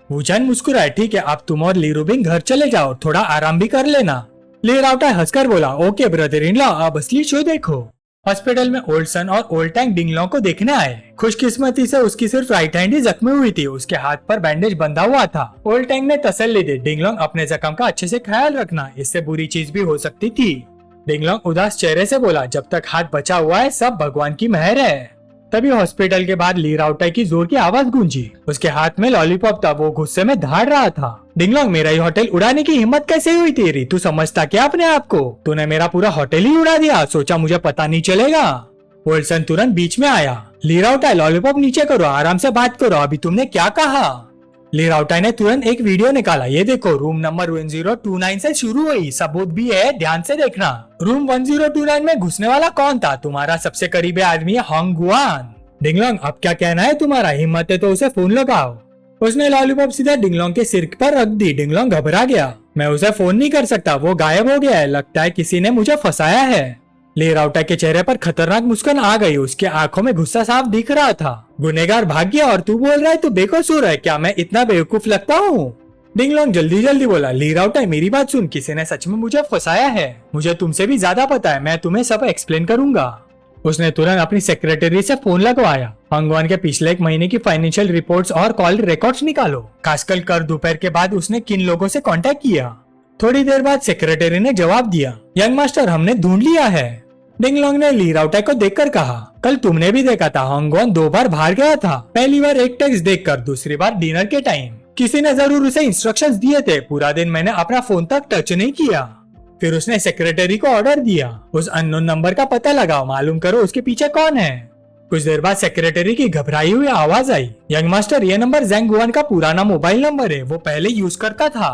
वूचैन मुस्कुराए, ठीक है अब तुम और ली रूबिंग घर चले जाओ, थोड़ा आराम भी कर लेना। ली राउटाई हंसकर बोला, ओके ब्रदर इन लॉ, अब असली शो देखो। हॉस्पिटल में ओल्सन और ओल्टैंग डिंगलोंग को देखने आए। खुशकिस्मती से उसकी सिर्फ राइट हैंड ही जख्मी हुई थी, उसके हाथ पर बैंडेज बंधा हुआ था। ओल्टैंग ने तसल्ली दी, डिंगलोंग अपने जख्म का अच्छे से ख्याल रखना, इससे बुरी चीज भी हो सकती थी। डिंगलोंग उदास चेहरे से बोला, जब तक हाथ बचा हुआ है सब भगवान की मेहर है। तभी हॉस्पिटल के बाद ली राउटाई की जोर की आवाज गूंजी। उसके हाथ में लॉलीपॉप था, वो गुस्से में दहाड़ रहा था। डिंगलोंग मेरा ही होटल उड़ाने की हिम्मत कैसे हुई तेरी? तू समझता क्या अपने आप को? तूने मेरा पूरा होटल ही उड़ा दिया, सोचा मुझे पता नहीं चलेगा। ओल्सन तुरंत बीच में आया, ली राउटाई लॉलीपॉप नीचे करो, आराम से बात करो, अभी तुमने क्या कहा? ली राउटाई ने तुरंत एक वीडियो निकाला। ये देखो, रूम नंबर 1029 से शुरू हुई, सबूत भी है, ध्यान से देखना। रूम 1029 में घुसने वाला कौन था? तुम्हारा सबसे करीबी आदमी है होंग गुआन। डिंगलोंग, अब क्या कहना है तुम्हारा? हिम्मत है तो उसे फोन लगाओ। उसने लॉलीपॉप सीधा डिंगलोंग के सिर पर रख दी। डिंगलोंग घबरा गया। मैं उसे फोन नहीं कर सकता, वो गायब हो गया है, लगता है किसी ने मुझे फंसाया है। ली राउटाई के चेहरे पर खतरनाक मुस्कान आ गई। उसके आंखों में गुस्सा साफ दिख रहा था। गुनहगार भाग गया और तू बोल रहा है तू बेकसूर है? क्या मैं इतना बेवकूफ लगता हूँ? डिंगलोंग जल्दी जल्दी बोला। ली राउटाई, मेरी बात सुन, किसी ने सच में मुझे फंसाया है। मुझे तुमसे भी ज्यादा पता है, मैं तुम्हें सब एक्सप्लेन करूंगा। उसने तुरंत अपनी सेक्रेटरी से फोन लगवाया। हंगवान के पिछले एक महीने की फाइनेंशियल रिपोर्ट्स और कॉल रिकॉर्ड्स निकालो। खासकर कर दोपहर के बाद उसने किन लोगों से कांटेक्ट किया। थोड़ी देर बाद सेक्रेटरी ने जवाब दिया, यंग मास्टर, हमने ढूंढ लिया है। डिंगलोंग ने ली राउटाई को देखकर कहा, कल तुमने भी देखा था, हंगवान 2 बार बाहर गया था। पहली बार एक टेक्स्ट देखकर, दूसरी बार डिनर के टाइम। किसी ने जरूर उसे इंस्ट्रक्शंस दिए थे। पूरा दिन मैंने अपना फोन तक टच नहीं किया। फिर उसने सेक्रेटरी को ऑर्डर दिया, उस अननोन नंबर का पता लगाओ, मालूम करो उसके पीछे कौन है। कुछ देर बाद सेक्रेटरी की घबराई हुई आवाज आई, यंग मास्टर, ये नंबर ज़ैंग गुआन का पुराना मोबाइल नंबर है, वो पहले यूज करता था।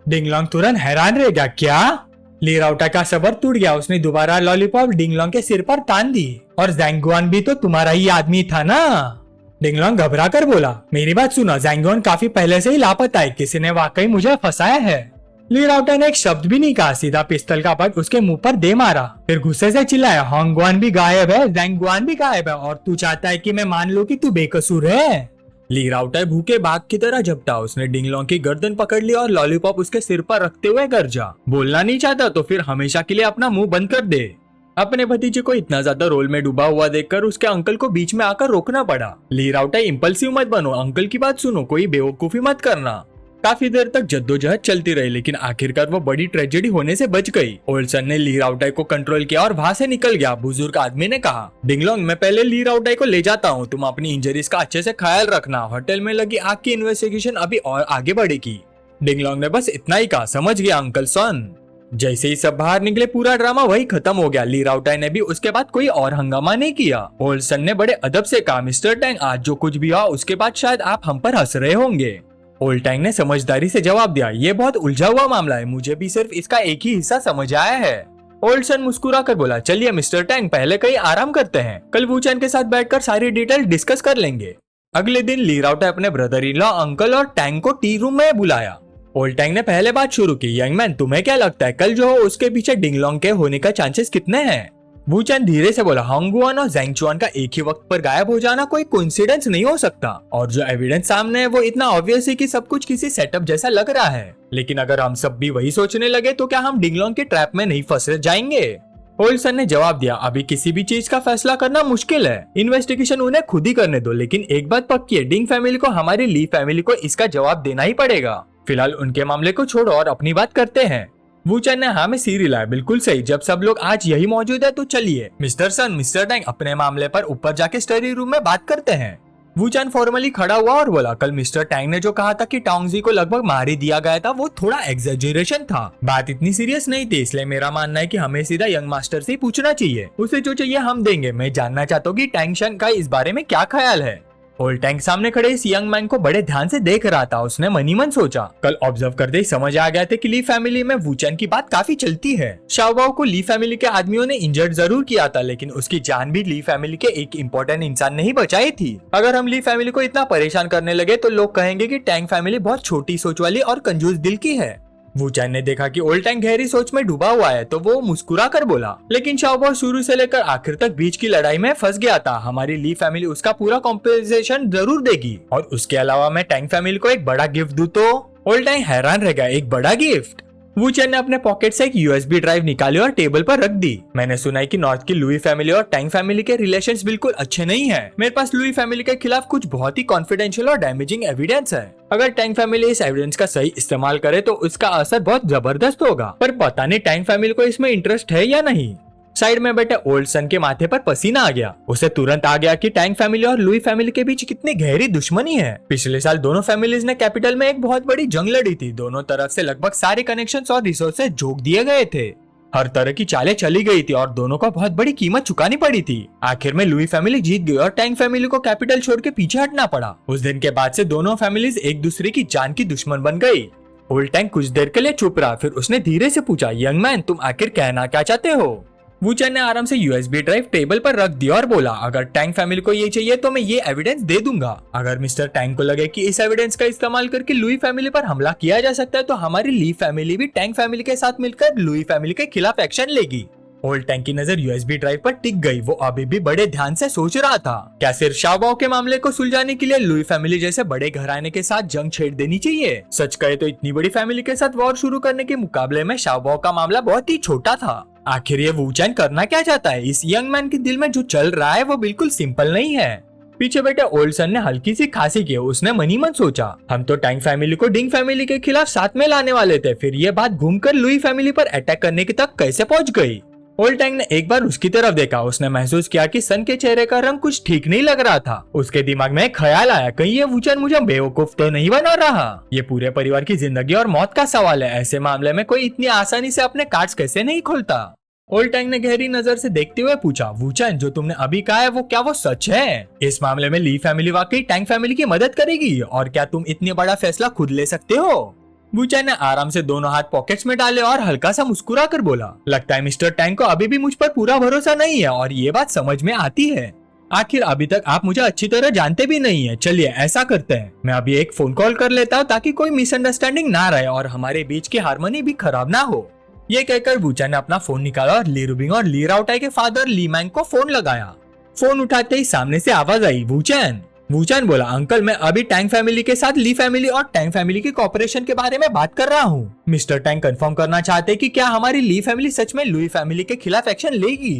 डिंगलोंग तुरंत हैरान रह गया, क्या? ली राउटाई का सब्र टूट गया। उसने दोबारा लॉलीपॉप डिंगलोंग के सिर पर तान दी। और ज़ैंग गुआन भी तो तुम्हारा ही आदमी था ना? डिंगलोंग घबरा कर बोला, मेरी बात सुनो, ज़ैंग गुआन काफी पहले से ही लापता है, किसी ने वाकई मुझे फंसाया है। ली राउटाई ने एक शब्द भी नहीं कहा, सीधा पिस्तौल का बट उसके मुंह पर दे मारा। फिर गुस्से से चिल्लाया, होंग गुआन भी गायब है, ज़ैंग गुआन भी गायब है, और तू चाहता है कि मैं मान लूं कि तू बेकसूर है? ली राउटाई भूखे बाघ की तरह झपटा। उसने डिंगलोंग की गर्दन पकड़ ली और लॉलीपॉप उसके सिर पर रखते हुए गरजा, बोलना नहीं चाहता तो फिर हमेशा के लिए अपना मुंह बंद कर दे। अपने भतीजे को इतना ज्यादा रोल में डूबा हुआ देखकर उसके अंकल को बीच में आकर रोकना पड़ा। ली राउटाई, इम्पल्सिव मत बनो, अंकल की बात सुनो, कोई बेवकूफी मत करना। काफी देर तक जद्दोजहद चलती रही, लेकिन आखिरकार वो बड़ी ट्रेजेडी होने से बच गई। ओल्सन ने ली राउटाई को कंट्रोल किया और वहां से निकल गया। बुजुर्ग आदमी ने कहा, डिंगलोंग, मैं पहले ली राउटाई को ले जाता हूँ, तुम अपनी इंजरीज का अच्छे से ख्याल रखना। होटल में लगी आग की इन्वेस्टिगेशन अभी और आगे बढ़ेगी। डिंगलोंग ने बस इतना ही कहा, समझ गया अंकल सन। जैसे ही सब बाहर निकले, पूरा ड्रामा वही खत्म हो गया। ली राउटाई ने भी उसके बाद कोई और हंगामा नहीं किया। ओल्सन ने बड़े अदब से कहा, मिस्टर टैंग, आज जो कुछ भी हुआ उसके बाद शायद आप हम पर हंस रहे होंगे। ओल्ड टैंग ने समझदारी से जवाब दिया, ये बहुत उलझा हुआ मामला है, मुझे भी सिर्फ इसका एक ही हिस्सा समझ आया है। ओल्सन मुस्कुरा कर बोला, चलिए मिस्टर टैंग, पहले कहीं आराम करते हैं, कल वूचैन के साथ बैठकर सारी डिटेल डिस्कस कर लेंगे। अगले दिन ली राउटाई अपने ब्रदर इन लॉ, अंकल और टैंग को टी रूम में बुलाया। ओल्ड टैंग ने पहले बात शुरू की, यंग मैन, तुम्हें क्या लगता है कल जो हो उसके पीछे डिंगलोंग के होने का चांसेस कितने हैं? वूचैन धीरे से बोला, होंगगुआन और ज़ैंग चुआन का एक ही वक्त पर गायब हो जाना कोई कोइंसिडेंस नहीं हो सकता, और जो एविडेंस सामने है वो इतना ऑब्वियस है कि सब कुछ किसी सेटअप जैसा लग रहा है। लेकिन अगर हम सब भी वही सोचने लगे तो क्या हम डिंगलोंग के ट्रैप में नहीं फंस जाएंगे? ओल्सन ने जवाब दिया, अभी किसी भी चीज का फैसला करना मुश्किल है, इन्वेस्टिगेशन उन्हें खुद ही करने दो, लेकिन एक बात पक्की है, डिंग फैमिली को, हमारी ली फैमिली को इसका जवाब देना ही पड़ेगा। फिलहाल उनके मामले को छोड़ो और अपनी बात करते हैं। वूचैन ने हाँ में सिर हिलाया, बिल्कुल सही, जब सब लोग आज यही मौजूद है तो चलिए मिस्टर सन, मिस्टर टैंग, अपने मामले पर ऊपर जाके स्टडी रूम में बात करते हैं। वूचैन फॉर्मली खड़ा हुआ और बोला, कल मिस्टर टैंग ने जो कहा था कि टोंगजी को लगभग मार ही दिया गया था, वो थोड़ा एग्जेजरेशन था, बात इतनी सीरियस नहीं थी, इसलिए मेरा मानना है कि हमें सीधा यंग मास्टर से ही पूछना चाहिए, उसे जो चाहिए हम देंगे। मैं जानना चाहता हूँ कि टैंग शन का इस बारे में क्या ख्याल है। ओल्ड टैंग सामने खड़े इस यंग मैन को बड़े ध्यान से देख रहा था। उसने मनी मन सोचा, कल ऑब्जर्व करते ही समझ आ गया था कि ली फैमिली में वूचैन की बात काफी चलती है। शाओबाओ को ली फैमिली के आदमियों ने इंजर्ड जरूर किया था, लेकिन उसकी जान भी ली फैमिली के एक इम्पोर्टेंट इंसान ने ही बचाई थी। अगर हम ली फैमिली को इतना परेशान करने लगे तो लोग कहेंगे कि टैंग फैमिली बहुत छोटी सोच वाली और कंजूस दिल की है। वूचैन ने देखा कि ओल्ड टैंग गहरी सोच में डूबा हुआ है तो वो मुस्कुरा कर बोला, लेकिन शाओबाओ शुरू से लेकर आखिर तक बीच की लड़ाई में फंस गया था, हमारी ली फैमिली उसका पूरा कॉम्पेंसेशन जरूर देगी, और उसके अलावा मैं टैंग फैमिली को एक बड़ा गिफ्ट दूं तो? ओल्ड टैंग हैरान रह गया, एक बड़ा गिफ्ट? वूचैन ने अपने पॉकेट से एक यूएसबी ड्राइव निकाली और टेबल पर रख दी। मैंने सुना है कि नॉर्थ की लुई फैमिली और टैंग फैमिली के रिलेशंस बिल्कुल अच्छे नहीं हैं। मेरे पास लुई फैमिली के खिलाफ कुछ बहुत ही कॉन्फिडेंशियल और डैमेजिंग एविडेंस है। अगर टैंग फैमिली इस एविडेंस का सही इस्तेमाल करे तो उसका असर बहुत जबरदस्त होगा, पर पता नहीं टैंग फैमिली को इसमें इंटरेस्ट है या नहीं। साइड में बैठे ओल्ड सन के माथे पर पसीना आ गया। उसे तुरंत आ गया कि टैंग फैमिली और लुई फैमिली के बीच कितनी गहरी दुश्मनी है। पिछले साल दोनों फैमिलीज ने कैपिटल में एक बहुत बड़ी जंग लड़ी थी, दोनों तरफ से लगभग सारे कनेक्शंस और रिसोर्सेज झोंक दिए गए थे। हर तरह की चालें चली गई थी और दोनों को बहुत बड़ी कीमत चुकानी पड़ी थी। आखिर में लुई फैमिली जीत गई और टैंग फैमिली को कैपिटल छोड़ के पीछे हटना पड़ा। उस दिन के बाद से दोनों फैमिलीज एक दूसरे की जान की दुश्मन बन गई। ओल्ड टैंग कुछ देर के लिए चुप रहा, फिर उसने धीरे से पूछा, यंग मैन, तुम आखिर कहना क्या चाहते हो? वूचैन ने आराम से यूएसबी ड्राइव टेबल पर रख दिया और बोला, अगर टैंग फैमिली को ये चाहिए तो मैं ये एविडेंस दे दूंगा। अगर मिस्टर टैंग को लगे कि इस एविडेंस का इस्तेमाल करके लुई फैमिली पर हमला किया जा सकता है तो हमारी ली फैमिली भी टैंग फैमिली के साथ मिलकर लुई फैमिली के खिलाफ एक्शन लेगी। ओल्ड टैंग की नजर यूएसबी ड्राइव पर टिक गई। वो अभी भी बड़े ध्यान से सोच रहा था, क्या सिर्फ शाओबाओ के मामले को सुलझाने के लिए लुई फैमिली जैसे बड़े घराने के साथ जंग छेड़ देनी चाहिए? सच कहे तो इतनी बड़ी फैमिली के साथ वॉर शुरू करने के मुकाबले में शाओबाओ का मामला बहुत ही छोटा था। आखिर ये वूचैन करना क्या चाहता है? इस यंग मैन के दिल में जो चल रहा है वो बिल्कुल सिंपल नहीं है। पीछे बैठे ओल्ड सन ने हल्की सी खांसी की। उसने मनी मन सोचा, हम तो टैंग फैमिली को डिंग फैमिली के खिलाफ साथ में लाने वाले थे, फिर ये बात घूमकर लुई फैमिली पर अटैक करने की तक कैसे पहुंच गई? ओल्ड टैंग ने एक बार उसकी तरफ देखा। उसने महसूस किया कि सन के चेहरे का रंग कुछ ठीक नहीं लग रहा था। उसके दिमाग में एक ख्याल आया, कहीं ये वूचैन मुझे बेवकूफ तो नहीं बना रहा? ये पूरे परिवार की जिंदगी और मौत का सवाल है। ऐसे मामले में कोई इतनी आसानी से अपने कार्ड्स कैसे नहीं खोलता? ओल्ड टैंग ने गहरी नजर से देखते हुए पूछा, वूचैन, जो तुमने अभी कहा है वो क्या वो सच है? इस मामले में ली फैमिली वाकई टैंग फैमिली की मदद करेगी? और क्या तुम इतने बड़ा फैसला खुद ले सकते हो? वूचैन ने आराम से दोनों हाथ पॉकेट्स में डाले और हल्का सा मुस्कुरा कर बोला, लगता है मिस्टर टैंग को अभी भी मुझ पर पूरा भरोसा नहीं है और ये बात समझ में आती है। आखिर अभी तक आप मुझे अच्छी तरह जानते भी नहीं है। चलिए ऐसा करते हैं, मैं अभी एक फोन कॉल कर लेता हूँ ताकि कोई मिसअंडरस्टैंडिंग ना रहे और हमारे बीच की हार्मनी भी खराब ना हो। ये कहकर वूचैन ने अपना फोन निकाला और ली रुबिंग और ली राउटाई के फादर ली मैंग को फोन लगाया। फोन उठाते ही सामने से आवाज आई, वूचैन। वूचैन बोला, अंकल, मैं अभी टैंग फैमिली के साथ ली फैमिली और टैंग फैमिली की कॉपरेशन के बारे में बात कर रहा हूँ। मिस्टर टैंग कंफर्म करना चाहते हैं कि क्या हमारी ली फैमिली सच में लुई फैमिली के खिलाफ एक्शन लेगी?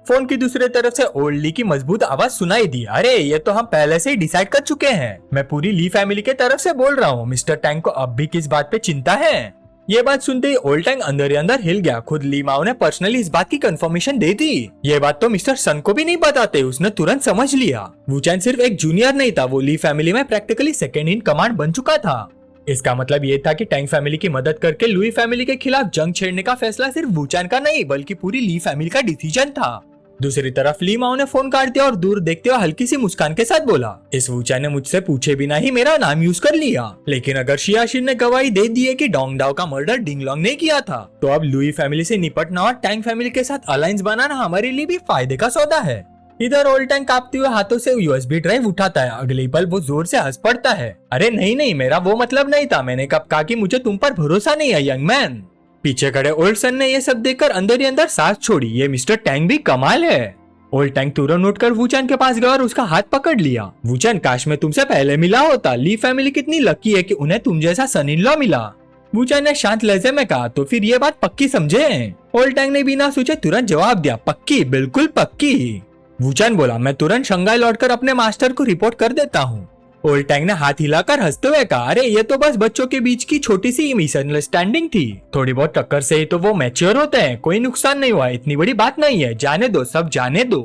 फोन की दूसरी तरफ से ओल्ड ली की मजबूत आवाज सुनाई दी, अरे ये तो हम पहले से ही डिसाइड कर चुके हैं। मैं पूरी ली फैमिली के तरफ से बोल रहा हूँ। मिस्टर टैंग को अब भी किस बात पे चिंता है? ये बात सुनते ही ओल्ड टैंग अंदर ही अंदर हिल गया। खुद ली माओ ने पर्सनली इस बात की कंफर्मेशन दे दी। ये बात तो मिस्टर सन को भी नहीं बताते, उसने तुरंत समझ लिया। वूचैन सिर्फ एक जूनियर नहीं था, वो ली फैमिली में प्रैक्टिकली सेकेंड इन कमांड बन चुका था। इसका मतलब ये था कि टैंग फैमिली की मदद करके लुई फैमिली के खिलाफ जंग छेड़ने का फैसला सिर्फ वूचैन का नहीं बल्कि पूरी ली फैमिली का डिसीजन था। दूसरी तरफ ली माओ ने फोन काट दिया और दूर देखते हुए हल्की सी मुस्कान के साथ बोला, इस वूचैन ने मुझसे पूछे बिना ही मेरा नाम यूज कर लिया। लेकिन अगर शियाशिन ने गवाही दे दी है कि डोंग डाओ का मर्डर डिंग लोंग ने किया था, तो अब लुई फैमिली से निपटना और टैंग फैमिली के साथ अलायंस बनाना हमारे लिए भी फायदे का सौदा है। इधर ओल्ड टैंग कांपते हुए हाथों से यूएसबी ड्राइव उठाता है। अगले पल वो जोर से हंस पड़ता है, अरे नहीं, मेरा वो मतलब नहीं था। मैंने कब कहा कि मुझे तुम पर भरोसा नहीं है, यंग मैन। पीछे खड़े ओल्ड सन ने ये सब देखकर अंदर ही अंदर सांस छोड़ी। ये मिस्टर टैंग भी कमाल है। ओल्ड टैंग तुरंत उठकर वूचैन के पास गया और उसका हाथ पकड़ लिया। वूचैन, काश मैं तुमसे पहले मिला होता। ली फैमिली कितनी लकी है कि उन्हें तुम जैसा सन इन लॉ मिला। वूचैन ने शांत लहजे में कहा, तो फिर ये बात पक्की समझे? ओल्ड टैंग ने बिना सोचे तुरंत जवाब दिया, पक्की, बिल्कुल पक्की। वूचैन बोला, मैं तुरंत शंघाई लौटकर अपने मास्टर को रिपोर्ट कर देता हूँ। ओल्ड टैंग ने हाथ हिलाकर हंसते हुए कहा, अरे ये तो बस बच्चों के बीच की छोटी सी मिसअंडरस्टैंडिंग थी। थोड़ी बहुत टक्कर से ही तो वो मैच्योर होते हैं। कोई नुकसान नहीं हुआ, इतनी बड़ी बात नहीं है। जाने दो, सब जाने दो।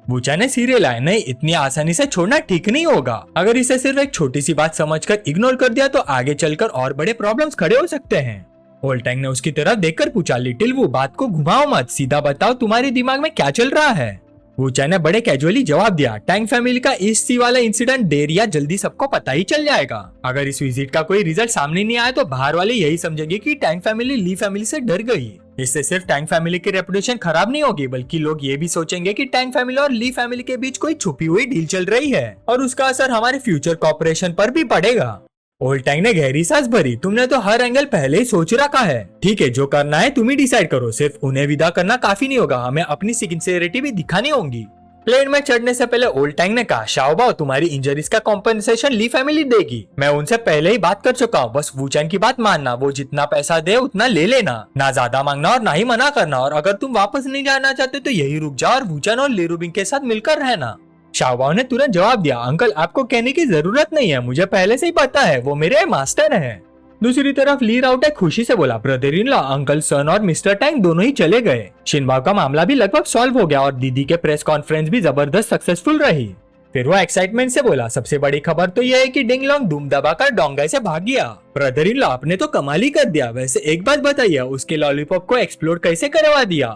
वूचैन ने सीरियल लाया, नहीं, इतनी आसानी से छोड़ना ठीक नहीं होगा। अगर इसे सिर्फ एक छोटी सी बात समझकर इग्नोर कर दिया तो आगे चलकर और बड़े प्रॉब्लम्स खड़े हो सकते हैं। ओल्ड टैंग ने उसकी तरफ देखकर पूछा, लिटिल वू, बात को घुमाओ मत, सीधा बताओ तुम्हारे दिमाग में क्या चल रहा है? वूचैन ने बड़े कैजुअली जवाब दिया, टैंग फैमिली का ईस्ट सी वाला इंसिडेंट देर या जल्दी सबको पता ही चल जाएगा। अगर इस विजिट का कोई रिजल्ट सामने नहीं आया तो बाहर वाले यही समझेंगे कि टैंग फैमिली ली फैमिली से डर गई। इससे सिर्फ टैंग फैमिली की रेपुटेशन खराब नहीं होगी बल्कि लोग ये भी सोचेंगे कि टैंग फैमिली और ली फैमिली के बीच कोई छुपी हुई डील चल रही है और उसका असर हमारे फ्यूचर कॉर्पोरेशन पर भी पड़ेगा। ओल्ड टैंग ने गहरी सांस भरी, तुमने तो हर एंगल पहले ही सोच रखा है। ठीक है, जो करना है तुम ही डिसाइड करो। सिर्फ उन्हें विदा करना काफी नहीं होगा, हमें अपनी सिंसियरिटी भी दिखानी होगी। प्लेन में चढ़ने से पहले ओल्ड टैंग ने कहा, शाओबाओ, तुम्हारी इंजरीज का कॉम्पेंसेशन ली फैमिली देगी। मैं उनसे पहले ही बात कर चुका हूँ, बस वूचैन की बात मानना। वो जितना पैसा दे उतना ले लेना, ना ज्यादा मांगना और ना ही मना करना। और अगर तुम वापस नहीं जाना चाहते तो यही रुक जाओ और वूचैन और ली रुबिंग के साथ मिलकर रहना। शाओबाओ ने तुरंत जवाब दिया, अंकल, आपको कहने की जरूरत नहीं है, मुझे पहले से ही पता है, वो मेरे मास्टर हैं। दूसरी तरफ ली राउटे खुशी से बोला, ब्रदर इन लॉ, अंकल सन और मिस्टर टैंग दोनों ही चले गए। शिनबाओ का मामला भी लगभग सॉल्व हो गया और दीदी के प्रेस कॉन्फ्रेंस भी जबरदस्त सक्सेसफुल रही। फिर वो एक्साइटमेंट से बोला, सबसे बड़ी खबर तो यह है कि डिंग लोंग धूम दबाकर डोंगाई से भाग गया। ब्रदर इन लॉ, आपने तो कमाल ही कर दिया। वैसे एक बात बताइए, उसके लॉलीपॉप को एक्सप्लोर कैसे करवा दिया?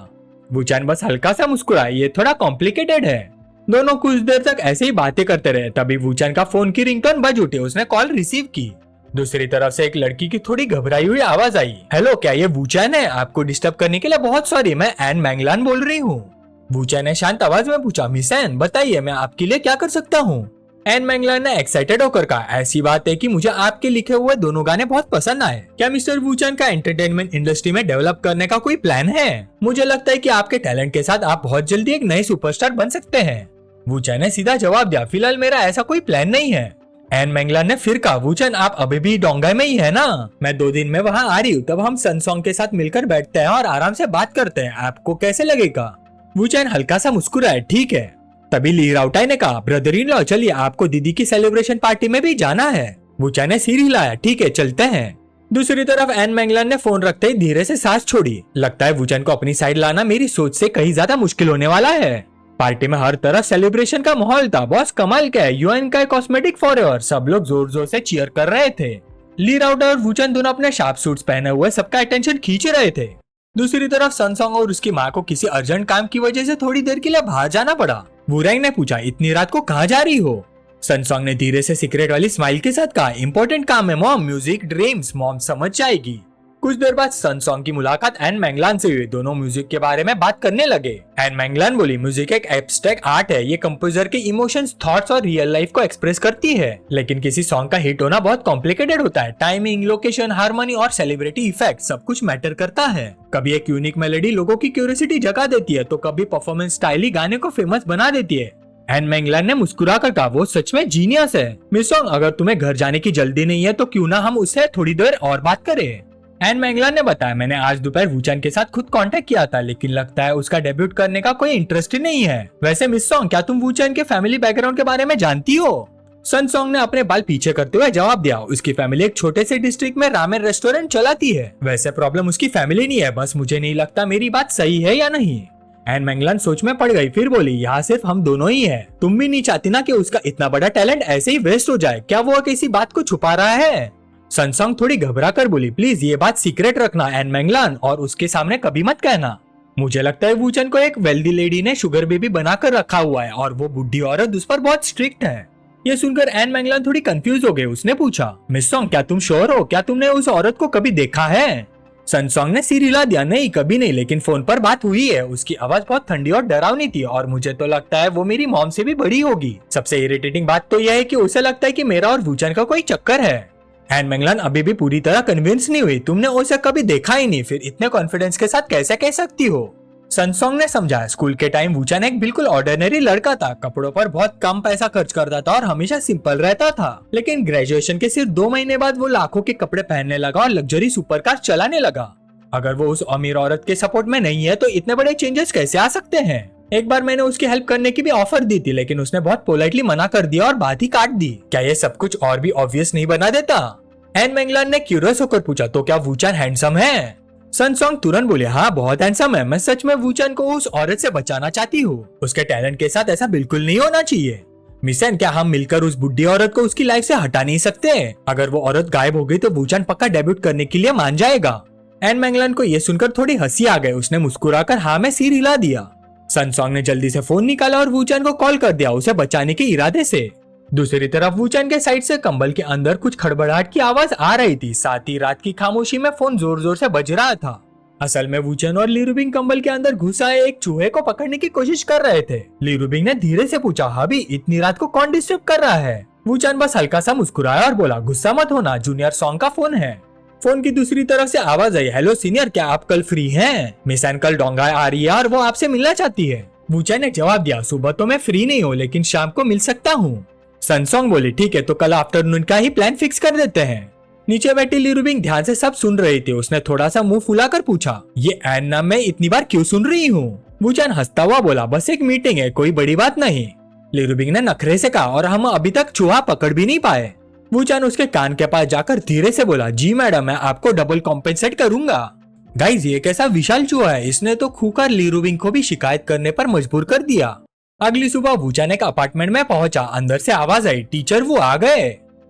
वूचान बस हल्का सा मुस्कुराया, ये थोड़ा कॉम्प्लिकेटेड है। दोनों कुछ देर तक ऐसे ही बातें करते रहे। तभी वूचान का फोन की रिंगटोन बज उठी। उसने कॉल रिसीव की। दूसरी तरफ से एक लड़की की थोड़ी घबराई हुई आवाज आई, हेलो, क्या ये वूचान है? आपको डिस्टर्ब करने के लिए बहुत सॉरी, मैं एन मैंगलान बोल रही हूँ। वूचान ने शांत आवाज में पूछा, मिस एन, बताइए मैं आपके लिए क्या कर सकता हूँ? एन मैंगलान ने एक्साइटेड होकर कहा, ऐसी बात है कि मुझे आपके लिखे हुए दोनों गाने बहुत पसंद आए। क्या मिस्टर वूचान का एंटरटेनमेंट इंडस्ट्री में डेवलप करने का कोई प्लान है? मुझे लगता है कि आपके टैलेंट के साथ आप बहुत जल्दी एक नए सुपरस्टार बन सकते हैं। वूचान ने सीधा जवाब दिया, फिलहाल मेरा ऐसा कोई प्लान नहीं है। एन मैंगलान ने फिर कहा, वूचान आप अभी भी डोंगाई में ही है ना? मैं 2 दिन में वहाँ आ रही हूँ, तब हम सनसोंग के साथ मिलकर बैठते हैं और आराम से बात करते हैं। आपको कैसे लगेगा? वूचान हल्का सा मुस्कुराया, ठीक है। तभी ली राउटाई ने कहा, ब्रदर इन लॉ, चलिए आपको दीदी की सेलिब्रेशन पार्टी में भी जाना है। वूचान ने सिर हिलाया, ठीक है चलते हैं। दूसरी तरफ एन मैंगलान ने फोन रखते ही धीरे से सांस छोड़ी। लगता है वूचान को अपनी साइड लाना मेरी सोच से कहीं ज्यादा मुश्किल होने वाला है। पार्टी में हर तरफ सेलिब्रेशन का माहौल था। बॉस कमाल क्या है, यूएन का कॉस्मेटिक फॉरएवर। सब लोग जोर जोर से चीयर कर रहे थे। ली राउटर और वूचान दोनों अपने शार्प सूट्स पहने हुए सबका अटेंशन खींच रहे थे। दूसरी तरफ सनसोंग और उसकी माँ को किसी अर्जेंट काम की वजह से थोड़ी देर के लिए बाहर जाना पड़ा। वूरैंग ने पूछा, इतनी रात को कहाँ जा रही हो? सनसोंग ने धीरे से सीक्रेट वाली स्माइल के साथ कहा, इंपॉर्टेंट काम है मॉम, म्यूजिक ड्रीम्स, मॉम समझ जाएगी। कुछ देर बाद सनसोंग की मुलाकात एन मैंगलान से हुई। दोनों म्यूजिक के बारे में बात करने लगे। एन मैंगलान बोली, म्यूजिक एक एब्स्ट्रैक्ट आर्ट है। ये कंपोजर के इमोशंस, थॉट्स और रियल लाइफ को एक्सप्रेस करती है। लेकिन किसी सॉन्ग का हिट होना बहुत कॉम्प्लिकेटेड होता है। टाइमिंग, लोकेशन, हार्मनी और सेलिब्रिटी इफेक्ट सब कुछ मैटर करता है। कभी एक यूनिक मेलोडी लोगों की क्यूरियोसिटी जगा देती है, तो कभी परफॉर्मेंस स्टाइल ही गाने को फेमस बना देती है। एन मैंगलान ने मुस्कुरा कर कहा, वो सच में जीनियस है। मिस सॉन्ग, अगर तुम्हें घर जाने की जल्दी नहीं है तो क्यों ना हम उससे थोड़ी देर और बात करें। एन मैंगलान ने बताया, मैंने आज दोपहर वूचान के साथ खुद कांटेक्ट किया था, लेकिन लगता है उसका डेब्यूट करने का कोई इंटरेस्ट ही नहीं है। वैसे मिस सॉन्ग, क्या तुम वूचान के फैमिली बैकग्राउंड के बारे में जानती हो? सनसोंग ने अपने बाल पीछे करते हुए जवाब दिया, उसकी फैमिली एक छोटे से डिस्ट्रिक्ट में रामेन रेस्टोरेंट चलाती है। वैसे प्रॉब्लम उसकी फैमिली नहीं है, बस मुझे नहीं लगता मेरी बात सही है या नहीं। एन मैंगलान सोच में पड़ गई, फिर बोली, यहाँ सिर्फ हम दोनों ही हैं। तुम भी नहीं चाहती ना कि उसका इतना बड़ा टैलेंट ऐसे ही वेस्ट हो जाए? क्या वो किसी बात को छुपा रहा है? सनसोंग थोड़ी घबरा कर बोली, प्लीज ये बात सीक्रेट रखना एन मैंगलान, और उसके सामने कभी मत कहना। मुझे लगता है वूचान को एक वेल्दी लेडी ने शुगर बेबी बनाकर रखा हुआ है और वो बुढ़ी औरत उस पर बहुत स्ट्रिक्ट है। ये सुनकर एन मैंगलान थोड़ी कंफ्यूज हो गई। उसने पूछा, मिस सॉन्ग, क्या तुम श्योर हो? क्या तुमने उस औरत को कभी देखा है? सनसोंग ने सिर हिला दिया, नहीं कभी नहीं, लेकिन फोन पर बात हुई है। उसकी आवाज बहुत ठंडी और डरावनी थी और मुझे तो लगता है वो मेरी मॉम से भी बड़ी होगी। सबसे इरिटेटिंग बात तो यह है कि उसे लगता है कि मेरा और वूचान का कोई चक्कर है। एन मैंगलान अभी भी पूरी तरह कन्विंस नहीं हुई। तुमने उसे कभी देखा ही नहीं, फिर इतने कॉन्फिडेंस के साथ कैसे कह सकती हो? सनसोंग ने समझाया, स्कूल के टाइम वूचान एक बिल्कुल ऑर्डिनरी लड़का था। कपड़ों पर बहुत कम पैसा खर्च करता था और हमेशा सिंपल रहता था। लेकिन ग्रेजुएशन के सिर्फ 2 महीने बाद वो लाखों के कपड़े पहनने लगा और लग्जरी सुपरकार चलाने लगा। अगर वो उस अमीर औरत के सपोर्ट में नहीं है तो इतने बड़े चेंजेस कैसे आ सकते हैं? एक बार मैंने उसकी हेल्प करने की भी ऑफर दी थी, लेकिन उसने बहुत पोलाइटली मना कर दिया और बात ही काट दी। क्या ये सब कुछ और भी ऑब्वियस नहीं बना देता? एन मैंगलान ने क्यूरियस होकर पूछा, तो क्या वूचान हैंडसम है? सनसोंग तुरंत बोले, हाँ बहुत हैंडसम है। मैं सच में वूचान को उस औरत से बचाना चाहती हूँ। उसके टैलेंट के साथ ऐसा बिल्कुल नहीं होना चाहिए। मिस एन, क्या हम मिलकर उस बुढ़ी औरत को उसकी लाइफ से हटा नहीं सकते? अगर वो औरत गायब हो गई तो वूचान पक्का डेब्यूट करने के लिए मान जाएगा। एन मैंगलान को यह सुनकर थोड़ी हंसी आ गई। उसने मुस्कुराकर हाँ में सिर हिला दिया। सनसोंग ने जल्दी से फोन निकाला और वूचान को कॉल कर दिया, उसे बचाने के इरादे से। दूसरी तरफ वूचान के साइड से कंबल के अंदर कुछ खड़बड़ाहट की आवाज आ रही थी। साथ ही रात की खामोशी में फोन जोर जोर से बज रहा था। असल में वूचान और ली रुबिंग कंबल के अंदर घुसाए एक चूहे को पकड़ने की कोशिश कर रहे थे। ली रुबिंग ने धीरे से पूछा, हबी इतनी रात को कौन डिस्टर्ब कर रहा है? वूचान बस हल्का सा मुस्कुराया और बोला, गुस्सा मत होना, जूनियर सॉन्ग का फोन है। फोन की दूसरी तरफ से आवाज आई, हेलो सीनियर, क्या आप कल फ्री हैं? मिस एन कल डोंगाई आ रही है और वो आपसे मिलना चाहती है। वूचान ने जवाब दिया, सुबह तो मैं फ्री नहीं हूँ, लेकिन शाम को मिल सकता हूँ। सनसोंग बोली, ठीक है तो कल आफ्टरनून का ही प्लान फिक्स कर देते हैं। नीचे बैठी ली रुबिंग ध्यान से सब सुन रही थी। उसने थोड़ा सा मुंह फुलाकर पूछा, ये एन नाम मैं इतनी बार क्यों सुन रही हूँ? वूचान हंसता हुआ बोला, बस एक मीटिंग है, कोई बड़ी बात नहीं। ली रुबिंग ने नखरे से कहा, और हम अभी तक चूहा पकड़ भी नहीं पाए। वूचान उसके कान के पास जाकर धीरे से बोला, जी मैडम, मैं आपको डबल कॉम्पेंसेट करूंगा। गाइज, ये कैसा विशाल चूहा है, इसने तो खूकर ली रुबिंग को भी शिकायत करने पर मजबूर कर दिया। अगली सुबह वूचान एक अपार्टमेंट में पहुंचा। अंदर से आवाज आई, टीचर वो आ गए।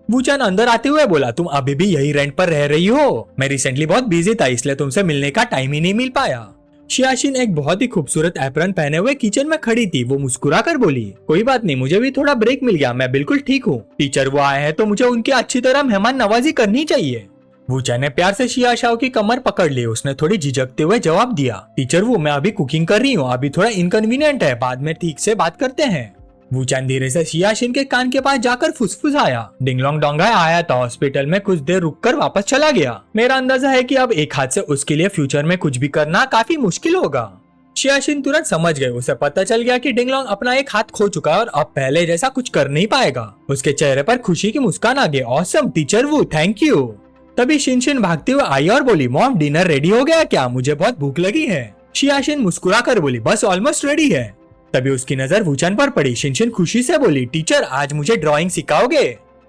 वूचान अंदर आते हुए बोला, तुम अभी भी यही रेंट पर रह रही हो? मैं रिसेंटली बहुत बिजी था इसलिए तुमसे मिलने का टाइम ही नहीं मिल पाया। शियाशिन एक बहुत ही खूबसूरत एप्रन पहने हुए किचन में खड़ी थी। वो मुस्कुरा कर बोली, कोई बात नहीं, मुझे भी थोड़ा ब्रेक मिल गया, मैं बिल्कुल ठीक हूँ। टीचर वो आए हैं तो मुझे उनकी अच्छी तरह मेहमान नवाजी करनी चाहिए। वूचान ने प्यार से शियाशाओ की कमर पकड़ ली। उसने थोड़ी झिझकते हुए जवाब दिया, टीचर वो मैं अभी कुकिंग कर रही हूँ, अभी थोड़ा इनकन्वीनियंट है, बाद में ठीक से बात करते हैं। वूचान धीरे से शियाशिन के कान के पास जाकर फुसफुसाया। डिंगलोंग डोंगाई आया था हॉस्पिटल में, कुछ देर रुककर वापस चला गया। मेरा अंदाजा है कि अब एक हाथ से उसके लिए फ्यूचर में कुछ भी करना काफी मुश्किल होगा। शियाशिन तुरंत समझ गए। उसे पता चल गया कि डिंगलोंग अपना एक हाथ खो चुका है और अब पहले जैसा कुछ कर नहीं पाएगा। उसके चेहरे पर खुशी की मुस्कान आ गई। Awesome teacher Wu, thank you. तभी शिनशिन भागते हुए आई और बोली, मॉम डिनर रेडी हो गया क्या? मुझे बहुत भूख लगी है। शियाशिन मुस्कुरा कर बोली, बस ऑलमोस्ट रेडी है। तभी उसकी नजर वूचान पर पड़ी। शिनशिन खुशी से बोली, टीचर आज मुझे ड्राइंग सिखाओगे?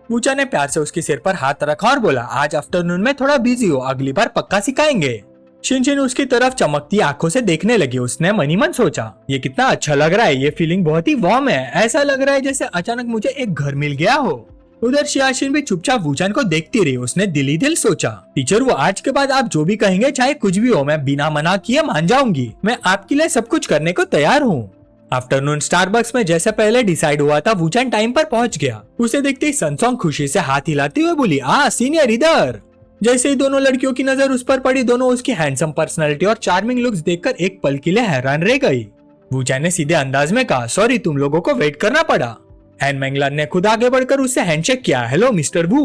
वूचान ने प्यार से उसके सिर पर हाथ रखा और बोला, आज आफ्टरनून में थोड़ा बिजी हो, अगली बार पक्का सिखाएंगे। शिनशिन उसकी तरफ चमकती आंखों से देखने लगी। उसने मनी मन सोचा, ये कितना अच्छा लग रहा है, ये फीलिंग बहुत ही वार्म है, ऐसा लग रहा है जैसे अचानक मुझे एक घर मिल गया हो। उधर शियाशिन भी चुपचाप वूचान को देखती रही। उसने दिल ही दिल सोचा, टीचर वो आज के बाद आप जो भी कहेंगे, चाहे कुछ भी हो, मैं बिना मना किए मान जाऊंगी। मैं आपके लिए सब कुछ करने को तैयार हूँ। आफ्टरनून स्टारबक्स में जैसे पहले डिसाइड हुआ था, वूचान टाइम पर पहुंच गया। उसे देखते ही सनसोंग खुशी से हाथ हिलाती हुए बोली, सीनियर इधर। जैसे ही दोनों लड़कियों की नजर उस पर पड़ी, दोनों उसकी हैंडसम पर्सनालिटी और चार्मिंग लुक्स देखकर एक पल के लिए हैरान रह गई। वूचान ने सीधे अंदाज में कहा, सॉरी तुम लोगों को वेट करना पड़ा। एन मैंगलान ने खुद आगे बढ़कर उससे हैंडशेक किया। हेलो मिस्टर वू।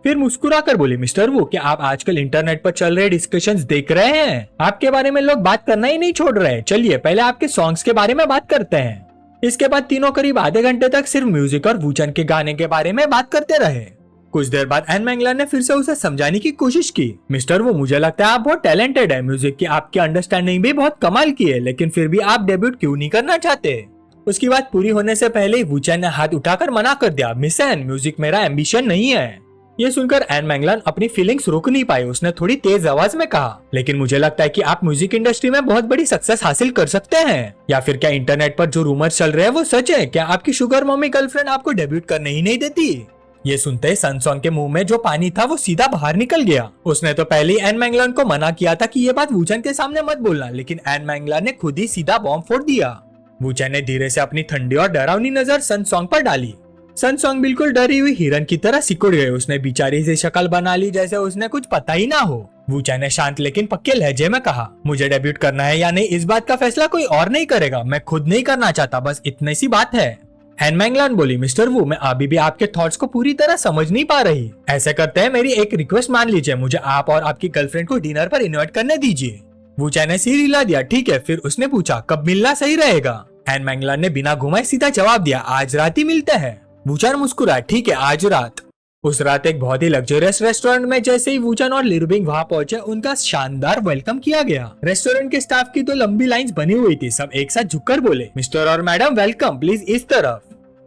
फिर मुस्कुरा कर बोली, मिस्टर वू क्या आप आजकल इंटरनेट पर चल रहे डिस्कशंस देख रहे हैं? आपके बारे में लोग बात करना ही नहीं छोड़ रहे। चलिए पहले आपके सॉन्ग्स के बारे में बात करते हैं। इसके बाद तीनों करीब आधे घंटे तक सिर्फ म्यूजिक और वूचान के गाने के बारे में बात करते रहे। कुछ देर बाद एन मैंगलान ने फिर से उसे समझाने की कोशिश की, मिस्टर वू मुझे लगता है आप बहुत टैलेंटेड है, म्यूजिक की आपकी अंडरस्टैंडिंग भी बहुत कमाल की है, लेकिन फिर भी आप डेब्यूट क्यों नहीं करना चाहते? उसकी बात पूरी होने से पहले ही वूचान ने हाथ उठाकर मना कर दिया, मिस एन म्यूजिक मेरा एम्बिशन नहीं है। ये सुनकर एन मैंगलान अपनी फीलिंग्स रोक नहीं पाई। उसने थोड़ी तेज आवाज में कहा, लेकिन मुझे लगता है कि आप म्यूजिक इंडस्ट्री में बहुत बड़ी सक्सेस हासिल कर सकते हैं। या फिर क्या इंटरनेट पर जो रूमर्स चल रहे हैं वो सच है? क्या आपकी शुगर मम्मी गर्लफ्रेंड आपको डेब्यूट करने ही नहीं देती? ये सुनते ही सनसोंग के मुंह में जो पानी था वो सीधा बाहर निकल गया। उसने तो पहले ही एन मैंगलान को मना किया था कि ये बात वूचान के सामने मत बोलना, लेकिन एन मैंगलान ने खुद ही सीधा बॉम्ब फोड़ दिया। वूचान ने धीरे से अपनी ठंडी और डरावनी नजर सनसोंग पर डाली। सनसोंग बिल्कुल डरी हुई हिरन की तरह सिकुड़ गई। उसने बेचारी से शक्ल बना ली जैसे उसने कुछ पता ही ना हो। वूचान ने शांत लेकिन पक्के लहजे में कहा, मुझे डेब्यूट करना है या नहीं इस बात का फैसला कोई और नहीं करेगा, मैं खुद नहीं करना चाहता, बस इतनी सी बात है। एन मैंगलान बोली, मिस्टर वू मैं अभी भी आपके थॉट्स को पूरी तरह समझ नहीं पा रही। ऐसे करते हैं मेरी एक रिक्वेस्ट मान लीजिए, मुझे आप और आपकी गर्लफ्रेंड को डिनर पर इनवाइट करने दीजिए। वूचान ने सिर हिला दिया, ठीक है। फिर उसने पूछा, कब मिलना सही रहेगा? एन मैंगलान ने बिना घुमाए सीधा जवाब दिया, आज रात ही मिलते हैं। वूचान मुस्कुराया, ठीक है आज रात। उस रात एक बहुत ही लग्जरियस रेस्टोरेंट में जैसे ही वूचान और लिरुबिंग वहां पहुंचे, उनका शानदार वेलकम किया गया। रेस्टोरेंट के स्टाफ की तो लंबी लाइंस बनी हुई थी। सब एक साथ झुककर बोले, मिस्टर और मैडम वेलकम, प्लीज इस तरफ।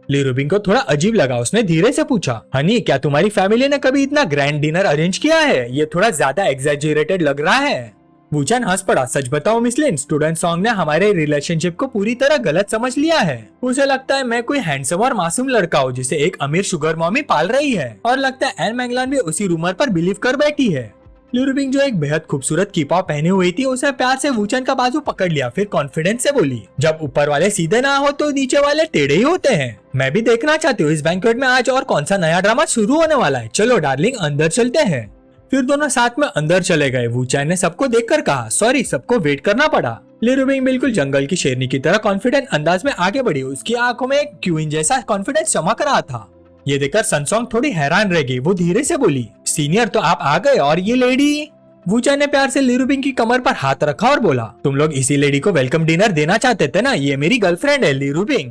लिरुबिंग को थोड़ा अजीब लगा। उसने धीरे से पूछा, हनी क्या तुम्हारी फैमिली ने कभी इतना ग्रैंड डिनर अरेंज किया है? ये थोड़ा ज्यादा एग्जैजरेटेड लग रहा है। वूचान हंस पड़ा, सच बताओ मिस लिन, स्टूडेंट सॉन्ग ने हमारे रिलेशनशिप को पूरी तरह गलत समझ लिया है। उसे लगता है मैं कोई हैंडसम और मासूम लड़का हूँ जिसे एक अमीर शुगर मॉमी पाल रही है, और लगता है एन मैंगलान भी उसी रूमर पर बिलीव कर बैठी है। लिरुबिंग जो एक बेहद खूबसूरत कीपा पहनी हुई थी, उसे प्यार से वूचान का बाजू पकड़ लिया। फिर कॉन्फिडेंस से बोली, जब ऊपर वाले सीधे ना हो तो नीचे वाले टेढ़े ही होते हैं। मैं भी देखना चाहती हूँ इस बैंक्वेट में आज और कौन सा नया ड्रामा शुरू होने वाला है। चलो डार्लिंग अंदर चलते हैं। फिर दोनों साथ में अंदर चले गए। वूचान ने सबको देखकर कहा, सॉरी सबको वेट करना पड़ा। लिरुबिंग बिल्कुल जंगल की शेरनी की तरह कॉन्फिडेंट अंदाज में आगे बढ़ी। उसकी आंखों में एक क्वीन जैसा कॉन्फिडेंस चमक रहा था। ये देखकर सनसोंग थोड़ी हैरान रह गई। वो धीरे से बोली, सीनियर तो आप आ गए, और ये लेडी? वूचान ने प्यार से लिरुबिंग की कमर पर हाथ रखा और बोला, तुम लोग इसी लेडी को वेलकम डिनर देना चाहते थे ना, ये मेरी गर्लफ्रेंड है लिरुबिंग।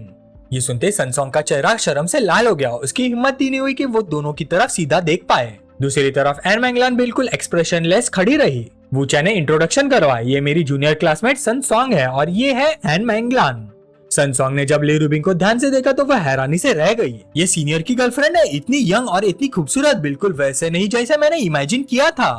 ये सुनते सनसोंग का चेहरा शर्म से लाल हो गया। उसकी हिम्मत ही नहीं हुई कि वो दोनों की तरफ सीधा देख पाए। दूसरी तरफ एन मैंगलान बिल्कुल एक्सप्रेशनलेस खड़ी रही। वूचान ने इंट्रोडक्शन करवाया, ये मेरी जूनियर क्लासमेट सनसोंग है और ये है एन मैंगलान। सनसोंग ने जब लिरुबिंग को ध्यान से देखा तो वह हैरानी से रह गई। ये सीनियर की गर्लफ्रेंड है, इतनी यंग और इतनी खूबसूरत, बिल्कुल वैसे नहीं जैसे मैंने इमेजिन किया था।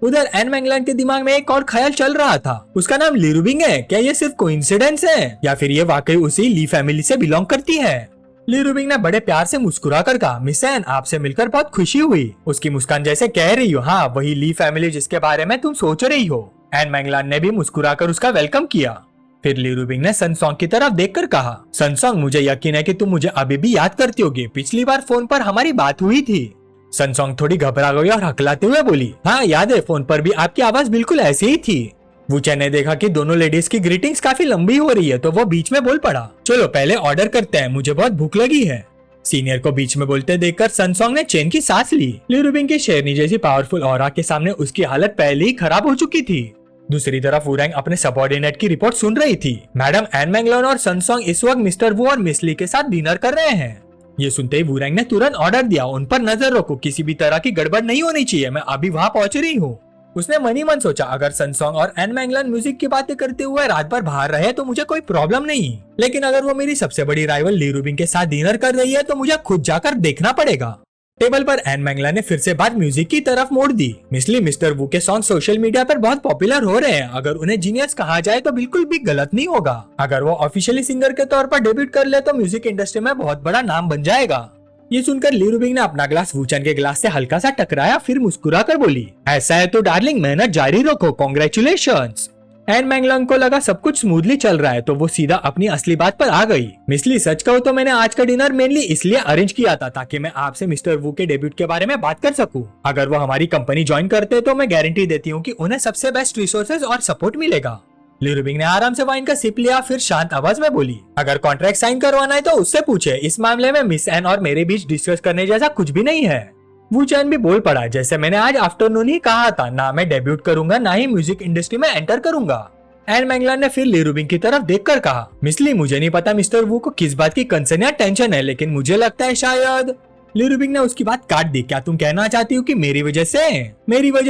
उधर एन मैंगलैंड के दिमाग में एक और ख्याल चल रहा था, उसका नाम ली रूबिंग है। क्या ये सिर्फ कोइंसिडेंस है या फिर ये वाकई उसी ली फैमिली से बिलोंग करती है? ली रूबिंग ने बड़े प्यार से मुस्कुरा कर कहा, मिस एन, आपसे मिलकर बहुत खुशी हुई। उसकी मुस्कान जैसे कह रही हो, हाँ वही ली फैमिली जिसके बारे में तुम सोच रही हो। एन मैंगलैंड ने भी मुस्कुरा कर उसका वेलकम किया। फिर ली रूबिंग ने सनसोंग की तरफ देखकर कहा, सनसोंग, मुझे यकीन है कि तुम मुझे अभी भी याद करती होगी। पिछली बार फोन पर हमारी बात हुई थी। सनसोंग थोड़ी घबरा गई और हकलाते हुए बोली, हाँ याद है, फोन पर भी आपकी आवाज बिल्कुल ऐसी ही थी। वूचैन ने देखा कि दोनों लेडीज की ग्रीटिंग्स काफी लंबी हो रही है, तो वो बीच में बोल पड़ा, चलो पहले ऑर्डर करते हैं, मुझे बहुत भूख लगी है। सीनियर को बीच में बोलते देखकर सनसोंग ने चैन की सांस ली। ली रूबिंग की शेरनी जैसी पावरफुल ऑरा के सामने उसकी हालत पहले ही खराब हो चुकी थी। दूसरी तरफ वूरैंग अपने सबऑर्डिनेट की रिपोर्ट सुन रही थी। मैडम एन मैंगलैंड और सनसोंग इस वक्त मिस्टर वू और मिस ली के साथ डिनर कर रहे हैं। ये सुनते ही वूरैंग ने तुरंत ऑर्डर दिया, उन पर नजर रखो, किसी भी तरह की गड़बड़ नहीं होनी चाहिए, मैं अभी वहाँ पहुँच रही हूँ। उसने मन ही मन सोचा, अगर सनसोंग और एन मैंगलैंड म्यूजिक की बातें करते हुए रात भर बाहर रहे तो मुझे कोई प्रॉब्लम नहीं, लेकिन अगर वो मेरी सबसे बड़ी राइवल ली रूबिंग के साथ डिनर कर रही है तो मुझे खुद जाकर देखना पड़ेगा। टेबल पर एन मैंगलैंड ने फिर से बात म्यूजिक की तरफ मोड़ दी। मिसली, मिस्टर वू के सॉन्ग सोशल मीडिया पर बहुत पॉपुलर हो रहे हैं, अगर उन्हें जीनियस कहा जाए तो बिल्कुल भी गलत नहीं होगा। अगर वो ऑफिशियली सिंगर के तौर पर डेब्यूट कर ले तो म्यूजिक इंडस्ट्री में बहुत बड़ा नाम बन जाएगा। ये सुनकर ली रूबिंग ने अपना ग्लास वूचैन के ग्लास से हल्का सा टकराया, फिर मुस्कुरा कर बोली, ऐसा है तो डार्लिंग, मेहनत जारी रखो, कॉन्ग्रेचुलेशंस। एन मैंगलैंड को लगा सब कुछ स्मूथली चल रहा है तो वो सीधा अपनी असली बात पर आ गई। मिसली, सच कहूं तो मैंने आज का डिनर मेनली इसलिए अरेंज किया था ताकि मैं आपसे मिस्टर वू के डेब्यूट के बारे में बात कर सकूं। अगर वो हमारी कंपनी ज्वाइन करते तो मैं गारंटी देती हूँ कि उन्हें सबसे बेस्ट रिसोर्सेज और सपोर्ट मिलेगा। ली रूबिंग ने आराम से वाइन का सिप लिया, फिर शांत आवाज में बोली, अगर कॉन्ट्रैक्ट साइन करवाना है तो उससे पूछे, इस मामले में मिस एन और मेरे बीच डिस्कस करने जैसा कुछ भी नहीं है। वूचैन भी बोल पड़ा, जैसे मैंने आज आफ्टरनून ही कहा था, ना मैं डेब्यूट करूंगा ना ही म्यूजिक इंडस्ट्री में एंटर करूंगा। एन मैंगलैंड ने फिर ली रूबिंग की तरफ देखकर कहा, मिसली, मुझे नहीं पता मिस्टर वू को किस बात की कंसर्न या टेंशन है, लेकिन मुझे लगता है शायद। ली रूबिंग ने उसकी बात काट दी, क्या तुम कहना चाहती हो कि मेरी वजह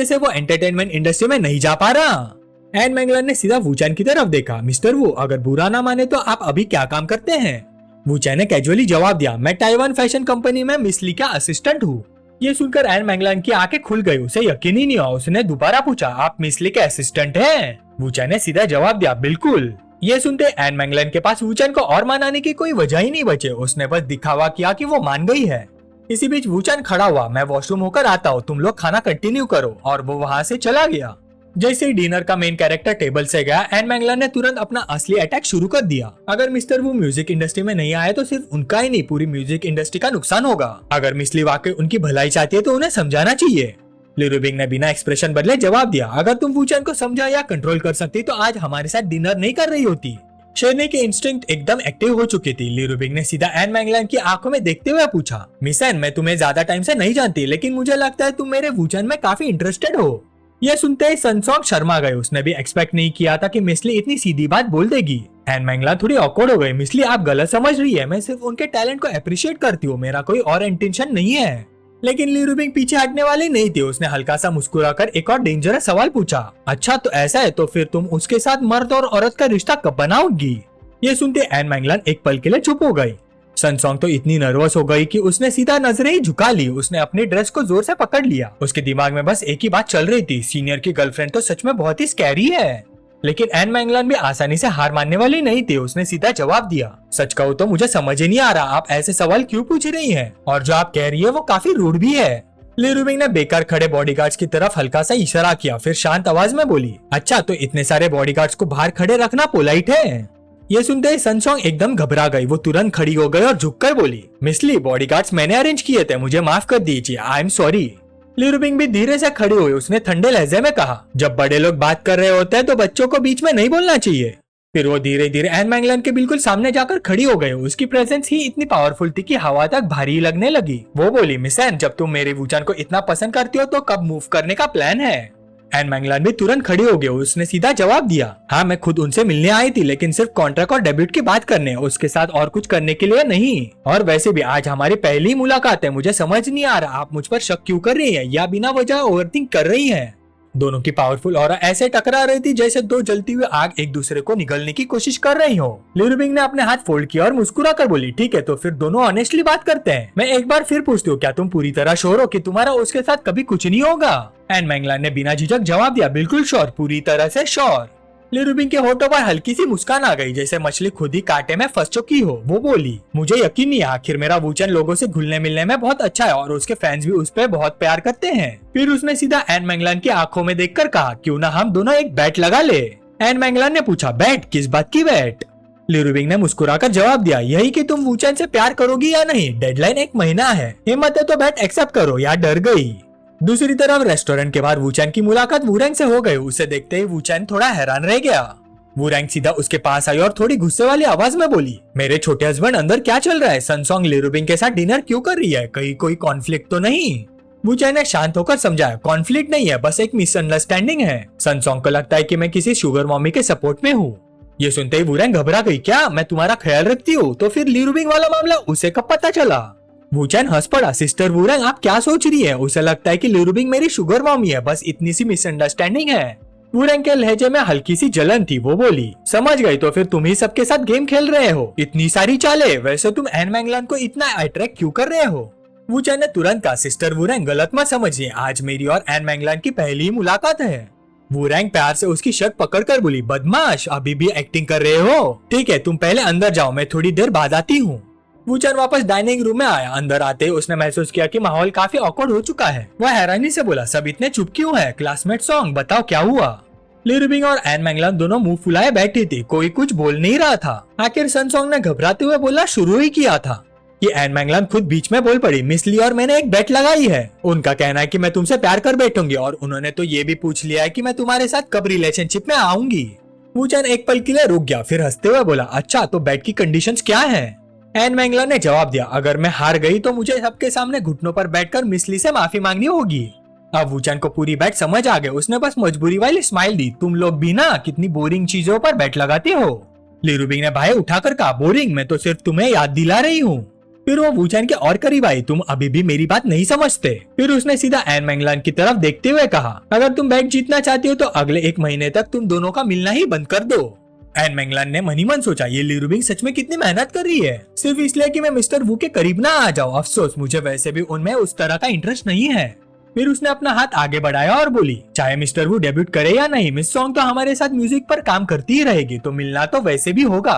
से वो एंटरटेनमेंट इंडस्ट्री में नहीं जा पा रहा? एन मैंगलैंड ने सीधा वूचैन की तरफ देखा, मिस्टर वू, अगर बुरा ना माने तो आप अभी क्या काम करते हैं? वूचैन ने कैजुअली जवाब दिया, मैं ताइवान फैशन कंपनी में मिस ली का असिस्टेंट हूँ। ये सुनकर एन मैंगलैंड की आंखें खुल गई, उसे यकीन ही नहीं हुआ। उसने दोबारा पूछा, आप मिस ली के असिस्टेंट हैं? वूचैन ने सीधा जवाब दिया, बिल्कुल। ये सुनते एन मैंगलैंड के पास वूचैन को और मनाने की कोई वजह ही नहीं बचे, उसने बस दिखावा किया कि वो मान गई है। इसी बीच वूचैन खड़ा हुआ, मैं वॉशरूम होकर आता हूँ, तुम लोग खाना कंटिन्यू करो, और वो वहाँ से चला गया। जैसे ही डिनर का मेन कैरेक्टर टेबल से गया, एन मैंगलैंड ने तुरंत अपना असली अटैक शुरू कर दिया। अगर मिस्टर वू म्यूजिक इंडस्ट्री में नहीं आए तो सिर्फ उनका ही नहीं, पूरी म्यूजिक इंडस्ट्री का नुकसान होगा। अगर मिस ली वाकई उनकी भलाई चाहती है तो उन्हें समझाना चाहिए। ली रूबिंग ने बिना एक्सप्रेशन बदले जवाब दिया, अगर तुम वूचैन को समझा या कंट्रोल कर सकती तो आज हमारे साथ डिनर नहीं कर रही होती। शेरनी के इंस्टिंक्ट एकदम एक्टिव हो चुकी थी। ली रूबिंग ने सीधा एन मैंगलैंड की आंखों में देखते हुए पूछा, मिस एन, मैं तुम्हें ज्यादा टाइम से नहीं जानती, लेकिन मुझे लगता है तुम मेरे वूचैन में काफी इंटरेस्टेड हो। यह सुनते ही सनसोंग शर्मा गए, उसने भी एक्सपेक्ट नहीं किया था कि मिस ली इतनी सीधी बात बोल देगी। एन मैंगलैंड थोड़ी ऑकवर्ड हो गई, मिस ली आप गलत समझ रही है, मैं सिर्फ उनके टैलेंट को अप्रिशिएट करती हूँ, मेरा कोई और इंटेंशन नहीं है। लेकिन ली रूबिंग पीछे हटने वाली नहीं थी, उसने हल्का सा मुस्कुराकर एक और डेंजरस सवाल पूछा, अच्छा तो ऐसा है तो फिर तुम उसके साथ मर्द और औरत का रिश्ता कब बनाओगी? ये सुनते एन मैंगलैंड एक पल के लिए चुप हो गई। सनसोंग तो इतनी नर्वस हो गई कि उसने सीधा नजरें ही झुका ली, उसने अपनी ड्रेस को जोर से पकड़ लिया। उसके दिमाग में बस एक ही बात चल रही थी, सीनियर की गर्लफ्रेंड तो सच में बहुत ही स्कैरी है। लेकिन एन मैंगलैंड भी आसानी से हार मानने वाली नहीं थी, उसने सीधा जवाब दिया, सच कहूँ तो मुझे समझ ही नहीं आ रहा आप ऐसे सवाल क्यों पूछ रही हैं, और जो आप कह रही है वो काफी रूड भी है। ली रूबिंग ने बेकार खड़े बॉडीगार्ड्स की तरफ हल्का सा इशारा किया, फिर शांत आवाज में बोली, अच्छा तो इतने सारे बॉडीगार्ड्स को बाहर खड़े रखना पोलाइट है? ये सुनते ही सनसोंग एकदम घबरा गई, वो तुरंत खड़ी हो गई और झुककर बोली, मिस ली, बॉडीगार्ड्स मैंने अरेंज किए थे, मुझे माफ कर दीजिए, आई एम सॉरी। ली रूबिंग भी धीरे से खड़ी हुई, उसने ठंडे लहजे में कहा, जब बड़े लोग बात कर रहे होते हैं तो बच्चों को बीच में नहीं बोलना चाहिए। फिर वो धीरे धीरे एन मैंगलैंड के बिल्कुल सामने जाकर खड़ी हो गई, उसकी प्रेजेंस ही इतनी पावरफुल थी कि हवा तक भारी लगने लगी। वो बोली, मिस एन, जब तुम मेरे वूचैन को इतना पसंद करती हो तो कब मूव करने का प्लान है? एन मैंगलैंड भी तुरंत खड़ी हो गई, उसने सीधा जवाब दिया, हाँ मैं खुद उनसे मिलने आई थी, लेकिन सिर्फ कॉन्ट्रैक्ट और डेब्यूट की बात करने, उसके साथ और कुछ करने के लिए नहीं। और वैसे भी आज हमारी पहली मुलाकात है, मुझे समझ नहीं आ रहा आप मुझ पर शक क्यों कर रही है या बिना वजह ओवरथिंक कर रही है। दोनों की पावरफुल और ऐसे टकरा रही थी जैसे दो जलती हुई आग एक दूसरे को निगलने की कोशिश कर रही हो। लिरुबिंग ने अपने हाथ फोल्ड किया और मुस्कुरा कर बोली, ठीक है तो फिर दोनों ऑनेस्टली बात करते हैं। मैं एक बार फिर पूछती हूँ, क्या तुम पूरी तरह श्योर हो कि तुम्हारा उसके साथ कभी कुछ नहीं होगा? एन मैंगलान ने बिना झिझक जवाब दिया, बिल्कुल श्योर, पूरी तरह से श्योर। लिरुबिंग के होठों पर हल्की सी मुस्कान आ गई, जैसे मछली खुद ही कांटे में फंस चुकी हो। वो बोली, मुझे यकीन नहीं, आखिर मेरा वूचन लोगों से घुलने मिलने में बहुत अच्छा है और उसके फैंस भी उस पर बहुत प्यार करते हैं। फिर उसने सीधा एन मैंगलान की आंखों में देखकर कहा, क्यों ना हम दोनों एक बैट लगा ले। एन मैंगलान ने पूछा, बैट? किस बात की बैट? लिरुबिंग ने मुस्कुराकर जवाब दिया, यही कि तुम वूचन से प्यार करोगी या नहीं। डेडलाइन एक महीना है, हिम्मत है तो बैट एक्सेप्ट करो या डर गई। दूसरी तरफ रेस्टोरेंट के बाहर वूचैन की मुलाकात वूरैंग से हो गई। उसे देखते ही वूचैन थोड़ा हैरान रह गया। वूरैंग सीधा उसके पास आई और थोड़ी गुस्से वाली आवाज में बोली, मेरे छोटे हस्बैंड अंदर क्या चल रहा है? सनसोंग लिरुबिंग के साथ डिनर क्यों कर रही है? कहीं कोई कॉन्फ्लिक्ट तो नहीं? वूचैन ने शांत होकर समझाया, कॉन्फ्लिक्ट नहीं है, बस एक मिसअंडरस्टैंडिंग है। सनसोंग को लगता है कि मैं किसी शुगर मॉमी के सपोर्ट में हूँ। ये सुनते ही वूरैंग घबरा गई, क्या मैं तुम्हारा ख्याल रखती हूँ? तो फिर लिरुबिंग वाला मामला उसे कब पता चला? वूचैन हंस पड़ा, सिस्टर वूरैंग आप क्या सोच रही है? उसे लगता है कि लिरुबिंग मेरी शुगर मॉमी है, बस इतनी सी मिसअंडरस्टैंडिंग है। वूरैंग के लहजे में हल्की सी जलन थी। वो बोली, समझ गई, तो फिर तुम ही सबके साथ गेम खेल रहे हो? इतनी सारी चालें? वैसे तुम एन मैंगलान को इतना अट्रैक्ट क्यों कर रहे हो? वूचैन ने तुरंत कहा, सिस्टर वूरैंग गलत मत समझिए, आज मेरी और एन मैंगलान की पहली ही मुलाकात है। वूरैंग प्यार से उसकी शर्ट पकड़कर बोली, बदमाश अभी भी एक्टिंग कर रहे हो? ठीक है तुम पहले अंदर जाओ, मैं थोड़ी देर बाद आती हूँ। वूचैन वापस डाइनिंग रूम में आया। अंदर आते ही उसने महसूस किया कि माहौल काफी ऑकवर्ड हो चुका है। वह हैरानी से बोला, सब इतने चुप क्यों है? क्लासमेट सॉन्ग, बताओ क्या हुआ? लिरुबिंग और एन मैंगलान दोनों मुंह फुलाए बैठी थी, कोई कुछ बोल नहीं रहा था। आखिर सनसोंग ने घबराते हुए बोला, शुरू ही किया था कि एन मैंगलान खुद बीच में बोल पड़ी, मिस ली और मैंने एक बेट लगाई है। उनका कहना है कि मैं तुमसे प्यार कर बैठूंगी और उन्होंने तो ये भी पूछ लिया है कि मैं तुम्हारे साथ कब रिलेशनशिप में आऊंगी। वूचैन एक पल के लिए रुक गया, फिर हंसते हुए बोला, अच्छा तो बेट की कंडीशंस क्या है? एन मैंगलान ने जवाब दिया, अगर मैं हार गई तो मुझे सबके सामने घुटनों पर बैठकर मिस ली से माफी मांगनी होगी। अब वूचैन को पूरी बैट समझ आ गई। उसने बस मजबूरी वाली स्माइल दी, तुम लोग भी ना कितनी बोरिंग चीजों पर बैट लगाते हो। लिरुबिंग ने भाई उठाकर कहा, बोरिंग? मैं तो सिर्फ तुम्हें याद दिला रही हूँ। फिर वो वूचैन के और करीब आई, तुम अभी भी मेरी बात नहीं समझते। फिर उसने सीधा एन मैंगलान की तरफ देखते हुए कहा, अगर तुम बैट जीतना चाहती हो तो अगले एक महीने तक तुम दोनों का मिलना ही बंद कर दो। एन मैंगलान ने मनी मन सोचा, ये लिरुबिंग सच में कितनी मेहनत कर रही है सिर्फ इसलिए कि मैं मिस्टर वू के करीब ना आ जाऊं। अफसोस, मुझे वैसे भी उनमें उस तरह का इंटरेस्ट नहीं है। फिर उसने अपना हाथ आगे बढ़ाया और बोली, चाहे मिस्टर वू डेब्यूट करे या नहीं, मिस सॉन्ग तो हमारे साथ म्यूजिक पर काम करती ही रहेगी, तो मिलना तो वैसे भी होगा।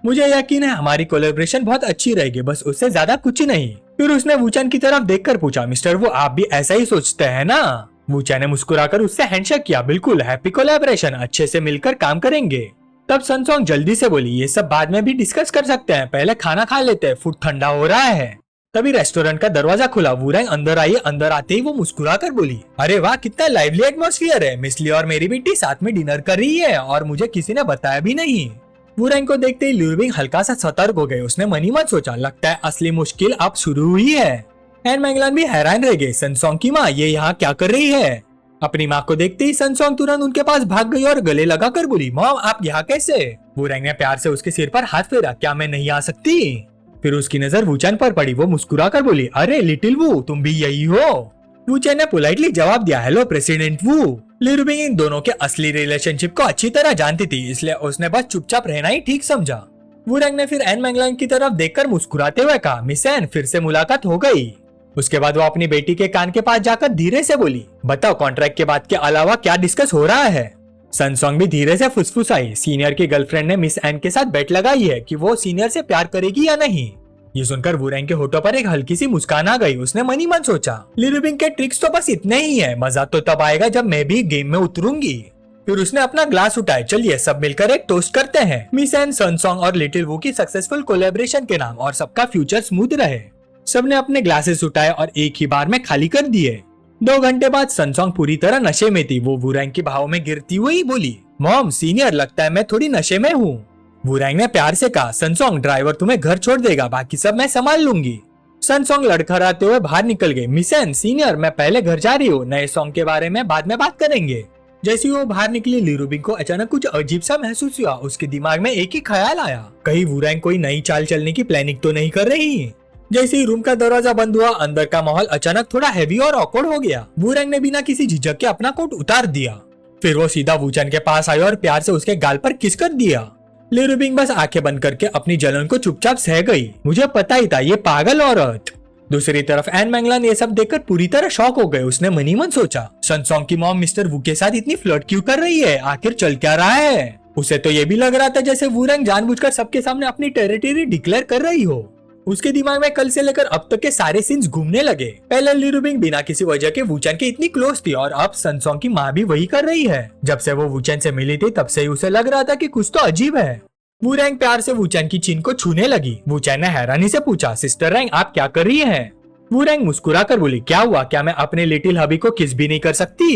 मुझे यकीन है हमारी कोलैबोरेशन बहुत अच्छी रहेगी, बस उससे ज्यादा कुछ नहीं। फिर उसने वूचैन की तरफ देखकर पूछा, मिस्टर वू आप भी ऐसा ही सोचते हैं ना? वूचैन ने मुस्कुराकर उससे हैंडशेक किया, बिल्कुल, हैप्पी कोलैबोरेशन, अच्छे से मिलकर काम करेंगे। तब सनसोंग जल्दी से बोली, ये सब बाद में भी डिस्कस कर सकते हैं, पहले खाना खा लेते हैं, फूड ठंडा हो रहा है। तभी रेस्टोरेंट का दरवाजा खुला। वूरैंग अंदर आई। अंदर आते ही वो मुस्कुरा कर बोली, अरे वाह कितना लाइवली एटमॉस्फेयर है, मिस ली और मेरी बेटी साथ में डिनर कर रही है और मुझे किसी ने बताया भी नहीं। वूरैंग को देखते ही लिरुबिंग हल्का सा सतर्क हो गए। उसने मनी मन सोचा, लगता है असली मुश्किल अब शुरू हुई है। एन मैंगलान भी हैरान रह गए, सनसोंग की माँ ये यहाँ क्या कर रही है? अपनी माँ को देखते ही सनसोंग तुरंत उनके पास भाग गई और गले लगाकर बोली, मॉम आप यहाँ कैसे? वूरैंग ने प्यार से उसके सिर पर हाथ फेरा, क्या मैं नहीं आ सकती? फिर उसकी नजर वूचैन पर पड़ी। वो मुस्कुराकर बोली, अरे लिटिल वू तुम भी यही हो? वूचैन ने पोलाइटली जवाब दिया, हेलो प्रेसिडेंट वू। लिरुबिंग इन दोनों के असली रिलेशनशिप को अच्छी तरह जानती थी, इसलिए उसने बस चुपचाप रहना ही ठीक समझा। वूरैंग ने फिर एन मैंगलान की तरफ देखकर मुस्कुराते हुए कहा, मिस एन फिर से मुलाकात हो गई। उसके बाद वो अपनी बेटी के कान के पास जाकर धीरे से बोली, बताओ कॉन्ट्रैक्ट के बात के अलावा क्या डिस्कस हो रहा है? सनसोंग भी धीरे से फुसफुसाई, सीनियर की गर्लफ्रेंड ने मिस एन के साथ बेट लगाई है कि वो सीनियर से प्यार करेगी या नहीं। ये सुनकर वूरैंग के होठों पर एक हल्की सी मुस्कान आ गई। उसने मनी मन सोचा, लिरुबिंग के ट्रिक्स तो बस इतने ही है, मजा तो तब आएगा जब मैं भी गेम में उतरूंगी। फिर उसने अपना ग्लास उठाया, चलिए सब मिलकर एक टोस्ट करते हैं, मिस एन, सनसोंग और लिटिल वू की सक्सेसफुल कोलैबोरेशन के नाम, और सबका फ्यूचर स्मूथ रहे। सबने अपने ग्लासेस उठाए और एक ही बार में खाली कर दिए। 2 घंटे बाद सनसोंग पूरी तरह नशे में थी। वो वूरैंग के भाव में गिरती हुई बोली, मॉम सीनियर लगता है मैं थोड़ी नशे में हूँ। वूरैंग ने प्यार से कहा, सनसोंग ड्राइवर तुम्हें घर छोड़ देगा, बाकी सब मैं संभाल लूंगी। सनसोंग लड़खड़ाते हुए बाहर निकल गए। मिस एन सीनियर मैं पहले घर जा रही हूँ, नए सॉन्ग के बारे में बाद में बात करेंगे। जैसे वो बाहर निकली, लिरुबिंग को अचानक कुछ अजीब सा महसूस हुआ। उसके दिमाग में एक ही ख्याल आया, कहीं वूरैंग कोई नई चाल चलने की प्लानिंग तो नहीं कर रही। जैसे ही रूम का दरवाजा बंद हुआ, अंदर का माहौल अचानक थोड़ा हैवी और ऑकवर्ड हो गया। वूरैंग ने बिना किसी झिझक के अपना कोट उतार दिया। फिर वो सीधा वूचन के पास आई और प्यार से उसके गाल पर किस कर दिया। ली रुबिंग बस आंखें बंद करके अपनी जलन को चुपचाप सह गई। मुझे पता ही था, ये पागल औरत। दूसरी तरफ एन मैंगलान ये सब देखकर पूरी तरह शॉक हो गए। उसने मनी मन सोचा, सन सॉन्ग की मॉम मिस्टर वू के साथ इतनी फ्लर्ट क्यों कर रही है, आखिर चल क्या रहा है। उसे तो ये भी लग रहा था जैसे वूरैंग जानबूझकर सबके सामने अपनी टेरिटरी डिक्लेयर कर रही हो। उसके दिमाग में कल से लेकर अब तक के सारे सीन्स घूमने लगे। पहले ली रुबिंग बिना किसी वजह के वूचन के इतनी क्लोज थी और अब सन सॉन्ग की माँ भी वही कर रही है। जब से वो वूचन से मिली थी तब से ही उसे लग रहा था कि कुछ तो अजीब है। वूरैंग प्यार से वूचन की चिन को छूने लगी। वूचन ने हैरानी से पूछा, सिस्टर रैंग आप क्या कर रही हैं? वूरैंग मुस्कुरा कर बोली, क्या हुआ, क्या मैं अपने लिटिल हबी को किस भी नहीं कर सकती?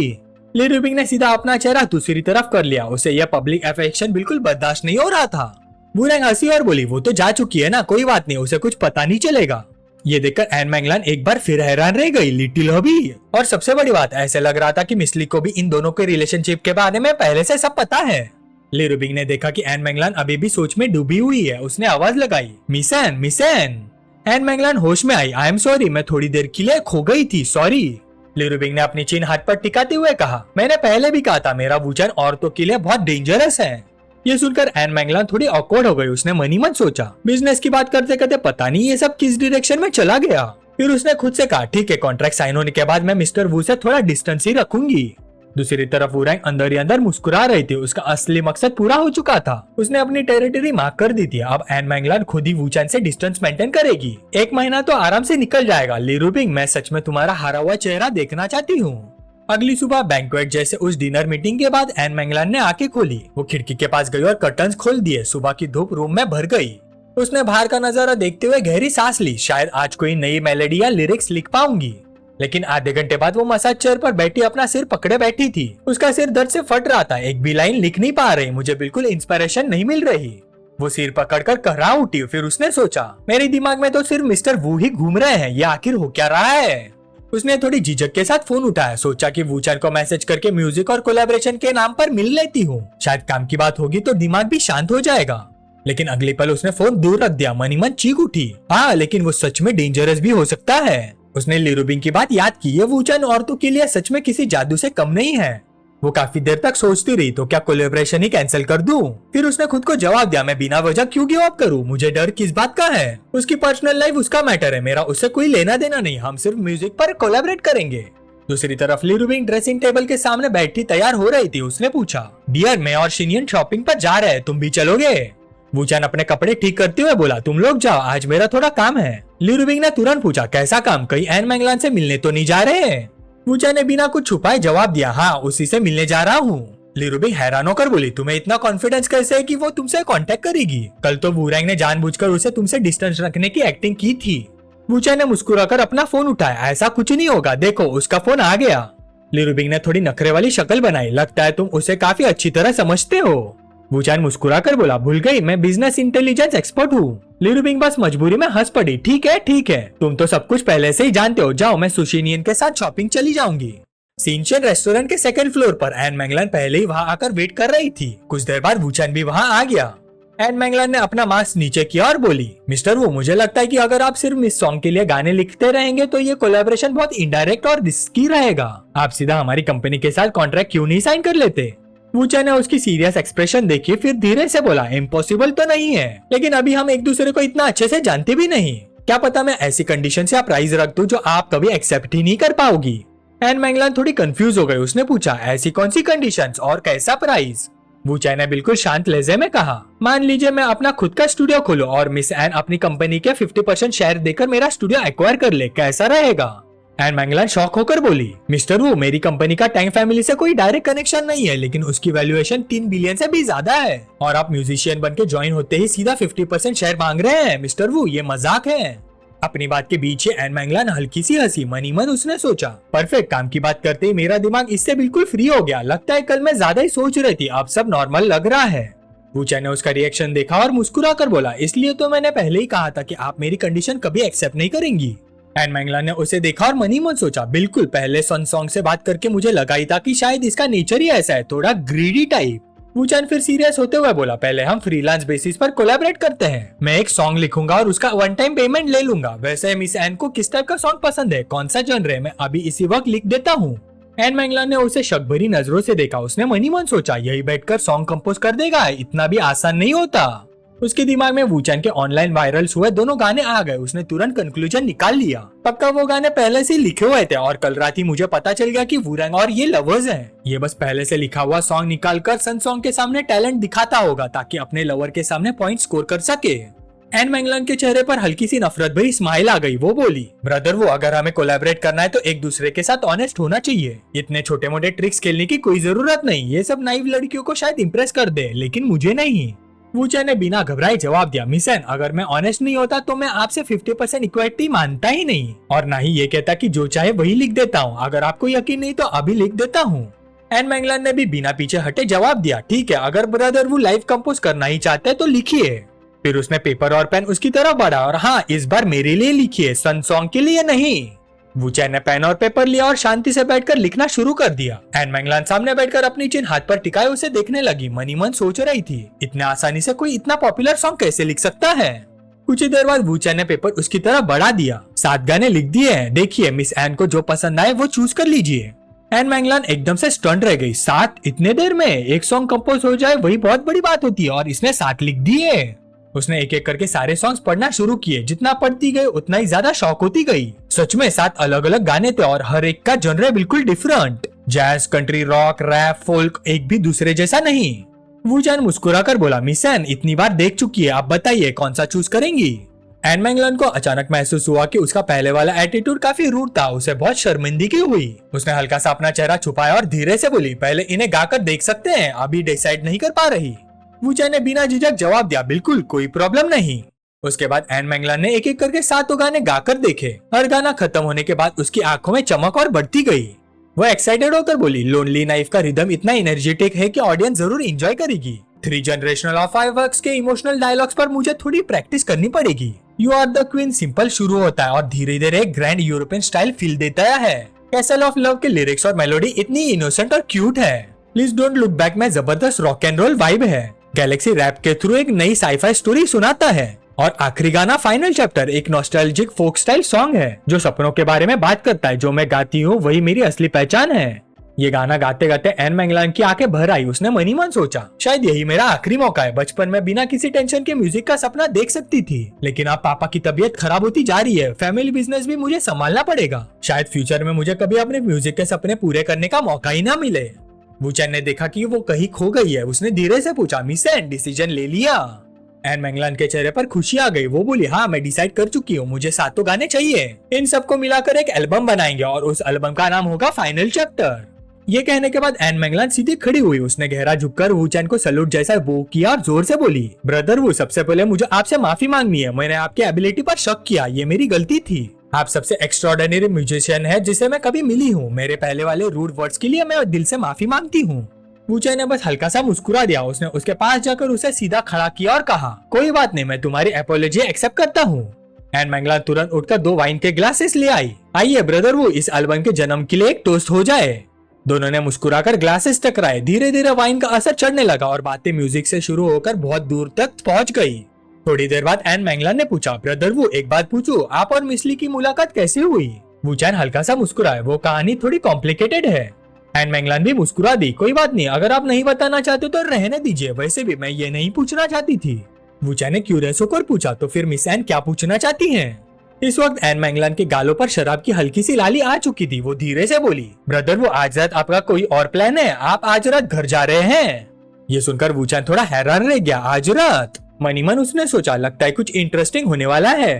ली रुबिंग ने सीधा अपना चेहरा दूसरी तरफ कर लिया। उसे यह पब्लिक अफेक्शन बिल्कुल बर्दाश्त नहीं हो रहा था। वूरैंग हंसी और बोली, वो तो जा चुकी है ना, कोई बात नहीं, उसे कुछ पता नहीं चलेगा। ये देखकर एन मैंगलान एक बार फिर हैरान रह गई। लिटिल हबी, और सबसे बड़ी बात, ऐसे लग रहा था कि मिस ली को भी इन दोनों के रिलेशनशिप के बारे में पहले से सब पता है। ली रुबिंग ने देखा कि एन मैंगलान अभी भी सोच में डूबी हुई है। उसने आवाज लगाई, मिसन मिसन। एन मैंगलान होश में आई, आई एम सॉरी, मैं थोड़ी देर के लिए खो गई थी, सॉरी। ली रुबिंग ने अपनी चिन हाथ पर टिकाते हुए कहा, मैंने पहले भी कहा था मेरा वूचन औरतों के लिए बहुत डेंजरस है। ये सुनकर एन मैंगलान थोड़ी ऑकवर्ड हो गई। उसने मनी मन सोचा, बिजनेस की बात करते करते पता नहीं ये सब किस डायरेक्शन में चला गया। फिर उसने खुद से कहा, ठीक है, कॉन्ट्रैक्ट साइन होने के बाद मैं मिस्टर वू से थोड़ा डिस्टेंस ही रखूंगी। दूसरी तरफ वूरैंग अंदर ही अंदर मुस्कुरा रही थी। उसका असली मकसद पूरा हो चुका था। उसने अपनी टेरिटरी मार्क कर दी थी। अब एन मैंगलान खुद ही वूचन से डिस्टेंस मेंटेन करेगी। 1 महीना तो आराम से निकल जाएगा। ली रुबिंग, मैं सच में तुम्हारा हारा हुआ चेहरा देखना चाहती हूँ। अगली सुबह बैंक्वेट जैसे उस डिनर मीटिंग के बाद एन मैंगलान ने आंखें खोली। वो खिड़की के पास गई और कर्टन्स खोल दिए। सुबह की धूप रूम में भर गई। उसने बाहर का नजारा देखते हुए गहरी सांस ली। शायद आज कोई नई मेलोडी या लिरिक्स लिख पाऊंगी। लेकिन आधे घंटे बाद वो मसाज चेयर पर बैठी अपना सिर पकड़े बैठी थी। उसका सिर दर्द से फट रहा था। एक भी लाइन लिख नहीं पा रही। मुझे बिल्कुल इंस्पिरेशन नहीं मिल रही। वो सिर पकड़कर कहरा उठी। फिर उसने सोचा, मेरे दिमाग में तो सिर्फ मिस्टर वू ही घूम रहे हैं, ये आखिर हो क्या रहा है। उसने थोड़ी झिझक के साथ फोन उठाया। सोचा कि वूचन को मैसेज करके म्यूजिक और कोलैबोरेशन के नाम पर मिल लेती हूँ। शायद काम की बात होगी तो दिमाग भी शांत हो जाएगा। लेकिन अगले पल उसने फोन दूर रख दिया। मनी मन चीख उठी, हाँ, लेकिन वो सच में डेंजरस भी हो सकता है। उसने ली रुबिंग की बात याद की। ये वूचन औरतों के लिए सच में किसी जादू से कम नहीं है। वो काफी देर तक सोचती रही, तो क्या कोलैबोरेशन ही कैंसिल कर दूं? फिर उसने खुद को जवाब दिया, मैं बिना वजह क्यों गिव अप करूं? मुझे डर किस बात का है? उसकी पर्सनल लाइफ उसका मैटर है, मेरा उससे कोई लेना देना नहीं। हम सिर्फ म्यूजिक पर कोलैबोरेट करेंगे। दूसरी तरफ ली रुबिंग ड्रेसिंग टेबल के सामने बैठी तैयार हो रही थी। उसने पूछा, डियर, मैं और शिनियन शॉपिंग पर जा रहे हैं, तुम भी चलोगे? वूचन अपने कपड़े ठीक करते हुए बोला, तुम लोग जाओ, आज मेरा थोड़ा काम है। ली रुबिंग ने तुरंत पूछा, कैसा काम? कहीं एन मैंगलान से मिलने तो नहीं जा रहे? वूचन ने बिना कुछ छुपाए जवाब दिया, हाँ, उसी से मिलने जा रहा हूँ। ली रुबिंग हैरान होकर बोली, तुम्हें इतना कॉन्फिडेंस कैसे है कि वो तुमसे कांटेक्ट करेगी? कल तो वूरैंग ने जानबूझकर उसे तुमसे डिस्टेंस रखने की एक्टिंग की थी। वूचन ने मुस्कुराकर अपना फोन उठाया, ऐसा कुछ नहीं होगा, देखो उसका फोन आ गया। ली रुबिंग ने थोड़ी नखरे वाली शक्ल बनाई, लगता है तुम उसे काफी अच्छी तरह समझते हो। वूचन मुस्कुराकर बोला, भूल गई, मैं बिजनेस इंटेलिजेंस एक्सपर्ट हूँ। ली रुबिंग बस मजबूरी में हंस पड़ी, ठीक है, तुम तो सब कुछ पहले से ही जानते हो, जाओ, मैं सुशिनियन के साथ शॉपिंग चली जाऊंगी। सिंचन रेस्टोरेंट के सेकंड फ्लोर पर एन मैंगलान पहले ही वहाँ आकर वेट कर रही थी। कुछ देर बाद वूचन भी वहाँ आ गया। एन मैंगलान ने अपना मास्क नीचे किया और बोली, मिस्टर वू, मुझे लगता है कि अगर आप सिर्फ इस सॉन्ग के लिए गाने लिखते रहेंगे तो ये कोलैबोरेशन बहुत इनडायरेक्ट और रिस्की रहेगा। आप सीधा हमारी कंपनी के साथ कॉन्ट्रैक्ट क्यों नहीं साइन कर लेते? वूचन ने उसकी सीरियस एक्सप्रेशन देखी, फिर धीरे से बोला, इम्पॉसिबल तो नहीं है, लेकिन अभी हम एक दूसरे को इतना अच्छे से जानते भी नहीं। क्या पता मैं ऐसी कंडीशन से आप प्राइस रख दूं जो आप कभी एक्सेप्ट ही नहीं कर पाओगी। एन मैंगलान थोड़ी कंफ्यूज हो गई। उसने पूछा, ऐसी कौन सी कंडीशंस और कैसा प्राइस? वूचन ने बिल्कुल शांत लहजे में कहा, मान लीजिए मैं अपना खुद का स्टूडियो खोलूं और मिस एन अपनी कंपनी के 50% शेयर देकर मेरा स्टूडियो एक्वायर कर ले, कैसा रहेगा? एन मैंगलान शॉक होकर बोली, मिस्टर वू, मेरी कंपनी का टैंग फैमिली से कोई डायरेक्ट कनेक्शन नहीं है, लेकिन उसकी वैल्यूएशन 3 बिलियन से भी ज्यादा है और आप म्यूजिशियन बनके ज्वाइन होते ही सीधा 50% शेयर मांग रहे हैं। मिस्टर वू, ये मजाक है। अपनी बात के बीच एन मैंगलान हल्की सी हंसी। मनी मन उसने सोचा, परफेक्ट, काम की बात करते ही मेरा दिमाग इससे बिल्कुल फ्री हो गया। लगता है कल मैं ज्यादा ही सोच रही थी, अब सब नॉर्मल लग रहा है। वूचन ने उसका रिएक्शन देखा और मुस्कुरा कर बोला, इसलिए तो मैंने पहले ही कहा था कि आप मेरी कंडीशन कभी एक्सेप्ट नहीं करेंगी। एन मैंगलान ने उसे देखा और मनी मन सोचा, बिल्कुल, पहले सन सॉन्ग से बात करके मुझे लगा ही था कि शायद इसका नेचर ही ऐसा है, थोड़ा ग्रीडी टाइप। वूचैन फिर सीरियस होते हुए बोला, पहले हम फ्रीलांस बेसिस पर कोलैबोरेट करते हैं। मैं एक सॉन्ग लिखूंगा और उसका वन टाइम पेमेंट ले लूंगा। वैसे मिस एन को किस टाइप का सॉन्ग पसंद है, कौन सा जॉनर, मैं अभी इसी वक्त लिख देता हूँ। एन मैंगलान ने उसे शक भरी नजरों से देखा। उसने मन ही मन सोचा, यही बैठकर सॉन्ग कंपोज कर देगा, इतना भी आसान नहीं होता। उसके दिमाग में वूचैन के ऑनलाइन वायरल्स हुए दोनों गाने आ गए। उसने तुरंत कंक्लूजन निकाल लिया, पक्का वो गाने पहले से लिखे हुए थे और कल रात ही मुझे पता चल गया कि वूरैंग और ये लवर्स हैं। ये बस पहले से लिखा हुआ सॉन्ग निकाल कर सन सॉन्ग के सामने टैलेंट दिखाता होगा ताकि अपने लवर के सामने पॉइंट स्कोर कर सके। एन मैंगलान के चेहरे पर हल्की सी नफरत भरी स्माइल आ गई। वो बोली, ब्रदर वो अगर हमें कोलैबोरेट करना है तो एक दूसरे के साथ ऑनेस्ट होना चाहिए। इतने छोटे मोटे ट्रिक्स खेलने की कोई जरूरत नहीं। ये सब नाइव लड़कियों को शायद इम्प्रेस कर दे, लेकिन मुझे नहीं। वूचैन ने बिना घबराए जवाब दिया, मिस एन अगर मैं ऑनेस्ट नहीं होता तो मैं आपसे 50% इक्वालिटी मानता ही नहीं, और ना ही ये कहता कि जो चाहे वही लिख देता हूँ। अगर आपको यकीन नहीं तो अभी लिख देता हूँ। एन मैंगलान ने भी बिना पीछे हटे जवाब दिया, ठीक है अगर ब्रदर वो लाइव कंपोज करना ही चाहते हैं तो लिखिए। फिर उसने पेपर और पेन उसकी तरफ बढ़ा, और हाँ इस बार मेरे लिए लिखिए, सन सॉन्ग के लिए नहीं। वूचैन ने पेन और पेपर लिया और शांति से बैठकर लिखना शुरू कर दिया। एन मैंगलान सामने बैठकर अपनी चिन हाथ पर टिकाए उसे देखने लगी। मनी मन सोच रही थी, इतने आसानी से कोई इतना पॉपुलर सॉन्ग कैसे लिख सकता है। कुछ ही देर बाद वूचैन ने पेपर उसकी तरफ बढ़ा दिया। 7 गाने लिख दिए हैं, देखिए मिस एन को जो पसंद आए वो चूज कर लीजिए। एन मैंगलान एकदम से स्टन रह गई। 7 इतने देर में एक सॉन्ग कंपोज हो जाए वही बहुत बड़ी बात होती है, और इसने 7 लिख दिए। उसने एक एक करके सारे सॉन्ग्स पढ़ना शुरू किए। जितना पढ़ती गई उतना ही ज्यादा शौक होती गई। सच में 7 अलग अलग गाने थे और हर एक का जॉनर बिल्कुल different, jazz, country, rock, rap, folk, एक भी दूसरे जैसा नहीं। वूचैन मुस्कुराकर बोला, मिस एन इतनी बार देख चुकी है, आप बताइए कौन सा चूज करेंगी। एन मैंगलान को अचानक महसूस हुआ कि उसका पहले वाला एटीट्यूड काफी रूड था। उसे बहुत शर्मिंदगी हुई। उसने हल्का सा अपना चेहरा छुपाया और धीरे से बोली, पहले इन्हें गाकर देख सकते हैं, अभी डिसाइड नहीं कर पा रही। वूचैन ने बिना झिझक जवाब दिया, बिल्कुल कोई प्रॉब्लम नहीं। उसके बाद एन मैंगलान ने एक एक करके 7 गाने गाकर देखे। हर गाना खत्म होने के बाद उसकी आंखों में चमक और बढ़ती गई। वो एक्साइटेड होकर बोली, लोनली नाइफ का रिदम इतना एनर्जेटिक है कि ऑडियंस जरूर एंजॉय करेगी। 3 जनरेशनल ऑफ फायरवर्क्स के इमोशनल डायलॉग्स पर मुझे थोड़ी प्रैक्टिस करनी पड़ेगी। You are the queen simple शुरू होता है और धीरे धीरे एक ग्रैंड यूरोपियन स्टाइल फील देता है। कैसल ऑफ लव के लिरिक्स और मेलोडी इतनी इनोसेंट और क्यूट है। प्लीज डोंट लुक बैक में जबरदस्त रॉक एंड रोल वाइब है। गैलेक्सी रैप के थ्रू एक नई साइफाई स्टोरी सुनाता है। और आखिरी गाना फाइनल चैप्टर एक नॉस्टैल्जिक फोक स्टाइल सॉन्ग है जो सपनों के बारे में बात करता है। जो मैं गाती हूँ वही मेरी असली पहचान है। ये गाना गाते गाते एन मैंगलान की आंखें भर आई। उसने मन ही मन सोचा, शायद यही मेरा आखिरी मौका है। बचपन में बिना किसी टेंशन के म्यूजिक का सपना देख सकती थी, लेकिन अब पापा की तबीयत खराब होती जा रही है। फैमिली बिजनेस भी मुझे संभालना पड़ेगा। शायद फ्यूचर में मुझे कभी अपने म्यूजिक के सपने पूरे करने का मौका ही ना मिले। वूचैन ने देखा कि वो कहीं खो गई है। उसने धीरे से पूछा, मिस एन डिसीजन ले लिया। एन मैंगलान के चेहरे पर खुशी आ गई। वो बोली, हाँ मैं डिसाइड कर चुकी हूँ, मुझे 7 गाने चाहिए। इन सबको मिलाकर एक एल्बम बनाएंगे और उस एल्बम का नाम होगा फाइनल चैप्टर। ये कहने के बाद एन मैंगलान सीधी खड़ी हुई। उसने गहरा झुककर वूचैन को सैल्यूट जैसा वो किया और जोर से बोली, ब्रदर वो सबसे पहले मुझे आपसे माफी मांगनी है। मैंने आपकी एबिलिटी पर शक किया, ये मेरी गलती थी। आप सबसे एक्स्ट्राऑर्डिनरी म्यूजिशियन है जिसे मैं कभी मिली हूँ। मेरे पहले वाले रूड वर्ड्स के लिए मैं दिल से माफी मांगती हूँ। वूचैन ने बस हल्का सा मुस्कुरा दिया। उसने उसके पास जाकर उसे सीधा खड़ा किया और कहा, कोई बात नहीं, मैं तुम्हारी अपोलॉजी एक्सेप्ट करता हूँ। एन मैंगलान तुरंत उठकर 2 वाइन के ग्लासेस ले आई। आइए ब्रदर वो इस एल्बम के जन्म के लिए एक टोस्ट हो जाए। दोनों ने मुस्कुराकर ग्लासेस टकराए। धीरे धीरे वाइन का असर चढ़ने लगा और बातें म्यूजिक से शुरू होकर बहुत दूर तक पहुंच गई। थोड़ी देर बाद एन मैंगलान ने पूछा, ब्रदर वो एक बात पूछूं, आप और मिसली की मुलाकात कैसे हुई? वूचैन हल्का सा मुस्कुराया। वो कहानी थोड़ी कॉम्प्लिकेटेड है। एन मैंगलान भी मुस्कुरा दी। कोई बात नहीं, अगर आप नहीं बताना चाहते तो रहने दीजिए। वैसे भी मैं ये नहीं पूछना चाहती थी। वूचैन ने क्यूरियस होकर पूछा, तो फिर मिस एन क्या पूछना चाहती हैं? इस वक्त एन मैंगलान के गालों पर शराब की हल्की सी लाली आ चुकी थी। वो धीरे से बोली, ब्रदर वो आज रात आपका कोई और प्लान है? आप आज रात घर जा रहे हैं? ये सुनकर वूचैन थोड़ा हैरान रह गया। आज रात? मनी मन उसने सोचा, लगता है कुछ इंटरेस्टिंग होने वाला है।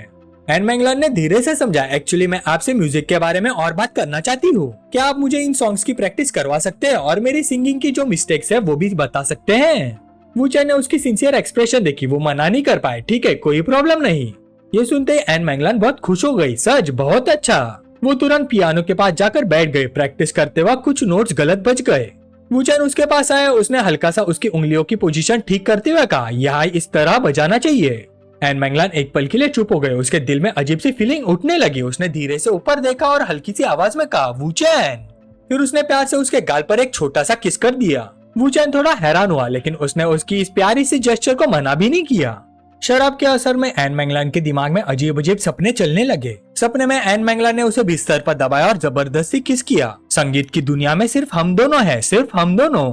एन मैंगलान ने धीरे से समझा, एक्चुअली मैं आपसे म्यूजिक के बारे में और बात करना चाहती हूँ। क्या आप मुझे इन सॉन्ग्स की प्रैक्टिस करवा सकते हैं और मेरी सिंगिंग की जो मिस्टेक्स है वो भी बता सकते हैं? वूचैन ने उसकी सिंसियर एक्सप्रेशन देखी। वो मना नहीं कर पाए। ठीक है, कोई प्रॉब्लम नहीं। ये सुनते ही एन मैंगलान बहुत खुश हो गई। सच बहुत अच्छा। वो तुरंत पियानो के पास जाकर बैठ गए। प्रैक्टिस करते वक्त कुछ नोट्स गलत बज गए। वूचैन उसके पास आया। उसने हल्का सा उसकी उंगलियों की पोजीशन ठीक करते हुए कहा, यहाँ इस तरह बजाना चाहिए। एन मैंगलान एक पल के लिए चुप हो गए। उसके दिल में अजीब सी फीलिंग उठने लगी। उसने धीरे से ऊपर देखा और हल्की सी आवाज में कहा, वूचैन। फिर उसने प्यार से उसके गाल पर एक छोटा सा किस कर दिया। वूचैन थोड़ा हैरान हुआ, लेकिन उसने उसकी इस प्यारी सी जेस्चर को मना भी नहीं किया। शराब के असर में एन मैंगलान के दिमाग में अजीब अजीब सपने चलने लगे। सपने में एन मैंगलान ने उसे बिस्तर पर दबाया और जबरदस्ती किस किया। संगीत की दुनिया में सिर्फ हम दोनों हैं, सिर्फ हम दोनों।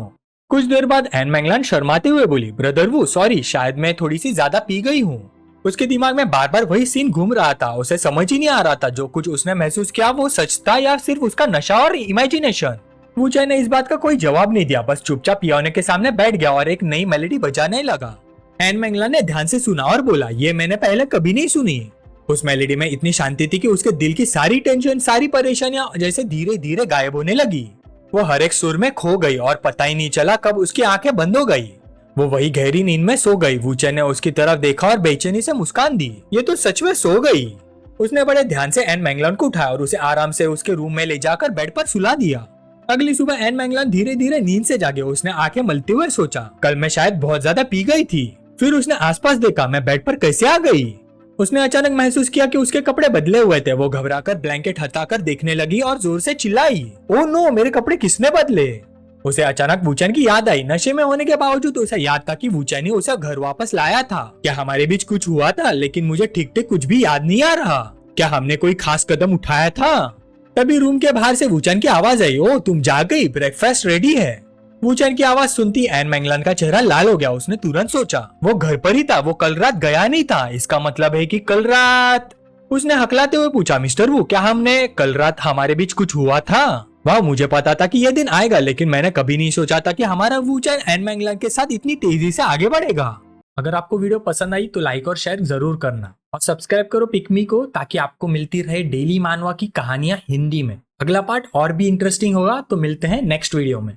कुछ देर बाद एन मैंगलान शर्माते हुए बोली, ब्रदर वू सॉरी, शायद मैं थोड़ी सी ज्यादा पी गई हूँ। उसके दिमाग में बार बार वही सीन घूम रहा था। उसे समझ ही नहीं आ रहा था जो कुछ उसने महसूस किया वो सच था या सिर्फ उसका नशा और इमेजिनेशन। वूचैन ने इस बात का कोई जवाब नहीं दिया, बस चुपचाप पियानो के सामने बैठ गया और एक नई मेलोडी बजाने लगा। एन मैंगलान ने ध्यान से सुना और बोला, ये मैंने पहले कभी नहीं सुनी। उस मेलोडी में इतनी शांति थी कि उसके दिल की सारी टेंशन, सारी परेशानियां जैसे धीरे धीरे गायब होने लगी। वो हर एक सुर में खो गई और पता ही नहीं चला कब उसकी आंखें बंद हो गई। वो वही गहरी नींद में सो गई। वूचैन ने उसकी तरफ देखा और बेचैनी से मुस्कान दी, ये तो सच में सो गई। उसने बड़े ध्यान से एन मैंगलान को उठाया और उसे आराम से उसके रूम में ले जाकर बेड पर सुला दिया। अगली सुबह एन मैंगलान धीरे धीरे नींद से जागे। उसने आंखें मलते हुए सोचा, कल मैं शायद बहुत ज्यादा पी गई थी। फिर उसने आसपास देखा, मैं बेड पर कैसे आ गई। उसने अचानक महसूस किया कि उसके कपड़े बदले हुए थे। वो घबराकर ब्लैंकेट हटाकर देखने लगी और जोर से चिल्लाई, ओह नो, मेरे कपड़े किसने बदले। उसे अचानक वूचैन की याद आई। नशे में होने के बावजूद उसे याद था कि वूचैन ही उसे घर वापस लाया था। क्या हमारे बीच कुछ हुआ था? लेकिन मुझे ठीक ठीक कुछ भी याद नहीं आ रहा। क्या हमने कोई खास कदम उठाया था? तभी रूम के बाहर से वूचैन की आवाज आई, ओ तुम जाग गई, ब्रेकफास्ट रेडी है। वूचैन की आवाज सुनती एन मैंगलान का चेहरा लाल हो गया। उसने तुरंत सोचा, वो घर पर ही था, वो कल रात गया नहीं था। इसका मतलब है कि कल रात। उसने हकलाते हुए पूछा, मिस्टर वू, क्या हमने कल रात हमारे बीच कुछ हुआ था? वाह, मुझे पता था कि यह दिन आएगा, लेकिन मैंने कभी नहीं सोचा था कि हमारा वूचैन एन मैंगलान के साथ इतनी तेजी से आगे बढ़ेगा। अगर आपको वीडियो पसंद आई तो लाइक और शेयर जरूर करना और सब्सक्राइब करो पिकमी को, ताकि आपको मिलती रहे डेली मानवा की कहानियां हिंदी में। अगला पार्ट और भी इंटरेस्टिंग होगा, तो मिलते हैं नेक्स्ट वीडियो में।